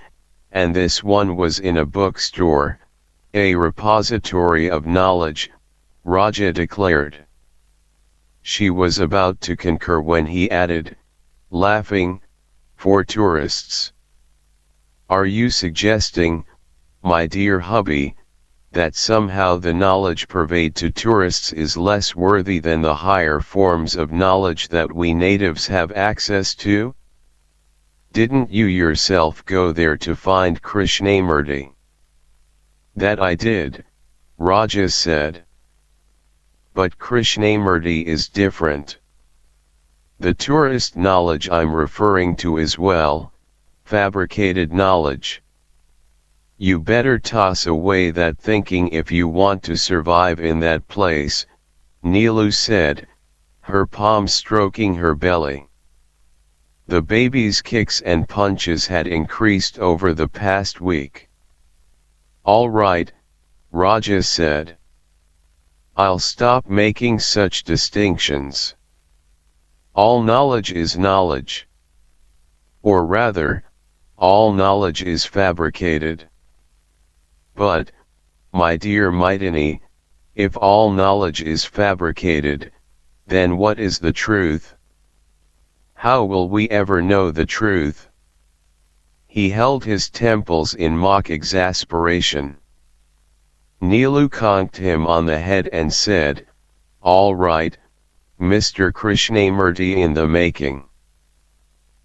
S1: and this one was in a bookstore, a repository of knowledge, Raja declared. She was about to concur when he added, laughing, "For tourists. Are you suggesting, my dear hubby, that somehow the knowledge purveyed to tourists is less worthy than the higher forms of knowledge that we natives have access to? Didn't you yourself go there to find Krishnamurti?" "That I did," Raja said. "But Krishnamurti is different. The tourist knowledge I'm referring to is, well, fabricated knowledge. You better toss away that thinking if you want to survive in that place," Nilu said, her palm stroking her belly. The baby's kicks and punches had increased over the past week. "All right," Raja said. "I'll stop making such distinctions. All knowledge is knowledge. Or rather, all knowledge is fabricated. But, my dear Maitani, if all knowledge is fabricated, then what is the truth? How will we ever know the truth?" He held his temples in mock exasperation. Nilu conked him on the head and said, "All right, Mr. Krishnamurti in the making.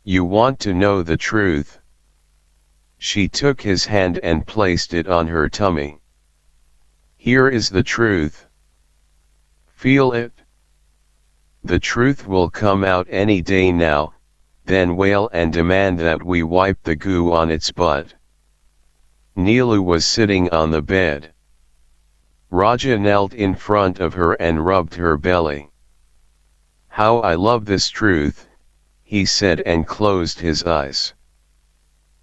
S1: You want to know the truth?" She took his hand and placed it on her tummy. "Here is the truth. Feel it. The truth will come out any day now," then wail and demand that we wipe the goo on its butt. Nilu was sitting on the bed. Raja knelt in front of her and rubbed her belly. "How I love this truth," he said and closed his eyes.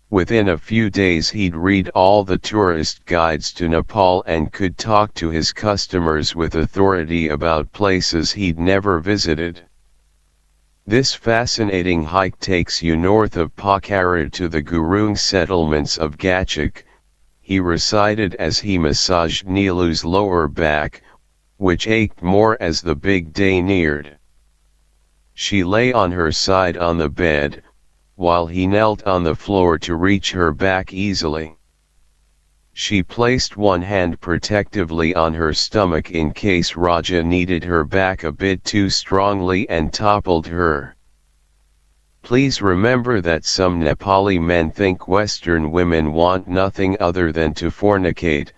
S1: Within a few days he'd read all the tourist guides to Nepal and could talk to his customers with authority about places he'd never visited. This fascinating hike takes you north of Pokhara to the Gurung settlements of Gachik, he recited as he massaged Nilu's lower back, which ached more as the big day neared. She lay on her side on the bed, while he knelt on the floor to reach her back easily. She placed one hand protectively on her stomach in case Raja needed her back a bit too strongly and toppled her. "Please remember that some Nepali men think Western women want nothing other than to fornicate,"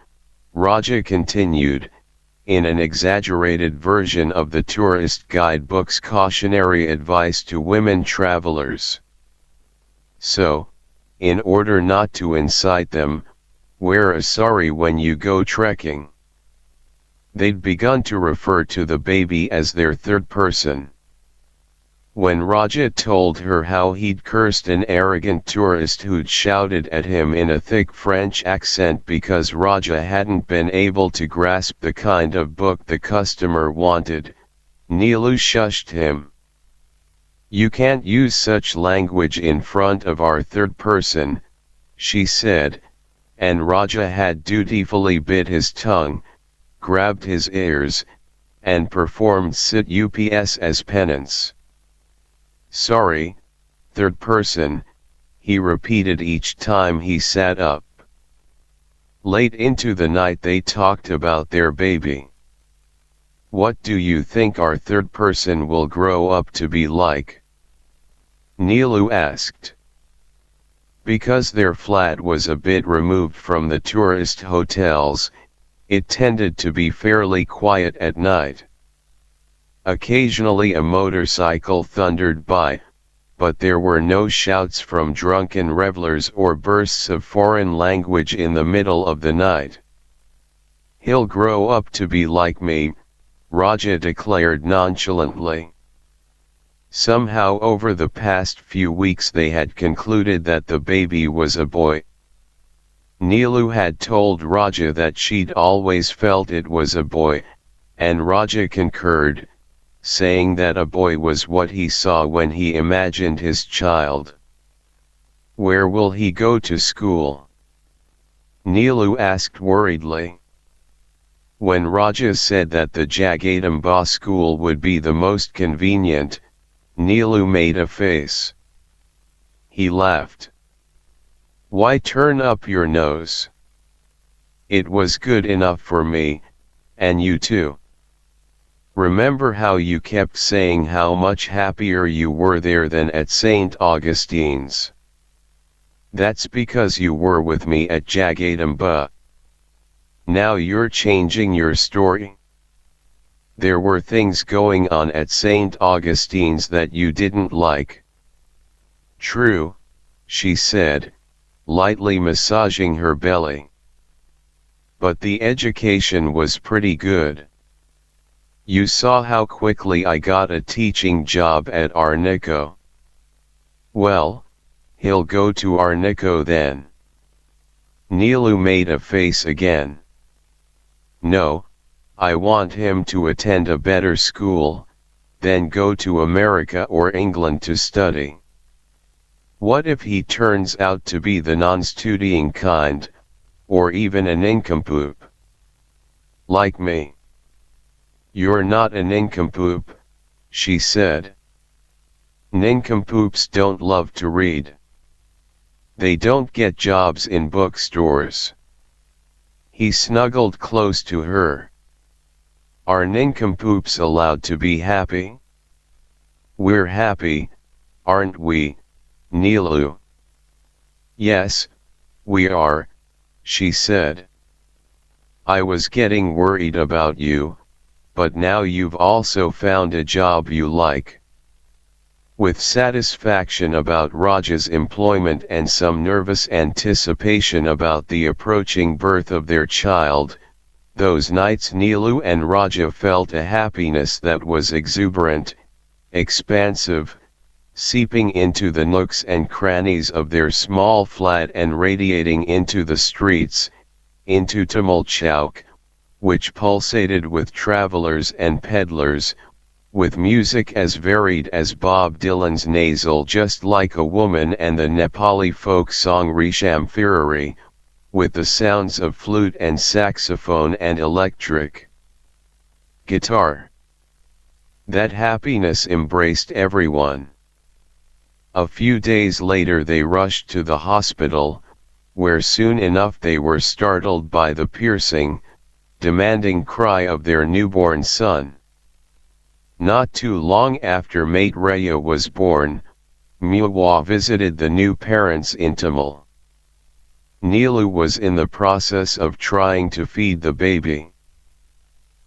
S1: Raja continued, in an exaggerated version of the tourist guidebook's cautionary advice to women travelers. "So, in order not to incite them, wear a sari when you go trekking." They'd begun to refer to the baby as their third person. When Raja told her how he'd cursed an arrogant tourist who'd shouted at him in a thick French accent because Raja hadn't been able to grasp the kind of book the customer wanted, Nilu shushed him. "You can't use such language in front of our third person," she said, and Raja had dutifully bit his tongue, grabbed his ears, and performed sit ups as penance. "Sorry, third person," he repeated each time he sat up. Late into the night they talked about their baby. "What do you think our third person will grow up to be like?" Nilu asked. Because their flat was a bit removed from the tourist hotels, it tended to be fairly quiet at night. Occasionally a motorcycle thundered by, but there were no shouts from drunken revelers or bursts of foreign language in the middle of the night. "He'll grow up to be like me," Raja declared nonchalantly. Somehow over the past few weeks they had concluded that the baby was a boy. Nilu had told Raja that she'd always felt it was a boy, and Raja concurred, saying that a boy was what he saw when he imagined his child. "Where will he go to school?" Nilu asked worriedly. When Raja said that the Jagadamba school would be the most convenient, Nilu made a face. He laughed. "Why turn up your nose? It was good enough for me, and you too. Remember how you kept saying how much happier you were there than at St. Augustine's? That's because you were with me at Jagadamba. Now you're changing your story. There were things going on at St. Augustine's that you didn't like." "True," she said, lightly massaging her belly. "But the education was pretty good. You saw how quickly I got a teaching job at Arnico." "Well, he'll go to Arnico then." Nilu made a face again. "No, I want him to attend a better school, then go to America or England to study. What if he turns out to be the non-studying kind, or even a nincompoop? Like me." "You're not a nincompoop," she said. "Nincompoops don't love to read. They don't get jobs in bookstores." He snuggled close to her. "Are nincompoops allowed to be happy?" "We're happy, aren't we, Nilu?" "Yes, we are," she said. "I was getting worried about you, but now you've also found a job you like." With satisfaction about Raja's employment and some nervous anticipation about the approaching birth of their child, those nights Nilu and Raja felt a happiness that was exuberant, expansive, seeping into the nooks and crannies of their small flat and radiating into the streets, into Tumulchauk, which pulsated with travelers and peddlers, with music as varied as Bob Dylan's Nasal Just Like a Woman and the Nepali folk song Risham Firari, with the sounds of flute and saxophone and electric guitar. That happiness embraced everyone. A few days later they rushed to the hospital, where soon enough they were startled by the piercing, demanding cry of their newborn son. Not too long after Maitreya was born, Muwa visited the new parents in Tamil. Neelu was in the process of trying to feed the baby.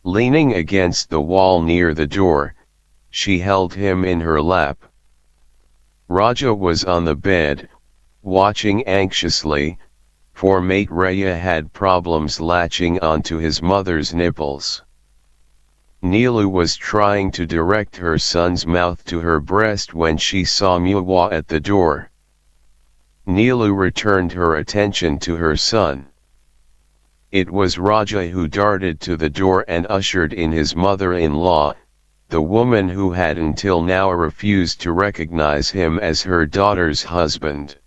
S1: Leaning against the wall near the door, she held him in her lap. Raja was on the bed, watching anxiously, for Maitreya had problems latching onto his mother's nipples. Neelu was trying to direct her son's mouth to her breast when she saw Muwa at the door. Neelu returned her attention to her son. It was Raja who darted to the door and ushered in his mother-in-law, the woman who had until now refused to recognize him as her daughter's husband.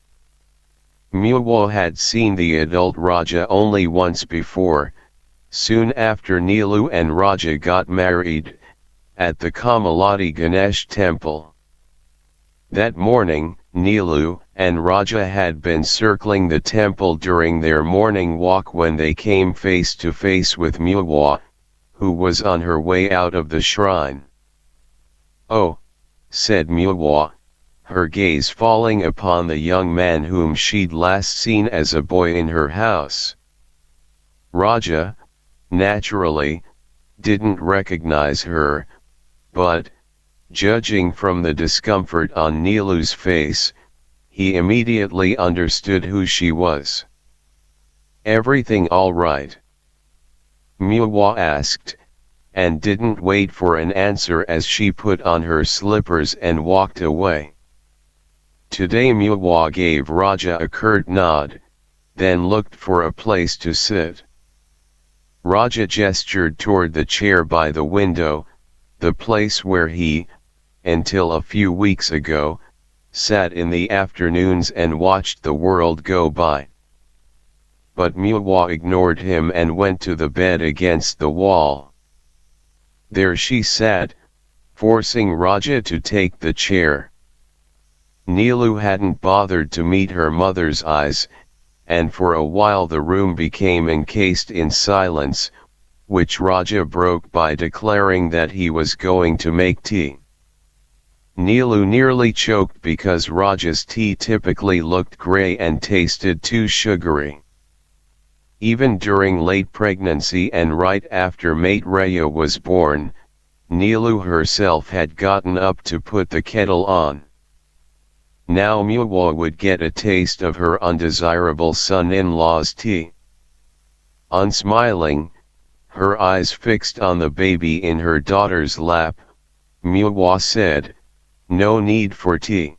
S1: Muwa had seen the adult Raja only once before, soon after Neelu and Raja got married, at the Kamalati Ganesh temple. That morning, Neelu and Raja had been circling the temple during their morning walk when they came face to face with Muwa, who was on her way out of the shrine. "Oh," said Muwa, her gaze falling upon the young man whom she'd last seen as a boy in her house. Raja, naturally, didn't recognize her, but, judging from the discomfort on Neelu's face, he immediately understood who she was. "Everything all right?" Muwa asked, and didn't wait for an answer as she put on her slippers and walked away. Today Muwa gave Raja a curt nod, then looked for a place to sit. Raja gestured toward the chair by the window, the place where he, until a few weeks ago, sat in the afternoons and watched the world go by. But Muwa ignored him and went to the bed against the wall. There she sat, forcing Raja to take the chair. Neelu hadn't bothered to meet her mother's eyes, and for a while the room became encased in silence, which Raja broke by declaring that he was going to make tea. Neelu nearly choked because Raja's tea typically looked grey and tasted too sugary. Even during late pregnancy and right after Maitreya was born, Neelu herself had gotten up to put the kettle on. Now Muwa would get a taste of her undesirable son-in-law's tea. Unsmiling, her eyes fixed on the baby in her daughter's lap, Muwa said, "No need for tea.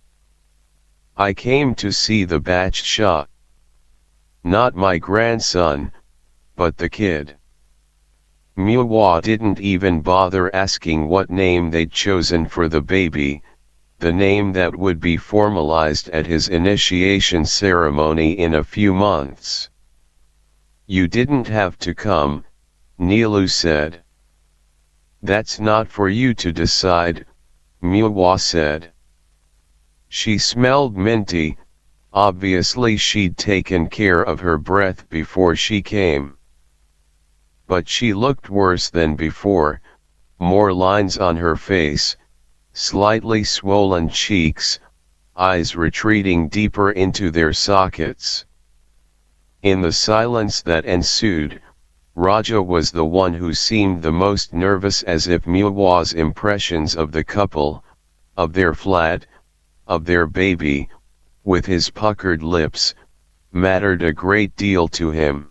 S1: I came to see the Badshaw. Not my grandson, but the kid." Muwa didn't even bother asking what name they'd chosen for the baby, the name that would be formalized at his initiation ceremony in a few months. "You didn't have to come," Neelu said. "That's not for you to decide," Muwa said. She smelled minty. Obviously she'd taken care of her breath before she came. But she looked worse than before, more lines on her face, slightly swollen cheeks, eyes retreating deeper into their sockets. In the silence that ensued, Raja was the one who seemed the most nervous, as if Muwa's impressions of the couple, of their flat, of their baby, with his puckered lips, mattered a great deal to him.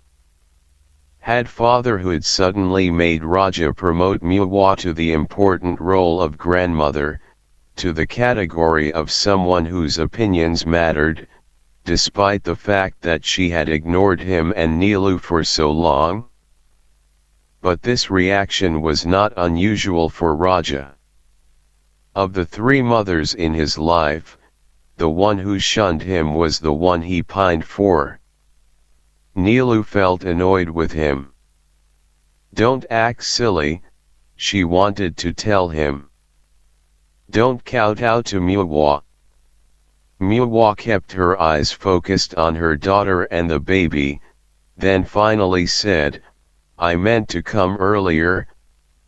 S1: Had fatherhood suddenly made Raja promote Muwa to the important role of grandmother, to the category of someone whose opinions mattered, despite the fact that she had ignored him and Neelu for so long? But this reaction was not unusual for Raja. Of the three mothers in his life, the one who shunned him was the one he pined for. Neelu felt annoyed with him. "Don't act silly," she wanted to tell him. "Don't kowtow to Muwa." Muwa kept her eyes focused on her daughter and the baby, then finally said, "I meant to come earlier,"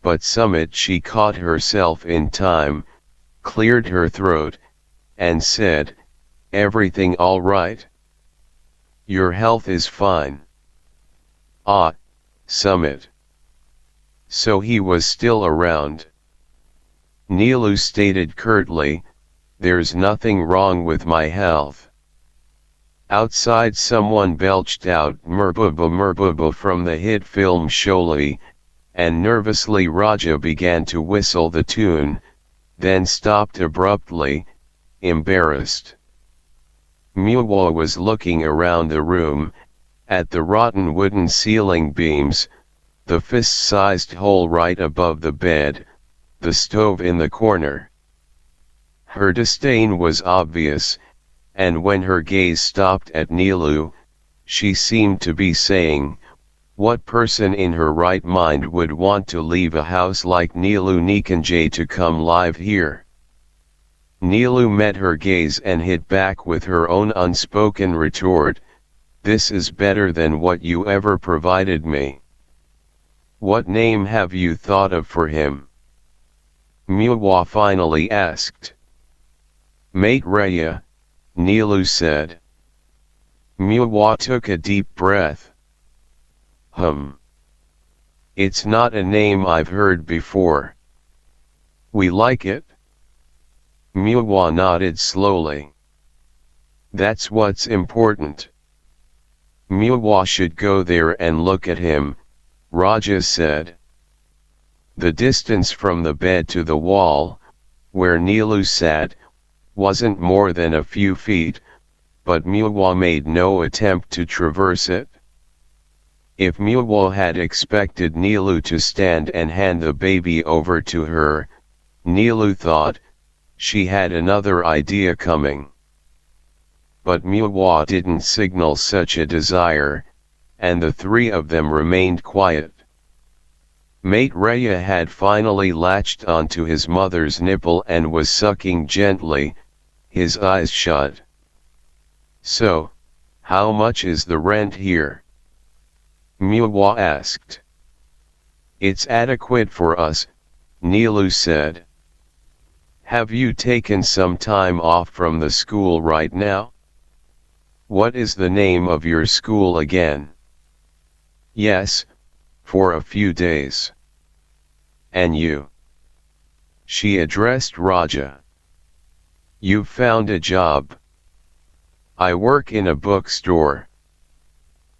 S1: but Summit she caught herself in time, cleared her throat, and said, "Everything all right? Your health is fine." "Ah, Summit. So he was still around." Neelu stated curtly, "There's nothing wrong with my health." Outside someone belched out "Merbuba Merbuba" from the hit film Sholay, and nervously Raja began to whistle the tune, then stopped abruptly, embarrassed. Muwa was looking around the room, at the rotten wooden ceiling beams, the fist-sized hole right above the bed, the stove in the corner. Her disdain was obvious, and when her gaze stopped at Neelu, she seemed to be saying, "What person in her right mind would want to leave a house like Neelu Nikanjay to come live here?" Neelu met her gaze and hit back with her own unspoken retort, "This is better than what you ever provided me. What name have you thought of for him?" Muwa finally asked. "Mate Raya," Neelu said. Muwa took a deep breath. It's not a name I've heard before. We like it?" Muwa nodded slowly. "That's what's important." "Muwa should go there and look at him," Raja said. The distance from the bed to the wall, where Neelu sat, wasn't more than a few feet, but Muwa made no attempt to traverse it. If Muwa had expected Neelu to stand and hand the baby over to her, Neelu thought, she had another idea coming. But Muwa didn't signal such a desire, and the three of them remained quiet. Mate Raya had finally latched onto his mother's nipple and was sucking gently, his eyes shut. "So, how much is the rent here?" Muwa asked. "It's adequate for us," Neelu said. "Have you taken some time off from the school right now?" "What is the name of your school again?" "Yes, for a few days." "And you?" She addressed Raja. "You've found a job." "I work in a bookstore."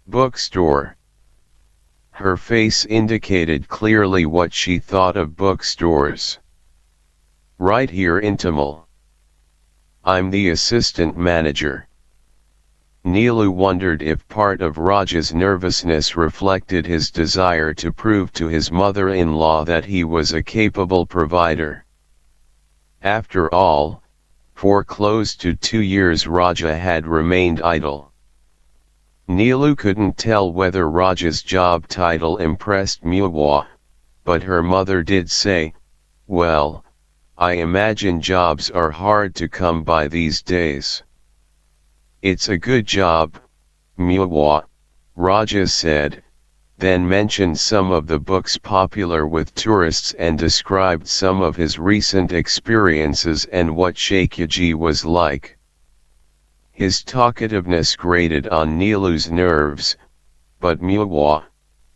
S1: "Bookstore?" Her face indicated clearly what she thought of bookstores. "Right here in Tamil. I'm the assistant manager." Neelu wondered if part of Raja's nervousness reflected his desire to prove to his mother-in-law that he was a capable provider. After all, for close to 2 years Raja had remained idle. Neelu couldn't tell whether Raja's job title impressed Muwa, but her mother did say, "Well, I imagine jobs are hard to come by these days." "It's a good job, Muwa," Raja said, then mentioned some of the books popular with tourists and described some of his recent experiences and what Shaikyaji was like. His talkativeness grated on Neelu's nerves, but Muwa,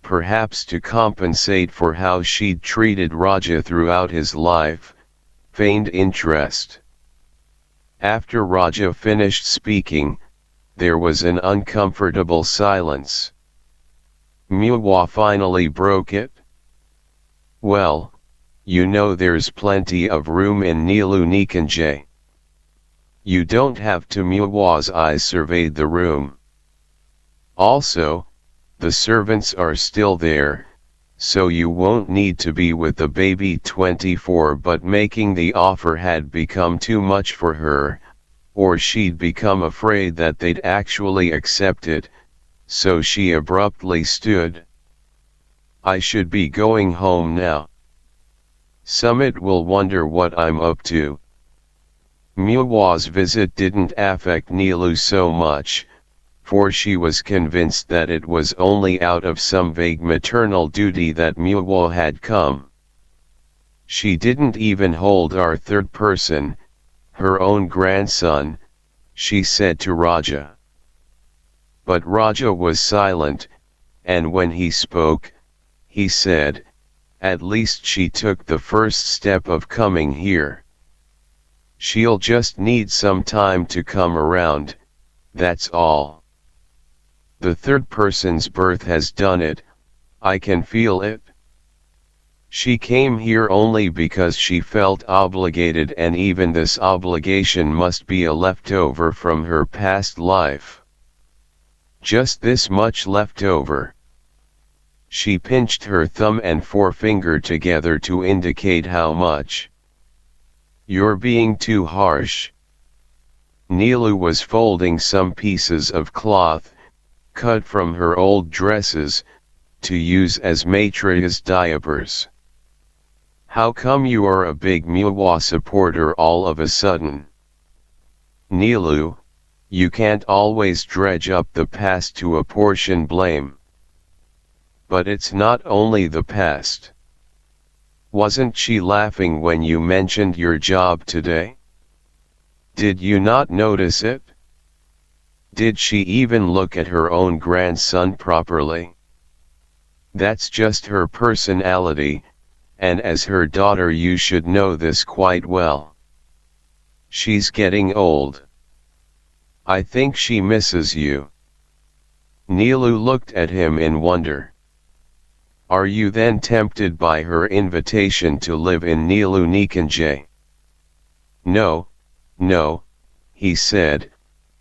S1: perhaps to compensate for how she'd treated Raja throughout his life, feigned interest. After Raja finished speaking, there was an uncomfortable silence. Muwa finally broke it. "Well, you know there's plenty of room in Nilu Nikanjay. You don't have to. Muawa's eyes surveyed the room. Also, the servants are still there, so you won't need to be with the baby 24. But making the offer had become too much for her, or she'd become afraid that they'd actually accept it, so she abruptly stood. I should be going home now. Sumit will wonder what I'm up to. Muawa's visit didn't affect Nilu so much, for she was convinced that it was only out of some vague maternal duty that Muawa had come. She didn't even hold our third person, her own grandson, she said to Raja. But Raja was silent, and when he spoke, he said, at least she took the first step of coming here. She'll just need some time to come around, that's all. The third person's birth has done it, I can feel it. She came here only because she felt obligated, and even this obligation must be a leftover from her past life. Just this much leftover. She pinched her thumb and forefinger together to indicate how much. You're being too harsh. Nilu was folding some pieces of cloth, cut from her old dresses, to use as Maitriya's diapers. How come you are a big Muawa supporter all of a sudden? Nilu, you can't always dredge up the past to apportion blame. But it's not only the past. Wasn't she laughing when you mentioned your job today? Did you not notice it? Did she even look at her own grandson properly? That's just her personality, and as her daughter you should know this quite well. She's getting old. I think she misses you. Nilu looked at him in wonder. Are you then tempted by her invitation to live in Nilu Nikanjay? No, no, he said,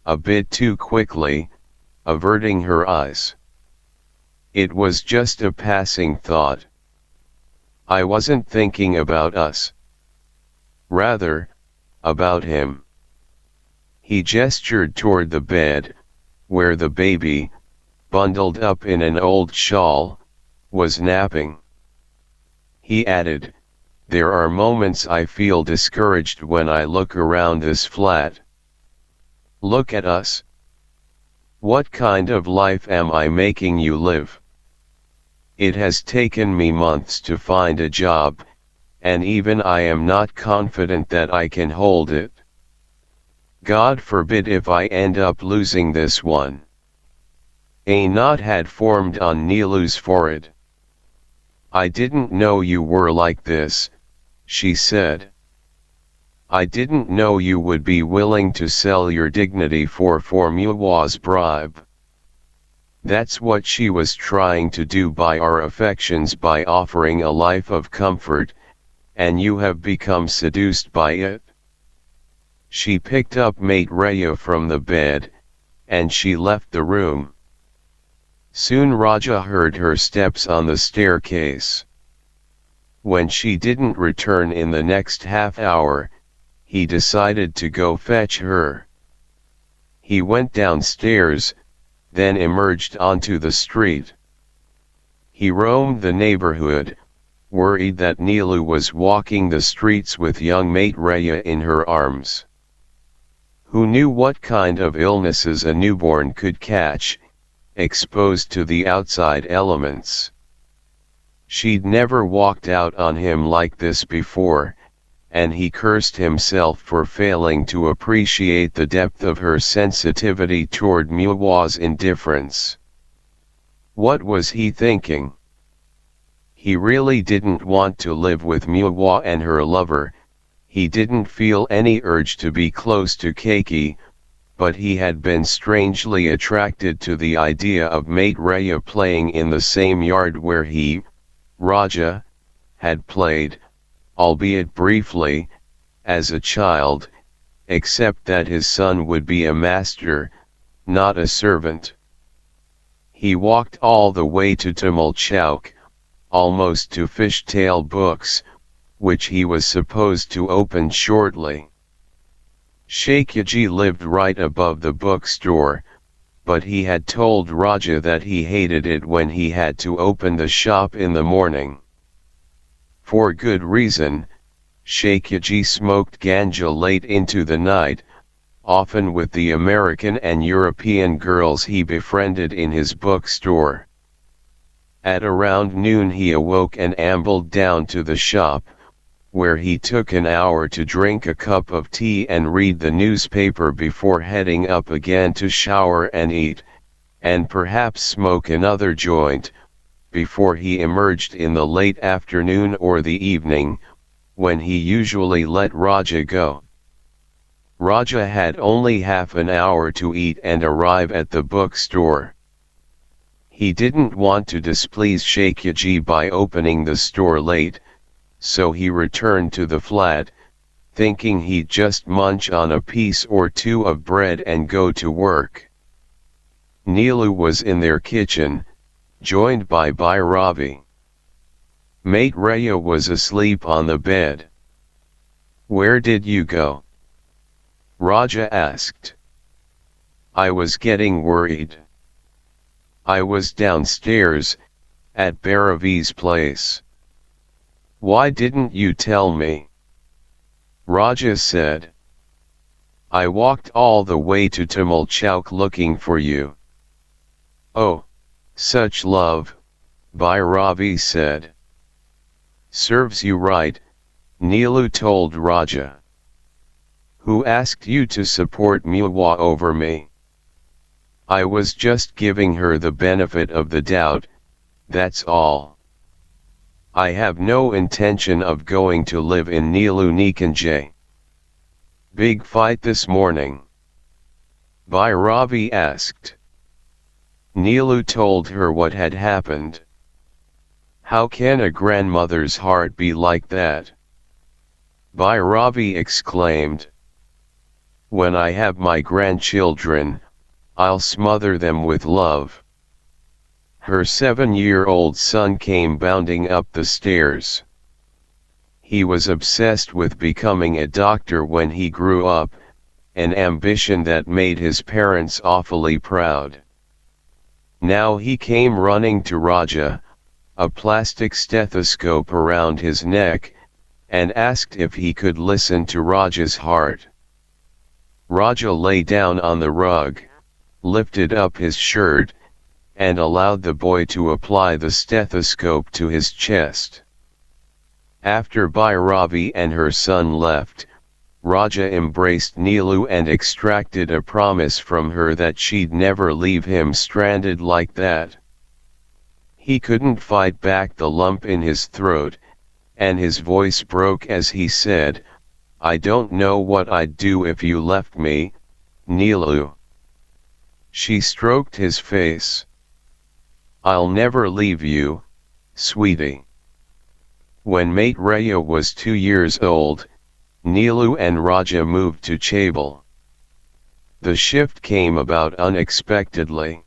S1: a bit too quickly, averting her eyes. It was just a passing thought. I wasn't thinking about us. Rather, about him. He gestured toward the bed, where the baby, bundled up in an old shawl, was napping. He added, there are moments I feel discouraged when I look around this flat. Look at us. What kind of life am I making you live? It has taken me months to find a job, and even I am not confident that I can hold it. God forbid if I end up losing this one. A knot had formed on Nilu's forehead. I didn't know you were like this, she said. I didn't know you would be willing to sell your dignity for Muawa's bribe. That's what she was trying to do by our affections, by offering a life of comfort, and you have become seduced by it. She picked up Maitreya from the bed, and she left the room. Soon Raja heard her steps on the staircase. When she didn't return in the next half hour, he decided to go fetch her. He went downstairs, then emerged onto the street. He roamed the neighborhood, worried that Nilu was walking the streets with young Maitreya in her arms. Who knew what kind of illnesses a newborn could catch, exposed to the outside elements? She'd never walked out on him like this before, and he cursed himself for failing to appreciate the depth of her sensitivity toward Muawa's indifference. What was he thinking? He really didn't want to live with Muawa and her lover. He didn't feel any urge to be close to Keiki, but he had been strangely attracted to the idea of Maitreya playing in the same yard where he, Raja, had played, albeit briefly, as a child, except that his son would be a master, not a servant. He walked all the way to Tumulchauk, almost to Fishtail Books, which he was supposed to open shortly. Shaikyaji lived right above the bookstore, but he had told Raja that he hated it when he had to open the shop in the morning. For good reason, Shaikyaji smoked ganja late into the night, often with the American and European girls he befriended in his bookstore. At around noon he awoke and ambled down to the shop, where he took an hour to drink a cup of tea and read the newspaper before heading up again to shower and eat, and perhaps smoke another joint, before he emerged in the late afternoon or the evening, when he usually let Raja go. Raja had only half an hour to eat and arrive at the bookstore. He didn't want to displease Shaikyaji by opening the store late, so he returned to the flat, thinking he'd just munch on a piece or two of bread and go to work. Neelu was in their kitchen, joined by Bhairavi. Mate Raya was asleep on the bed. "Where did you go?" Raja asked. "I was getting worried. I was downstairs, at Bhairavi's place." "Why didn't you tell me?" Raja said. "I walked all the way to Tumulchauk looking for you." "Oh, such love," Bhairavi said. "Serves you right," Neelu told Raja. "Who asked you to support Muwa over me?" "I was just giving her the benefit of the doubt, that's all. I have no intention of going to live in Neelu Nikanjay." "Big fight this morning?" Bhairavi asked. Neelu told her what had happened. "How can a grandmother's heart be like that?" Bhairavi exclaimed. "When I have my grandchildren, I'll smother them with love." Her 7-year-old son came bounding up the stairs. He was obsessed with becoming a doctor when he grew up, an ambition that made his parents awfully proud. Now he came running to Raja, a plastic stethoscope around his neck, and asked if he could listen to Raja's heart. Raja lay down on the rug, lifted up his shirt, and allowed the boy to apply the stethoscope to his chest. After Bhairavi and her son left, Raja embraced Neelu and extracted a promise from her that she'd never leave him stranded like that. He couldn't fight back the lump in his throat, and his voice broke as he said, "I don't know what I'd do if you left me, Neelu." She stroked his face. "I'll never leave you, sweetie." When Mate Raya was 2 years old, Neelu and Raja moved to Chabal. The shift came about unexpectedly.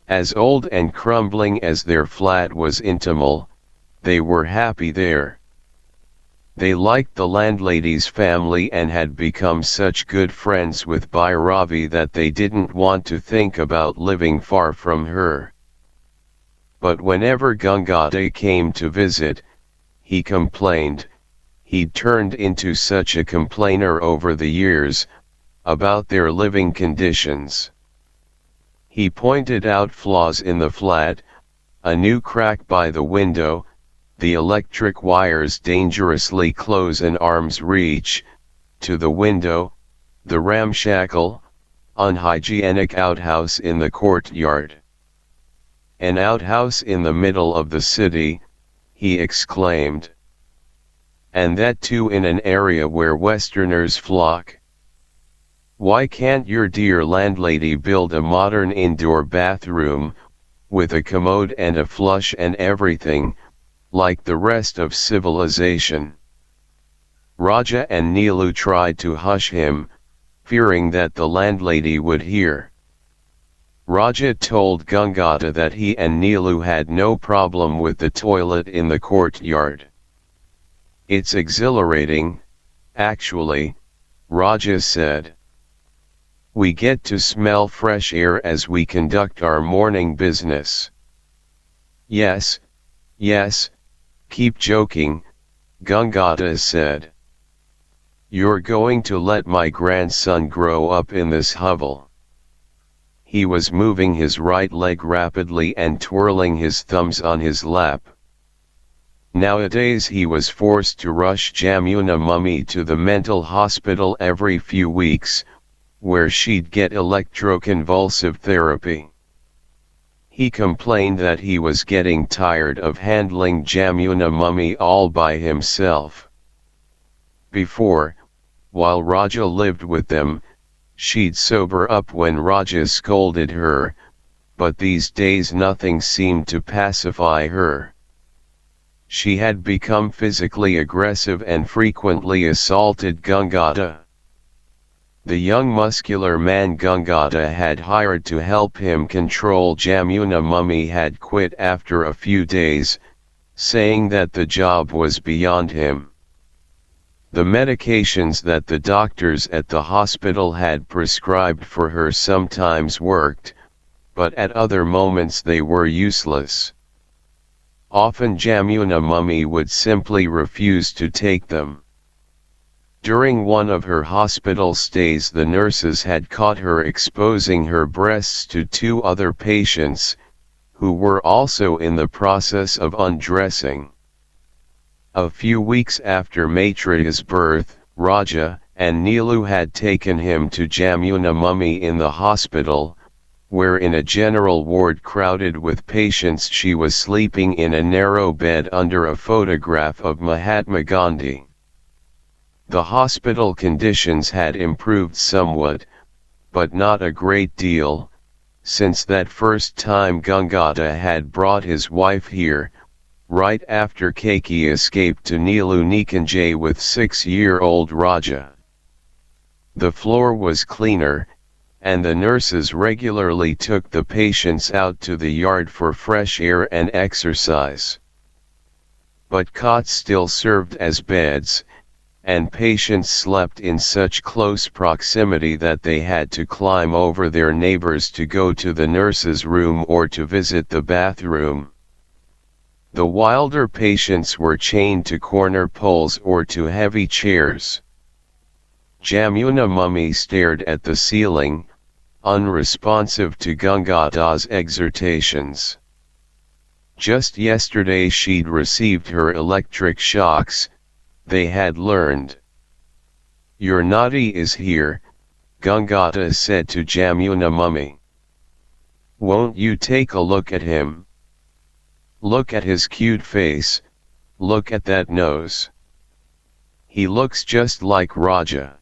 S1: As old and crumbling as their flat was in Tamil, they were happy there. They liked the landlady's family and had become such good friends with Bhairavi that they didn't want to think about living far from her. But whenever Gangaday came to visit, he complained, he'd turned into such a complainer over the years, about their living conditions. He pointed out flaws in the flat, a new crack by the window, the electric wires dangerously close an arm's reach, to the window, the ramshackle, unhygienic outhouse in the courtyard. "An outhouse in the middle of the city," he exclaimed. "And that too in an area where Westerners flock. Why can't your dear landlady build a modern indoor bathroom, with a commode and a flush and everything, like the rest of civilization. Raja and Nilu tried to hush him, fearing that the landlady would hear. Raja told Gangata that he and Nilu had no problem with the toilet in the courtyard. It's exhilarating, actually, Raja said. We get to smell fresh air as we conduct our morning business. Yes, yes, keep joking, Gangata said. You're going to let my grandson grow up in this hovel. He was moving his right leg rapidly and twirling his thumbs on his lap. Nowadays he was forced to rush Jamuna Mummy to the mental hospital every few weeks, where she'd get electroconvulsive therapy. He complained that he was getting tired of handling Jamuna Mummy all by himself. Before, while Raja lived with them, she'd sober up when Raja scolded her, but these days nothing seemed to pacify her. She had become physically aggressive and frequently assaulted Gangata. The young muscular man Gangata had hired to help him control Jamuna Mummy had quit after a few days, saying that the job was beyond him. The medications that the doctors at the hospital had prescribed for her sometimes worked, but at other moments they were useless. Often Jamuna Mummy would simply refuse to take them. During one of her hospital stays, the nurses had caught her exposing her breasts to 2 other patients, who were also in the process of undressing. A few weeks after Maitreyya's birth, Raja and Nilu had taken him to Jamuna Mummy in the hospital, where in a general ward crowded with patients she was sleeping in a narrow bed under a photograph of Mahatma Gandhi. The hospital conditions had improved somewhat, but not a great deal, since that first time Gangata had brought his wife here, right after Keki escaped to Nilu Nikanjay with 6-year-old Raja. The floor was cleaner, and the nurses regularly took the patients out to the yard for fresh air and exercise. But cots still served as beds, and patients slept in such close proximity that they had to climb over their neighbors to go to the nurse's room or to visit the bathroom. The wilder patients were chained to corner poles or to heavy chairs. Jamuna Mummy stared at the ceiling, unresponsive to Gangata's exhortations. Just yesterday she'd received her electric shocks, they had learned. Your Nadi is here, Gangata said to Jamuna Mummy. Won't you take a look at him? Look at his cute face, look at that nose. He looks just like Raja.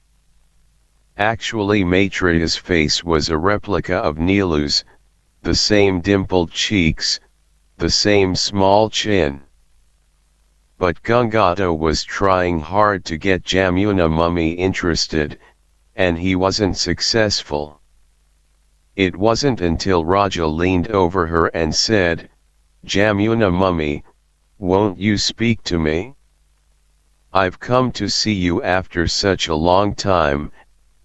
S1: Actually Maitreyya's face was a replica of Nilu's, the same dimpled cheeks, the same small chin. But Gangata was trying hard to get Jamuna Mummy interested, and he wasn't successful. It wasn't until Raja leaned over her and said, Jamuna Mummy, won't you speak to me? I've come to see you after such a long time,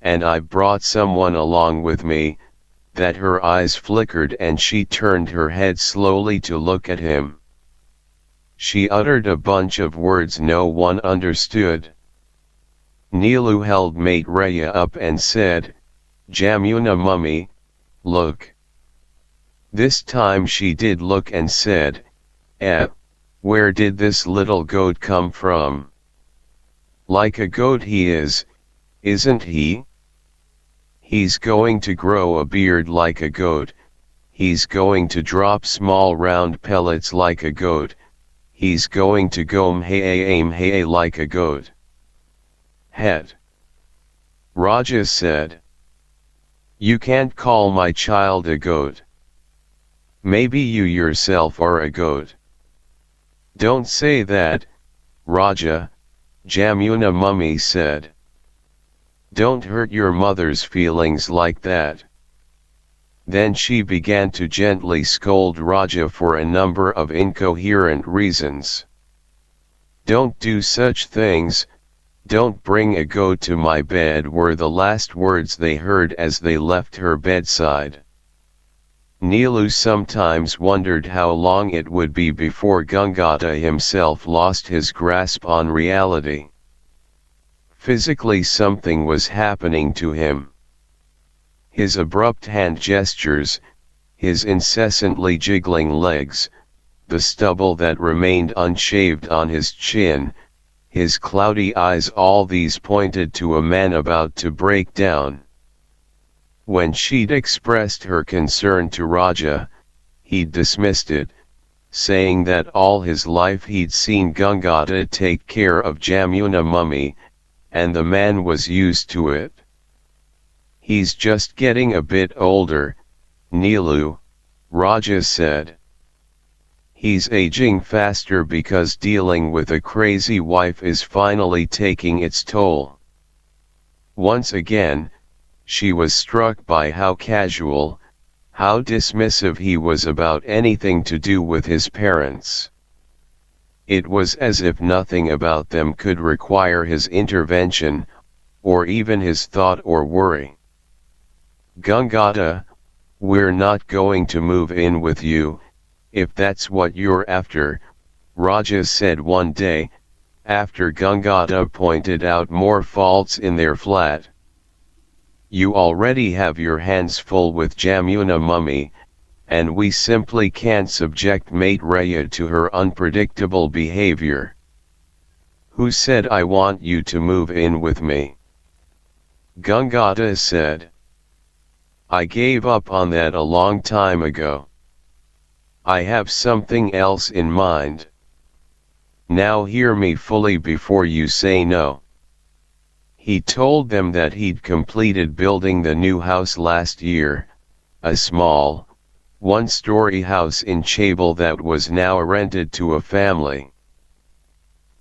S1: and I've brought someone along with me, that her eyes flickered and she turned her head slowly to look at him. She uttered a bunch of words no one understood. Nilu held Maitreya up and said, Jamuna Mummy, look. This time she did look and said, where did this little goat come from? Like a goat he is, isn't he? He's going to grow a beard like a goat, he's going to drop small round pellets like a goat, he's going to go mhae like a goat. Head. Raja said. You can't call my child a goat. Maybe you yourself are a goat. Don't say that, Raja, Jamuna mummy said. Don't hurt your mother's feelings like that. Then she began to gently scold Raja for a number of incoherent reasons. Don't do such things, don't bring a goat to my bed were the last words they heard as they left her bedside. Nilu sometimes wondered how long it would be before Gangata himself lost his grasp on reality. Physically something was happening to him. His abrupt hand gestures, his incessantly jiggling legs, the stubble that remained unshaved on his chin, his cloudy eyes, all these pointed to a man about to break down. When she'd expressed her concern to Raja, he'd dismissed it, saying that all his life he'd seen Gangata take care of Jamuna mummy, and the man was used to it. He's just getting a bit older, Nilu, Raja said. He's aging faster because dealing with a crazy wife is finally taking its toll. Once again, she was struck by how casual, how dismissive he was about anything to do with his parents. It was as if nothing about them could require his intervention, or even his thought or worry. Gangata, we're not going to move in with you, if that's what you're after, Raja said one day, after Gangata pointed out more faults in their flat. You already have your hands full with Jamuna mummy, and we simply can't subject mate Raya to her unpredictable behavior. Who said I want you to move in with me? Gangata said. I gave up on that a long time ago. I have something else in mind. Now hear me fully before you say no. He told them that he'd completed building the new house last year, a small, one-story house in Chabal that was now rented to a family.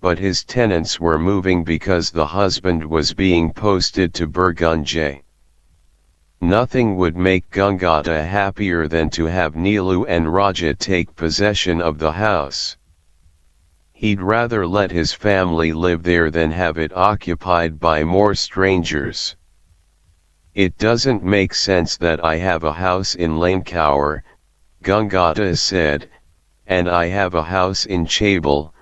S1: But his tenants were moving because the husband was being posted to Burgunjay. Nothing would make Gangata happier than to have Nilu and Raja take possession of the house. He'd rather let his family live there than have it occupied by more strangers. It doesn't make sense that I have a house in Lankaur, Gangata said, and I have a house in Chabal,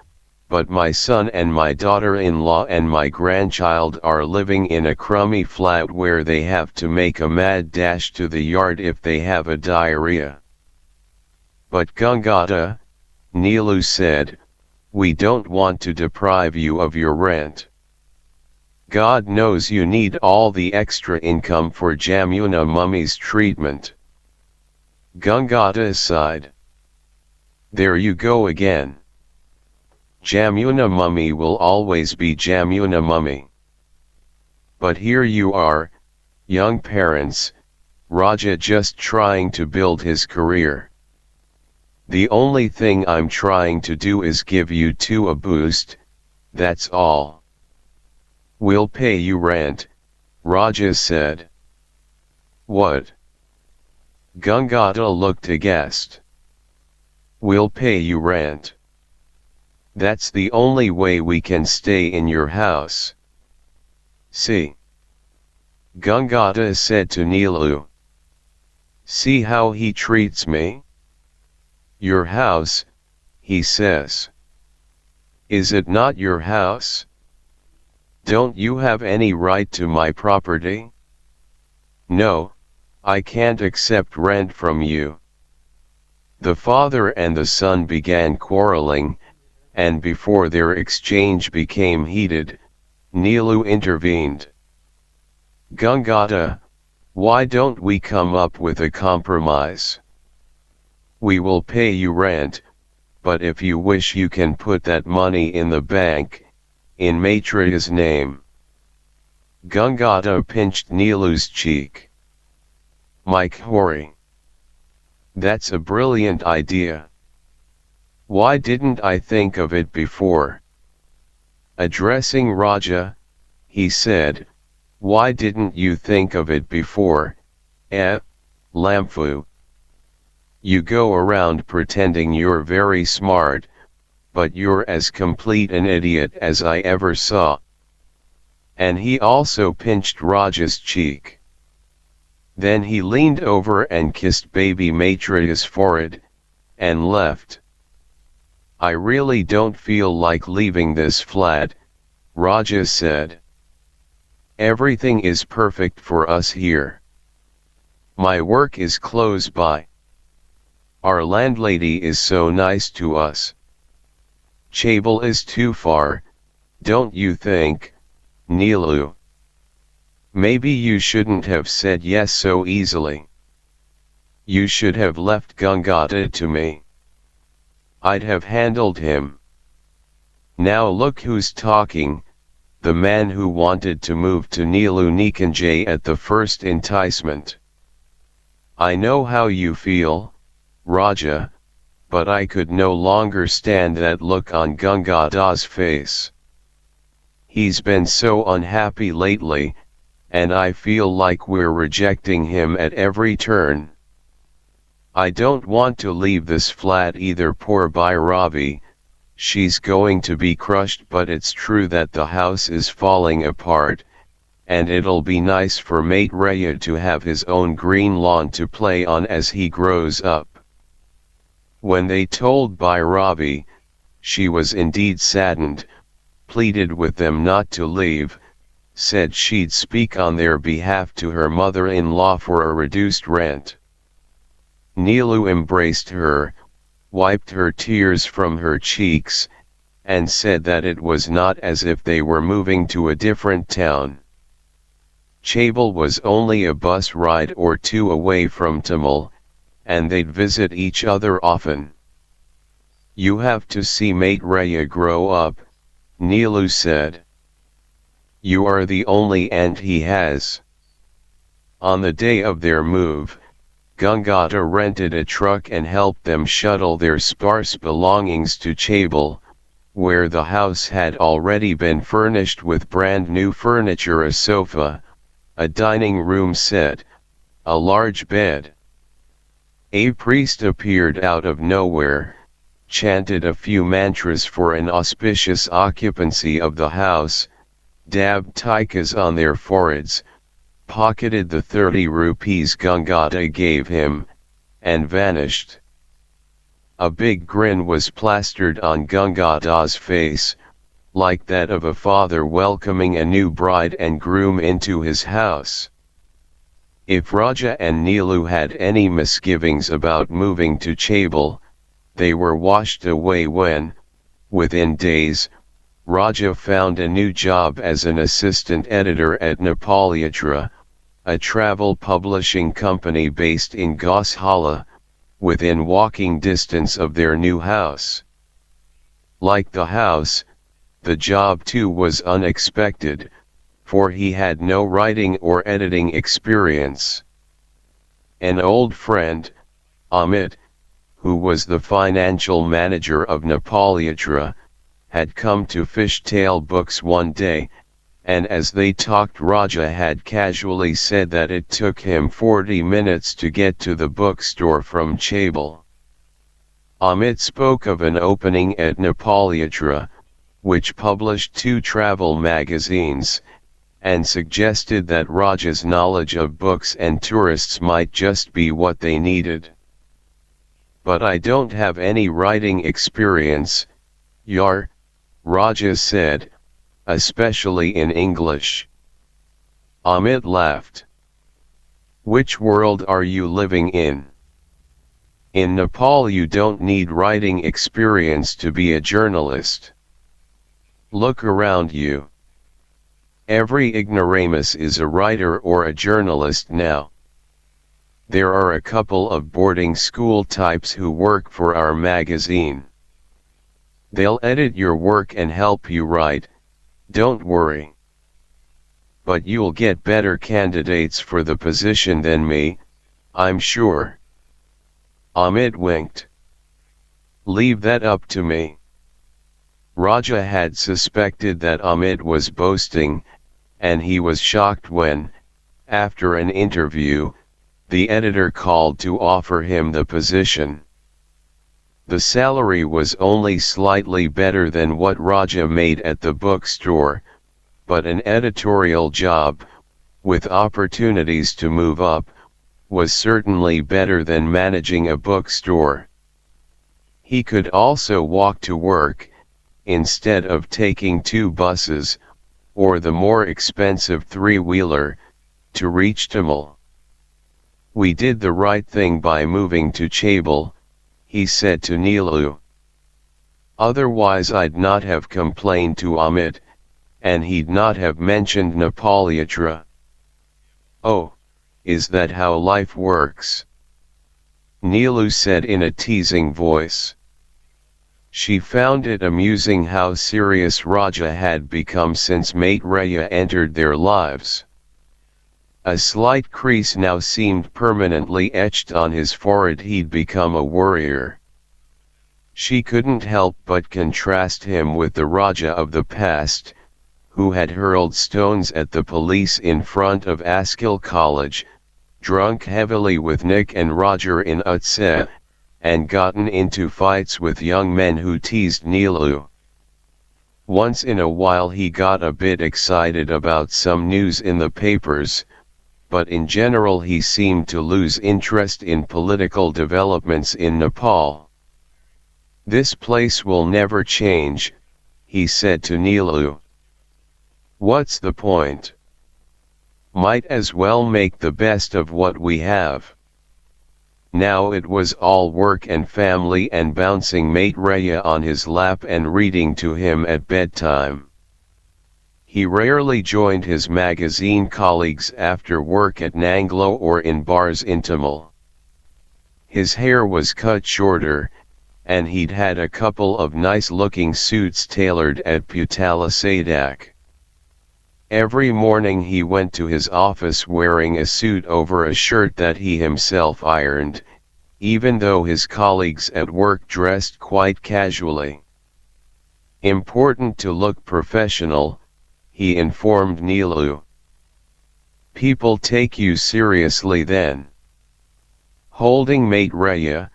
S1: but my son and my daughter-in-law and my grandchild are living in a crummy flat where they have to make a mad dash to the yard if they have a diarrhea. But Gangata, Nilu said, we don't want to deprive you of your rent. God knows you need all the extra income for Jamuna mummy's treatment. Gangata sighed. There you go again. Jamuna mummy will always be Jamuna mummy. But here you are, young parents, Raja just trying to build his career. The only thing I'm trying to do is give you two a boost, that's all. We'll pay you rent, Raja said. What? Gangata looked aghast. We'll pay you rent. That's the only way we can stay in your house. See? Gangata said to Nilu. See how he treats me? Your house, he says. Is it not your house? Don't you have any right to my property? No, I can't accept rent from you. The father and the son began quarreling, and before their exchange became heated, Nilu intervened. Gangata, why don't we come up with a compromise? We will pay you rent, but if you wish you can put that money in the bank, in Maitriya's name. Gangata pinched Nilu's cheek. Mike Hori. That's a brilliant idea. Why didn't I think of it before? Addressing Raja, he said, why didn't you think of it before, Lampu? You go around pretending you're very smart, but you're as complete an idiot as I ever saw. And he also pinched Raja's cheek. Then he leaned over and kissed baby Maitriya's forehead, and left. I really don't feel like leaving this flat, Raja said. Everything is perfect for us here. My work is close by. Our landlady is so nice to us. Chabal is too far, don't you think, Neelu? Maybe you shouldn't have said yes so easily. You should have left Gangata to me. I'd have handled him. Now look who's talking, the man who wanted to move to Neelu Nikanjay at the first enticement. I know how you feel, Raja, but I could no longer stand that look on Gangada's face. He's been so unhappy lately, and I feel like we're rejecting him at every turn. I don't want to leave this flat either. Poor Bhairavi, she's going to be crushed, but it's true that the house is falling apart, and it'll be nice for Maitreya to have his own green lawn to play on as he grows up. When they told Bhairavi, she was indeed saddened, pleaded with them not to leave, said she'd speak on their behalf to her mother-in-law for a reduced rent. Neelu embraced her, wiped her tears from her cheeks, and said that it was not as if they were moving to a different town. Chabal was only a bus ride or two away from Tamil, and they'd visit each other often. You have to see Maitreya grow up, Neelu said. You are the only aunt he has. On the day of their move, Gangata rented a truck and helped them shuttle their sparse belongings to Chabal, where the house had already been furnished with brand new furniture, a sofa, a dining room set, a large bed. A priest appeared out of nowhere, chanted a few mantras for an auspicious occupancy of the house, dabbed tikas on their foreheads, pocketed the 30 rupees Gangata gave him, and vanished. A big grin was plastered on Gangada's face, like that of a father welcoming a new bride and groom into his house. If Raja and Neelu had any misgivings about moving to Chabal, they were washed away when, within days, Raja found a new job as an assistant editor at Nepaliyatra, a travel publishing company based in Goshala, within walking distance of their new house. Like the house, the job too was unexpected, for he had no writing or editing experience. An old friend, Amit, who was the financial manager of Nepaliyatra, had come to Fishtail Books one day, and as they talked, Raja had casually said that it took him 40 minutes to get to the bookstore from Chabal. Amit spoke of an opening at Nepaliyatra, which published 2 travel magazines, and suggested that Raja's knowledge of books and tourists might just be what they needed. But I don't have any writing experience, Yar, Raja said, especially in English. Amit laughed. Which world are you living in? In Nepal you don't need writing experience to be a journalist. Look around you. Every ignoramus is a writer or a journalist now. There are a couple of boarding school types who work for our magazine. They'll edit your work and help you write, don't worry. But you'll get better candidates for the position than me, I'm sure. Amit winked. Leave that up to me. Raja had suspected that Amit was boasting, and he was shocked when, after an interview, the editor called to offer him the position. The salary was only slightly better than what Raja made at the bookstore, but an editorial job, with opportunities to move up, was certainly better than managing a bookstore. He could also walk to work, instead of taking 2 buses, or the more expensive 3-wheeler, to reach Tamil. We did the right thing by moving to Chabal, he said to Neelu. Otherwise I'd not have complained to Amit, and he'd not have mentioned Nepaliyatra. Oh, is that how life works? Neelu said in a teasing voice. She found it amusing how serious Raja had become since Maitreya entered their lives. A slight crease now seemed permanently etched on his forehead. He'd become a warrior. She couldn't help but contrast him with the Raja of the past, who had hurled stones at the police in front of Askil College, drunk heavily with Nick and Roger in Utse, and gotten into fights with young men who teased Neelu. Once in a while he got a bit excited about some news in the papers, but in general he seemed to lose interest in political developments in Nepal. This place will never change, he said to Neelu. What's the point? Might as well make the best of what we have. Now it was all work and family and bouncing Maitreya on his lap and reading to him at bedtime. He rarely joined his magazine colleagues after work at Nanglo or in bars in Tamil. His hair was cut shorter, and he'd had a couple of nice-looking suits tailored at Putala Sadak. Every morning he went to his office wearing a suit over a shirt that he himself ironed, even though his colleagues at work dressed quite casually. Important to look professional, he informed Neelu. People take you seriously then. Holding Maitreya,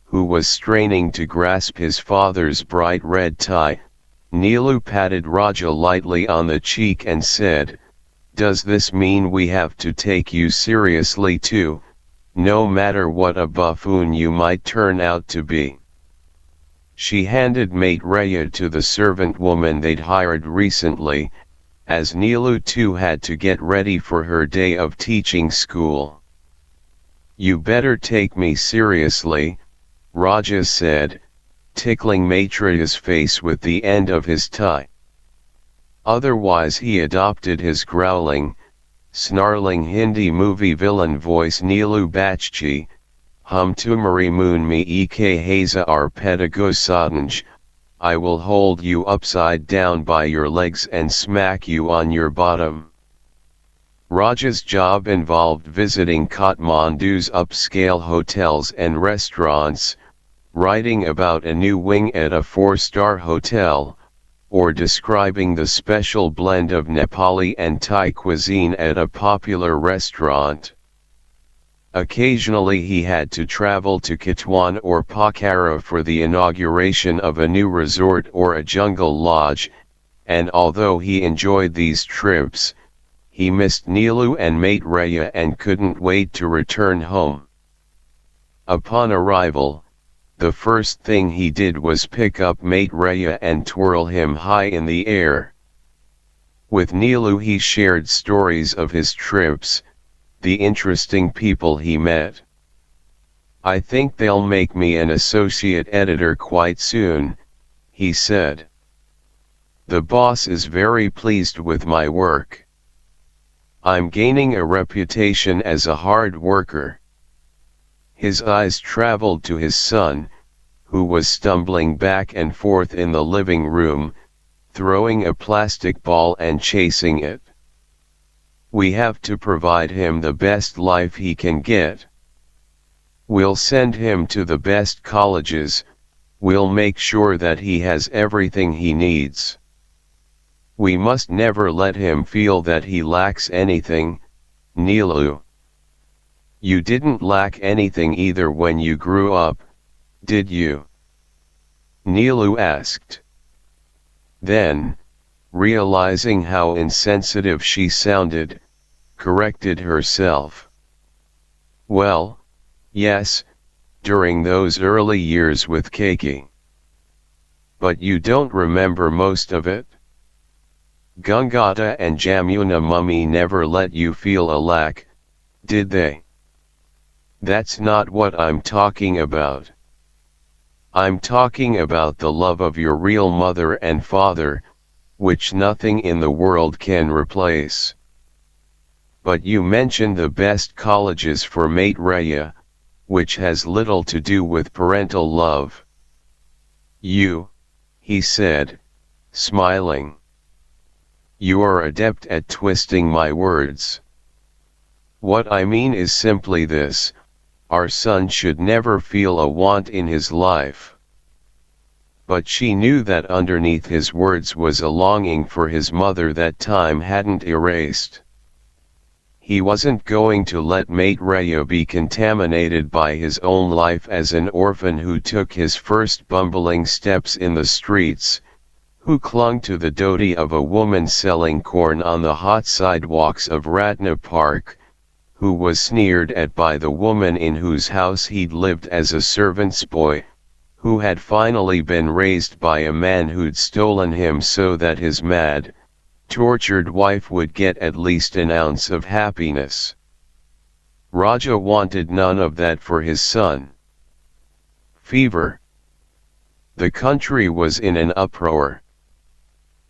S1: who was straining to grasp his father's bright red tie, Neelu patted Raja lightly on the cheek and said, "Does this mean we have to take you seriously too, no matter what a buffoon you might turn out to be?" She handed Maitreya to the servant woman they'd hired recently, as Neelu too had to get ready for her day of teaching school. "You better take me seriously," Raja said, tickling Maitreya's face with the end of his tie. Otherwise he adopted his growling, snarling Hindi movie villain voice. "Neelu Bachchi, hum tumhari moon me ek haza ar pedigo satanj, I will hold you upside down by your legs and smack you on your bottom." Raja's job involved visiting Kathmandu's upscale hotels and restaurants, writing about a new wing at a 4-star hotel, or describing the special blend of Nepali and Thai cuisine at a popular restaurant. Occasionally he had to travel to Kitwan or Pokhara for the inauguration of a new resort or a jungle lodge, and although he enjoyed these trips, he missed Neelu and Maitreya and couldn't wait to return home. Upon arrival, the first thing he did was pick up Maitreya and twirl him high in the air. With Neelu he shared stories of his trips, the interesting people he met. "I think they'll make me an associate editor quite soon," he said. "The boss is very pleased with my work. I'm gaining a reputation as a hard worker." His eyes traveled to his son, who was stumbling back and forth in the living room, throwing a plastic ball and chasing it. "We have to provide him the best life he can get. We'll send him to the best colleges, We'll make sure that he has everything he needs. We must never let him feel that he lacks anything, Nilu. You didn't lack anything either when you grew up, did you? Nilu asked. Then, realizing how insensitive she sounded, corrected herself. Well, yes, during those early years with Keiki. But you don't remember most of it? Gangata and Jamuna mummy never let you feel a lack, did they? That's not what I'm talking about. I'm talking about the love of your real mother and father, which nothing in the world can replace. But you mentioned the best colleges for Maitreya, which has little to do with parental love. He said, smiling. You are adept at twisting my words. What I mean is simply this: our son should never feel a want in his life. But she knew that underneath his words was a longing for his mother that time hadn't erased. He wasn't going to let Maitreya be contaminated by his own life as an orphan who took his first bumbling steps in the streets, who clung to the doti of a woman selling corn on the hot sidewalks of Ratna Park, who was sneered at by the woman in whose house he'd lived as a servant's boy, who had finally been raised by a man who'd stolen him so that his mad, tortured wife would get at least an ounce of happiness. Raja wanted none of that for his son. Fever. The country was in an uproar.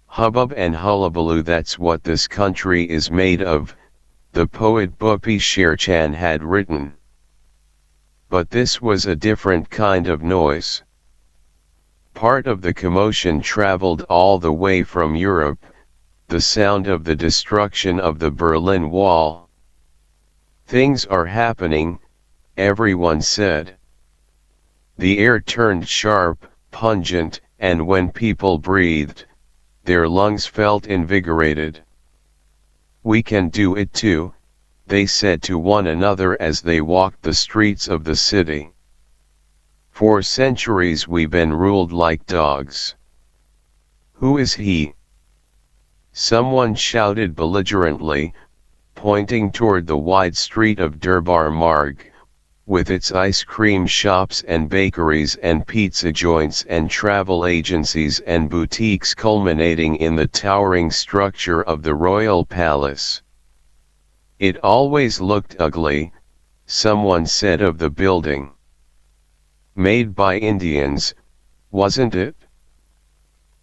S1: Hubbub and hullabaloo, that's what this country is made of, the poet Bhupi Sherchan had written. But this was a different kind of noise. Part of the commotion traveled all the way from Europe, the sound of the destruction of the Berlin Wall. Things are happening, everyone said. The air turned sharp, pungent, and when people breathed, their lungs felt invigorated. We can do it too, they said to one another as they walked the streets of the city. For centuries we've been ruled like dogs. Who is he? Someone shouted belligerently, pointing toward the wide street of Durbar Marg, with its ice cream shops and bakeries and pizza joints and travel agencies and boutiques culminating in the towering structure of the royal palace. It always looked ugly, someone said of the building. Made by Indians, wasn't it?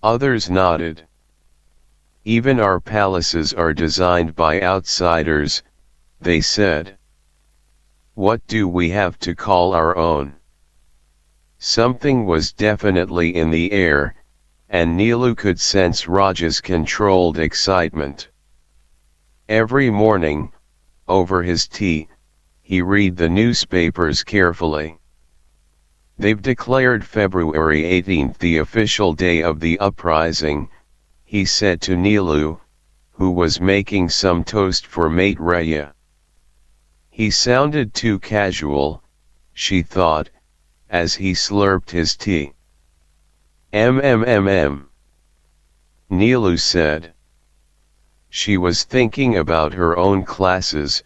S1: Others nodded. Even our palaces are designed by outsiders, they said. What do we have to call our own? Something was definitely in the air, and Nilu could sense Raja's controlled excitement. Every morning, over his tea, he read the newspapers carefully. They've declared February 18th the official day of the uprising, he said to Nilu, who was making some toast for Maitreya. He sounded too casual, she thought, as he slurped his tea. Nilu said. She was thinking about her own classes,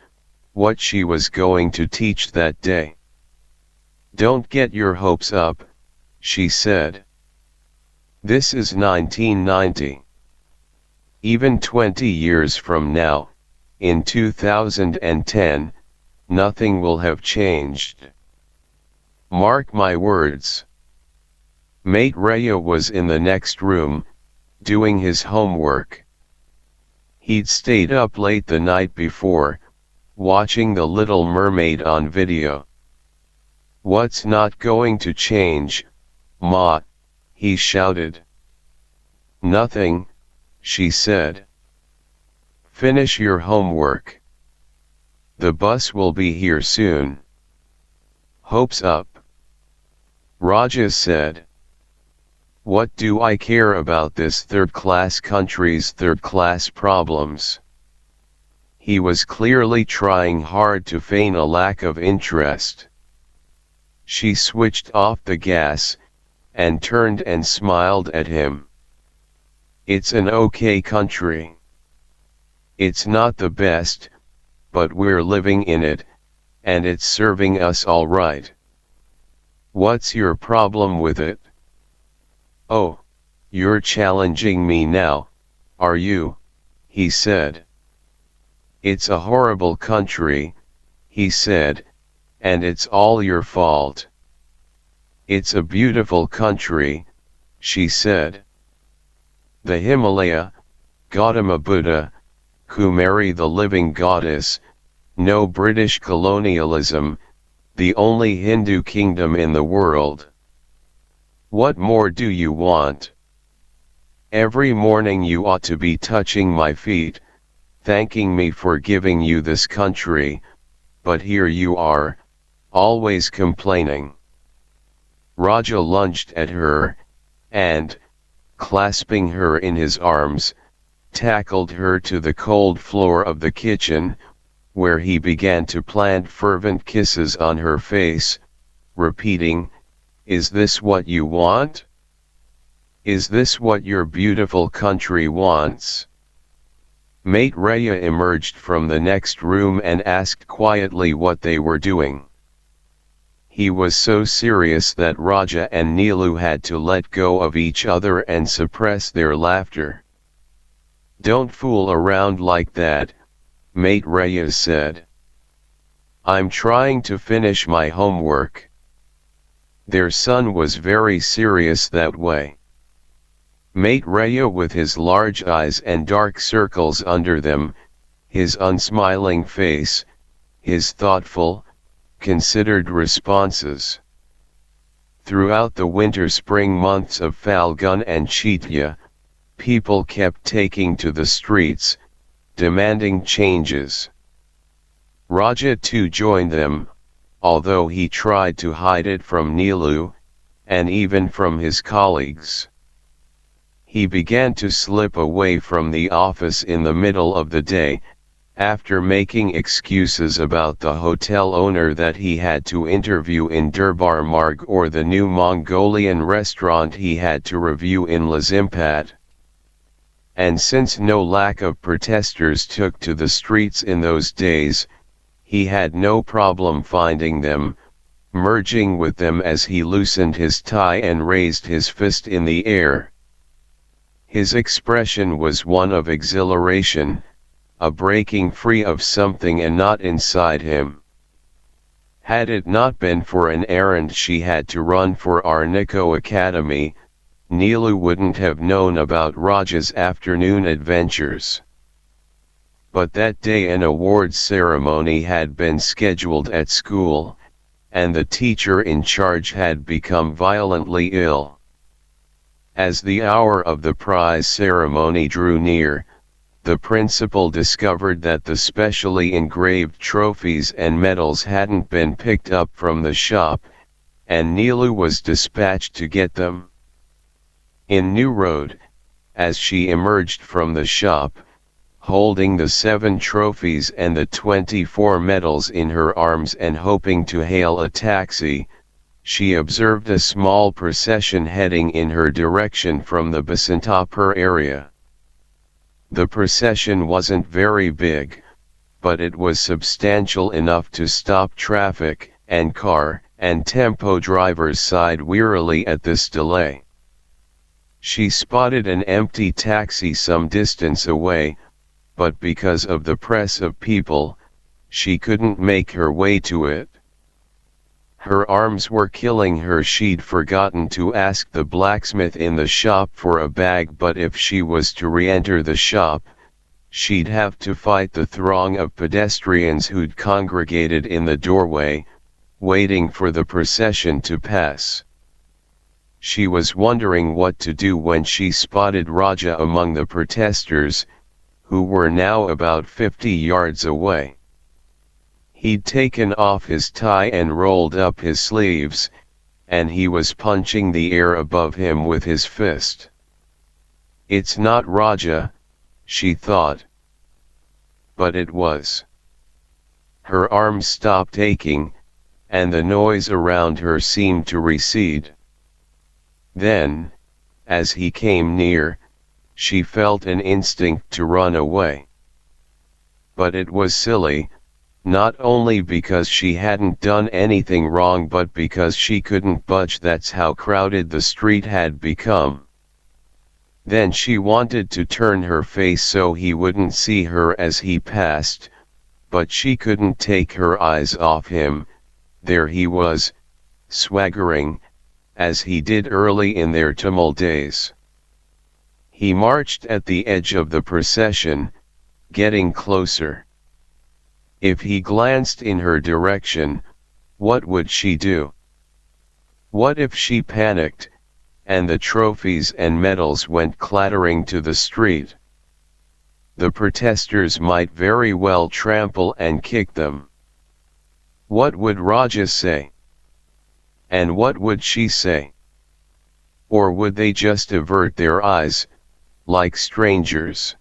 S1: what she was going to teach that day. Don't get your hopes up, she said. This is 1990. Even 20 years from now, in 2010, nothing will have changed. Mark my words. Maitreya was in the next room, doing his homework. He'd stayed up late the night before, watching The Little Mermaid on video. What's not going to change, Ma? He shouted. Nothing, she said. Finish your homework. The bus will be here soon. Hopes up. Raja said. What do I care about this third-class country's third-class problems? He was clearly trying hard to feign a lack of interest. She switched off the gas, and turned and smiled at him. It's an okay country. It's not the best, but we're living in it, and it's serving us all right. What's your problem with it? Oh, you're challenging me now, are you? He said. It's a horrible country, he said, and it's all your fault. It's a beautiful country, she said. The Himalaya, Gautama Buddha, Kumari the living goddess, no British colonialism, the only Hindu kingdom in the world. What more do you want? Every morning you ought to be touching my feet, thanking me for giving you this country, but here you are, always complaining. Raja lunged at her, and, clasping her in his arms, tackled her to the cold floor of the kitchen, where he began to plant fervent kisses on her face, repeating, "Is this what you want? Is this what your beautiful country wants?" Mate Raya emerged from the next room and asked quietly what they were doing. He was so serious that Raja and Neelu had to let go of each other and suppress their laughter. "Don't fool around like that," Mate Raya said. "I'm trying to finish my homework." Their son was very serious that way. Mate Raya, with his large eyes and dark circles under them, his unsmiling face, his thoughtful, considered responses. Throughout the winter-spring months of Falgun and Chaitya, people kept taking to the streets, demanding changes. Raja too joined them, although he tried to hide it from Neelu, and even from his colleagues. He began to slip away from the office in the middle of the day, after making excuses about the hotel owner that he had to interview in Durbar Marg or the new Mongolian restaurant he had to review in Lazimpat. And since no lack of protesters took to the streets in those days, he had no problem finding them, merging with them as he loosened his tie and raised his fist in the air. His expression was one of exhilaration, a breaking free of something and not inside him. Had it not been for an errand she had to run for Arniko Academy, Neelu wouldn't have known about Raja's afternoon adventures. But that day an awards ceremony had been scheduled at school, and the teacher in charge had become violently ill. As the hour of the prize ceremony drew near, the principal discovered that the specially engraved trophies and medals hadn't been picked up from the shop, and Neelu was dispatched to get them. In New Road, as she emerged from the shop, holding the 7 trophies and the 24 medals in her arms and hoping to hail a taxi, she observed a small procession heading in her direction from the Basantapur area. The procession wasn't very big, but it was substantial enough to stop traffic, and car and tempo drivers sighed wearily at this delay. She spotted an empty taxi some distance away, but because of the press of people, she couldn't make her way to it. Her arms were killing her. She'd forgotten to ask the blacksmith in the shop for a bag, but if she was to re-enter the shop, she'd have to fight the throng of pedestrians who'd congregated in the doorway, waiting for the procession to pass. She was wondering what to do when she spotted Raja among the protesters, who were now about 50 yards away. He'd taken off his tie and rolled up his sleeves, and he was punching the air above him with his fist. It's not Raja, she thought. But it was. Her arms stopped aching, and the noise around her seemed to recede. Then, as he came near, she felt an instinct to run away. But it was silly, not only because she hadn't done anything wrong but because she couldn't budge. That's how crowded the street had become. Then she wanted to turn her face so he wouldn't see her as he passed, but she couldn't take her eyes off him. There he was, swaggering, as he did early in their Tamil days. He marched at the edge of the procession, getting closer. If he glanced in her direction, what would she do? What if she panicked, and the trophies and medals went clattering to the street? The protesters might very well trample and kick them. What would Raja say? And what would she say? Or would they just avert their eyes, like strangers?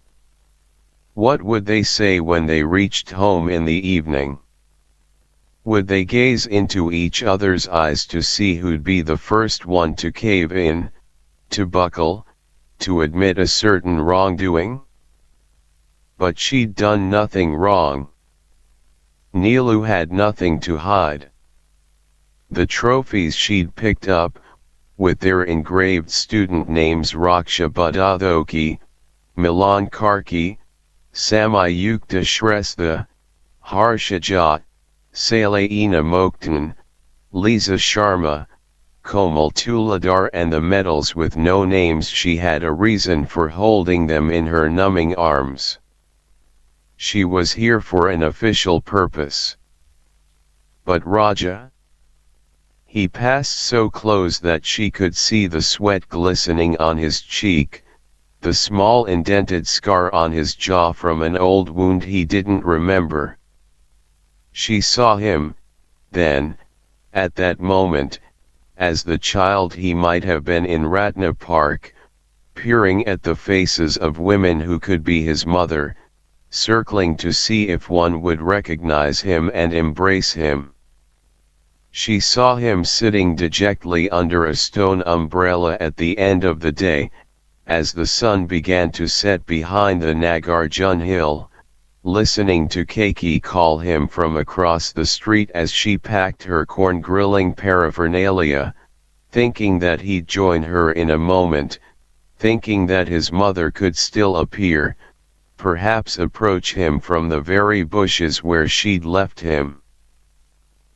S1: What would they say when they reached home in the evening? Would they gaze into each other's eyes to see who'd be the first one to cave in, to buckle, to admit a certain wrongdoing? But she'd done nothing wrong. Neelu had nothing to hide. The trophies she'd picked up, with their engraved student names Raksha Buddhadoki, Milan Karki, Samayukta Shrestha, Harshajat, Salaina Mokhtan, Lisa Sharma, Komal Tuladar, and the medals with no names. She had a reason for holding them in her numbing arms. She was here for an official purpose. But Raja? He passed so close that she could see the sweat glistening on his cheek, the small indented scar on his jaw from an old wound he didn't remember. She saw him, then, at that moment, as the child he might have been in Ratna Park, peering at the faces of women who could be his mother, circling to see if one would recognize him and embrace him. She saw him sitting dejectedly under a stone umbrella at the end of the day, as the sun began to set behind the Nagarjun hill, listening to Keki call him from across the street as she packed her corn grilling paraphernalia, thinking that he'd join her in a moment, thinking that his mother could still appear, perhaps approach him from the very bushes where she'd left him.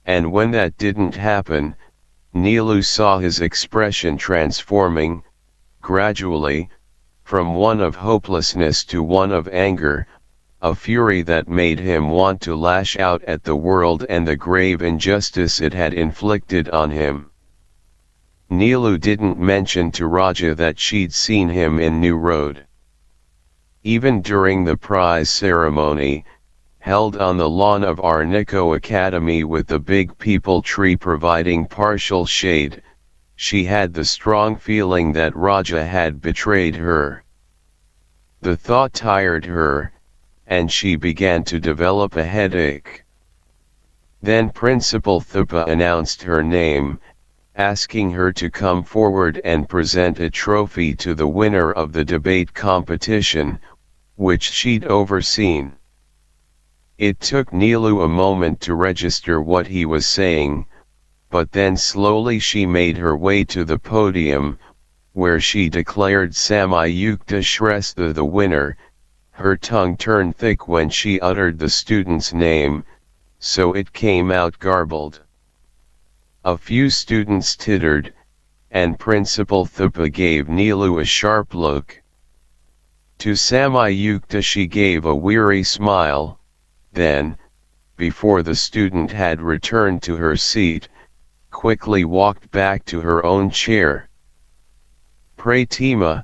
S1: And when that didn't happen, Neelu saw his expression transforming, gradually, from one of hopelessness to one of anger, a fury that made him want to lash out at the world and the grave injustice it had inflicted on him. Neelu didn't mention to Raja that she'd seen him in New Road. Even during the prize ceremony, held on the lawn of Arnico Academy with the big peepal tree providing partial shade, she had the strong feeling that Raja had betrayed her. The thought tired her, and she began to develop a headache. Then Principal Thupa announced her name, asking her to come forward and present a trophy to the winner of the debate competition, which she'd overseen. It took Neelu a moment to register what he was saying, but then slowly she made her way to the podium, where she declared Samayukta Shrestha the winner. Her tongue turned thick when she uttered the student's name, so it came out garbled. A few students tittered, and Principal Thupa gave Neelu a sharp look. To Samayukta she gave a weary smile, then, before the student had returned to her seat, quickly walked back to her own chair. Pratima,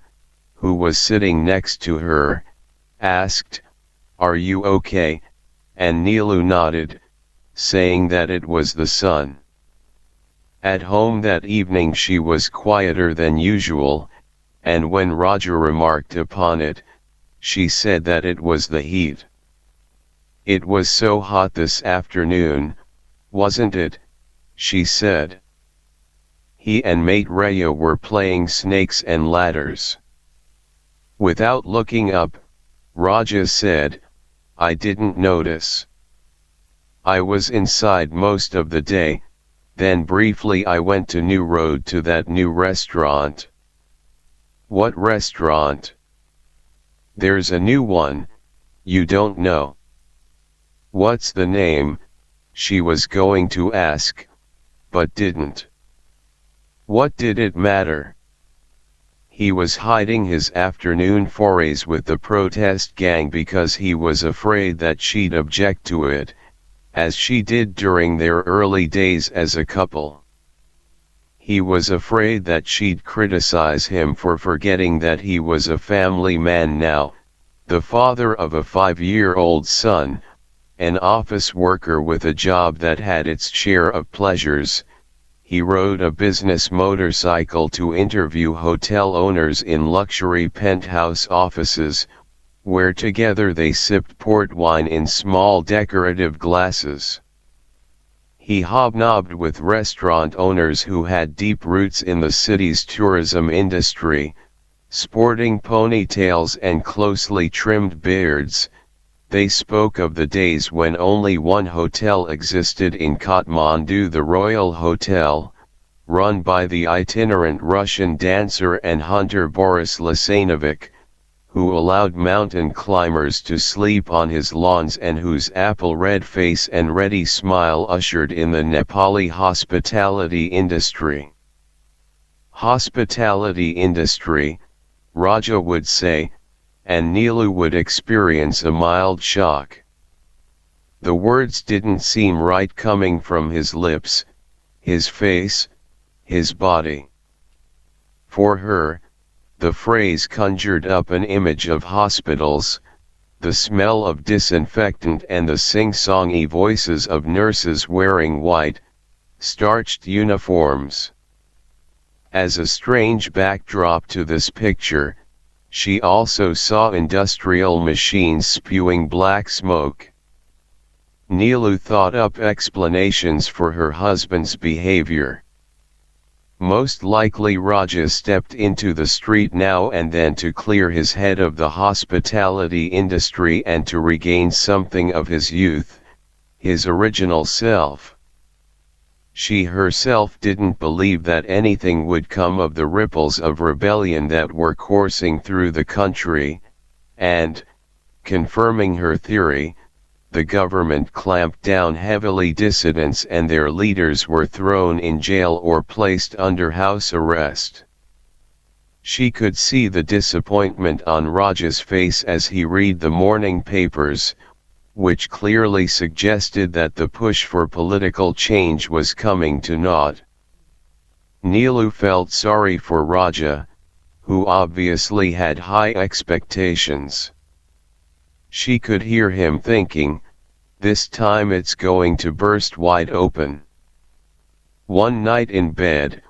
S1: who was sitting next to her, asked, "Are you okay?" and Neelu nodded, saying that it was the sun. At home that evening she was quieter than usual, and when Raja remarked upon it, she said that it was the heat. "It was so hot this afternoon, wasn't it?" she said. He and mate Raya were playing snakes and ladders. Without looking up, Raja said, "I didn't notice. I was inside most of the day, then briefly I went to New Road to that new restaurant." "What restaurant?" "There's a new one, you don't know." "What's the name?" she was going to ask, but didn't. What did it matter? He was hiding his afternoon forays with the protest gang because he was afraid that she'd object to it, as she did during their early days as a couple. He was afraid that she'd criticize him for forgetting that he was a family man now, the father of a 5-year-old son, an office worker with a job that had its share of pleasures. He rode a business motorcycle to interview hotel owners in luxury penthouse offices, where together they sipped port wine in small decorative glasses. He hobnobbed with restaurant owners who had deep roots in the city's tourism industry, sporting ponytails and closely trimmed beards. They spoke of the days when only one hotel existed in Kathmandu, the Royal Hotel, run by the itinerant Russian dancer and hunter Boris Lasanovic, who allowed mountain climbers to sleep on his lawns and whose apple-red face and ready smile ushered in the Nepali hospitality industry. Hospitality industry, Raja would say, and Neelu would experience a mild shock. The words didn't seem right coming from his lips, his face, his body. For her, the phrase conjured up an image of hospitals, the smell of disinfectant and the sing-songy voices of nurses wearing white, starched uniforms. As a strange backdrop to this picture, she also saw industrial machines spewing black smoke. Neelu thought up explanations for her husband's behavior. Most likely Raja stepped into the street now and then to clear his head of the hospitality industry and to regain something of his youth, his original self. She herself didn't believe that anything would come of the ripples of rebellion that were coursing through the country, and, confirming her theory, the government clamped down heavily. Dissidents and their leaders were thrown in jail or placed under house arrest. She could see the disappointment on Raja's face as he read the morning papers, which clearly suggested that the push for political change was coming to naught. Neelu felt sorry for Raja, who obviously had high expectations. She could hear him thinking, "This time it's going to burst wide open." One night in bed,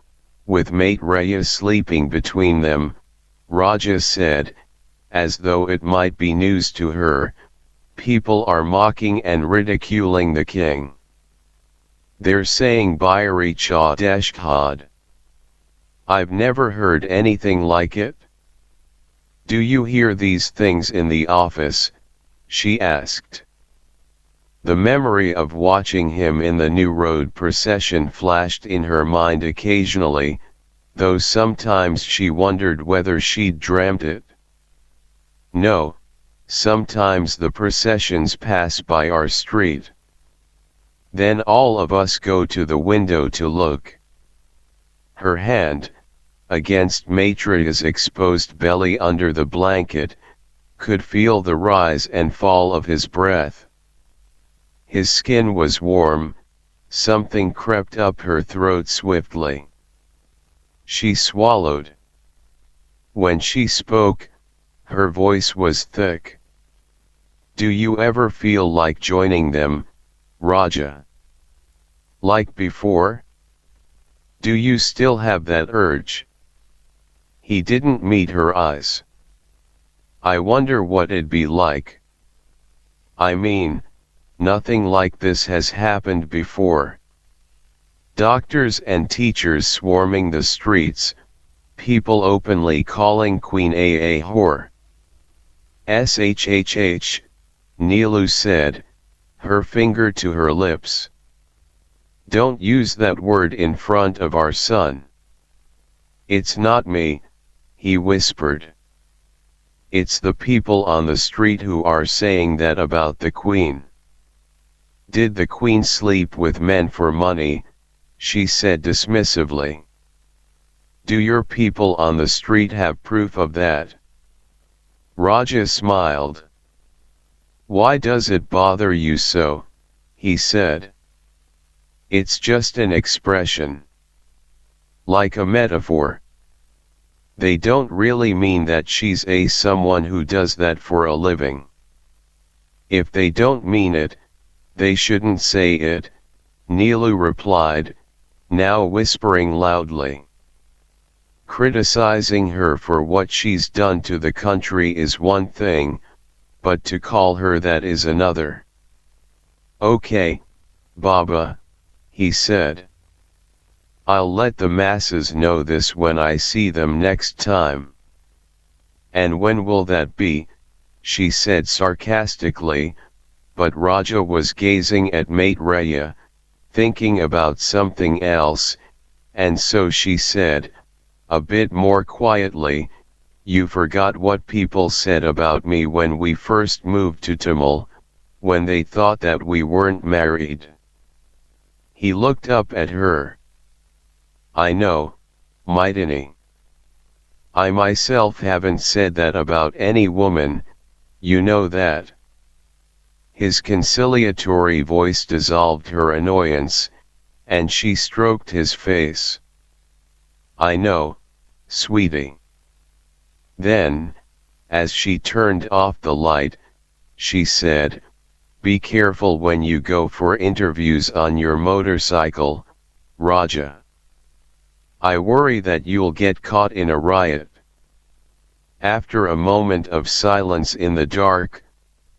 S1: with mate Raya sleeping between them, Raja said, as though it might be news to her, "People are mocking and ridiculing the king. They're saying Bairi cha deshkhad. I've never heard anything like it." "Do you hear these things in the office?" she asked. The memory of watching him in the New Road procession flashed in her mind occasionally, though sometimes she wondered whether she'd dreamt it. "No. Sometimes the processions pass by our street. Then all of us go to the window to look." Her hand, against Maitriya's exposed belly under the blanket, could feel the rise and fall of his breath. His skin was warm, something crept up her throat swiftly. She swallowed. When she spoke, her voice was thick. "Do you ever feel like joining them, Raja? Like before?" Do you still have that urge? He didn't meet her eyes. I wonder what it'd be like. I mean, nothing like this has happened before. Doctors and teachers swarming the streets, people openly calling Queen a whore. Shhh, Neelu said, her finger to her lips. Don't use that word in front of our son. It's not me, he whispered. It's the people on the street who are saying that about the Queen. Did the Queen sleep with men for money? She said dismissively. Do your people on the street have proof of that? Raja smiled. Why does it bother you so? He said. It's just an expression. Like a metaphor. They don't really mean that she's someone who does that for a living. If they don't mean it, they shouldn't say it, Neelu replied, now whispering loudly. Criticizing her for what she's done to the country is one thing, but to call her that is another. Okay, Baba, he said. I'll let the masses know this when I see them next time. And when will that be? She said sarcastically, but Raja was gazing at Maitreya, thinking about something else, and so she said, a bit more quietly, you forgot what people said about me when we first moved to Tamil, when they thought that we weren't married. He looked up at her. I know, Maitini. I myself haven't said that about any woman, you know that. His conciliatory voice dissolved her annoyance, and she stroked his face. I know, sweetie. Then, as she turned off the light, she said, be careful when you go for interviews on your motorcycle, Raja. I worry that you'll get caught in a riot. After a moment of silence in the dark,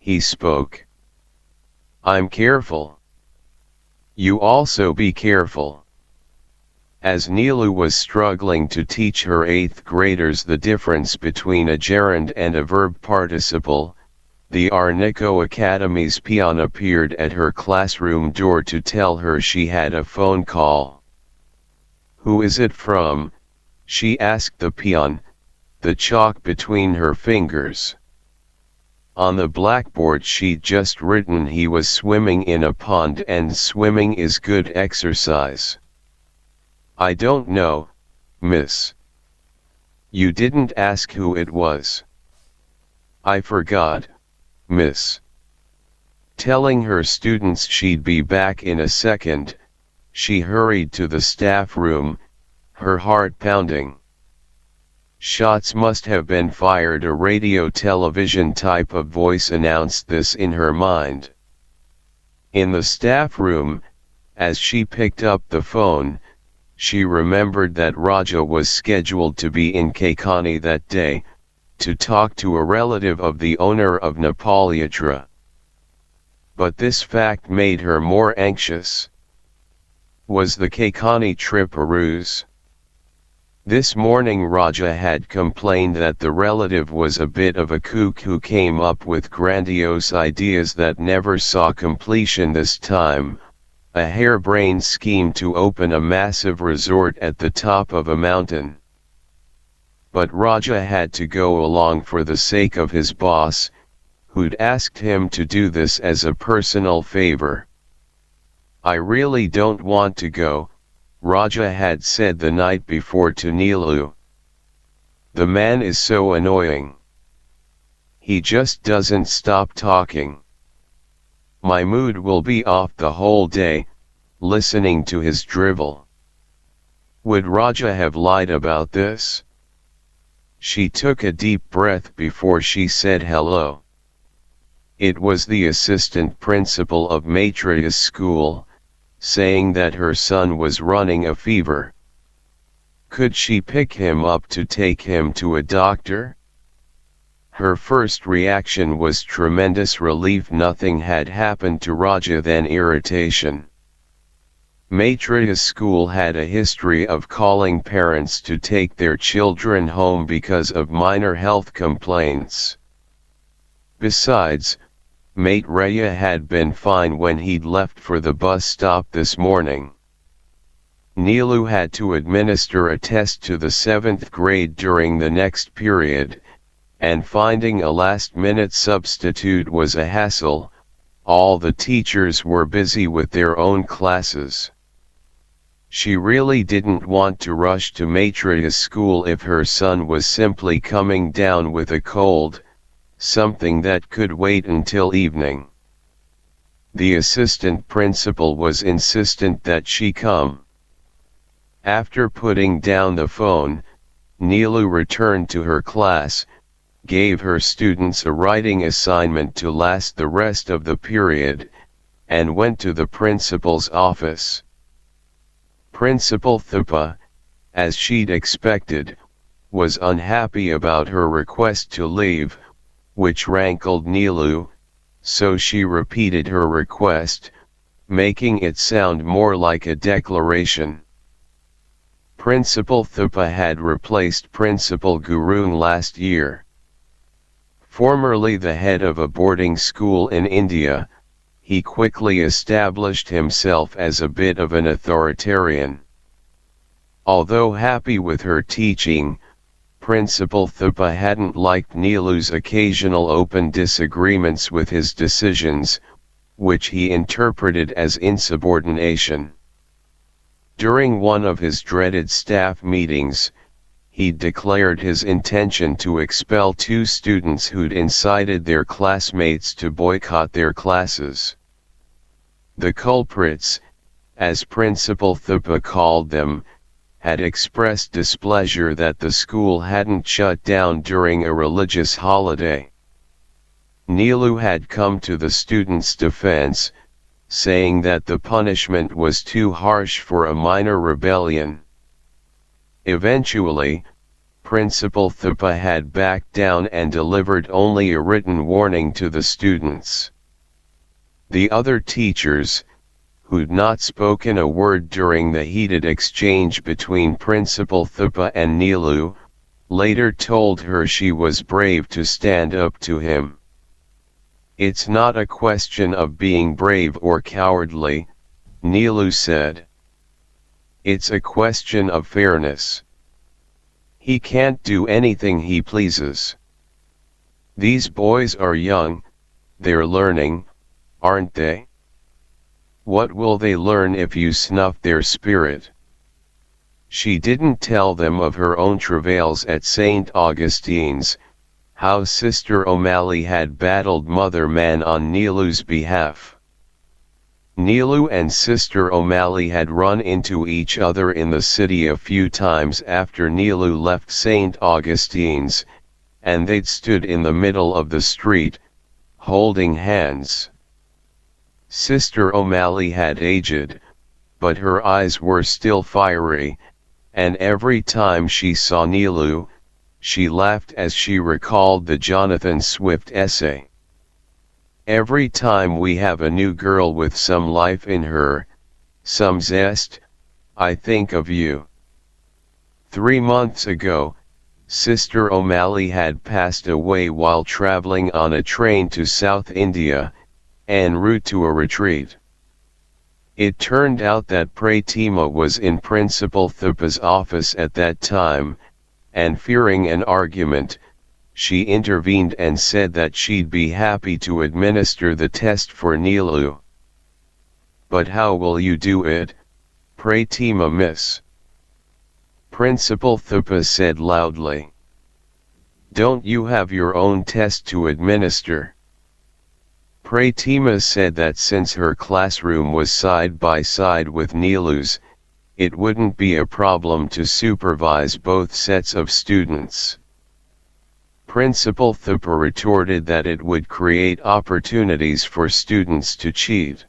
S1: he spoke. I'm careful. You also be careful. As Neelu was struggling to teach her 8th graders the difference between a gerund and a verb participle, the Arnico Academy's peon appeared at her classroom door to tell her she had a phone call. Who is it from? She asked the peon, the chalk between her fingers. On the blackboard she'd just written he was swimming in a pond and swimming is good exercise. I don't know, miss. You didn't ask who it was. I forgot, miss. Telling her students she'd be back in a second, she hurried to the staff room, her heart pounding. Shots must have been fired, a radio-television type of voice announced this in her mind. In the staff room, as she picked up the phone, she remembered that Raja was scheduled to be in Kaikani that day, to talk to a relative of the owner of Nepaliyatra. But this fact made her more anxious. Was the Kaikani trip a ruse? This morning Raja had complained that the relative was a bit of a kook who came up with grandiose ideas that never saw completion. This time, a harebrained scheme to open a massive resort at the top of a mountain. But Raja had to go along for the sake of his boss, who'd asked him to do this as a personal favor. I really don't want to go, Raja had said the night before to Neelu. The man is so annoying. He just doesn't stop talking. My mood will be off the whole day, listening to his drivel. Would Raja have lied about this? She took a deep breath before she said hello. It was the assistant principal of Maitreya's school, saying that her son was running a fever. Could she pick him up to take him to a doctor? Her first reaction was tremendous relief. Nothing had happened to Raja, then irritation. Maitriya's school had a history of calling parents to take their children home because of minor health complaints. Besides, Maitriya had been fine when he'd left for the bus stop this morning. Neelu had to administer a test to the 7th grade during the next period, and finding a last-minute substitute was a hassle. All the teachers were busy with their own classes. She really didn't want to rush to Maitriya's school if her son was simply coming down with a cold, something that could wait until evening. The assistant principal was insistent that she come. After putting down the phone, Neelu returned to her class, gave her students a writing assignment to last the rest of the period, and went to the principal's office. Principal Thupa, as she'd expected, was unhappy about her request to leave, which rankled Neelu, so she repeated her request, making it sound more like a declaration. Principal Thupa had replaced Principal Gurung last year. Formerly the head of a boarding school in India, he quickly established himself as a bit of an authoritarian. Although happy with her teaching, Principal Thupa hadn't liked Neelu's occasional open disagreements with his decisions, which he interpreted as insubordination. During one of his dreaded staff meetings, he declared his intention to expel 2 students who'd incited their classmates to boycott their classes. The culprits, as Principal Thupa called them, had expressed displeasure that the school hadn't shut down during a religious holiday. Neelu had come to the students' defense, saying that the punishment was too harsh for a minor rebellion. Eventually, Principal Thupa had backed down and delivered only a written warning to the students. The other teachers, who'd not spoken a word during the heated exchange between Principal Thupa and Neelu, later told her she was brave to stand up to him. "It's not a question of being brave or cowardly," Neelu said. "It's a question of fairness. He can't do anything he pleases. These boys are young, they're learning, aren't they? What will they learn if you snuff their spirit?" She didn't tell them of her own travails at St. Augustine's, how Sister O'Malley had battled Mother Man on Neelu's behalf. Neelu and Sister O'Malley had run into each other in the city a few times after Neelu left St. Augustine's, and they'd stood in the middle of the street, holding hands. Sister O'Malley had aged, but her eyes were still fiery, and every time she saw Neelu, she laughed as she recalled the Jonathan Swift essay. "Every time we have a new girl with some life in her, some zest, I think of you." 3 months ago, Sister O'Malley had passed away while traveling on a train to South India, en route to a retreat. It turned out that Pratima was in Principal Thupa's office at that time, and fearing an argument, she intervened and said that she'd be happy to administer the test for Neelu. "But how will you do it, Pratima miss?" Principal Thupa said loudly. "Don't you have your own test to administer?" Pratima said that since her classroom was side by side with Neelu's, it wouldn't be a problem to supervise both sets of students. Principal Thupa retorted that it would create opportunities for students to cheat.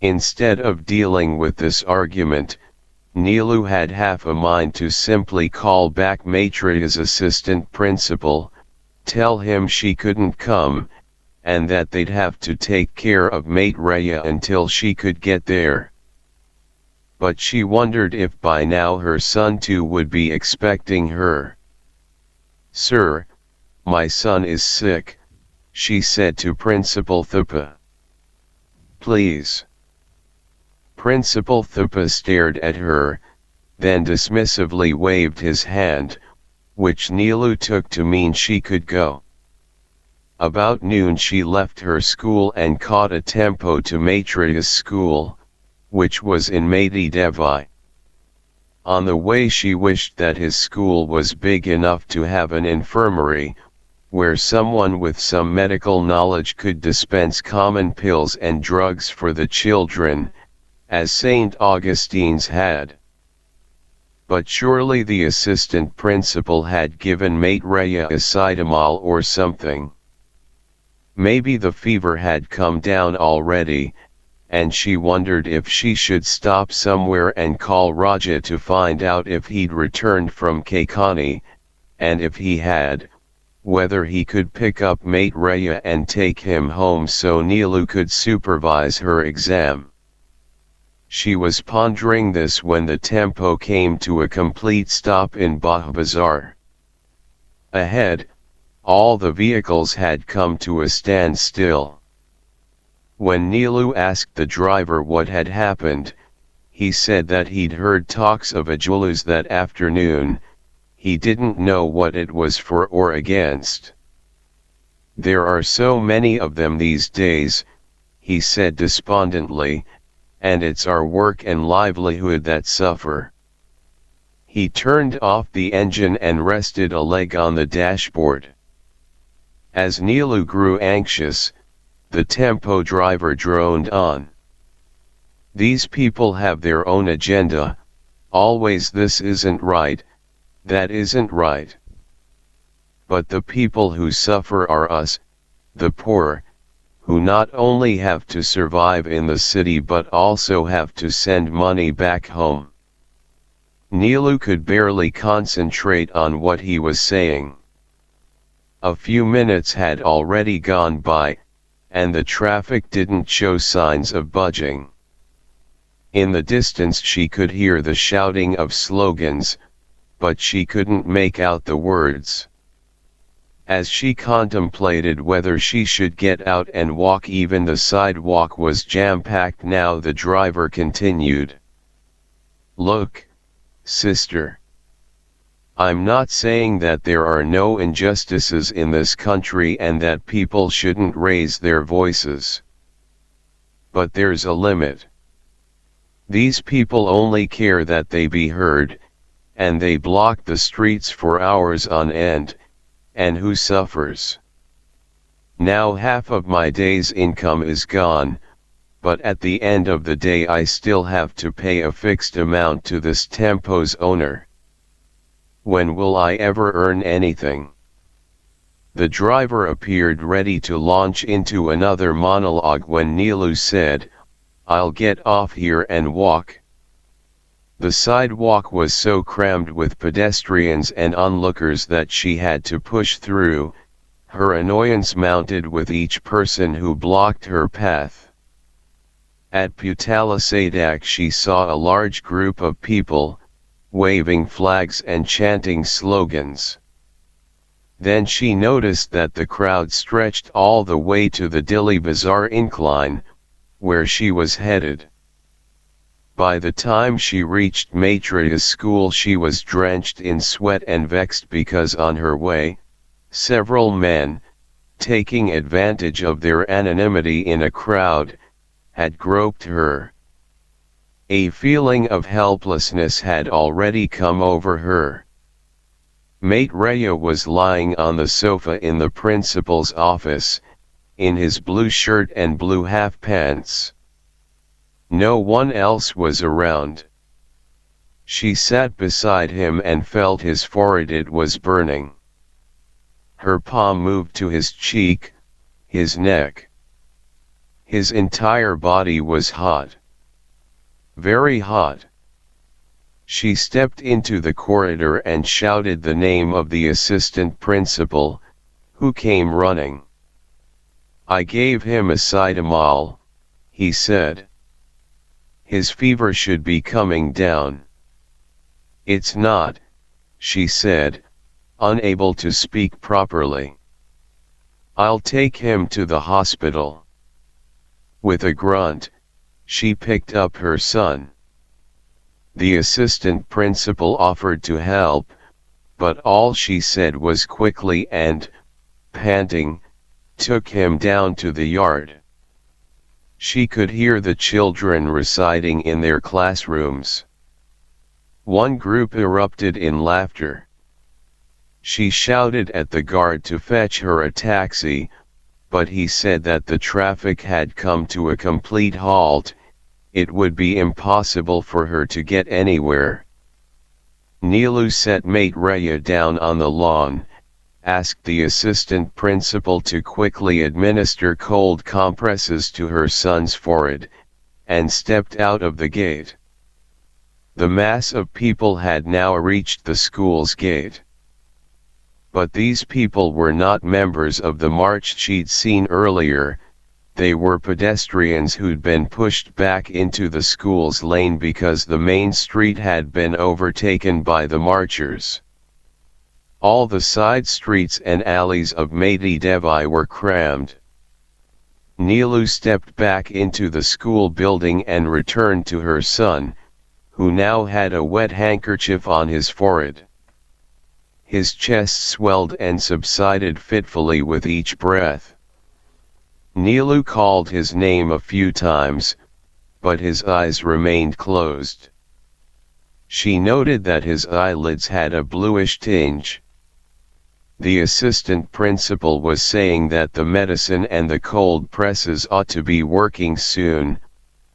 S1: Instead of dealing with this argument, Nilu had half a mind to simply call back Maitriya's assistant principal, tell him she couldn't come, and that they'd have to take care of Maitriya until she could get there. But she wondered if by now her son too would be expecting her. "Sir, my son is sick," she said to Principal Thupa. "Please." Principal Thupa stared at her, then dismissively waved his hand, which Nilu took to mean she could go. About noon she left her school and caught a tempo to Maitriya's school, which was in Mati Devi. On the way she wished that his school was big enough to have an infirmary, where someone with some medical knowledge could dispense common pills and drugs for the children, as St. Augustine's had. But surely the assistant principal had given Maitriya acetamol or something. Maybe the fever had come down already, and she wondered if she should stop somewhere and call Raja to find out if he'd returned from Kaikani, and if he had, whether he could pick up Maitriya and take him home so Nilu could supervise her exam. She was pondering this when the tempo came to a complete stop in Bahbazar. Ahead, all the vehicles had come to a standstill. When Nilu asked the driver what had happened, he said that he'd heard talks of a julus that afternoon. He didn't know what it was for or against. "There are so many of them these days," he said despondently, "and it's our work and livelihood that suffer." He turned off the engine and rested a leg on the dashboard. As Nilu grew anxious, the tempo driver droned on. "These people have their own agenda, always this isn't right, that isn't right. But the people who suffer are us, the poor, who not only have to survive in the city but also have to send money back home." Nilu could barely concentrate on what he was saying. A few minutes had already gone by, and the traffic didn't show signs of budging. In the distance she could hear the shouting of slogans, but she couldn't make out the words. As she contemplated whether she should get out and walk, even the sidewalk was jam-packed now. The driver continued. "Look, sister. I'm not saying that there are no injustices in this country and that people shouldn't raise their voices. But there's a limit. These people only care that they be heard, and they block the streets for hours on end, and who suffers? Now half of my day's income is gone, but at the end of the day I still have to pay a fixed amount to this tempo's owner. When will I ever earn anything?" The driver appeared ready to launch into another monologue when Nilu said, "I'll get off here and walk." The sidewalk was so crammed with pedestrians and onlookers that she had to push through, her annoyance mounted with each person who blocked her path. At Putala Sadak she saw a large group of people, waving flags and chanting slogans. Then she noticed that the crowd stretched all the way to the Dili Bazaar incline, where she was headed. By the time she reached Maitriya's school she was drenched in sweat and vexed because on her way, several men, taking advantage of their anonymity in a crowd, had groped her. A feeling of helplessness had already come over her. Maitriya was lying on the sofa in the principal's office, in his blue shirt and blue half pants. No one else was around. She sat beside him and felt his forehead, it was burning. Her palm moved to his cheek, his neck. His entire body was hot. Very hot. She stepped into the corridor and shouted the name of the assistant principal, who came running. "I gave him a Cytomol," he said. "His fever should be coming down." "It's not," she said, unable to speak properly. "I'll take him to the hospital." With a grunt, she picked up her son. The assistant principal offered to help, but all she said was quickly and, panting, took him down to the yard. She could hear the children reciting in their classrooms. One group erupted in laughter. She shouted at the guard to fetch her a taxi, but he said that the traffic had come to a complete halt. It would be impossible for her to get anywhere. Nilu set mate Raya down on the lawn, asked the assistant principal to quickly administer cold compresses to her son's forehead, and stepped out of the gate. The mass of people had now reached the school's gate. But these people were not members of the march she'd seen earlier. They were pedestrians who'd been pushed back into the school's lane because the main street had been overtaken by the marchers. All the side streets and alleys of Mati Devi were crammed. Nilu stepped back into the school building and returned to her son, who now had a wet handkerchief on his forehead. His chest swelled and subsided fitfully with each breath. Nilu called his name a few times, but his eyes remained closed. She noted that his eyelids had a bluish tinge. The assistant principal was saying that the medicine and the cold presses ought to be working soon,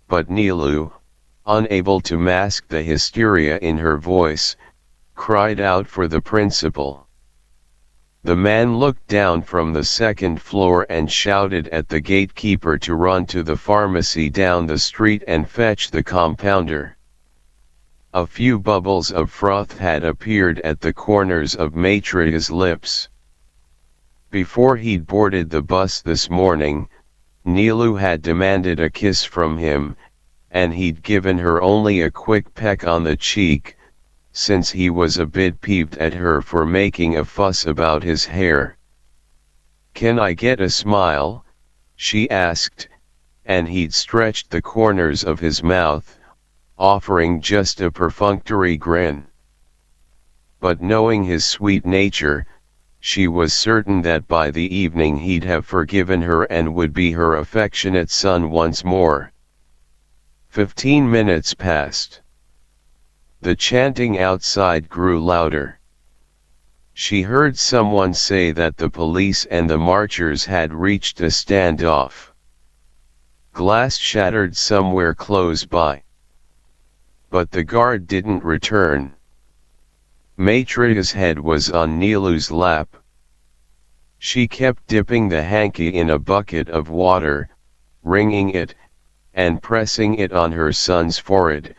S1: but Nilu, unable to mask the hysteria in her voice, cried out for the principal. The man looked down from the second floor and shouted at the gatekeeper to run to the pharmacy down the street and fetch the compounder. A few bubbles of froth had appeared at the corners of Maitriya's lips. Before he'd boarded the bus this morning, Nilu had demanded a kiss from him, and he'd given her only a quick peck on the cheek, since he was a bit peeved at her for making a fuss about his hair. "Can I get a smile?" she asked, and he'd stretched the corners of his mouth, offering just a perfunctory grin. But knowing his sweet nature, she was certain that by the evening he'd have forgiven her and would be her affectionate son once more. 15 minutes passed. The chanting outside grew louder. She heard someone say that the police and the marchers had reached a standoff. Glass shattered somewhere close by. But the guard didn't return. Maitriya's head was on Nilu's lap. She kept dipping the hanky in a bucket of water, wringing it, and pressing it on her son's forehead,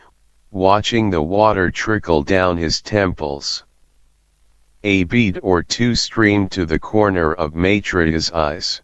S1: watching the water trickle down his temples. A bead or two streamed to the corner of Maitriya's eyes.